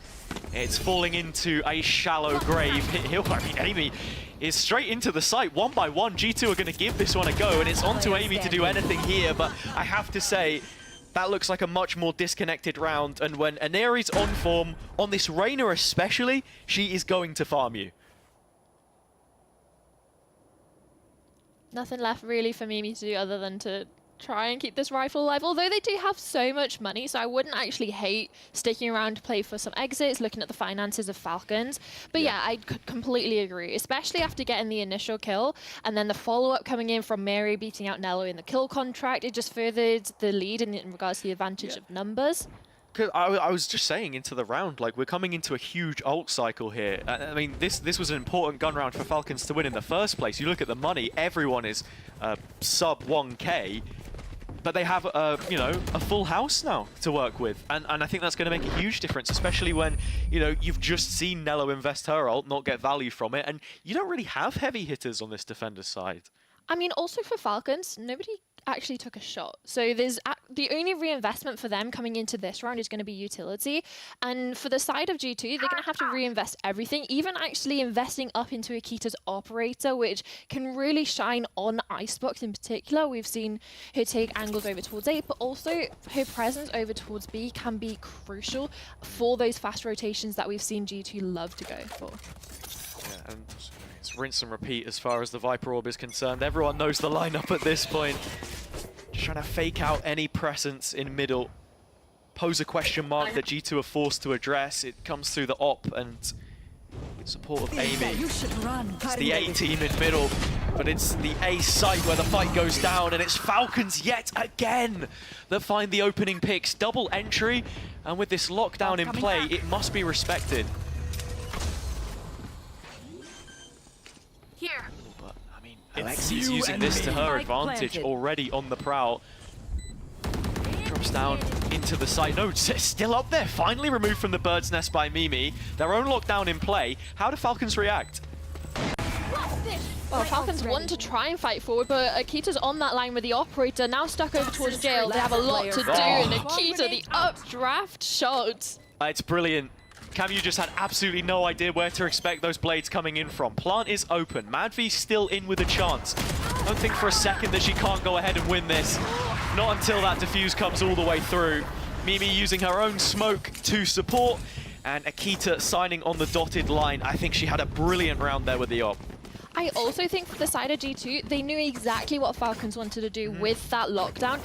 it's falling into a shallow grave. I mean, Amy is straight into the site, 1 by 1. G2 are going to give this one a go, and it's on to Amy to do anything here, but I have to say, that looks like a much more disconnected round, and when Aneri's on form, on this Reyna especially, she is going to farm you. Nothing left really for Mimi to do other than to try and keep this rifle alive, although they do have so much money, so I wouldn't actually hate sticking around to play for some exits, looking at the finances of Falcons. But yeah, I completely agree, especially after getting the initial kill, and then the follow-up coming in from Mary beating out Nello in the kill contract. It just furthered the lead in regards to the advantage of numbers. Cause I was just saying into the round, like, we're coming into a huge ult cycle here. I mean, this was an important gun round for Falcons to win in the first place. You look at the money, everyone is sub 1K, but they have, you know, a full house now to work with. And I think that's going to make a huge difference, especially when, you know, you've just seen Nello invest her ult, not get value from it, and you don't really have heavy hitters on this defender's side. I mean, also for Falcons, nobody actually took a shot. So there's the only reinvestment for them coming into this round is going to be utility. And for the side of G2, they're going to have to reinvest everything, even actually investing up into Akita's operator, which can really shine on Icebox in particular. We've seen her take angles over towards A, but also her presence over towards B can be crucial for those fast rotations that we've seen G2 love to go for. Yeah, and it's rinse and repeat as far as the Viper Orb is concerned. Everyone knows the lineup at this point. Just trying to fake out any presence in middle. Pose a question mark that G2 are forced to address. It comes through the op and with support of Amy. It's the A team in middle, but it's the A site where the fight goes down, and it's Falcons yet again that find the opening picks. Double entry, and with this lockdown in play, it must be respected. Here. But, I mean, Lexi's using this to her advantage already on the prowl. Drops down into the site. No, still up there. Finally removed from the bird's nest by Mimi. Their own lockdown in play. How do Falcons react? Well, Falcons want to try and fight forward, but Akita's on that line with the operator, now stuck over towards jail. They have a lot to do, and Akita, the updraft shot. It's brilliant. Camu just had absolutely no idea where to expect those blades coming in from. Plant is open. Madvi's still in with a chance. Don't think for a second that she can't go ahead and win this. Not until that defuse comes all the way through. Mimi using her own smoke to support, and Akita signing on the dotted line. I think she had a brilliant round there with the op. I also think for the side of G2, they knew exactly what Falcons wanted to do with that lockdown.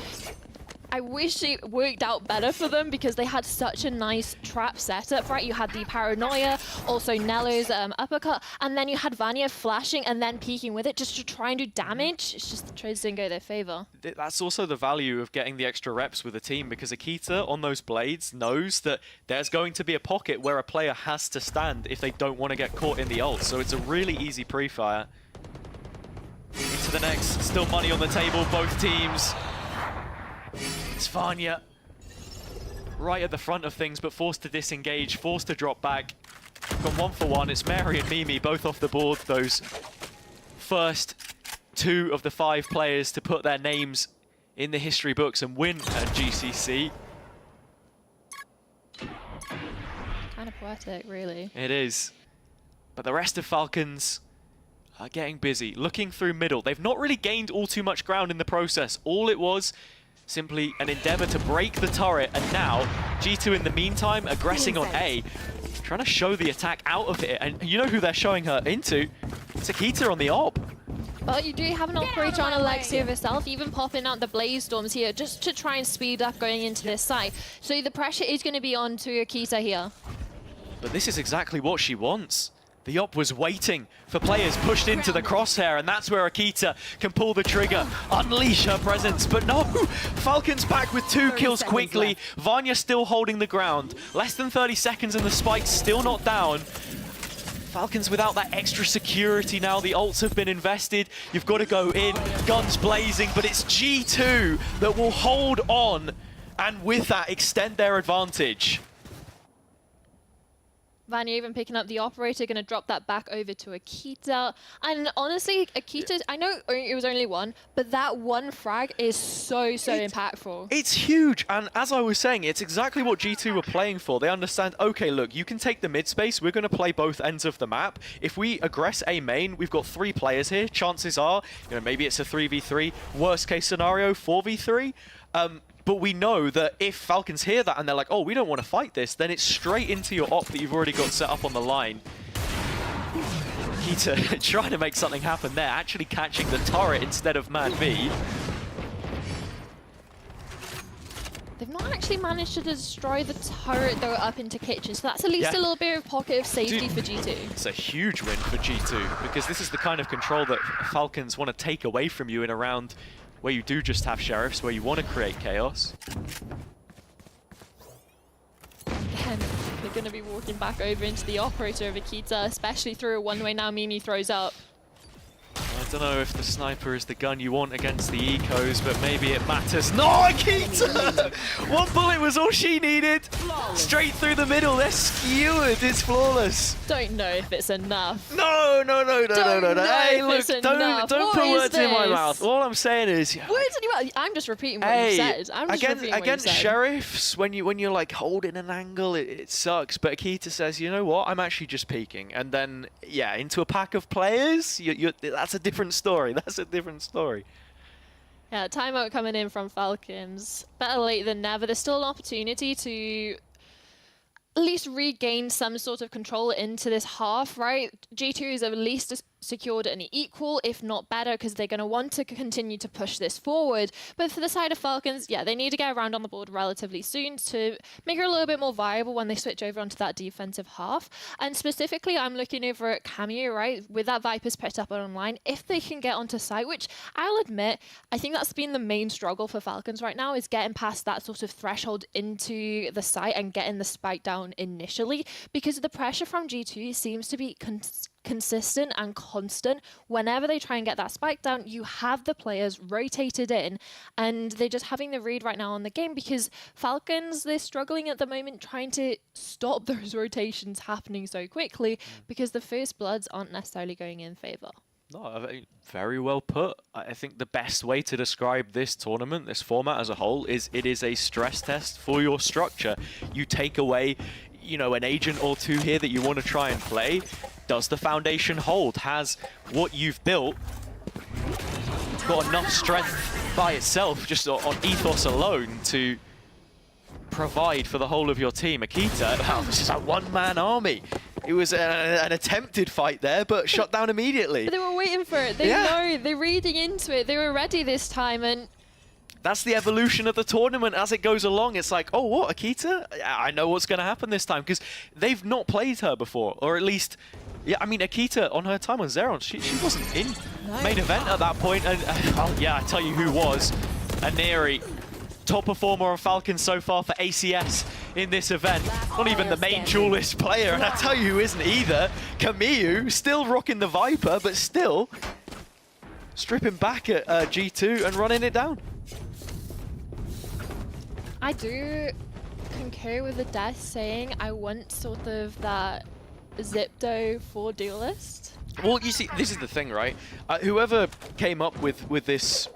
I wish it worked out better for them because they had such a nice trap setup, right? You had the paranoia, also Nello's uppercut, and then you had Vanya flashing and then peeking with it just to try and do damage. It's just the trades didn't go their favor. That's also the value of getting the extra reps with the team, because Akita on those blades knows that there's going to be a pocket where a player has to stand if they don't want to get caught in the ult. So it's a really easy pre-fire. Into the next, still money on the table, both teams. It's Vanya right at the front of things, but forced to disengage, forced to drop back. Gone 1 for 1. It's Mary and Mimi both off the board. Those first 2 of the 5 players to put their names in the history books and win at GCC. Kind of poetic, really. It is. But the rest of Falcons are getting busy, looking through middle. They've not really gained all too much ground in the process. All it was simply an endeavor to break the turret, and now G2 in the meantime aggressing on A, trying to show the attack out of it, and you know who they're showing her into? It's Akita on the op. But you do have an operator on Lexi herself, even popping out the blaze storms here just to try and speed up going into this site. So the pressure is going to be on to Akita here. But this is exactly what she wants. The op was waiting for players pushed into the crosshair, and that's where Akita can pull the trigger, unleash her presence. But no, Falcons back with 2 kills quickly. Vanya still holding the ground. Less than 30 seconds and the spike's still not down. Falcons without that extra security now. The ults have been invested. You've got to go in, guns blazing, but it's G2 that will hold on and with that extend their advantage. Vanya even picking up the operator, going to drop that back over to Akita. And honestly, Akita, I know it was only one, but that one frag is so impactful. It's huge, and as I was saying, it's exactly what G2 were playing for. They understand, okay, look, you can take the mid space, we're going to play both ends of the map. If we aggress A main, we've got 3 players here. Chances are, maybe it's a 3v3, worst case scenario, 4v3. But we know that if Falcons hear that and they're like, oh, we don't want to fight this, then it's straight into your op that you've already got set up on the line. Akita trying to make something happen there, actually catching the turret instead of Man V. They've not actually managed to destroy the turret though up into kitchen, so that's at least a little bit of pocket of safety for G2. It's a huge win for G2 because this is the kind of control that Falcons want to take away from you in a round where you do just have sheriffs, where you want to create chaos. Again, they're going to be walking back over into the operator of Akita, especially through a one-way now. Mimi throws up. I don't know if the sniper is the gun you want against the ecos, but maybe it matters. No, Akita! One bullet was all she needed. Straight through the middle. They're skewered. It's flawless. Don't know if it's enough. No. Hey, look, don't put words in my this? mouth. All I'm saying is, Words in your mouth? I'm just repeating what you said. I'm just repeating what you against said. sheriffs, when you're like holding an angle, it sucks. But Akita says, you know what? I'm actually just peeking, and then into a pack of players, that's a different story. That's a different story. Yeah, timeout coming in from Falcons. Better late than never. There's still an opportunity to at least regain some sort of control into this half, right? G2 is at least secured an equal, if not better, because they're going to want to continue to push this forward. But for the side of Falcons, they need to get around on the board relatively soon to make it a little bit more viable when they switch over onto that defensive half. And specifically, I'm looking over at Cameo, right? With that Viper's picked up online, if they can get onto site, which I'll admit, I think that's been the main struggle for Falcons right now, is getting past that sort of threshold into the site and getting the spike down initially, because the pressure from G2 seems to be consistent and constant. Whenever they try and get that spike down, you have the players rotated in, and they're just having the read right now on the game, because Falcons, they're struggling at the moment trying to stop those rotations happening so quickly, because the first bloods aren't necessarily going in favor. No, very well put. I think the best way to describe this tournament, this format as a whole, is it is a stress test for your structure. You take away, an agent or two here that you want to try and play. Does the foundation hold? Has what you've built got enough strength by itself, just on ethos alone, to provide for the whole of your team? Akita, this is a one-man army. It was an attempted fight there, but shut down immediately. But they were waiting for it. They know, they're reading into it. They were ready this time, and that's the evolution of the tournament as it goes along. It's like, oh, what, Akita? I know what's going to happen this time, because they've not played her before, or at least, Akita on her time on Zeron, she wasn't in main event at that point. And I tell you who was. Aneri, top performer on Falcons so far for ACS in this event. Not even the main duelist player, and I tell you who isn't either. Camille, still rocking the Viper, but still stripping back at G2 and running it down. I do concur with the death saying I want sort of that Zipdo for Duelist. Well, you see, this is the thing, right? Whoever came up with this,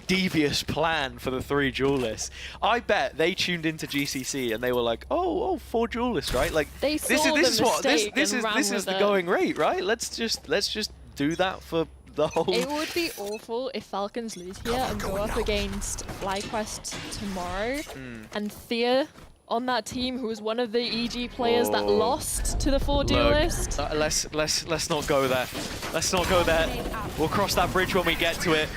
devious plan for the 3 duelists, I bet they tuned into GCC and they were like, oh, 4 duelists, right? Like, they saw this is the going rate, right? Let's just do that for the whole. It would be awful if Falcons lose here and go up against FlyQuest tomorrow, and Thea on that team, who was one of the EG players that lost to the 4 duelists. Let's not go there. Let's not go there. We'll cross that bridge when we get to it.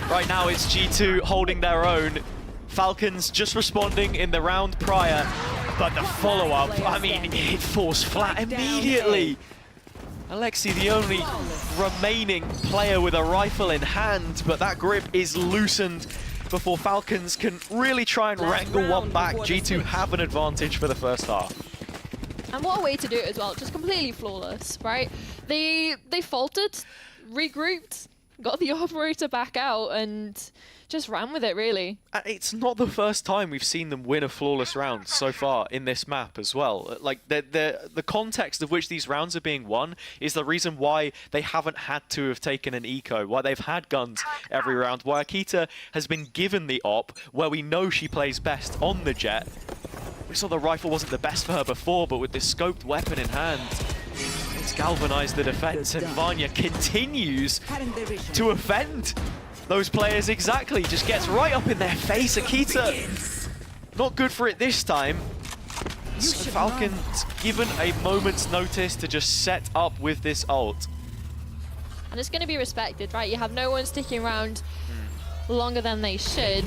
Right now it's G2 holding their own. Falcons just responding in the round prior, but the follow-up, it falls flat immediately. Lexi, the only remaining player with a rifle in hand, but that grip is loosened before Falcons can really try and wrangle one back. G2 have an advantage for the first half. And what a way to do it as well, just completely flawless, right? They faltered, regrouped, got the operator back out and just ran with it, really. It's not the first time we've seen them win a flawless round so far in this map as well. Like, the context of which these rounds are being won is the reason why they haven't had to have taken an eco, why they've had guns every round, why Akita has been given the op, where we know she plays best on the jet. We saw the rifle wasn't the best for her before, but with this scoped weapon in hand, it's galvanized the defense, and Vanya continues to offend those players exactly. Just gets right up in their face. Akita, not good for it this time. So Falcons given a moment's notice to just set up with this ult. And it's going to be respected, right? You have no one sticking around longer than they should.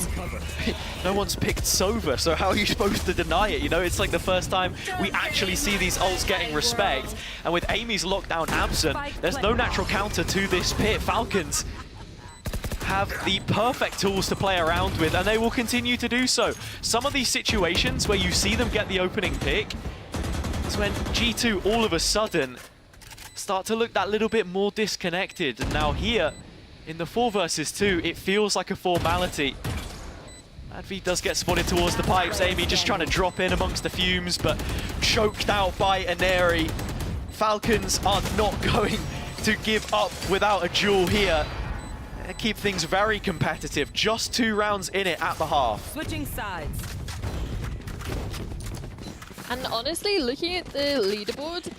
No one's picked Sova, so how are you supposed to deny it? You know, it's like the first time we actually see these ults getting respect. And with Amy's lockdown absent, there's no natural counter to this pit. Falcons have the perfect tools to play around with, and they will continue to do so. Some of these situations where you see them get the opening pick is when G2 all of a sudden start to look that little bit more disconnected. And now here, in the 4 versus 2, it feels like a formality. Madvi does get spotted towards the pipes. Amy just trying to drop in amongst the fumes, but choked out by Aneri. Falcons are not going to give up without a duel here. They keep things very competitive. Just 2 rounds in it at the half. Switching sides. And honestly, looking at the leaderboard,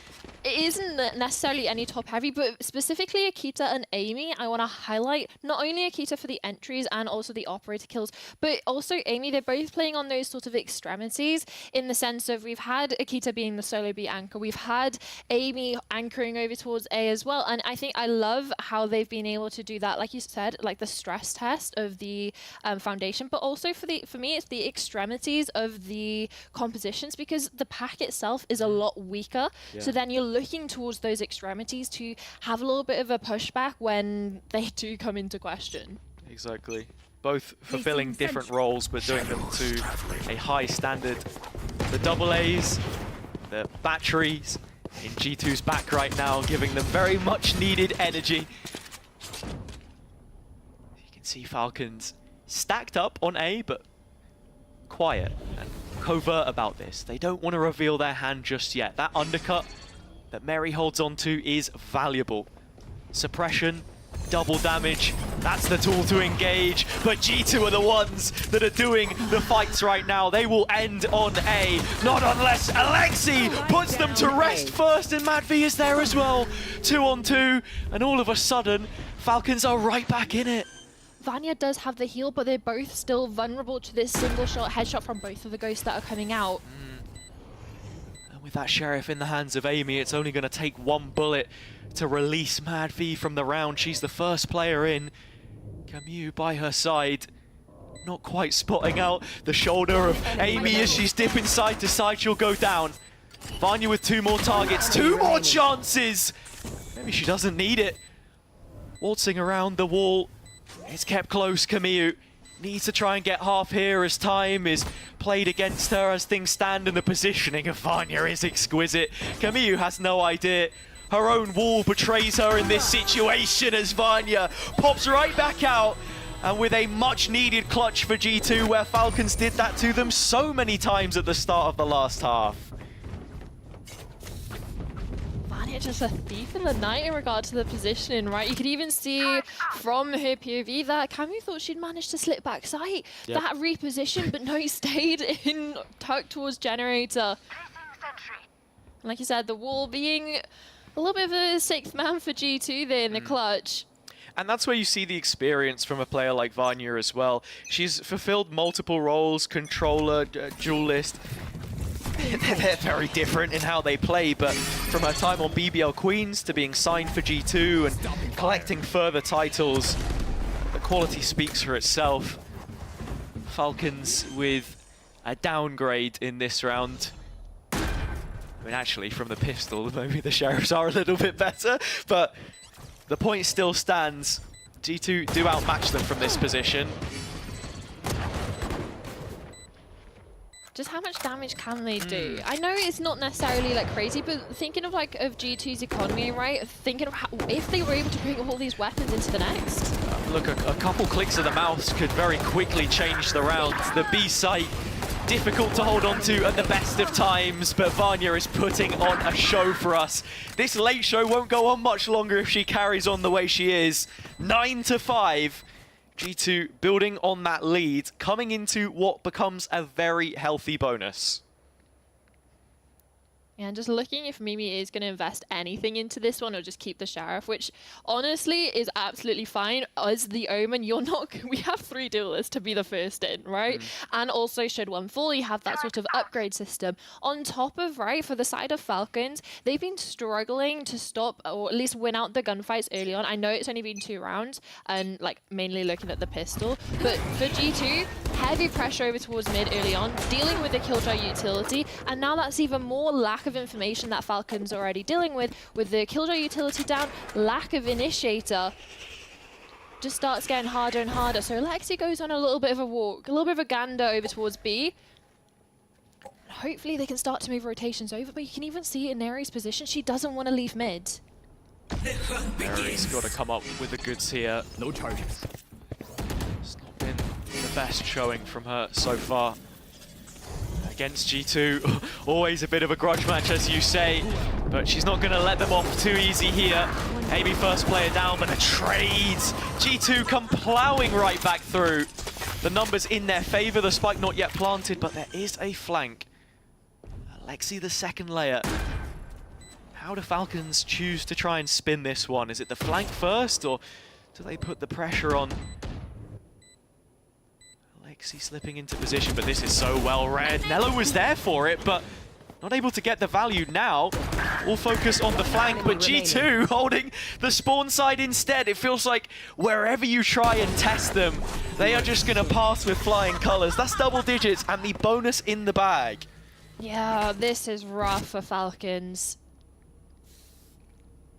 it isn't necessarily any top heavy, but specifically Akita and Amy, I want to highlight not only Akita for the entries and also the operator kills, but also Amy. They're both playing on those sort of extremities in the sense of we've had Akita being the solo B anchor, we've had Amy anchoring over towards A as well, and I think I love how they've been able to do that, like you said, like the stress test of the foundation, but also for me it's the extremities of the compositions, because the pack itself is a lot weaker, so then you're looking towards those extremities to have a little bit of a pushback when they do come into question. Exactly. Both fulfilling different roles, but doing them to a high standard. The double A's, the batteries in G2's back right now, giving them very much needed energy. You can see Falcons stacked up on A, but quiet and covert about this. They don't want to reveal their hand just yet. That undercut that Mary holds on to is valuable. Suppression, double damage, that's the tool to engage, but G2 are the ones that are doing the fights right now. They will end on A, not unless Lexi puts them to rest first, and Madvi is there as well. 2 on 2, and all of a sudden, Falcons are right back in it. Vanya does have the heal, but they're both still vulnerable to this single shot headshot from both of the ghosts that are coming out. With that Sheriff in the hands of Amy, it's only going to take 1 bullet to release Madvi from the round. She's the first player in. Camus by her side, not quite spotting out the shoulder of Amy as she's dipping side to side. She'll go down. Vanya with 2 more targets, 2 more chances. Maybe she doesn't need it. Waltzing around the wall. It's kept close. Camus needs to try and get half here as time is played against her as things stand, and the positioning of Vanya is exquisite. Camus has no idea. Her own wall betrays her in this situation as Vanya pops right back out, and with a much needed clutch for G2, where Falcons did that to them so many times at the start of the last half. Vanya just a thief in the night in regard to the positioning, right? You could even see from her POV that Camus thought she'd managed to slip back sight. Yep. That reposition, but no, he stayed in tucked towards Generator. Like you said, the wall being a little bit of a 6th man for G2 there in the clutch. And that's where you see the experience from a player like Vanya as well. She's fulfilled multiple roles, controller, duelist. They're very different in how they play, but from her time on BBL Queens to being signed for G2 and collecting further titles, the quality speaks for itself. Falcons with a downgrade in this round. I mean, actually, from the pistol, maybe the Sheriffs are a little bit better, but the point still stands. G2 do outmatch them from this position. Just how much damage can they do? I know it's not necessarily like crazy, but thinking of like of G2's economy, right? Thinking of how, if they were able to bring all these weapons into the next. Look, a couple clicks of the mouse could very quickly change the round. The B site, difficult to hold on to at the best of times, but Vanya is putting on a show for us. This late show won't go on much longer if she carries on the way she is. 9-5. G2 building on that lead, coming into what becomes a very healthy bonus. And just looking if Mimi is going to invest anything into this one or just keep the Sheriff, which honestly is absolutely fine. As the Omen, you're not. We have 3 duelists to be the first in, right? And also, should one fully have that sort of upgrade system on top of, right, for the side of Falcons, they've been struggling to stop or at least win out the gunfights early on. I know it's only been 2 rounds and like mainly looking at the pistol, but for G2, heavy pressure over towards mid early on, dealing with the Killjoy utility, and now that's even more lack of information that Falcons are already dealing with the Killjoy utility down, lack of initiator, just starts getting harder and harder. So Lexi goes on a little bit of a walk, a little bit of a gander over towards B. Hopefully they can start to move rotations over, but you can even see in Neri's position, she doesn't want to leave mid. Neri's got to come up with the goods here. No charges. It's not been the best showing from her so far. Against G2, always a bit of a grudge match, as you say, but she's not going to let them off too easy here. Amy first player down, but a trade. G2 come plowing right back through. The numbers in their favor, the spike not yet planted, but there is a flank. Lexi, the second layer. How do Falcons choose to try and spin this one? Is it the flank first, or do they put the pressure on? Lexi slipping into position, but this is so well read. Nello was there for it, but not able to get the value now. We'll focus on the flank, but G2 holding the spawn side instead. It feels like wherever you try and test them, they are just going to pass with flying colors. That's double digits and the bonus in the bag. Yeah, this is rough for Falcons.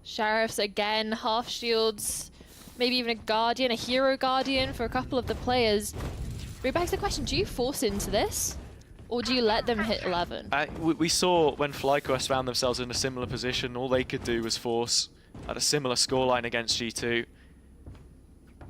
Sheriffs again, half shields, maybe even a Guardian, a Hero Guardian for a couple of the players. But it begs the question, do you force into this? Or do you let them hit 11? We saw when FlyQuest found themselves in a similar position, all they could do was force at a similar scoreline against G2.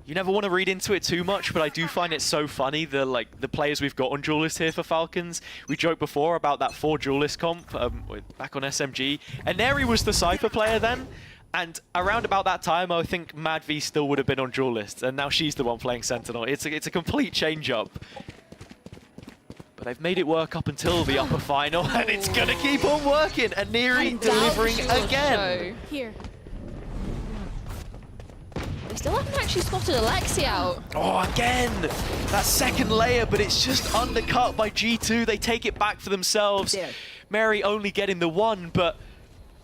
You never want to read into it too much, but I do find it so funny, the players we've got on Duelist here for Falcons. We joked before about that 4 Duelist comp back on SMG. And Neri was the Cypher player then. And around about that time, I think Mad V still would have been on Duelist, and now she's the one playing Sentinel. It's a complete change-up. But they've made it work up until the upper final, and it's gonna keep on working. And Neri delivering again. Here. They still haven't actually spotted Alexi out. Oh, again! That second layer, but it's just undercut by G2. They take it back for themselves. Mary only getting the 1, but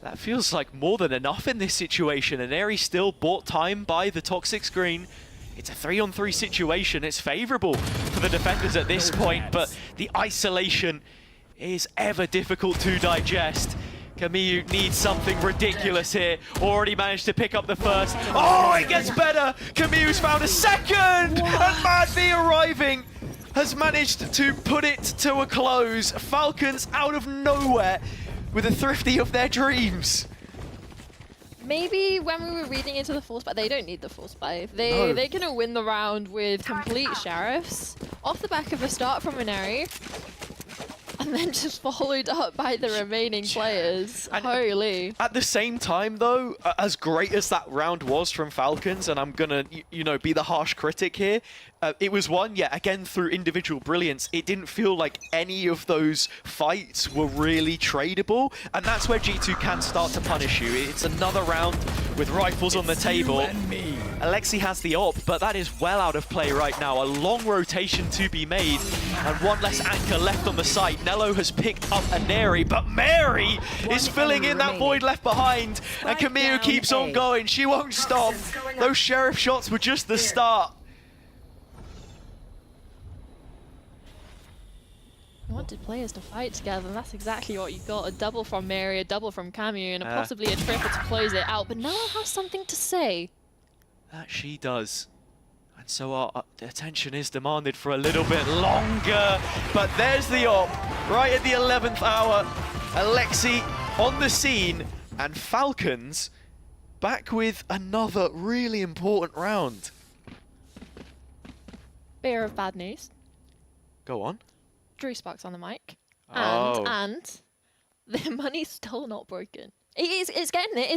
that feels like more than enough in this situation, and Neri still bought time by the toxic screen. It's a 3-on-3 situation. It's favorable for the defenders at this point, but the isolation is ever difficult to digest. Camille needs something ridiculous here. Already managed to pick up the first. Oh, it gets better! Camille's found a second! And Mad V arriving has managed to put it to a close. Falcons out of nowhere with a thrifty of their dreams. Maybe when we were reading into the force buy, they don't need the force buy. They're gonna win the round with complete Sheriffs off the back of a start from Neri, and then just followed up by the remaining players. And holy! At the same time, though, as great as that round was from Falcons, and I'm gonna, be the harsh critic here, it was won, again, through individual brilliance. It didn't feel like any of those fights were really tradable, and that's where G2 can start to punish you. It's another round with rifles on the table. Alexi has the op, but that is well out of play right now. A long rotation to be made, and one less anchor left on the site. Nello has picked up a Neri, but Mary is filling in that void left behind, and Camille keeps on going. She won't stop. Those Sheriff shots were just the start. You wanted players to fight together, and that's exactly what you got. A double from Mary, a double from Camus, and possibly a triple to close it out. But Nella has something to say. That she does. And so the attention is demanded for a little bit longer. But there's the op, right at the 11th hour. Lexi on the scene, and Falcons back with another really important round. Bear of bad news. Go on. Icebox on the mic. Oh. And the money's still not broken. It's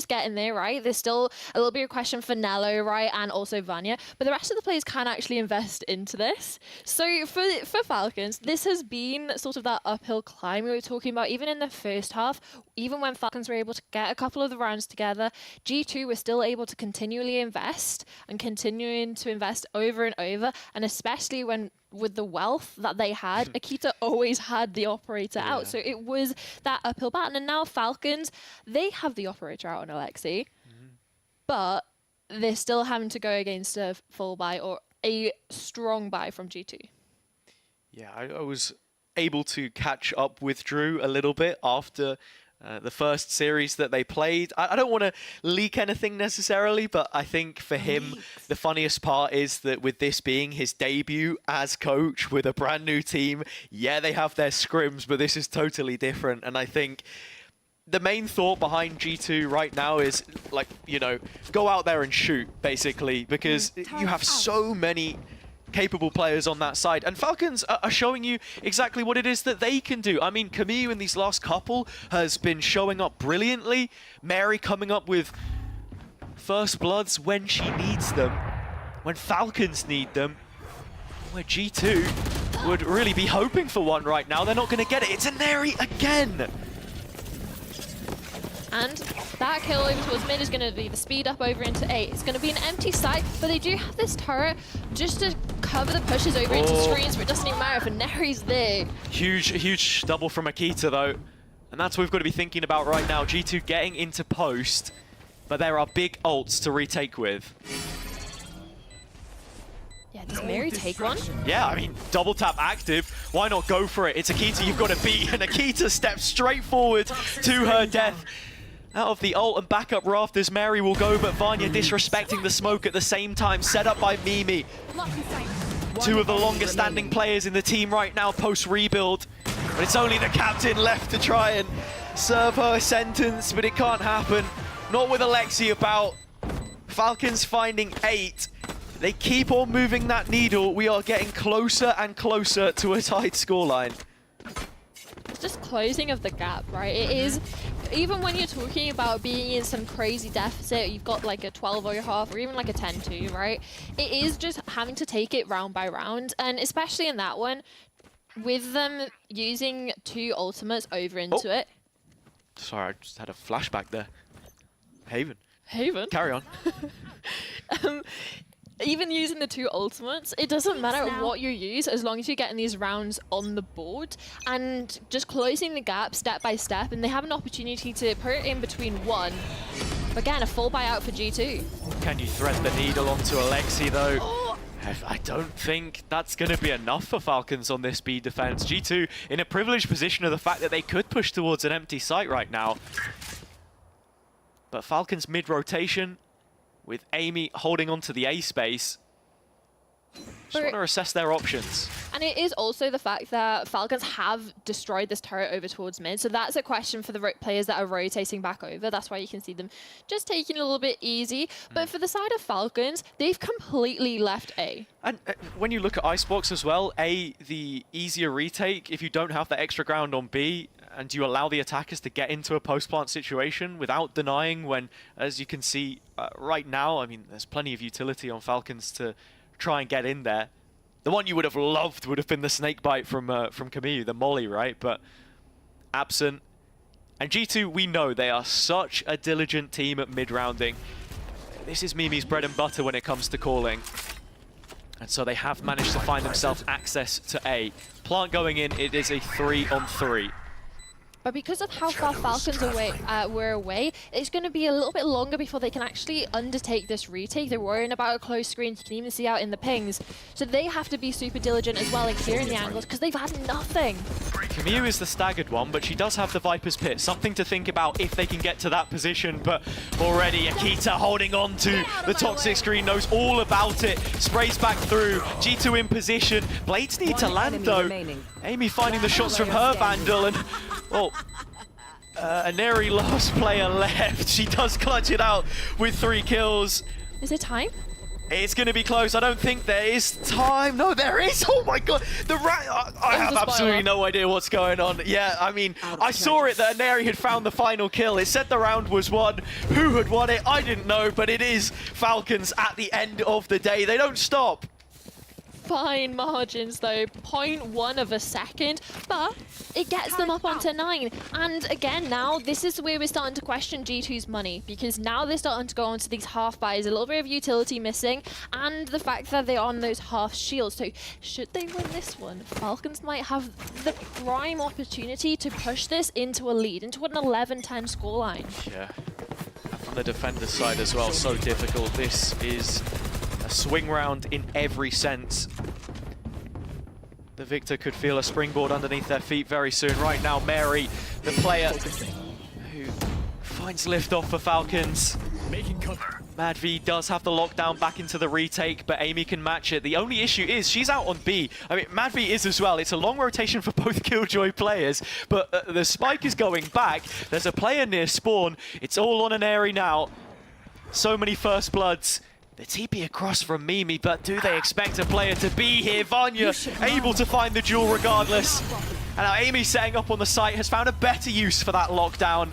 getting there, right? There's still a little bit of question for Nello, right, and also Vanya, but the rest of the players can actually invest into this. So for Falcons, this has been sort of that uphill climb we were talking about, even in the first half. Even when Falcons were able to get a couple of the rounds together, G2 were still able to continually invest and continuing to invest over and over, and especially when with the wealth that they had, Akita always had the operator out. So it was that uphill battle. And now Falcons, they have the operator out on Lexi, but they're still having to go against a full buy or a strong buy from G2. Yeah, I was able to catch up with Drew a little bit after the first series that they played. I don't want to leak anything necessarily, but I think for him, the funniest part is that with this being his debut as coach with a brand new team, yeah, they have their scrims, but this is totally different. And I think the main thought behind G2 right now is, like, you know, go out there and shoot, basically, because you have so many capable players on that side, and Falcons are showing you exactly what it is that they can do. I mean, Camille in these last couple has been showing up brilliantly. Mary coming up with first bloods when she needs them, when Falcons need them, where G2 would really be hoping for one right now. They're not going to get it. It's a Neri again. And that kill over towards mid is going to be the speed up over into A. It's going to be an empty site, but they do have this turret just to cover the pushes over into screens, but it doesn't even matter if Neri's there. Huge double from Akita, though. And that's what we've got to be thinking about right now. G2 getting into post, but there are big ults to retake with. Yeah, does Mary take one? Yeah, I mean, double tap active. Why not go for it? It's Akita you've got to beat, and Akita steps straight forward to her death. Out of the ult and backup rafters, Mary will go, but Vanya disrespecting the smoke at the same time, set up by Mimi. Two of the longest standing players in the team right now post-rebuild. But it's only the captain left to try and serve her a sentence, but it can't happen. Not with Alexi about. Falcons finding 8. They keep on moving that needle. We are getting closer and closer to a tight scoreline. It's just closing of the gap, right? It is, even when you're talking about being in some crazy deficit, you've got like a 12.5 or even like a 10-2, right? It is just having to take it round by round, and especially in that one, with them using 2 ultimates over into it. Sorry, I just had a flashback there. Haven. Carry on. Even using the 2 ultimates, it doesn't matter what you use as long as you're getting these rounds on the board and just closing the gap step by step, and they have an opportunity to put it in between 1. Again, a full buyout for G2. Can you thread the needle onto Alexi, though? I don't think that's going to be enough for Falcons on this speed defense. G2 in a privileged position of the fact that they could push towards an empty site right now. But Falcons mid-rotation, with Amy holding on to the A space. Just want to assess their options. And it is also the fact that Falcons have destroyed this turret over towards mid, so that's a question for the players that are rotating back over. That's why you can see them just taking it a little bit easy. But for the side of Falcons, they've completely left A. And when you look at Icebox as well, A, the easier retake, if you don't have the extra ground on B, and you allow the attackers to get into a post-plant situation without denying when, as you can see right now, I mean, there's plenty of utility on Falcons to try and get in there. The one you would have loved would have been the snake bite from Camille, the molly, right? But absent. And G2, we know they are such a diligent team at mid-rounding. This is Mimi's bread and butter when it comes to calling. And so they have managed to find themselves access to A. Plant going in, it is a 3-on-3. But because of how far Falcons were away, it's going to be a little bit longer before they can actually undertake this retake. They're worrying about a close screen. You can even see out in the pings. So they have to be super diligent as well in clearing the angles because they've had nothing. Camille is the staggered one, but she does have the Viper's Pit. Something to think about if they can get to that position. But already Akita holding on to the toxic screen, knows all about it. Sprays back through. G2 in position. Blades need to land though. Amy finding the shots from her Vandal, and well, a very last player left. She does clutch it out with 3 kills. Is it time? It's going to be close. I don't think there is time. No, there is. Oh my god. I have absolutely no idea what's going on. Yeah, I mean, I saw it that Aneri had found the final kill. It said the round was won. Who had won it? I didn't know, but it is Falcons at the end of the day. They don't stop. Fine margins though, 0.1 of a second, but it gets them up onto 9. And again, now this is where we're starting to question G2's money, because now they're starting to go onto these half buys, a little bit of utility missing, and the fact that they're on those half shields. So should they win this one, Falcons might have the prime opportunity to push this into a lead, into an 11-10 scoreline. Yeah, from the defender's side as well, so difficult. This is a swing round in every sense. The victor could feel a springboard underneath their feet very soon. Right now, Mary, the player who finds liftoff for Falcons. Making cover. Mad V does have the lockdown back into the retake, but Amy can match it. The only issue is she's out on B. I mean, Mad V is as well. It's a long rotation for both Killjoy players, but the spike is going back. There's a player near spawn. It's all on an Airy now. So many first bloods. The TP across from Mimi, but do they expect a player to be here? Vanya able to find the duel regardless. And now Amy setting up on the site has found a better use for that lockdown.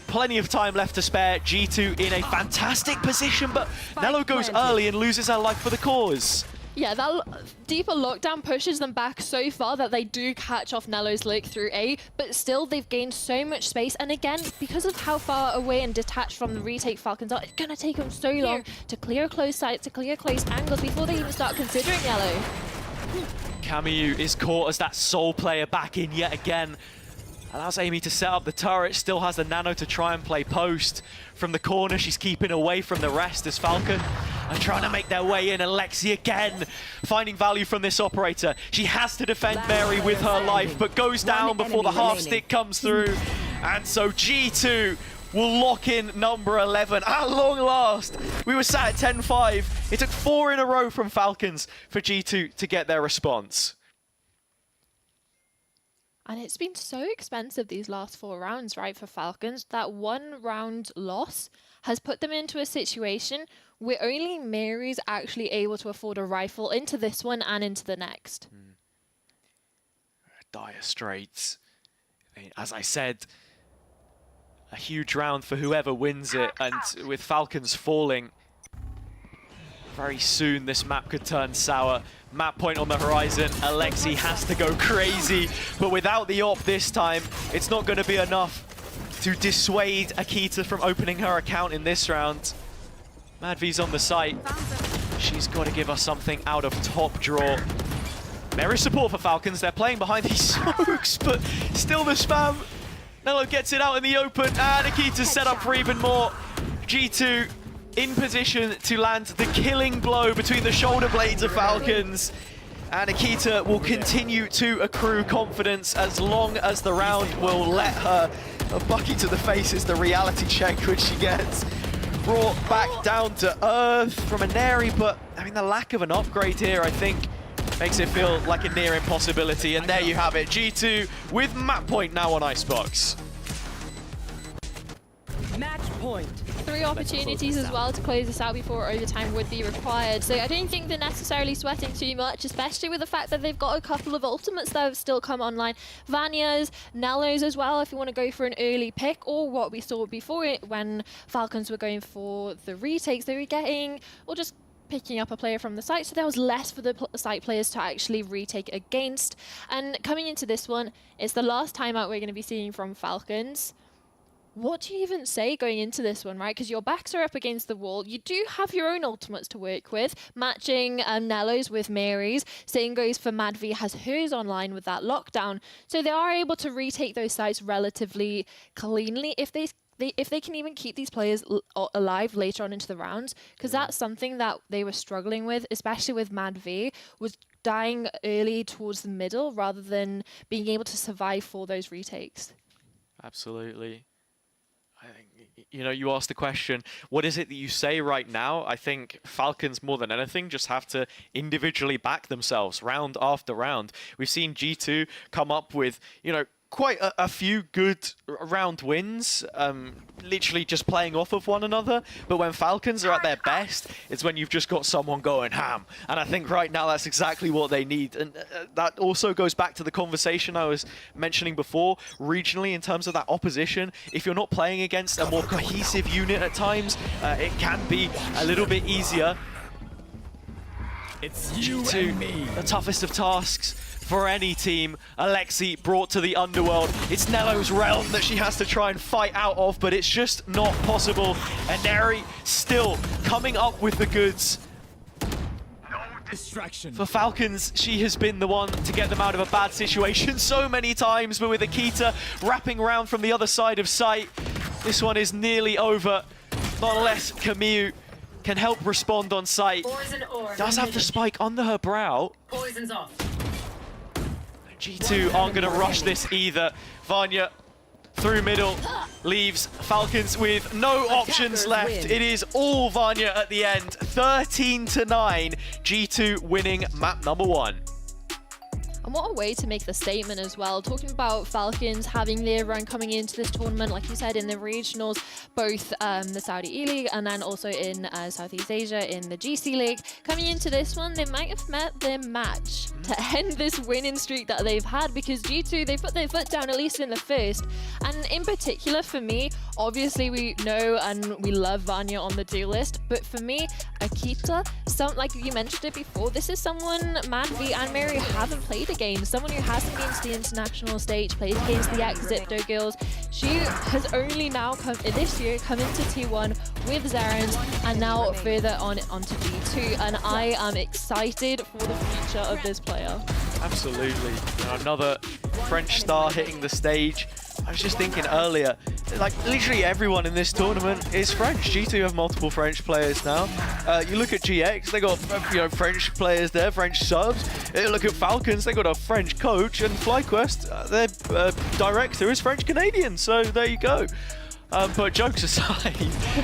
Plenty of time left to spare. G2 in a fantastic position, but Nello goes early and loses her life for the cause. Yeah, that deeper lockdown pushes them back so far that they do catch off Nello's look through A, but still they've gained so much space. And again, because of how far away and detached from the retake Falcons are, it's going to take them so long to clear close sights, to clear close angles before they even start considering Yellow. Camus is caught as that sole player back in yet again. Allows Amy to set up the turret, still has the nano to try and play post. From the corner, she's keeping away from the rest as Falcon are trying to make their way in, and Lexi again finding value from this operator. She has to defend Mary with her life, but goes down before the half stick comes through. And so G2 will lock in number 11 at long last. We were sat at 10-5. It took 4 in a row from Falcons for G2 to get their response. And it's been so expensive these last 4 rounds, right, for Falcons. That 1 round loss has put them into a situation where only Mary's actually able to afford a rifle into this one and into the next. Dire straits. As I said, a huge round for whoever wins it, and with Falcons falling, very soon this map could turn sour. Map point on the horizon, Alexi has to go crazy, but without the op this time, it's not going to be enough to dissuade Akita from opening her account in this round. Mad V's on the site. She's got to give us something out of top draw. There is support for Falcons, they're playing behind these smokes, but still the spam. Nello gets it out in the open, and Akita's set up for even more. G2 in position to land the killing blow between the shoulder blades of Falcons. And Akita will continue to accrue confidence as long as the round will let her. A bucket to the face is the reality check which she gets. Brought back down to earth from Aneri, but I mean the lack of an upgrade here, I think, makes it feel like a near impossibility. And there you have it, G2 with map point now on Icebox. Match point. 3 opportunities as well to close this out before overtime would be required. So I don't think they're necessarily sweating too much, especially with the fact that they've got a couple of ultimates that have still come online. Vanya's, Nello's as well, if you want to go for an early pick, or what we saw before it when Falcons were going for the retakes, they were getting, or just picking up a player from the site, so there was less for the site players to actually retake against. And coming into this one, it's the last timeout we're going to be seeing from Falcons. What do you even say going into this one, right? Because your backs are up against the wall. You do have your own ultimates to work with, matching Nello's with Mary's. Same goes for Mad V, has hers online with that lockdown. So they are able to retake those sites relatively cleanly if they can even keep these players alive later on into the rounds, because that's something that they were struggling with, especially with Mad V, was dying early towards the middle rather than being able to survive for those retakes. Absolutely. I think, you know, you asked the question, what is it that you say right now? I think Falcons, more than anything, just have to individually back themselves round after round. We've seen G2 come up with, you know, quite a few good round wins, literally just playing off of one another. But when Falcons are at their best, it's when you've just got someone going ham. And I think right now that's exactly what they need. And that also goes back to the conversation I was mentioning before, regionally, in terms of that opposition. If you're not playing against a more cohesive unit at times, it can be a little bit easier. It's you G2, and me. The toughest of tasks for any team. Lexi brought to the underworld. It's Nello's realm that she has to try and fight out of, but it's just not possible. And Neri still coming up with the goods. Distraction. For Falcons, she has been the one to get them out of a bad situation so many times, but with Akita wrapping around from the other side of sight, this one is nearly over. Not unless Camille can help respond on sight. Does have the spike under her brow. Poison's off. G2 aren't going to rush this either. Vanya through middle leaves Falcons with no options left. It is all Vanya at the end. 13-9. G2 winning map number 1. And what a way to make the statement as well. Talking about Falcons having their run coming into this tournament, like you said, in the regionals, both the Saudi E-League and then also in Southeast Asia in the GC League. Coming into this one, they might have met their match to end this winning streak that they've had, because G2, they put their foot down at least in the first. And in particular for me, obviously we know and we love Vanya on the Duelist, but for me, Akita, like you mentioned it before, this is someone Manvi and Mary haven't played against, someone who hasn't been to the international stage, played against the ex-Zipdo girls. She has only now this year come into T1 with Zarans and now further on onto G2, and I am excited for the future of this player. Absolutely. Another French star hitting the stage. I was just thinking earlier, like literally everyone in this tournament is French. G2 have multiple French players now. You look at GX, they got French players there, French subs. You look at Falcons, they got a French coach, and FlyQuest, their director is French Canadian. So there you go. But jokes aside,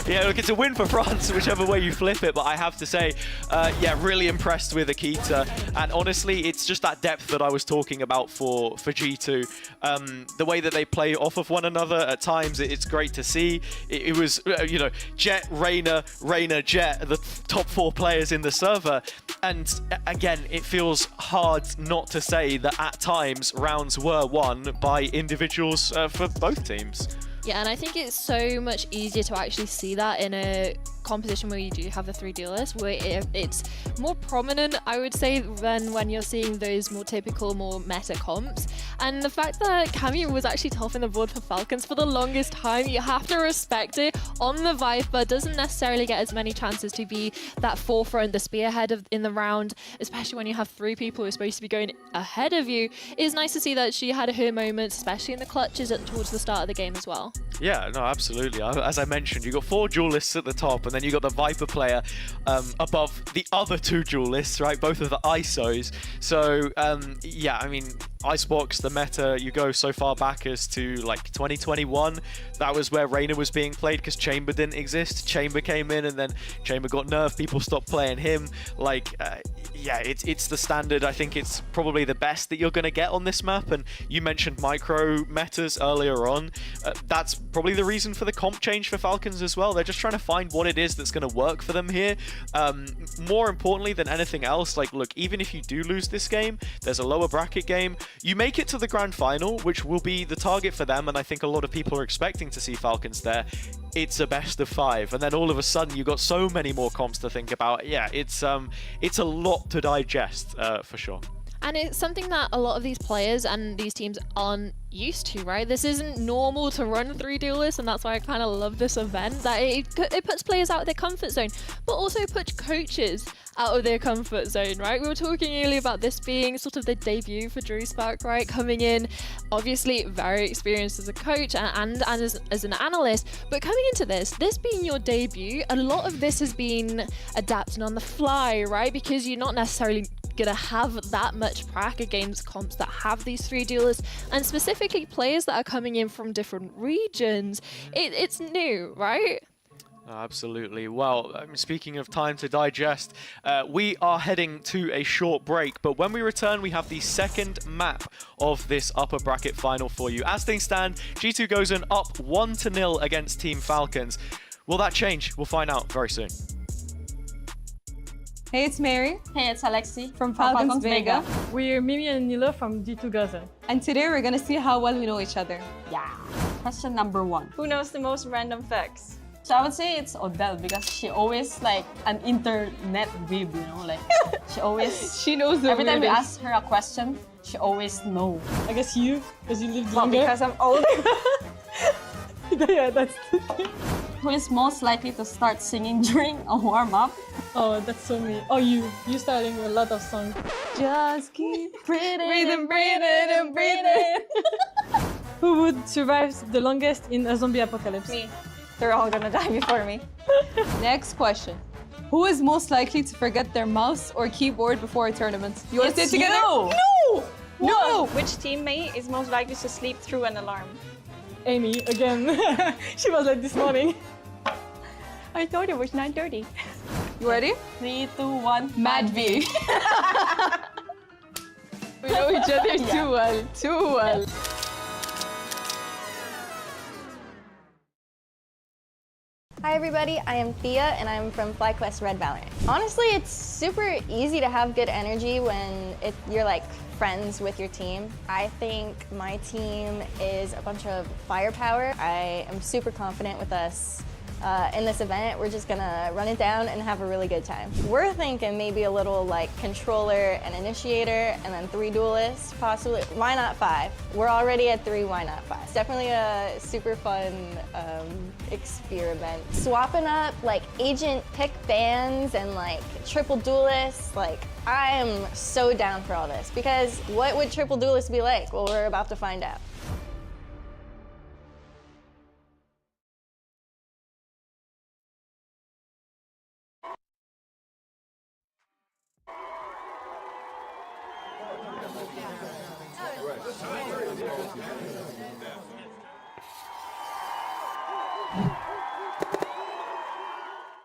yeah, look, it's a win for France, whichever way you flip it. But I have to say, yeah, really impressed with Akita. And honestly, it's just that depth that I was talking about for G2. The way that they play off of one another at times, it's great to see. It was, you know, Jet, Reyna, Jet, the top 4 players in the server. And again, it feels hard not to say that at times rounds were won by individuals for both teams. Yeah, and I think it's so much easier to actually see that in a composition where you do have the 3 duelists, where it's more prominent, I would say, than when you're seeing those more typical, more meta comps. And the fact that Camille was actually top in the board for Falcons for the longest time, you have to respect it. On the Viper, doesn't necessarily get as many chances to be that forefront, the spearhead in the round, especially when you have 3 people who are supposed to be going ahead of you. It's nice to see that she had her moments, especially in the clutches towards the start of the game as well. Yeah, no, absolutely. As I mentioned, you got 4 duelists at the top, and then you got the Viper player above the other 2 duelists, right? Both of the ISOs. So, yeah, I mean, Icebox, the meta, you go so far back as to like 2021. That was where Reyna was being played because Chamber didn't exist. Chamber came in and then Chamber got nerfed. People stopped playing him. Like, yeah, it's the standard. I think it's probably the best that you're going to get on this map. And you mentioned micro metas earlier on. That's probably the reason for the comp change for Falcons as well. They're just trying to find what it is that's going to work for them here. More importantly than anything else, like, look, even if you do lose this game, there's a lower bracket game. You make it to the grand final, which will be the target for them, and I think a lot of people are expecting to see Falcons there. It's a best of 5, and then all of a sudden you got so many more comps to think about. Yeah, it's a lot to digest for sure. And it's something that a lot of these players and these teams aren't used to, right? This isn't normal to run 3 duelists, and that's why I kind of love this event, that it puts players out of their comfort zone, but also puts coaches out of their comfort zone, right? We were talking earlier about this being sort of the debut for Drew Spark, right? Coming in, obviously very experienced as a coach and as an analyst, but coming into this being your debut, a lot of this has been adapting on the fly, right? Because you're not necessarily gonna have that much prac against comps that have these 3 duelists, and specifically players that are coming in from different regions. It's new, right? Absolutely. Well, speaking of time to digest, we are heading to a short break, but when we return, we have the second map of this upper bracket final for you. As things stand, G2 Gozen up 1-0 against Team Falcons. Will that change? We'll find out very soon. Hey, it's Mary. Hey, it's Lexi From Falcons Vega. We're Mimi and Nilo from G2 Gozen. And today we're gonna see how well we know each other. Yeah. Question number 1. Who knows the most random facts? So I would say it's Odell because she always like an internet weeb, you know, like she always she knows the every time we weirdest. ask her a question, she always knows. I guess you, because you lived Well, longer. because I'm older. Yeah, that's the thing. Who is most likely to start singing during a warm-up? Oh, that's so me. Oh, you starting a lot of songs. Just keep breathing, breathing. Who would survive the longest in a zombie apocalypse? Me. They're all gonna die before me. Next question. Who is most likely to forget their mouse or keyboard before a tournament? You want to say it together? No! No! Which teammate is most likely to sleep through an alarm? Amy, again. She was like this morning. I thought it was 9:30. You ready? 3, 2, 1. Mad V. We know each other too well. Too well. Hi everybody, I am Thea and I'm from FlyQuest Red Valorant. Honestly, it's super easy to have good energy when you're like friends with your team. I think my team is a bunch of firepower. I am super confident with us. In this event, we're just gonna run it down and have a really good time. We're thinking maybe a little like controller and initiator and then 3 duelists, possibly. Why not 5? We're already at 3, why not 5? It's definitely a super fun experiment. Swapping up like agent pick bands and like triple duelists, like I am so down for all this because what would triple duelists be like? Well, we're about to find out.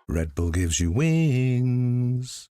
Red Bull gives you wings.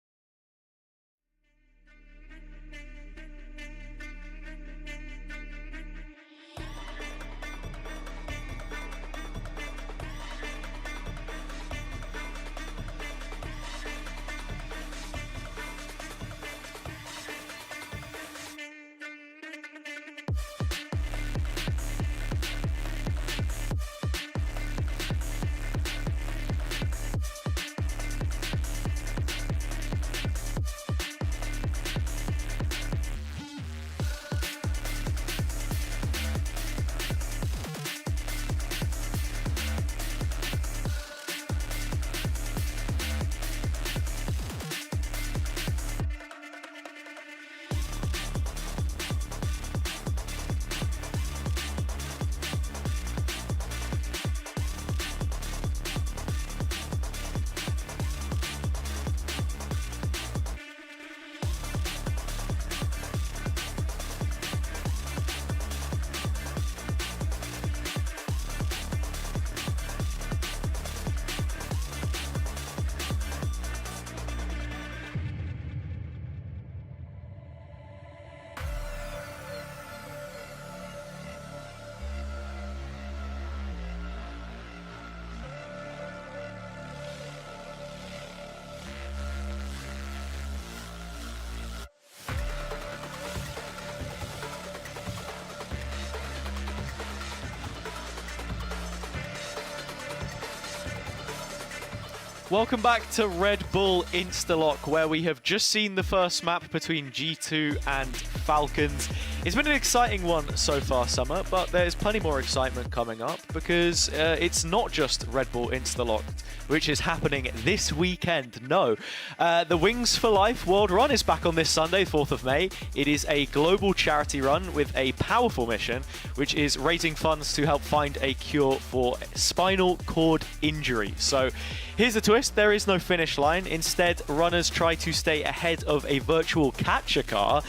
Welcome back to Red Bull Instalock, where we have just seen the first map between G2 and Falcons. It's been an exciting one so far, Summer, but there's plenty more excitement coming up because it's not just Red Bull Instalock, which is happening this weekend. No, the Wings for Life World Run is back on this Sunday, 4th of May. It is a global charity run with a powerful mission, which is raising funds to help find a cure for spinal cord injury. So Here's the twist, there is no finish line. Instead, runners try to stay ahead of a virtual catcher car.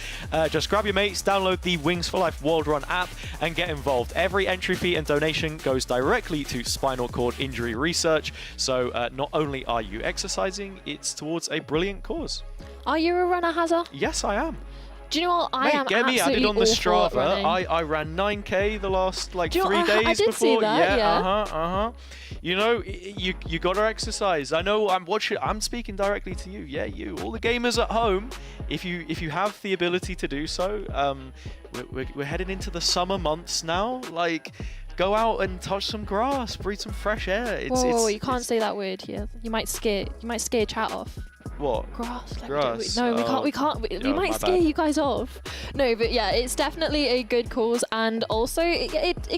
Just grab your mates, download the Wings for Life World Run app, and get involved. Every entry fee and donation goes directly to spinal cord injury research. So not only are you exercising, it's towards a brilliant cause. Are you a runner, Hazza? Yes, I am. Do you know what? I Mate, am get me absolutely added on the awful at Strava. running. I ran 9k the last like Do you know 3 what? days I did before. see that, yeah. You know, you gotta exercise. I know. I'm speaking directly to you. Yeah, you. All the gamers at home. If you have the ability to do so, we're heading into the summer months now. Like, go out and touch some grass, breathe some fresh air. Whoa, you can't say that word here. You might scare chat off. What? Grass. Like Grass. No, we Oh. can't. We Yeah, might my scare bad. you guys off. No, but yeah, it's definitely a good cause, and also it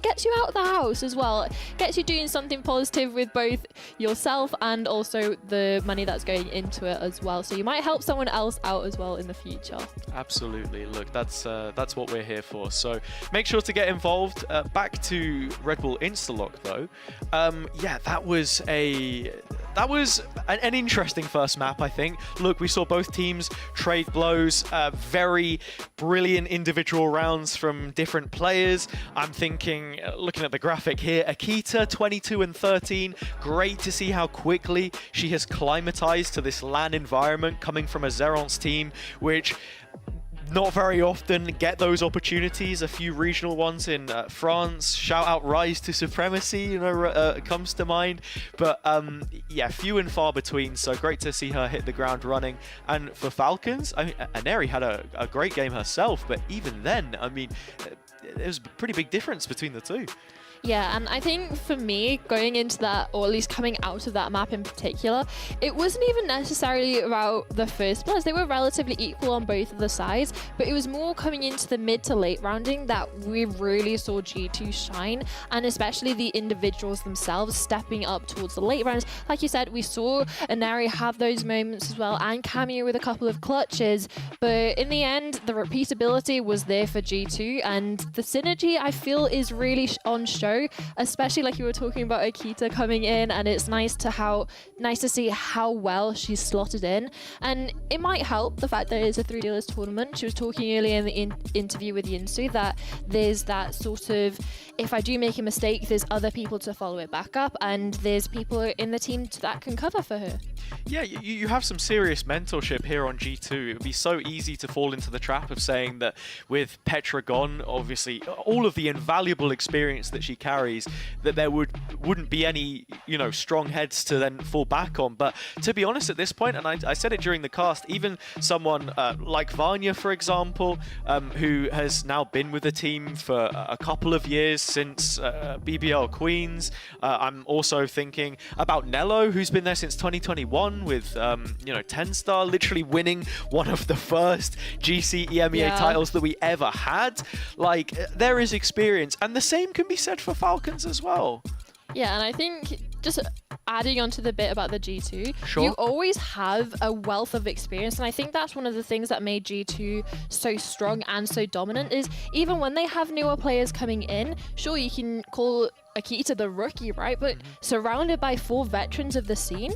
gets you out of the house as well. It gets you doing something positive with both yourself and also the money that's going into it as well. So you might help someone else out as well in the future. Absolutely. Look, that's what we're here for. So make sure to get involved. Back to Red Bull Instalock though. Yeah, that was an interesting first map, I think. Look, we saw both teams trade blows, very brilliant individual rounds from different players. I'm thinking, looking at the graphic here, Akita 22 and 13. Great to see how quickly she has climatized to this LAN environment, coming from a Zerons team, which not very often get those opportunities. A few regional ones in France. Shout out Rise to Supremacy, you know, comes to mind. But yeah, few and far between. So great to see her hit the ground running. And for Falcons, I mean, Aneri had a great game herself. But even then, I mean, there's a pretty big difference between the two. Yeah, and I think for me, going into that, or at least coming out of that map in particular, it wasn't even necessarily about the first players. They were relatively equal on both of the sides, but it was more coming into the mid to late rounding that we really saw G2 shine, and especially the individuals themselves stepping up towards the late rounds. Like you said, we saw Anari have those moments as well, and Cameo with a couple of clutches, but in the end, the repeatability was there for G2, and the synergy, I feel, is really on show. Especially like you were talking about Akita coming in, and it's nice to see how well she's slotted in, and it might help the fact that it is a 3 dealers tournament. She was talking earlier in the interview with Yinsu that there's that sort of, if I do make a mistake, there's other people to follow it back up, and there's people in the team that can cover for her. Yeah, you have some serious mentorship here on G2. It would be so easy to fall into the trap of saying that with Petra gone, obviously all of the invaluable experience that she carries, that there wouldn't be any, you know, strong heads to then fall back on. But to be honest, at this point, and I said it during the cast, even someone like Vanya, for example, who has now been with the team for a couple of years since BBL Queens. I'm also thinking about Nello, who's been there since 2021 with, you know, 10-star, literally winning one of the first GC EMEA titles that we ever had. Like, there is experience, and the same can be said for Falcons as well. Yeah, and I think just adding on to the bit about the G2, Sure. you always have a wealth of experience, and I think that's one of the things that made G2 so strong and so dominant is even when they have newer players coming in, sure, you can call Akita the rookie, right? But surrounded by 4 veterans of the scene,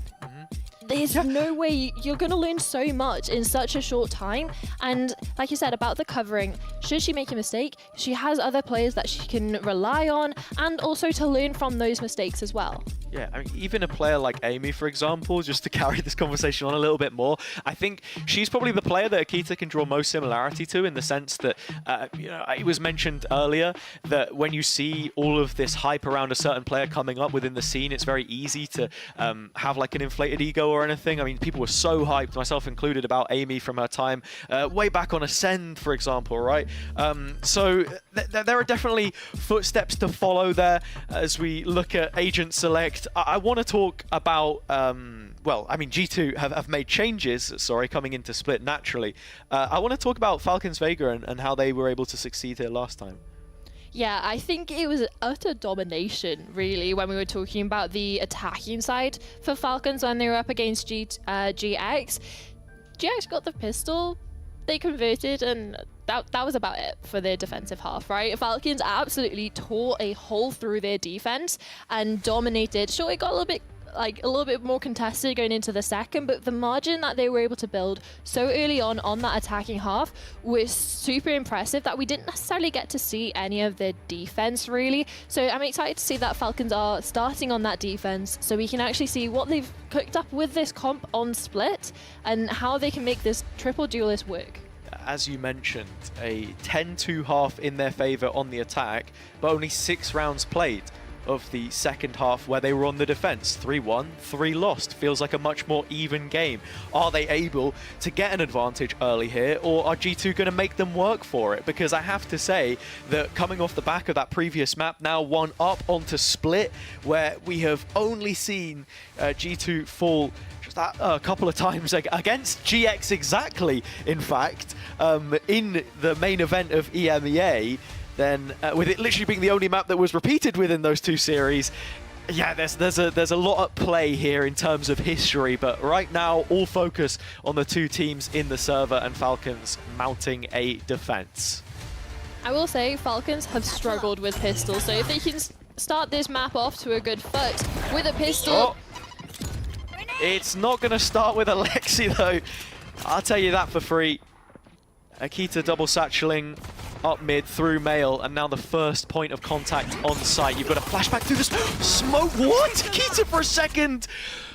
there's no way you're going to learn so much in such a short time. And like you said about the covering, should she make a mistake, she has other players that she can rely on, and also to learn from those mistakes as well. Yeah, I mean, even a player like Amy, for example, just to carry this conversation on a little bit more, I think she's probably the player that Akita can draw most similarity to, in the sense that, you know, it was mentioned earlier that when you see all of this hype around a certain player coming up within the scene, it's very easy to have like an inflated ego or anything. I mean, people were so hyped, myself included, about Amy from her time way back on Ascend, for example, right? So there are definitely footsteps to follow there as we look at Agent Select. I want to talk about, well, I mean, G2 have made changes, coming into Split naturally. I want to talk about Falcons Vega and how they were able to succeed here last time. Yeah, I think it was utter domination, really, when we were talking about the attacking side for Falcons when they were up against GX. GX got the pistol, they converted, and that was about it for their defensive half, right? Falcons absolutely tore a hole through their defense and dominated. Sure, it got a little bit like a little bit more contested going into the second, but the margin that they were able to build so early on that attacking half was super impressive that we didn't necessarily get to see any of their defense really. So I'm excited to see that Falcons are starting on that defense so we can actually see what they've cooked up with this comp on Split and how they can make this triple duelist work. As you mentioned, a 10-2 half in their favor on the attack, but only 6 rounds played of the second half where they were on the defense. 3-1, 3 lost. Feels like a much more even game. Are they able to get an advantage early here, or are G2 going to make them work for it? Because I have to say that coming off the back of that previous map, now one up onto Split, where we have only seen G2 fall just a couple of times against GX exactly, in fact, in the main event of EMEA, then with it literally being the only map that was repeated within those 2 series, yeah, there's a lot at play here in terms of history, but right now all focus on the 2 teams in the server and Falcons mounting a defense. I will say Falcons have struggled with pistols, so if they can start this map off to a good foot with a pistol... Oh. It's not going to start with a Lexi though, I'll tell you that for free. Akita double satcheling up mid through Mail, and now the first point of contact on site. You've got a flashback through this smoke. What? Akita for a second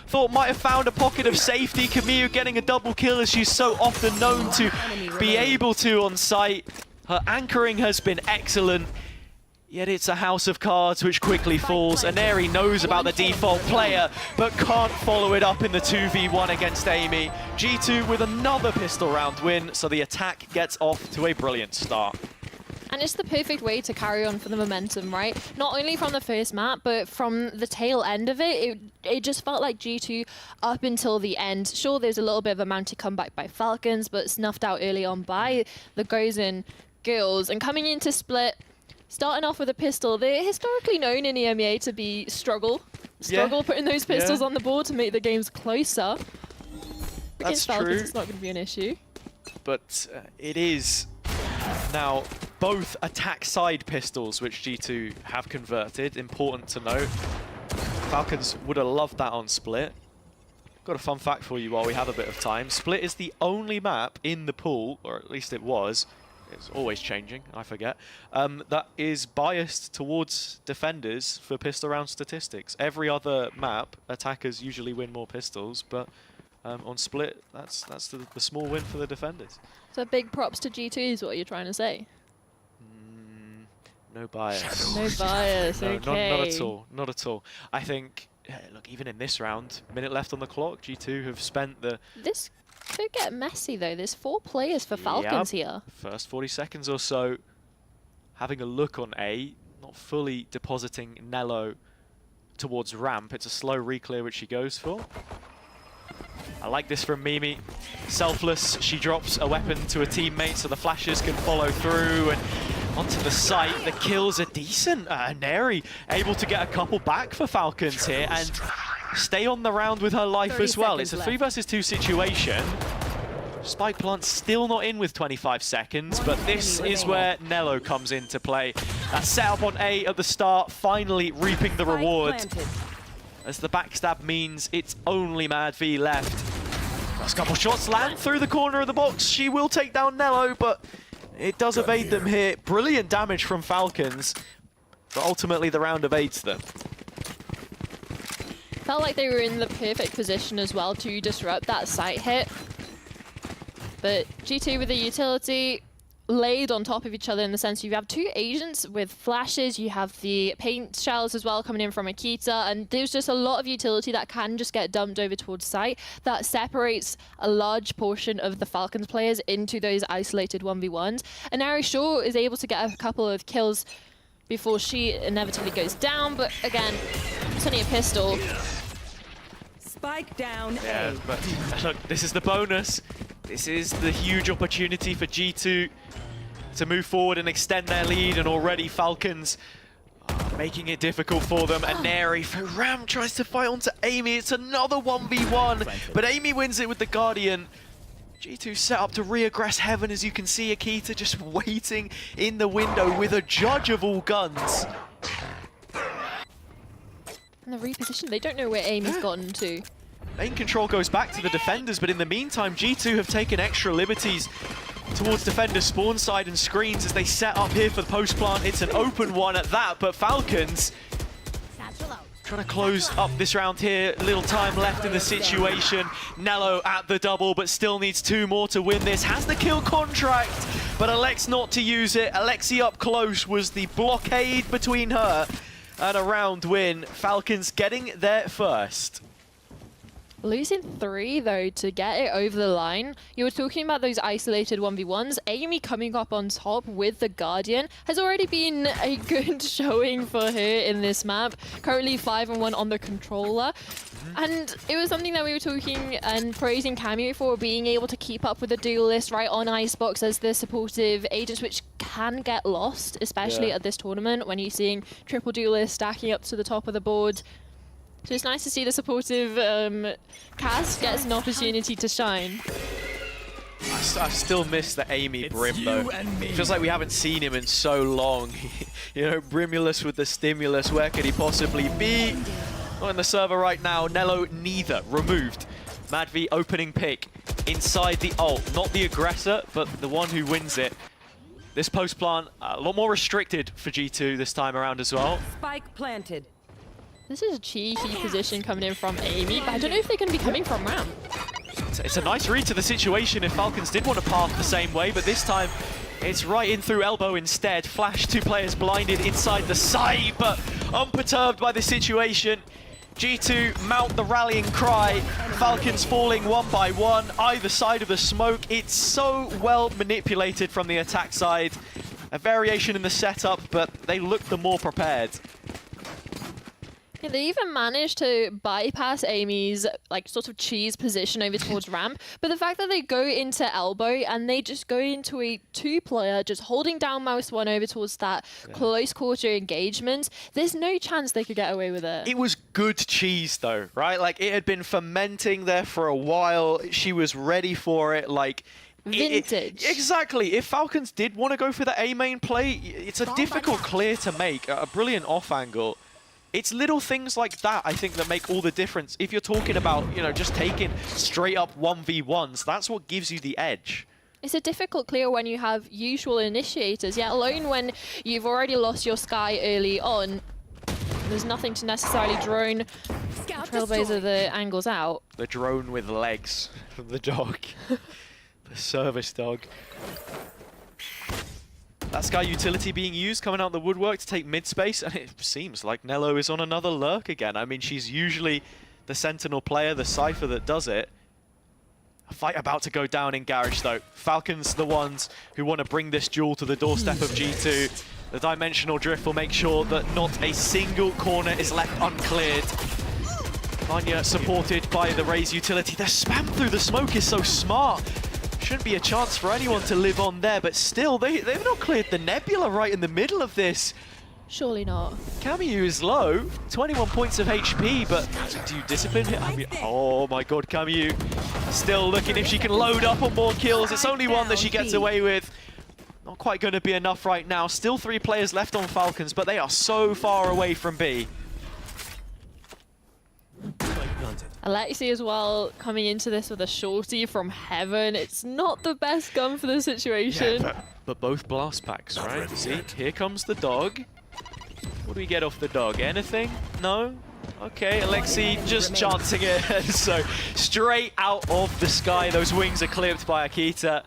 thought might have found a pocket of safety. Camille getting a double kill as she's so often known to be able to on site. Her anchoring has been excellent. Yet it's a house of cards which quickly falls. Aneri knows about the default player, but can't follow it up in the 2v1 against Amy. G2 with another pistol round win, so the attack gets off to a brilliant start. And it's the perfect way to carry on for the momentum, right? Not only from the first map, but from the tail end of it, it just felt like G2 up until the end. Sure, there's a little bit of a mounted comeback by Falcons, but snuffed out early on by the Gozen girls. And coming into Split, starting off with a pistol, they're historically known in EMEA to be struggle putting those pistols on the board to make the games closer. Against Falcons, it's not going to be an issue. But it is now both attack side pistols, which G2 have converted. Important to note. Falcons would have loved that on Split. Got a fun fact for you while we have a bit of time. Split is the only map in the pool, or at least it was, it's always changing, I forget, that is biased towards defenders for pistol round statistics. Every other map, attackers usually win more pistols, but on Split, that's the small win for the defenders. So big props to G2 is what you're trying to say? No bias. No bias, no, okay. Not at all, not at all. I think, look, even in this round, minute left on the clock, G2 have spent the... This could get messy though, there's 4 players for Falcons here. First 40 seconds or so, having a look on A, not fully depositing Nello towards ramp. It's a slow reclear which she goes for. I like this from Mimi. Selfless, she drops a weapon to a teammate so the flashes can follow through, and onto the site. The kills are decent. Neri able to get a couple back for Falcons here and stay on the round with her life as well. It's a 3 versus 2 situation. Spike plant still not in with 25 seconds, but this is where Nello comes into play. That setup on A at the start, finally reaping the reward. As the backstab means it's only Mad V left. Last couple shots land through the corner of the box. She will take down Nello, but it does evade them here. Brilliant damage from Falcons, but ultimately the round evades them. Felt like they were in the perfect position as well to disrupt that site hit. But G2 with the utility laid on top of each other in the sense you have 2 agents with flashes, you have the paint shells as well coming in from Akita, and there's just a lot of utility that can just get dumped over towards site that separates a large portion of the Falcons players into those isolated 1v1s. And Ari Shaw is able to get a couple of kills before she inevitably goes down, but again, it's only a pistol. Spike down. Yeah, but look, this is the bonus. This is the huge opportunity for G2 to move forward and extend their lead, and already Falcons are making it difficult for them. And Neri for Ram tries to fight onto Amy. It's another 1v1, but Amy wins it with the Guardian. G2 set up to re-aggress Heaven, as you can see Akita just waiting in the window with a judge of all guns. And the reposition, they don't know where Amy's gotten to. Main control goes back to the defenders, but in the meantime, G2 have taken extra liberties towards defender spawn side and screens as they set up here for the post plant. It's an open one at that, but Falcons trying to close up this round here. Little time left in the situation. Nello at the double, but still needs 2 more to win this. Has the kill contract, but elects not to use it. Lexi up close was the blockade between her and a round win. Falcons getting there first. Losing 3, though, to get it over the line. You were talking about those isolated 1v1s. Amy coming up on top with the Guardian has already been a good showing for her in this map. Currently 5-1 on the controller. And it was something that we were talking and praising Cameo for, being able to keep up with the Duelist right on Icebox as the supportive agents, which can get lost, especially at this tournament when you're seeing triple Duelist stacking up to the top of the board. So it's nice to see the supportive cast gets an opportunity to shine. I still miss the Amy Brim though. It feels like we haven't seen him in so long. You know, Brimulus with the stimulus, where could he possibly be? Not in the server right now. Nello neither, removed. Madvi opening pick inside the ult. Not the aggressor, but the one who wins it. This post plant, a lot more restricted for G2 this time around as well. Spike planted. This is a cheeky position coming in from Amy, but I don't know if they're going to be coming from ramp. It's a nice read to the situation if Falcons did want to path the same way, but this time it's right in through elbow instead. Flash, 2 players blinded inside the side, but unperturbed by the situation. G2 mount the rallying cry. Falcons falling 1 by 1, either side of the smoke. It's so well manipulated from the attack side. A variation in the setup, but they look the more prepared. Yeah, they even managed to bypass Amy's like sort of cheese position over towards ramp, but the fact that they go into elbow and they just go into a 2-player just holding down mouse 1 over towards that close quarter engagement, there's no chance they could get away with it. It was good cheese though, right? Like it had been fermenting there for a while. She was ready for it, like vintage. Exactly. If Falcons did want to go for the A main play, it's a difficult clear to make, a brilliant off angle. It's little things like that, I think, that make all the difference. If you're talking about, you know, just taking straight up 1v1s, that's what gives you the edge. It's a difficult clear when you have usual initiators, yet alone when you've already lost your Sky early on. There's nothing to necessarily drone Trailblazer the angles out. The drone with legs from the dog. The service dog. That Sky utility being used, coming out the woodwork to take mid-space, and it seems like Nello is on another lurk again. I mean, she's usually the Sentinel player, the Cypher that does it. A fight about to go down in Garage, though. Falcons the ones who want to bring this duel to the doorstep of G2. The Dimensional Drift will make sure that not a single corner is left uncleared. Anya supported by the Raze utility. The spam through the smoke is so smart. Shouldn't be a chance for anyone to live on there, but still, they've not cleared the Nebula right in the middle of this. Surely not. Cameo is low, 21 points of HP, but do you discipline him? I mean, oh my god, Cameo still looking if she can load up on more kills. It's only 1 that she gets away with. Not quite going to be enough right now. Still 3 players left on Falcons, but they are so far away from B. Lexi as well, coming into this with a shorty from heaven. It's not the best gun for the situation. Yeah, but both blast packs, right? See, here comes the dog. What do we get off the dog? Anything? No? Okay, Lexi just chancing it. So straight out of the sky, those wings are clipped by Akita.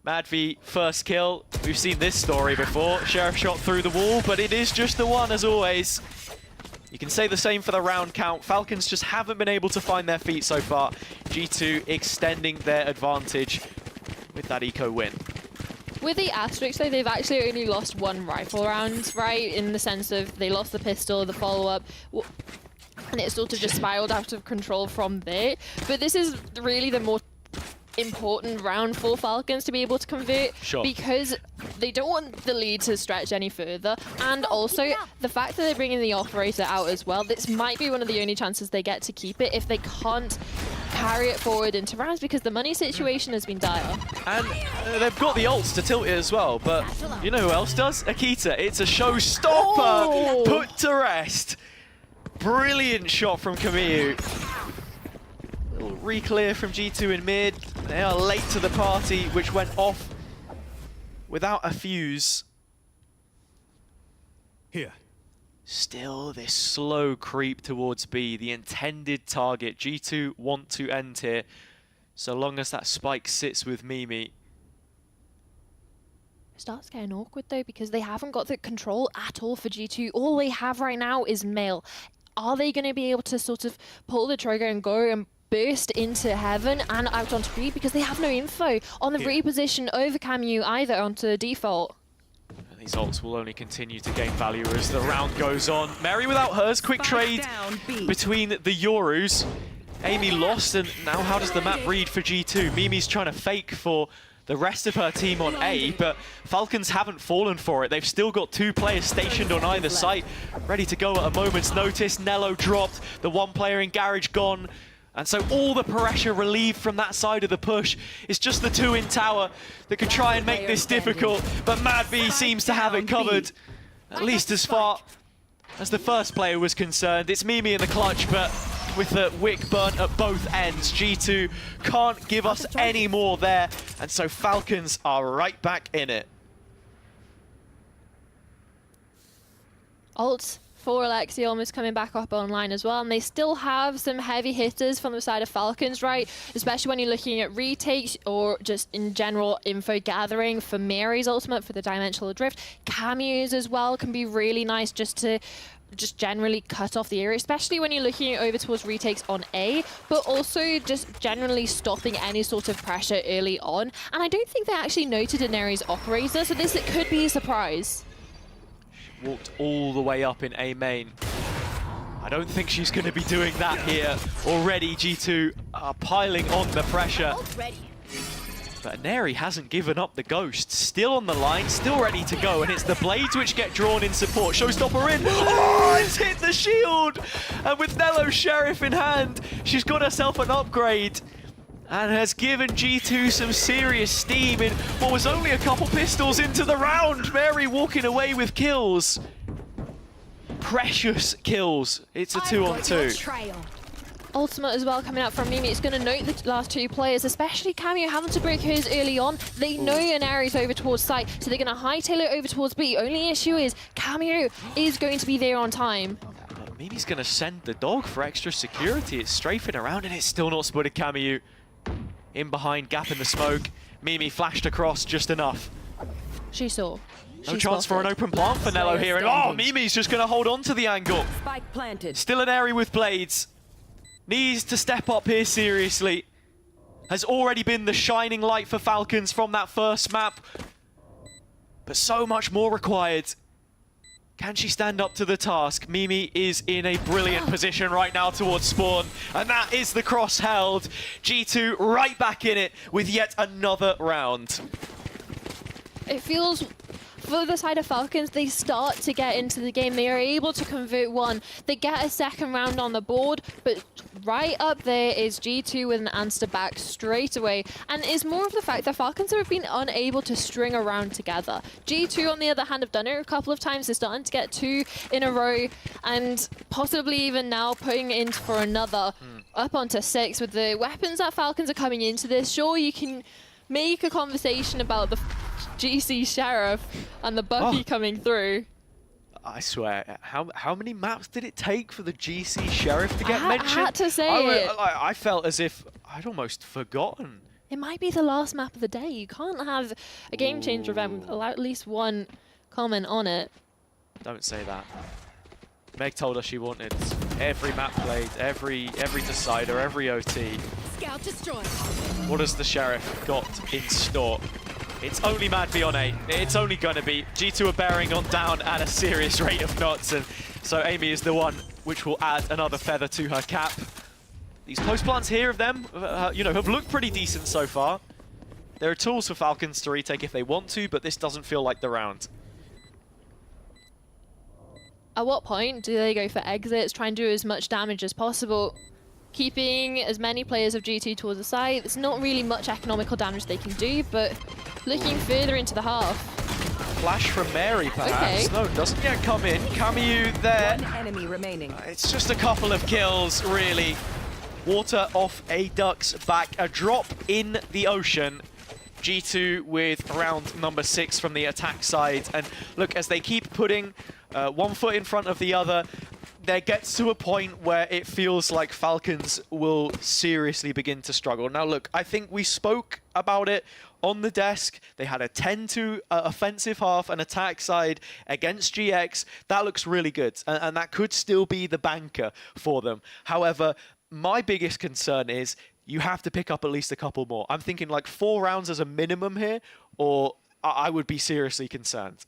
Madvi, first kill. We've seen this story before. Sheriff shot through the wall, but it is just the one as always. You can say the same for the round count. Falcons just haven't been able to find their feet so far. G2 extending their advantage with that eco win. With the Asterix, though, they've actually only lost 1 rifle round, right? In the sense of they lost the pistol, the follow-up, and it sort of just spiraled out of control from there. But this is really the more important round for Falcons to be able to convert, because they don't want the lead to stretch any further, and also the fact that they're bringing the operator out as well, this might be one of the only chances they get to keep it if they can't carry it forward into rounds, because the money situation has been dire. And they've got the ults to tilt it as well, but you know who else does? Akita. It's a showstopper, put to rest. Brilliant shot from Camille. Little re-clear from G2 in mid. They are late to the party, which went off without a fuse. Here. Still this slow creep towards B, the intended target. G2 want to end here, so long as that spike sits with Mimi. It starts getting awkward though, because they haven't got the control at all for G2. All they have right now is Mail. Are they going to be able to sort of pull the trigger and go and burst into heaven and out onto B, because they have no info on the reposition over Camu either onto default? These ults will only continue to gain value as the round goes on. Mary without hers, quick trade between the Yorus. Amy lost, and now how does the map read for G2? Mimi's trying to fake for the rest of her team on A, but Falcons haven't fallen for it. They've still got 2 players stationed on either site, ready to go at a moment's notice. Nello dropped, the 1 player in Garage gone. And so all the pressure relieved from that side of the push. It's just the 2 in tower that could try and make this difficult, but Mad B seems to have it covered, at least as far as the first player was concerned. It's Mimi in the clutch, but with the wick burnt at both ends, G2 can't give us any more there, and so Falcons are right back in it. Ult for Lexi almost coming back up online as well, and they still have some heavy hitters from the side of Falcons, right? Especially when you're looking at retakes or just in general info gathering for Mary's ultimate for the Dimensional Drift. Camus as well can be really nice just to generally cut off the area, especially when you're looking over towards retakes on A, but also just generally stopping any sort of pressure early on. And I don't think they actually noted an area's operator, so this could be a surprise. Walked all the way up in A main. I don't think she's going to be doing that here. Already G2 are piling on the pressure. But Neri hasn't given up the ghost. Still on the line, still ready to go, and it's the blades which get drawn in support. Showstopper in. Oh, it's hit the shield! And with Nello's Sheriff in hand, she's got herself an upgrade and has given G2 some serious steam in what was only a couple pistols into the round. Mary walking away with kills. Precious kills. It's a 2-on-2. Ultimate as well coming out from Mimi. It's going to note the last 2 players, especially Cameo having to break hers early on. They know an area's over towards site, so they're going to hightail it over towards B. Only issue is Cameo is going to be there on time. Mimi's going to send the dog for extra security. It's strafing around, and it's still not spotted Cameo. In behind, gap in the smoke. Mimi flashed across just enough. She saw. No chance for an open plant for Nello here, and oh, Mimi's just going to hold on to the angle. Spike planted. Still an area with blades. Needs to step up here seriously. Has already been the shining light for Falcons from that first map. But so much more required. Can she stand up to the task? Mimi is in a brilliant position right now towards spawn. And that is the cross held. G2 right back in it with yet another round. It feels, for the side of Falcons, they start to get into the game. They are able to convert one. They get a second round on the board, but right up there is G2 with an answer back straight away. And it's more of the fact that Falcons have been unable to string a round together. G2, on the other hand, have done it a couple of times. They're starting to get 2 in a row, and possibly even now putting in for another up onto 6 with the weapons that Falcons are coming into this. Sure, you can make a conversation about the GC Sheriff and the Bucky coming through. I swear, how many maps did it take for the GC Sheriff to get mentioned? I had to say it. I felt as if I'd almost forgotten. It might be the last map of the day. You can't have a game changer event without at least one comment on it. Don't say that. Meg told us she wanted every map played, every decider, every OT. Scout destroyed. What has the Sheriff got in store? It's only Mad B on A. It's only going to be. G2 are bearing on down at a serious rate of knots, and so Amy is the one which will add another feather to her cap. These post plants here of them, have looked pretty decent so far. There are tools for Falcons to retake if they want to, but this doesn't feel like the round. At what point do they go for exits, try and do as much damage as possible? Keeping as many players of G2 towards the side, there's not really much economical damage they can do, but looking further into the half. flash from Mary, perhaps. Okay. No, doesn't yet come in. Camille there. One enemy remaining. It's just a couple of kills, really. Water off a duck's back. A drop in the ocean. G2 with round number 6 from the attack side. And look, as they keep putting one foot in front of the other, there gets to a point where it feels like Falcons will seriously begin to struggle. Now, look, I think we spoke about it on the desk. They had a 10-2 offensive half and attack side against GX. That looks really good, and that could still be the banker for them. However, my biggest concern is you have to pick up at least a couple more. I'm thinking like 4 rounds as a minimum here, or I would be seriously concerned.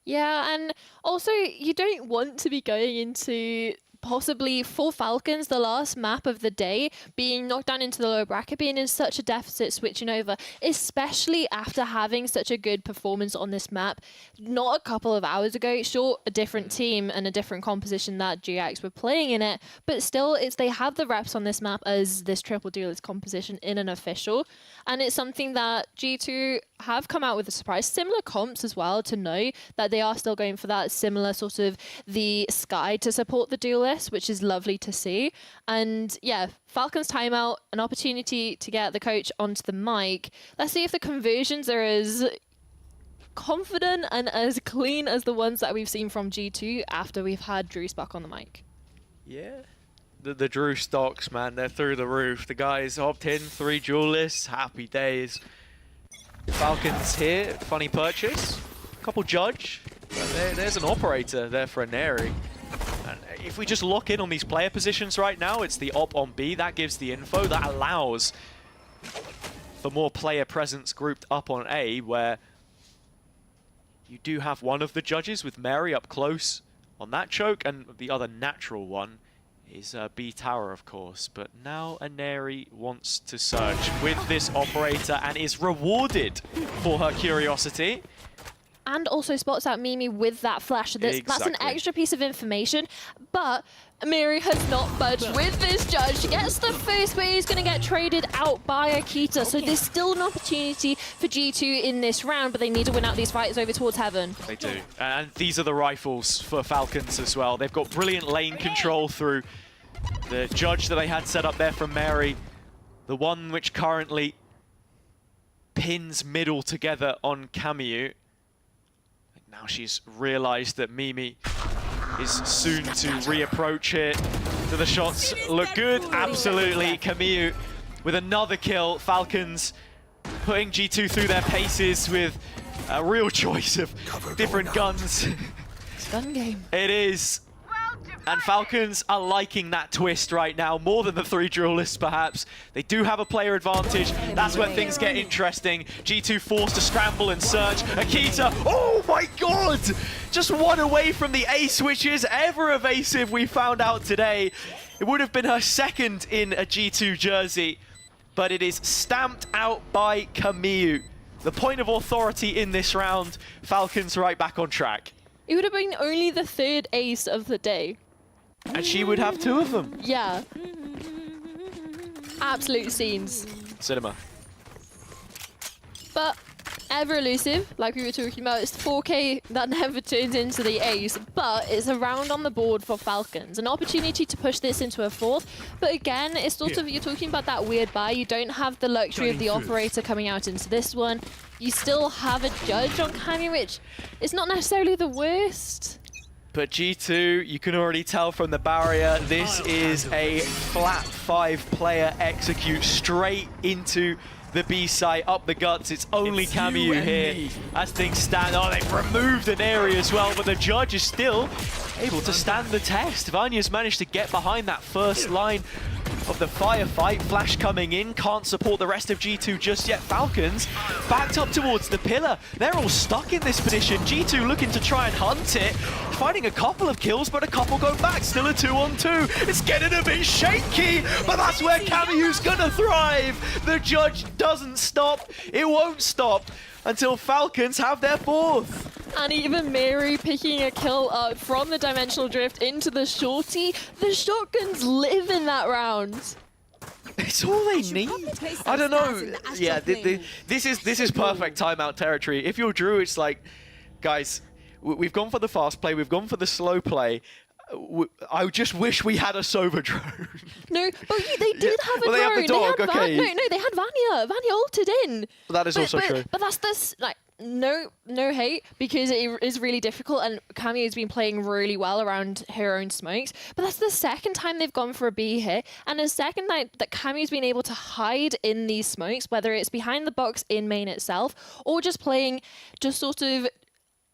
Yeah, and also you don't want to be going into possibly for Falcons, the last map of the day, being knocked down into the lower bracket, being in such a deficit, switching over, especially after having such a good performance on this map. Not a couple of hours ago, sure, a different team and a different composition that GX were playing in it, but still, they have the reps on this map as this triple duelist composition in an official, and it's something that G2 have come out with a surprise. Similar comps as well, to know that they are still going for that similar sort of the sky to support the duelist, which is lovely to see. And yeah, Falcons timeout, an opportunity to get the coach onto the mic. Let's see if the conversions are as confident and as clean as the ones that we've seen from G2 after we've had Drew back on the mic. Yeah. The Drew stocks, man, they're through the roof. The guys hopped in, 3 duelists, happy days. Falcons here, funny purchase. Couple judge. There's an operator there for a Neri. And if we just lock in on these player positions right now, it's the op on B. That gives the info. That allows for more player presence grouped up on A, where you do have one of the judges with Mary up close on that choke, and the other natural one is B Tower, of course. But now Neri wants to search with this operator and is rewarded for her curiosity. And also spots out Mimi with that flash. So that's an extra piece of information. But Miri has not budged with this judge. She gets the first, but he's going to get traded out by Akita. So there's still an opportunity for G2 in this round, but they need to win out these fights over towards Heaven. They do. And these are the rifles for Falcons as well. They've got brilliant lane control through the judge that they had set up there from Mary. The one which currently pins middle together on Camille. Now she's realized that Mimi is soon to reapproach it. Do the shots look good? Absolutely. Camille with another kill. Falcons putting G2 through their paces with a real choice of different guns. It's gun game. It is. And Falcons are liking that twist right now, more than the 3 duelists perhaps. They do have a player advantage. That's when things get interesting. G2 forced to scramble and search. Akita, oh my god! Just one away from the A switches, ever evasive we found out today. It would have been her second in a G2 jersey, but it is stamped out by Camille. The point of authority in this round, Falcons right back on track. It would have been only the 3rd ace of the day. And she would have 2 of them. Yeah. Absolute scenes. Cinema. But ever elusive, like we were talking about, it's 4K that never turns into the ace, but it's a round on the board for Falcons. An opportunity to push this into a 4th, but again, it's sort of, you're talking about that weird buy. You don't have the luxury of the operator coming out into this one. You still have a judge on Camille, which is not necessarily the worst. But G2, you can already tell from the barrier, this is a flat 5-player execute straight into the B site, up the guts. It's only Camille here as things stand. Oh, they've removed an area as well, but the judge is still able to stand the test. Vanya's managed to get behind that first line of the firefight. Flash coming in, can't support the rest of G2 just yet. Falcons backed up towards the pillar. They're all stuck in this position. G2 looking to try and hunt it, finding a couple of kills, but a couple go back. Still a 2-on-2. It's getting a bit shaky, but that's where Camille's gonna thrive. The judge doesn't stop. It won't stop until Falcons have their 4th. And even Mary picking a kill up from the Dimensional Drift into the shorty. The shotguns live in that round. It's all they need. I don't know. Yeah, this is perfect timeout territory. If you're Drew, it's like, guys, we've gone for the fast play, we've gone for the slow play. I just wish we had a Sova drone. No, but they did have a drone. They have the dog, okay. No, they had Vanya. Vanya ulted in. Well, that is also true. But that's this, like, no hate, because it is really difficult, and Cammy has been playing really well around her own smokes. But that's the second time they've gone for a B hit, and the second night that Cammy's been able to hide in these smokes, whether it's behind the box in main itself, or just playing just sort of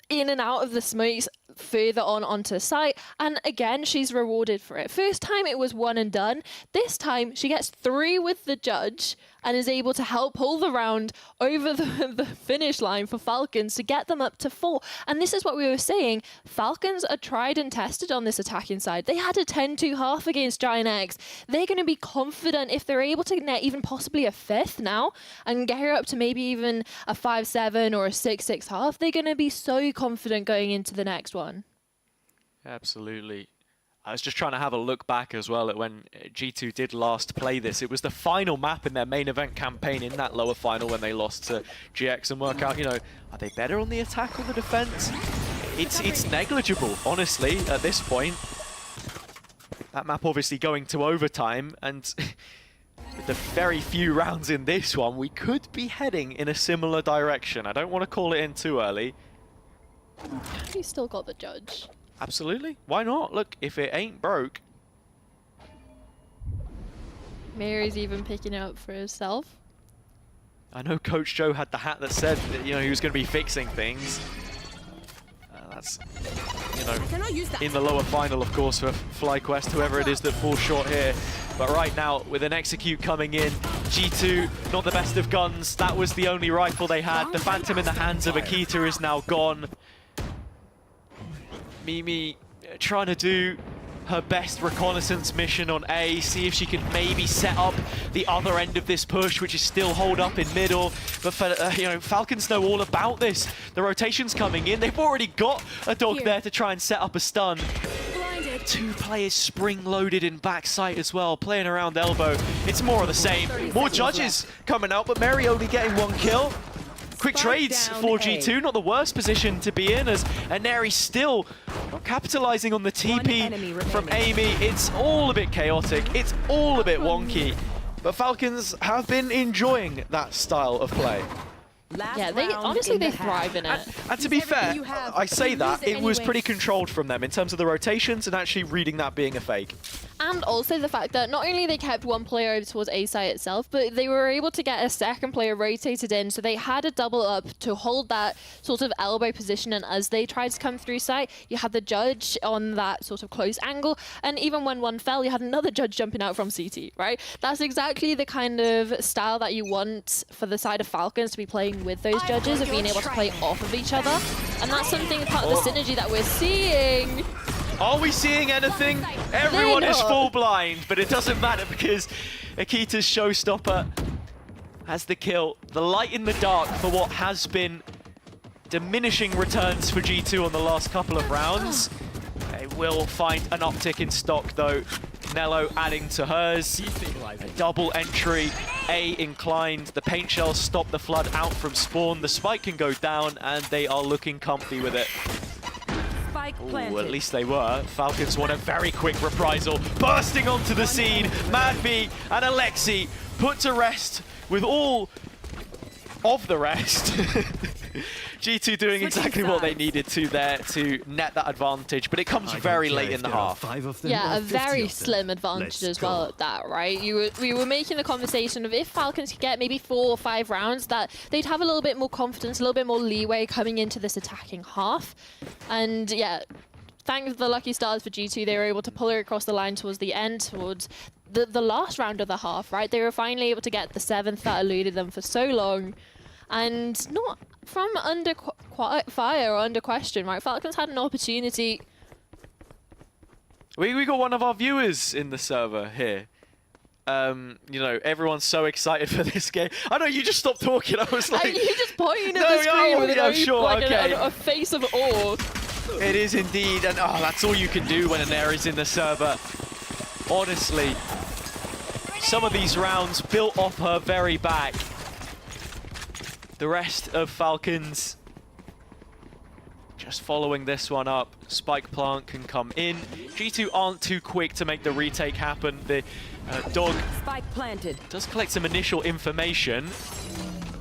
in and out of the smokes further onto site, and again she's rewarded for it. First time it was 1 and done. This time she gets 3 with the judge and is able to help pull the round over the finish line for Falcons to get them up to 4. And this is what we were saying, Falcons are tried and tested on this attacking side. They had a 10-2 half against GiantX. They're going to be confident if they're able to net even possibly a 5th now and get her up to maybe even a 5-7 or a 6-6 half. They're going to be so confident going into the next one. Absolutely. I was just trying to have a look back as well at when G2 did last play this. It was the final map in their main event campaign in that lower final when they lost to GX, and work out, you know, are they better on the attack or the defense? It's negligible, honestly, at this point. That map obviously going to overtime, and with the very few rounds in this one, we could be heading in a similar direction. I don't want to call it in too early. He's still got the judge. Absolutely. Why not? Look, if it ain't broke. Mary's even picking it up for herself. I know Coach Joe had the hat that said that, you know, he was going to be fixing things. That's, you know, in the lower final, of course, for FlyQuest, whoever it is that falls short here. But right now, with an execute coming in, G2, not the best of guns. That was the only rifle they had. The Phantom in the hands of Akita is now gone. Mimi trying to do her best reconnaissance mission on A, see if she can maybe set up the other end of this push, which is still hold up in middle. But for, you know, Falcons know all about this. The rotation's coming in. They've already got a dog there to try and set up a stun. Blinded. 2 players spring-loaded in backside as well, playing around elbow. It's more of the same. More judges coming out, but Mary only getting 1 kill. Quick trades for G2, not the worst position to be in, as Aneri still not capitalizing on the TP from Amy. It's all a bit chaotic, it's all a bit wonky, but Falcons have been enjoying that style of play. Yeah, they honestly they thrive in it. And to be fair, I say that, it was pretty controlled from them in terms of the rotations and actually reading that being a fake. And also the fact that not only they kept 1 player over towards A site itself, but they were able to get a second player rotated in, so they had a double up to hold that sort of elbow position, and as they tried to come through site, you had the judge on that sort of close angle, and even when 1 fell, you had another judge jumping out from CT, right? That's exactly the kind of style that you want for the side of Falcons to be playing with those judges, of being able to play off of each other, and that's something part of the synergy that we're seeing. Are we seeing anything? Everyone is full blind, but it doesn't matter because Akita's showstopper has the kill. The light in the dark for what has been diminishing returns for G2 on the last couple of rounds. They will find an uptick in stock though. Nello adding to hers. A double entry, A inclined. The paint shells stop the flood out from spawn. The spike can go down and they are looking comfy with it. Ooh, at least they were. Falcons want a very quick reprisal. Bursting onto the scene, Mad B and Lexi put to rest with all of the rest. G2 doing exactly what they needed to there to net that advantage, but it comes very late in the half. Yeah, a very slim advantage as well at that, right? We were making the conversation of if Falcons could get maybe 4 or 5 rounds, that they'd have a little bit more confidence, a little bit more leeway coming into this attacking half. And yeah, thanks the lucky stars for G2, they were able to pull her across the line towards the end, towards the last round of the half, right? They were finally able to get the 7th that eluded them for so long. And not from under fire or under question, right? Falcons had an opportunity. We got one of our viewers in the server here. You know, everyone's so excited for this game. I know you just stopped talking. I was like, and you just pointing at the screen with a face of awe. It is indeed, and oh, that's all you can do when an air is in the server. Honestly, some of these rounds built off her very back. The rest of Falcons just following this one up. Spike plant can come in. G2 aren't too quick to make the retake happen. The dog Spike planted. does collect some initial information.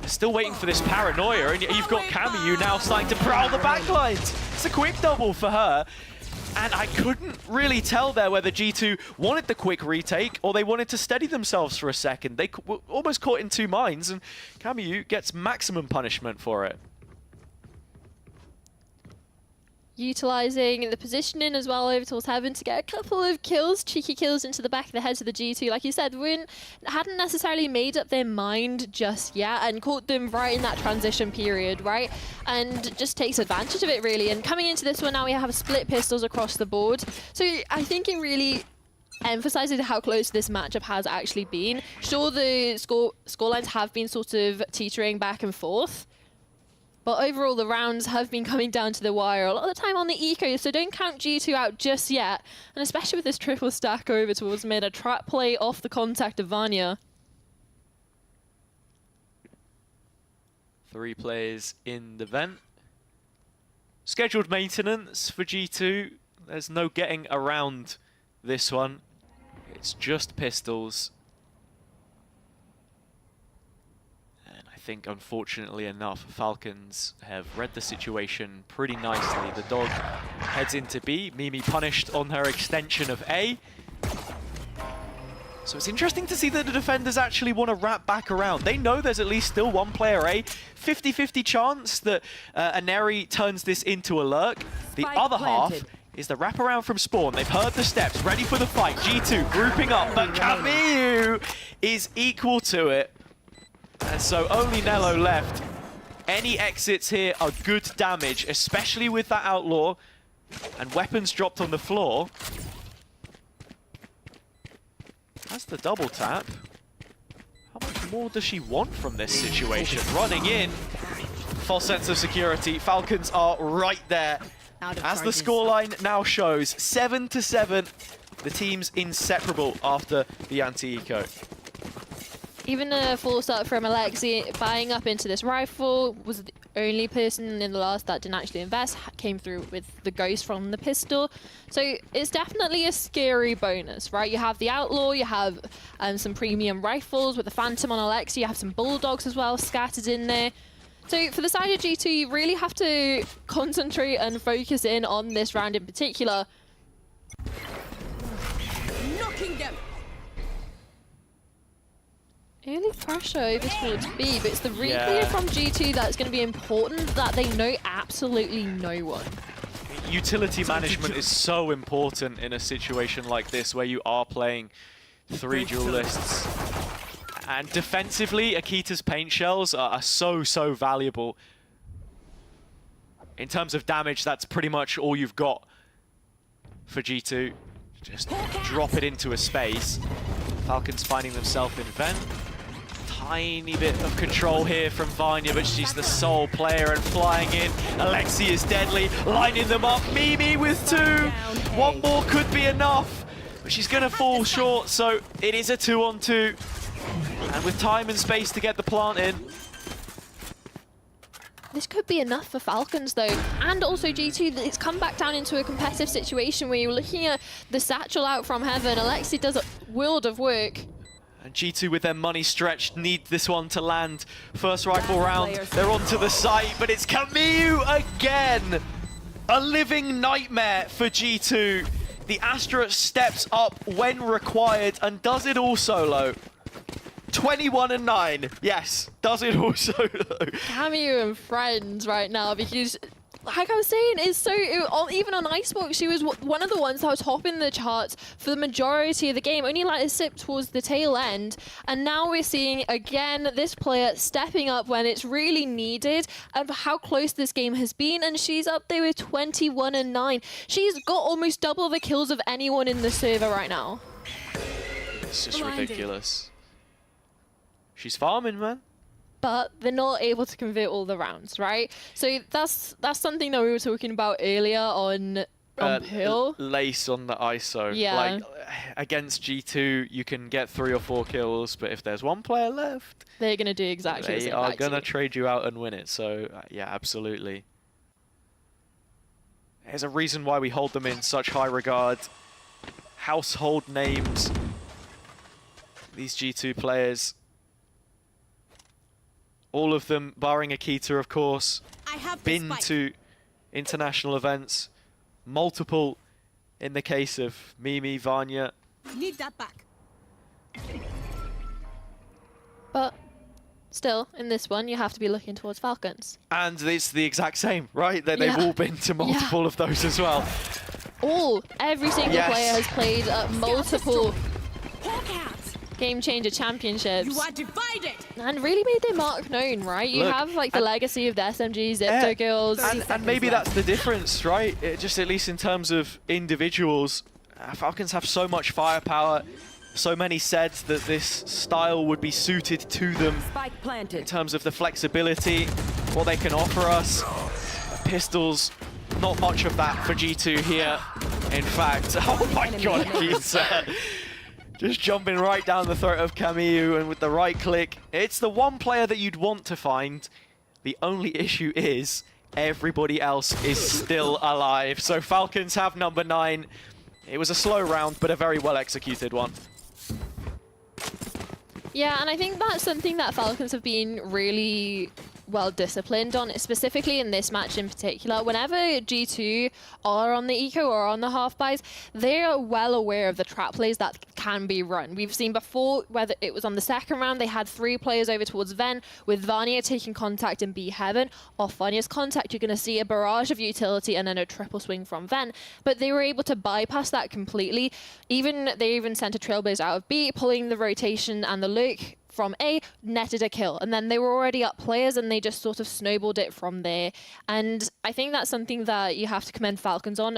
Still waiting for this paranoia, and you've got Camu now starting to prowl the backlines. It's a quick double for her. And I couldn't really tell there whether G2 wanted the quick retake or they wanted to steady themselves for a second. They were almost caught in two minds, and Camu gets maximum punishment for it. Utilising the positioning as well over towards Heaven to get a couple of kills, cheeky kills into the back of the heads of the G2. Like you said, hadn't necessarily made up their mind just yet and caught them right in that transition period, right? And just takes advantage of it, really. And coming into this one now, we have split pistols across the board. So I think it really emphasizes how close this matchup has actually been. Sure, the scorelines have been sort of teetering back and forth, but overall, the rounds have been coming down to the wire a lot of the time on the eco, so don't count G2 out just yet. And especially with this triple stack over towards mid, a trap play off the contact of Vanya. 3 players in the vent. Scheduled maintenance for G2. There's no getting around this one. It's just pistols. I think, unfortunately enough, Falcons have read the situation pretty nicely. The dog heads into B. Mimi punished on her extension of A. So it's interesting to see that the defenders actually want to wrap back around. They know there's at least still one player A. 50-50 chance that Aneri turns this into a lurk. The other half is the wraparound from Spawn. They've heard the steps, ready for the fight. G2 grouping up, but Camu is equal to it. And so only Nello left. Any exits here are good damage, especially with that Outlaw. And weapons dropped on the floor. That's the double tap. How much more does she want from this situation? Running in. False sense of security. Falcons are right there. As the scoreline now shows, 7-7. The team's inseparable after the anti-eco. Even a full start from Lexi, buying up into this rifle, was the only person in the last that didn't actually invest, came through with the ghost from the pistol. So it's definitely a scary bonus, right? You have the Outlaw, you have some premium rifles with the Phantom on Lexi, you have some Bulldogs as well scattered in there. So for the side of G2, you really have to concentrate and focus in on this round in particular. Knocking them. Early pressure over towards B, but it's the reclear from G2 that's going to be important, that they know absolutely no one. Utility management is so important in a situation like this where you are playing 3 duelists. And defensively, Akita's paint shells are so valuable. In terms of damage, that's pretty much all you've got for G2. Just drop it into a space. Falcons finding themselves in vent. Tiny bit of control here from Vanya, but she's the sole player and flying in. Lexi is deadly, lining them up. Mimi with 2. One more could be enough, but she's going to fall short, so it is a 2-on-2. And with time and space to get the plant in. This could be enough for Falcons, though. And also G2, it's come back down into a competitive situation where you're looking at the satchel out from Heaven. Alexi does a world of work. And G2 with their money stretched need this one to land. First rifle round, they're onto the site, but it's Camu again! A living nightmare for G2. The Astra steps up when required and does it all solo. 21-9, yes, does it all solo. Camu and friends right now, because like I was saying, it's so, even on Icebox, she was one of the ones that was topping the charts for the majority of the game, only like a sip towards the tail end. And now we're seeing, again, this player stepping up when it's really needed, and how close this game has been. And she's up there with 21-9. She's got almost double the kills of anyone in the server right now. It's just ridiculous. She's farming, man. But they're not able to convert all the rounds, right? So that's something that we were talking about earlier on Pearl. Lace on the ISO. Yeah. Like, against G2, you can get 3 or 4 kills, but if there's one player left, they're going to do exactly the same. They are going to trade you out and win it. So, yeah, absolutely. There's a reason why we hold them in such high regard. Household names, these G2 players. All of them, barring Akita, of course, been to international events. Multiple in the case of Mimi, Vanya. Need that back. But still, in this one, you have to be looking towards Falcons. And it's the exact same, right? They've all been to multiple of those as well. Every single player has played at multiple Game Changer Championships. You are divided. And really made their mark known, right? You have like the legacy of the SMG, Zipto girls. And maybe that's the difference, right? Just at least in terms of individuals, Falcons have so much firepower. So many said that this style would be suited to them in terms of the flexibility, what they can offer us. Pistols, not much of that for G2 here. In fact, oh my god, he's just jumping right down the throat of Camus, and with the right click, it's the one player that you'd want to find. The only issue is everybody else is still alive. So Falcons have number 9. It was a slow round, but a very well executed one. Yeah, and I think that's something that Falcons have been really well disciplined on, specifically in this match in particular. Whenever G2 are on the eco or on the half buys, they're well aware of the trap plays that can be run. We've seen before, whether it was on the second round, they had 3 players over towards Ven, with Vanya taking contact in B Heaven. Off Vanya's contact, you're going to see a barrage of utility and then a triple swing from Ven. But they were able to bypass that completely. They even sent a Trailblazer out of B, pulling the rotation and the look from A, netted a kill. And then they were already up players and they just sort of snowballed it from there. And I think that's something that you have to commend Falcons on.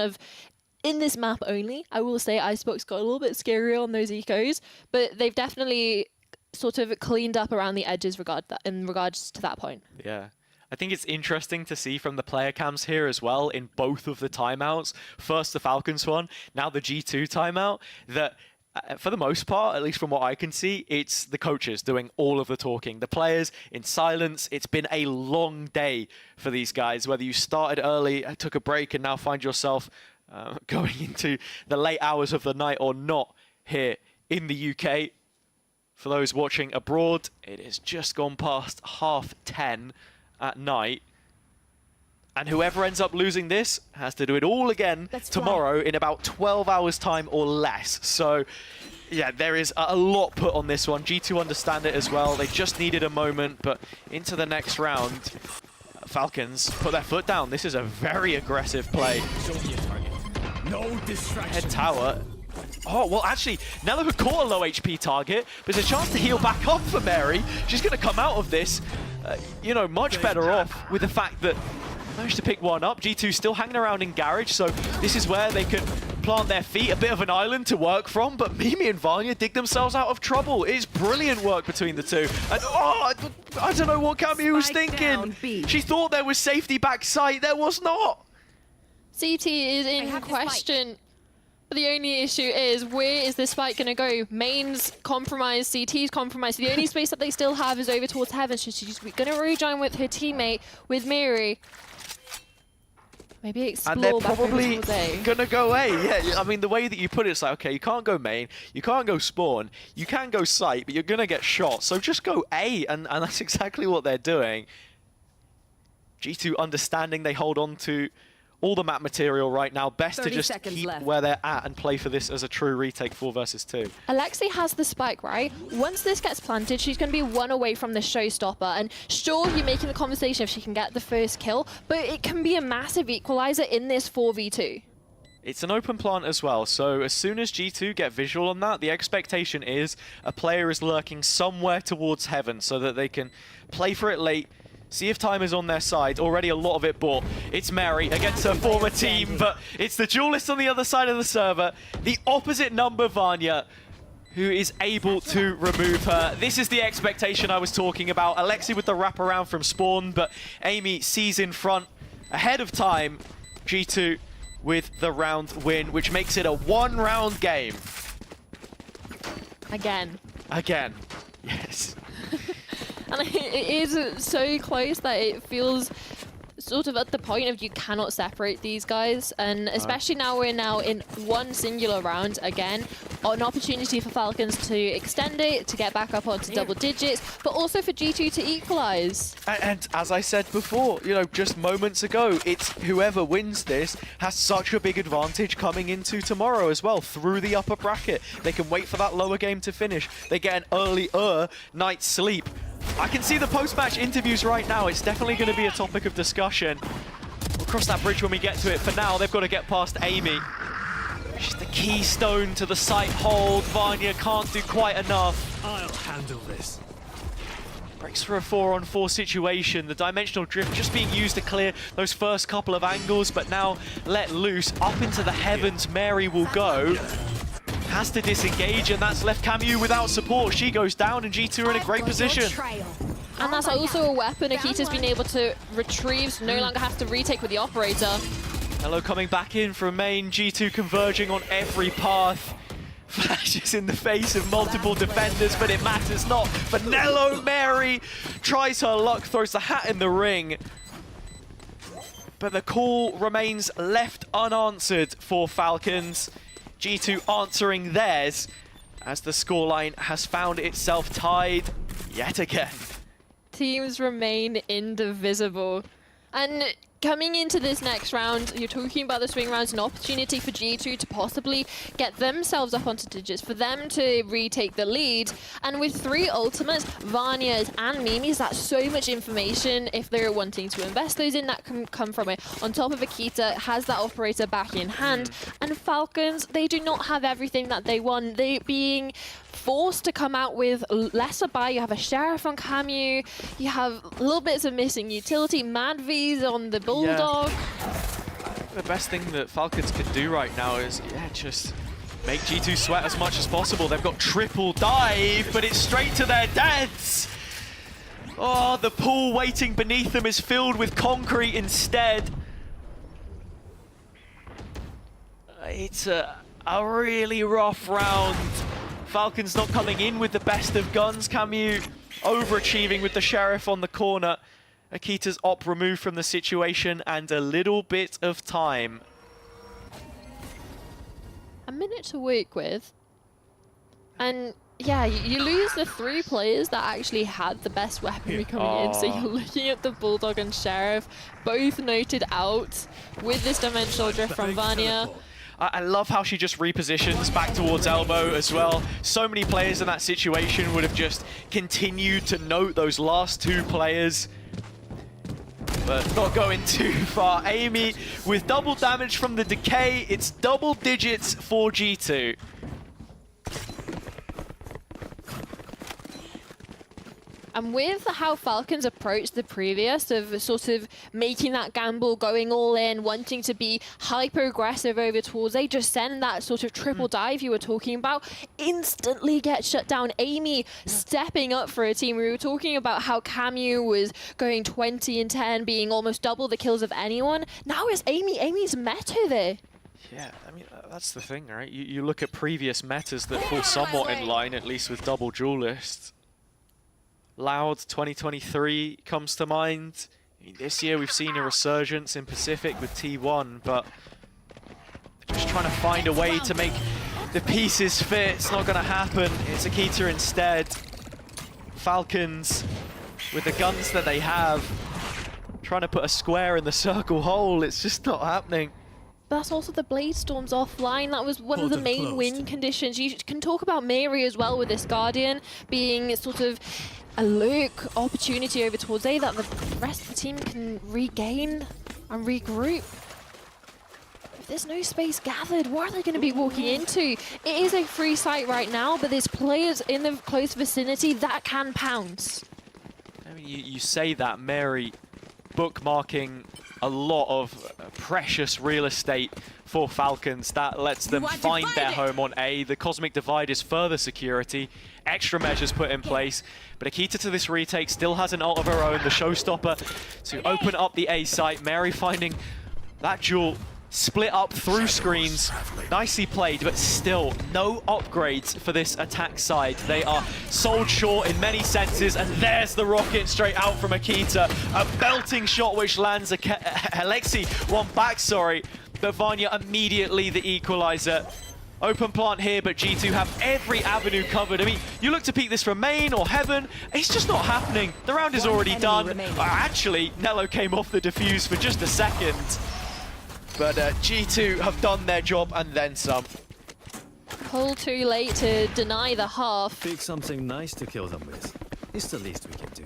In this map only, I will say Icebox got a little bit scarier on those ecos, but they've definitely sort of cleaned up around the edges in regards to that point. Yeah. I think it's interesting to see from the player cams here as well in both of the timeouts. First the Falcons one, now the G2 timeout, that for the most part, at least from what I can see, it's the coaches doing all of the talking. The players in silence. It's been a long day for these guys, whether you started early, took a break, and now find yourself going into the late hours of the night or not here in the UK. For those watching abroad, it has just gone past 10:30 at night. And whoever ends up losing this has to do it all again tomorrow in about 12 hours time or less. So yeah, there is a lot put on this one. G2 understand it as well. They just needed a moment, but into the next round, Falcons put their foot down. This is a very aggressive play. No distraction. Head tower. Oh, well, actually, now they've caught a low HP target, but there's a chance to heal back up for Mary. She's going to come out of this, you know, much better off with the fact that managed to pick one up. G2 still hanging around in garage, so this is where they can plant their feet, a bit of an island to work from, but Mimi and Vanya dig themselves out of trouble. It is brilliant work between the two. And oh, I don't know what Camus was thinking. She thought there was safety back sight. There was not. CT is in question. But the only issue is, where is this fight going to go? Main's compromised, CT's compromised. The only space that they still have is over towards Heaven. So she's going to rejoin with her teammate, with Miri. Maybe explore and they're back probably gonna go A. Yeah, I mean, the way that you put it, it's like, okay, you can't go main, you can't go spawn, you can go site, but you're gonna get shot. So just go A, and that's exactly what they're doing. G2 understanding they hold on to all the map material right now. Best to just keep where they're at and play for this as a true retake 4 versus 2. Lexi has the spike, right? Once this gets planted, she's going to be one away from the showstopper. And sure, you're making the conversation if she can get the first kill, but it can be a massive equalizer in this 4v2. It's an open plant as well, so as soon as G2 get visual on that, the expectation is a player is lurking somewhere towards Heaven so that they can play for it late. See if time is on their side. Already a lot of it bought. It's Mary against her former team, but it's the Duelist on the other side of the server. The opposite number, Vanya, who is able to remove her. This is the expectation I was talking about. Lexi with the wraparound from spawn, but Amy sees in front ahead of time. G2 with the round win, which makes it a 1-round game. Again. Again. Yes. And it is so close that it feels sort of at the point of you cannot separate these guys, and especially now we're in one singular round again, an opportunity for Falcons to extend it, to get back up onto double digits, but also for G2 to equalize. And as I said before, you know, just moments ago, it's whoever wins this has such a big advantage coming into tomorrow as well, through the upper bracket. They can wait for that lower game to finish. They get an earlier night's sleep. I can see the post-match interviews right now. It's definitely going to be a topic of discussion. We'll cross that bridge when we get to it. For now, they've got to get past Amy. She's the keystone to the site hold. Vanya can't do quite enough. I'll handle this. Breaks for a 4-on-4 situation. The dimensional drift just being used to clear those first couple of angles, but now let loose. Up into the heavens, Mary will go. Has to disengage, and that's left Camus without support. She goes down, and G2 are in a great position. And that's also a weapon Akita's been able to retrieve, so no longer has to retake with the operator. Hello coming back in from main, G2 converging on every path. Flashes in the face of multiple defenders, but it matters not. But Nello Mary tries her luck, throws the hat in the ring. But the call remains left unanswered for Falcons. G2 answering theirs as the scoreline has found itself tied yet again. Teams remain indivisible. And coming into this next round, you're talking about the swing rounds, an opportunity for G2 to possibly get themselves up onto digits, for them to retake the lead. And with 3 ultimates, Vanya's and Mimi's, that's so much information if they're wanting to invest those in, that can come from it. On top of Akita, has that operator back in hand. And Falcons, they do not have everything that they want. They being forced to come out with lesser buy. You have a Sheriff on Camus, you have little bits of missing utility, Mad V's on the Bulldog. Yeah. The best thing that Falcons can do right now is, just make G2 sweat as much as possible. They've got triple dive, but it's straight to their deaths. Oh, the pool waiting beneath them is filled with concrete instead. It's a really rough round. Falcons not coming in with the best of guns. Camus overachieving with the Sheriff on the corner. Akita's op removed from the situation, and a little bit of time. A minute to work with. And yeah, you lose the 3 players that actually had the best weaponry coming in. So you're looking at the Bulldog and Sheriff, both noted out with this dimensional drift from Vanya. I love how she just repositions back towards elbow as well. So many players in that situation would have just continued to note those last 2 players. But not going too far. Amy with double damage from the decay. It's double digits for G2. And with how Falcons approached the previous of sort of making that gamble, going all in, wanting to be hyper-aggressive over towards, they just send that sort of triple dive you were talking about, instantly get shut down. Amy stepping up for a team. We were talking about how Camus was going 20 and 10, being almost double the kills of anyone. Now it's Amy. Amy's meta there. Yeah, I mean, that's the thing, right? You look at previous metas that fall somewhat in line, at least with double Duelists. Loud 2023 comes to mind. I mean, this year we've seen a resurgence in Pacific with T1, but just trying to find a way to make the pieces fit. It's not going to happen. It's Akita instead. Falcons, with the guns that they have, trying to put a square in the circle hole. It's just not happening. That's also the Blade Storms offline. That was one of the main win conditions. You can talk about Mary as well with this Guardian being sort of a lurk opportunity over towards A that the rest of the team can regain and regroup. If there's no space gathered, what are they going to be walking into? It is a free site right now, but there's players in the close vicinity that can pounce. I mean, you say that, Mary bookmarking a lot of precious real estate for Falcons. That lets them find their home on A. The Cosmic Divide is further security. Extra measures put in place. But Akita to this retake still has an ult of her own. The showstopper to open up the A site. Mary finding that jewel split up through screens. Nicely played, but still no upgrades for this attack side. They are sold short in many senses, and there's the rocket straight out from Akita. A belting shot which lands Lexi one back, sorry, but Vanya immediately the equalizer. Open plant here, but G2 have every avenue covered. I mean, you look to peek this from main or heaven, it's just not happening. The round is already done. Actually, Nello came off the defuse for just a second. But G2 have done their job and then some. Pull too late to deny the half. Pick something nice to kill them with. It's the least we can do.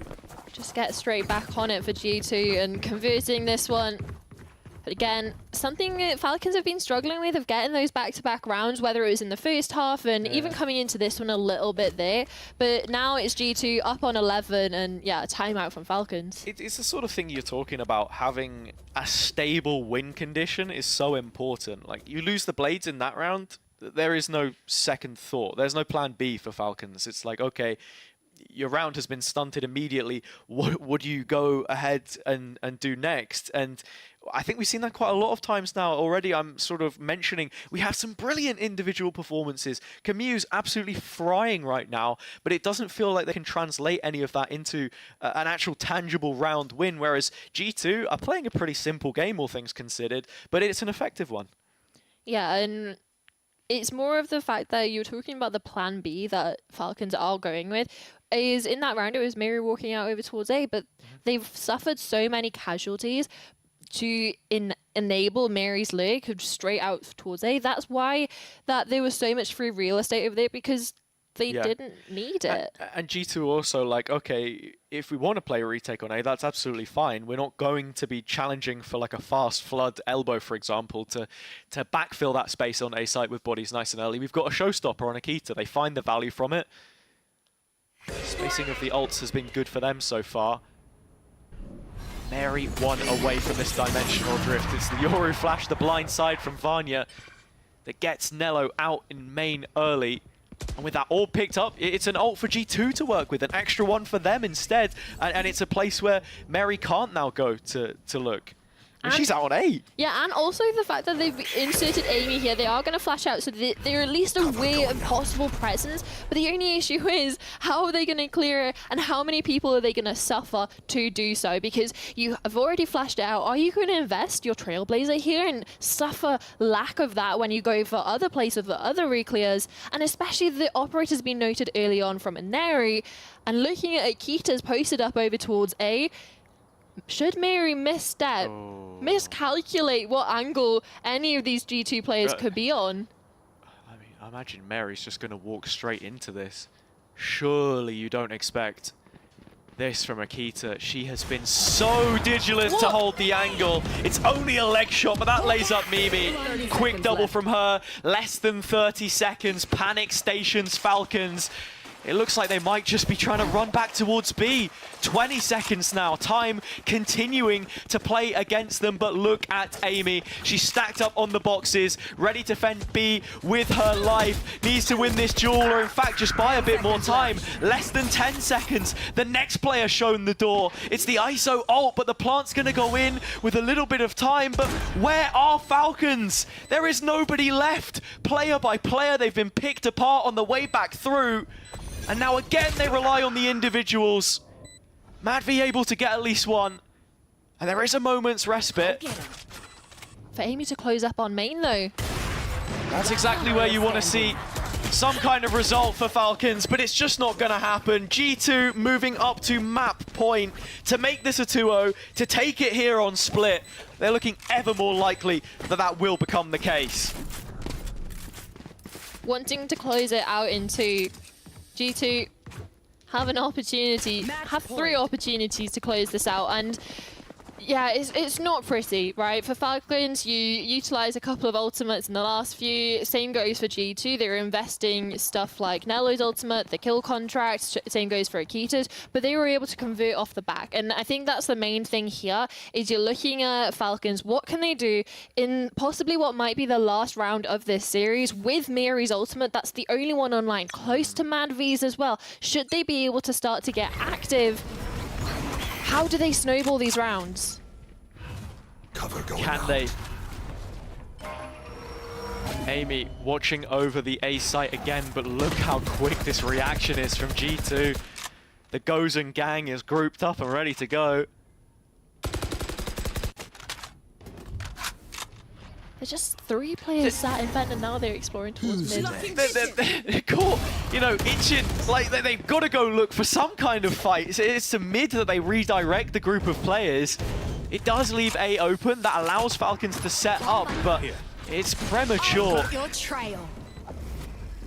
Just get straight back on it for G2 and converting this one. But again, something that Falcons have been struggling with of getting those back-to-back rounds, whether it was in the first half and even coming into this one a little bit there. But now it's G2 up on 11 and yeah, a timeout from Falcons. It's the sort of thing you're talking about. Having a stable win condition is so important. Like, you lose the blades in that round, there is no second thought. There's no plan B for Falcons. It's like, okay, your round has been stunted immediately. What do you go ahead and do next? And I think we've seen that quite a lot of times now already. I'm sort of mentioning we have some brilliant individual performances. Camu's absolutely frying right now, but it doesn't feel like they can translate any of that into an actual tangible round win, whereas G2 are playing a pretty simple game, all things considered, but it's an effective one. Yeah, and it's more of the fact that you're talking about the plan B that Falcons are going with. Is in that round, it was Mary walking out over towards A, but they've suffered so many casualties to enable Mary's lurk straight out towards A. That's why that there was so much free real estate over there, because they didn't need it. And G2 also like, okay, if we want to play a retake on A, that's absolutely fine. We're not going to be challenging for like a fast flood elbow, for example, to backfill that space on A site with bodies nice and early. We've got a showstopper on Akita. They find the value from it. Spacing of the ults has been good for them so far. Mary one away from this dimensional drift. It's the Yoru flash, the blind side from Vanya that gets Nello out in main early. And with that all picked up, it's an ult for G2 to work with, an extra one for them instead. And it's a place where Mary can't now go to look. And she's out on A. Yeah, and also the fact that they've inserted Amy here, they are going to flash out, so they're at least aware of possible presence. But the only issue is, how are they going to clear it, and how many people are they going to suffer to do so? Because you have already flashed out. Are you going to invest your Trailblazer here and suffer lack of that when you go for other places, for other reclears? And especially the operator's been noted early on from Ineri, and looking at Akita's posted up over towards A. Should Mary misstep, miscalculate what angle any of these G2 players could be on? I mean, I imagine Mary's just going to walk straight into this. Surely you don't expect this from Akita. She has been so Digilous to hold the angle. It's only a leg shot, but that lays up Mimi. Quick double from her. Less than 30 seconds. Panic stations, Falcons. It looks like they might just be trying to run back towards B. 20 seconds now. Time continuing to play against them, but look at Amy. She's stacked up on the boxes, ready to fend B with her life. Needs to win this duel, or in fact, just buy a bit more time. Less than 10 seconds. The next player shown the door. It's the ISO ult, but the plant's going to go in with a little bit of time. But where are Falcons? There is nobody left. Player by player, they've been picked apart on the way back through. And now again, they rely on the individuals. Madvi able to get at least one. And there is a moment's respite. For Amy to close up on main, though. That's exactly where you want to see some kind of result for Falcons, but it's just not going to happen. G2 moving up to map point to make this a 2-0, to take it here on split. They're looking ever more likely that that will become the case. Wanting to close it out into G2 have an opportunity, have 3 opportunities to close this out, and yeah, it's not pretty, right? For Falcons, you utilize a couple of ultimates in the last few. Same goes for G2. They're investing stuff like Nello's ultimate, the kill contract. Same goes for Akita's, but they were able to convert off the back. And I think that's the main thing here, is you're looking at Falcons. What can they do in possibly what might be the last round of this series with Mary's ultimate? That's the only one online, close to Mad V's as well. Should they be able to start to get active? How do they snowball these rounds? Can they? Amy watching over the A site again, but look how quick this reaction is from G2. The Gozen gang is grouped up and ready to go. There's just 3 players sat in vent and now they're exploring towards mid. They're caught, you know, itching, like they've got to go look for some kind of fight. It's to mid that they redirect the group of players. It does leave A open, that allows Falcons to set up, but it's premature. Your trail.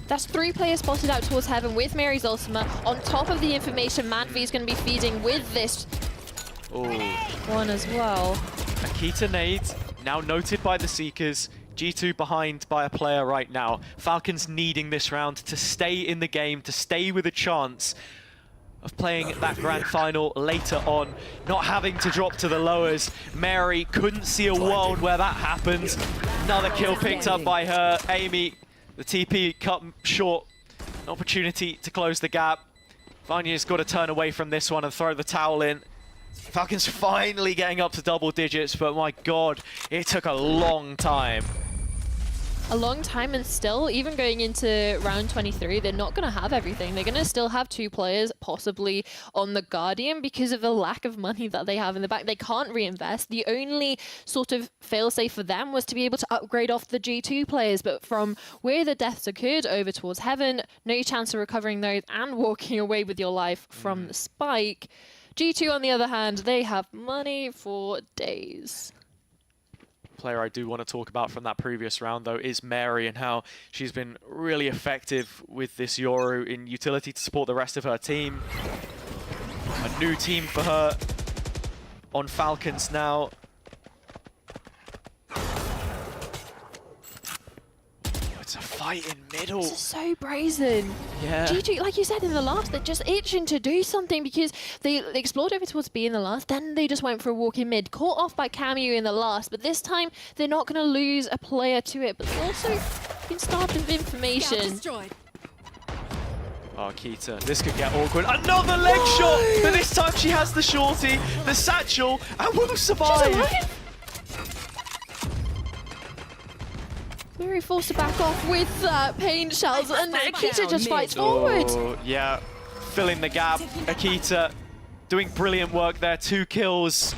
That's 3 players spotted out towards heaven with Mary's Ultima. On top of the information Manvi is going to be feeding with this one as well. Akita nades, now noted by the Seekers. G2 behind by a player right now. Falcons needing this round to stay in the game, to stay with a chance of playing that grand final later on, not having to drop to the lowers. Mary couldn't see a world where that happened. Another kill picked up by her. Amy, the TP cut short. An opportunity to close the gap. Vanya's got to turn away from this one and throw the towel in. Falcons finally getting up to double digits, but my God, it took a long time. A long time, and still, even going into round 23, they're not going to have everything. They're going to still have 2 players possibly on the Guardian because of the lack of money that they have in the back. They can't reinvest. The only sort of failsafe for them was to be able to upgrade off the G2 players, but from where the deaths occurred over towards heaven, no chance of recovering those and walking away with your life from the spike. G2, on the other hand, they have money for days. Player I do want to talk about from that previous round, though, is Mary and how she's been really effective with this Yoru in utility to support the rest of her team. A new team for her on Falcons now. It's a fight in middle. This is so brazen. Yeah. G2, like you said in the last, they're just itching to do something because they explored over towards B in the last, then they just went for a walk in mid, caught off by Cameo in the last, but this time they're not going to lose a player to it, but they also been starved of information. Oh, Keita, this could get awkward. Another leg shot, but this time she has the shorty, the satchel, and will survive. Mary forced to back off with pain shells, and Akita just fights forward. Oh, yeah, filling the gap. Akita doing brilliant work there, 2 kills.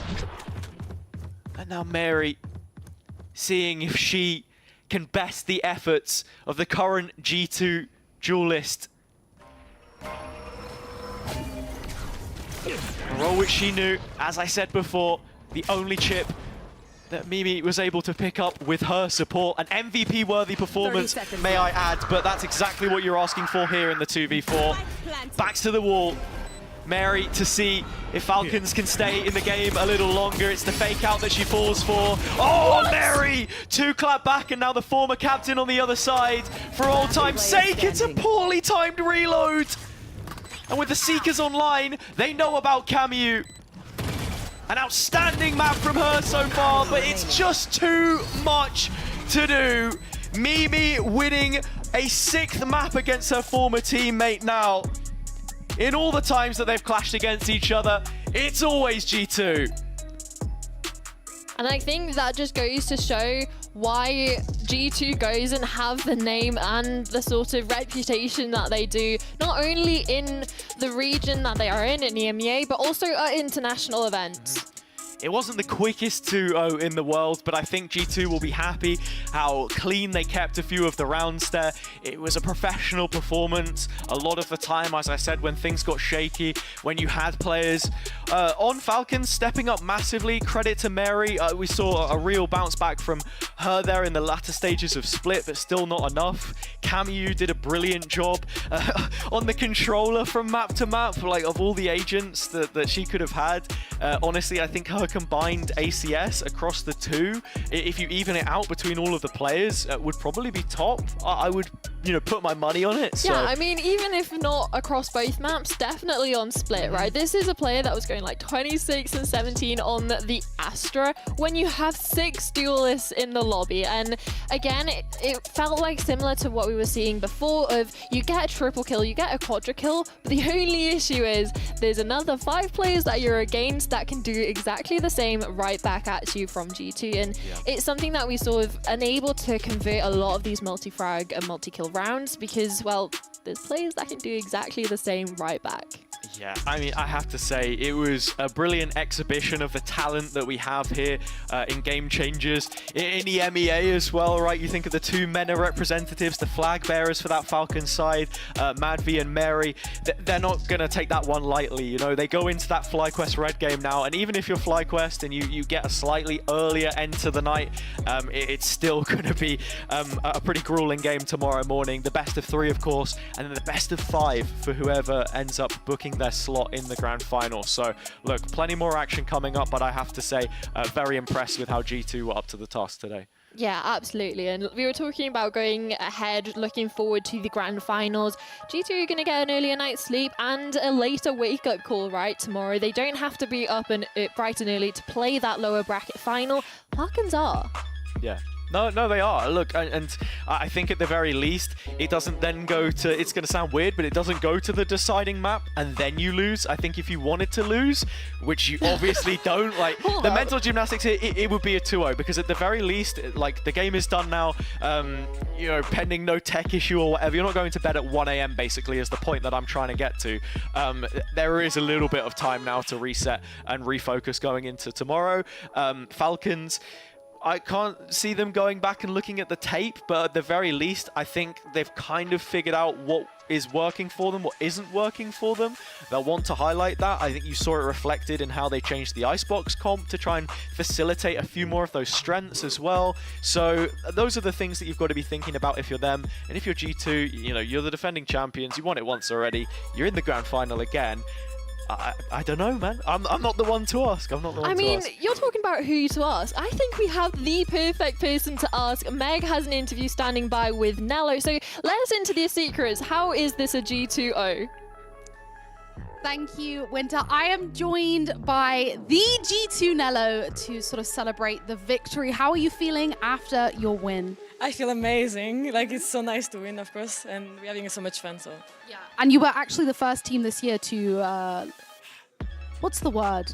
And now Mary seeing if she can best the efforts of the current G2 duelist. A role which she knew, as I said before, the only chip that Mimi was able to pick up with her support. An MVP-worthy performance, may I add, but that's exactly what you're asking for here in the 2v4. Backs to the wall. Mary to see if Falcons can stay in the game a little longer. It's the fake out that she falls for. Oh, what? Mary! 2 clap back, and now the former captain on the other side. For all time's sake, it's a poorly timed reload. And with the Seekers online, they know about Cameo. An outstanding map from her so far, but it's just too much to do. Mimi winning a 6th map against her former teammate now. In all the times that they've clashed against each other, it's always G2. And I think that just goes to show why G2 Gozen have the name and the sort of reputation that they do, not only in the region that they are in EMEA, but also at international events. It wasn't the quickest 2-0 in the world, but I think G2 will be happy how clean they kept a few of the rounds there. It was a professional performance. A lot of the time, as I said, when things got shaky, when you had players on Falcons stepping up massively, credit to Mary. We saw a real bounce back from her there in the latter stages of Split, but still not enough. Cameo did a brilliant job on the controller from map to map, like of all the agents that she could have had. Honestly, I think her combined ACS across the 2, if you even it out between all of the players, would probably be top. I would, you know, put my money on it. So. Yeah, I mean, even if not across both maps, definitely on Split, right? This is a player that was going like 26 and 17 on the Astra when you have 6 duelists in the lobby. And again, it felt like similar to what we were seeing before of you get a triple kill, you get a quadra kill, but the only issue is there's another 5 players that you're against that can do exactly exactly the same right back at you from G2, and it's something that we sort of unable to convert a lot of these multi-frag and multi-kill rounds because, well, there's players that can do exactly the same right back. Yeah, I mean, I have to say, it was a brilliant exhibition of the talent that we have here in Game Changers, in the MEA as well, right? You think of the two MENA representatives, the flag bearers for that Falcons side, Madvi and Mary. They're not going to take that one lightly, you know? They go into that FlyQuest Red game now, and even if you're FlyQuest and you get a slightly earlier end to the night, it's still going to be a pretty grueling game tomorrow morning. The best of 3, of course, and then the best of 5 for whoever ends up booking their slot in the grand final. So look, plenty more action coming up, but I have to say, very impressed with how G2 were up to the task today. Yeah, absolutely. And we were talking about going ahead, looking forward to the grand finals. G2 are going to get an earlier night's sleep and a later wake-up call, right, tomorrow. They don't have to be up and bright and early to play that lower bracket final. Falcons are. Yeah. No, they are. Look, and I think at the very least, it doesn't then go to, it's going to sound weird, but it doesn't go to the deciding map and then you lose. I think if you wanted to lose, which you obviously don't, like, the mental gymnastics here, it would be a 2-0 because at the very least, like, the game is done now, you know, pending no tech issue or whatever. You're not going to bed at 1 AM, basically, is the point that I'm trying to get to. There is a little bit of time now to reset and refocus going into tomorrow. Falcons, I can't see them going back and looking at the tape, but at the very least, I think they've kind of figured out what is working for them, what isn't working for them. They'll want to highlight that. I think you saw it reflected in how they changed the Icebox comp to try and facilitate a few more of those strengths as well. So those are the things that you've got to be thinking about if you're them. And if you're G2, you know, you're the defending champions. You won it once already. You're in the grand final again. I don't know, man. I'm not the one to ask. I'm not the one to ask. You're talking about who to ask. I think we have the perfect person to ask. Meg has an interview standing by with Nello. So let us into their secrets. How is this a G2-0? Thank you, Winter. I am joined by the G2 Nello to sort of celebrate the victory. How are you feeling after your win? I feel amazing. Like, it's so nice to win, of course, and we're having so much fun. So yeah. And you were actually the first team this year to, what's the word?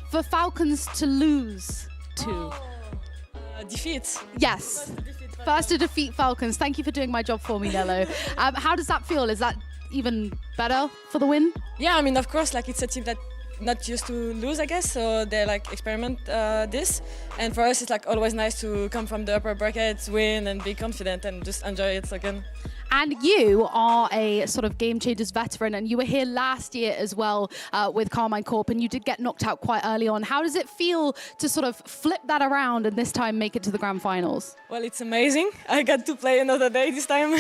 For Falcons to lose to. Defeat. Yes. First to defeat Falcons. Thank you for doing my job for me, Nello. How does that feel? Is that even better for the win? Yeah, I mean, of course, like, it's a team that not used to lose, I guess, so they like experiment this, and for us it's like always nice to come from the upper brackets, win and be confident and just enjoy it again. And you are a sort of Game Changers veteran, and you were here last year as well with Carmine Corp, and you did get knocked out quite early on. How does it feel to sort of flip that around and this time make it to the grand finals? Well, it's amazing. I got to play another day this time.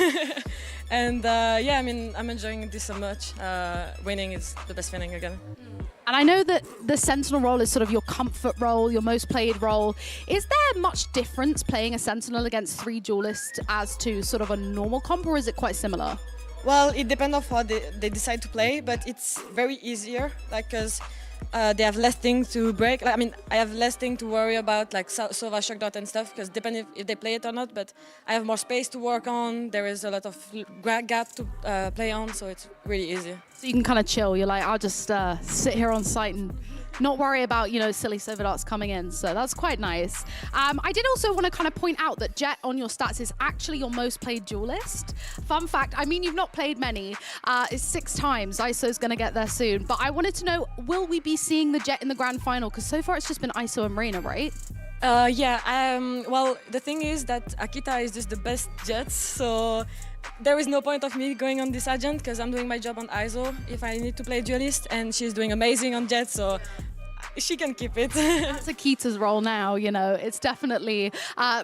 And yeah, I mean, I'm enjoying this so much. Winning is the best feeling again. And I know that the Sentinel role is sort of your comfort role, your most played role. Is there much difference playing a Sentinel against 3 duelists as to sort of a normal comp, or is it quite similar? Well, it depends on how they decide to play, but it's very easier, like, because they have less things to break. Like, I mean, I have less things to worry about, like Sova, Shock Dot and stuff, because depending if they play it or not, but I have more space to work on. There is a lot of gap to play on, so it's really easy. So you can kind of chill. You're like, I'll just sit here on site and not worry about, you know, silly Sova Darts coming in. So that's quite nice. I did also want to kind of point out that Jet on your stats is actually your most played duelist. Fun fact, I mean, you've not played many. It's 6 times. ISO's going to get there soon. But I wanted to know, will we be seeing the Jet in the grand final? Because so far it's just been ISO and Marina, right? Yeah, well, the thing is that Akita is just the best Jets, so there is no point of me going on this agent because I'm doing my job on ISO if I need to play duelist, and she's doing amazing on Jet, so she can keep it. That's Akita's role now, you know. It's definitely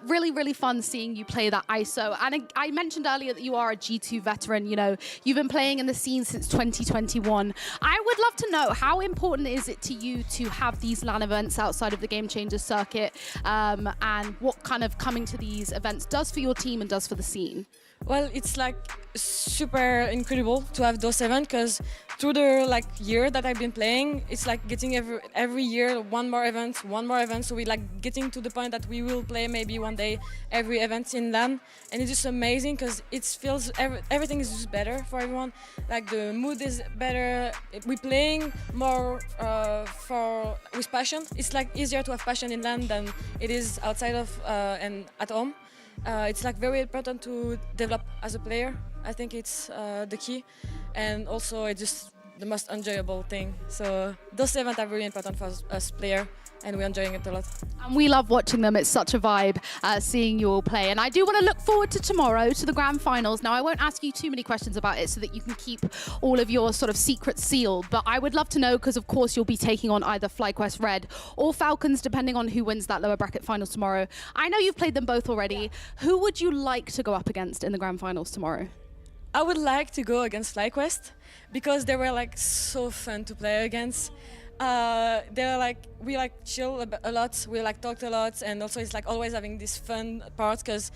really, really fun seeing you play that ISO. And I mentioned earlier that you are a G2 veteran, you know. You've been playing in the scene since 2021. I would love to know, how important is it to you to have these LAN events outside of the Game Changers circuit, and what kind of coming to these events does for your team and does for the scene? Well, it's like super incredible to have those events, because through the like year that I've been playing, it's like getting every year one more event. So we like getting to the point that we will play maybe one day every event in LAN, and it's just amazing because it feels everything is just better for everyone. Like the mood is better. We're playing more we're with passion. It's like easier to have passion in LAN than it is outside of and at home. It's like very important to develop as a player. I think it's the key, and also it's just the most enjoyable thing. So those events are very important for us player, and we're enjoying it a lot. And we love watching them. It's such a vibe seeing you all play. And I do want to look forward to tomorrow, to the grand finals. Now, I won't ask you too many questions about it so that you can keep all of your sort of secrets sealed. But I would love to know, because of course you'll be taking on either FlyQuest Red or Falcons, depending on who wins that lower bracket finals tomorrow. I know you've played them both already. Yeah. Who would you like to go up against in the grand finals tomorrow? I would like to go against FlyQuest because they were like so fun to play against. They're like, we like chill a lot, we like talked a lot, and also it's like always having this fun part because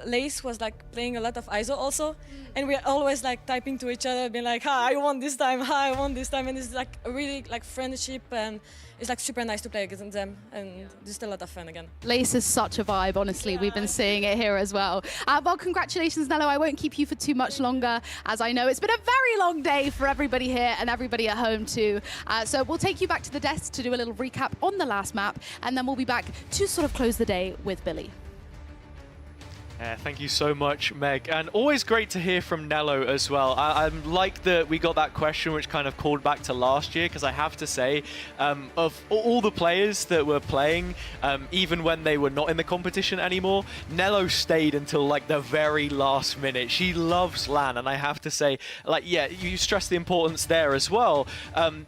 Lace was like playing a lot of ISO also, and we're always like typing to each other, being like, hi, I won this time, hi, I won this time, and it's like a really like friendship, and it's like super nice to play against them, and just a lot of fun again. Lace is such a vibe, honestly. Yeah. We've been seeing it here as well. Well, congratulations, Nello. I won't keep you for too much longer, as I know it's been a very long day for everybody here and everybody at home too. So we'll take you back to the desk to do a little recap on the last map, and then we'll be back to sort of close the day with Billy. Thank you so much, Meg. And always great to hear from Nello as well. I like that we got that question, which kind of called back to last year, because I have to say, of all the players that were playing, even when they were not in the competition anymore, Nello stayed until like the very last minute. She loves LAN, and I have to say, like, yeah, you stress the importance there as well.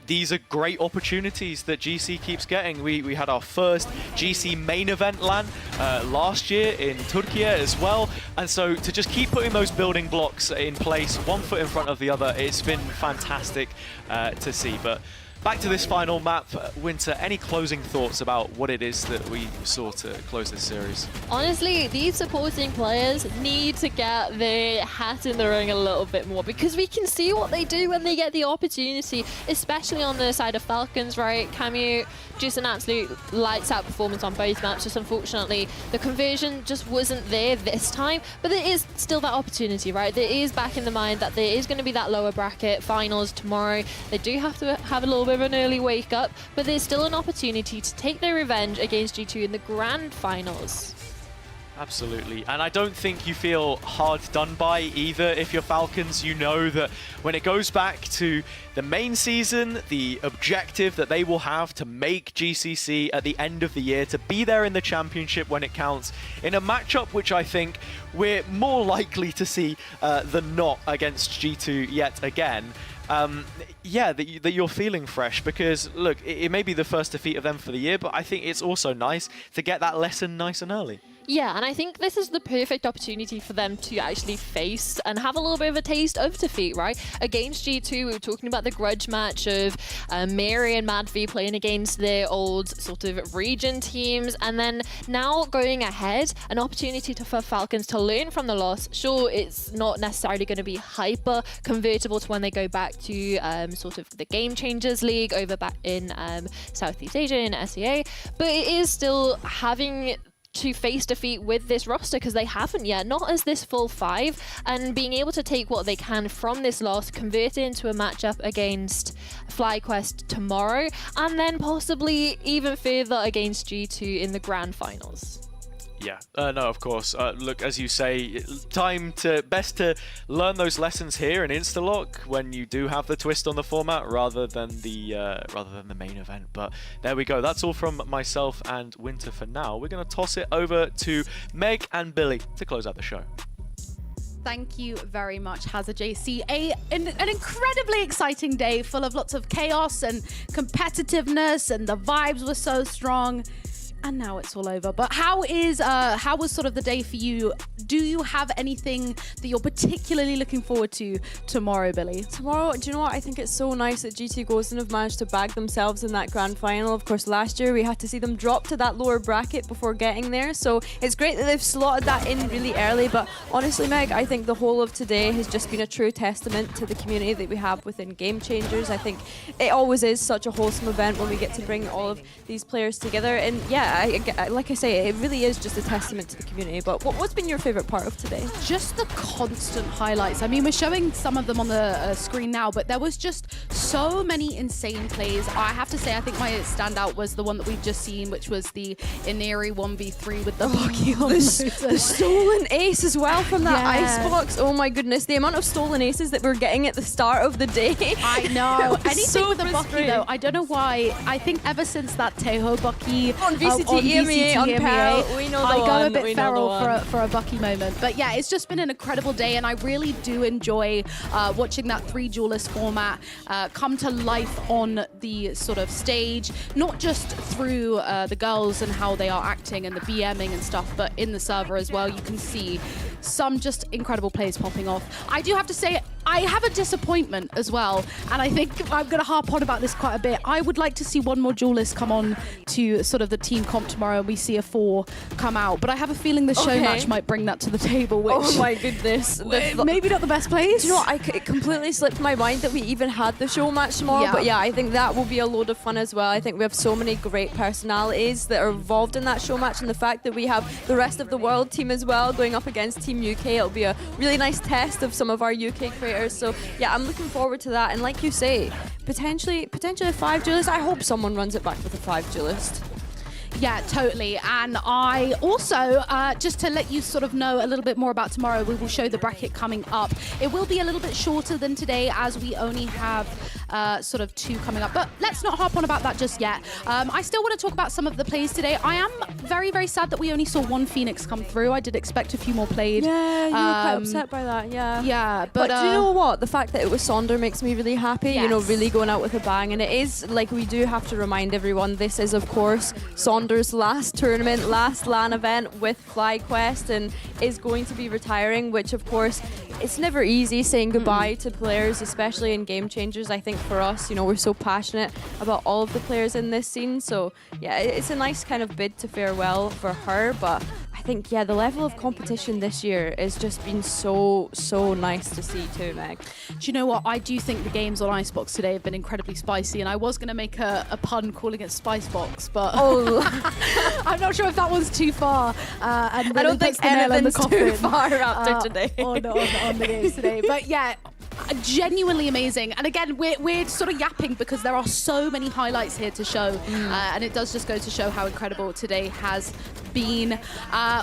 These are great opportunities that GC keeps getting. We had our first GC main event LAN last year in Turkey as well, and so to just keep putting those building blocks in place, one foot in front of the other, it's been fantastic to see. But back to this final map, Winter, any closing thoughts about what it is that we saw to close this series? Honestly, these supporting players need to get their hat in the ring a little bit more, because we can see what they do when they get the opportunity, especially on the side of Falcons, right? Camu, just an absolute lights out performance on both maps. Just unfortunately, the conversion just wasn't there this time, but there is still that opportunity, right? There is back in the mind that there is going to be that lower bracket finals tomorrow. They do have to have a little bit of an early wake up, but there's still an opportunity to take their revenge against G2 in the grand finals. Absolutely, and I don't think you feel hard done by either. If you're Falcons, you know that when it goes back to the main season, the objective that they will have to make GCC at the end of the year, to be there in the championship when it counts, in a matchup which I think we're more likely to see than not against G2 yet again. Yeah, that you're feeling fresh, because look, it may be the first defeat of them for the year, but I think it's also nice to get that lesson nice and early. Yeah, and I think this is the perfect opportunity for them to actually face and have a little bit of a taste of defeat, right? Against G2, we were talking about the grudge match of Mary and Madvi playing against their old sort of region teams, and then now going ahead, an opportunity for Falcons to learn from the loss. Sure, it's not necessarily going to be hyper convertible to when they go back to sort of the Game Changers League over back in Southeast Asia, in SEA, but it is still having to face defeat with this roster, because they haven't yet, not as this full five, and being able to take what they can from this loss, convert it into a matchup against FlyQuest tomorrow, and then possibly even further against G2 in the grand finals. Yeah, no, of course. Look, as you say, best to learn those lessons here in Instalock when you do have the twist on the format, rather than the main event. But there we go. That's all from myself and Winter for now. We're going to toss it over to Meg and Billy to close out the show. Thank you very much, Hazard JC. An incredibly exciting day, full of lots of chaos and competitiveness, and the vibes were so strong. And now it's all over. But how was sort of the day for you? Do you have anything that you're particularly looking forward to tomorrow, Billy? Tomorrow, do you know what? I think it's so nice that G2 Gozen have managed to bag themselves in that grand final. Of course, last year we had to see them drop to that lower bracket before getting there. So it's great that they've slotted that in really early. But honestly, Meg, I think the whole of today has just been a true testament to the community that we have within Game Changers. I think it always is such a wholesome event when we get to bring all of these players together. And yeah, like I say, it really is just a testament to the community. But what's been your favourite part of today? Just the constant highlights. I mean, we're showing some of them on the screen now, but there was just so many insane plays. I have to say, I think my standout was the one that we've just seen, which was the Ineri 1v3 with the Bucky on the stolen ace as well from that Icebox. Oh my goodness, the amount of stolen aces that we're getting at the start of the day. I know. Anything so with the Bucky though, I don't know why. I think ever since that Teho Bucky on VCT EMEA on Pearl, we know the I one. go a bit we know feral for a Bucky moment. But yeah, it's just been an incredible day, and I really do enjoy watching that 3 duelist format come to life on the sort of stage, not just through the girls and how they are acting and the BMing and stuff, but in the server as well. You can see some just incredible plays popping off. I do have to say, I have a disappointment as well, and I think I'm going to harp on about this quite a bit. I would like to see one more duelist come on to sort of the team comp tomorrow, and we see a 4 come out, but I have a feeling the show match might bring that to the table, which... Oh my goodness. Maybe not the best place. Do you know what, it completely slipped my mind that we even had the show match tomorrow, but yeah, I think that will be a load of fun as well. I think we have so many great personalities that are involved in that show match, and the fact that we have the rest of the world team as well going up against Team UK, it'll be a really nice test of some of our UK creators. So yeah, I'm looking forward to that. And like you say, potentially a 5 duelist. I hope someone runs it back with a 5 duelist. Yeah, totally. And I also, just to let you sort of know a little bit more about tomorrow, we will show the bracket coming up. It will be a little bit shorter than today, as we only have sort of 2 coming up. But let's not harp on about that just yet. I still want to talk about some of the plays today. I am very, very sad that we only saw 1 Phoenix come through. I did expect a few more played. Yeah, you were quite upset by that, yeah. Yeah, but do you know what? The fact that it was Sonder makes me really happy, yes. You know, really going out with a bang. And it is, like, we do have to remind everyone, this is, of course, Sonder's last tournament, last LAN event with FlyQuest, and is going to be retiring, which, of course, it's never easy saying goodbye to players, especially in Game Changers. I think for us, you know, we're so passionate about all of the players in this scene. So, yeah, it's a nice kind of bid to farewell for her, but I think, yeah, the level of competition this year has just been so nice to see too, Meg. Do you know what? I do think the games on Icebox today have been incredibly spicy, and I was going to make a pun calling it Spicebox, but I'm not sure if that one's too far. And I don't think anything's too far after today. On the games today. But yeah, genuinely amazing. And again, we're sort of yapping because there are so many highlights here to show, and it does just go to show how incredible today has been.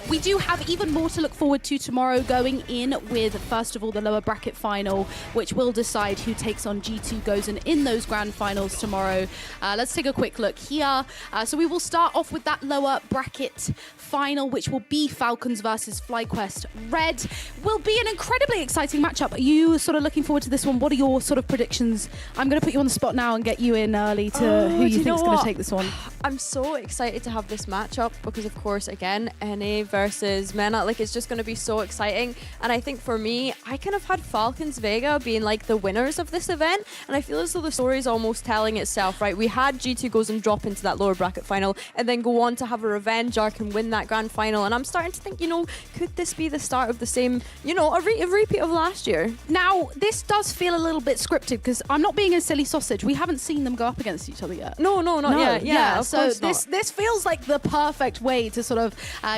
We do have even more to look forward to tomorrow, going in with, first of all, the lower bracket final, which will decide who takes on G2 Gozen in those grand finals tomorrow. Let's take a quick look here. So we will start off with that lower bracket final, which will be Falcons versus FlyQuest Red. Will be an incredibly exciting matchup. Are you sort of looking forward to this one? What are your sort of predictions? I'm going to put you on the spot now and get you in early to who you think is going to take this one. I'm so excited to have this matchup because, of course, again, NA versus MENA, like, it's just going to be so exciting. And I think for me, I kind of had Falcons Vega being like the winners of this event, and I feel as though the story is almost telling itself, right? We had G2 Gozen drop into that lower bracket final and then go on to have a revenge arc and win that grand final, and I'm starting to think, you know, could this be the start of the same, you know, a repeat of last year? Now, this does feel a little bit scripted because I'm not being a silly sausage. We haven't seen them go up against each other yet. No, not yet. Yeah, so this feels like the perfect way to sort of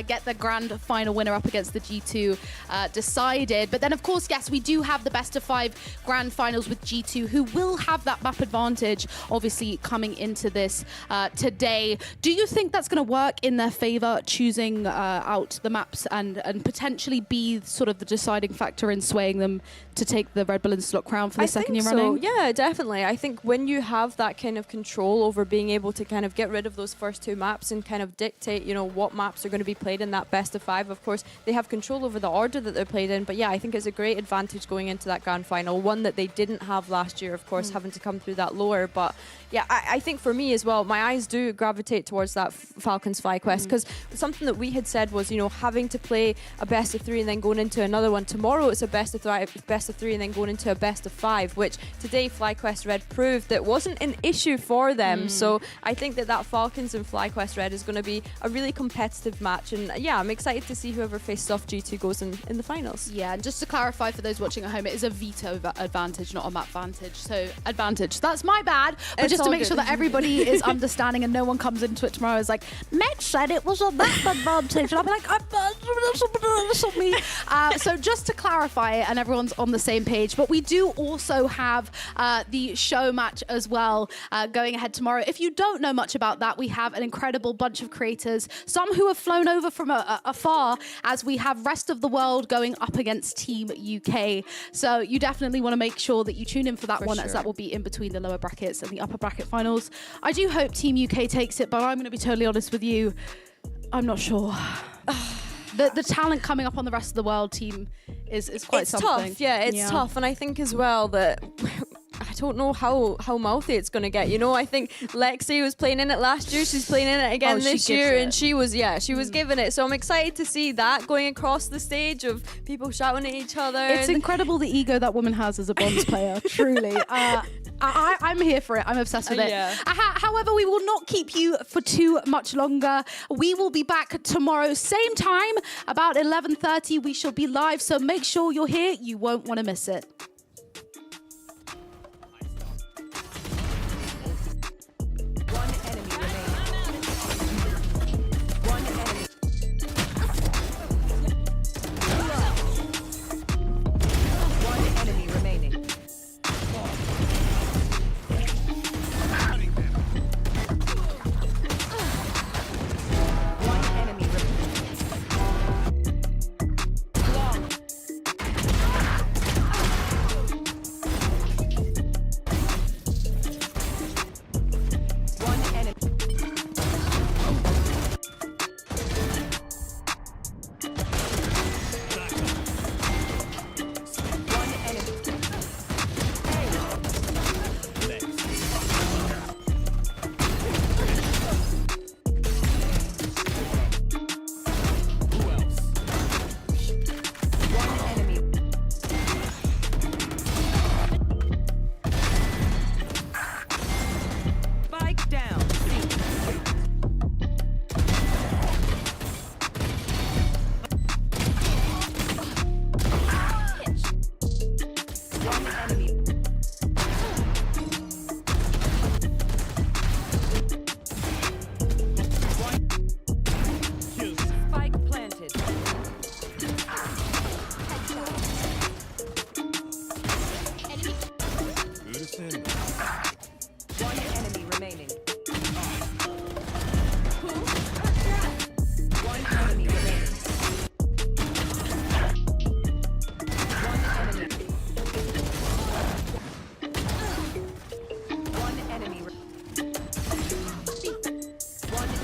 get the grand final winner up against the G2 decided. But then, of course, yes, we do have the best of 5 grand finals with G2, who will have that map advantage, obviously, coming into this today. Do you think that's going to work in their favor, choosing out the maps and potentially be sort of the deciding factor in swaying them to take the Red Bull Instalock crown for the second year running? Yeah, definitely. I think when you have that kind of control over being able to kind of get rid of those first 2 maps and kind of dictate, you know, what maps are going to be played in that best of 5, of course, they have control over the order that they're played in. But yeah, I think it's a great advantage going into that grand final, one that they didn't have last year, of course, having to come through that lower. But yeah, I think for me as well, my eyes do gravitate towards that Falcons FlyQuest, because something that we had said was, you know, having to play a best of 3 and then going into another one. Tomorrow it's a best of of 3 and then going into a best of 5, which today FlyQuest Red proved that wasn't an issue for them. So I think that Falcons and FlyQuest Red is going to be a really competitive match, and yeah, I'm excited to see whoever faces off G2 Gozen in the finals. Yeah, and just to clarify for those watching at home, it is a veto advantage, not a map advantage. So advantage. That's my bad. But It's just to all make good. sure that everybody is understanding and no one comes into it tomorrow is like, Meg said it was a map advantage. And I'll be like, that's not me. So just to clarify, and everyone's on the same page, but we do also have the show match as well going ahead tomorrow. If you don't know much about that, we have an incredible bunch of creators, some who have flown over from afar, as we have rest of the world going up against Team UK. So you definitely want to make sure that you tune in for that one, as that will be in between the lower brackets and the upper bracket finals. I do hope Team UK takes it, but I'm going to be totally honest with you, I'm not sure. The talent coming up on the rest of the world team is quite something. Tough, yeah, it's tough, and I think as well that I don't know how mouthy it's going to get. You know, I think Lexi was playing in it last year. She's playing in it again this year, and she was giving it. So I'm excited to see that going across the stage of people shouting at each other. It's incredible the ego that woman has as a bronze player. Truly, I'm here for it. I'm obsessed with it. Yeah. However, we will not keep you for too much longer. We will be back tomorrow, same time, about 11:30. We shall be live, so make sure you're here. You won't want to miss it. One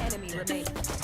enemy remaining.